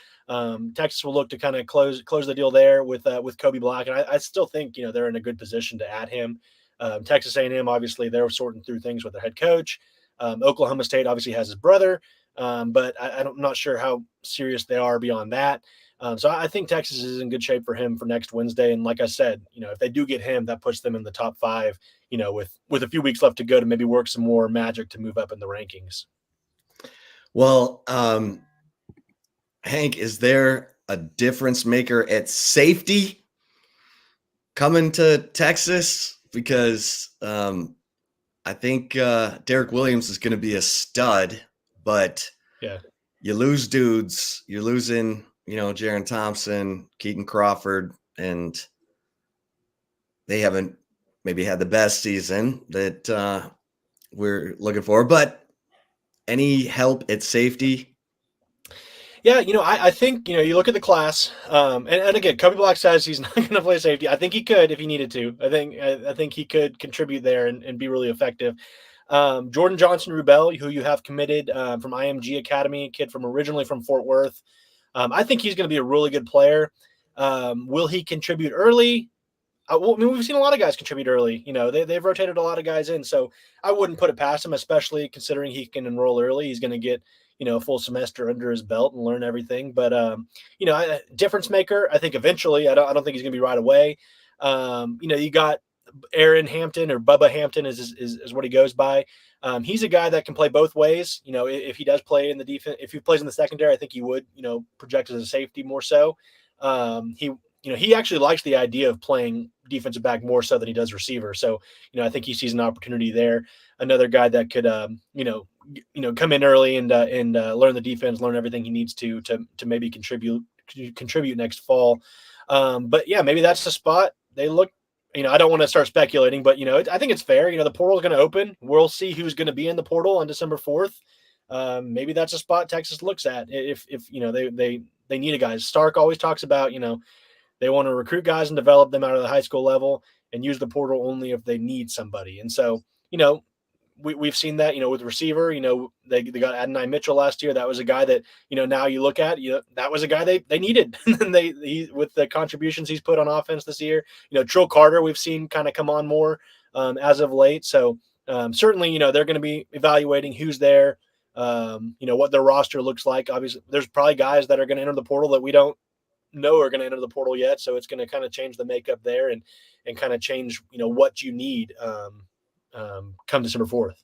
Texas will look to kind of close the deal there with Kobe Black, and I still think they're in a good position to add him. Texas A&M, obviously, they're sorting through things with their head coach. Oklahoma State obviously has his brother, but I'm not sure how serious they are beyond that. So I think Texas is in good shape for him for next Wednesday. And like I said, if they do get him, that puts them in the top 5, with a few weeks left to go to maybe work some more magic to move up in the rankings. Well, Hank, is there a difference maker at safety coming to Texas? Because I think Derek Williams is going to be a stud, but you lose dudes. You're losing, Jaron Thompson, Keaton Crawford, and they haven't maybe had the best season that we're looking for. But any help at safety? Yeah, I think, you look at the class, and again, Kobe Black says he's not going to play safety. I think he could if he needed to. I think he could contribute there and be really effective. Jordan Johnson-Rubel, who you have committed from IMG Academy, a kid originally from Fort Worth. I think he's going to be a really good player. Will he contribute early? We've seen a lot of guys contribute early. They've rotated a lot of guys in, so I wouldn't put it past him, especially considering he can enroll early. He's going to get a full semester under his belt and learn everything. But difference maker, I think eventually. I don't think he's going to be right away. You got Aaron Hampton, or Bubba Hampton is what he goes by. He's a guy that can play both ways. If he does play in the defense, if he plays in the secondary, I think he would project as a safety more so. He actually likes the idea of playing defensive back more so than he does receiver. So, I think he sees an opportunity there. Another guy that could, come in early and learn the defense, learn everything he needs to maybe contribute next fall. But yeah, maybe that's the spot. They look, I don't want to start speculating, but I think it's fair. The portal is going to open. We'll see who's going to be in the portal on December 4th. Maybe that's a spot Texas looks at if they need a guy. Stark always talks about, they want to recruit guys and develop them out of the high school level and use the portal only if they need somebody. And so, we've seen that, with receiver, they got Adonai Mitchell last year. That was a guy that, now you look at, that was a guy they needed. And with the contributions he's put on offense this year, Trill Carter, we've seen kind of come on more as of late. So certainly, they're going to be evaluating who's there, what their roster looks like. Obviously, there's probably guys that are going to enter the portal that we don't know are going to enter the portal yet. So it's going to kind of change the makeup there and kind of change, what you need come December 4th.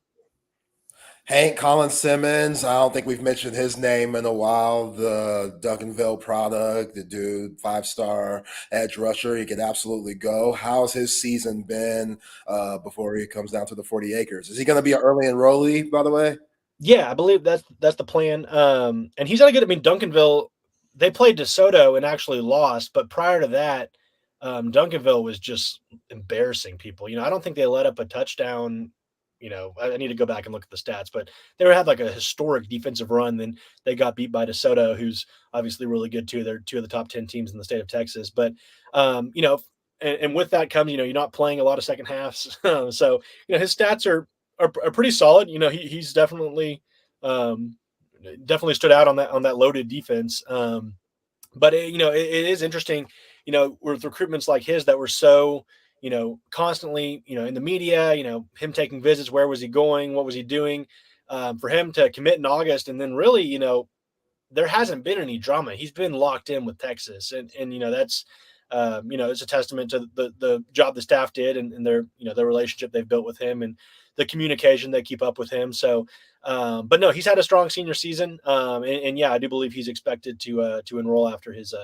Hank, Colin Simmons, I don't think we've mentioned his name in a while. The Duncanville product, the dude, 5-star edge rusher. He could absolutely go. How's his season been before he comes down to the 40 acres? Is he going to be an early enrollee, by the way? Yeah, I believe that's the plan. And he's not good. Duncanville, they played DeSoto and actually lost, but prior to that, Duncanville was just embarrassing people. I don't think they let up a touchdown. I need to go back and look at the stats, but they had like a historic defensive run. Then they got beat by DeSoto, who's obviously really good too. They're 2 of the top 10 teams in the state of Texas. But, and with that comes, you're not playing a lot of second halves. So, his stats are pretty solid. He's definitely stood out on that loaded defense. But it is interesting, with recruitments like his that were so, constantly, in the media, him taking visits, where was he going? What was he doing? For him to commit in August. And then really, there hasn't been any drama. He's been locked in with Texas. And that's, it's a testament to the job the staff did and their, the relationship they've built with him and the communication they keep up with him. So, but no, he's had a strong senior season. And yeah, I do believe he's expected to enroll after his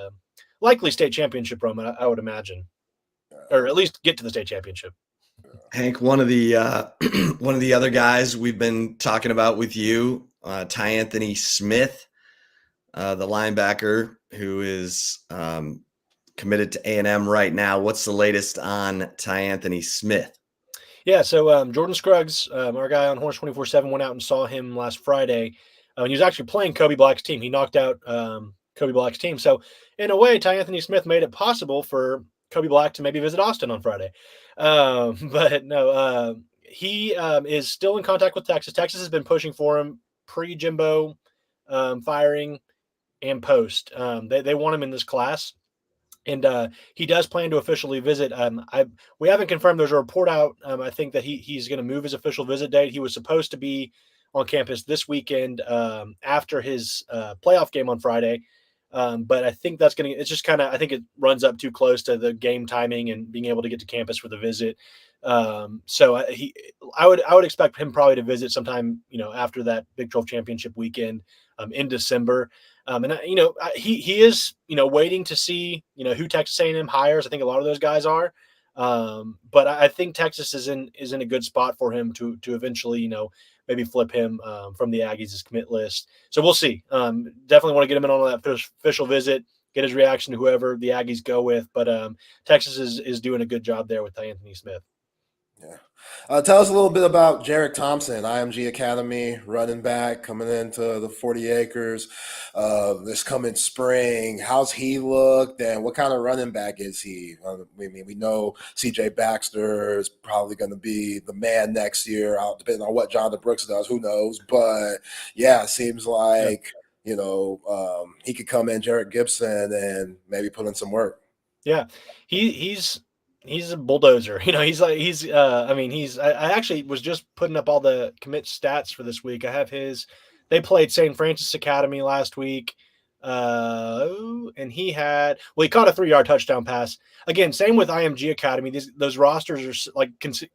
likely state championship run, I would imagine, or at least get to the state championship. Hank, one of the other guys we've been talking about with you, Ty Anthony Smith, the linebacker who is committed to A&M right now. What's the latest on Ty Anthony Smith? Yeah, so Jordan Scruggs, our guy on Horse 24/7, went out and saw him last Friday. He was actually playing Kobe Black's team. He knocked out Kobe Black's team. So in a way, Ty Anthony Smith made it possible for Kobe Black to maybe visit Austin on Friday. But no, he is still in contact with Texas. Texas has been pushing for him pre-Jimbo firing and post. They want him in this class. And he does plan to officially visit. We haven't confirmed. There's a report out. I think that he's going to move his official visit date. He was supposed to be on campus this weekend after his playoff game on Friday. But I think that's going to, it's just kind of, I think it runs up too close to the game timing and being able to get to campus for the visit. So I would expect him probably to visit sometime, after that Big 12 championship weekend in December. And he is, waiting to see, who Texas A&M hires. I think a lot of those guys are. But I think Texas is in a good spot for him to eventually, maybe flip him from the Aggies' commit list. So we'll see. Definitely want to get him in on that official visit, get his reaction to whoever the Aggies go with. But Texas is doing a good job there with Anthony Smith. Yeah. Tell us a little bit about Jarek Thompson, IMG Academy, running back, coming into the 40 acres this coming spring. How's he looked, and what kind of running back is he? We know C.J. Baxter is probably going to be the man next year, depending on what Jonathan Brooks does. Who knows? But, yeah, it seems like, he could come in, Jarek Gibson, and maybe put in some work. Yeah, he's a bulldozer. I actually was just putting up all the commit stats for this week. I have they played St. Francis Academy last week. And he caught a 3-yard touchdown pass. Again, same with IMG Academy. Those rosters are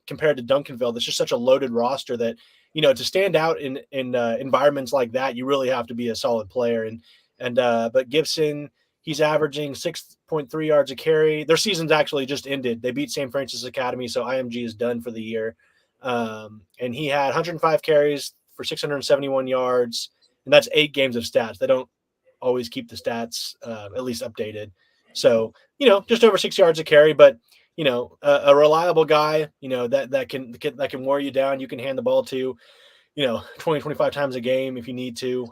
compared to Duncanville, that's just such a loaded roster that, to stand out in environments like that, you really have to be a solid player. But Gibson, he's averaging 6.3 yards a carry. Their season's actually just ended. They beat St. Francis Academy, so IMG is done for the year. And he had 105 carries for 671 yards, and that's 8 games of stats. They don't always keep the stats at least updated. So, just over 6 yards a carry, but, a reliable guy, that can wear you down. You can hand the ball to, 20, 25 times a game if you need to.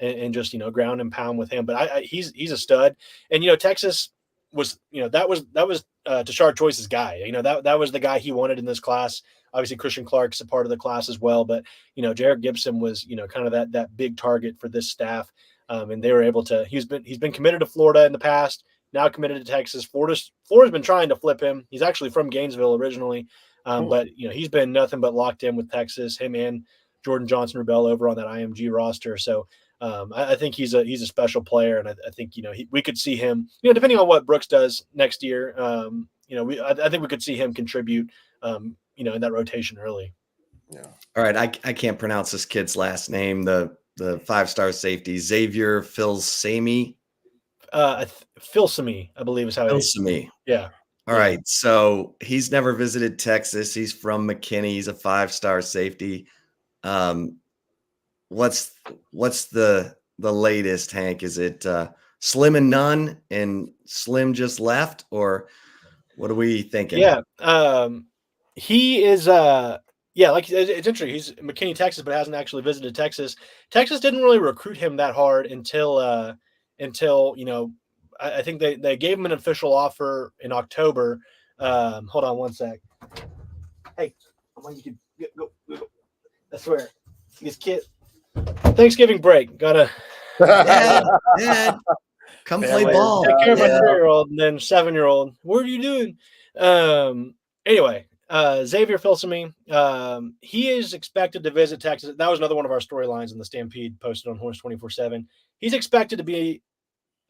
And just, ground and pound with him. But he's a stud. And, Texas was, that was Tashard Choice's guy. That was the guy he wanted in this class. Obviously, Christian Clark's a part of the class as well. But, Jarek Gibson was, kind of that big target for this staff. And they were able to, he's been committed to Florida in the past, now committed to Texas. Florida's been trying to flip him. He's actually from Gainesville originally. But, he's been nothing but locked in with Texas, him and Jordan Johnson-Rubel over on that IMG roster. So, I think he's a special player, and I think we could see him, depending on what Brooks does next year. I think we could see him contribute, in that rotation early. Yeah. All right, I can't pronounce this kid's last name. The 5-star safety, Xavier Filsaime. Filsaime, I believe is how it is. Filsaime. Yeah. All right, so he's never visited Texas. He's from McKinney. He's a 5-star safety. What's the latest, Hank? Is it Slim and none and Slim just left, or what are we thinking? Yeah. He is like it's interesting. He's McKinney, Texas, but hasn't actually visited Texas. Texas didn't really recruit him that hard until I think they gave him an official offer in October. Hold on one sec. Hey, you can go. I swear. This kid Thanksgiving break. Gotta Dad, come play ball. Take care of my 3-year-old and then 7-year-old. What are you doing? Anyway, Xavier Filsaime, he is expected to visit Texas. That was another one of our storylines in the Stampede posted on Horns 24/7. He's expected to be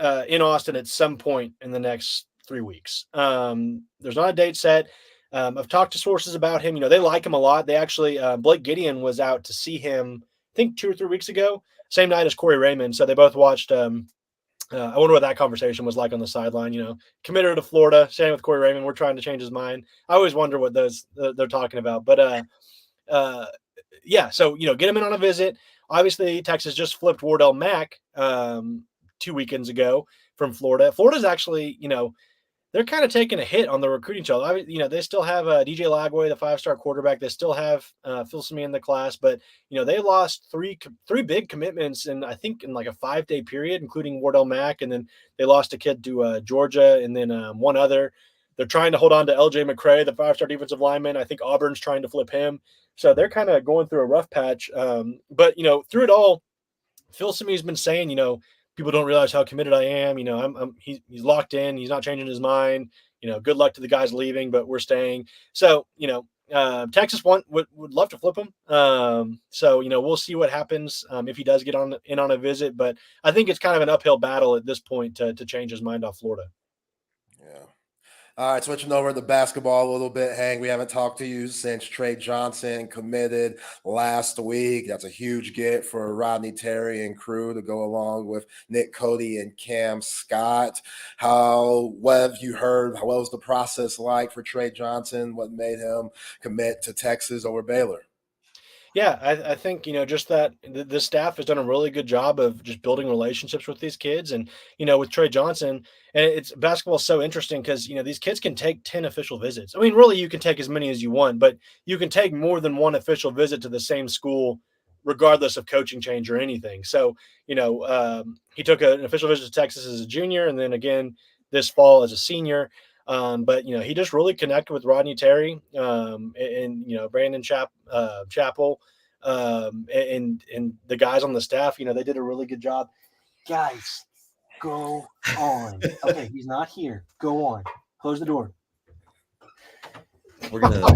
in Austin at some point in the next 3 weeks. There's not a date set. I've talked to sources about him. They like him a lot. They actually, Blake Gideon was out to see him, I think 2 or 3 weeks ago, same night as Corey Raymond. So they both watched. I wonder what that conversation was like on the sideline. Committed to Florida, staying with Corey Raymond. We're trying to change his mind. I always wonder what they're talking about. But yeah, so get him in on a visit. Obviously, Texas just flipped Wardell Mack 2 weekends ago from Florida. Florida's actually, they're kind of taking a hit on the recruiting trail. They still have DJ Lagway, the 5-star quarterback. They still have Phil Simi in the class, but they lost three big commitments in like a 5-day period, including Wardell Mack, and then they lost a kid to Georgia, and then one other. They're trying to hold on to LJ McCray, the 5-star defensive lineman. I think Auburn's trying to flip him, so they're kind of going through a rough patch. But through it all, Phil Simi's been saying, people don't realize how committed I am. He's locked in. He's not changing his mind. Good luck to the guys leaving, but we're staying. So, Texas would love to flip him. So, we'll see what happens if he does get in on a visit. But I think it's kind of an uphill battle at this point to change his mind off Florida. Yeah. All right, switching over to basketball a little bit, Hank. We haven't talked to you since Trey Johnson committed last week. That's a huge get for Rodney, Terry, and crew to go along with Nick Cody and Cam Scott. What have you heard? What was the process like for Trey Johnson? What made him commit to Texas over Baylor? Yeah, I think, just that the staff has done a really good job of just building relationships with these kids. And, with Trey Johnson, and basketball is so interesting because, these kids can take 10 official visits. I mean, really, you can take as many as you want, but you can take more than one official visit to the same school, regardless of coaching change or anything. So, he took an official visit to Texas as a junior, and then again this fall as a senior. But he just really connected with Rodney, Terry, and Brandon Chapel, and the guys on the staff. They did a really good job. Guys, go on. Okay, he's not here. Go on. Close the door. We're gonna.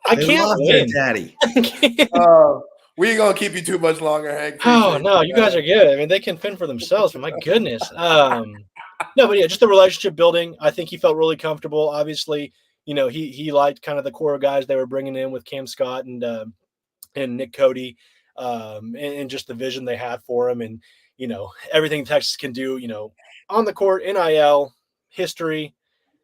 I can't win, Daddy. We ain't gonna keep you too much longer, Hank. Oh no, you guys are good. I mean, they can fend for themselves. But my goodness. No, but yeah, just the relationship building. I think he felt really comfortable. Obviously, he liked kind of the core guys they were bringing in with Cam Scott and Nick Cody, and just the vision they had for him, and everything Texas can do. On the court, NIL, history,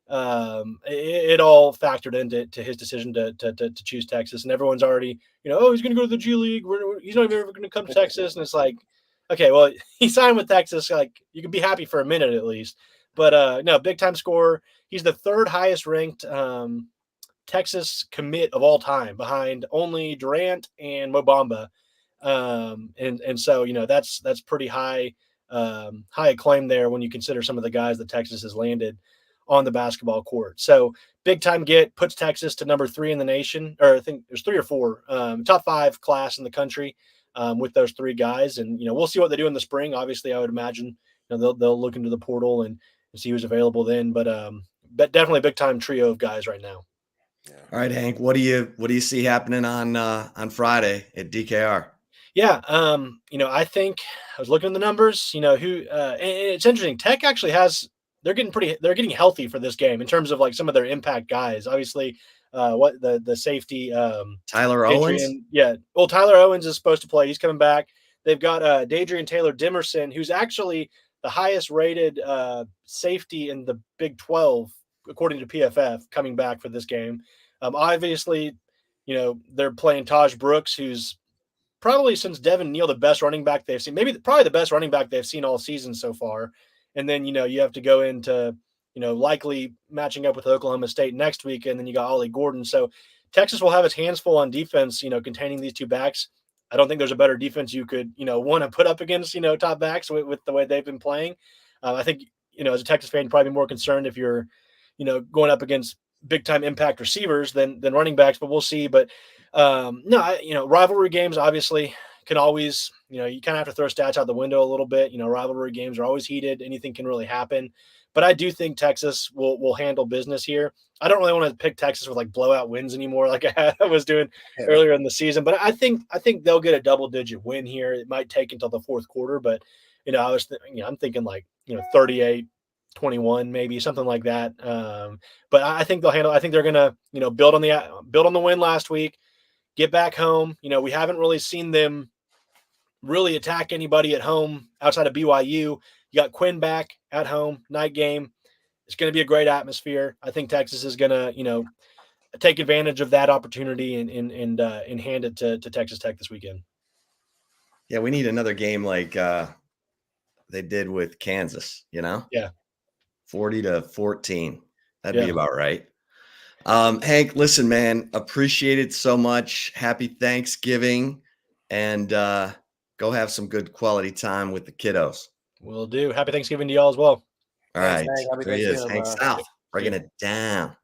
it all factored into his decision to choose Texas. And everyone's already, he's going to go to the G League. He's not even ever going to come to Texas, and it's like, okay, well, he signed with Texas. Like, you can be happy for a minute at least. But no, big time scorer. He's the third highest ranked Texas commit of all time, behind only Durant and Mo Bamba. And so that's pretty high acclaim there when you consider some of the guys that Texas has landed on the basketball court. So big time get, puts Texas to number 3 in the nation, or I think there's 3 or 4 top 5 class in the country. With those 3 guys, and we'll see what they do in the spring. Obviously, I would imagine they'll look into the portal and see who's available then. But definitely a big time trio of guys right now. Yeah. All right, Hank, what do you see happening on Friday at DKR? Yeah, I think I was looking at the numbers. And it's interesting. Tech actually they're getting healthy for this game in terms of like some of their impact guys. Obviously. What the safety Tyler Owens? Yeah. Well, Tyler Owens is supposed to play. He's coming back. They've got Dadrian Taylor Dimerson, who's actually the highest rated safety in the Big 12, according to PFF, coming back for this game. Obviously, they're playing Taj Brooks, who's probably, since Devin Neal, the best running back they've seen, probably the best running back they've seen all season so far. And then, you have to go into likely matching up with Oklahoma State next week, and then you got Ollie Gordon. So Texas will have its hands full on defense, containing these 2 backs. I don't think there's a better defense you could, want to put up against, top backs with the way they've been playing. I think, as a Texas fan, you're probably more concerned if you're, going up against big time impact receivers than running backs, but we'll see. But rivalry games obviously can always, you kind of have to throw stats out the window a little bit. Rivalry games are always heated. Anything can really happen. But I do think Texas will handle business here. I don't really want to pick Texas with like blowout wins anymore, like I was doing earlier in the season. But I think they'll get a double-digit win here. It might take until the fourth quarter, but I'm thinking like 38-21, maybe something like that. But I think they'll handle. I think they're gonna build on the win last week, get back home. We haven't really seen them really attack anybody at home outside of BYU. You got Quinn back at home, night game. It's going to be a great atmosphere. I think Texas is going to, take advantage of that opportunity and hand it to Texas Tech this weekend. Yeah, we need another game like they did with Kansas, Yeah. 40-14. That'd be about right. Hank, listen, man, appreciate it so much. Happy Thanksgiving, and go have some good quality time with the kiddos. Will do. Happy Thanksgiving to y'all as well. All Thanks, right. Hank. Happy There he is. Thanksgiving, Hank man. South, breaking it down,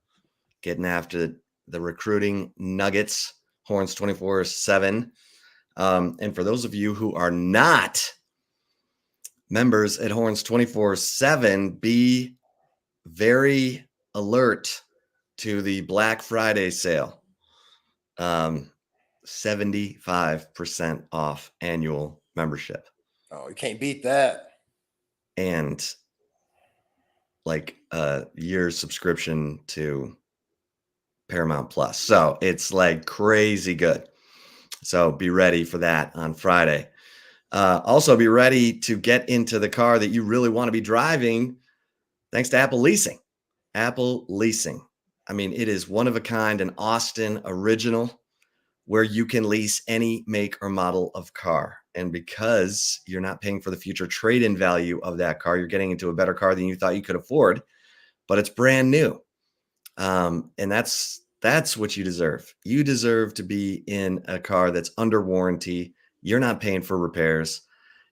getting after the recruiting nuggets, Horns 24/7. And for those of you who are not members at Horns 24/7, be very alert to the Black Friday sale. 75% off annual membership. Oh, you can't beat that. And like a year's subscription to Paramount Plus. So it's like crazy good. So be ready for that on Friday. Also be ready to get into the car that you really want to be driving thanks to Apple Leasing. Apple Leasing. I mean, it is one of a kind, an Austin original where you can lease any make or model of car. And because you're not paying for the future trade-in value of that car, you're getting into a better car than you thought you could afford, but it's brand new. And that's what you deserve. You deserve to be in a car that's under warranty. You're not paying for repairs.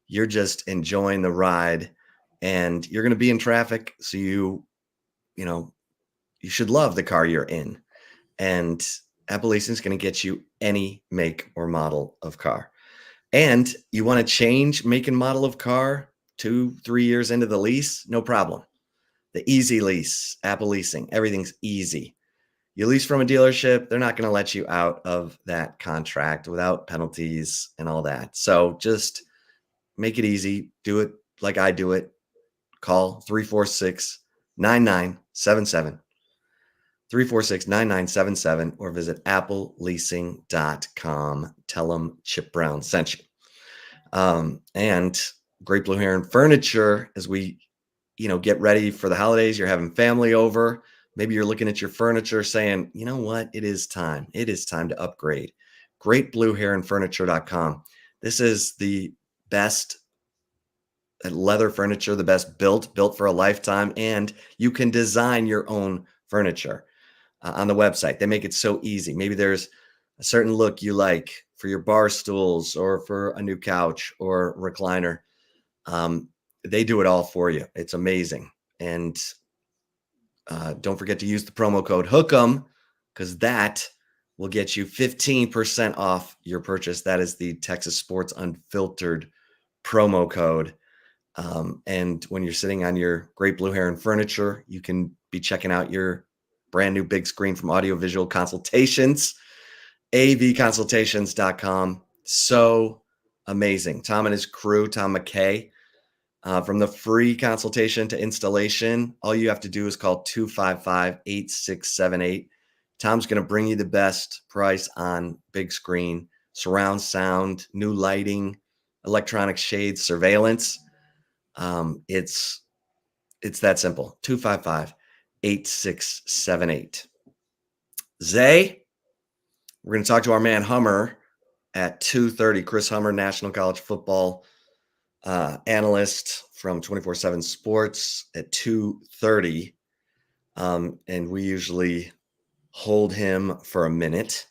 You're just enjoying the ride, and you're going to be in traffic. So you should love the car you're in. And Apple Leasing is going to get you any make or model of car. And you want to change make and model of car 2-3 years into the lease? No problem. The easy lease, Apple Leasing, everything's easy. You lease from a dealership, they're not going to let you out of that contract without penalties and all that. So just make it easy. Do it like I do it. Call 346-9977. 346-9977 or visit appleleasing.com. Tell them Chip Brown sent you. And Great Blue Heron Furniture, as we get ready for the holidays, you're having family over. Maybe you're looking at your furniture saying, you know what? It is time. It is time to upgrade. GreatBlueHeronFurniture.com. This is the best leather furniture, the best built for a lifetime, and you can design your own furniture on the website. They make it so easy. Maybe there's a certain look you like for your bar stools or for a new couch or recliner. They do it all for you. It's amazing. And don't forget to use the promo code HOOK'em, because that will get you 15% off your purchase. That is the Texas Sports Unfiltered promo code. And when you're sitting on your Great Blue Heron Furniture, you can be checking out your brand new big screen from Audiovisual Consultations, avconsultations.com. So amazing. Tom and his crew, Tom McKay, from the free consultation to installation, all you have to do is call 255-8678. Tom's going to bring you the best price on big screen, surround sound, new lighting, electronic shades, surveillance. It's that simple. 255-8678. Zay, we're going to talk to our man Hummer at 2:30. Chris Hummer, National College Football analyst from 24/7 Sports at 2:30. And we usually hold him for a minute.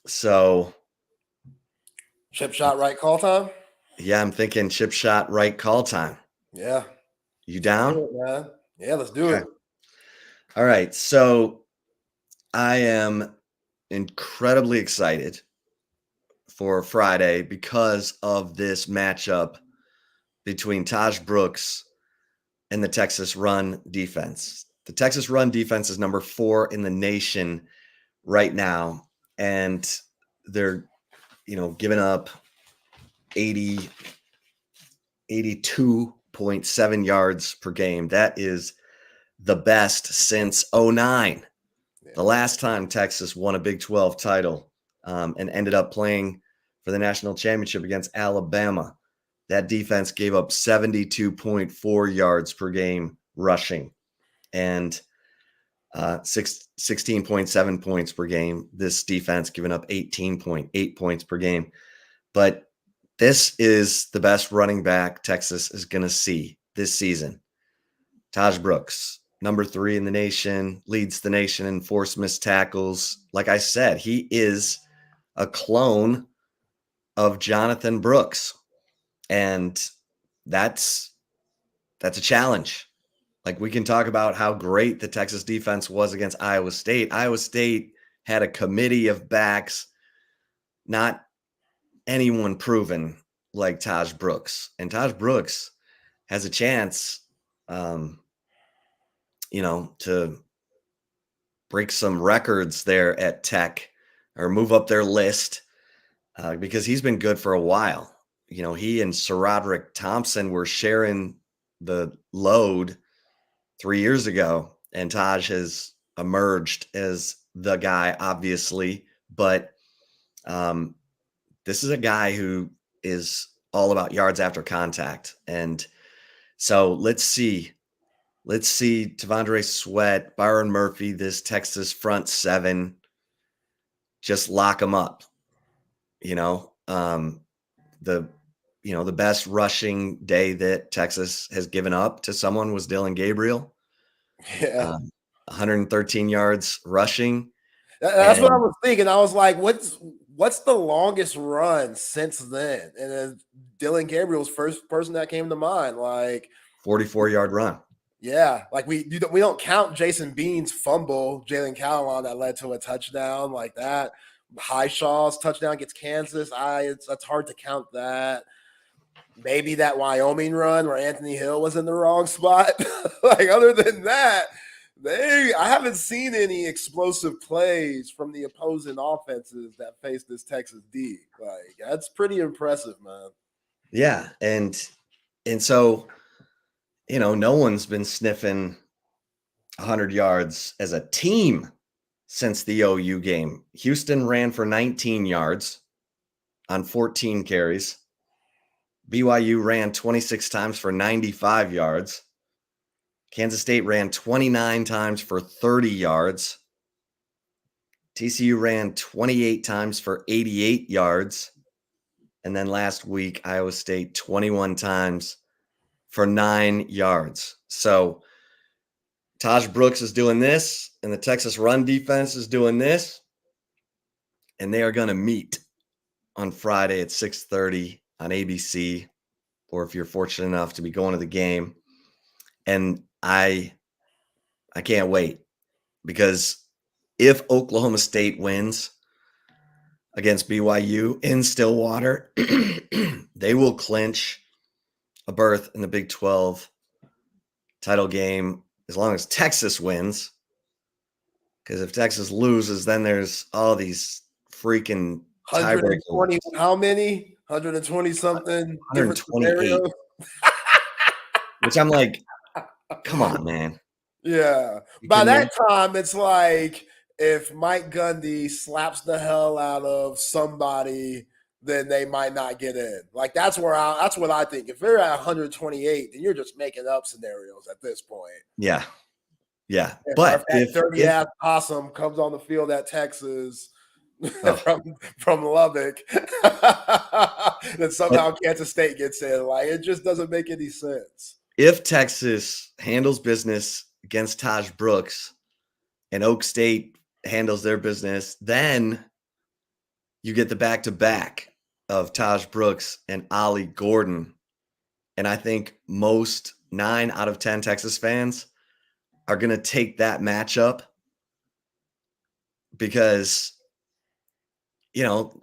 So chip shot right call time. Yeah, I'm thinking chip shot right call time. Yeah. You down? Man. Yeah, let's do it. All right. So I am incredibly excited for Friday because of this matchup between Taj Brooks and the Texas run defense. The Texas run defense is number 4 in the nation right now, and they're, giving up 82.7 yards per game. That is the best since 2009. The last time Texas won a Big 12 title and ended up playing for the national championship against Alabama. That defense gave up 72.4 yards per game rushing and 16.7 points per game. This defense giving up 18.8 points per game. But this is the best running back Texas is going to see this season. Taj Brooks, number 3 in the nation, leads the nation in forced missed tackles. Like I said, he is a clone of Jonathan Brooks. And that's a challenge. Like, we can talk about how great the Texas defense was against Iowa State. Iowa State had a committee of backs, not anyone proven like Taj Brooks. And Taj Brooks has a chance, to break some records there at Tech or move up their list because he's been good for a while. He and Sir Roderick Thompson were sharing the load 3 years ago, and Taj has emerged as the guy, obviously. But this is a guy who is all about yards after contact. And so let's see T'Vondre Sweat, Byron Murphy, this Texas front 7, just lock them up. The best rushing day that Texas has given up to someone was Dylan Gabriel. Yeah. 113 yards rushing. That's what I was thinking. I was like, what's the longest run since then? And then Dylan Gabriel's first person that came to mind, like 44-yard run. Yeah, like we don't count Jason Bean's fumble, Jalen Callahan that led to a touchdown like that. Highshaw's touchdown against Kansas. It's hard to count that. Maybe that Wyoming run where Anthony Hill was in the wrong spot. Like, other than that, I haven't seen any explosive plays from the opposing offenses that face this Texas D. Like, that's pretty impressive, man. Yeah, and so no one's been sniffing 100 yards as a team since the OU game. Houston ran for 19 yards on 14 carries. BYU ran 26 times for 95 yards. Kansas State ran 29 times for 30 yards. TCU ran 28 times for 88 yards. And then last week, Iowa State 21 times for 9 yards. So Taj Brooks is doing this, and the Texas run defense is doing this, and they are going to meet on Friday at 6:30 on ABC, or if you're fortunate enough to be going to the game. And I can't wait, because if Oklahoma State wins against BYU in Stillwater, they will clinch a berth in the Big 12 title game as long as Texas wins. Because if Texas loses, then there's all these freaking 120, how many? 120 something? 128. Which I'm like, come on, man. Yeah. By that time, it's like if Mike Gundy slaps the hell out of somebody, then they might not get in. Like, that's what I think. If they're at 128, then you're just making up scenarios at this point. Yeah. Yeah. But if that dirty ass possum comes on the field at Texas from Lubbock, then somehow Kansas State gets in. Like, it just doesn't make any sense. If Texas handles business against Taj Brooks and Oak State handles their business, then you get the back-to-back of Taj Brooks and Ollie Gordon. And I think most 9 out of 10 Texas fans are going to take that matchup because,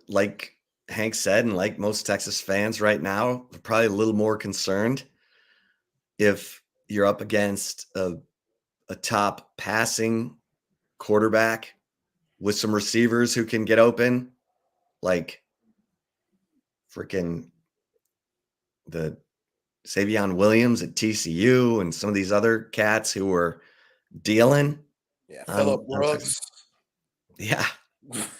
like Hank said, and like most Texas fans right now, they're probably a little more concerned if you're up against a top passing quarterback with some receivers who can get open, like freaking the Savion Williams at TCU and some of these other cats who were dealing. Yeah, Phillip Brooks. Yeah.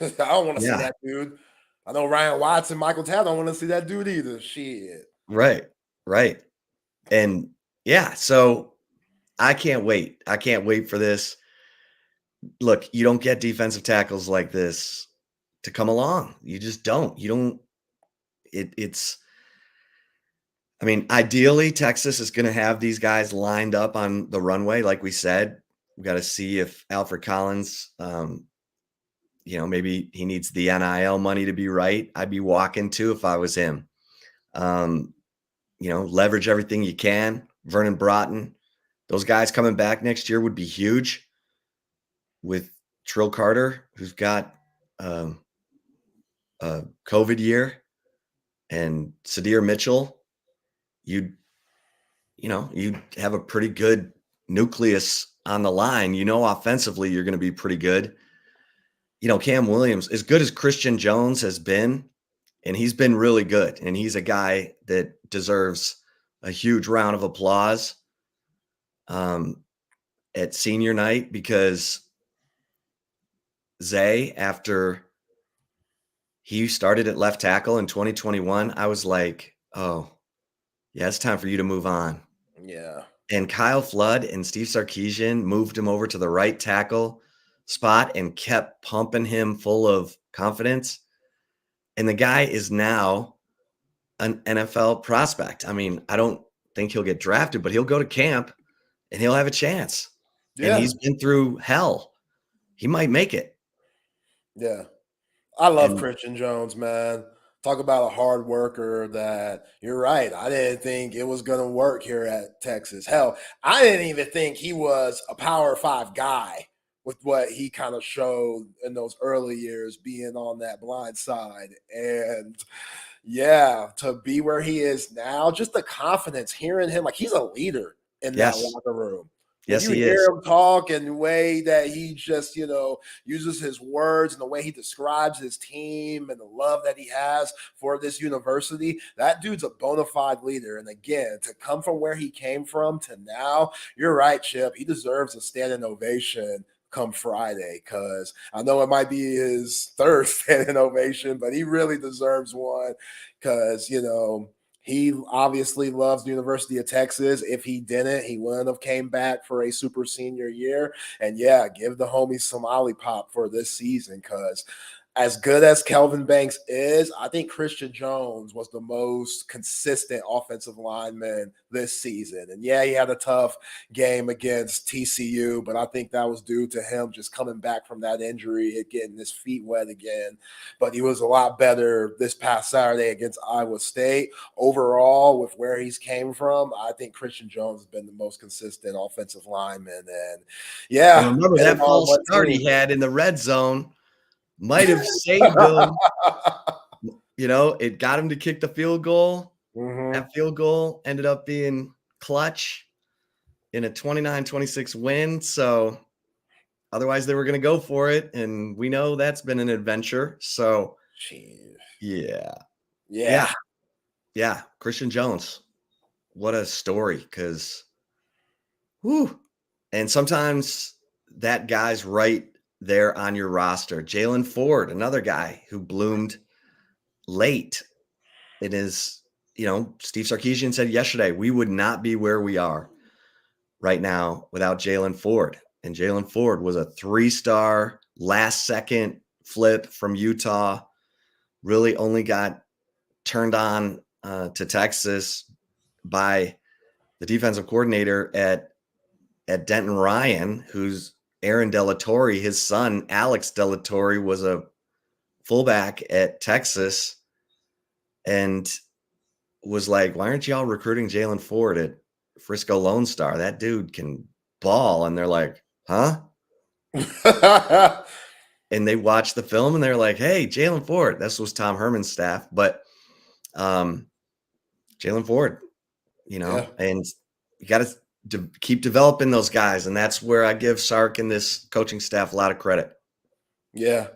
I don't want to see that dude. I know Ryan Watson, Michael Tabb don't want to see that dude either. Shit. Right. And yeah, so I can't wait. I can't wait for this. Look, you don't get defensive tackles like this to come along. You just don't. You don't. It's I mean, ideally, Texas is going to have these guys lined up on the runway. Like we said, we got to see if Alfred Collins, maybe he needs the NIL money to be right. I'd be walking too if I was him. Leverage everything you can. Vernon Broughton, those guys coming back next year would be huge. With Trill Carter, who's got a COVID year, and Sadir Mitchell, you'd have a pretty good nucleus on the line. Offensively, you're going to be pretty good. Cam Williams, as good as Christian Jones has been, and he's been really good, and he's a guy that deserves a huge round of applause at senior night, because Zay, after he started at left tackle in 2021, I was like, oh, yeah, it's time for you to move on. Yeah. And Kyle Flood and Steve Sarkisian moved him over to the right tackle spot and kept pumping him full of confidence. And the guy is now an NFL prospect. I mean, I don't think he'll get drafted, but he'll go to camp and he'll have a chance. Yeah. And he's been through hell. He might make it. Yeah. I love Christian Jones, man. Talk about a hard worker that you're right. I didn't think it was going to work here at Texas. Hell, I didn't even think he was a Power 5 guy with what he kind of showed in those early years being on that blind side. And yeah, to be where he is now, just the confidence, hearing him, like he's a leader in that locker room. Yes, you hear him talk and the way that he just, uses his words and the way he describes his team and the love that he has for this university, that dude's a bona fide leader. And again, to come from where he came from to now, you're right, Chip. He deserves a standing ovation come Friday, because I know it might be his third standing ovation, but he really deserves one because, he obviously loves the University of Texas. If he didn't, he wouldn't have came back for a super senior year. And yeah, give the homie some lollipop for this season, because as good as Kelvin Banks is, I think Christian Jones was the most consistent offensive lineman this season. And yeah, he had a tough game against TCU, but I think that was due to him just coming back from that injury and getting his feet wet again. But he was a lot better this past Saturday against Iowa State. Overall, with where he's came from, I think Christian Jones has been the most consistent offensive lineman. And yeah. I remember that false start he had in the red zone. Might have saved him. It got him to kick the field goal. Mm-hmm. That field goal ended up being clutch in a 29-26 win. So otherwise they were going to go for it. And we know that's been an adventure. So yeah. Christian Jones, what a story. Because and sometimes that guy's right there on your roster. Jalen Ford, another guy who bloomed late. It is, Steve Sarkisian said yesterday, we would not be where we are right now without Jalen Ford. And Jalen Ford was a 3-star last second flip from Utah. Really only got turned on to Texas by the defensive coordinator at Denton Ryan, who's Aaron Delatorre, his son, Alex Delatorre, was a fullback at Texas and was like, why aren't y'all recruiting Jalen Ford at Frisco Lone Star? That dude can ball. And they're like, huh? And they watched the film and they're like, hey, Jalen Ford. This was Tom Herman's staff. But Jalen Ford, and you got to keep developing those guys. And that's where I give Sark and this coaching staff a lot of credit. Yeah.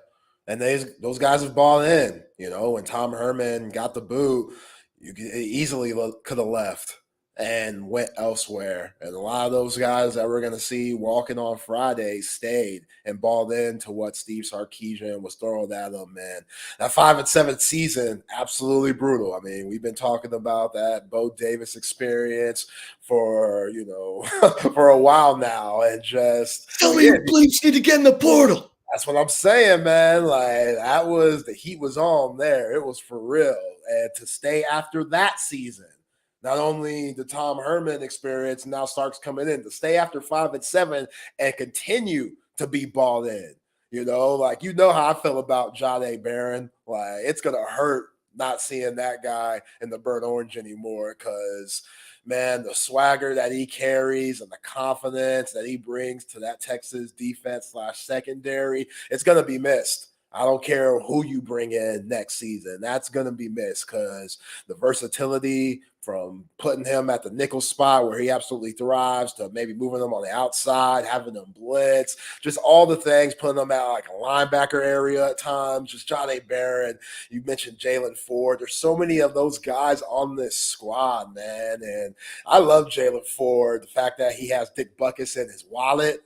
And those guys have bought in, when Tom Herman got the boot, you easily could have left and went elsewhere. And a lot of those guys that we're going to see walking on Friday stayed and bought into what Steve Sarkisian was throwing at them. And that 5-7 season, absolutely brutal. I mean, we've been talking about that Bo Davis experience for, for a while now. And just tell me you bleached it to get in the portal. That's what I'm saying, man. Like, that was the heat was on there. It was for real. And to stay after that season, Not only the Tom Herman experience, now Starks coming in to stay after 5 and 7 and continue to be balled in. Like, how I feel about Jahdae Barron. Like, it's going to hurt not seeing that guy in the burnt orange anymore because, man, the swagger that he carries and the confidence that he brings to that Texas defense / secondary, it's going to be missed. I don't care who you bring in next season. That's going to be missed because the versatility from putting him at the nickel spot where he absolutely thrives to maybe moving him on the outside, having them blitz, just all the things, putting them at like a linebacker area at times, just Jahdae Barron. You mentioned Jalen Ford. There's so many of those guys on this squad, man. And I love Jalen Ford, the fact that he has Dick Butkus in his wallet.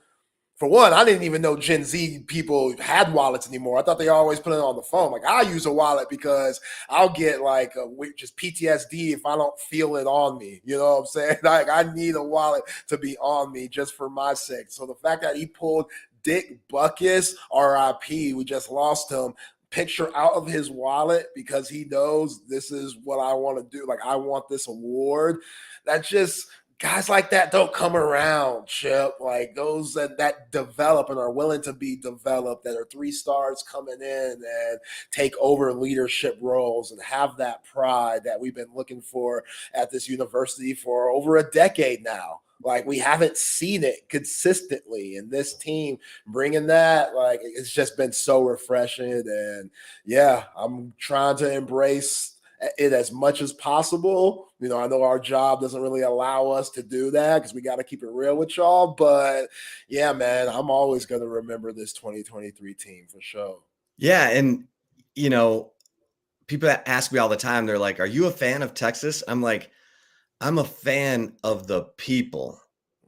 For one, I didn't even know Gen Z people had wallets anymore. I thought they always put it on the phone. Like, I use a wallet because I'll get like just PTSD if I don't feel it on me. You know what I'm saying? Like, I need a wallet to be on me just for my sake. So the fact that he pulled Dick Butkus, RIP, we just lost him, picture out of his wallet because he knows this is what I want to do. Like, I want this award. That just... Guys like that don't come around, Chip. Like those that develop and are willing to be developed, that are 3 stars coming in and take over leadership roles and have that pride that we've been looking for at this university for over a decade now. Like, we haven't seen it consistently, and this team bringing that, like, it's just been so refreshing. And yeah, I'm trying to embrace it as much as possible. I know our job doesn't really allow us to do that because we got to keep it real with y'all. But yeah, man, I'm always going to remember this 2023 team for sure. Yeah. And, people ask me all the time, they're like, are you a fan of Texas? I'm like, I'm a fan of the people,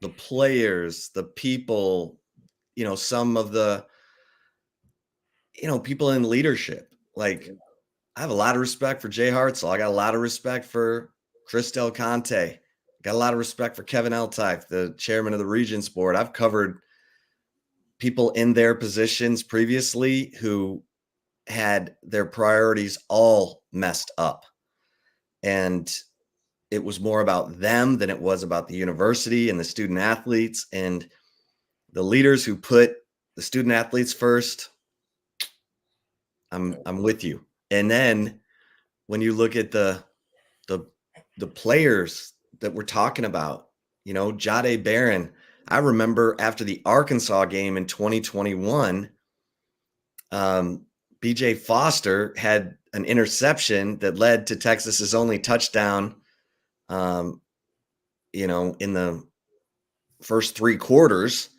the players, the people, some of the, people in leadership. Like, I have a lot of respect for Jay Hartzell. I got a lot of respect for Chris Del Conte. Got a lot of respect for Kevin Eltife, the chairman of the Regents Board. I've covered people in their positions previously who had their priorities all messed up. And it was more about them than it was about the university and the student athletes, and the leaders who put the student athletes first. I'm with you. And then when you look at the players that we're talking about, Jahdae Barron, I remember after the Arkansas game in 2021, BJ Foster had an interception that led to Texas's only touchdown, in the first 3 quarters.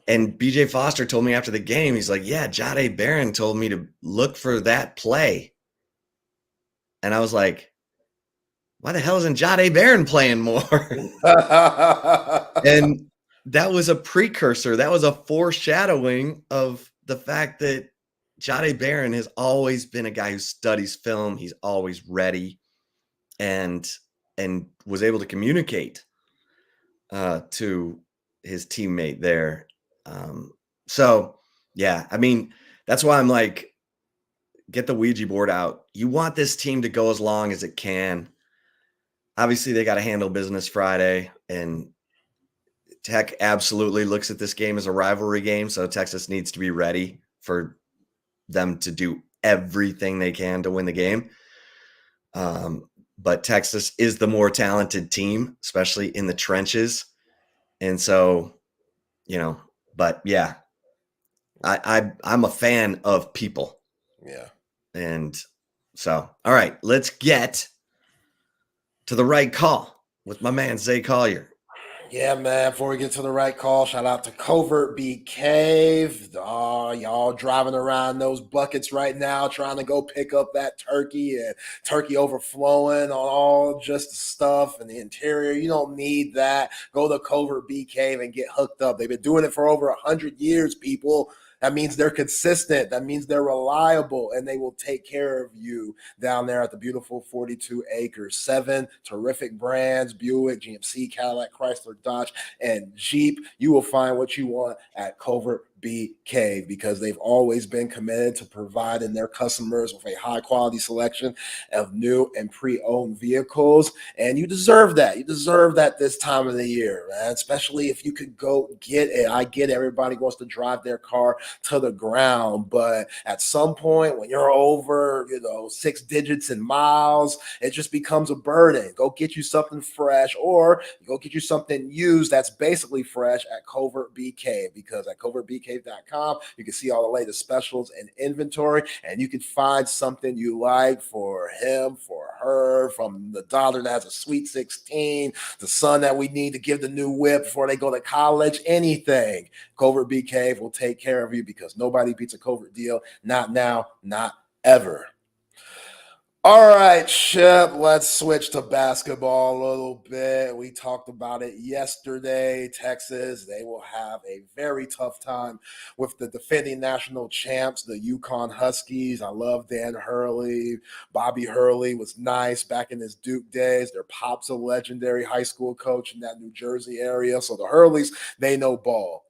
And BJ Foster told me after the game, he's like, yeah, Jahdae Barron told me to look for that play. And I was like, why the hell isn't Jahdae Barron playing more? And that was a precursor. That was a foreshadowing of the fact that Jahdae Barron has always been a guy who studies film. He's always ready and was able to communicate to his teammate there. So yeah, I mean, that's why I'm like, get the Ouija board out. You want this team to go as long as it can. Obviously they got to handle business Friday, and Tech absolutely looks at this game as a rivalry game. So Texas needs to be ready for them to do everything they can to win the game. But Texas is the more talented team, especially in the trenches. And so, but yeah, I'm a fan of people. Yeah. And so, all right, let's get to the right call with my man, Zay Collier. Yeah, man, before we get to the right call, shout out to Covert BK. Y'all driving around those buckets right now, trying to go pick up that turkey and turkey overflowing on all just the stuff and the interior. You don't need that. Go to Covert BK and get hooked up. They've been doing it for over 100 years, people. That means they're consistent. That means they're reliable, and they will take care of you down there at the beautiful 42 acres. 7 terrific brands: Buick, GMC, Cadillac, Chrysler, Dodge, and Jeep. You will find what you want at Covert BK, because they've always been committed to providing their customers with a high-quality selection of new and pre-owned vehicles. And you deserve that. You deserve that this time of the year, man, especially if you could go get it. I get everybody wants to drive their car to the ground, but at some point when you're over, 6 digits in miles, it just becomes a burden. Go get you something fresh, or go get you something used that's basically fresh at Covert BK, because at covertbk.com, you can see all the latest specials and inventory, and you can find something you like for him, for her, from the daughter that has a sweet 16, the son that we need to give the new whip before they go to college, anything. Covert BK will take care of you, because nobody beats a Covert deal. Not now, not ever. All right, Shep, let's switch to basketball a little bit. We talked about it yesterday. Texas, they will have a very tough time with the defending national champs, the UConn Huskies. I love Dan Hurley. Bobby Hurley was nice back in his Duke days. Their pop's a legendary high school coach in that New Jersey area. So the Hurleys, they know ball.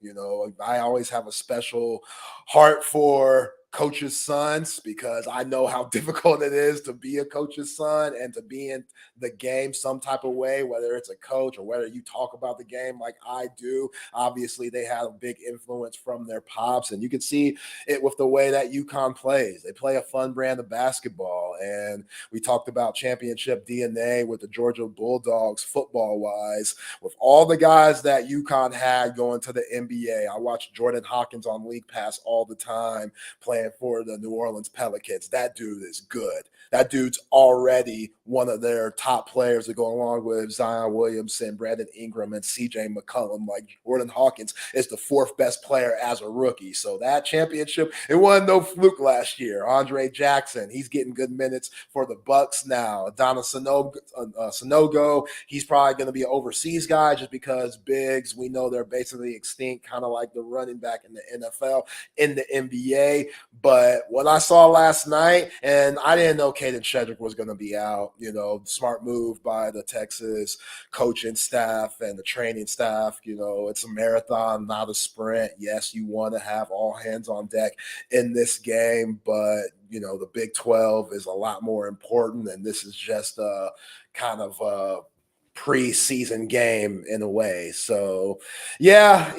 I always have a special heart for coach's sons, because I know how difficult it is to be a coach's son and to be in the game some type of way, whether it's a coach or whether you talk about the game like I do. Obviously, they have a big influence from their pops, and you can see it with the way that UConn plays. They play a fun brand of basketball, and we talked about championship DNA with the Georgia Bulldogs football-wise, with all the guys that UConn had going to the NBA. I watched Jordan Hawkins on League Pass all the time playing for the New Orleans Pelicans. That dude is good. That dude's already one of their top players to go along with Zion Williamson, Brandon Ingram, and CJ McCollum. Like, Jordan Hawkins is the 4th best player as a rookie. So that championship, it wasn't no fluke last year. Andre Jackson, he's getting good minutes for the Bucks now. Donna Sanogo, he's probably going to be an overseas guy just because bigs, we know they're basically extinct, kind of like the running back in the NFL, in the NBA. But what I saw last night, and I didn't know Caden Shedrick was going to be out, smart move by the Texas coaching staff and the training staff. It's a marathon, not a sprint. Yes, you want to have all hands on deck in this game, but the Big 12 is a lot more important, and this is just a kind of a preseason game in a way. So yeah,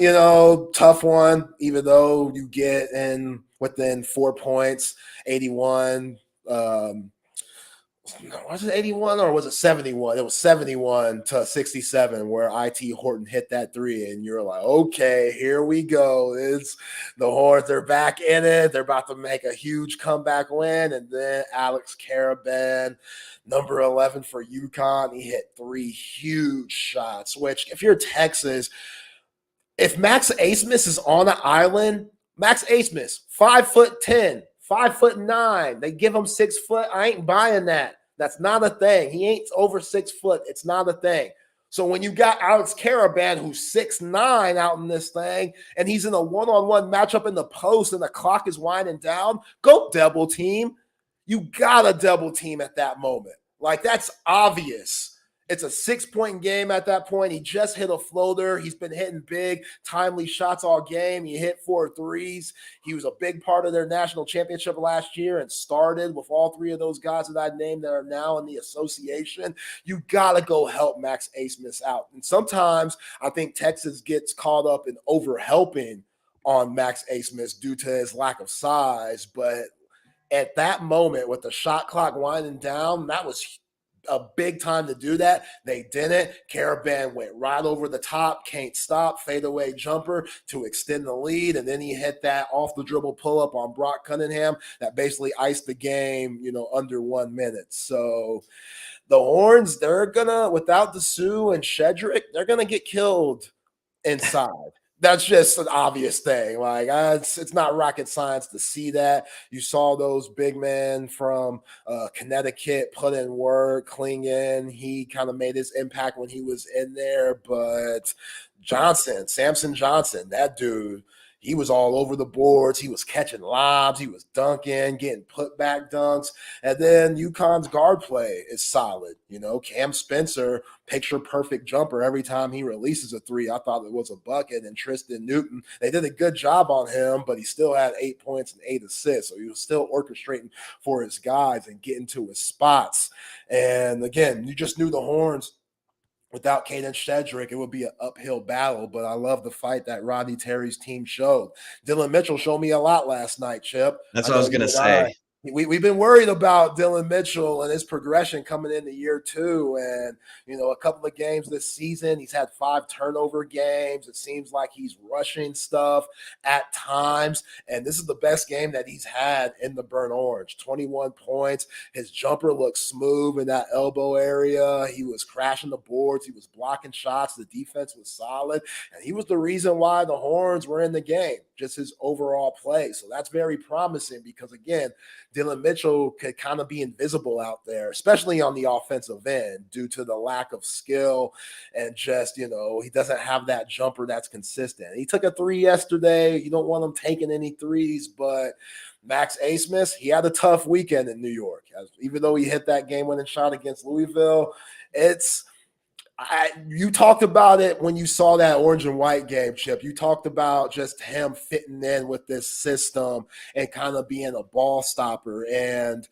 tough one, even though you get in within 4 points, 81. Was it 81 or was it 71? It was 71 to 67 where IT Horton hit that 3, and you're like, okay, here we go. It's the Horns. They're back in it. They're about to make a huge comeback win. And then Alex Caravan, number 11 for UConn, he hit 3 huge shots, which if you're Texas, if Max Asmus is on an island, Max Asmus, 5'10", 5'9". They give him 6 foot. I ain't buying that. That's not a thing. He ain't over 6 foot. It's not a thing. So when you got Alex Caravan, who's 6'9", out in this thing, and he's in a one-on-one matchup in the post and the clock is winding down, go double team. You got to double team at that moment. Like, that's obvious. It's a 6-point game at that point. He just hit a floater. He's been hitting big, timely shots all game. He hit 4 threes. He was a big part of their national championship last year and started with all 3 of those guys that I named that are now in the association. You got to go help Max Asmus out. And sometimes I think Texas gets caught up in over-helping on Max Asmus due to his lack of size. But at that moment, with the shot clock winding down, that was a big time to do that. They didn't. Caravan went right over the top, can't stop, fadeaway jumper to extend the lead, and then he hit that off the dribble pull up on Brock Cunningham that basically iced the game, under 1 minute. So the Horns, they're gonna, without the Sioux and Shedrick, they're gonna get killed inside. That's just an obvious thing. Like, it's not rocket science to see that. You saw those big men from Connecticut put in work. Klingon, he kind of made his impact when he was in there. But Samson Johnson, that dude, he was all over the boards. He was catching lobs. He was dunking, getting putback dunks. And then UConn's guard play is solid. You know, Cam Spencer, picture perfect jumper every time he releases a three. I thought it was a bucket. And Tristan Newton, they did a good job on him, but he still had 8 points and 8 assists. So he was still orchestrating for his guys and getting to his spots. And again, you just knew the Horns, without Caden Shedrick, it would be an uphill battle, but I love the fight that Rodney Terry's team showed. Dylan Mitchell showed me a lot last night, Chip. That's what I was going to say. We've been worried about Dylan Mitchell and his progression coming into year 2. And, you know, a couple of games this season, he's had 5 turnover games. It seems like he's rushing stuff at times. And this is the best game that he's had in the Burnt Orange. 21 points. His jumper looked smooth in that elbow area. He was crashing the boards. He was blocking shots. The defense was solid. And he was the reason why the Horns were in the game, just his overall play. So that's very promising because, again, Dylan Mitchell could kind of be invisible out there, especially on the offensive end due to the lack of skill and just, you know, he doesn't have that jumper that's consistent. He took a 3 yesterday. You don't want him taking any threes, but Max Asmus, he had a tough weekend in New York. Even though he hit that game-winning shot against Louisville, you talked about it when you saw that orange and white game, Chip. You talked about just him fitting in with this system and kind of being a ball stopper. And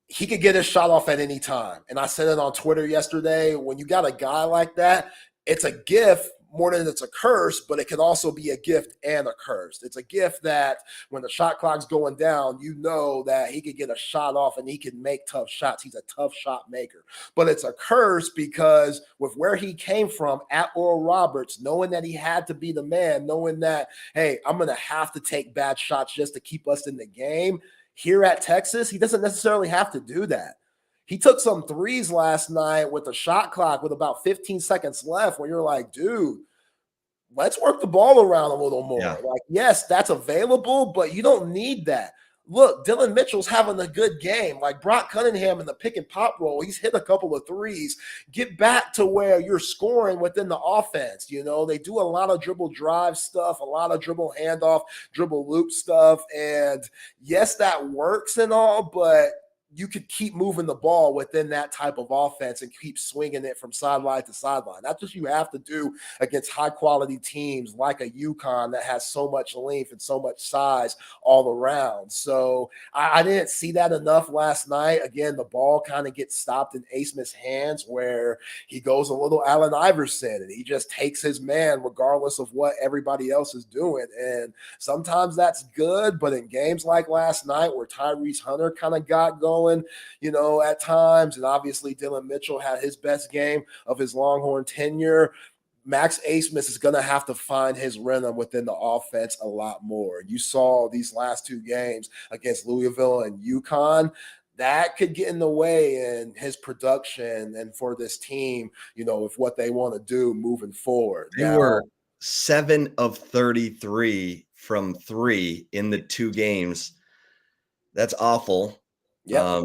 he could get his shot off at any time. And I said it on Twitter yesterday. When you got a guy like that, it's a gift more than it's a curse, but it can also be a gift and a curse. It's a gift that when the shot clock's going down, you know that he could get a shot off and he can make tough shots. He's a tough shot maker. But it's a curse because with where he came from at Oral Roberts, knowing that he had to be the man, knowing that, hey, I'm going to have to take bad shots just to keep us in the game. Here at Texas, he doesn't necessarily have to do that. He took some threes last night with the shot clock with about 15 seconds left where you're like, dude, let's work the ball around a little more. Yeah. Like, yes, that's available, but you don't need that. Look, Dylan Mitchell's having a good game. Like Brock Cunningham in the pick and pop roll, he's hit a couple of threes. Get back to where you're scoring within the offense. You know, they do a lot of dribble drive stuff, a lot of dribble handoff, dribble loop stuff. And yes, that works and all, but you could keep moving the ball within that type of offense and keep swinging it from sideline to sideline. That's what you have to do against high-quality teams like a UConn that has so much length and so much size all around. So I didn't see that enough last night. Again, the ball kind of gets stopped in Asmus' hands where he goes a little Allen Iverson and he just takes his man regardless of what everybody else is doing. And sometimes that's good, but in games like last night where Tyrese Hunter kind of got going, you know, at times, and obviously Dylan Mitchell had his best game of his Longhorn tenure, Max Asmus is going to have to find his rhythm within the offense a lot more. You saw these last 2 games against Louisville and UConn. That could get in the way in his production and for this team, you know, with what they want to do moving forward. They were 7 of 33 from 3 in the 2 games. That's awful. Yeah,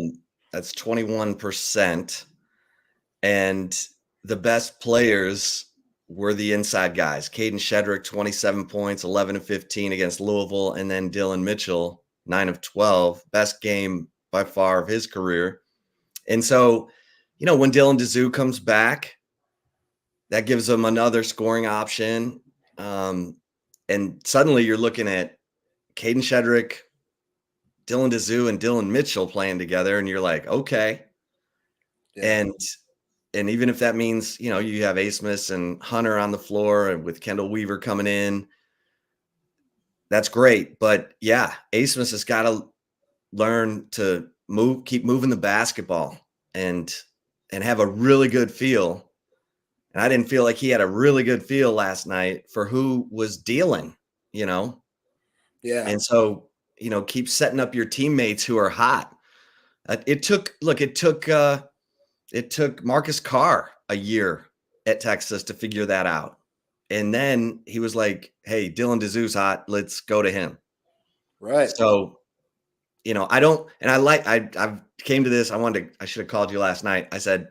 that's 21%. And the best players were the inside guys. Caden Shedrick, 27 points, 11 of 15 against Louisville. And then Dylan Mitchell, 9 of 12. Best game by far of his career. And so, you know, when Dylan Dizu comes back, that gives him another scoring option. And suddenly you're looking at Caden Shedrick, Dylan Dizu and Dylan Mitchell playing together, and you're like, okay. Yeah. And even if that means, you know, you have Asmus and Hunter on the floor and with Kendall Weaver coming in, that's great. But yeah, Asmus has got to learn to keep moving the basketball and have a really good feel. And I didn't feel like he had a really good feel last night for who was dealing, you know? Yeah. And so, you know, keep setting up your teammates who are hot. It took Marcus Carr a year at Texas to figure that out. And then he was like, hey, Dylan Dizu's hot. Let's go to him. Right. So, you know, I came to this. I should have called you last night. I said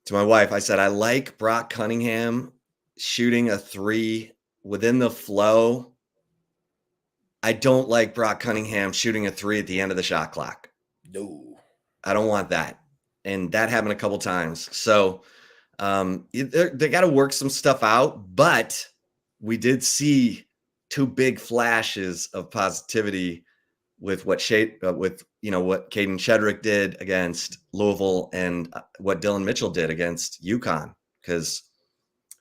to my wife, I like Brock Cunningham shooting a 3 within the flow I don't like Brock Cunningham shooting a 3 at the end of the shot clock. No. I don't want that. And that happened a couple times. So they got to work some stuff out, but we did see 2 big flashes of positivity with what what Caden Shedrick did against Louisville and what Dylan Mitchell did against UConn. Because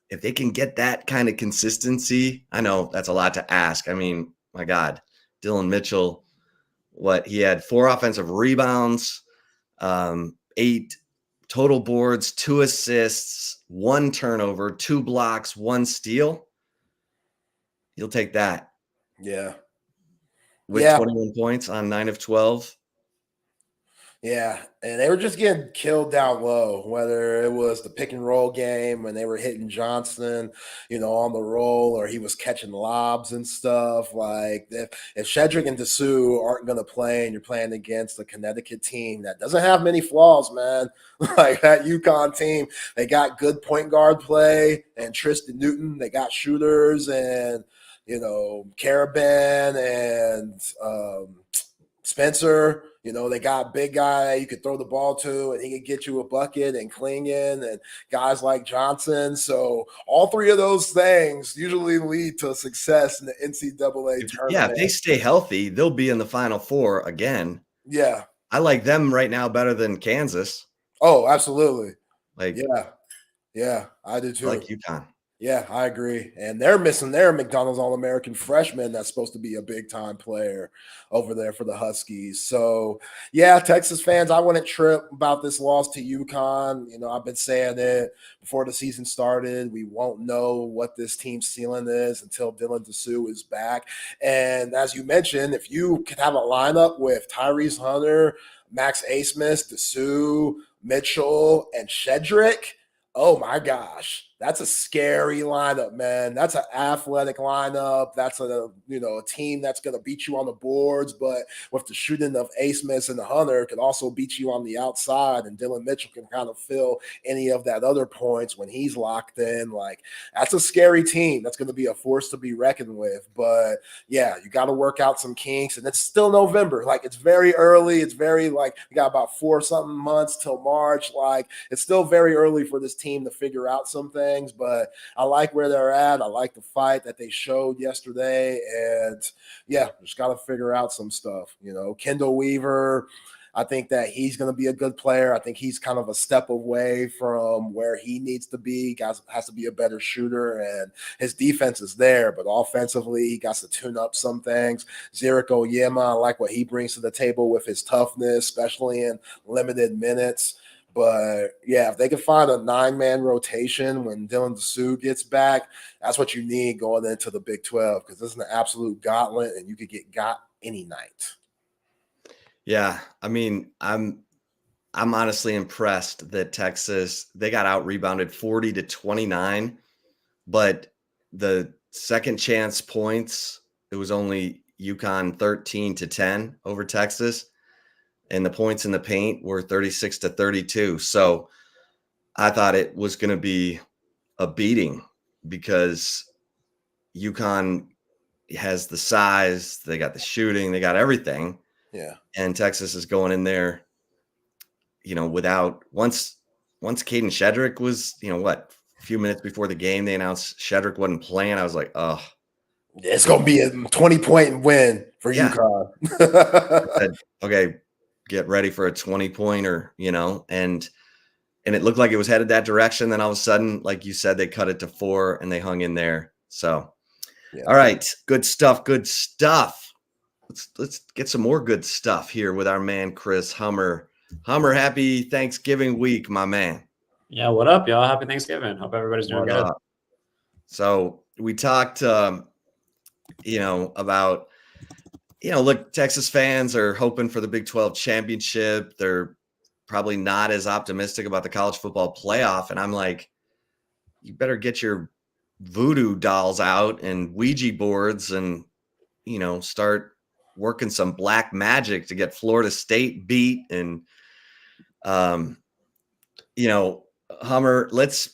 if they can get that kind of consistency, I know that's a lot to ask. I mean, my God, Dylan Mitchell, he had 4 offensive rebounds, 8 total boards, 2 assists, 1 turnover, 2 blocks, 1 steal. You'll take that. Yeah. With 21 points on 9 of 12. Yeah, and they were just getting killed down low, whether it was the pick and roll game when they were hitting Johnson, on the roll, or he was catching lobs and stuff. Like, if Shedrick and Dessou aren't going to play and you're playing against a Connecticut team that doesn't have many flaws, man, like that UConn team, they got good point guard play and Tristan Newton. They got shooters and, Caravan and Spencer. They got big guy you could throw the ball to, and he could get you a bucket, and Klingon and guys like Johnson. So all 3 of those things usually lead to success in the NCAA tournament. Yeah, if they stay healthy, they'll be in the Final Four again. Yeah. I like them right now better than Kansas. Oh, absolutely. Like, yeah, I do too. I like UConn. Yeah, I agree. And they're missing their McDonald's All-American freshman that's supposed to be a big-time player over there for the Huskies. So, yeah, Texas fans, I wouldn't trip about this loss to UConn. I've been saying it before the season started. We won't know what this team's ceiling is until Dylan Dessou is back. And as you mentioned, if you could have a lineup with Tyrese Hunter, Max Asmus, Dessou, Mitchell, and Shedrick, oh my gosh, that's a scary lineup, man. That's an athletic lineup. That's a team that's going to beat you on the boards, but with the shooting of Asmus and the Hunter, can also beat you on the outside, and Dylan Mitchell can kind of fill any of that other points when he's locked in. Like, that's a scary team. That's going to be a force to be reckoned with. But yeah, you got to work out some kinks, and it's still November. Like, it's very early. It's very we got about 4-something months till March. Like, it's still very early for this team to figure out some things, but I like where they're at. I like the fight that they showed yesterday, and yeah, just got to figure out some stuff. Kendall Weaver, I think that he's going to be a good player. I think he's kind of a step away from where he needs to be. He has to be a better shooter, and his defense is there, but offensively, he got to tune up some things. Zurich Oyema, I like what he brings to the table with his toughness, especially in limited minutes. But, yeah, if they can find a 9-man rotation when Dylan Dessou gets back, that's what you need going into the Big 12, because this is an absolute gauntlet, and you could get got any night. Yeah, I mean, I'm honestly impressed that Texas, they got out-rebounded 40-29, but the second chance points, it was only UConn 13-10 over Texas. And the points in the paint were 36-32. So I thought it was going to be a beating because UConn has the size, they got the shooting, they got everything. Yeah. And Texas is going in there, without once Caden Shedrick was, a few minutes before the game, they announced Shedrick wasn't playing. I was like, oh. It's going to be a 20-point win for UConn. Okay. Get ready for a 20-pointer, and it looked like it was headed that direction. Then all of a sudden, like you said, they cut it to 4 and they hung in there. So, All right, good stuff. Let's get some more good stuff here with our man, Chris Hummer. Hummer, happy Thanksgiving week, my man. Yeah. What up, y'all? Happy Thanksgiving. Hope everybody's doing good. So we talked, about, look, Texas fans are hoping for the Big 12 championship. They're probably not as optimistic about the college football playoff. And I'm like, you better get your voodoo dolls out and Ouija boards and, start working some black magic to get Florida State beat. And, Hummer, let's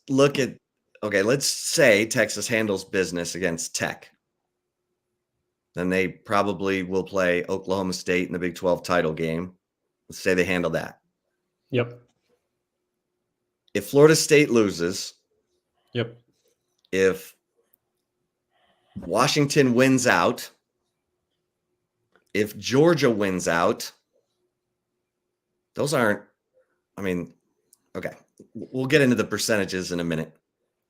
look at, let's say Texas handles business against Tech. then they probably will play Oklahoma State in the Big 12 title game. Let's say they handle that. Yep. If Florida State loses, yep. If Washington wins out, if Georgia wins out, those aren't, I mean, okay, we'll get into the percentages in a minute.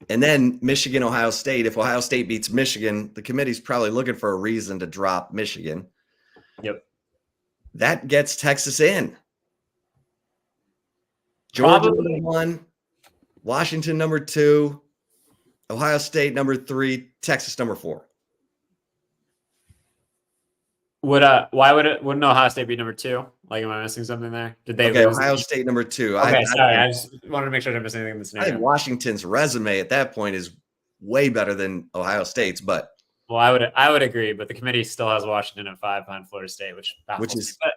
And then Michigan, Ohio State. If Ohio State beats Michigan, the committee's probably looking for a reason to drop Michigan. Yep. That gets Texas in. Georgia number 1, Washington number 2, Ohio State number 3, Texas number 4. Wouldn't Ohio State be number 2? Like, am I missing something there? Did they lose? Ohio State number 2. Okay, sorry. I just wanted to make sure I didn't miss anything in the scenario. I think Washington's resume at that point is way better than Ohio State's, but I would agree, but the committee still has Washington at 5 behind Florida State, which is me,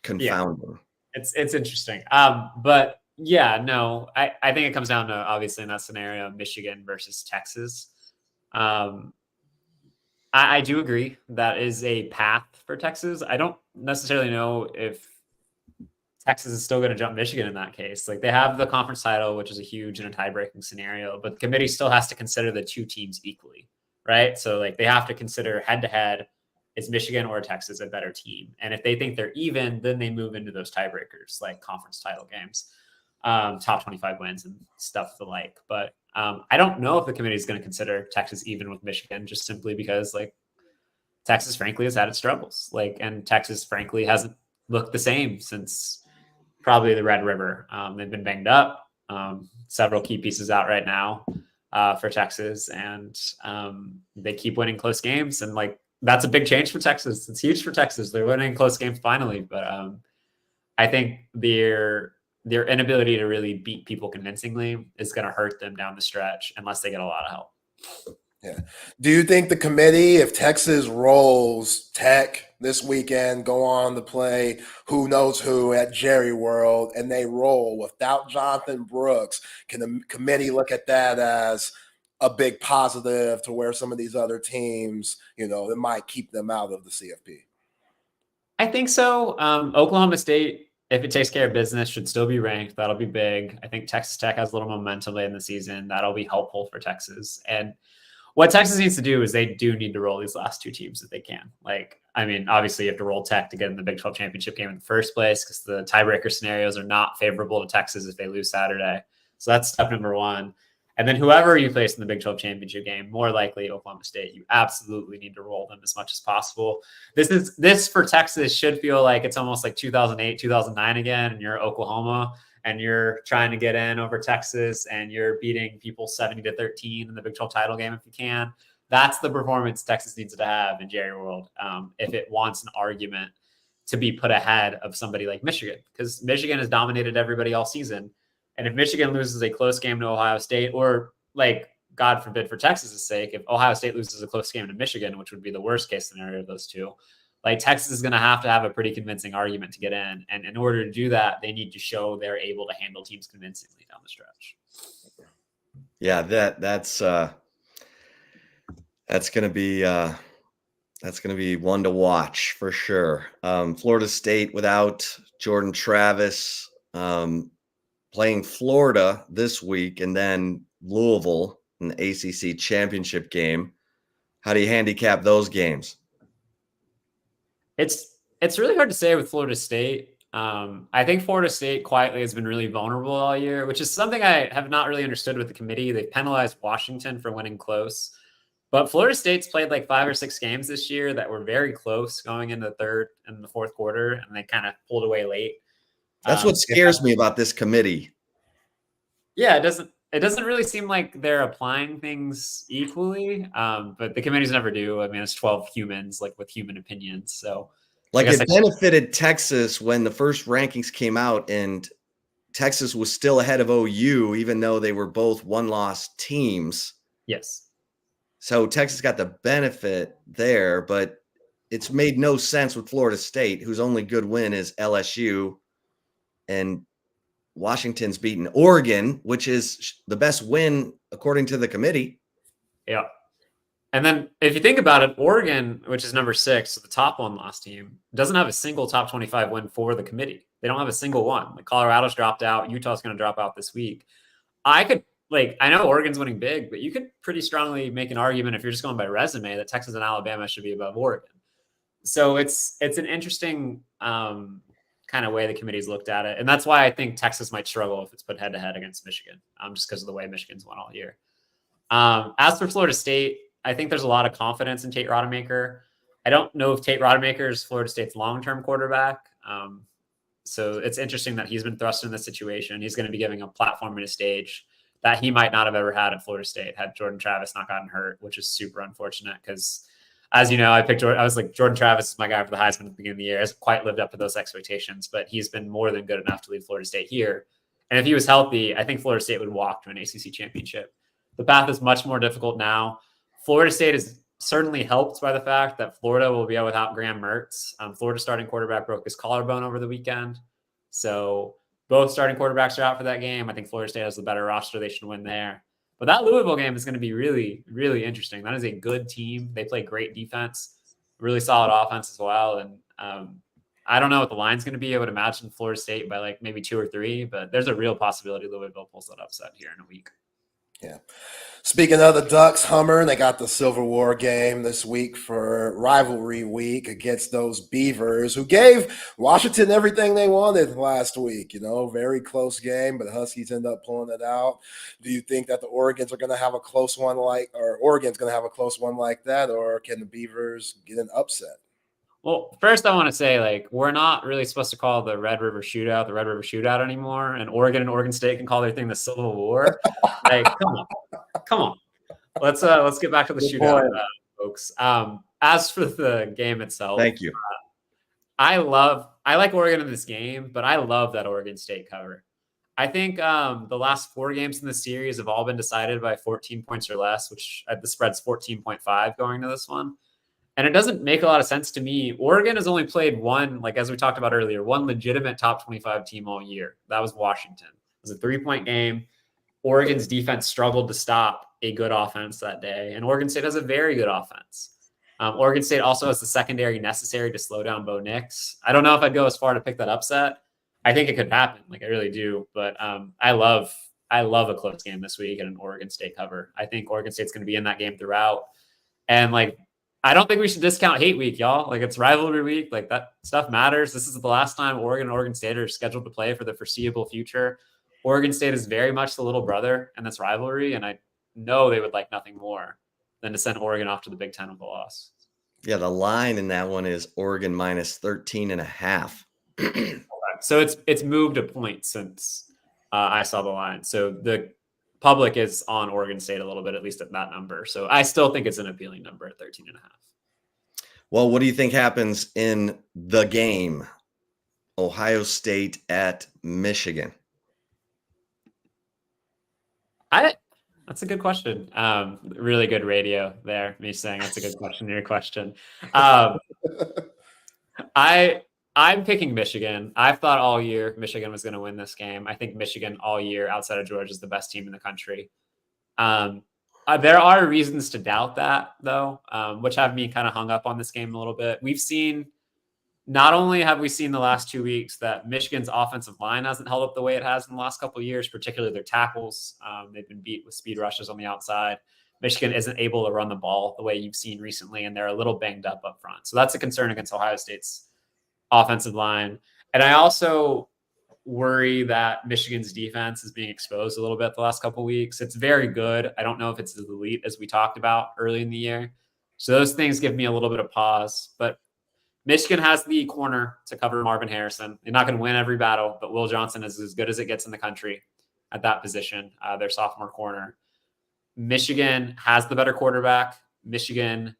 confounding. Yeah, it's interesting. But yeah, no, I think it comes down to, obviously, in that scenario, Michigan versus Texas. I do agree that is a path for Texas. I don't necessarily know if Texas is still going to jump Michigan in that case. Like, they have the conference title, which is a huge and a tie-breaking scenario, but the committee still has to consider the two teams equally, right? So, like, they have to consider head-to-head, is Michigan or Texas a better team? And if they think they're even, then they move into those tiebreakers, like conference title games, top 25 wins and stuff the like. But I don't know if the committee is going to consider Texas even with Michigan, just simply because, like, Texas, frankly, has had its struggles. Like, and Texas, frankly, hasn't looked the same since probably the Red River. They've been banged up. Several key pieces out right now for Texas, and they keep winning close games. And, like, that's a big change for Texas. It's huge for Texas. They're winning close games finally, but I think their inability to really beat people convincingly is going to hurt them down the stretch unless they get a lot of help. Yeah. Do you think the committee, if Texas rolls Tech this weekend, go on to play who knows who at Jerry World, and they roll without Jonathan Brooks, can the committee look at that as a big positive to where some of these other teams, it might keep them out of the CFP? I think so. Oklahoma State, if it takes care of business, should still be ranked. That'll be big. I think Texas Tech has a little momentum late in the season. That'll be helpful for Texas. And what Texas needs to do is they do need to roll these last two teams if they can. Like, I mean, obviously you have to roll Tech to get in the Big 12 championship game in the first place, because the tiebreaker scenarios are not favorable to Texas if they lose Saturday. So that's step number 1. And then whoever you place in the Big 12 championship game, more likely Oklahoma State, you absolutely need to roll them as much as possible. This for Texas should feel like it's almost like 2008, 2009 again, and you're Oklahoma and you're trying to get in over Texas and you're beating people 70-13 in the Big 12 title game if you can. That's the performance Texas needs to have in Jerry World if it wants an argument to be put ahead of somebody like Michigan, because Michigan has dominated everybody all season. And if Michigan loses a close game to Ohio State, or, like, God forbid for Texas's sake, if Ohio State loses a close game to Michigan, which would be the worst case scenario of those two, like, Texas is going to have a pretty convincing argument to get in. And in order to do that, they need to show they're able to handle teams convincingly down the stretch. Yeah, that's going to be one to watch for sure. Florida State without Jordan Travis, playing Florida this week, and then Louisville in the ACC championship game. How do you handicap those games? It's really hard to say with Florida State. I think Florida State quietly has been really vulnerable all year, which is something I have not really understood with the committee. They've penalized Washington for winning close, but Florida State's played like 5 or 6 games this year that were very close going into the third and the fourth quarter, and they kind of pulled away late. That's what scares me about this committee. Yeah, it doesn't really seem like they're applying things equally, but the committees never do. I mean, it's 12 humans, like, with human opinions. So, like, it benefited Texas when the first rankings came out and Texas was still ahead of OU, even though they were both one-loss teams. Yes. So Texas got the benefit there, but it's made no sense with Florida State, whose only good win is LSU, and Washington's beaten Oregon, which is the best win according to the committee. Yeah. And then if you think about it, Oregon, which is number 6, so the top one loss team, doesn't have a single top 25 win for the committee. They don't have a single one. Like Colorado's dropped out. Utah's going to drop out this week. I know Oregon's winning big, but you could pretty strongly make an argument if you're just going by resume that Texas and Alabama should be above Oregon. So it's an interesting kind of way the committee's looked at it. And that's why I think Texas might struggle if it's put head to head against Michigan, just because of the way Michigan's won all year. As for Florida State, I think there's a lot of confidence in Tate Rodemaker. I don't know if Tate Rodemaker is Florida State's long-term quarterback. So it's interesting that he's been thrust in this situation. He's going to be giving a platform and a stage that he might not have ever had at Florida State had Jordan Travis not gotten hurt, which is super unfortunate because, as you know, I was like, Jordan Travis is my guy for the Heisman at the beginning of the year. Hasn't quite lived up to those expectations, but he's been more than good enough to lead Florida State here. And if he was healthy, I think Florida State would walk to an ACC championship. The path is much more difficult now. Florida State is certainly helped by the fact that Florida will be out without Graham Mertz. Florida starting quarterback broke his collarbone over the weekend. So both starting quarterbacks are out for that game. I think Florida State has the better roster. They should win there. But that Louisville game is going to be really, really interesting. That is a good team. They play great defense, really solid offense as well. And I don't know what the line's going to be. I would imagine Florida State by like maybe 2 or 3, but there's a real possibility Louisville pulls that upset here in a week. Yeah. Speaking of the Ducks, Hummer, they got the Civil War game this week for rivalry week against those Beavers who gave Washington everything they wanted last week. Very close game, but the Huskies end up pulling it out. Do you think that the Oregon's going to have a close one Oregon's going to have a close one like that, or can the Beavers get an upset? Well, first I want to say, we're not really supposed to call the Red River Shootout anymore, and Oregon State can call their thing the Civil War. Come on. Let's get back to the shootout, folks. As for the game itself, thank you. I like Oregon in this game, but I love that Oregon State cover. I think the last 4 games in the series have all been decided by 14 points or less, which the spread's 14.5 going to this one. And it doesn't make a lot of sense to me. Oregon has only played one, as we talked about earlier, one legitimate top 25 team all year. That was Washington. It was a 3-point game. Oregon's defense struggled to stop a good offense that day. And Oregon State has a very good offense. Oregon State also has the secondary necessary to slow down Bo Nix. I don't know if I'd go as far to pick that upset. I think it could happen. I really do. But I love a close game this week and an Oregon State cover. I think Oregon State's going to be in that game throughout. And I don't think we should discount hate week, y'all. It's rivalry week. That stuff matters. This is the last time Oregon and Oregon State are scheduled to play for the foreseeable future. Oregon State is very much the little brother in this rivalry, and I know they would like nothing more than to send Oregon off to the Big Ten with a loss. Yeah, the line in that one is Oregon minus 13.5. So it's moved a point since I saw the line. So the public is on Oregon State a little bit, at least at that number. So I still think it's an appealing number at 13.5. Well, what do you think happens in the game? Ohio State at Michigan. That's a good question. Really good radio there. Me saying that's a good question. Your question. I'm picking Michigan. I've thought all year Michigan was going to win this game. I think Michigan all year outside of Georgia is the best team in the country. There are reasons to doubt that, though, which have me kind of hung up on this game a little bit. Not only have we seen the last 2 weeks that Michigan's offensive line hasn't held up the way it has in the last couple of years, particularly their tackles. They've been beat with speed rushes on the outside. Michigan isn't able to run the ball the way you've seen recently, and they're a little banged up front. So that's a concern against Ohio State's offensive line. And I also worry that Michigan's defense is being exposed a little bit the last couple of weeks. It's very good. I don't know if it's as elite as we talked about early in the year. So those things give me a little bit of pause. But Michigan has the corner to cover Marvin Harrison. They're not going to win every battle, but Will Johnson is as good as it gets in the country at that position, their sophomore corner. Michigan has the better quarterback. Michigan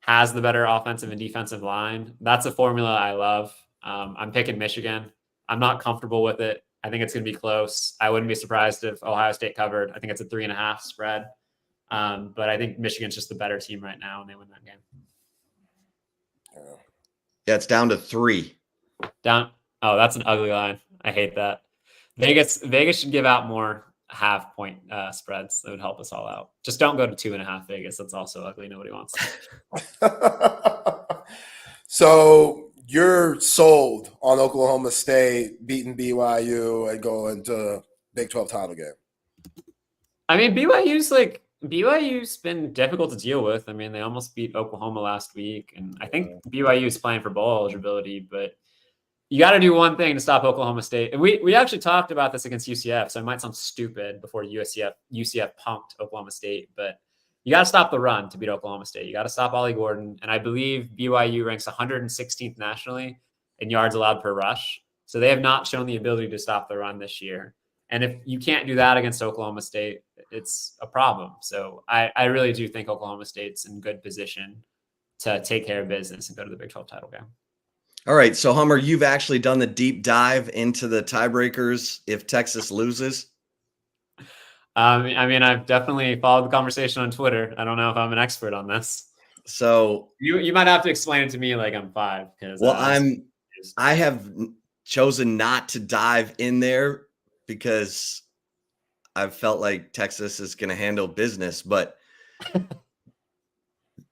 has the better offensive and defensive line. That's a formula I love. I'm picking Michigan. I'm not comfortable with it. I think it's going to be close. I wouldn't be surprised if Ohio State covered. I think it's a 3.5 spread. But I think Michigan's just the better team right now, and they win that game. Yeah, it's down to 3. Oh, that's an ugly line. I hate that. Vegas should give out more. half point spreads. That would help us all out. Just don't go to 2.5 Vegas. That's also ugly. Nobody wants that. So you're sold on Oklahoma State beating BYU and going to Big 12 title game. I mean, BYU's been difficult to deal with. I mean, they almost beat Oklahoma last week, and I think BYU is playing for bowl eligibility, but you got to do one thing to stop Oklahoma State. And we actually talked about this against UCF, so it might sound stupid before UCF punked Oklahoma State, but you got to stop the run to beat Oklahoma State. You got to stop Ollie Gordon, and I believe BYU ranks 116th nationally in yards allowed per rush. So they have not shown the ability to stop the run this year. And if you can't do that against Oklahoma State, it's a problem. So I really do think Oklahoma State's in good position to take care of business and go to the Big 12 title game. All right. So, Hummer, you've actually done the deep dive into the tiebreakers if Texas loses. I mean, I've definitely followed the conversation on Twitter. I don't know if I'm an expert on this. So you might have to explain it to me like I'm 5. Well, I have chosen not to dive in there because I've felt like Texas is going to handle business. But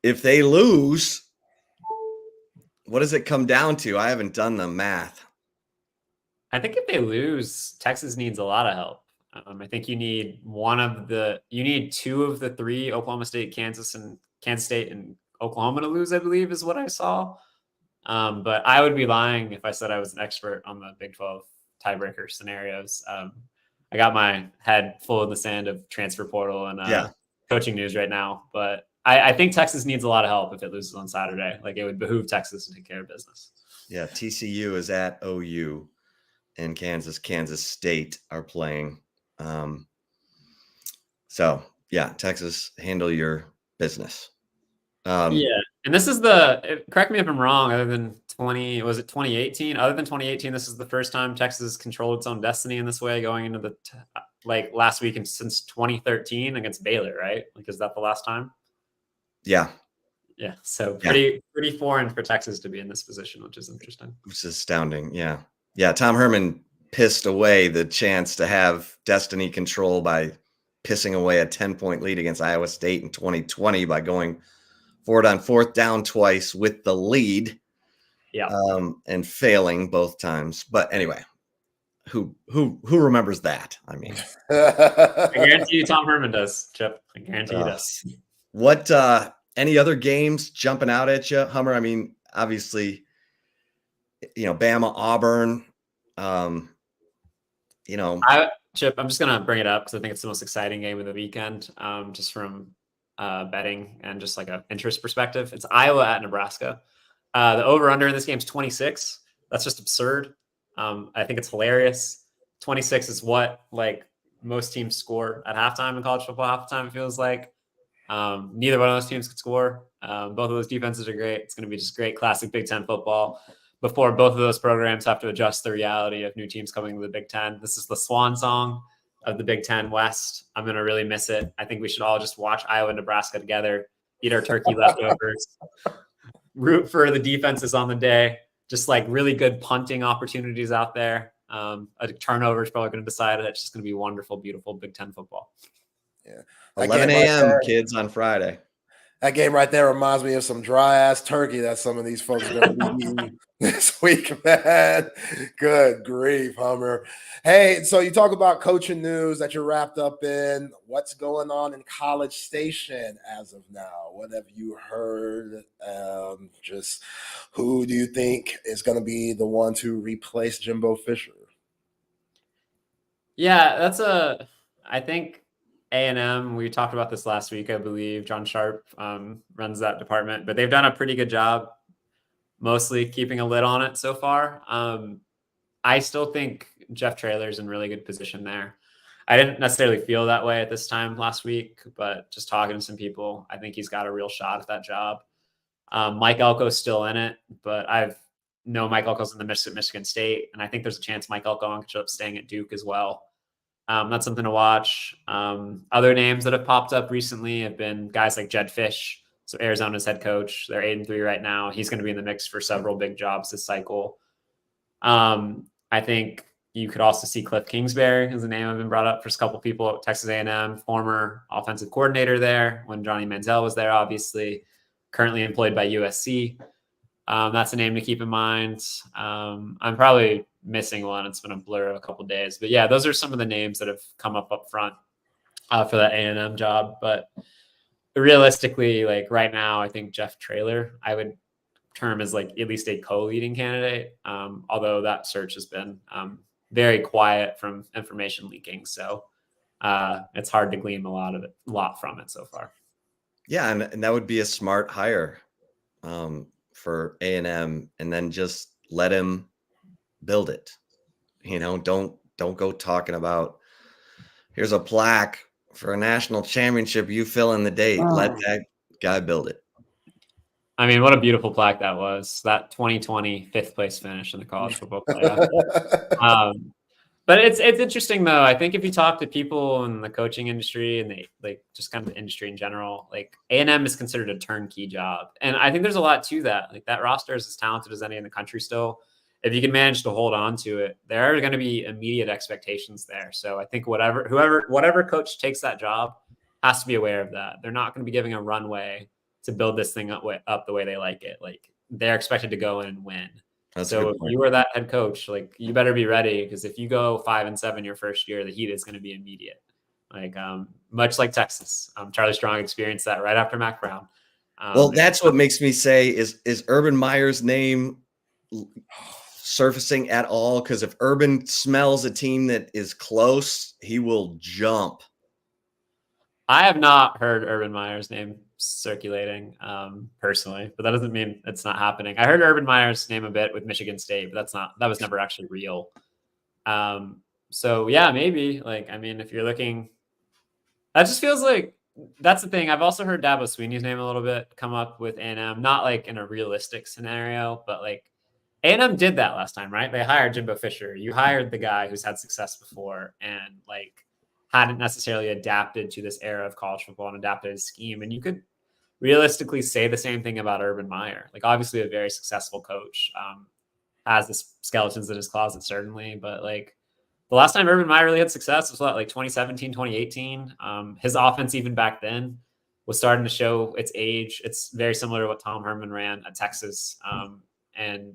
if they lose, what does it come down to? I haven't done the math. I think if they lose, Texas needs a lot of help. I think you need 2 of the 3, Oklahoma State, Kansas State, and Oklahoma to lose, I believe is what I saw. But I would be lying if I said I was an expert on the Big 12 tiebreaker scenarios. I got my head full in the sand of transfer portal and coaching news right now. But I think Texas needs a lot of help if it loses on Saturday. Like, it would behoove Texas to take care of business. Yeah, TCU is at OU, and Kansas State are playing. So yeah, Texas, handle your business. And this is correct me if I'm wrong, other than 2018? Other than 2018, this is the first time Texas controlled its own destiny in this way going into the last week and since 2013 against Baylor, right? Like, is that the last time? Yeah. Yeah. So pretty foreign for Texas to be in this position, which is interesting. Which is astounding. Yeah. Yeah. Tom Herman pissed away the chance to have destiny control by pissing away a 10-point lead against Iowa State in 2020 by going for it on 4th down twice with the lead. Yeah. And failing both times. But anyway, who remembers that? I mean, I guarantee you Tom Herman does, Chip. I guarantee he does. What any other games jumping out at you, Hummer? I mean, obviously, Bama, Auburn, Chip, I'm just going to bring it up because I think it's the most exciting game of the weekend, just from betting and just like an interest perspective. It's Iowa at Nebraska. The over-under in this game is 26. That's just absurd. I think it's hilarious. 26 is what most teams score at halftime in college football. Halftime, it feels like. Neither one of those teams could score. Both of those defenses are great. It's going to be just great classic Big Ten football before both of those programs have to adjust the reality of new teams coming to the Big Ten. This is the swan song of the Big Ten West. I'm going to really miss it. I think we should all just watch Iowa and Nebraska together, eat our turkey leftovers, root for the defenses on the day, just really good punting opportunities out there. A turnover is probably going to decide it. It's just going to be wonderful, beautiful Big Ten football. Yeah. 11 a.m. kids on Friday. That game right there reminds me of some dry ass turkey that some of these folks are going to be eating this week, man. Good grief, Hummer. Hey, so you talk about coaching news that you're wrapped up in. What's going on in College Station as of now? What have you heard? Just who do you think is going to be the one to replace Jimbo Fisher? Yeah, I think A&M, we talked about this last week, I believe. John Sharp runs that department, but they've done a pretty good job mostly keeping a lid on it so far. I still think Jeff Traylor's in really good position there. I didn't necessarily feel that way at this time last week, but just talking to some people, I think he's got a real shot at that job. Mike Elko's still in it, but Mike Elko's in the Michigan State, and I think there's a chance Mike Elko ends up staying at Duke as well. That's something to watch. Other names that have popped up recently have been guys like Jed Fish. So Arizona's head coach, they're 8-3 right now. He's going to be in the mix for several big jobs this cycle. I think You could also see Cliff Kingsbury as a name I've been brought up for a couple people at Texas A&M, former offensive coordinator there when Johnny Manziel was there, obviously, currently employed by USC. That's a name to keep in mind. I'm probably missing one. It's been a blur of a couple of days. But yeah, those are some of the names that have come up front for that A&M job. But realistically, like right now, I think Jeff Traylor, I would term as like at least a co-leading candidate, although that search has been very quiet from information leaking. So it's hard to glean a lot from it so far. Yeah, and that would be a smart hire for A&M, and then just let him build it. You know, don't go talking about here's a plaque for a national championship. You fill in the date. Let that guy build it. I mean, what a beautiful plaque that was. That 2020 fifth place finish in the college football playoff. But it's interesting though. I think if you talk to people in the coaching industry and they like just kind of the industry in general, like A&M is considered a turnkey job. And I think there's a lot to that. Like that roster is as talented as any in the country still. If you can manage to hold on to it, there are going to be immediate expectations there. So I think whatever coach takes that job has to be aware of that. They're not going to be giving a runway to build this thing up the way they like it. Like they're expected to go in and win. So if you are that head coach, like you better be ready, because if you go 5-7 your first year, the heat is going to be immediate. Like much like Texas, Charlie Strong experienced that right after Mac Brown. Well, that's what makes me say is Urban Meyer's name surfacing at all? Because if Urban smells a team that is close, he will jump. I have not heard Urban Meyer's name circulating personally, but that doesn't mean it's not happening. I heard Urban Meyer's name a bit with Michigan State, but that was never actually real. So yeah, maybe like, I mean, if you're looking, that just feels like that's the thing. I've also heard Dabo Swinney's name a little bit come up with A&M, not like in a realistic scenario, but like A&M did that last time, right? They hired Jimbo Fisher. You hired the guy who's had success before and like hadn't necessarily adapted to this era of college football and adapted his scheme. And you could realistically say the same thing about Urban Meyer. Like obviously a very successful coach, has the skeletons in his closet, certainly. But like the last time Urban Meyer really had success was like 2017, 2018. His offense even back then was starting to show its age. It's very similar to what Tom Herman ran at Texas. And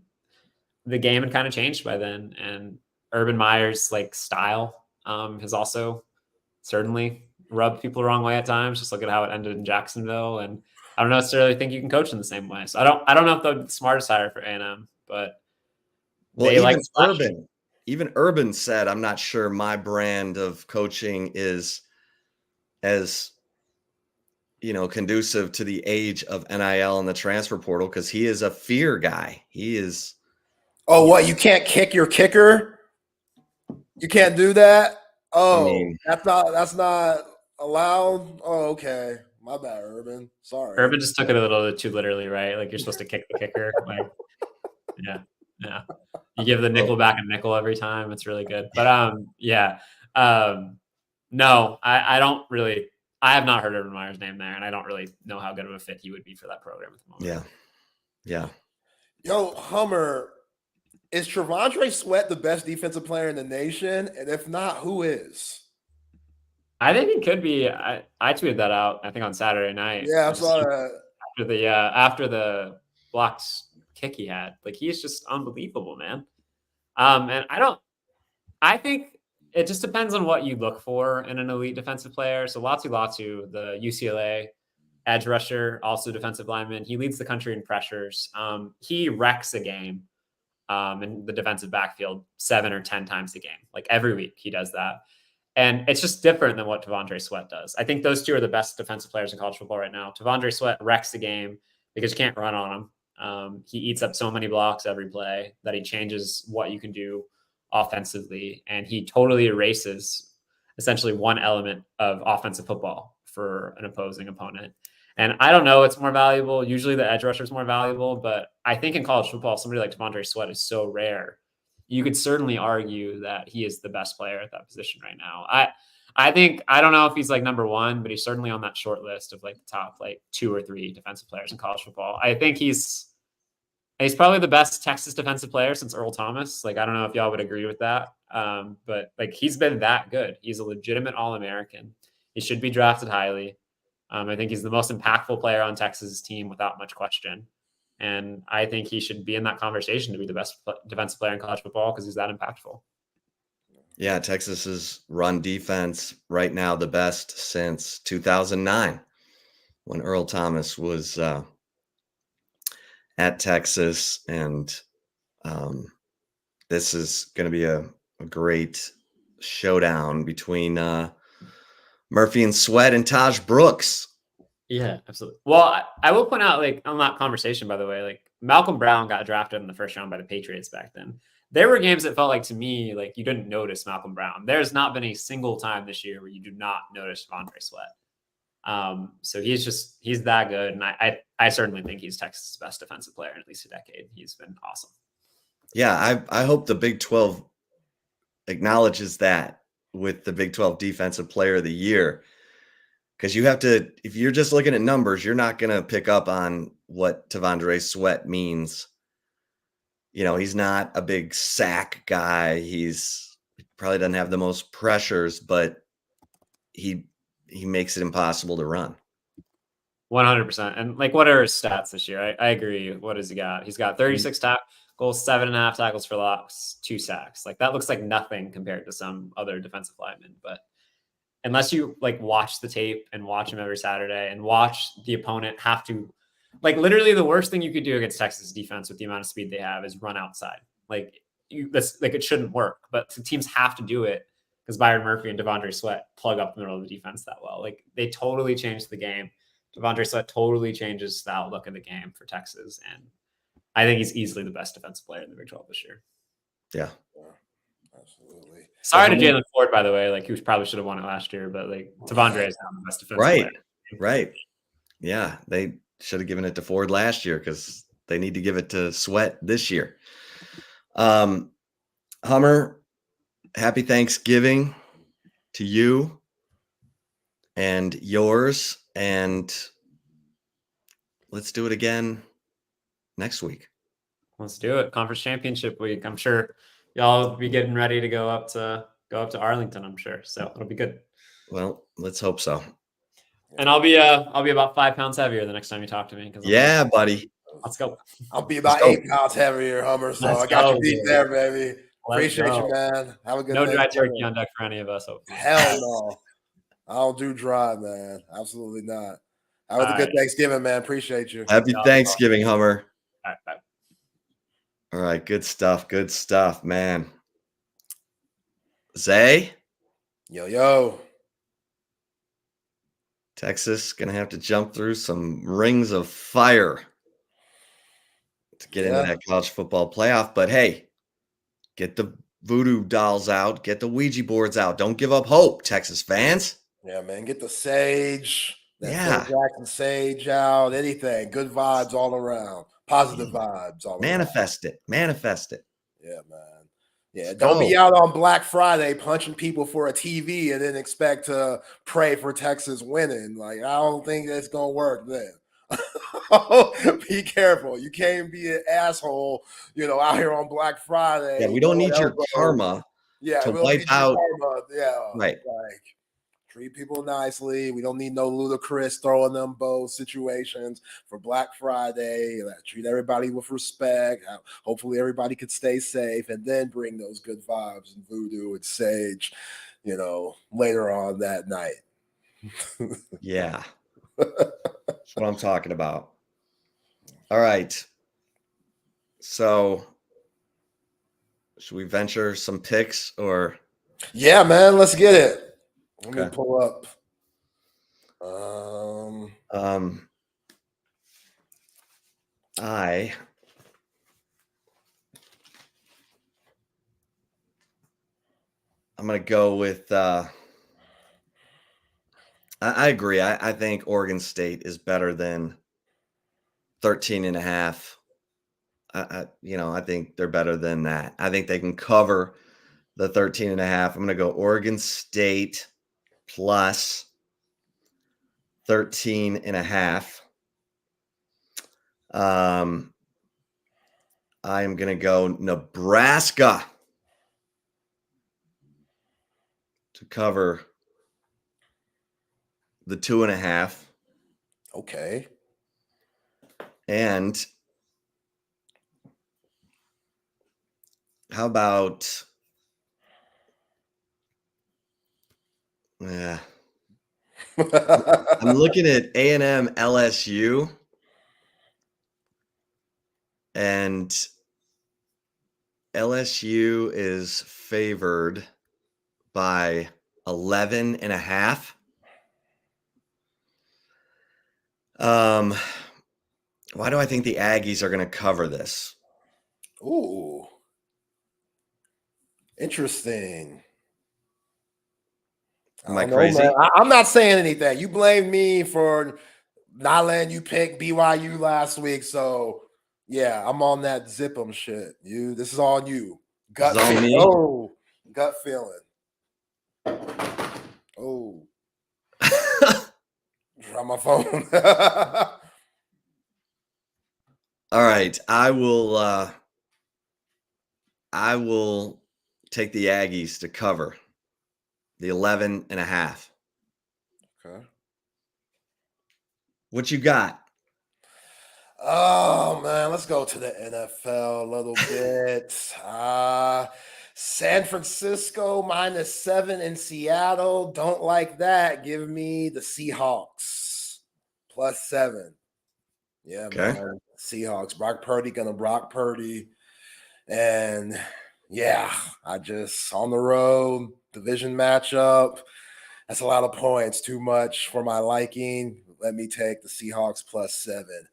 the game had kind of changed by then. And Urban Meyer's like style has also certainly rubbed people the wrong way at times. Just look at how it ended in Jacksonville. And I don't necessarily think you can coach in the same way. So I don't know if they're the smartest hire for A&M, but well, even Urban said, I'm not sure my brand of coaching is as, conducive to the age of NIL and the transfer portal, because he is a fear guy. He is. Oh, what? You can't kick your kicker? You can't do that? Oh, I mean, that's not allowed. Oh, okay. My bad, Urban. Sorry. Urban just took it a little too literally, right? Like you're supposed to kick the kicker. Like, yeah. You give the nickel back a nickel every time. It's really good. But no, I don't really. I have not heard Urban Meyer's name there, and I don't really know how good of a fit he would be for that program at the moment. Yeah. Yo, Hummer, is Trevondre Sweat the best defensive player in the nation? And if not, who is? I think it could be. I tweeted that out, I think, on Saturday night. Yeah, I saw that. After the blocked kick he had. Like, he's just unbelievable, man. And I think it just depends on what you look for in an elite defensive player. So Latu, the UCLA edge rusher, also defensive lineman, he leads the country in pressures. He wrecks a game in the defensive backfield 7 or 10 times a game. Like every week he does that. And it's just different than what Trevondre Sweat does. I think those two are the best defensive players in college football right now. Trevondre Sweat wrecks the game because you can't run on him. He eats up so many blocks every play that he changes what you can do offensively. And he totally erases essentially one element of offensive football for an opposing opponent. And I don't know, it's more valuable. Usually the edge rusher is more valuable, but I think in college football, somebody like Trevondre Sweat is so rare. You could certainly argue that he is the best player at that position right now. I think, I don't know if he's like number one, but he's certainly on that short list of like the top like 2 or 3 defensive players in college football. I think he's He's probably the best Texas defensive player since Earl Thomas. Like, I don't know if y'all would agree with that. But like, he's been that good. He's a legitimate All-American. He should be drafted highly. I think he's the most impactful player on Texas' team without much question. And I think he should be in that conversation to be the best defensive player in college football because he's that impactful. Yeah, Texas's run defense right now the best since 2009 when Earl Thomas was at Texas. And this is going to be a great showdown between Murphy and Sweat and Taj Brooks. Yeah, absolutely. Well, I will point out, like, on that conversation, by the way, like, Malcolm Brown got drafted in the first round by the Patriots back then. There were games that felt like, to me, like, you didn't notice Malcolm Brown. There's not been a single time this year where you do not notice Devondre Sweat. So he's that good. And I certainly think he's Texas' best defensive player in at least a decade. He's been awesome. Yeah, I hope the Big 12 acknowledges that with the Big 12 Defensive Player of the Year. Because you have to, if you're just looking at numbers, you're not going to pick up on what Devondre Sweat means. You know, he's not a big sack guy. He probably doesn't have the most pressures, but he makes it impossible to run. 100%. And like, what are his stats this year? I agree. What has he got? He's got 36 tackles, 7.5 tackles for loss, 2 sacks. Like, that looks like nothing compared to some other defensive linemen, but unless you like watch the tape and watch him every Saturday and watch the opponent have to, like, literally the worst thing you could do against Texas defense with the amount of speed they have is run outside. Like, that's like, it shouldn't work, but the teams have to do it because Byron Murphy and Devondre Sweat plug up the middle of the defense that well. Like, they totally changed the game. Devondre Sweat totally changes the outlook of the game for Texas. And I think he's easily the best defensive player in the Big 12 this year. Yeah. Absolutely. Sorry to Jalen Ford, by the way. Like, he probably should have won it last year, but like, Devondre is now the best defensive player. Right. Yeah, they should have given it to Ford last year because they need to give it to Sweat this year. Hummer, happy Thanksgiving to you and yours. And let's do it again next week. Let's do it. Conference championship week. I'm sure y'all will be getting ready to go up to Arlington, I'm sure. So it'll be good. Well, let's hope so. And I'll be about 5 pounds heavier the next time you talk to me. Yeah, buddy. Let's go. I'll be about 8 pounds heavier, Hummer. So I got you beat there, baby. Appreciate you, man. Have a good No dry turkey on deck for any of us. Hopefully. Hell no. I don't do dry, man. Absolutely not. Have a good Thanksgiving, man. Appreciate you. Happy Thanksgiving, Hummer. All right, bye. All right, good stuff. Good stuff, man. Zay? Yo. Texas going to have to jump through some rings of fire to get into that college football playoff. But hey, get the voodoo dolls out. Get the Ouija boards out. Don't give up hope, Texas fans. Yeah, man. Get the sage. Phil Yeah. Jackson sage out. Anything. Good vibes all around. Positive vibes all around. Manifest it. Yeah, man. Yeah, don't be out on Black Friday punching people for a TV and then expect to pray for Texas winning. Like, I don't think that's going to work then. Be careful. You can't be an asshole, out here on Black Friday. Yeah, we don't need your karma to wipe out. Yeah, right. Like, treat people nicely. We don't need no ludicrous throwing them both situations for Black Friday. Treat everybody with respect. Hopefully everybody could stay safe and then bring those good vibes and voodoo and sage, later on that night. Yeah. That's what I'm talking about. All right. So should we venture some picks or? Yeah, man, let's get it. Let me Okay. pull up. I'm going to go with I agree. I think Oregon State is better than 13.5. I think they're better than that. I think they can cover the 13.5. I'm going to go Oregon State plus 13.5. I am going to go Nebraska to cover the 2.5. Okay. And how about I'm looking at A&M LSU, and LSU is favored by 11.5. Why do I think the Aggies are going to cover this? Ooh. Interesting. Am I crazy? Man. I'm not saying anything. You blamed me for not letting you pick BYU last week. So, yeah, I'm on that zip 'em shit. This is on you. Gut feeling. Oh, gut feeling. Oh. Drop my phone. All right. I will take the Aggies to cover the 11.5. Okay. What you got? Oh man, let's go to the NFL a little bit. San Francisco -7 in Seattle. Don't like that. Give me the Seahawks +7. Yeah, okay. Man. Seahawks. Brock Purdy gonna Brock Purdy. And yeah, I just on the road, division matchup. That's a lot of points, too much for my liking. Let me take the Seahawks +7.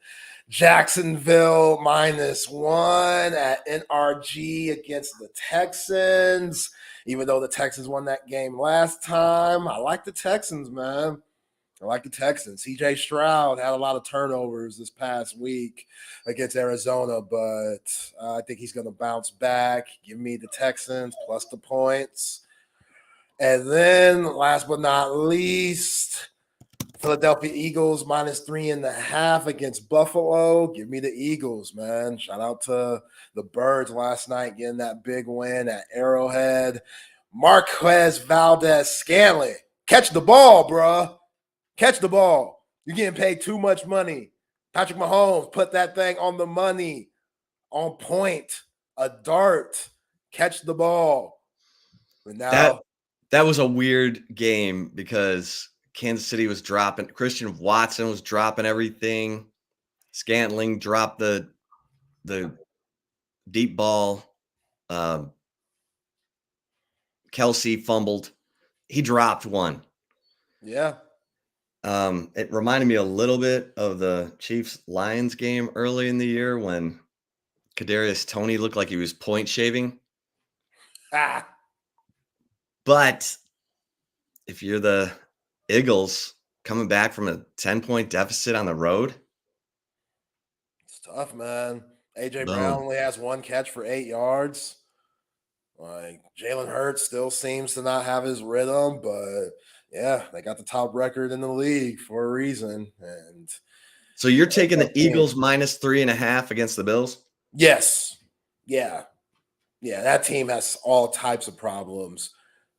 Jacksonville -1 at NRG against the Texans. Even though the Texans won that game last time, I like the Texans, man. I like the Texans. CJ Stroud had a lot of turnovers this past week against Arizona, but I think he's going to bounce back. Give me the Texans plus the points. And then, last but not least, Philadelphia Eagles -3.5 against Buffalo. Give me the Eagles, man. Shout out to the Birds last night getting that big win at Arrowhead. Marquez Valdez-Scantling. Catch the ball, bruh. Catch the ball. You're getting paid too much money. Patrick Mahomes put that thing on the money, on point, a dart. Catch the ball. But now that was a weird game because Kansas City was dropping. Christian Watson was dropping everything. Scantling dropped the deep ball. Kelsey fumbled. He dropped one. Yeah. It reminded me a little bit of the Chiefs-Lions game early in the year when Kadarius Toney looked like he was point shaving. But if you're the Eagles coming back from a 10-point deficit on the road, it's tough, man. AJ Brown only has one catch for 8 yards. Like Jalen Hurts still seems to not have his rhythm, but yeah, they got the top record in the league for a reason. And so you're taking the Eagles -3.5 against the Bills? Yes. Yeah. Yeah, that team has all types of problems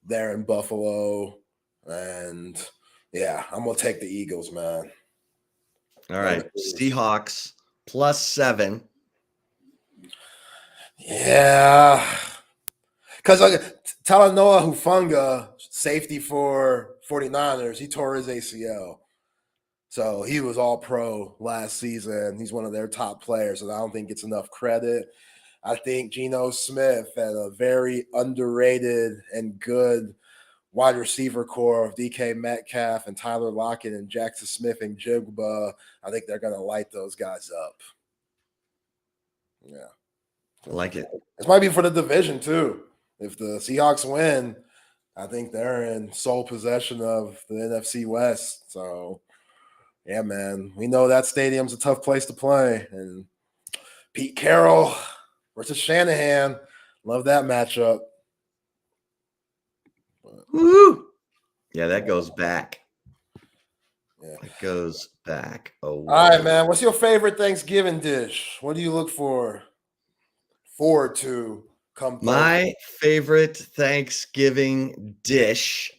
there in Buffalo. And yeah, I'm going to take the Eagles, man. All right. Seahawks +7. Yeah. Because Talanoa Hufanga, safety for 49ers, he tore his ACL. So he was all pro last season. He's one of their top players, and I don't think gets enough credit. I think Geno Smith had a very underrated and good wide receiver core of DK Metcalf and Tyler Lockett and Jackson Smith and Jigba. I think they're going to light those guys up. Yeah. I like it. This might be for the division, too. If the Seahawks win, I think they're in sole possession of the NFC West. So, yeah, man, we know that stadium's a tough place to play. And Pete Carroll versus Shanahan, love that matchup. Woo! Yeah, that goes back. Yeah. It goes back. Oh, all right, man. What's your favorite Thanksgiving dish? What do you look for? forward to come My favorite Thanksgiving dish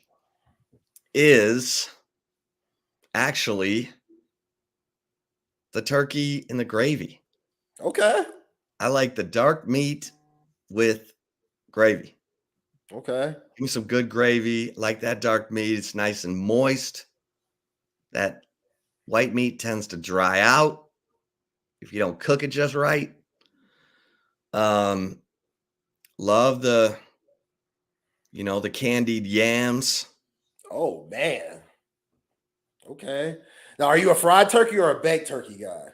is actually the turkey and the gravy. Okay. I like the dark meat with gravy. Okay. Give me some good gravy. Like that dark meat. It's nice and moist. That white meat tends to dry out if you don't cook it just right. Love the candied yams. Oh man. Okay. Now, are you a fried turkey or a baked turkey guy?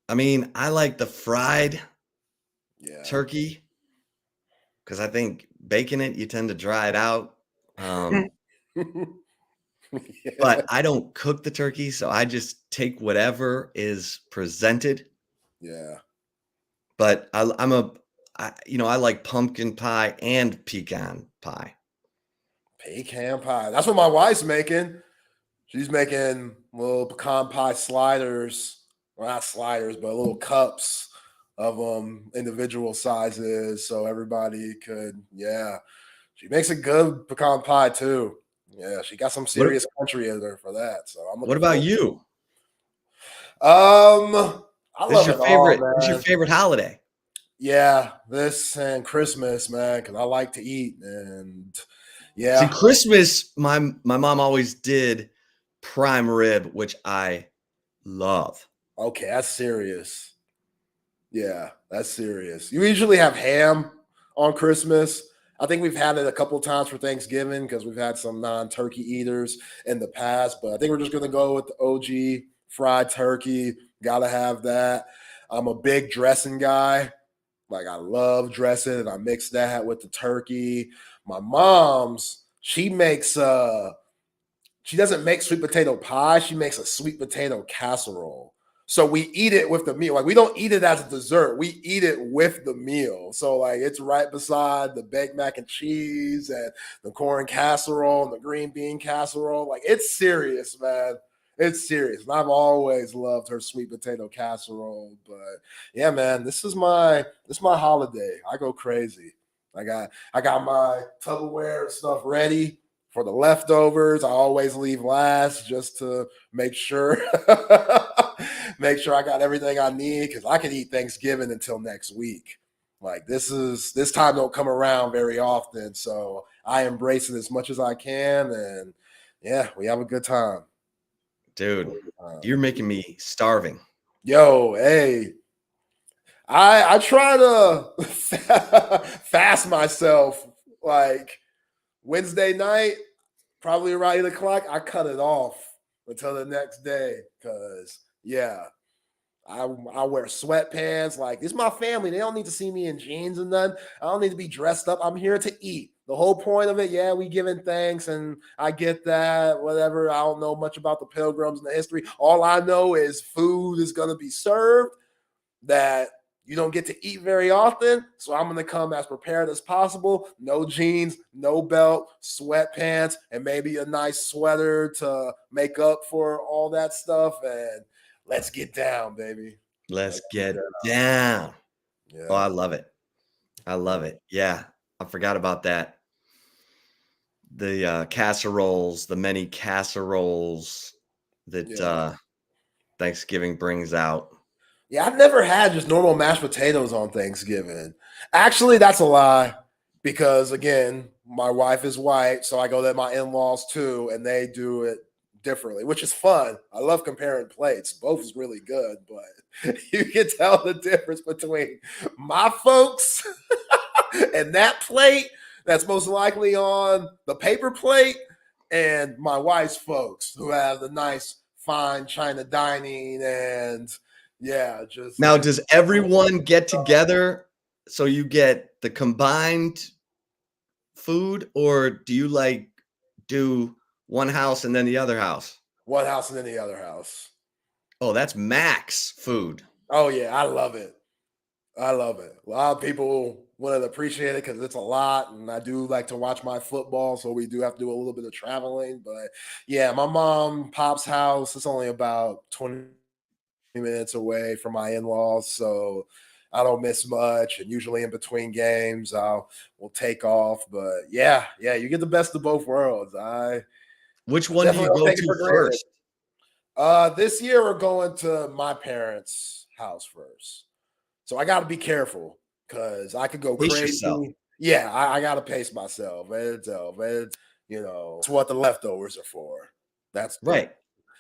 I mean, I like the fried turkey because I think baking it, you tend to dry it out. But I don't cook the turkey, so I just take whatever is presented. Yeah. But I like pumpkin pie and pecan pie. Pecan pie. That's what my wife's making. She's making little pecan pie sliders. Well, not sliders, but little cups of individual sizes. So everybody could, She makes a good pecan pie too. Yeah, she got some serious country in there for that. So I'm. What about you? I love it all, man. What's your favorite holiday? Yeah, this and Christmas, man, because I like to eat. And yeah. See, Christmas, my mom always did prime rib, which I love. Okay, that's serious. Yeah, that's serious. You usually have ham on Christmas. I think we've had it a couple of times for Thanksgiving because we've had some non-turkey eaters in the past. But I think we're just going to go with the OG fried turkey. Got to have that. I'm a big dressing guy. Like, I love dressing, and I mix that with the turkey. My mom's, she makes she doesn't make sweet potato pie. She makes a sweet potato casserole. So we eat it with the meal. Like, we don't eat it as a dessert. We eat it with the meal. So, like, it's right beside the baked mac and cheese and the corn casserole and the green bean casserole. Like, it's serious, man. It's serious. And I've always loved her sweet potato casserole. But yeah, man, this is my holiday. I go crazy. I got my Tupperware stuff ready for the leftovers. I always leave last just to make sure I got everything I need, because I can eat Thanksgiving until next week. Like, this time don't come around very often. So I embrace it as much as I can. And yeah, we have a good time. Dude, you're making me starving. Yo, hey, I try to fast myself. Like, Wednesday night, probably around 8 o'clock, I cut it off until the next day. Because, yeah, I wear sweatpants. Like, it's my family. They don't need to see me in jeans and nothing. I don't need to be dressed up. I'm here to eat. The whole point of it, we giving thanks, and I get that, whatever. I don't know much about the Pilgrims and the history. All I know is food is going to be served that you don't get to eat very often. So I'm going to come as prepared as possible. No jeans, no belt, sweatpants, and maybe a nice sweater to make up for all that stuff. And let's get down, baby. Let's get down. Yeah. Oh, I love it. I love it. Yeah. I forgot about that. The casseroles, the many casseroles that Thanksgiving brings out. Yeah, I've never had just normal mashed potatoes on Thanksgiving. Actually, that's a lie, because, again, my wife is white, so I go to my in-laws too, and they do it differently, which is fun. I love comparing plates. Both is really good, but you can tell the difference between my folks and that plate that's most likely on the paper plate, and my wife's folks, who have the nice fine China dining. And just now, does everyone get together so you get the combined food, or do you do one house and then the other house? One house and then the other house. Oh, that's max food. Oh yeah, I love it. A lot of people wouldn't appreciate it because it's a lot, and I do like to watch my football, so we do have to do a little bit of traveling. But yeah, my mom, pop's house, it's only about 20 minutes away from my in-laws, so I don't miss much, and usually in between games, we'll take off. But yeah, you get the best of both worlds. Which one do you go to first? This year we're going to my parents' house first, so I got to be careful because I could go crazy. Yourself. Yeah, I got to pace myself. It's what the leftovers are for. That's right.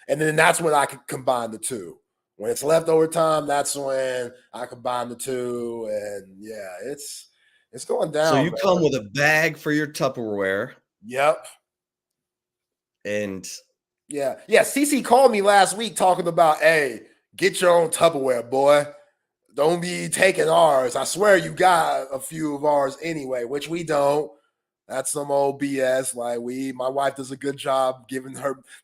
And then that's when I can combine the two. When it's leftover time, that's when I combine the two. And yeah, it's going down. So you come with a bag for your Tupperware. Yep. And yeah. CC called me last week talking about, hey, get your own Tupperware, boy. Don't be taking ours. I swear you got a few of ours anyway, which we don't. That's some old BS. My wife does a good job giving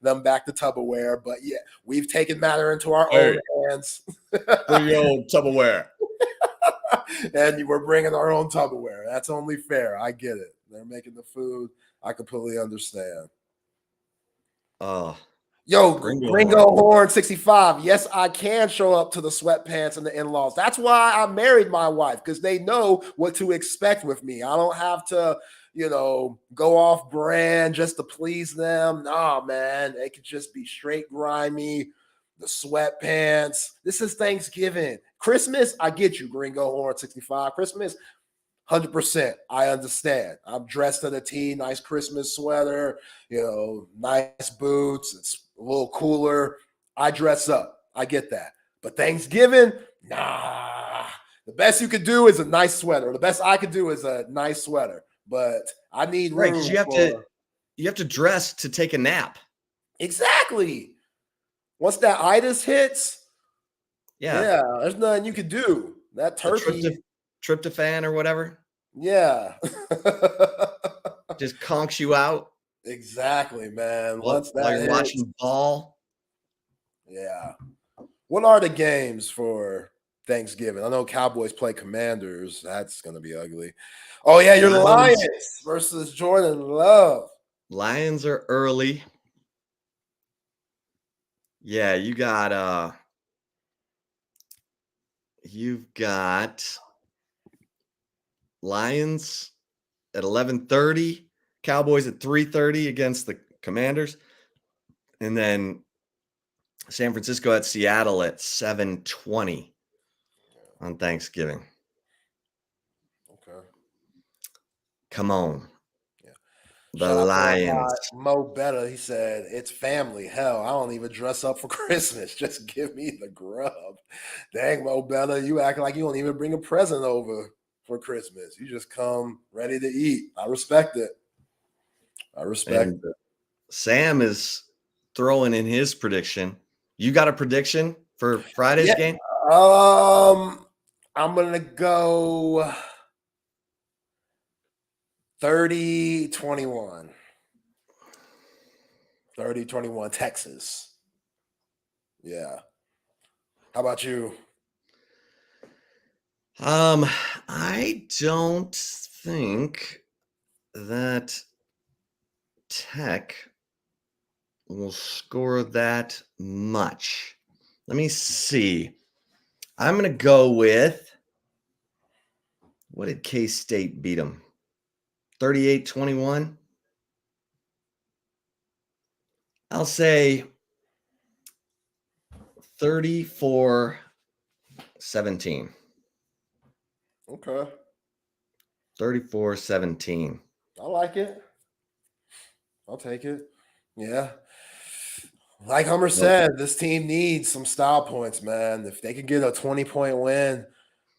them back the Tupperware, but yeah, we've taken matter into our own hands. Bring your own Tupperware. And we're bringing our own Tupperware. That's only fair. I get it. They're making the food. I completely understand. Yo, Gringo Horn 65. Yes, I can show up to the sweatpants and the in-laws. That's why I married my wife, because they know what to expect with me. I don't have to, go off brand just to please them. Nah, man. They could just be straight grimy, the sweatpants. This is Thanksgiving. Christmas, I get you, Gringo Horn 65. Christmas, 100%. I understand. I'm dressed to the T, nice Christmas sweater, nice boots. It's a little cooler. I dress up. I get that. But Thanksgiving, nah. The best you could do is a nice sweater. The best I could do is a nice sweater. But I need room. Right, you have to dress to take a nap. Exactly. Once that itis hits, yeah, there's nothing you can do. That turkey. Tryptophan or whatever. Yeah. Just conks you out. Exactly, man. While you're watching ball. Yeah. What are the games for Thanksgiving? I know Cowboys play Commanders. That's going to be ugly. Oh, yeah, you're Lions versus Jordan Love. Lions are early. Yeah, you've got Lions at 11:30, Cowboys at 3:30 against the Commanders, and then San Francisco at Seattle at 7:20 on Thanksgiving. Okay. Come on. Yeah. The Lions. Mo Better, he said, it's family. Hell, I don't even dress up for Christmas. Just give me the grub. Dang, Mo Better, you act like you don't even bring a present over for Christmas. You just come ready to eat. I respect it. Sam is throwing in his prediction. You got a prediction for Friday's game? I'm going to go 30-21. 30-21 Texas. Yeah. How about you? I don't think that Tech will score that much. Let me see. I'm going to go with, what did K-State beat them? 38-21? I'll say 34-17. Okay. 34-17. I like it. I'll take it. Yeah. Like Hummer said, this team needs some style points, man. If they could get a 20-point win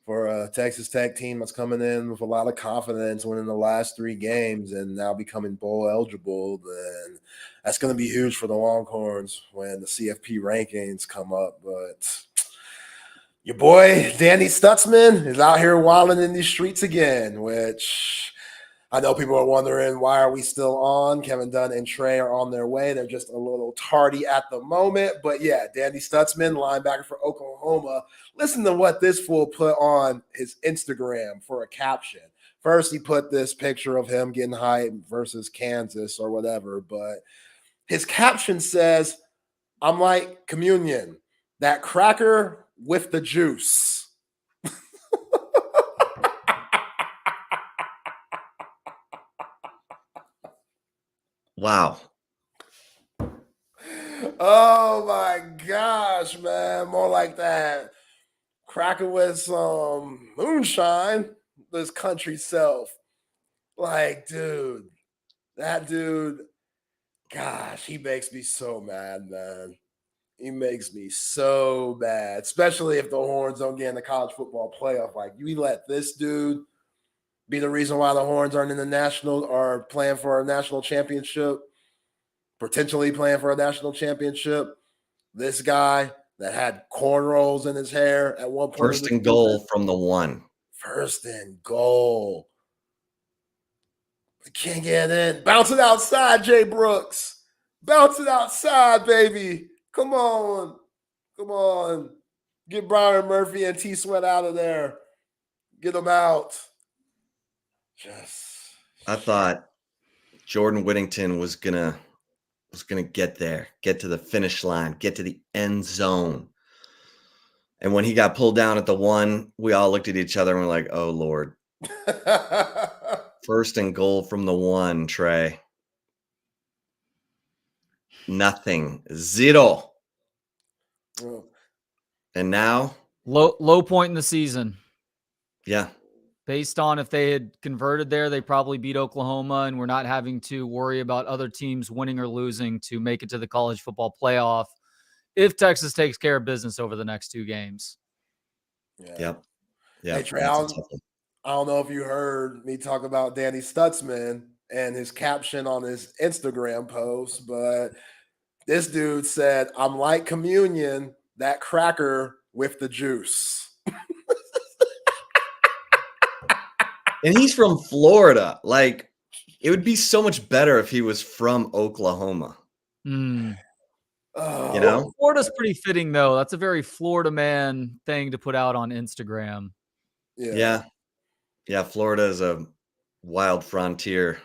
for a Texas Tech team that's coming in with a lot of confidence, winning the last 3 games and now becoming bowl eligible, then that's going to be huge for the Longhorns when the CFP rankings come up. But your boy, Danny Stutzman, is out here wilding in these streets again, which I know people are wondering, why are we still on? Kevin Dunn and Trey are on their way. They're just a little tardy at the moment. But yeah, Danny Stutzman, linebacker for Oklahoma. Listen to what this fool put on his Instagram for a caption. First, he put this picture of him getting hyped versus Kansas or whatever. But his caption says, I'm like communion, that cracker with the juice. Wow. Oh my gosh, man. More like that. Cracking with some moonshine, this country self. Like, dude, that dude, gosh, he makes me so mad, man. He makes me so mad, especially if the Horns don't get in the college football playoff. Like, you let this dude be the reason why the Horns aren't in the national or playing for a national championship, potentially playing for a national championship. This guy that had cornrows in his hair at one point. First and goal from the 1. First and goal. Can't get in. Bounce it outside, Jay Brooks. Bounce it outside, baby. Come on. Come on. Get Brian Murphy and T Sweat out of there. Get them out. I thought Jordan Whittington was gonna get there, get to the finish line, get to the end zone. And when he got pulled down at the 1, we all looked at each other and we're like, oh Lord. First and goal from the 1, Trey. Nothing. 0. And now? Low point in the season. Yeah. Based on if they had converted there, they probably beat Oklahoma, and we're not having to worry about other teams winning or losing to make it to the college football playoff if Texas takes care of business over the next 2 games. Yep. Hey, Trey, I don't know if you heard me talk about Danny Stutzman and his caption on his Instagram post, but this dude said, I'm like communion, that cracker with the juice. And he's from Florida. Like, it would be so much better if he was from Oklahoma. You know? Florida's pretty fitting, though. That's a very Florida man thing to put out on Instagram. Yeah. Yeah, Florida is a wild frontier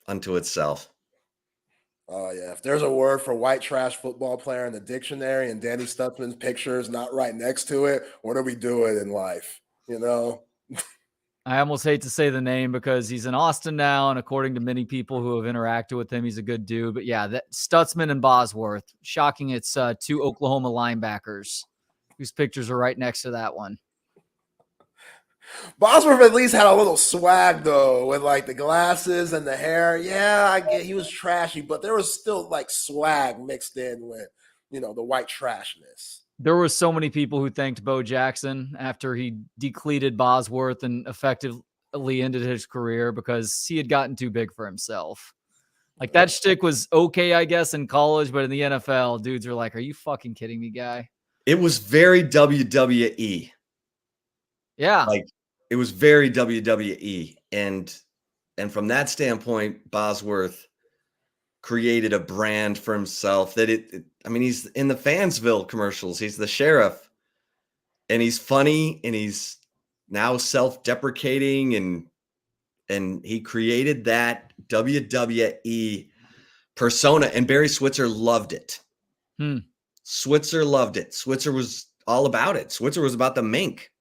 unto itself. Oh, yeah. If there's a word for white trash football player in the dictionary and Danny Stutzman's picture is not right next to it, what are we doing in life? You know? I almost hate to say the name because he's in Austin now, and according to many people who have interacted with him, he's a good dude. But yeah, that Stutzman and Bosworth. Shocking it's 2 Oklahoma linebackers whose pictures are right next to that one. Bosworth at least had a little swag, though, with like the glasses and the hair. Yeah, I get he was trashy, but there was still like swag mixed in with, you know, the white trashness. There were so many people who thanked Bo Jackson after he decleated Bosworth and effectively ended his career because he had gotten too big for himself. Like, that shtick was okay, I guess, in college, but in the NFL, dudes are like, are you fucking kidding me, guy? It was very WWE. Yeah. Like, it was very WWE. And from that standpoint, Bosworth created a brand for himself that I mean, he's in the Fansville commercials. He's the sheriff, and he's funny, and he's now self-deprecating, and he created that WWE persona, and Barry Switzer loved it. Switzer loved it. Switzer was all about it. Switzer was about the mink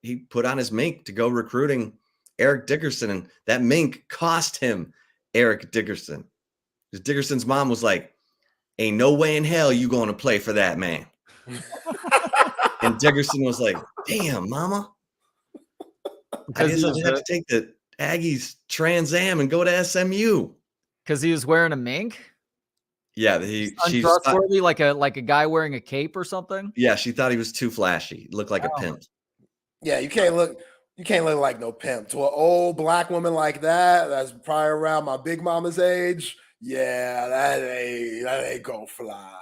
he put on his mink to go recruiting Eric Dickerson, and that mink cost him Eric Dickerson. Because Dickerson's mom was like, ain't no way in hell you going to play for that man. And Dickerson was like, damn, mama. I guess I'll just have to take the Aggies Trans Am and go to SMU. Because he was wearing a mink? Yeah, she's untrustworthy, like a guy wearing a cape or something? Yeah, she thought he was too flashy. He looked like a pimp. Yeah, you can't look like no pimp. To an old black woman like that's probably around my big mama's age. Yeah, that ain't gonna fly.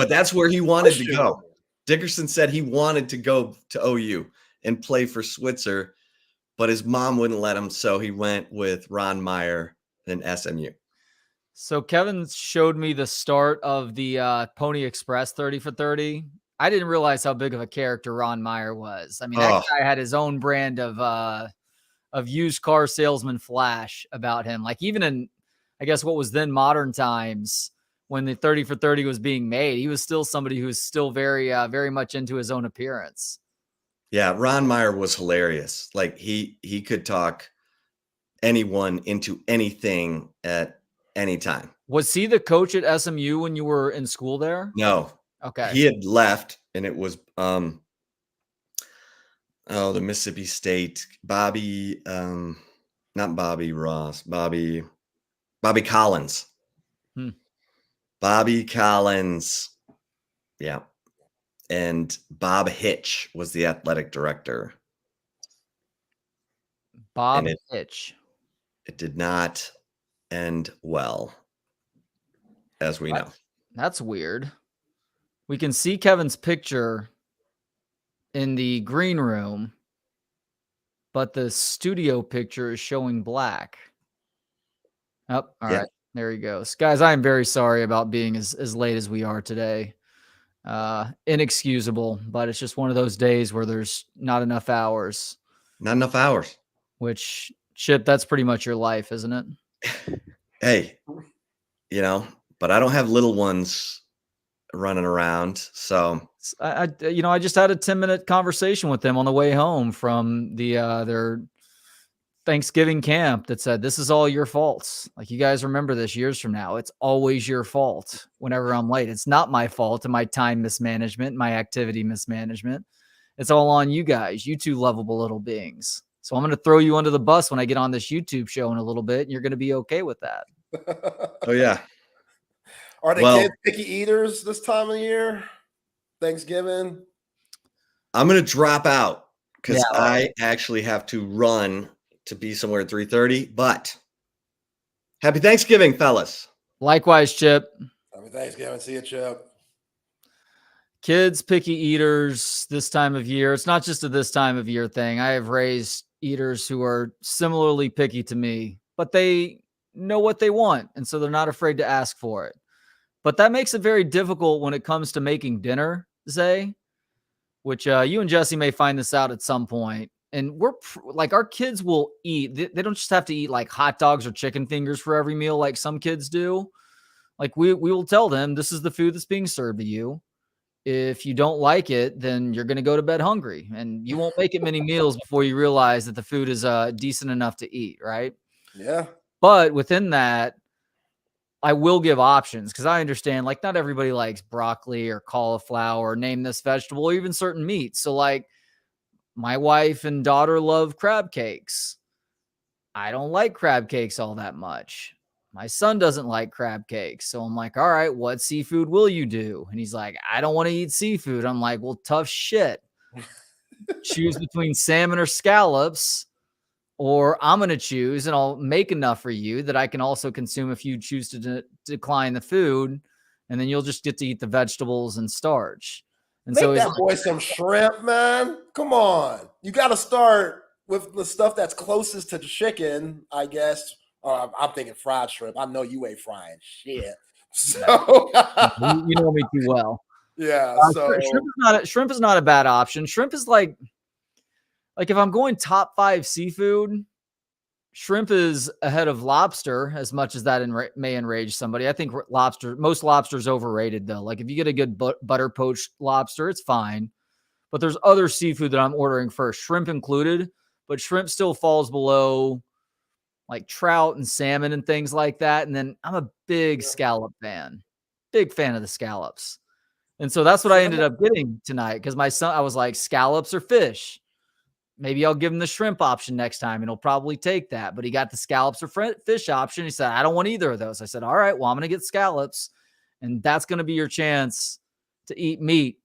That's where he wanted to go. Dickerson said he wanted to go to OU and play for Switzer, but his mom wouldn't let him, so he went with Ron Meyer and SMU. So Kevin showed me the start of the Pony Express 30 for 30. I didn't realize how big of a character Ron Meyer was. I mean, that guy had his own brand of used car salesman flash about him. Like, even in, I guess, what was then modern times, when the 30 for 30 was being made, he was still somebody who was still very, very much into his own appearance. Yeah, Ron Meyer was hilarious. Like, he could talk anyone into anything at anytime. Was he the coach at SMU when you were in school there? No. Okay. He had left, and it was the Mississippi State Bobby, not Bobby Ross, Bobby Collins. Bobby Collins. Yeah. And Bob Hitch was the athletic director. Bob Hitch. It did not end well, as we know. That's weird. We can see Kevin's picture in the green room, but the studio picture is showing black. Oh, all right. There he goes. Guys, I am very sorry about being as late as we are today. Inexcusable, but it's just one of those days where there's not enough hours. Not enough hours. Which, Chip, that's pretty much your life, isn't it? Hey, but I don't have little ones running around. So I just had a 10-minute conversation with them on the way home from their Thanksgiving camp that said, this is all your faults. Like, you guys remember this years from now. It's always your fault whenever I'm late. It's not my fault and my time mismanagement, my activity mismanagement. It's all on you guys, you two lovable little beings. So I'm going to throw you under the bus when I get on this YouTube show in a little bit, and you're going to be okay with that. Oh, yeah. Are the kids picky eaters this time of year? Thanksgiving? I'm going to drop out because I actually have to run to be somewhere at 3:30. But happy Thanksgiving, fellas. Likewise, Chip. Happy Thanksgiving. See you, Chip. Kids, picky eaters this time of year. It's not just a this time of year thing. I have raised eaters who are similarly picky to me, but they know what they want, and so they're not afraid to ask for it. But that makes it very difficult when it comes to making dinner, Zay, which you and Jesse may find this out at some point. And we're like, our kids will eat. They don't just have to eat like hot dogs or chicken fingers for every meal like some kids do. Like, we will tell them, this is the food that's being served to you. If you don't like it, then you're going to go to bed hungry, and you won't make it many meals before you realize that the food is decent enough to eat, right? Yeah. But within that, I will give options, because I understand, like, not everybody likes broccoli or cauliflower or name this vegetable or even certain meats. So, like, my wife and daughter love crab cakes. I don't like crab cakes all that much. My son doesn't like crab cakes. So I'm like, all right, what seafood will you do? And he's like, I don't want to eat seafood. I'm like, well, tough shit. Choose between salmon or scallops, or I'm going to choose, and I'll make enough for you that I can also consume if you choose to decline the food. And then you'll just get to eat the vegetables and starch. And Make that boy some shrimp, man. Come on. You got to start with the stuff that's closest to the chicken, I guess. I'm thinking fried shrimp. I know you ain't frying shit. So you know me too well. Yeah. So shrimp is not a bad option. Shrimp is like if I'm going top 5 seafood, shrimp is ahead of lobster, as much as that may enrage somebody. I think most lobster is overrated, though. Like, if you get a good butter poached lobster, it's fine. But there's other seafood that I'm ordering first, shrimp included. But shrimp still falls below like trout and salmon and things like that. And then I'm a big scallop fan, big fan of the scallops. And so that's what I ended up getting tonight, because my son, I was like, scallops or fish. Maybe I'll give him the shrimp option next time, and he'll probably take that. But he got the scallops or fish option. He said, I don't want either of those. I said, all right, well, I'm going to get scallops, and that's going to be your chance to eat meat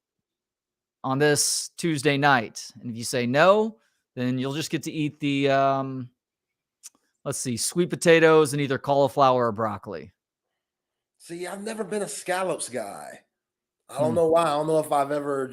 on this Tuesday night. And if you say no, then you'll just get to eat the, sweet potatoes and either cauliflower or broccoli. See, I've never been a scallops guy. I don't know why. I don't know if I've ever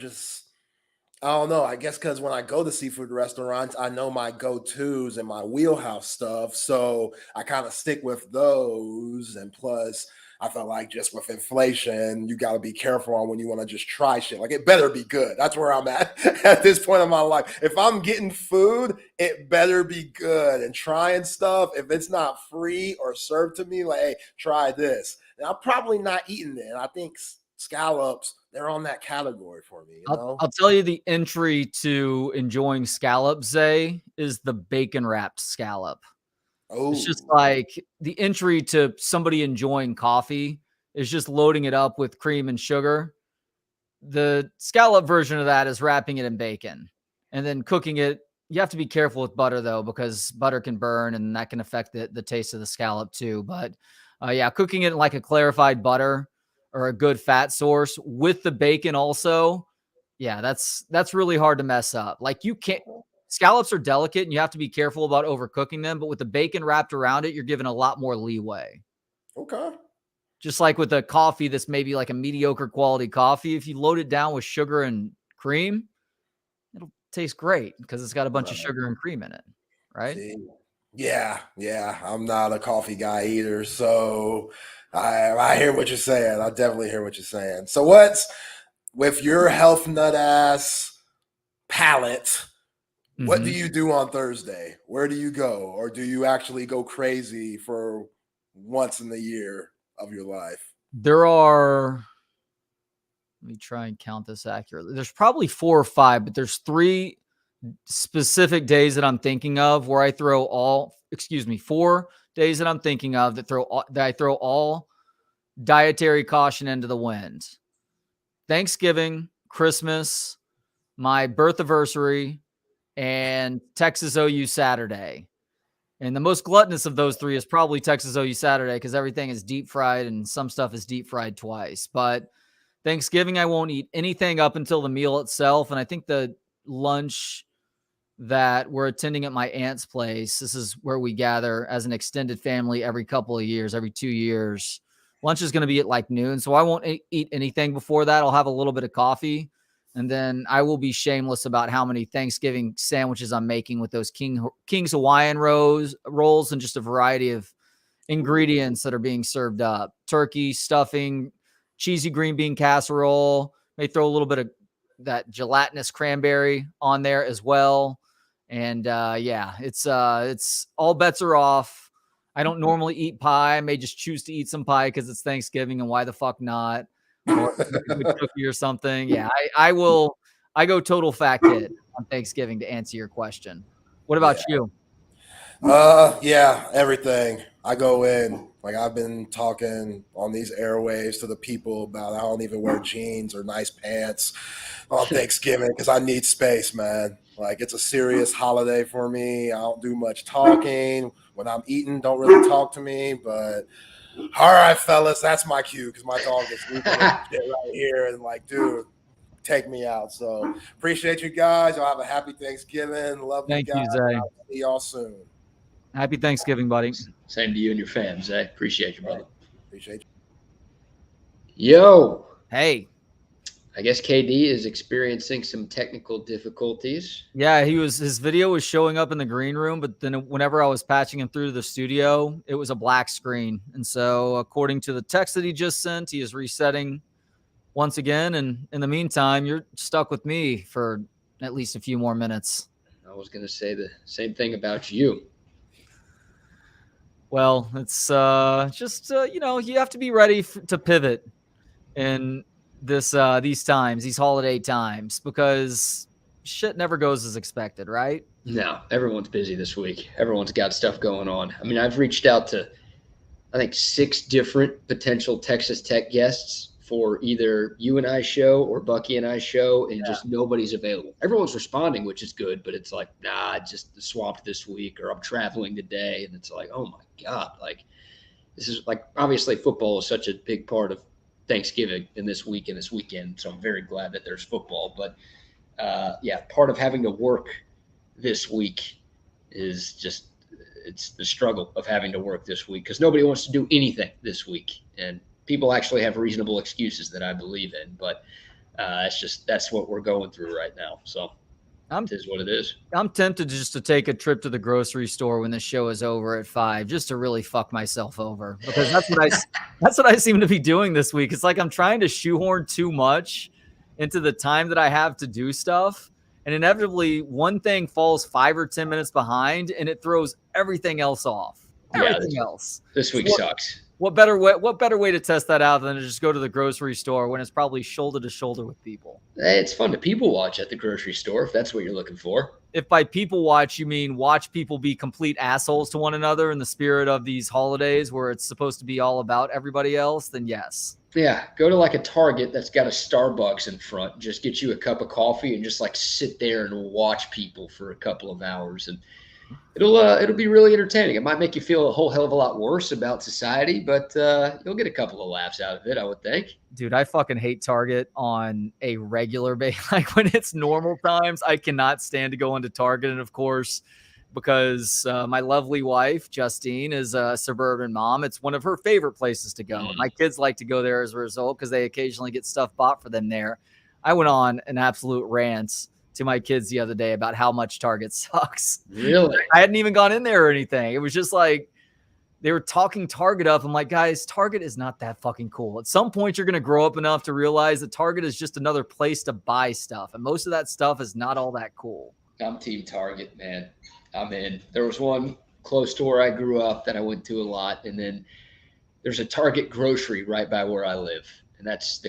I don't know. I guess because when I go to seafood restaurants, I know my go-tos and my wheelhouse stuff. So I kind of stick with those. And plus, I felt like just with inflation, you got to be careful on when you want to just try shit. Like, it better be good. That's where I'm at this point in my life. If I'm getting food, it better be good. And trying stuff, if it's not free or served to me, like, hey, try this. And I'm probably not eating it. And I think scallops, they're on that category for me. I'll tell you, the entry to enjoying scallops, Zay, is the bacon wrapped scallop. Oh, it's just like the entry to somebody enjoying coffee is just loading it up with cream and sugar. The scallop version of that is wrapping it in bacon and then cooking it. You have to be careful with butter though, because butter can burn and that can affect the taste of the scallop too. But yeah, cooking it in like a clarified butter or a good fat source with the bacon also. Yeah, that's really hard to mess up. Like you can't, scallops are delicate and you have to be careful about overcooking them, but with the bacon wrapped around it, you're given a lot more leeway. Okay. Just like with a coffee that's maybe like a mediocre quality coffee, if you load it down with sugar and cream, it'll taste great because it's got a bunch of sugar and cream in it, right? See? Yeah. I'm not a coffee guy either, so I hear what you're saying. I definitely hear what you're saying. So what's with your health nut ass palate? What do you do on Thursday? Where do you go? Or do you actually go crazy for once in the year of your life? There are, let me try and count this accurately. There's probably 4 or 5, but there's 3 specific days that I'm thinking of where I throw 4 days that I'm thinking of that I throw all dietary caution into the wind. Thanksgiving, Christmas, my birth anniversary, and Texas OU Saturday. And the most gluttonous of those 3 is probably Texas OU Saturday because everything is deep fried and some stuff is deep fried twice. But Thanksgiving, I won't eat anything up until the meal itself. And I think the lunch that we're attending at my aunt's place, this is where we gather as an extended family every couple of years, every 2 years. Lunch is going to be at like noon. So I won't eat anything before that. I'll have a little bit of coffee. And then I will be shameless about how many Thanksgiving sandwiches I'm making with those King's Hawaiian rolls and just a variety of ingredients that are being served up. Turkey, stuffing, cheesy green bean casserole. May throw a little bit of that gelatinous cranberry on there as well. And yeah, it's all bets are off. I don't normally eat pie. I may just choose to eat some pie because it's Thanksgiving and why the fuck not? Or a good cookie or something. Yeah, I go total fat kid on Thanksgiving to answer your question. What about you? Yeah, everything. I go in, like I've been talking on these airwaves to the people about I don't even wear jeans or nice pants on Thanksgiving because I need space, man. Like it's a serious holiday for me. I don't do much talking. When I'm eating, don't really talk to me, but all right, fellas, that's my cue because my dog is sleeping right here and like, dude, take me out. So appreciate you guys. Y'all have a happy Thanksgiving. Love you guys. Thank you, Zay. I'll see y'all soon. Happy Thanksgiving, buddy. Same to you and your fam, Zay. Appreciate you, brother. Appreciate you. Yo. Hey. I guess KD is experiencing some technical difficulties. Yeah, his video was showing up in the green room, but then whenever I was patching him through to the studio, it was a black screen. And so according to the text that he just sent, he is resetting once again. And in the meantime, you're stuck with me for at least a few more minutes. I was going to say the same thing about you. Well, it's just, you know, you have to be ready to pivot in these times, these holiday times, because shit never goes as expected, right? No, everyone's busy this week. Everyone's got stuff going on. I mean, I've reached out to, I think, 6 different potential Texas Tech guests for either you and I show or Bucky and I show, and just nobody's available. Everyone's responding, which is good, but it's like, nah, just swamped this week, or I'm traveling today. And it's like, oh my God, like this is like, obviously football is such a big part of Thanksgiving in this week and this weekend. So I'm very glad that there's football, but yeah, part of having to work this week is just, it's the struggle of having to work this week because nobody wants to do anything this week. And people actually have reasonable excuses that I believe in, but that's what we're going through right now. So it is what it is. I'm tempted just to take a trip to the grocery store when the show is over at 5, just to really fuck myself over, because that's what I seem to be doing this week. It's like I'm trying to shoehorn too much into the time that I have to do stuff. And inevitably one thing falls 5 or 10 minutes behind and it throws everything else off. Everything else. This week sucks. What better way to test that out than to just go to the grocery store when it's probably shoulder to shoulder with people? It's fun to people watch at the grocery store if that's what you're looking for. if by people watch you mean watch people be complete assholes to one another in the spirit of these holidays where it's supposed to be all about everybody else, then yes. Yeah, go to like a Target that's got a Starbucks in front. Just get you a cup of coffee and just like sit there and watch people for a couple of hours, and it'll be really entertaining. It might make you feel a whole hell of a lot worse about society, but you'll get a couple of laughs out of it, I would think. Dude, I fucking hate Target on a regular basis. Like when it's normal times, I cannot stand to go into Target, and of course, because my lovely wife, Justine, is a suburban mom. It's one of her favorite places to go. My kids like to go there as a result because they occasionally get stuff bought for them there. I went on an absolute rant to my kids the other day about how much Target sucks. Really? I hadn't even gone in there or anything. It was just like they were talking Target up. I'm like, guys, Target is not that fucking cool. At some point, you're going to grow up enough to realize that Target is just another place to buy stuff. And most of that stuff is not all that cool. I'm Team Target, man. I'm in. There was one close to where I grew up that I went to a lot, and then there's a Target grocery right by where I live, and that's the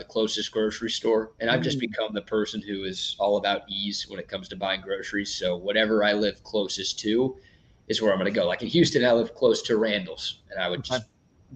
closest grocery store. And I've just become the person who is all about ease when it comes to buying groceries. So whatever I live closest to is where I'm going to go. Like in Houston, I live close to Randall's, and I would just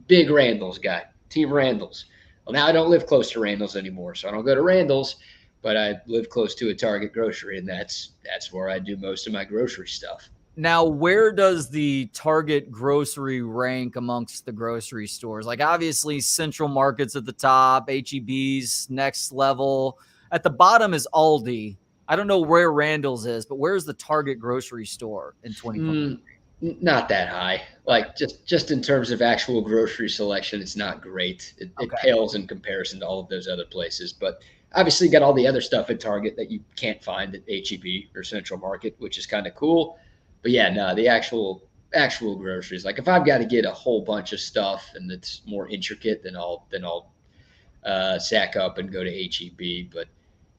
big Randall's guy, Team Randall's. Well, now I don't live close to Randall's anymore, so I don't go to Randall's. But I live close to a Target grocery, and that's where I do most of my grocery stuff. Now, where does the Target grocery rank amongst the grocery stores? Like, obviously, Central Market's at the top, H-E-B's next level. At the bottom is Aldi. I don't know where Randall's is, but where's the Target grocery store in 2023? Not that high. Like, just in terms of actual grocery selection, it's not great. It pales in comparison to all of those other places, but obviously, you got all the other stuff at Target that you can't find at H-E-B or Central Market, which is kind of cool. But yeah, no, the actual groceries. Like if I've got to get a whole bunch of stuff and it's more intricate, then I'll sack up and go to H-E-B. But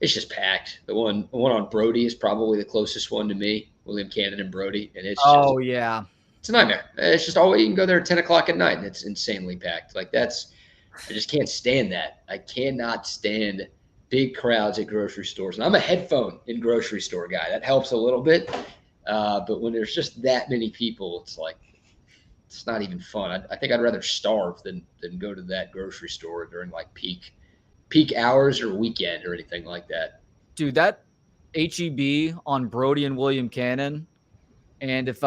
it's just packed. The one on Brody is probably the closest one to me, William Cannon and Brody, and it's it's a nightmare. It's just always you can go there at 10 o'clock at night and it's insanely packed. Like I just can't stand that. I cannot stand big crowds at grocery stores. And I'm a headphone in grocery store guy. That helps a little bit. But when there's just that many people, it's like, it's not even fun. I think I'd rather starve than go to that grocery store during like peak hours or weekend or anything like that. Dude, that H-E-B on Brody and William Cannon. And if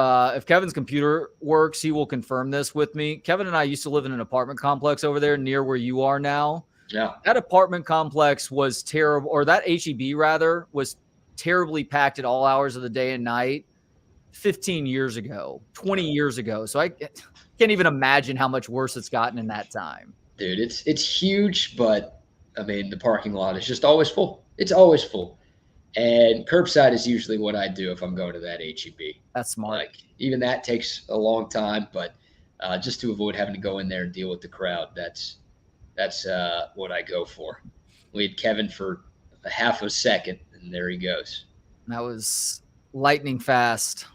Kevin's computer works, he will confirm this with me. Kevin and I used to live in an apartment complex over there near where you are now. Yeah. That apartment complex was terrible, or that H-E-B rather was terribly packed at all hours of the day and night 15 years ago, 20 years ago. So I can't even imagine how much worse it's gotten in that time. Dude, it's huge, but I mean, the parking lot is just always full. It's always full. And curbside is usually what I do if I'm going to that H-E-B. That's smart. Like even that takes a long time, but just to avoid having to go in there and deal with the crowd, that's what I go for. We had Kevin for a half a second, and there he goes. That was lightning fast.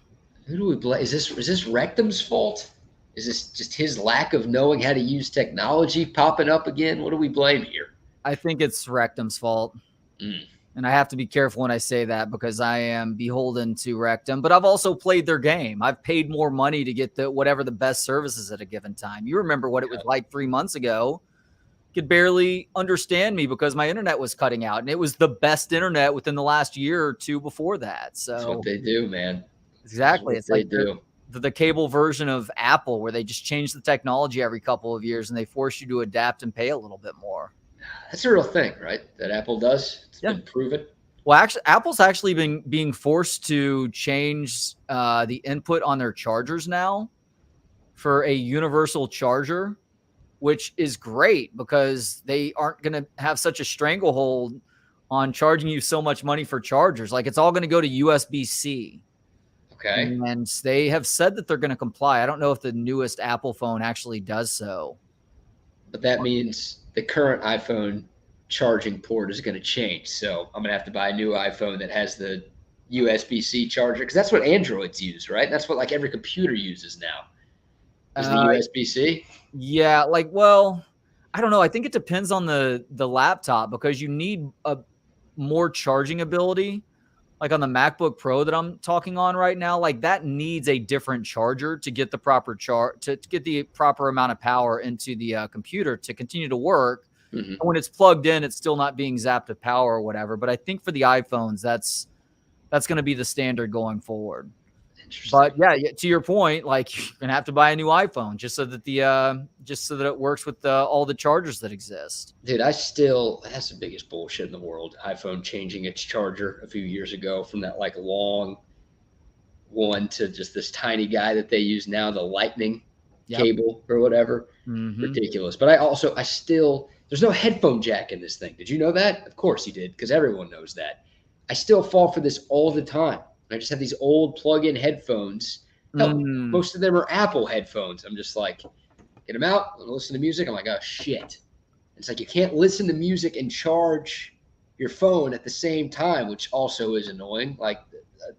Who do we blame? Is this Rectum's fault? Is this just his lack of knowing how to use technology popping up again? What do we blame here? I think it's Rectum's fault. And I have to be careful when I say that because I am beholden to Rectum, but I've also played their game. I've paid more money to get whatever the best services at a given time. You remember what it was like 3 months ago. Could barely understand me because my internet was cutting out, and it was the best internet within the last year or two before that. So that's what they do, man. Exactly. It's like the cable version of Apple where they just change the technology every couple of years and they force you to adapt and pay a little bit more. That's a real thing, right? That Apple does. It's been proven. Well, actually, Apple's actually been being forced to change the input on their chargers now for a universal charger, which is great because they aren't going to have such a stranglehold on charging you so much money for chargers. Like it's all going to go to USB-C. Okay. And they have said that they're going to comply. I don't know if the newest Apple phone actually does so. But that means the current iPhone charging port is going to change. So I'm going to have to buy a new iPhone that has the USB-C charger because that's what Androids use, right? That's what like every computer uses now. Is the USB-C? Yeah, like, well, I don't know. I think it depends on the laptop because you need a more charging ability like on the MacBook Pro that I'm talking on right now, like that needs a different charger to get the proper to get the proper amount of power into the computer to continue to work. Mm-hmm. And when it's plugged in, it's still not being zapped of power or whatever. But I think for the iPhones, that's going to be the standard going forward. But yeah, to your point, like you're gonna have to buy a new iPhone just so that it works with all the chargers that exist. Dude, that's the biggest bullshit in the world. iPhone changing its charger a few years ago from that like long one to just this tiny guy that they use now, the lightning cable or whatever. Mm-hmm. Ridiculous. But there's no headphone jack in this thing. Did you know that? Of course you did, because everyone knows that. I still fall for this all the time. I just have these old plug-in headphones. Hell, most of them are Apple headphones. I'm just like, get them out, I'm gonna listen to music. I'm like, oh shit. It's like you can't listen to music and charge your phone at the same time, which also is annoying. Like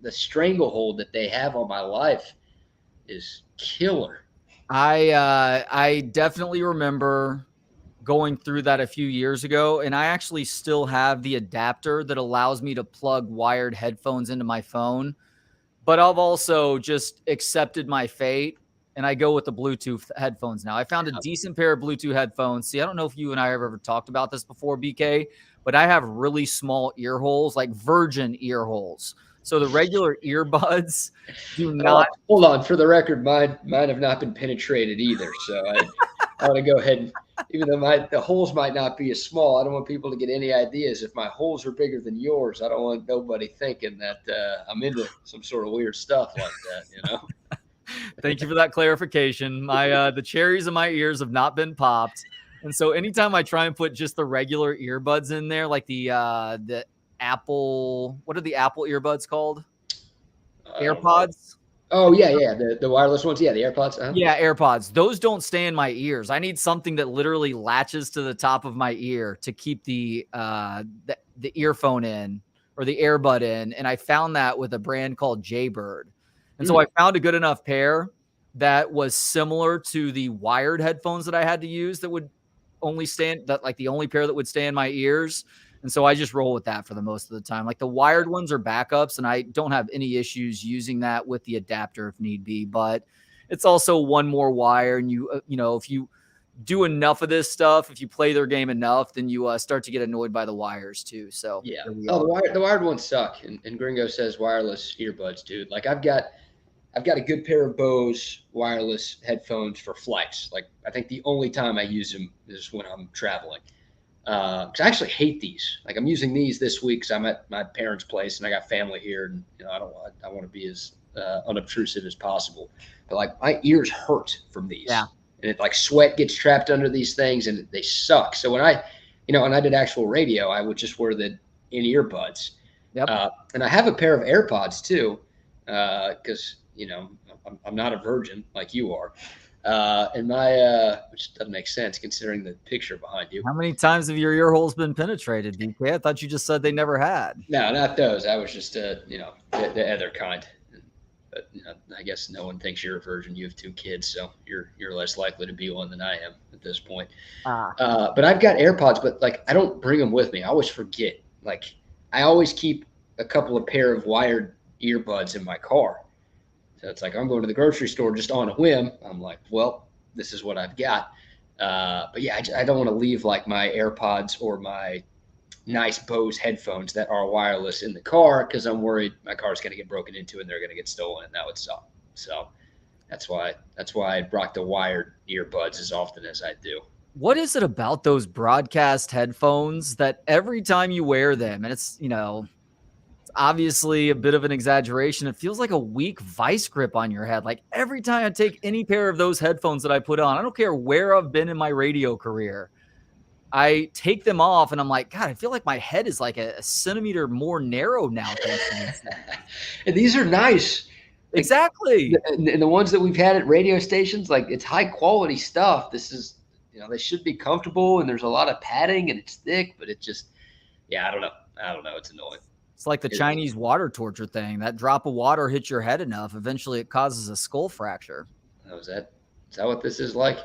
the stranglehold that they have on my life is killer. I definitely remember going through that a few years ago, and I actually still have the adapter that allows me to plug wired headphones into my phone, but I've also just accepted my fate and I go with the Bluetooth headphones now. I found a decent pair of Bluetooth headphones. See, I don't know if you and I have ever talked about this before, BK, but I have really small ear holes, like virgin ear holes. So the regular earbuds do not. Hold on, for the record, mine have not been penetrated either. So I want to go ahead and, even though the holes might not be as small, I don't want people to get any ideas. If my holes are bigger than yours, I don't want nobody thinking that I'm into some sort of weird stuff like that, you know? Thank you for that clarification. The cherries in my ears have not been popped. And so anytime I try and put just the regular earbuds in there, like the Apple, what are the Apple earbuds called? AirPods? Oh, yeah. The wireless ones. Yeah, the AirPods. Uh-huh. Yeah, AirPods. Those don't stay in my ears. I need something that literally latches to the top of my ear to keep the earphone in or the earbud in. And I found that with a brand called Jaybird. And so I found a good enough pair that was similar to the wired headphones that I had to use that would only stand, that like the only pair that would stay in my ears. And so I just roll with that for the most of the time. Like the wired ones are backups, and I don't have any issues using that with the adapter if need be. But it's also one more wire, and if you do enough of this stuff, if you play their game enough, then you start to get annoyed by the wires too. So yeah, the wired ones suck. And Gringo says wireless earbuds, dude. Like I've got a good pair of Bose wireless headphones for flights. Like I think the only time I use them is when I'm traveling. Because I actually hate these. Like I'm using these this week because I'm at my parents' place and I got family here, and I want to be as unobtrusive as possible. But like my ears hurt from these. Yeah. And it like sweat gets trapped under these things and they suck. So when I did actual radio, I would just wear the in-ear buds. Yep. And I have a pair of AirPods too, because I'm not a virgin like you are. And which doesn't make sense considering the picture behind you. How many times have your ear holes been penetrated, BK? I thought you just said they never had. No, not those. I was just, the other kind. But I guess no one thinks you're a virgin. You have 2 kids, so you're less likely to be one than I am at this point. But I've got AirPods, but like I don't bring them with me. I always forget. Like I always keep a couple of pair of wired earbuds in my car. So it's like I'm going to the grocery store just on a whim. I'm like, well, this is what I've got. But yeah, I don't want to leave like my AirPods or my nice Bose headphones that are wireless in the car because I'm worried my car's going to get broken into and they're going to get stolen, and that would suck. So that's why I rock the wired earbuds as often as I do. What is it about those broadcast headphones that every time you wear them, and it's obviously a bit of an exaggeration, it feels like a weak vice grip on your head. Like every time I take any pair of those headphones that I put on, I don't care where I've been in my radio career, I take them off and I'm like, God, I feel like my head is like a centimeter more narrow now. And these are nice. Exactly. And the ones that we've had at radio stations, like it's high quality stuff. This is, they should be comfortable, and there's a lot of padding and it's thick, but it just, I don't know. It's annoying. It's like the Chinese water torture thing. That drop of water hits your head enough, eventually it causes a skull fracture. Oh, is that what this is like?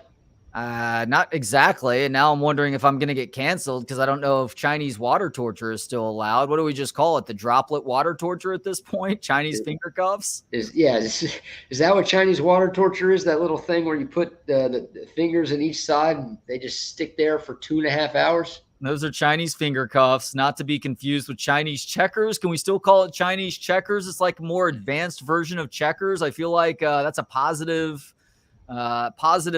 Not exactly. And now I'm wondering if I'm going to get canceled because I don't know if Chinese water torture is still allowed. What do we just call it? The droplet water torture at this point? Chinese finger cuffs? Is that what Chinese water torture is? That little thing where you put the fingers in each side and they just stick there for 2.5 hours? Those are Chinese finger cuffs, not to be confused with Chinese checkers. Can we still call it Chinese checkers? It's like a more advanced version of checkers. I feel like that's a positive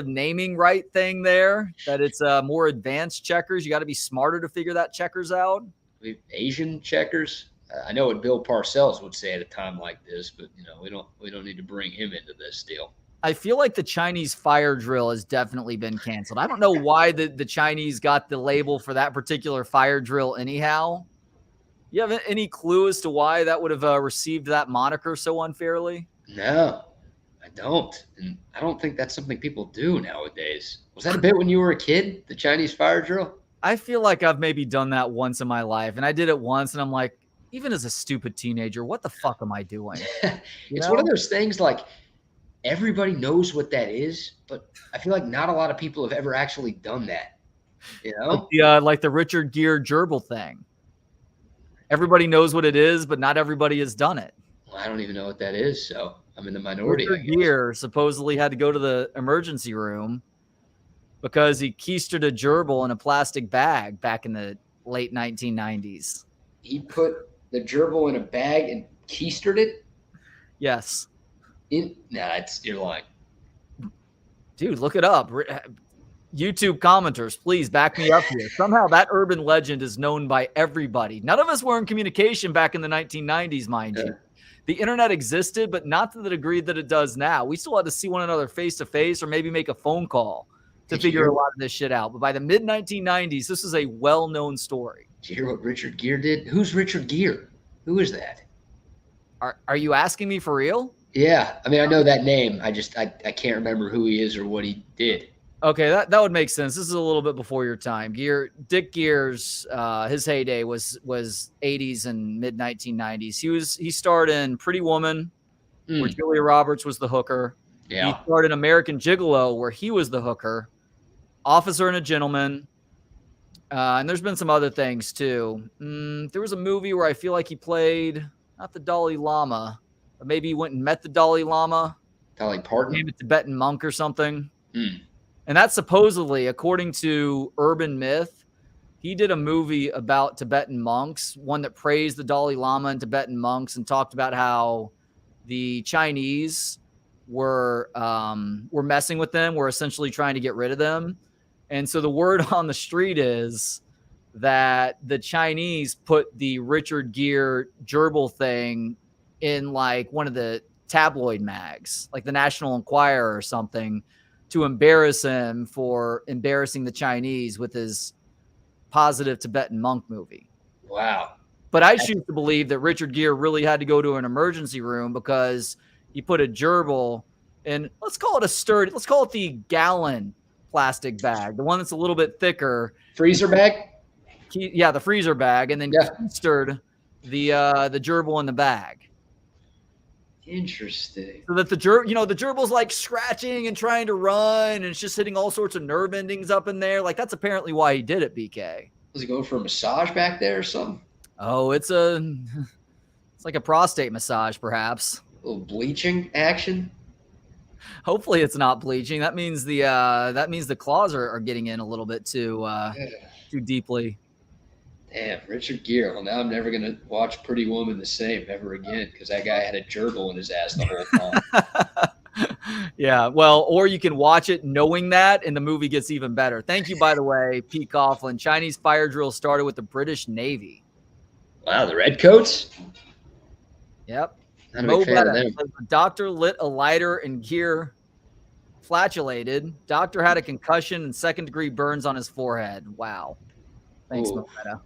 naming right thing there, that it's more advanced checkers. You got to be smarter to figure that checkers out. Asian checkers. I know what Bill Parcells would say at a time like this, but we don't need to bring him into this deal. I feel like the Chinese fire drill has definitely been canceled. I don't know why the Chinese got the label for that particular fire drill anyhow. You have any clue as to why that would have received that moniker so unfairly? No, I don't. And I don't think that's something people do nowadays. Was that a bit when you were a kid, the Chinese fire drill? I feel like I've maybe done that once in my life, and I did it once, and I'm like, even as a stupid teenager, what the fuck am I doing? It's one of those things like everybody knows what that is, but I feel like not a lot of people have ever actually done that. Like the Richard Gere gerbil thing. Everybody knows what it is, but not everybody has done it. Well, I don't even know what that is, so I'm in the minority. Richard Gere supposedly had to go to the emergency room because he keistered a gerbil in a plastic bag back in the late 1990s. He put the gerbil in a bag and keistered it? Yes. You're lying. Dude, look it up. YouTube commenters, please back me up here. Somehow that urban legend is known by everybody. None of us were in communication back in the 1990s, mind you. The internet existed, but not to the degree that it does now. We still had to see one another face to face or maybe make a phone call to figure a lot of this shit out. But by the mid 1990s, this is a well-known story. Did you hear what Richard Gere did? Who's Richard Gere? Who is that? Are you asking me for real? Yeah, I mean, I know that name. I can't remember who he is or what he did. Okay, that would make sense. This is a little bit before your time. Dick Gere's his heyday was 80s and mid 1990s. He starred in Pretty Woman, where Julia Roberts was the hooker. Yeah. He starred in American Gigolo, where he was the hooker. Officer and a Gentleman. And there's been some other things too. There was a movie where I feel like he played not the Dalai Lama, but maybe he went and met the Dalai Lama. Dolly Parton? Maybe a Tibetan monk or something. And that's supposedly, according to urban myth, he did a movie about Tibetan monks, one that praised the Dalai Lama and Tibetan monks and talked about how the Chinese were messing with them, were essentially trying to get rid of them. And so the word on the street is that the Chinese put the Richard Gere gerbil thing in like one of the tabloid mags, like the National Enquirer or something, to embarrass him for embarrassing the Chinese with his positive Tibetan monk movie. Wow. But I choose to believe that Richard Gere really had to go to an emergency room because he put a gerbil in, let's call it the gallon plastic bag, the one that's a little bit thicker. Freezer bag? Yeah, the freezer bag, and then keistered the gerbil in the bag. Interesting. So that the gerbil's like scratching and trying to run, and it's just hitting all sorts of nerve endings up in there. Like that's apparently why he did it, BK. Was he going for a massage back there or something? Oh, it's like a prostate massage, perhaps. A little bleaching action. Hopefully it's not bleaching. That means the claws are getting in a little bit too deeply. Damn, Richard Gere. Well, now I'm never going to watch Pretty Woman the same ever again because that guy had a gerbil in his ass the whole time. Yeah, well, or you can watch it knowing that, and the movie gets even better. Thank you, by the way, Pete Coughlin. Chinese fire drill started with the British Navy. Wow, the redcoats? Yep. Not a big fan of them. The doctor lit a lighter and Gere flatulated. Doctor had a concussion and second-degree burns on his forehead. Wow. Thanks, Mopetta.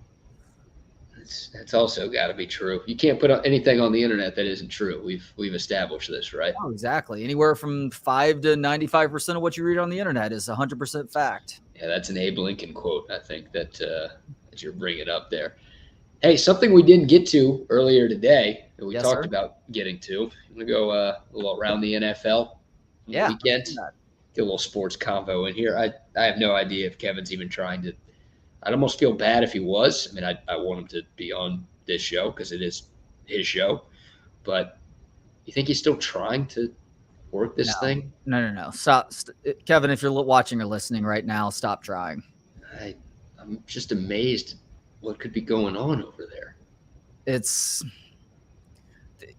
That's also got to be true. You can't put anything on the internet that isn't true. We've established this, right? Oh, exactly. Anywhere from 5 to 95% of what you read on the internet is 100% fact. Yeah, that's an Abe Lincoln quote, I think, that you're bringing up there. Hey, something we didn't get to earlier today that we talked about getting to. I'm going to go a little around the NFL Yeah. weekend. get a little sports convo in here. I have no idea if Kevin's even trying to. I'd almost feel bad if he was. I mean, I want him to be on this show because it is his show. But you think he's still trying to work this thing? No. Stop. Kevin, if you're watching or listening right now, stop trying. I'm just amazed what could be going on over there.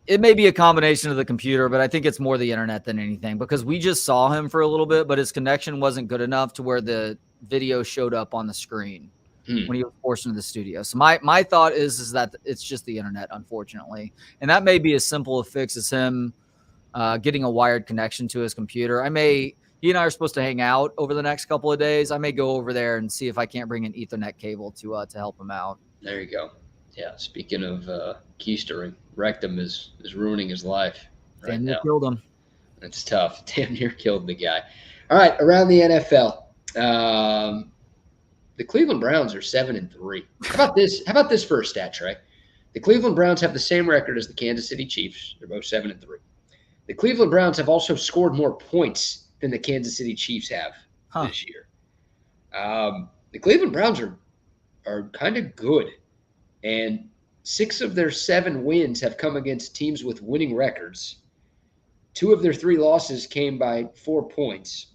It may be a combination of the computer, but I think it's more the internet than anything, because we just saw him for a little bit, but his connection wasn't good enough to where the video showed up on the screen when he was forced into the studio. So my thought is that it's just the internet, unfortunately. And that may be as simple a fix as him getting a wired connection to his computer. He and I are supposed to hang out over the next couple of days. I may go over there and see if I can't bring an Ethernet cable to help him out. There you go. Yeah, speaking of keystering, Rectum is ruining his life right now. Killed him. It's tough. Damn near killed the guy. All right, around the NFL, the Cleveland Browns are 7-3. How about this for a stat, Trey? The Cleveland Browns have the same record as the Kansas City Chiefs. They're both 7-3. The Cleveland Browns have also scored more points than the Kansas City Chiefs have this year. The Cleveland Browns are kind of good. And 6 of their 7 wins have come against teams with winning records. 2 of their 3 losses came by 4 points.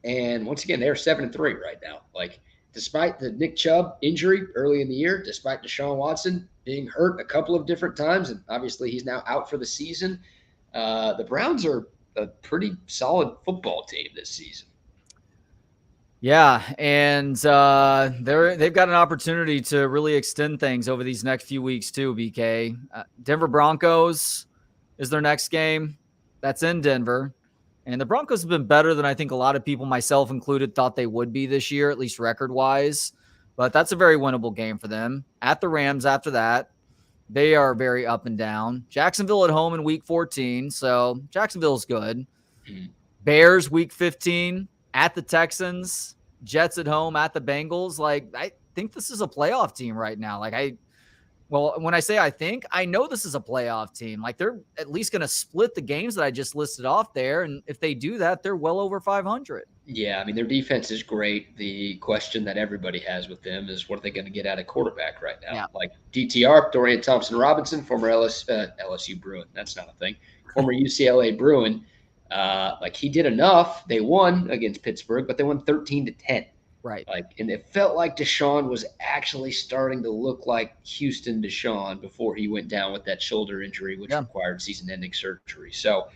And once again, they're 7-3 right now. Like, despite the Nick Chubb injury early in the year, despite Deshaun Watson being hurt a couple of different times, and obviously he's now out for the season, the Browns are a pretty solid football team this season. Yeah, and they've got an opportunity to really extend things over these next few weeks too, BK. Denver Broncos is their next game. That's in Denver. And the Broncos have been better than I think a lot of people, myself included, thought they would be this year, at least record-wise. But that's a very winnable game for them. At the Rams after that, they are very up and down. Jacksonville at home in Week 14, so Jacksonville's good. Bears Week 15. At the Texans, Jets at home, at the Bengals. Like, I think this is a playoff team right now. When I say I know this is a playoff team. Like, they're at least going to split the games that I just listed off there. And if they do that, they're well over 500. Yeah, I mean, their defense is great. The question that everybody has with them is, what are they going to get out of quarterback right now? Yeah. Like DTR, Dorian Thompson-Robinson, former LSU Bruin. That's not a thing. Former UCLA Bruin. He did enough. They won against Pittsburgh, but they won 13-10. Right. And it felt like Deshaun was actually starting to look like Houston Deshaun before he went down with that shoulder injury, which required season-ending surgery. So,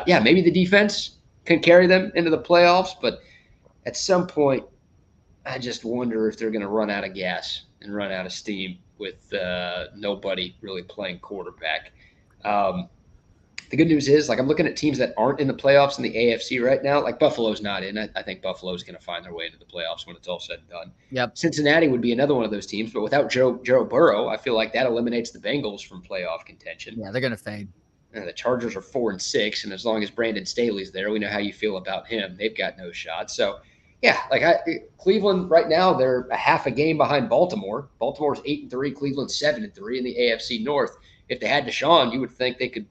maybe the defense can carry them into the playoffs, but at some point, I just wonder if they're going to run out of gas and run out of steam with nobody really playing quarterback. The good news is, I'm looking at teams that aren't in the playoffs in the AFC right now. Like, Buffalo's not in. I think Buffalo's going to find their way into the playoffs when it's all said and done. Yep. Cincinnati would be another one of those teams, but without Joe Burrow, I feel like that eliminates the Bengals from playoff contention. Yeah, they're going to fade. The Chargers are 4-6, and as long as Brandon Staley's there, we know how you feel about him. They've got no shot. So, Cleveland right now, they're a half a game behind Baltimore. Baltimore's 8-3, Cleveland's 7-3 in the AFC North. If they had Deshaun, you would think they could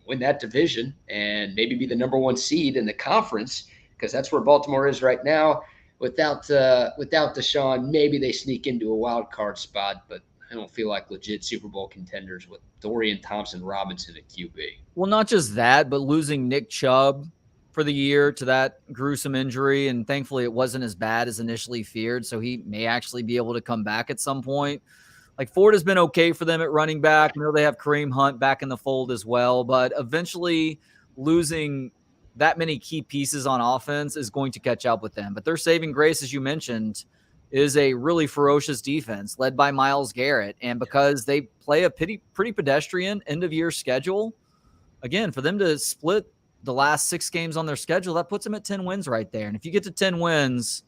win that division and maybe be the number 1 seed in the conference, because that's where Baltimore is right now. Without Deshaun, maybe they sneak into a wild card spot, but I don't feel like legit Super Bowl contenders with Dorian Thompson-Robinson at QB. Well, not just that, but losing Nick Chubb for the year to that gruesome injury, and thankfully it wasn't as bad as initially feared, so he may actually be able to come back at some point. Like, Ford has been okay for them at running back. I know they have Kareem Hunt back in the fold as well, but eventually losing that many key pieces on offense is going to catch up with them. But their saving grace, as you mentioned, is a really ferocious defense led by Myles Garrett. And because they play a pretty pedestrian end-of-year schedule, again, for them to split the last 6 games on their schedule, that puts them at 10 wins right there. And if you get to 10 wins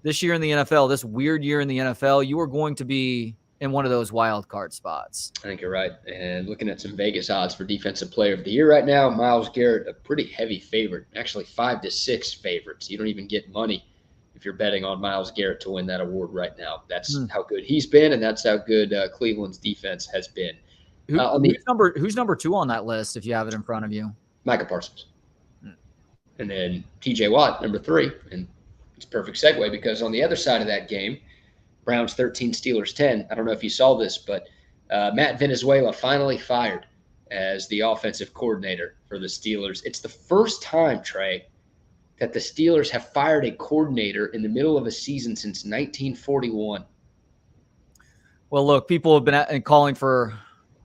this year in the NFL, this weird year in the NFL, you are going to be in one of those wild card spots. I think you're right. And looking at some Vegas odds for Defensive Player of the Year right now, Myles Garrett, a pretty heavy favorite, actually 5-6 favorites. You don't even get money if you're betting on Myles Garrett to win that award right now. That's how good he's been, and that's how good Cleveland's defense has been. Who's number 2 on that list, if you have it in front of you? Micah Parsons. And then TJ Watt, number 3. And it's a perfect segue because on the other side of that game, Browns 13, Steelers 10. I don't know if you saw this, but Matt Venezuela finally fired as the offensive coordinator for the Steelers. It's the first time, Trey, that the Steelers have fired a coordinator in the middle of a season since 1941. Well, look, people have been calling for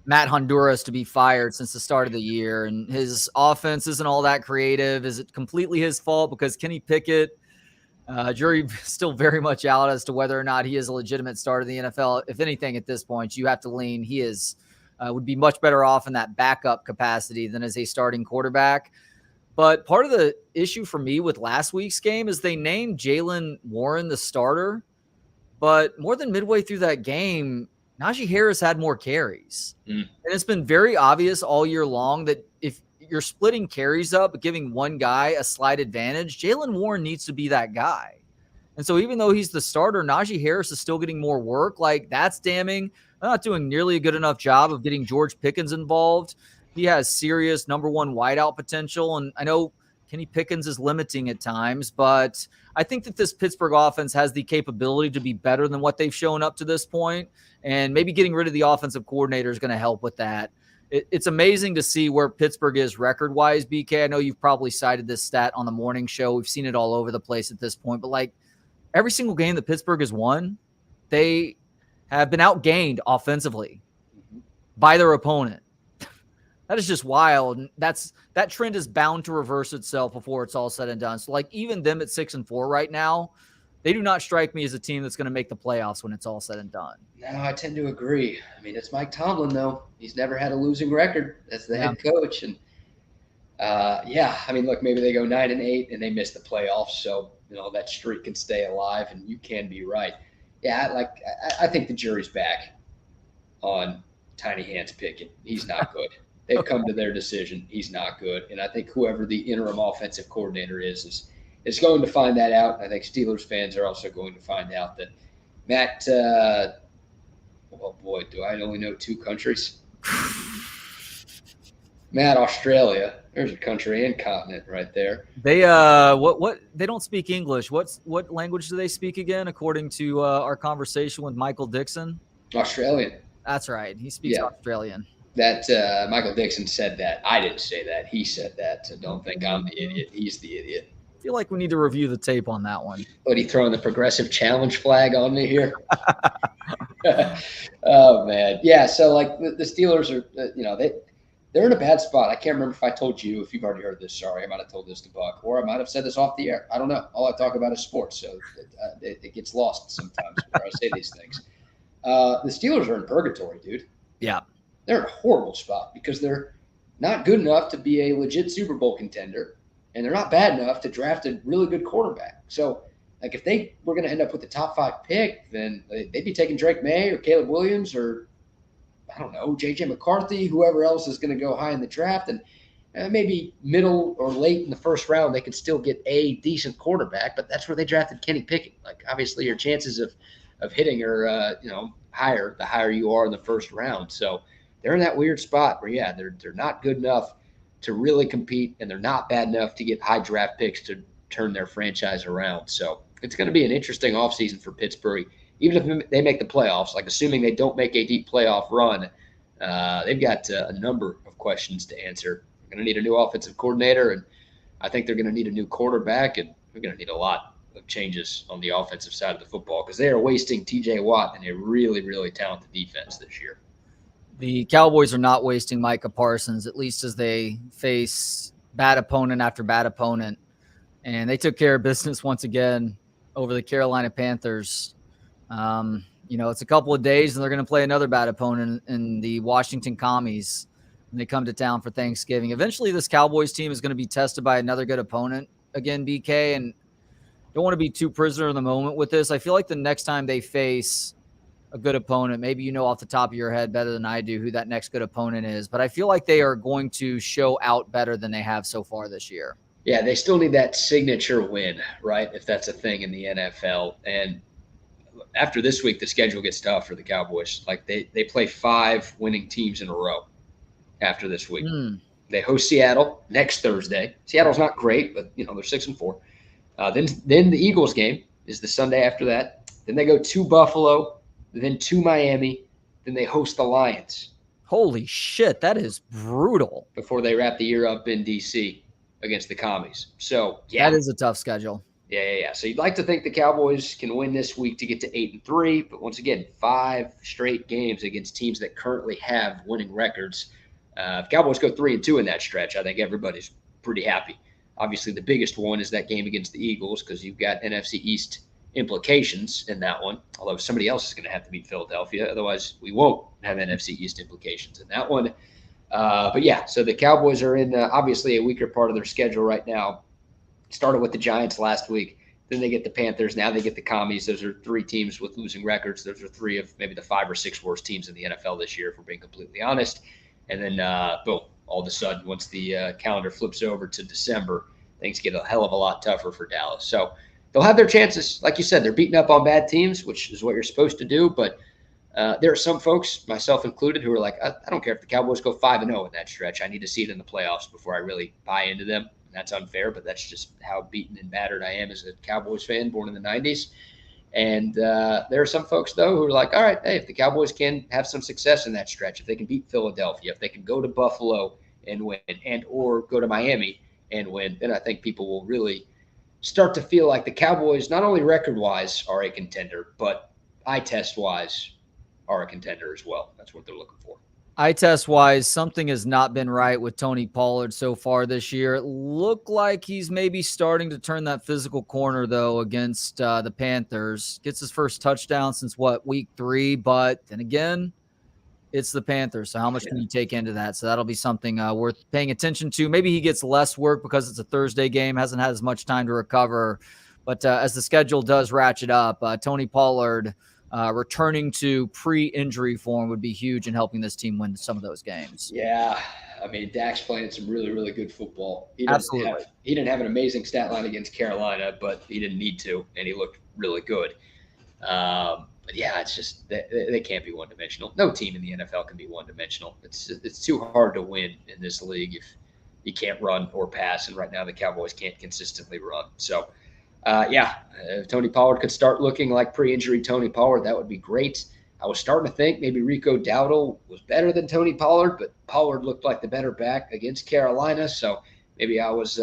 Matt Honduras to be fired since the start of the year, and his offense isn't all that creative. Is it completely his fault? Because Kenny Pickett, jury still very much out as to whether or not he is a legitimate starter in the NFL. If anything, at this point, you have to lean he is would be much better off in that backup capacity than as a starting quarterback. But part of the issue for me with last week's game is they named Jaylen Warren the starter, but more than midway through that game, Najee Harris had more carries. And it's been very obvious all year long that if you're splitting carries up, giving one guy a slight advantage, Jaylen Warren needs to be that guy. And so even though he's the starter, Najee Harris is still getting more work. Like, that's damning. They're not doing nearly a good enough job of getting George Pickens involved. He has serious number 1 wideout potential. And I know Kenny Pickens is limiting at times, but I think that this Pittsburgh offense has the capability to be better than what they've shown up to this point. And maybe getting rid of the offensive coordinator is going to help with that. It's amazing to see where Pittsburgh is record-wise, BK. I know you've probably cited this stat on the morning show. We've seen it all over the place at this point. But, like, every single game that Pittsburgh has won, they have been outgained offensively by their opponent. That is just wild. And that trend is bound to reverse itself before it's all said and done. So, like, even them at 6-4 right now, they do not strike me as a team that's going to make the playoffs when it's all said and done. No, I tend to agree. I mean, it's Mike Tomlin, though. He's never had a losing record as the head coach. And, I mean, look, maybe they go 9-8 and they miss the playoffs. So, that streak can stay alive, and you can be right. Yeah, I think the jury's back on Tiny Hands Pickett. He's not good. They've come to their decision. He's not good. And I think whoever the interim offensive coordinator is going to find that out. I think Steelers fans are also going to find out that Matt, oh boy, do I only know 2 countries? Matt, Australia. There's a country and continent right there. They they don't speak English. What language do they speak again? According to our conversation with Michael Dixon, Australian. That's right. He speaks Australian. That Michael Dixon said that. I didn't say that. He said that. So don't think I'm the idiot. He's the idiot. I feel like we need to review the tape on that one. What, he throwing the progressive challenge flag on me here? Oh man, yeah. So like the Steelers are, they're in a bad spot. I can't remember if I told you. If you've already heard this, sorry, I might have told this to Buck, or I might have said this off the air. I don't know. All I talk about is sports, so it gets lost sometimes where I say these things. The Steelers are in purgatory, dude. Yeah, they're in a horrible spot because they're not good enough to be a legit Super Bowl contender, and they're not bad enough to draft a really good quarterback. So, like, if they were going to end up with the top 5 pick, then they'd be taking Drake May or Caleb Williams or, I don't know, J.J. McCarthy, whoever else is going to go high in the draft. And maybe middle or late in the first round, they could still get a decent quarterback, but that's where they drafted Kenny Pickett. Like, obviously, your chances of hitting are, higher the higher you are in the first round. So they're in that weird spot where, they're not good enough to really compete, and they're not bad enough to get high draft picks to turn their franchise around. So it's going to be an interesting offseason for Pittsburgh. Even if they make the playoffs, like assuming they don't make a deep playoff run, they've got a number of questions to answer. They're going to need a new offensive coordinator, and I think they're going to need a new quarterback, and they're going to need a lot of changes on the offensive side of the football because they are wasting TJ Watt and a really, really talented defense this year. The Cowboys are not wasting Micah Parsons, at least as they face bad opponent after bad opponent. And they took care of business once again over the Carolina Panthers. It's a couple of days, and they're going to play another bad opponent in the Washington Commies when they come to town for Thanksgiving. Eventually, this Cowboys team is going to be tested by another good opponent again, BK, and don't want to be too prisoner of the moment with this. I feel like the next time they face a good opponent, maybe off the top of your head better than I do who that next good opponent is, but I feel like they are going to show out better than they have so far this year. Yeah, they still need that signature win, right, if that's a thing in the NFL. And after this week, the schedule gets tough for the Cowboys. Like, they play 5 winning teams in a row after this week. They host Seattle next Thursday. Seattle's not great, but they're 6-4. Then the Eagles game is the Sunday after that. Then they go to Buffalo, then to Miami, then they host the Lions. Holy shit, that is brutal. Before they wrap the year up in D.C. against the Commies. So, yeah. That is a tough schedule. Yeah. So you'd like to think the Cowboys can win this week to get to 8-3, but once again, 5 straight games against teams that currently have winning records. If Cowboys go 3-2 in that stretch, I think everybody's pretty happy. Obviously, the biggest one is that game against the Eagles because you've got NFC East implications in that one, although somebody else is going to have to beat Philadelphia. Otherwise, we won't have NFC East implications in that one. But yeah, so the Cowboys are in obviously a weaker part of their schedule right now. Started with the Giants last week. Then they get the Panthers. Now they get the Commies. Those are 3 teams with losing records. Those are 3 of maybe the 5 or 6 worst teams in the NFL this year, if we're being completely honest. And then, boom, all of a sudden, once the calendar flips over to December, things get a hell of a lot tougher for Dallas. So they'll have their chances. Like you said, they're beating up on bad teams, which is what you're supposed to do. But there are some folks, myself included, who are like, I don't care if the Cowboys go 5-0 in that stretch. I need to see it in the playoffs before I really buy into them. That's unfair, but that's just how beaten and battered I am as a Cowboys fan born in the 90s. And there are some folks, though, who are like, all right, hey, if the Cowboys can have some success in that stretch, if they can beat Philadelphia, if they can go to Buffalo and win and or go to Miami and win, then I think people will really start to feel like the Cowboys, not only record-wise, are a contender, but eye test-wise are a contender as well. That's what they're looking for. Eye test wise, something has not been right with Tony Pollard so far this year. It looked like he's maybe starting to turn that physical corner, though, against the Panthers. Gets his first touchdown since, week 3? But then again, it's the Panthers. So how much can you take into that? So that'll be something worth paying attention to. Maybe he gets less work because it's a Thursday game, hasn't had as much time to recover. But as the schedule does ratchet up, Tony Pollard returning to pre-injury form would be huge in helping this team win some of those games. Yeah. I mean, Dak's playing some really, really good football. Absolutely. He didn't have an amazing stat line against Carolina, but he didn't need to, and he looked really good. But yeah, it's just they can't be one-dimensional. No team in the NFL can be one-dimensional. It's too hard to win in this league if you can't run or pass, and right now the Cowboys can't consistently run. So, if Tony Pollard could start looking like pre-injury Tony Pollard, that would be great. I was starting to think maybe Rico Dowdle was better than Tony Pollard, but Pollard looked like the better back against Carolina, so maybe I was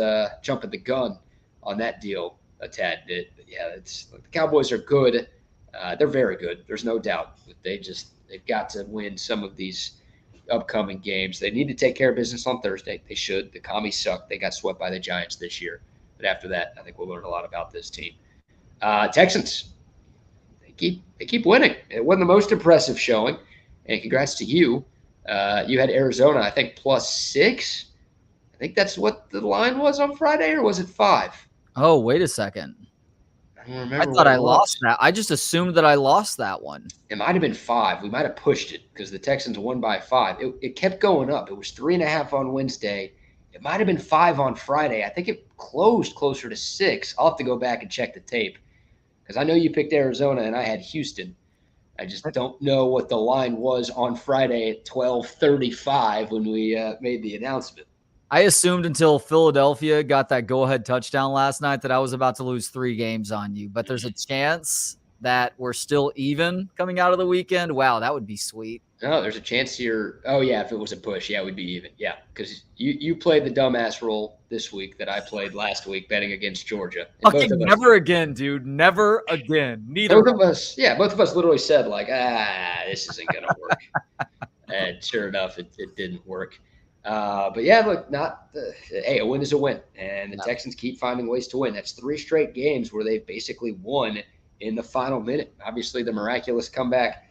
jumping the gun on that deal a tad bit. But yeah, the Cowboys are good. They're very good. There's no doubt. But they've got to win some of these upcoming games. They need to take care of business on Thursday. They should. The Commies suck. They got swept by the Giants this year. But after that, I think we'll learn a lot about this team. Texans, they keep winning. It wasn't the most impressive showing, and congrats to you. You had Arizona, I think, +6. I think that's what the line was on Friday, or was it 5? Oh, wait a second. I don't remember. I thought I lost that. I just assumed that I lost that one. It might have been 5. We might have pushed it because the Texans won by 5. It kept going up. It was 3.5 on Wednesday. It might have been 5 on Friday. I think it closed closer to 6. I'll have to go back and check the tape because I know you picked Arizona and I had Houston. I just don't know what the line was on Friday at 12:35 when we made the announcement. I assumed until Philadelphia got that go-ahead touchdown last night that I was about to lose 3 games on you. But there's a chance that we're still even coming out of the weekend. Wow, that would be sweet. No, there's a chance here. Oh, yeah, if it was a push, yeah, we'd be even. Yeah, because you played the dumbass role this week that I played last week betting against Georgia. Fucking never again, dude. Never again. Neither both of us literally said, like, this isn't going to work. And sure enough, it didn't work. But yeah, look, a win is a win. And the Texans keep finding ways to win. That's 3 straight games where they've basically won in the final minute. Obviously, the miraculous comeback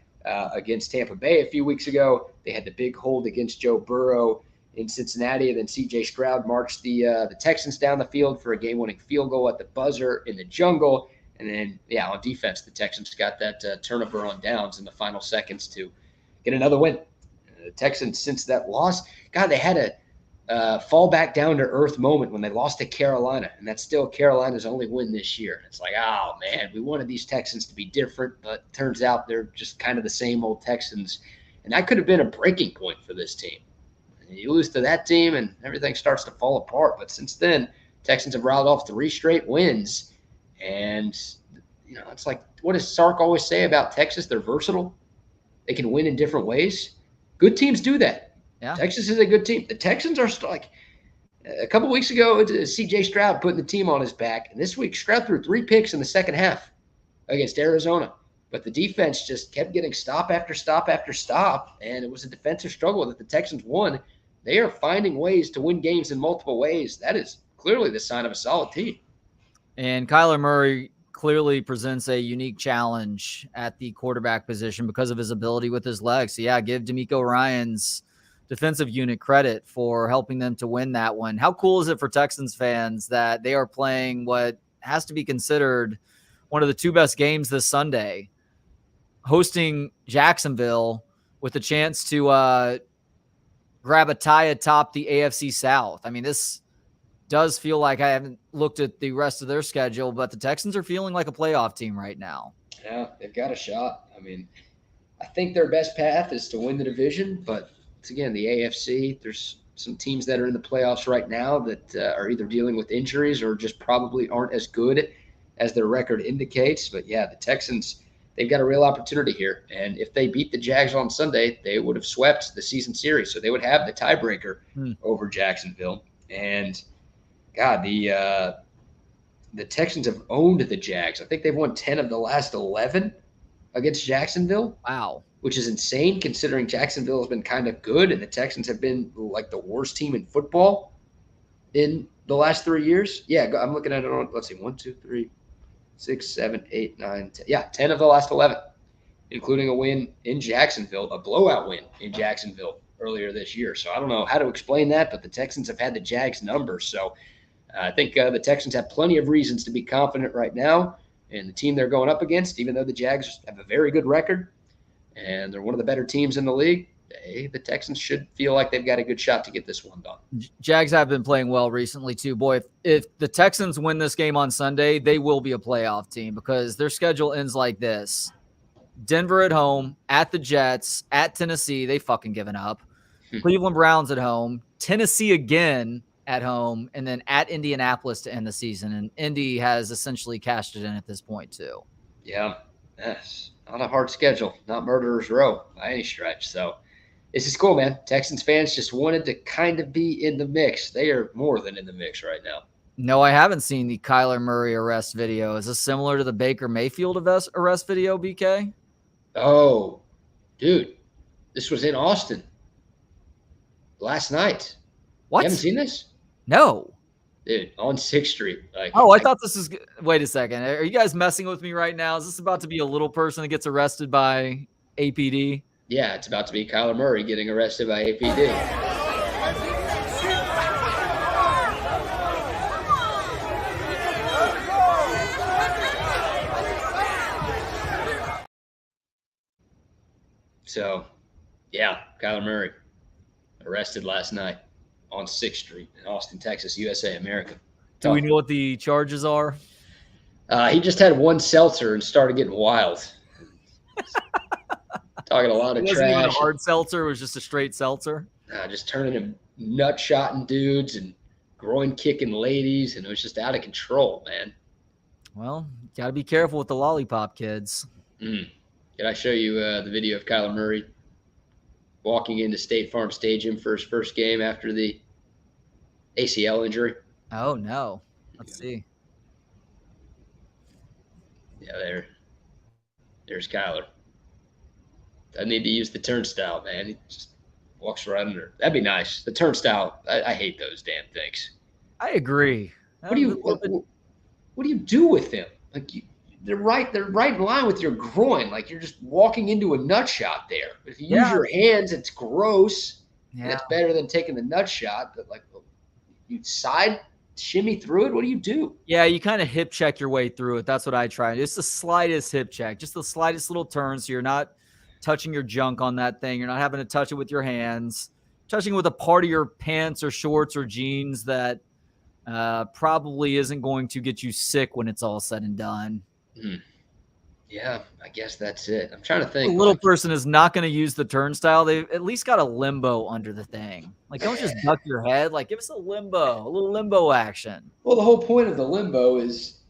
against Tampa Bay a few weeks ago. They had the big hold against Joe Burrow in Cincinnati, and then C.J. Stroud marched the Texans down the field for a game-winning field goal at the buzzer in the jungle. And then, on defense, the Texans got that turnover on downs in the final seconds to get another win. The Texans, since that loss, they had a fall back down to earth moment when they lost to Carolina, and that's still Carolina's only win this year. And it's like, oh man, we wanted these Texans to be different, but turns out they're just kind of the same old Texans, and that could have been a breaking point for this team. You lose to that team, and everything starts to fall apart. But since then, Texans have rattled off 3 straight wins. And, it's like, what does Sark always say about Texas? They're versatile. They can win in different ways. Good teams do that. Yeah. Texas is a good team. The Texans are like a couple weeks ago, C.J. Stroud putting the team on his back. And this week, Stroud threw 3 picks in the second half against Arizona. But the defense just kept getting stop after stop after stop, and it was a defensive struggle that the Texans won. They are finding ways to win games in multiple ways. That is clearly the sign of a solid team. And Kyler Murray clearly presents a unique challenge at the quarterback position because of his ability with his legs. So, yeah, give DeMeco Ryans defensive unit credit for helping them to win that one. How cool is it for Texans fans that they are playing what has to be considered one of the 2 best games this Sunday, hosting Jacksonville with a chance to grab a tie atop the AFC South? I mean, this does feel like, I haven't looked at the rest of their schedule, but the Texans are feeling like a playoff team right now. Yeah, they've got a shot. I mean, I think their best path is to win the division, but it's, again, the AFC. There's some teams that are in the playoffs right now that are either dealing with injuries or just probably aren't as good as their record indicates. But, yeah, the Texans, they've got a real opportunity here. And if they beat the Jags on Sunday, they would have swept the season series. So they would have the tiebreaker over Jacksonville. And, God, the Texans have owned the Jags. I think they've won 10 of the last 11 against Jacksonville. Wow. Which is insane considering Jacksonville has been kind of good and the Texans have been like the worst team in football in the last 3 years. Yeah, I'm looking at it on, let's see, 1, 2, 3, 6, 7, 8, 9, 10. Yeah, 10 of the last 11, including a win in Jacksonville, a blowout win in Jacksonville earlier this year. So I don't know how to explain that, but the Texans have had the Jags number. So I think the Texans have plenty of reasons to be confident right now in the team they're going up against, even though the Jags have a very good record and they're one of the better teams in the league. The Texans should feel like they've got a good shot to get this one done. Jags have been playing well recently too. Boy, if the Texans win this game on Sunday, they will be a playoff team because their schedule ends like this. Denver at home, at the Jets, at Tennessee, they fucking given up. Cleveland Browns at home, Tennessee again at home, and then at Indianapolis to end the season. And Indy has essentially cashed it in at this point too. Yeah, that's not a hard schedule, not murderer's row by any stretch. So this is cool, man. Texans fans just wanted to kind of be in the mix. They are more than in the mix right now. No, I haven't seen the Kyler Murray arrest video. Is this similar to the Baker Mayfield arrest video, BK? Oh, dude, this was in Austin last night. What? You haven't seen this? No. Dude, on 6th Street. I thought this was – wait a second. Are you guys messing with me right now? Is this about to be a little person that gets arrested by APD? Yeah, it's about to be Kyler Murray getting arrested by APD. So, yeah, Kyler Murray arrested last night on 6th Street in Austin, Texas, USA, America. Do we know what the charges are? He just had one seltzer and started getting wild. Talking a lot of trash. It wasn't even a hard seltzer. It was just a straight seltzer. Just turning him nut-shotting dudes and groin-kicking ladies, and it was just out of control, man. Well, got to be careful with the lollipop kids. Can I show you the video of Kyler Murray walking into State Farm Stadium for his first game after the ACL injury? Oh, no. Let's see. Yeah, there's Kyler. Doesn't need to use the turnstile, man. He just walks right under. That'd be nice. The turnstile, I hate those damn things. I agree. What do you do with them? Like they're right in line with your groin. Like you're just walking into a nut shot there. If you use your hands, it's gross. Yeah. And it's better than taking the nut shot. But like you side shimmy through it. What do you do? Yeah, you kind of hip check your way through it. That's what I try. It's the slightest hip check, just the slightest little turn, so you're not touching your junk on that thing. You're not having to touch it with your hands. Touching with a part of your pants or shorts or jeans that probably isn't going to get you sick when it's all said and done. Yeah, I guess that's it. I'm trying to think. The little person is not going to use the turnstile. They've at least got a limbo under the thing. Like, don't just duck your head. Like, give us a little limbo action. Well, the whole point of the limbo is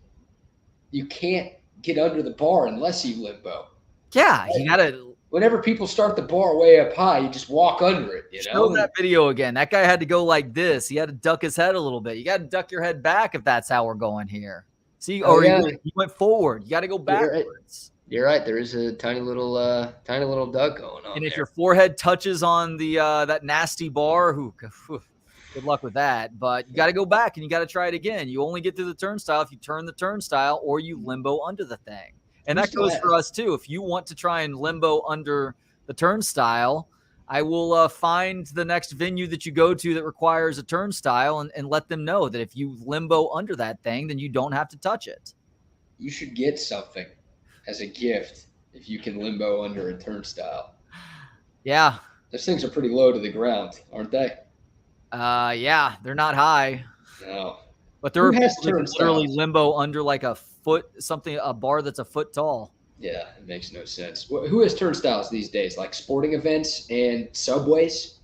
you can't get under the bar unless you limbo. Yeah, you got to. Whenever people start the bar way up high, you just walk under it, you know? Show that video again. That guy had to go like this. He had to duck his head a little bit. You got to duck your head back if that's how we're going here. See, he went forward. You got to go backwards. You're right. There is a tiny little duck going on. And if your forehead touches on the that nasty bar, good luck with that. But you got to go back and you got to try it again. You only get through the turnstile if you turn the turnstile or you limbo under the thing. And that goes for us too. If you want to try and limbo under the turnstile, I will find the next venue that you go to that requires a turnstile and let them know that if you limbo under that thing, then you don't have to touch it. You should get something as a gift if you can limbo under a turnstile. Yeah. Those things are pretty low to the ground, aren't they? Yeah, they're not high. No. But there are people that can literally limbo under like a bar that's a foot tall. Yeah, it makes no sense. Who has turnstiles these days? Like sporting events and subways?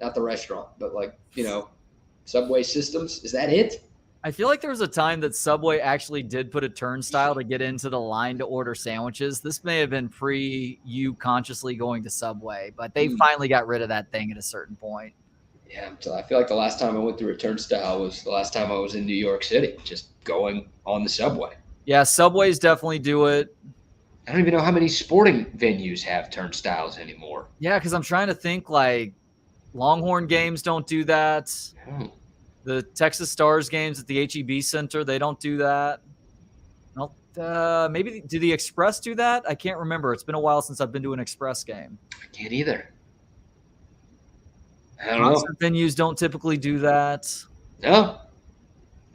Not the restaurant, but like, subway systems. Is that it? I feel like there was a time that Subway actually did put a turnstile to get into the line to order sandwiches. This may have been pre you consciously going to Subway, but they finally got rid of that thing at a certain point. Yeah, I feel like the last time I went through a turnstile was the last time I was in New York City, just going on the subway. Yeah, Subways definitely do it. I don't even know how many sporting venues have turnstiles anymore. Yeah, because I'm trying to think, like, Longhorn games don't do that. The Texas Stars games at the H-E-B Center, they don't do that. Well, maybe do the Express do that? I can't remember. It's been a while since I've been to an Express game. I can't either. I don't know. Venues don't typically do that. No.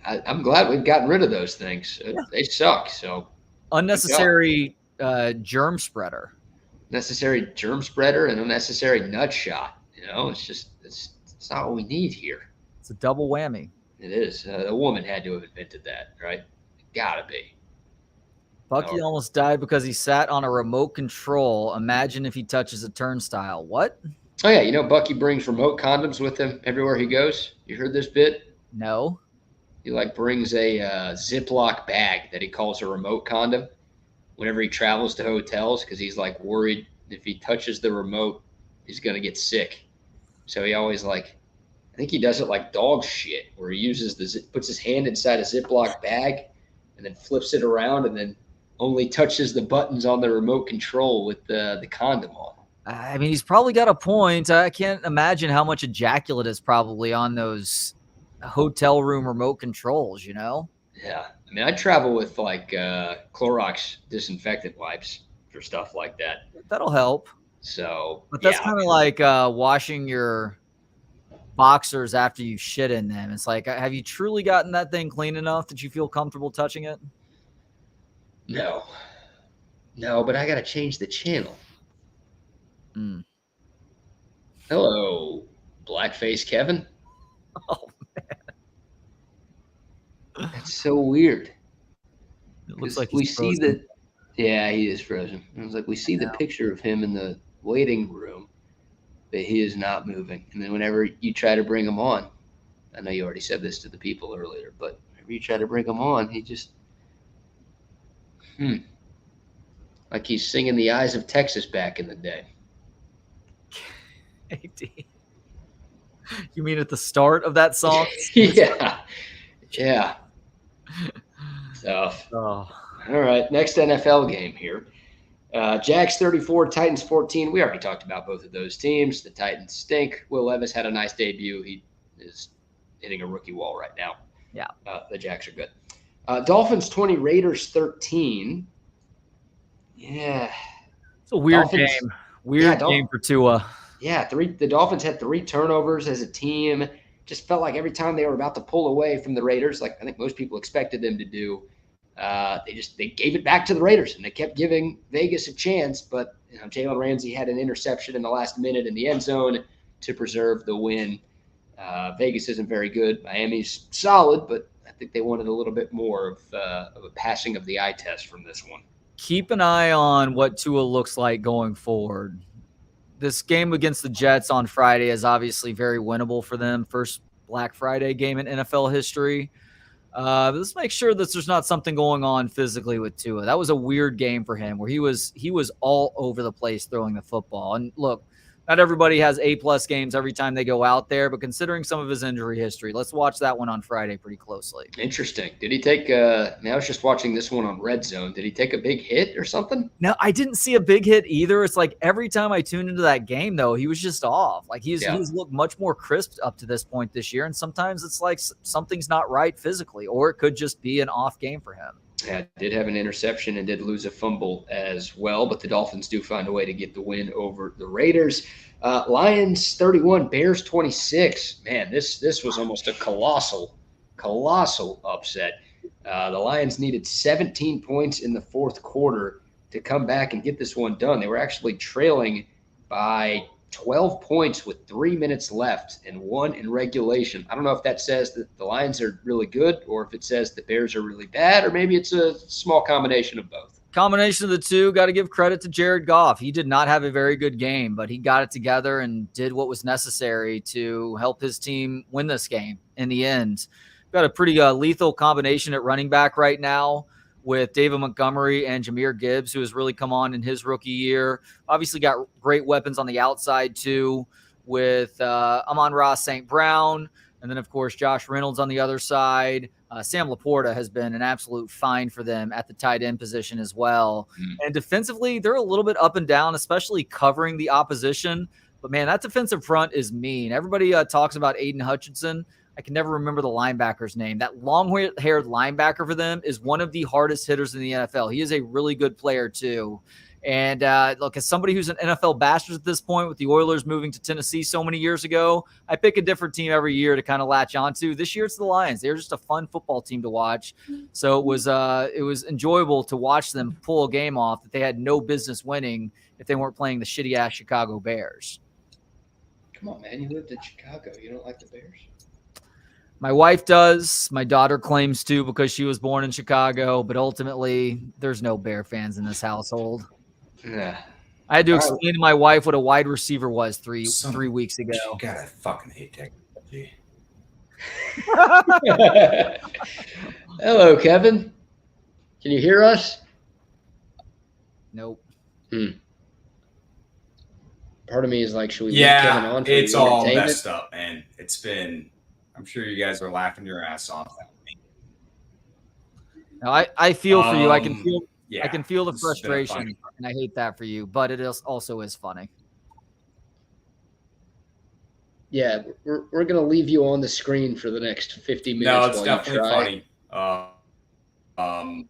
I'm glad we've gotten rid of those things. Yeah. They suck. So unnecessary germ spreader. Necessary germ spreader and unnecessary nut shot. It's not what we need here. It's a double whammy. It is. A woman had to have invented that, right? Gotta be. Bucky almost died because he sat on a remote control. Imagine if he touches a turnstile. What? Oh, yeah. Bucky brings remote condoms with him everywhere he goes. You heard this bit? No. He brings a Ziploc bag that he calls a remote condom whenever he travels to hotels because he's worried if he touches the remote, he's going to get sick. So he always I think he does it like dog shit where he uses puts his hand inside a Ziploc bag and then flips it around and then only touches the buttons on the remote control with the condom on. I mean, he's probably got a point. I can't imagine how much ejaculate is probably on those hotel room remote controls, Yeah. I mean, I travel with Clorox disinfectant wipes for stuff like that. That'll help. So, but that's kind of like washing your boxers after you shit in them. It's like, have you truly gotten that thing clean enough that you feel comfortable touching it? No, but I got to change the channel. Hello, Blackface Kevin. Oh, man. That's so weird. It looks like we see that. Yeah, he is frozen. It was we see the picture of him in the waiting room, but he is not moving. And then whenever you try to bring him on, I know you already said this to the people earlier, but whenever you try to bring him on, he just, like he's singing The Eyes of Texas back in the day. AD. You mean at the start of that song? Yeah. Tough. Oh. All right, next NFL game here. Jags 34, Titans 14. We already talked about both of those teams. The Titans stink. Will Levis had a nice debut. He is hitting a rookie wall right now. Yeah. The Jags are good. Dolphins 20, Raiders 13. Yeah. It's a weird game. Weird game for Tua. Yeah, the Dolphins had 3 turnovers as a team. Just felt like every time they were about to pull away from the Raiders, like I think most people expected them to do, they gave it back to the Raiders, and they kept giving Vegas a chance. But Jalen Ramsey had an interception in the last minute in the end zone to preserve the win. Vegas isn't very good. Miami's solid, but I think they wanted a little bit more of a passing of the eye test from this one. keep an eye on what Tua looks like going forward. This game against the Jets on Friday is obviously very winnable for them. First Black Friday game in NFL history. Let's make sure that there's not something going on physically with Tua. That was a weird game for him where he was all over the place throwing the football. And look, not everybody has A+ games every time they go out there, but considering some of his injury history, let's watch that one on Friday pretty closely. Interesting. Did he take I was just watching this one on Red Zone. Did he take a big hit or something? No, I didn't see a big hit either. It's like every time I tuned into that game, though, he was just off. Like he's looked much more crisp up to this point this year. And sometimes it's like something's not right physically, or it could just be an off game for him. Yeah, did have an interception and did lose a fumble as well, but the Dolphins do find a way to get the win over the Raiders. Lions 31, Bears 26. Man, this was almost a colossal upset. The Lions needed 17 points in the fourth quarter to come back and get this one done. They were actually trailing by 12 points with 3 minutes left and 1 in regulation. I don't know if that says that the Lions are really good or if it says the Bears are really bad, or maybe it's a small combination of both. Combination of the two. Got to give credit to Jared Goff. He did not have a very good game, but he got it together and did what was necessary to help his team win this game in the end. Got a pretty lethal combination at running back right now with David Montgomery and Jahmyr Gibbs, who has really come on in his rookie year. Obviously got great weapons on the outside too with Amon-Ra St. Brown, and then, of course, Josh Reynolds on the other side. Sam Laporta has been an absolute find for them at the tight end position as well. And defensively, they're a little bit up and down, especially covering the opposition. But, man, that defensive front is mean. Everybody talks about Aiden Hutchinson. I can never remember the linebacker's name. That long-haired linebacker for them is one of the hardest hitters in the NFL. He is a really good player, too. And look, as somebody who's an NFL bastard at this point with the Oilers moving to Tennessee so many years ago, I pick a different team every year to kind of latch onto. This year it's the Lions. They're just a fun football team to watch. So it was enjoyable to watch them pull a game off that they had no business winning if they weren't playing the shitty-ass Chicago Bears. Come on, man. You lived in Chicago. You don't like the Bears? My wife does. My daughter claims to because she was born in Chicago, but ultimately there's no Bear fans in this household. Yeah. I had to explain to my wife what a wide receiver was three weeks ago. God, I fucking hate technology. Hello, Kevin. Can you hear us? Nope. Part of me is like, should we leave Kevin on for it's all messed up, man. It's been, I'm sure you guys are laughing your ass off at me. No, I feel for you. I can feel yeah, I can feel the frustration, and I hate that for you, but it also is funny. Yeah, we're going to leave you on the screen for the next 50 minutes. No, it's definitely funny.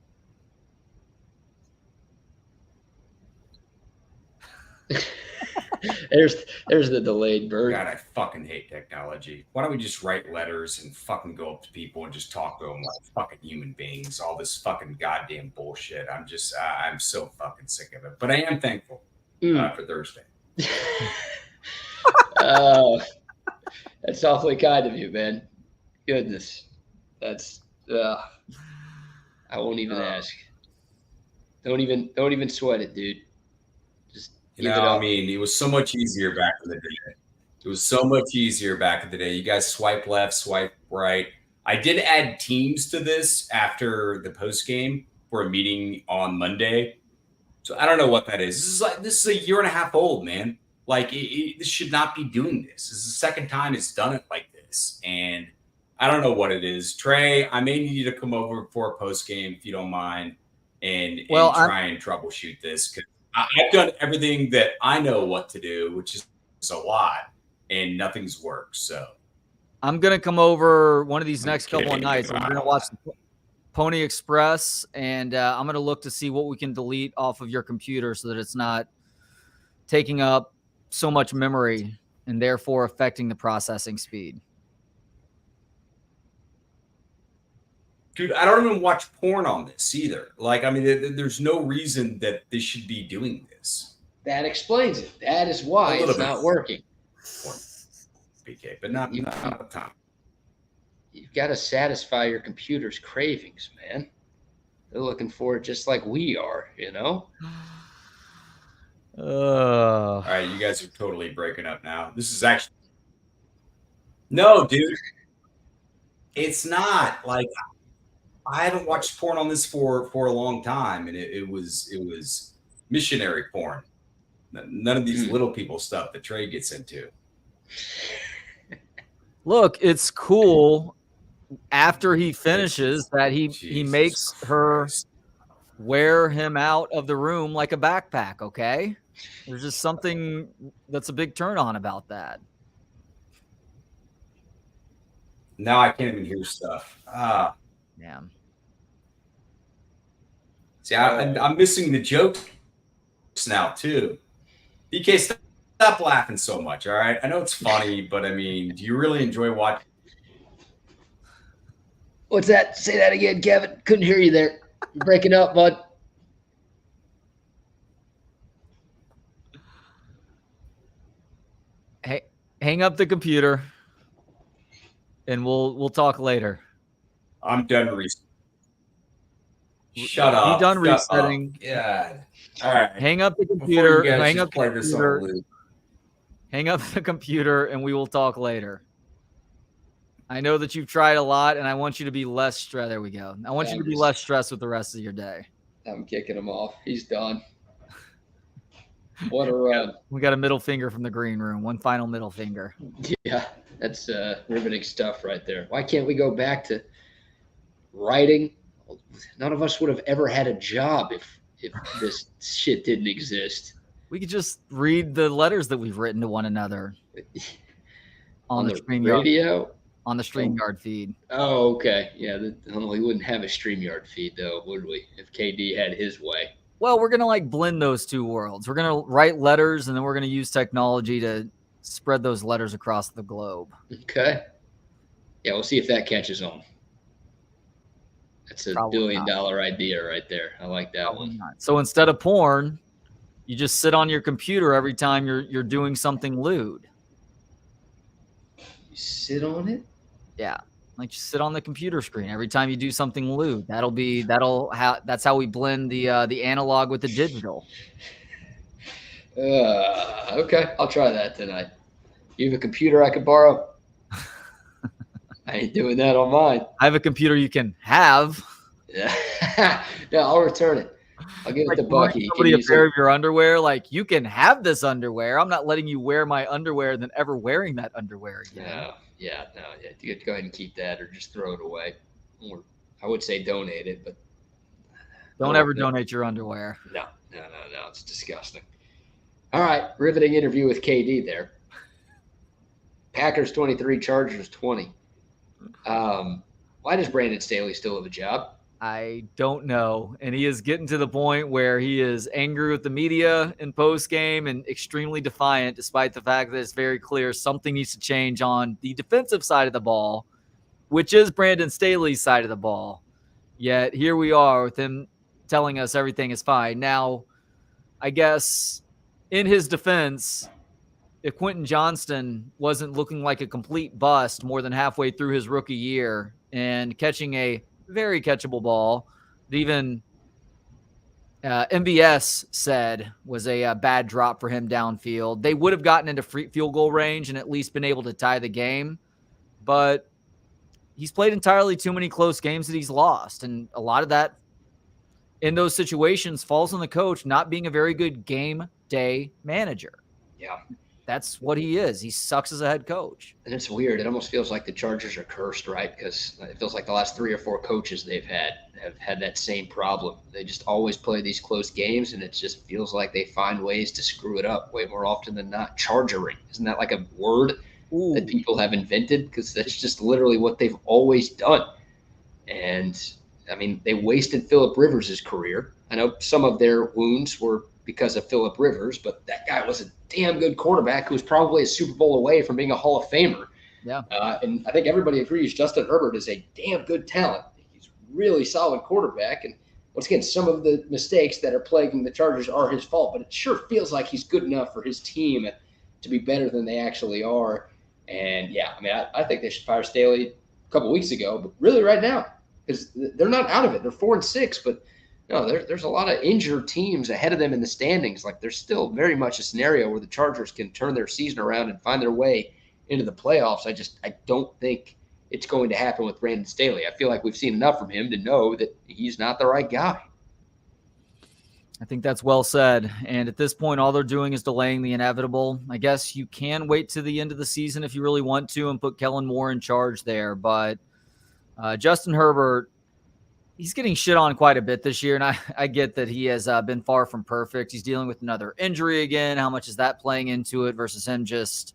There's the delayed bird. God, I fucking hate technology. Why don't we just write letters and fucking go up to people and just talk to them like fucking human beings? All this fucking goddamn bullshit. I'm so fucking sick of it. But I am thankful for Thursday. That's awfully kind of you, man. Goodness. That's I won't even ask. Don't even sweat it, dude. I mean, it was so much easier back in the day. It was so much easier back in the day. You guys swipe left, swipe right. I did add teams to this after the post game for a meeting on Monday. So I don't know what that is. This is a year and a half old, man. Like this should not be doing this. This is the second time it's done it like this. And I don't know what it is. Trey, I may need you to come over for a post game if you don't mind and try and troubleshoot this, because I've done everything that I know what to do, which is a lot, and nothing's worked. So I'm going to come over one of these next couple of nights. I'm going to watch the Pony Express, and I'm going to look to see what we can delete off of your computer so that it's not taking up so much memory and therefore affecting the processing speed. Dude, I don't even watch porn on this either. Like, I mean, there's no reason that they should be doing this. That explains it. That is why it's not working. BK, but not the time. You've got to satisfy your computer's cravings, man. They're looking for it just like we are, you know? All right, you guys are totally breaking up now. This is actually no, dude. It's not like I haven't watched porn on this for a long time, and it was missionary porn. None of these little people stuff that Trey gets into. Look, it's cool after he finishes that he makes her wear him out of the room like a backpack, okay? There's just something that's a big turn on about that. Now I can't even hear stuff. Yeah. See, I'm missing the jokes now too. BK, stop laughing so much, all right? I know it's funny, but I mean, do you really enjoy watching? What's that? Say that again, Kevin. Couldn't hear you there. You're breaking up, bud. Hey, hang up the computer, and we'll talk later. I'm done resetting. Shut up. You done resetting? God. All right. Hang up the computer. Hang up the computer. Hang up the computer, and we will talk later. I know that you've tried a lot, and I want you to be less stressed. There we go. I want you to be less stressed with the rest of your day. I'm kicking him off. He's done. What a run. We got a middle finger from the green room. One final middle finger. Yeah, that's riveting stuff right there. Why can't we go back to writing? None of us would have ever had a job if this shit didn't exist. We could just read the letters that we've written to one another on the radio. On the StreamYard feed. Oh, okay. Yeah, we wouldn't have a StreamYard feed, though, would we, if KD had his way? Well, we're going to blend those two worlds. We're going to write letters, and then we're going to use technology to spread those letters across the globe. Okay. Yeah, we'll see if that catches on. That's a $1 billion idea right there. I like that one. So instead of porn, you just sit on your computer every time you're doing something lewd. You sit on it? Yeah, like you sit on the computer screen every time you do something lewd. That's how we blend the analog with the digital. Okay, I'll try that tonight. You have a computer I could borrow? I ain't doing that on mine. I have a computer you can have. Yeah, no, I'll return it. I'll give it to Bucky. Somebody a pair of your underwear, like you can have this underwear. I'm not letting you wear my underwear and then ever wearing that underwear again. No. You go ahead and keep that, or just throw it away. Or I would say donate it, but don't ever donate your underwear. No, it's disgusting. All right, riveting interview with KD there. Packers 23, Chargers 20. Why does Brandon Staley still have a job? I don't know. And he is getting to the point where he is angry with the media in post-game and extremely defiant, despite the fact that it's very clear something needs to change on the defensive side of the ball, which is Brandon Staley's side of the ball. Yet here we are with him telling us everything is fine. Now, I guess in his defense, if Quentin Johnston wasn't looking like a complete bust more than halfway through his rookie year and catching a very catchable ball that even MBS said was a bad drop for him downfield, they would have gotten into field goal range and at least been able to tie the game. But he's played entirely too many close games that he's lost. And a lot of that in those situations falls on the coach not being a very good game day manager. Yeah. That's what he is. He sucks as a head coach. And it's weird. It almost feels like the Chargers are cursed, right? Because it feels like the last 3 or 4 coaches they've had have had that same problem. They just always play these close games, and it just feels like they find ways to screw it up way more often than not. Chargering. Isn't that like a word that people have invented? Because that's just literally what they've always done. And, I mean, they wasted Phillip Rivers' career. I know some of their wounds were because of Phillip Rivers, but that guy was a damn good quarterback who was probably a Super Bowl away from being a Hall of Famer. Yeah. And I think everybody agrees Justin Herbert is a damn good talent. He's really solid quarterback. And once again, some of the mistakes that are plaguing the Chargers are his fault, but it sure feels like he's good enough for his team to be better than they actually are. And yeah, I mean, I think they should fire Staley a couple weeks ago, but really right now, because they're not out of it. They're 4-6, but no, there's a lot of injured teams ahead of them in the standings. Like there's still very much a scenario where the Chargers can turn their season around and find their way into the playoffs. I don't think it's going to happen with Brandon Staley. I feel like we've seen enough from him to know that he's not the right guy. I think that's well said. And at this point, all they're doing is delaying the inevitable. I guess you can wait to the end of the season if you really want to and put Kellen Moore in charge there. But Justin Herbert, he's getting shit on quite a bit this year. And I get that he has been far from perfect. He's dealing with another injury again. How much is that playing into it versus him just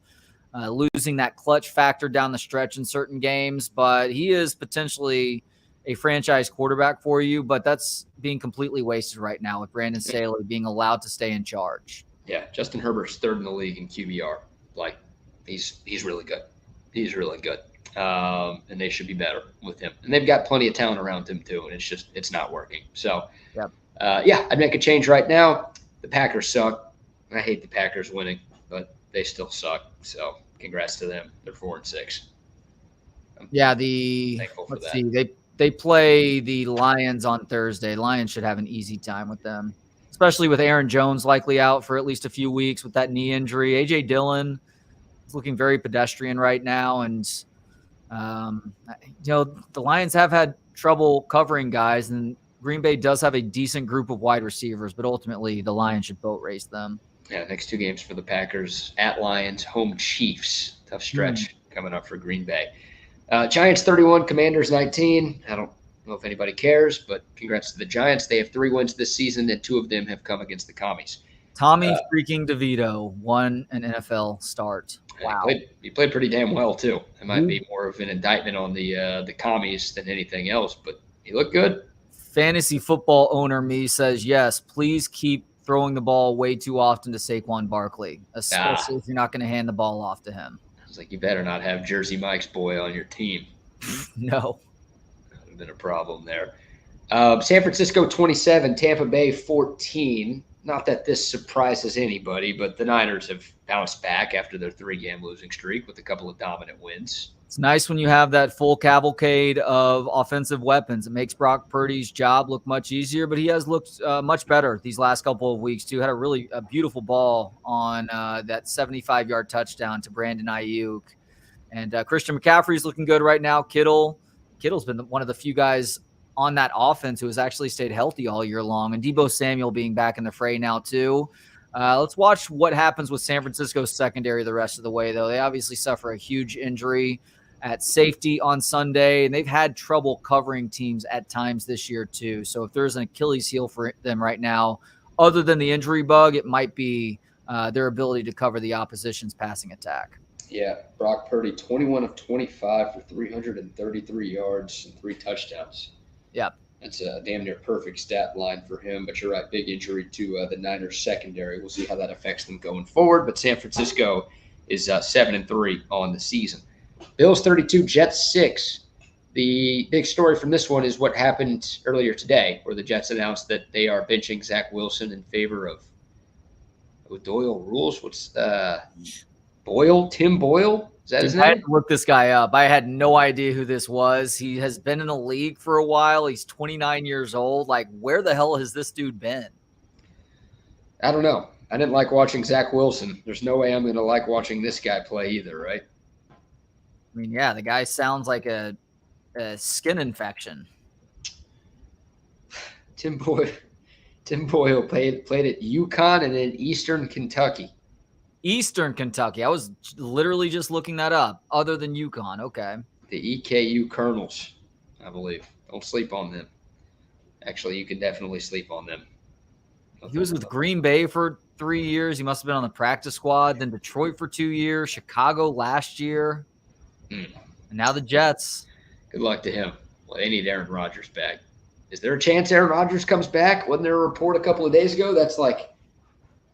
losing that clutch factor down the stretch in certain games? But he is potentially a franchise quarterback for you, but that's being completely wasted right now with Brandon Staley being allowed to stay in charge. Yeah, Justin Herbert's third in the league in QBR. Like, he's really good. He's really good. And they should be better with him. And they've got plenty of talent around him too, and it's not working. So, I'd make a change right now. The Packers suck. I hate the Packers winning, but they still suck. So, congrats to them. They're 4-6. Let's see. They play the Lions on Thursday. Lions should have an easy time with them, especially with Aaron Jones likely out for at least a few weeks with that knee injury. A.J. Dillon is looking very pedestrian right now. And, the Lions have had trouble covering guys, and Green Bay does have a decent group of wide receivers, but ultimately the Lions should boat race them. Yeah, next two games for the Packers, at Lions, home Chiefs. Tough stretch coming up for Green Bay. Giants 31, Commanders 19. I don't know if anybody cares, but congrats to the Giants. They have 3 wins this season, and 2 of them have come against the Commies. Tommy freaking DeVito won an NFL start. Wow. He played pretty damn well, too. It might be more of an indictment on the Commies than anything else, but he looked good. Fantasy football owner me says, yes, please keep throwing the ball way too often to Saquon Barkley, especially if you're not going to hand the ball off to him. Like, you better not have Jersey Mike's boy on your team. No. That would have been a problem there. San Francisco 27, Tampa Bay 14. Not that this surprises anybody, but the Niners have bounced back after their 3-game losing streak with a couple of dominant wins. It's nice when you have that full cavalcade of offensive weapons. It makes Brock Purdy's job look much easier, but he has looked much better these last couple of weeks, too. Had a beautiful ball on that 75-yard touchdown to Brandon Ayuk. And Christian McCaffrey's looking good right now. Kittle's been one of the few guys on that offense who has actually stayed healthy all year long. And Deebo Samuel being back in the fray now, too. Let's watch what happens with San Francisco's secondary the rest of the way, though. They obviously suffer a huge injury at safety on Sunday, and they've had trouble covering teams at times this year too. So if there's an Achilles heel for them right now, other than the injury bug, it might be their ability to cover the opposition's passing attack. Yeah, Brock Purdy, 21 of 25 for 333 yards and 3 touchdowns. Yeah. That's a damn near perfect stat line for him, but you're right, big injury to the Niners secondary. We'll see how that affects them going forward, but San Francisco is 7-3 on the season. Bills 32, Jets 6. The big story from this one is what happened earlier today, where the Jets announced that they are benching Zach Wilson in favor of Doyle rules. What's Boyle? Tim Boyle? Is that his name? I had to look this guy up. I had no idea who this was. He has been in the league for a while. He's 29 years old. Like, where the hell has this dude been? I don't know. I didn't like watching Zach Wilson. There's no way I'm going to like watching this guy play either, right? I mean, yeah, the guy sounds like a skin infection. Tim Boyle played at UConn and in Eastern Kentucky. Eastern Kentucky. I was literally just looking that up. Other than UConn, okay. The EKU Colonels, I believe. Don't sleep on them. Actually, you could definitely sleep on them. He was with Green Bay for 3 years. He must have been on the practice squad. Then Detroit for 2 years. Chicago last year. And now the Jets. Good luck to him. Well, they need Aaron Rodgers back. Is there a chance Aaron Rodgers comes back? Wasn't there a report a couple of days ago that's like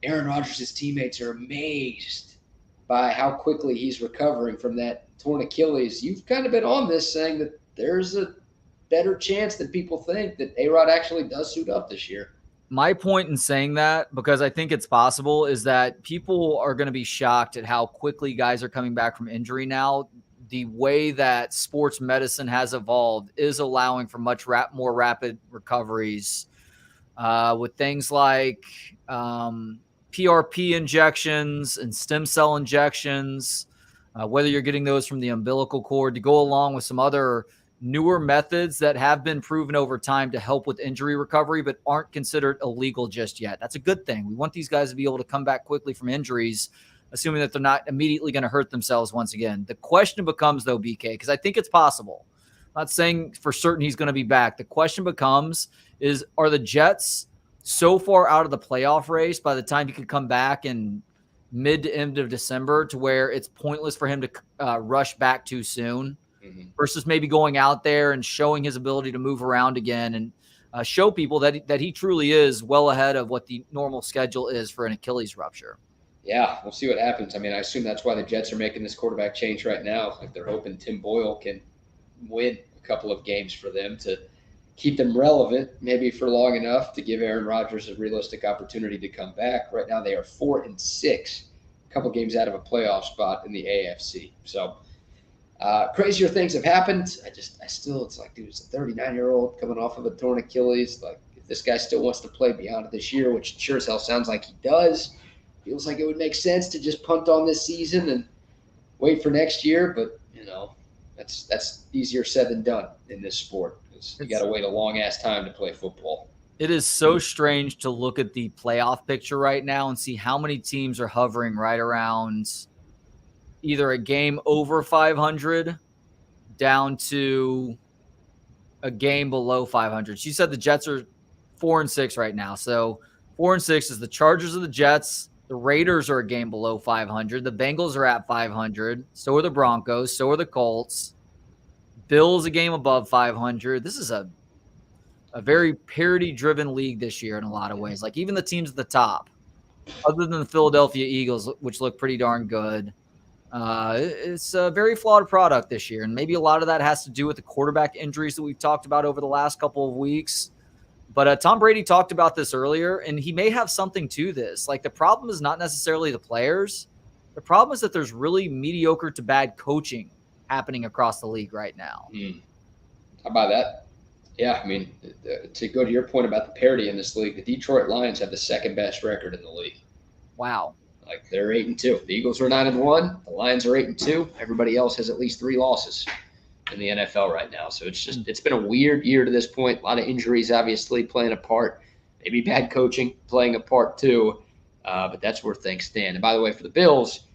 Aaron Rodgers' teammates are amazed by how quickly he's recovering from that torn Achilles. You've kind of been on this saying that there's a better chance than people think that A-Rod actually does suit up this year. My point in saying that, because I think it's possible, is that people are going to be shocked at how quickly guys are coming back from injury now. the way that sports medicine has evolved is allowing for much more rapid recoveries with things like PRP injections and stem cell injections, whether you're getting those from the umbilical cord, to go along with some other newer methods that have been proven over time to help with injury recovery, but aren't considered illegal just yet. That's a good thing. We want these guys to be able to come back quickly from injuries, assuming that they're not immediately going to hurt themselves once again. The question becomes, though, BK, because I think it's possible. I'm not saying for certain he's going to be back. The question becomes is, are the Jets so far out of the playoff race by the time he could come back in mid to end of December to where it's pointless for him to rush back too soon? Versus maybe going out there and showing his ability to move around again and show people that he truly is well ahead of what the normal schedule is for an Achilles rupture. Yeah, we'll see what happens. I mean, I assume that's why the Jets are making this quarterback change right now. Like, they're hoping Tim Boyle can win a couple of games for them to keep them relevant, maybe for long enough to give Aaron Rodgers a realistic opportunity to come back. Right now they are 4-6, a couple games out of a playoff spot in the AFC. So crazier things have happened. It's like, dude, it's a 39-year-old coming off of a torn Achilles. Like, if this guy still wants to play beyond this year, which sure as hell sounds like he does, feels like it would make sense to just punt on this season and wait for next year. But, that's easier said than done in this sport. You got to wait a long-ass time to play football. It is so strange to look at the playoff picture right now and see how many teams are hovering right around either a game over 500 down to a game below 500. She said the Jets are 4-6 right now. So 4-6 is the Chargers of the Jets. The Raiders are a game below 500. The Bengals are at 500. So are the Broncos. So are the Colts. Bills a game above 500. This is a very parity-driven league this year in a lot of ways. Like, even the teams at the top, other than the Philadelphia Eagles, which look pretty darn good, it's a very flawed product this year. And maybe a lot of that has to do with the quarterback injuries that we've talked about over the last couple of weeks. But Tom Brady talked about this earlier, and he may have something to this. Like, the problem is not necessarily the players. The problem is that there's really mediocre to bad coaching happening across the league right now. How about that? Yeah, I mean, to go to your point about the parity in this league, the Detroit Lions have the second best record in the league. Wow. Like, they're 8-2. The Eagles are 9-1. The Lions are 8-2. Everybody else has at least 3 losses in the NFL right now. So it's been a weird year to this point. A lot of injuries obviously playing a part. Maybe bad coaching playing a part too. But that's where things stand. And by the way, for the Bills,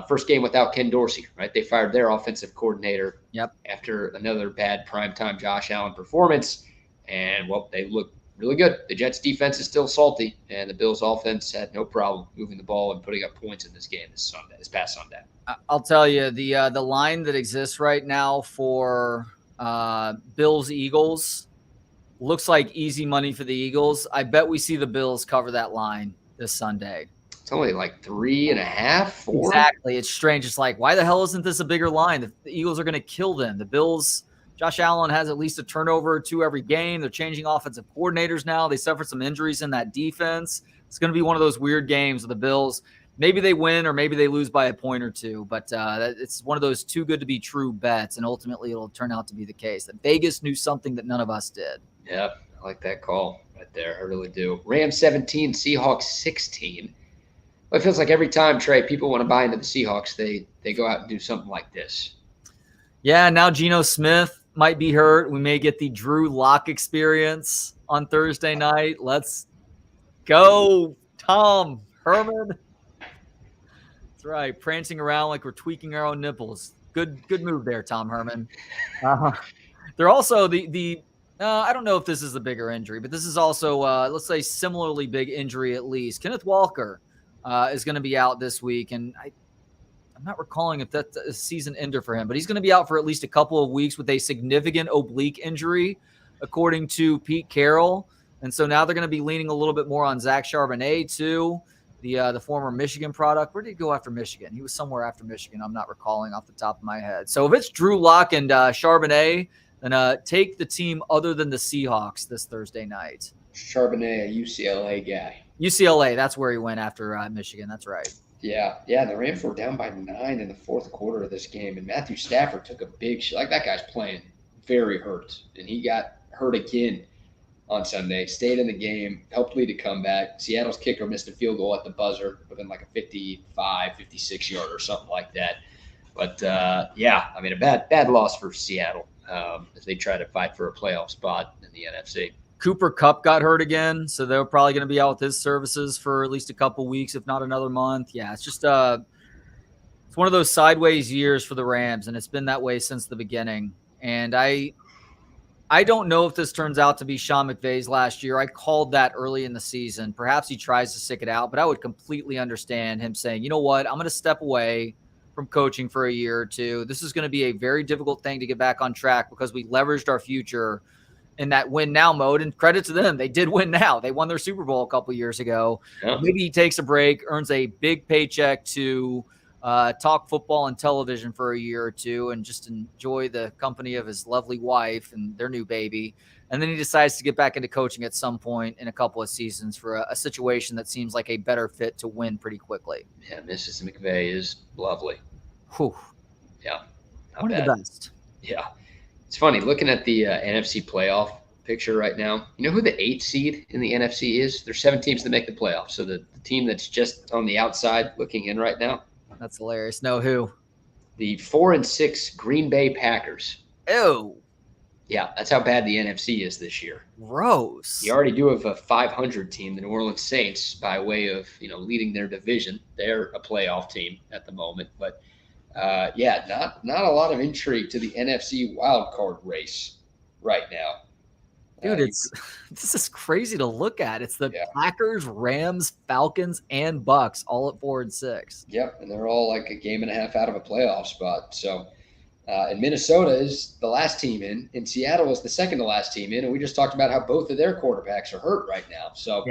first game without Ken Dorsey, right? They fired their offensive coordinator after another bad primetime Josh Allen performance. And, well, they look really good. The Jets defense is still salty, and the Bills offense had no problem moving the ball and putting up points in this game this past Sunday. I'll tell you, the line that exists right now for Bills-Eagles looks like easy money for the Eagles. I bet we see the Bills cover that line this Sunday. It's only like 3.5, 4. Exactly. It's strange. It's like, why the hell isn't this a bigger line? The Eagles are going to kill them. The Bills, Josh Allen has at least a turnover or 2 every game. They're changing offensive coordinators now. They suffered some injuries in that defense. It's going to be one of those weird games with the Bills. Maybe they win or maybe they lose by a point or 2, but it's one of those too good to be true bets, and ultimately it'll turn out to be the case. That Vegas knew something that none of us did. Yep, I like that call right there. I really do. Rams 17, Seahawks 16. Well, it feels like every time, Trey, people want to buy into the Seahawks, they go out and do something like this. Yeah, now Geno Smith might be hurt. We may get the Drew Lock experience on Thursday night. Let's go, Tom Herman. That's right, prancing around like we're tweaking our own nipples. Good move there, Tom Herman. They're also I don't know if this is the bigger injury, but this is also, let's say, similarly big injury at least. Kenneth Walker is going to be out this week, and I'm not recalling if that's a season ender for him, but he's going to be out for at least a couple of weeks with a significant oblique injury, according to Pete Carroll. And so now they're going to be leaning a little bit more on Zach Charbonnet too, the former Michigan product. Where did he go after Michigan? He was somewhere after Michigan. I'm not recalling off the top of my head. So if it's Drew Lock and Charbonnet, then take the team other than the Seahawks this Thursday night. Charbonnet, a UCLA guy. UCLA, that's where he went after Michigan. That's right. Yeah, the Rams were down by 9 in the fourth quarter of this game, and Matthew Stafford took a big shot. Like, that guy's playing very hurt, and he got hurt again on Sunday, stayed in the game, helped lead a comeback. Seattle's kicker missed a field goal at the buzzer within like a 55, 56-yard or something like that. But, a bad loss for Seattle as they try to fight for a playoff spot in the NFC. Cooper Kupp got hurt again, so they're probably going to be out with his services for at least a couple weeks, if not another month. Yeah, it's just it's one of those sideways years for the Rams, and it's been that way since the beginning. And I don't know if this turns out to be Sean McVay's last year. I called that early in the season. Perhaps he tries to stick it out, but I would completely understand him saying, you know what, I'm going to step away from coaching for a year or two. This is going to be a very difficult thing to get back on track because we leveraged our future in that win now mode, and credit to them. They did win now. They won their Super Bowl a couple years ago. Yeah. Maybe he takes a break, earns a big paycheck to talk football and television for a year or two and just enjoy the company of his lovely wife and their new baby. And then he decides to get back into coaching at some point in a couple of seasons for a situation that seems like a better fit to win pretty quickly. Yeah, Mrs. McVay is lovely. Whew. Yeah. One of the best. Yeah. It's funny, looking at the NFC playoff picture right now, you know who the 8th seed in the NFC is? There's 7 teams that make the playoffs. So the team that's just on the outside looking in right now. That's hilarious. Know who? The 4-6 Green Bay Packers. Ew. Yeah, that's how bad the NFC is this year. Gross. You already do have a 500 team, the New Orleans Saints, by way of, leading their division. They're a playoff team at the moment. But, not a lot of intrigue to the NFC wildcard race right now. Dude, this is crazy to look at. It's the Packers, Rams, Falcons, and Bucks all at 4-6. Yep, and they're all like a game and a half out of a playoff spot. So, and Minnesota is the last team in, and Seattle is the second to last team in, and we just talked about how both of their quarterbacks are hurt right now. So,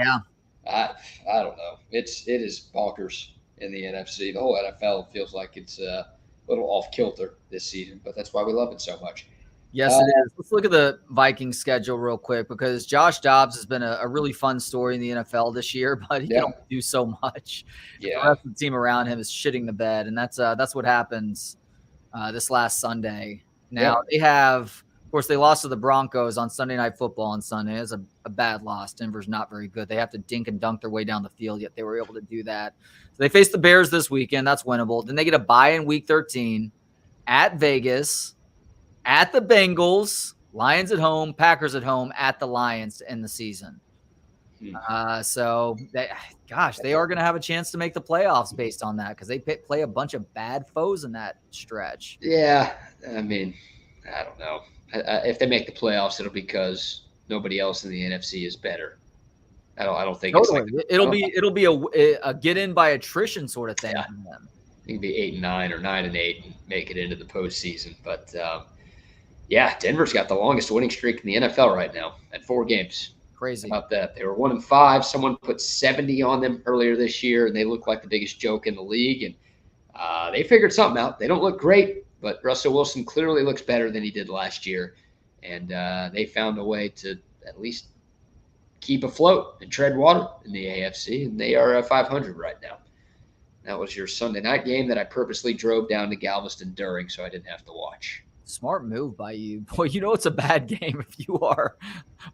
I don't know. It is bonkers in the NFC. The whole NFL feels like it's a little off kilter this season, but that's why we love it so much. Yes, it is. Let's look at the Vikings schedule real quick because Josh Dobbs has been a really fun story in the NFL this year, but he can only do so much. Yeah. The rest of the team around him is shitting the bed, and that's what happens this last Sunday. Now, they have, of course, they lost to the Broncos on Sunday Night Football on Sunday. It's a bad loss. Denver's not very good. They have to dink and dunk their way down the field, yet they were able to do that. So they face the Bears this weekend. That's winnable. Then they get a bye in Week 13 at Vegas, at the Bengals, Lions at home, Packers at home, at the Lions to end the season. So, they are going to have a chance to make the playoffs based on that because they play a bunch of bad foes in that stretch. Yeah, I mean, I don't know. If they make the playoffs, it'll be because nobody else in the NFC is better. I don't think it'll be a get in by attrition sort of thing for them. It could be 8-9 or 9-8 and make it into the postseason, but. Denver's got the longest winning streak in the NFL right now at 4 games. Crazy. About that. They were 1-5. Someone put 70 on them earlier this year, and they look like the biggest joke in the league. And they figured something out. They don't look great, but Russell Wilson clearly looks better than he did last year. And they found a way to at least keep afloat and tread water in the AFC, and they are 500 right now. That was your Sunday night game that I purposely drove down to Galveston during so I didn't have to watch. Smart move by you. Boy, it's a bad game if you are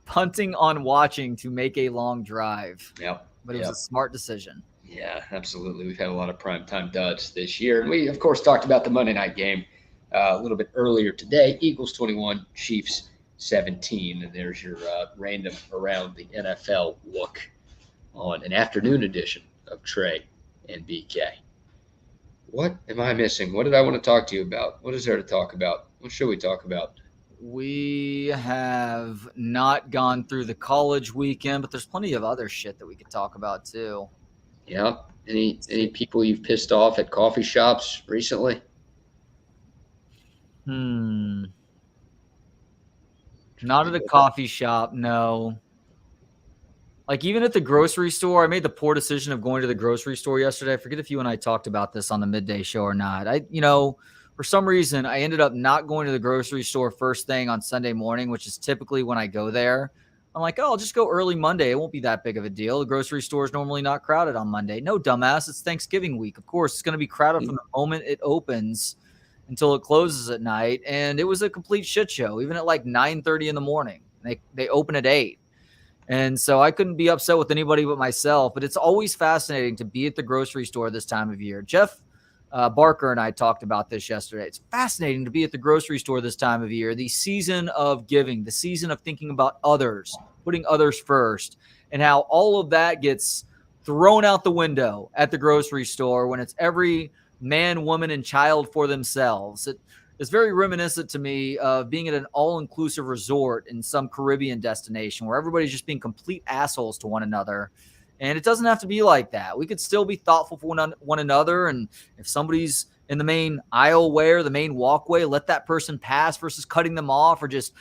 punting on watching to make a long drive. Yep. But it was a smart decision. Yeah, absolutely. We've had a lot of primetime duds this year. And we, of course, talked about the Monday night game a little bit earlier today. Eagles 21, Chiefs 17. And there's your random around the NFL look on an afternoon edition of Trey and BK. What am I missing? What did I want to talk to you about? What is there to talk about? What should we talk about? We have not gone through the college weekend, but there's plenty of other shit that we could talk about too. Yeah. Any people you've pissed off at coffee shops recently? Not at a coffee shop, no. Like even at the grocery store, I made the poor decision of going to the grocery store yesterday. I forget if you and I talked about this on the midday show or not. For some reason, I ended up not going to the grocery store first thing on Sunday morning, which is typically when I go there. I'm like, oh, I'll just go early Monday. It won't be that big of a deal. The grocery store is normally not crowded on Monday. No, dumbass. It's Thanksgiving week. Of course, it's going to be crowded from the moment it opens until it closes at night. And it was a complete shit show, even at like 9:30 in the morning. They open at 8. And so I couldn't be upset with anybody but myself. But it's always fascinating to be at the grocery store this time of year. Jeff Barker and I talked about this yesterday. It's fascinating to be at the grocery store this time of year, the season of giving, the season of thinking about others, putting others first, and how all of that gets thrown out the window at the grocery store when it's every man, woman, and child for themselves. It's very reminiscent to me of being at an all-inclusive resort in some Caribbean destination where everybody's just being complete assholes to one another. And it doesn't have to be like that. We could still be thoughtful for one another. And if somebody's in the main aisleway or the main walkway, let that person pass versus cutting them off or just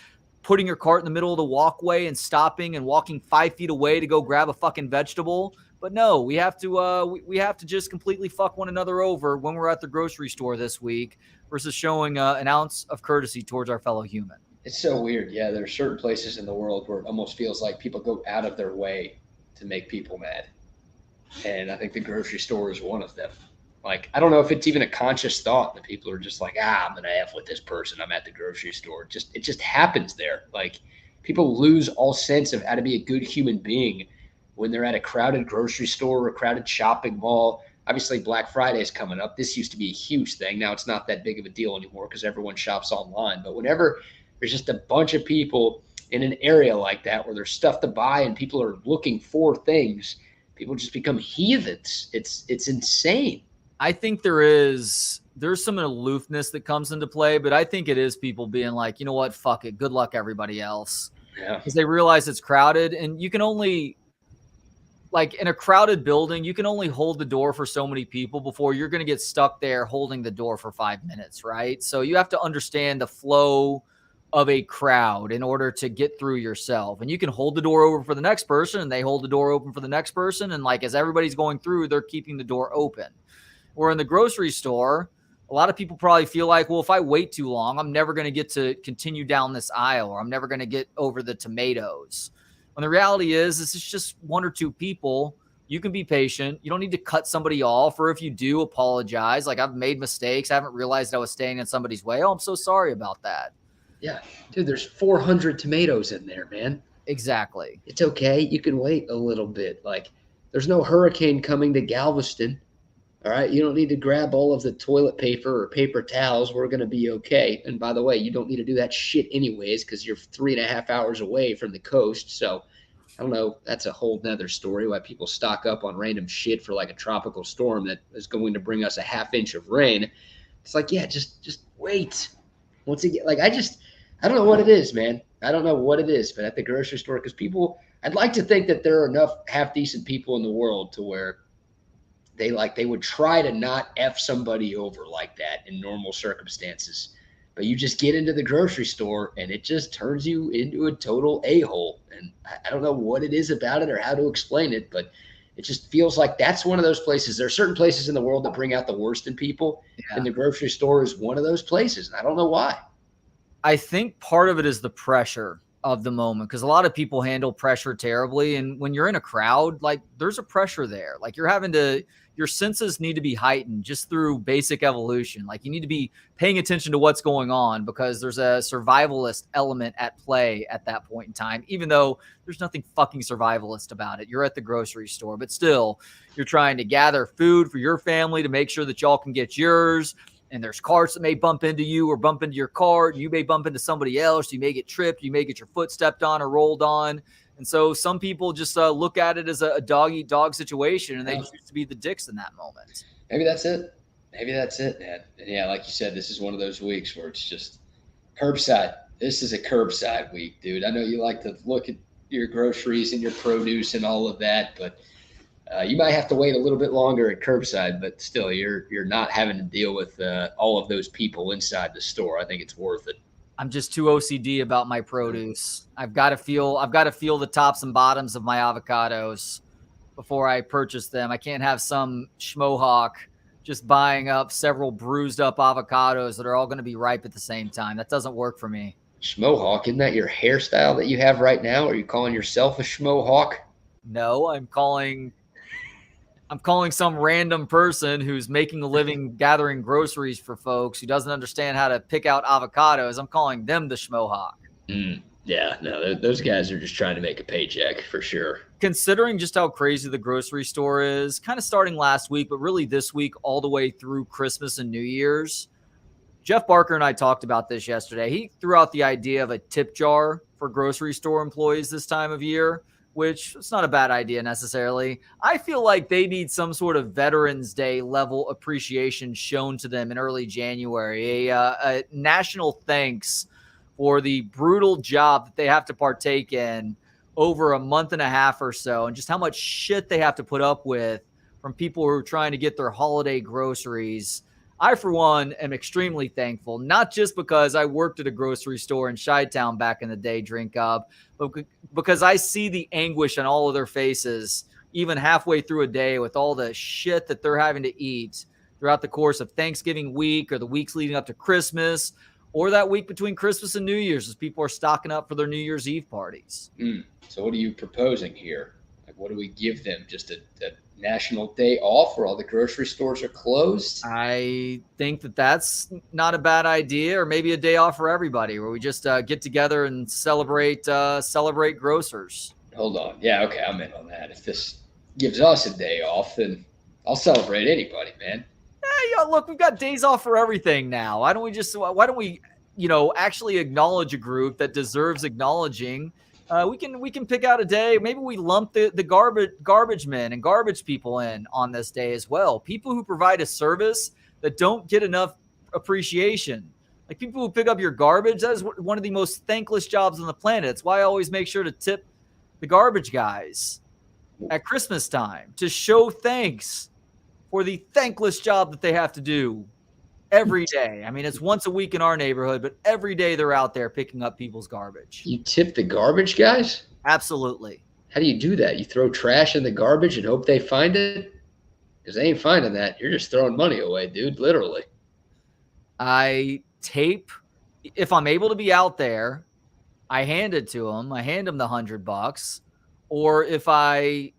putting your cart in the middle of the walkway and stopping and walking 5 feet away to go grab a fucking vegetable. But no, we have to just completely fuck one another over when we're at the grocery store this week versus showing an ounce of courtesy towards our fellow human. It's so weird. Yeah, there are certain places in the world where it almost feels like people go out of their way to make people mad. And I think the grocery store is one of them. Like, I don't know if it's even a conscious thought that people are just like, I'm going to F with this person. I'm at the grocery store. It just happens there. Like, people lose all sense of how to be a good human being when they're at a crowded grocery store or a crowded shopping mall. Obviously, Black Friday is coming up. This used to be a huge thing. Now it's not that big of a deal anymore because everyone shops online. But whenever there's just a bunch of people in an area like that where there's stuff to buy and people are looking for things, people just become heathens. It's insane. I think there's some aloofness that comes into play, but I think it is people being like, you know what, fuck it. Good luck, everybody else. Yeah. Because they realize it's crowded and you can only, like in a crowded building, you can only hold the door for so many people before you're going to get stuck there holding the door for 5 minutes, right? So you have to understand the flow of a crowd in order to get through yourself. And you can hold the door open for the next person and they hold the door open for the next person. And like, as everybody's going through, they're keeping the door open. Or in the grocery store, a lot of people probably feel like, well, if I wait too long, I'm never going to get to continue down this aisle or I'm never going to get over the tomatoes. When the reality is, this is just one or two people. You can be patient. You don't need to cut somebody off. Or if you do, apologize. Like, I've made mistakes. I haven't realized I was staying in somebody's way. Oh, I'm so sorry about that. Yeah, dude, there's 400 tomatoes in there, man. Exactly. It's okay. You can wait a little bit. Like, there's no hurricane coming to Galveston. All right. You don't need to grab all of the toilet paper or paper towels. We're going to be okay. And by the way, you don't need to do that shit anyways because you're 3.5 hours away from the coast. So I don't know. That's a whole nother story why people stock up on random shit for like a tropical storm that is going to bring us a half inch of rain. It's like, yeah, just wait. Once again, like, I don't know what it is, man. I don't know what it is, but at the grocery store, because people, I'd like to think that there are enough half-decent people in the world to where they would try to not F somebody over like that in normal circumstances. But you just get into the grocery store and it just turns you into a total a-hole. And I don't know what it is about it or how to explain it, but it just feels like that's one of those places. There are certain places in the world that bring out the worst in people. Yeah. And the grocery store is one of those places. And I don't know why. I think part of it is the pressure of the moment, because a lot of people handle pressure terribly. And when you're in a crowd, like, there's a pressure there. Like, your senses need to be heightened just through basic evolution. Like, you need to be paying attention to what's going on because there's a survivalist element at play at that point in time, even though there's nothing fucking survivalist about it. You're at the grocery store, but still you're trying to gather food for your family to make sure that y'all can get yours. And there's carts that may bump into you or bump into your cart. You may bump into somebody else. You may get tripped. You may get your foot stepped on or rolled on. And so some people just look at it as a dog-eat-dog situation, and they choose to be the dicks in that moment. Maybe that's it. Maybe that's it, man. And yeah, like you said, this is one of those weeks where it's just curbside. This is a curbside week, dude. I know you like to look at your groceries and your produce and all of that, but you might have to wait a little bit longer at curbside, but still you're not having to deal with all of those people inside the store. I think it's worth it. I'm just too OCD about my produce. I've got to feel the tops and bottoms of my avocados before I purchase them. I can't have some schmohawk just buying up several bruised up avocados that are all going to be ripe at the same time. That doesn't work for me. Schmohawk, isn't that your hairstyle that you have right now? Are you calling yourself a Schmohawk? No, I'm calling some random person who's making a living gathering groceries for folks who doesn't understand how to pick out avocados. I'm calling them the Schmohawk. Yeah, no, those guys are just trying to make a paycheck for sure. Considering just how crazy the grocery store is, kind of starting last week, but really this week all the way through Christmas and New Year's, Jeff Barker and I talked about this yesterday. He threw out the idea of a tip jar for grocery store employees this time of year, which is not a bad idea necessarily. I feel like they need some sort of Veterans Day level appreciation shown to them in early January, a national thanks for the brutal job that they have to partake in over a month and a half or so, and just how much shit they have to put up with from people who are trying to get their holiday groceries. I, for one, am extremely thankful, not just because I worked at a grocery store in Chi-Town back in the day, Drink Up, but because I see the anguish on all of their faces, even halfway through a day with all the shit that they're having to eat throughout the course of Thanksgiving week or the weeks leading up to Christmas or that week between Christmas and New Year's as people are stocking up for their New Year's Eve parties. So what are you proposing here? Like, what do we give them? Just a national day off where all the grocery stores are closed? I think that's not a bad idea, or maybe a day off for everybody where we just get together and celebrate grocers. Hold on. Yeah, okay, I'm in on that. If this gives us a day off, then I'll celebrate anybody, man. Yeah, look, we've got days off for everything now. Why don't we actually acknowledge a group that deserves acknowledging? We can pick out a day. Maybe we lump the garbage men and garbage people in on this day as well. People who provide a service that don't get enough appreciation. Like people who pick up your garbage, that is one of the most thankless jobs on the planet. It's why I always make sure to tip the garbage guys at Christmas time to show thanks for the thankless job that they have to do every day. I mean, it's once a week in our neighborhood, but every day they're out there picking up people's garbage. You tip the garbage guys? Absolutely. How do you do that? You throw trash in the garbage and hope they find it? Because they ain't finding that. You're just throwing money away, dude, literally. I tape, if I'm able to be out there, I hand it to them. I hand them the $100. Or if I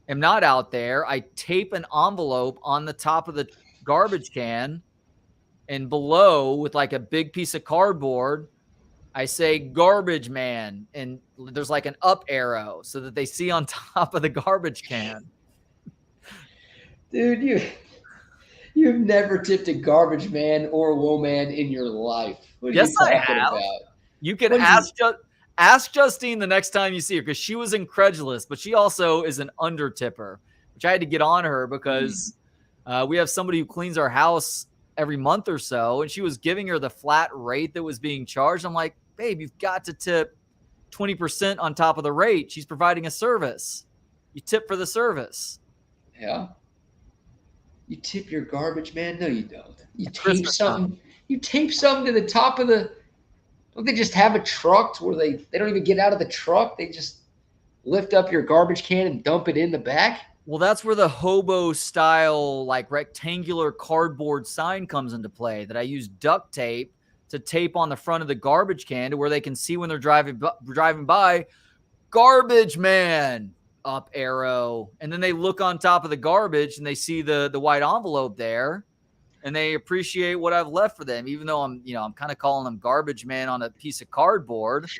am not out there, I tape an envelope on the top of the garbage can, and below with like a big piece of cardboard, I say garbage man. And there's like an up arrow so that they see on top of the garbage can. Dude, you've never tipped a garbage man or woman in your life. What are yes, you talking I have. about? You can ask Justine the next time you see her, because she was incredulous, but she also is an under tipper, which I had to get on her because we have somebody who cleans our house every month or so, and she was giving her the flat rate that was being charged. I'm like, babe, you've got to tip 20% on top of the rate. She's providing a service. You tip for the service. Yeah. You tip your garbage man? No, you don't. You tape something. You tape something to the top of the. Don't they just have a truck where they don't even get out of the truck? They just lift up your garbage can and dump it in the back? Well, that's where the hobo style, like rectangular cardboard sign comes into play, that I use duct tape to tape on the front of the garbage can to where they can see when they're driving by, garbage man, up arrow. And then they look on top of the garbage and they see the white envelope there, and they appreciate what I've left for them, even though I'm kind of calling them garbage man on a piece of cardboard.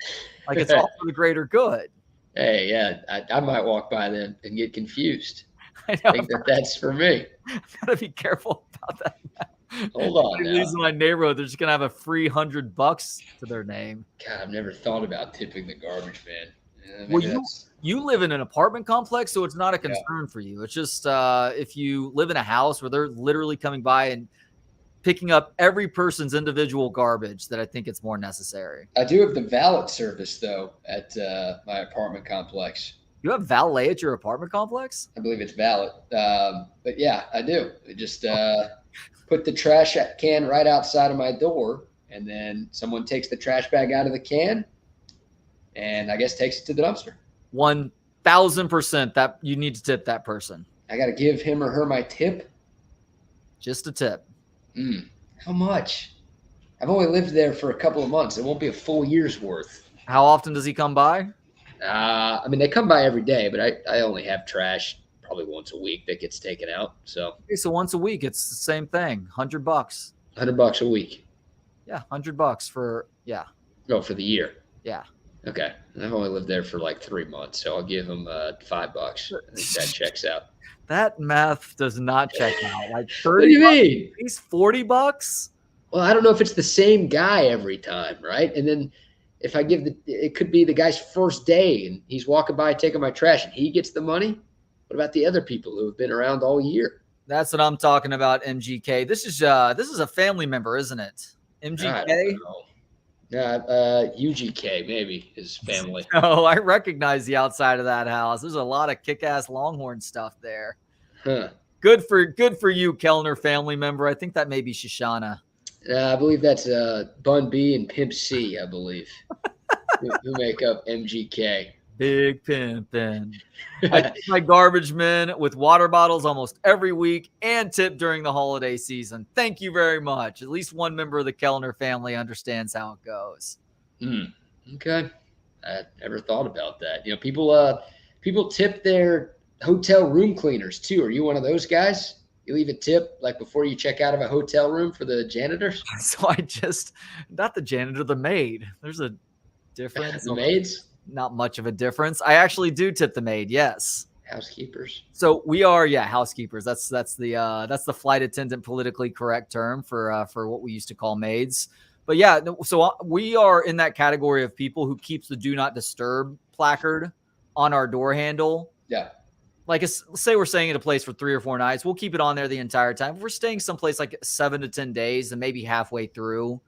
Like it's all for the greater good. Hey, yeah, I might walk by them and get confused. I think that's for me. I gotta be careful about that. Hold on. At least in my neighborhood, they're just gonna have a free $100 to their name. God, I've never thought about tipping the garbage man. Well, you live in an apartment complex, so it's not a concern for you. It's just if you live in a house where they're literally coming by and picking up every person's individual garbage, that I think it's more necessary. I do have the valet service, though, at my apartment complex. You have valet at your apartment complex? I believe it's valet. But yeah, I do. I just put the trash can right outside of my door, and then someone takes the trash bag out of the can and I guess takes it to the dumpster. 1,000% that you need to tip that person. I got to give him or her my tip? Just a tip. How much? I've only lived there for a couple of months. It won't be a full year's worth. How often does he come by? I mean, they come by every day, but I only have trash probably once a week that gets taken out. So, okay, so once a week, it's the same thing. $100. $100 a week. Yeah, $100 for Oh, for the year. Yeah. Okay, I've only lived there for like 3 months, so I'll give him $5. I think that checks out. That math does not check out. Like 30. What do you mean? He's $40. Well, I don't know if it's the same guy every time, right? And then if I give it could be the guy's first day, and he's walking by taking my trash, and he gets the money. What about the other people who have been around all year? That's what I'm talking about, MGK. This is a family member, isn't it? MGK? UGK, maybe his family. Oh, I recognize the outside of that house. There's a lot of kick-ass Longhorn stuff there. Huh. Good for you, Kellner family member. I think that may be Shoshana. I believe that's Bun B and Pimp C, I believe, who make up MGK. Big pimpin'. I tip my garbage men with water bottles almost every week and tip during the holiday season. Thank you very much. At least one member of the Kellner family understands how it goes. Okay. I never thought about that. You know, people tip their hotel room cleaners too. Are you one of those guys? You leave a tip like before you check out of a hotel room for the janitors? So not the janitor, the maid. There's a difference. The maids? Not much of a difference. I actually do tip the maid. Yes. Housekeepers. So we are, housekeepers. That's the flight attendant politically correct term for what we used to call maids. But yeah, so we are in that category of people who keeps the do not disturb placard on our door handle. Yeah. Like, say we're staying at a place for 3 or 4 nights, we'll keep it on there the entire time. If we're staying someplace like 7 to 10 days, and maybe halfway through,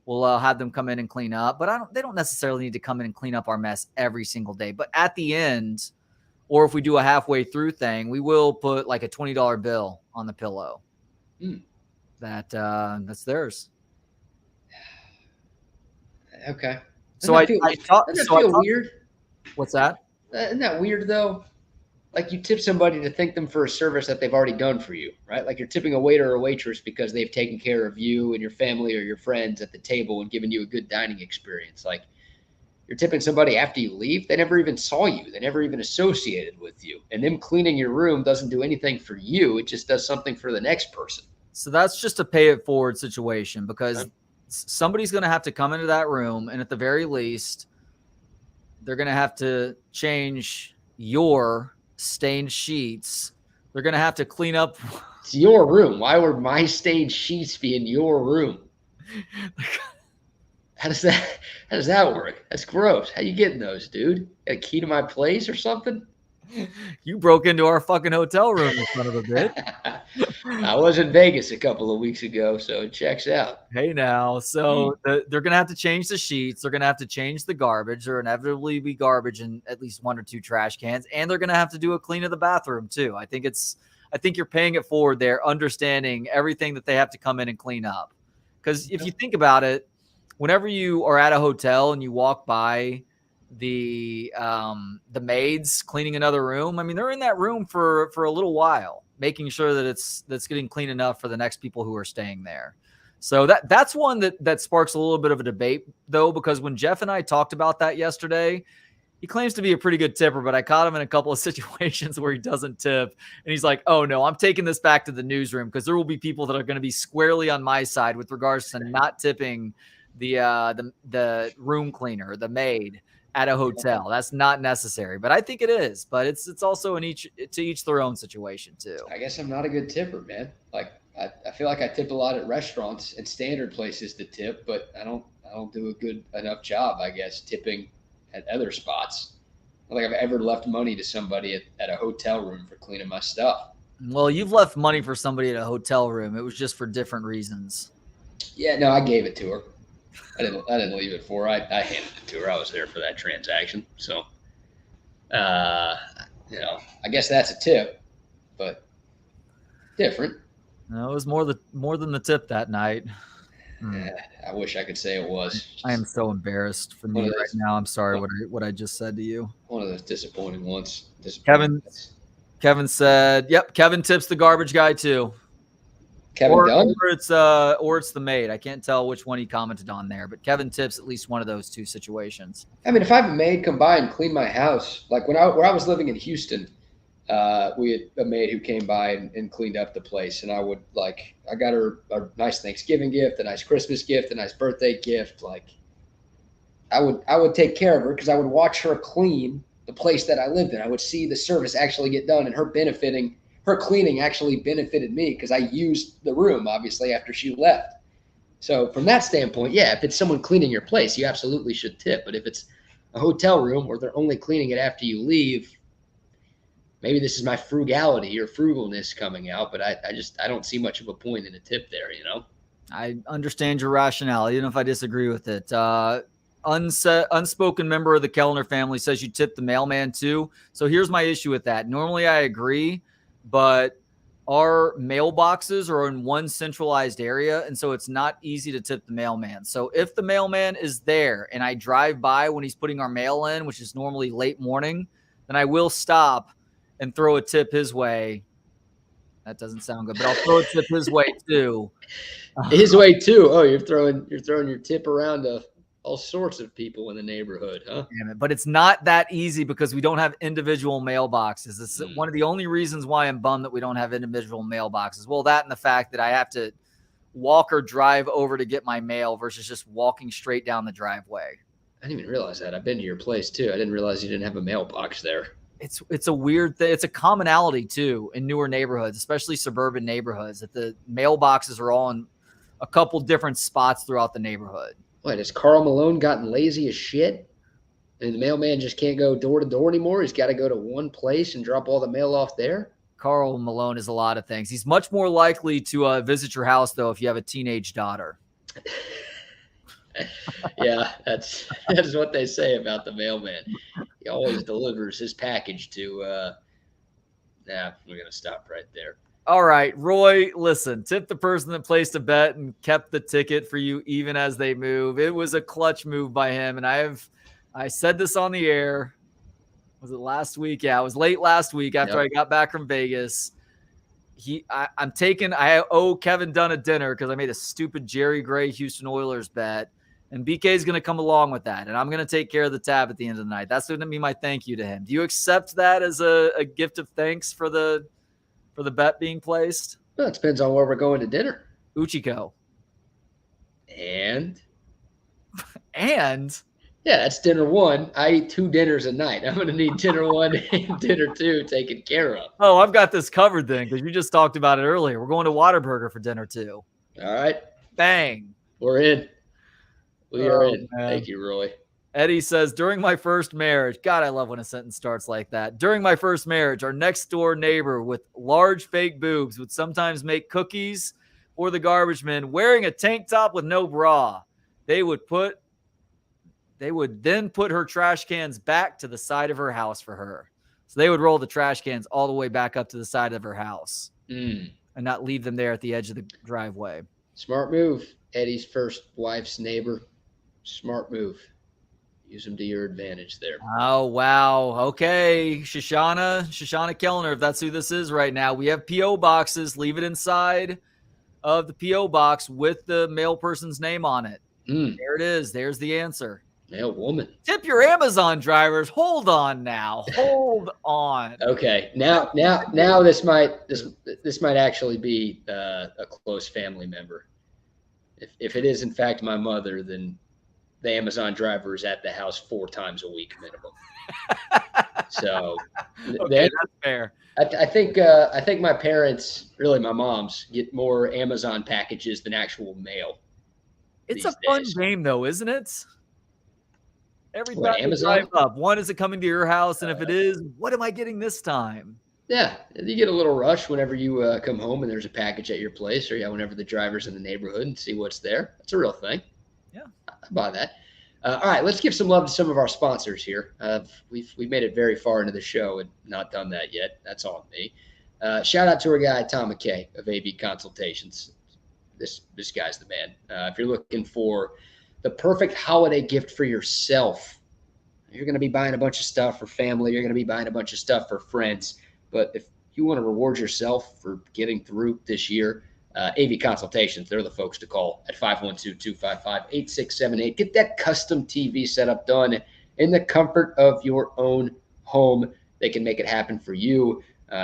we'll have them come in and clean up. But they don't necessarily need to come in and clean up our mess every single day. But at the end, or if we do a halfway through thing, we will put like a $20 bill on the pillow. That's theirs. Okay. So I feel weird. What's that? Isn't that weird though? Like you tip somebody to thank them for a service that they've already done for you, right? Like you're tipping a waiter or a waitress because they've taken care of you and your family or your friends at the table and given you a good dining experience. Like you're tipping somebody after you leave. They never even saw you. They never even associated with you. And them cleaning your room doesn't do anything for you. It just does something for the next person. So that's just a pay it forward situation because somebody's going to have to come into that room, and at the very least, they're going to have to change your stained sheets. They're going to have to clean up. It's your room. Why would my stained sheets be in your room? How does that work? That's gross. How you getting those, dude? Got a key to my place or something? You broke into our fucking hotel room, you son of a bitch. I was in Vegas a couple of weeks ago, so it checks out. Hey now, so they're going to have to change the sheets. They're going to have to change the garbage. There inevitably be garbage in at least 1 or 2 trash cans, and they're going to have to do a clean of the bathroom too. I think you're paying it forward there, understanding everything that they have to come in and clean up. Because if you think about it, whenever you are at a hotel and you walk by the maids cleaning another room, I mean, they're in that room for a little while, making sure that that's getting clean enough for the next people who are staying there. So that's one that sparks a little bit of a debate though, because when Jeff and I talked about that yesterday, he claims to be a pretty good tipper, but I caught him in a couple of situations where he doesn't tip, and he's like, "Oh no, I'm taking this back to the newsroom because there will be people that are going to be squarely on my side with regards to not tipping the room cleaner, the maid at a hotel. That's not necessary, but I think it is. But it's also to each their own situation too. I guess I'm not a good tipper, man. Like I feel like I tip a lot at restaurants and standard places to tip, but I don't do a good enough job, I guess, tipping at other spots. I don't think I've ever left money to somebody at a hotel room for cleaning my stuff. Well, you've left money for somebody at a hotel room. It was just for different reasons. Yeah, no, I gave it to her. I didn't leave it for her. I handed it to her. I was there for that transaction. So, I guess that's a tip, but different. No, it was more than the tip that night. Yeah, I wish I could say it was. I am so embarrassed for me right now. I'm sorry what I just said to you. One of those disappointing ones. Kevin said, "Yep, Kevin tips the garbage guy too." Kevin Dunn? Or it's the maid. I can't tell which one he commented on there, but Kevin tips at least one of those two situations. I mean, if I have a maid come by and clean my house, like where I was living in Houston, we had a maid who came by and cleaned up the place, and I got her a nice Thanksgiving gift, a nice Christmas gift, a nice birthday gift. Like I would take care of her because I would watch her clean the place that I lived in. I would see the service actually get done, and her cleaning actually benefited me because I used the room, obviously, after she left. So from that standpoint, yeah, if it's someone cleaning your place, you absolutely should tip. But if it's a hotel room where they're only cleaning it after you leave, maybe this is my frugality or frugalness coming out, but I don't see much of a point in a tip there, you know? I understand your rationale, even if I disagree with it. Unspoken member of the Kellner family says you tip the mailman too. So here's my issue with that. Normally I agree, but our mailboxes are in one centralized area, and so it's not easy to tip the mailman. So if the mailman is there and I drive by when he's putting our mail in, which is normally late morning, then I will stop and throw a tip his way. That doesn't sound good, but I'll throw a tip his way too. His way too. Oh, you're throwing your tip around to all sorts of people in the neighborhood, huh? Damn it. But it's not that easy because we don't have individual mailboxes. It's one of the only reasons why I'm bummed that we don't have individual mailboxes. Well, that and the fact that I have to walk or drive over to get my mail versus just walking straight down the driveway. I didn't even realize that. I've been to your place too. I didn't realize you didn't have a mailbox there. It's a weird thing. It's a commonality too in newer neighborhoods, especially suburban neighborhoods, that the mailboxes are all in a couple different spots throughout the neighborhood. What, has Karl Malone gotten lazy as shit? And the mailman just can't go door to door anymore? He's got to go to one place and drop all the mail off there? Karl Malone is a lot of things. He's much more likely to visit your house, though, if you have a teenage daughter. Yeah, that's what they say about the mailman. He always delivers his package to we're going to stop right there. All right, Roy, listen, tip the person that placed a bet and kept the ticket for you even as they move. It was a clutch move by him, and I said this on the air. Was it last week? Yeah, it was late last week after I got back from Vegas. I owe Kevin Dunn a dinner because I made a stupid Jerry Gray Houston Oilers bet, and BK is going to come along with that, and I'm going to take care of the tab at the end of the night. That's going to be my thank you to him. Do you accept that as a gift of thanks for the bet being placed? Well, it depends on where we're going to dinner. Uchiko. And? Yeah, that's dinner one. I eat 2 dinners a night. I'm going to need dinner 1 and dinner 2 taken care of. Oh, I've got this covered then because you just talked about it earlier. We're going to Whataburger for dinner too. All right. Bang. We're in. We are in. Man. Thank you, Roy. Eddie says, during my first marriage, God, I love when a sentence starts like that. During my first marriage, our next door neighbor with large fake boobs would sometimes make cookies for the garbage men wearing a tank top with no bra. They would then put her trash cans back to the side of her house for her. So they would roll the trash cans all the way back up to the side of her house and not leave them there at the edge of the driveway. Smart move. Eddie's first wife's neighbor. Smart move. Use them to your advantage there. Oh, wow. Okay. Shoshana Kellner, if that's who this is right now. We have P.O. boxes. Leave it inside of the P.O. box with the mail person's name on it. There it is. There's the answer. Mail woman. Tip your Amazon drivers. Hold on now. Hold on. Okay. Now this might actually be a close family member. If it is in fact my mother, then the Amazon driver is at the house 4 times a week minimum. So okay, that's fair. I think my parents, really my mom's, get more Amazon packages than actual mail. It's a fun game though, isn't it? Every time you drive up, one, is it coming to your house? And if it is, what am I getting this time? Yeah, you get a little rush whenever you come home and there's a package at your place, or whenever the driver's in the neighborhood and see what's there. That's a real thing. Yeah, I buy that. All right, let's give some love to some of our sponsors here. We've made it very far into the show and not done that yet. That's on me. Shout out to our guy Tom McKay of AB Consultations. This guy's the man. If you're looking for the perfect holiday gift for yourself, you're going to be buying a bunch of stuff for family. You're going to be buying a bunch of stuff for friends. But if you want to reward yourself for getting through this year, AV Consultations, they're the folks to call at 512-255-8678. Get that custom TV setup done in the comfort of your own home. They can make it happen for you.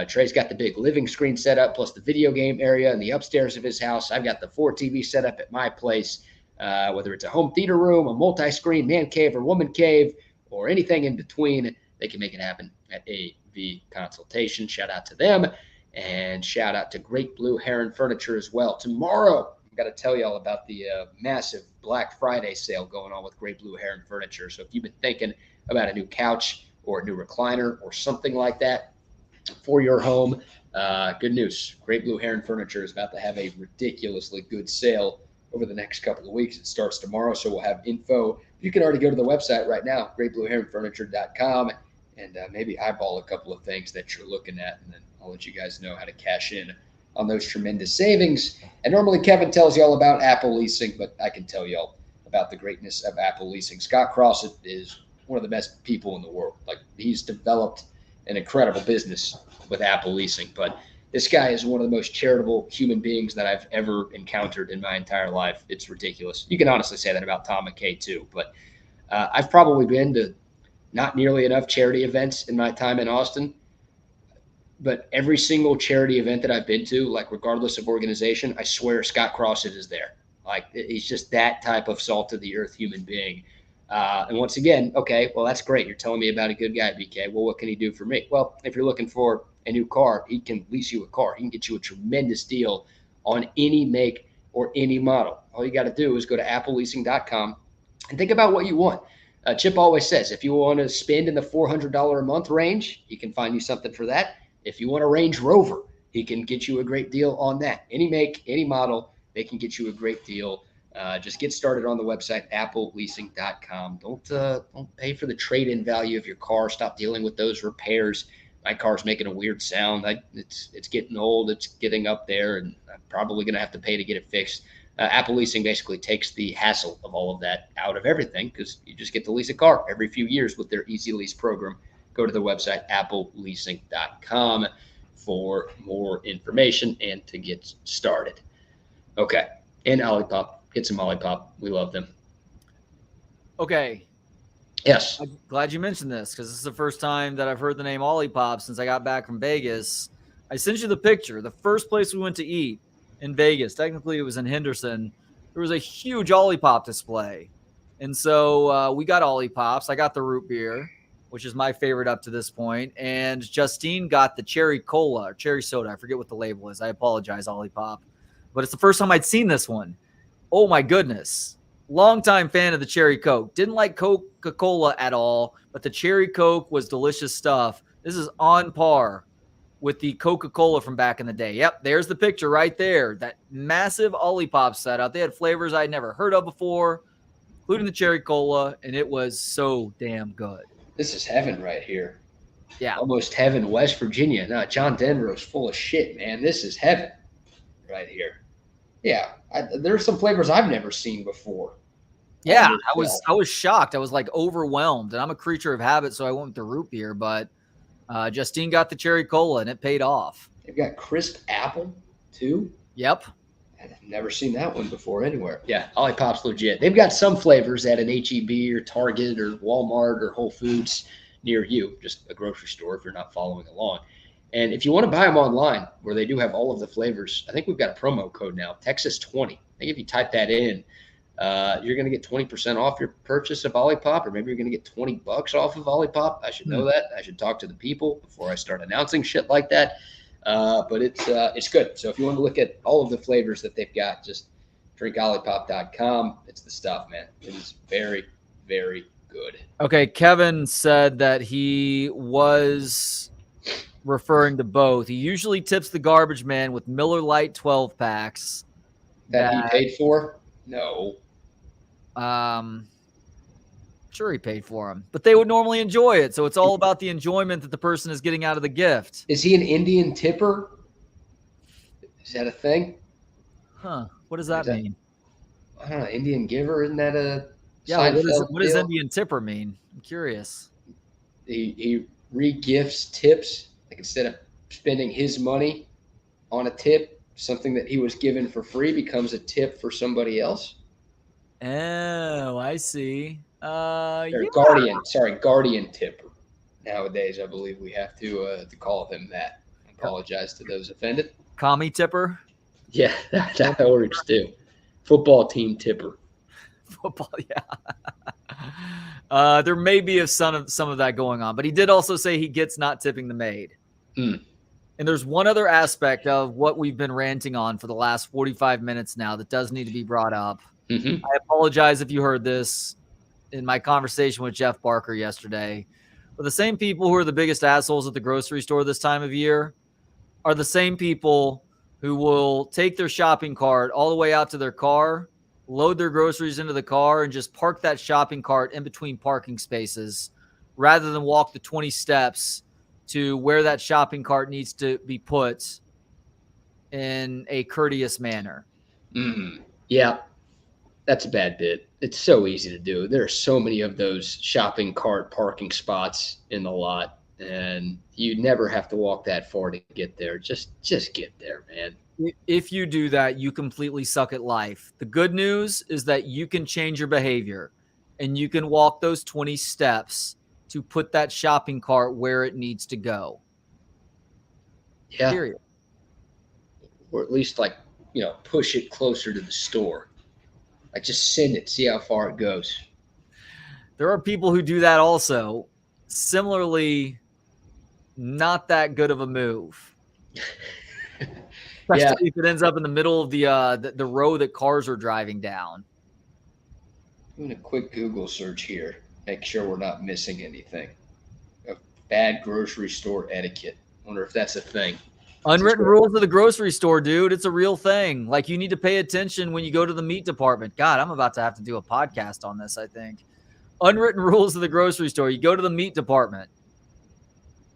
Trey's got the big living screen set up, plus the video game area in the upstairs of his house. I've got the 4 TV set up at my place, whether it's a home theater room, a multi-screen man cave or woman cave, or anything in between. They can make it happen at AV Consultation. Shout out to them. And shout out to Great Blue Heron Furniture as well. Tomorrow, I've got to tell you all about the massive Black Friday sale going on with Great Blue Heron Furniture. So if you've been thinking about a new couch or a new recliner or something like that for your home, good news. Great Blue Heron Furniture is about to have a ridiculously good sale over the next couple of weeks. It starts tomorrow, so we'll have info. You can already go to the website right now, greatblueheronfurniture.com, and maybe eyeball a couple of things that you're looking at, and then I'll let you guys know how to cash in on those tremendous savings. And normally Kevin tells you all about Apple leasing, but I can tell you all about the greatness of Apple leasing. Scott Cross is one of the best people in the world. Like, he's developed an incredible business with Apple leasing, but this guy is one of the most charitable human beings that I've ever encountered in my entire life. It's ridiculous. You can honestly say that about Tom McKay too, but I've probably been to not nearly enough charity events in my time in Austin. But every single charity event that I've been to, like regardless of organization, I swear Scott Crossett is there. Like, he's just that type of salt of the earth human being. And once again, okay, well, that's great. You're telling me about a good guy, BK. Well, what can he do for me? Well, if you're looking for a new car, he can lease you a car. He can get you a tremendous deal on any make or any model. All you got to do is go to appleleasing.com and think about what you want. Chip always says, if you want to spend in the $400 a month range, he can find you something for that. If you want a Range Rover, he can get you a great deal on that. Any make, any model, they can get you a great deal. Just get started on the website, appleleasing.com. Don't pay for the trade-in value of your car. Stop dealing with those repairs. My car's making a weird sound. It's getting old. It's getting up there, and I'm probably going to have to pay to get it fixed. Apple Leasing basically takes the hassle of all of that out of everything, because you just get to lease a car every few years with their Easy Lease program. Go to the website, appleleasing.com, for more information and to get started. Okay. And Olipop. Get some Olipop. We love them. Okay. Yes. I'm glad you mentioned this, because this is the first time that I've heard the name Olipop since I got back from Vegas. I sent you the picture. The first place we went to eat in Vegas, technically it was in Henderson, there was a huge Olipop display. And so we got Olipops. I got the root beer, which is my favorite up to this point. And Justine got the cherry cola or cherry soda. I forget what the label is. I apologize, Olipop. But it's the first time I'd seen this one. Oh, my goodness. Longtime fan of the cherry Coke. Didn't like Coca-Cola at all, but the cherry Coke was delicious stuff. This is on par with the Coca-Cola from back in the day. Yep, there's the picture right there. That massive Olipop setup. They had flavors I'd never heard of before, including the cherry cola, and it was so damn good. This is heaven right here. Yeah. Almost heaven, West Virginia. No, John Denver's full of shit, man. This is heaven right here. Yeah. There's some flavors I've never seen before. Yeah, I was shocked. I was like overwhelmed. And I'm a creature of habit, so I went with the root beer, but Justine got the cherry cola and it paid off. They've got crisp apple too. Yep. I've never seen that one before anywhere. Yeah, Olipop's legit. They've got some flavors at an H-E-B or Target or Walmart or Whole Foods near you, just a grocery store if you're not following along. And if you want to buy them online, where they do have all of the flavors, I think we've got a promo code now, Texas20. I think if you type that in, you're going to get 20% off your purchase of Olipop, or maybe you're going to get $20 off of Olipop. I should know that. I should talk to the people before I start announcing shit like that. But it's good. So if you want to look at all of the flavors that they've got, just drinkolipop.com. It's the stuff, man. It is very, very good. Okay, Kevin said that he was referring to both. He usually tips the garbage man with Miller Lite 12 packs. That he paid for? No. Sure, he paid for them, but they would normally enjoy it. So it's all about the enjoyment that the person is getting out of the gift. Is he an Indian tipper? Is that a thing? Huh. What does that mean? I don't know. Indian giver? Isn't that a what does Indian tipper mean? I'm curious. He re-gifts tips. Like, instead of spending his money on a tip, something that he was given for free becomes a tip for somebody else. Oh, I see. Guardian tipper. Nowadays, I believe we have to call them that. I apologize to those offended. Commie tipper? Yeah, that works too. Football team tipper. Football, yeah. There may be some of that going on, but he did also say he gets not tipping the maid. Mm. And there's one other aspect of what we've been ranting on for the last 45 minutes now that does need to be brought up. Mm-hmm. I apologize if you heard this in my conversation with Jeff Barker yesterday. But the same people who are the biggest assholes at the grocery store this time of year are the same people who will take their shopping cart all the way out to their car, load their groceries into the car, and just park that shopping cart in between parking spaces rather than walk the 20 steps to where that shopping cart needs to be put in a courteous manner. Mm-hmm. Yeah, that's a bad bit. It's so easy to do. There are so many of those shopping cart parking spots in the lot, and you never have to walk that far to get there. Just get there, man. If you do that, you completely suck at life. The good news is that you can change your behavior, and you can walk those 20 steps to put that shopping cart where it needs to go. Yeah. Period. Or at least push it closer to the store. Like just send it, see how far it goes. There are people who do that also. Similarly, not that good of a move. Especially if it ends up in the middle of the row that cars are driving down. Doing a quick Google search here. Make sure we're not missing anything. Bad grocery store etiquette. Wonder if that's a thing. Unwritten rules of the grocery store, dude. It's a real thing. Like, you need to pay attention when you go to the meat department. God, I'm about to have to do a podcast on this, I think. Unwritten rules of the grocery store. You go to the meat department.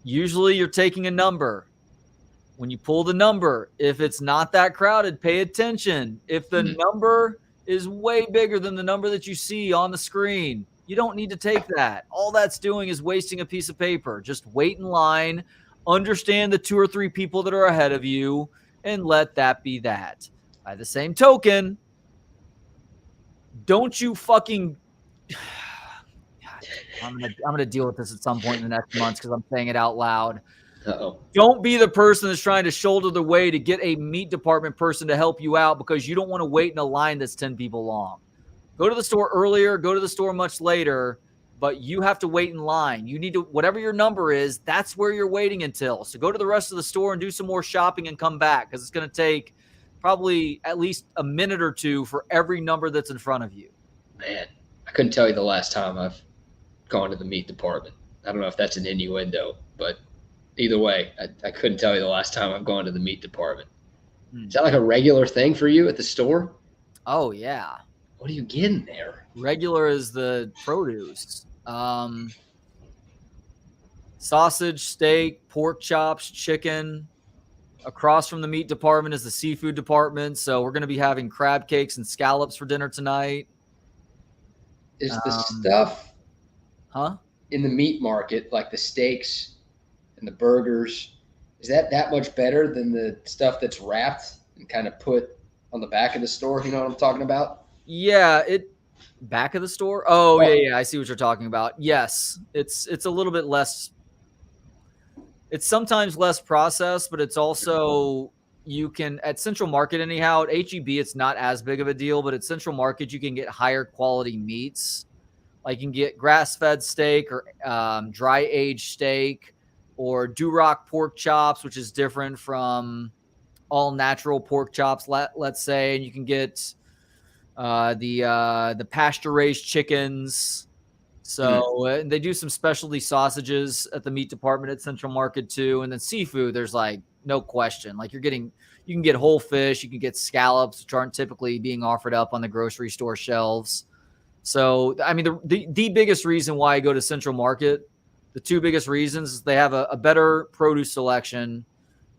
Usually you're taking a number. When you pull the number, if it's not that crowded, pay attention. If the number is way bigger than the number that you see on the screen, you don't need to take that. All that's doing is wasting a piece of paper. Just wait in line. Understand the 2 or 3 people that are ahead of you, and let that be that. By the same token, don't you fucking... I'm gonna deal with this at some point in the next months because I'm saying it out loud. Uh-oh. Don't be the person that's trying to shoulder the way to get a meat department person to help you out because you don't want to wait in a line that's 10 people long. Go to the store earlier, go to the store much later, but you have to wait in line. You need to, whatever your number is, that's where you're waiting until. So go to the rest of the store and do some more shopping and come back because it's going to take probably at least a minute or 2 for every number that's in front of you. Man, I couldn't tell you the last time I've gone to the meat department. I don't know if that's an innuendo, but either way, I couldn't tell you the last time I've gone to the meat department. Is that like a regular thing for you at the store? Oh, yeah. What are you getting there? Regular is the produce. Sausage, steak, pork chops, chicken. Across from the meat department is the seafood department. So we're going to be having crab cakes and scallops for dinner tonight. Is the stuff in the meat market, like the steaks and the burgers, is that much better than the stuff that's wrapped and kind of put on the back of the store? You know what I'm talking about? Yeah, back of the store. Oh, yeah, I see what you're talking about. Yes, it's a little bit less. It's sometimes less processed, but it's also you can at Central Market anyhow. At HEB, it's not as big of a deal, but at Central Market, you can get higher quality meats. Like you can get grass-fed steak or dry aged steak or Duroc pork chops, which is different from all natural pork chops. Let's say, and you can get the pasture raised chickens. So they do some specialty sausages at the meat department at Central Market too. And then seafood, there's like no question. Like you can get whole fish, you can get scallops, which aren't typically being offered up on the grocery store shelves. So, I mean, the biggest reason why I go to Central Market, the 2 biggest reasons is they have a better produce selection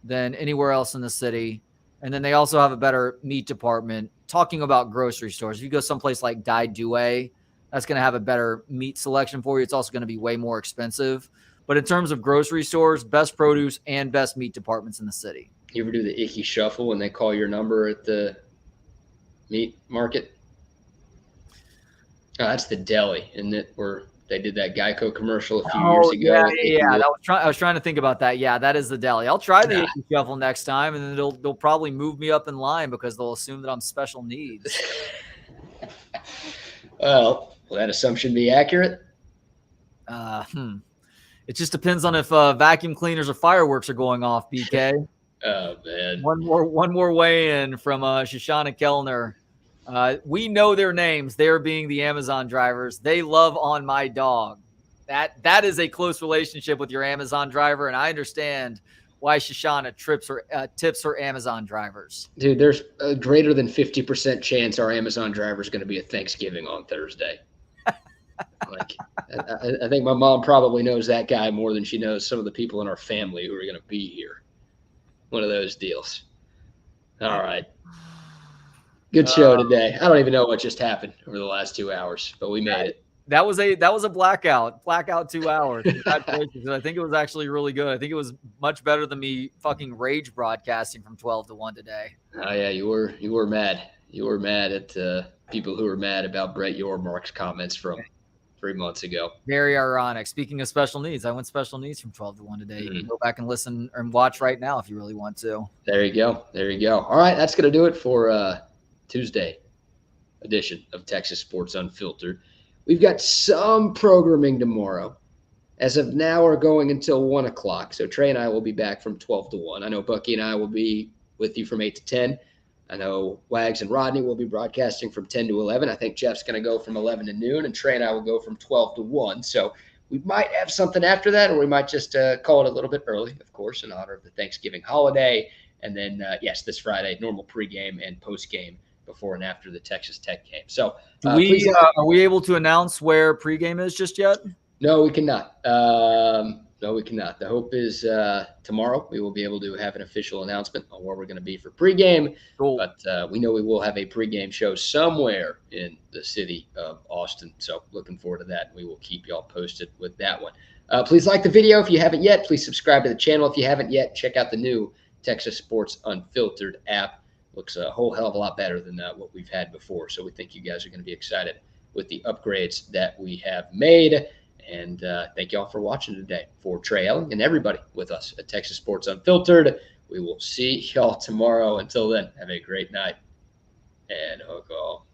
than anywhere else in the city. And then they also have a better meat department. Talking about grocery stores, if you go someplace like Dai Due, that's going to have a better meat selection for you. It's also going to be way more expensive. But in terms of grocery stores, best produce and best meat departments in the city. You ever do the icky shuffle when they call your number at the meat market? Oh, that's the deli, isn't it? Where they did that Geico commercial a few years ago. Yeah. I was trying to think about that. Yeah, that is the deli. I'll try the icky shuffle next time, and then they'll probably move me up in line because they'll assume that I'm special needs. Well, will that assumption be accurate? It just depends on if vacuum cleaners or fireworks are going off, BK. Oh, man. One more weigh-in from Shoshana Kellner. We know their names. They're being the Amazon drivers. They love On My Dog. That is a close relationship with your Amazon driver, and I understand why Shoshana tips her Amazon drivers. Dude, there's a greater than 50% chance our Amazon driver is going to be at Thanksgiving on Thursday. I think my mom probably knows that guy more than she knows some of the people in our family who are going to be here. One of those deals. All right. Good show today. I don't even know what just happened over the last 2 hours, but we made it. That was a blackout 2 hours. Congratulations. I think it was actually really good. I think it was much better than me fucking rage broadcasting from 12 to 1 today. Oh yeah, you were mad. You were mad at people who were mad about Brett Yormark's comments from 3 months ago. Very ironic. Speaking of special needs, I went special needs from 12 to 1 today. You can go back and listen and watch right now if you really want to. There you go. All right, that's going to do it for Tuesday edition of Texas Sports Unfiltered. We've got some programming tomorrow. As of now, we're going until 1 o'clock. So Trey and I will be back from 12 to 1. I know Bucky and I will be with you from 8 to 10. I know Wags and Rodney will be broadcasting from 10 to 11. I think Jeff's going to go from 11 to noon, and Trey and I will go from 12 to 1. So we might have something after that, or we might just call it a little bit early, of course, in honor of the Thanksgiving holiday. And then, yes, this Friday, normal pregame and postgame before and after the Texas Tech game. So are we able to announce where pregame is just yet? No, we cannot. No, we cannot. The hope is tomorrow we will be able to have an official announcement on where we're going to be for pregame. Cool. But we know we will have a pregame show somewhere in the city of Austin. So looking forward to that. We will keep y'all posted with that one. Please like the video if you haven't yet. Please subscribe to the channel if you haven't yet. Check out the new Texas Sports Unfiltered app. Looks a whole hell of a lot better than what we've had before. So we think you guys are going to be excited with the upgrades that we have made. And thank you all for watching today. For Trey Elling and everybody with us at Texas Sports Unfiltered, we will see y'all tomorrow. Until then, have a great night and hook 'em.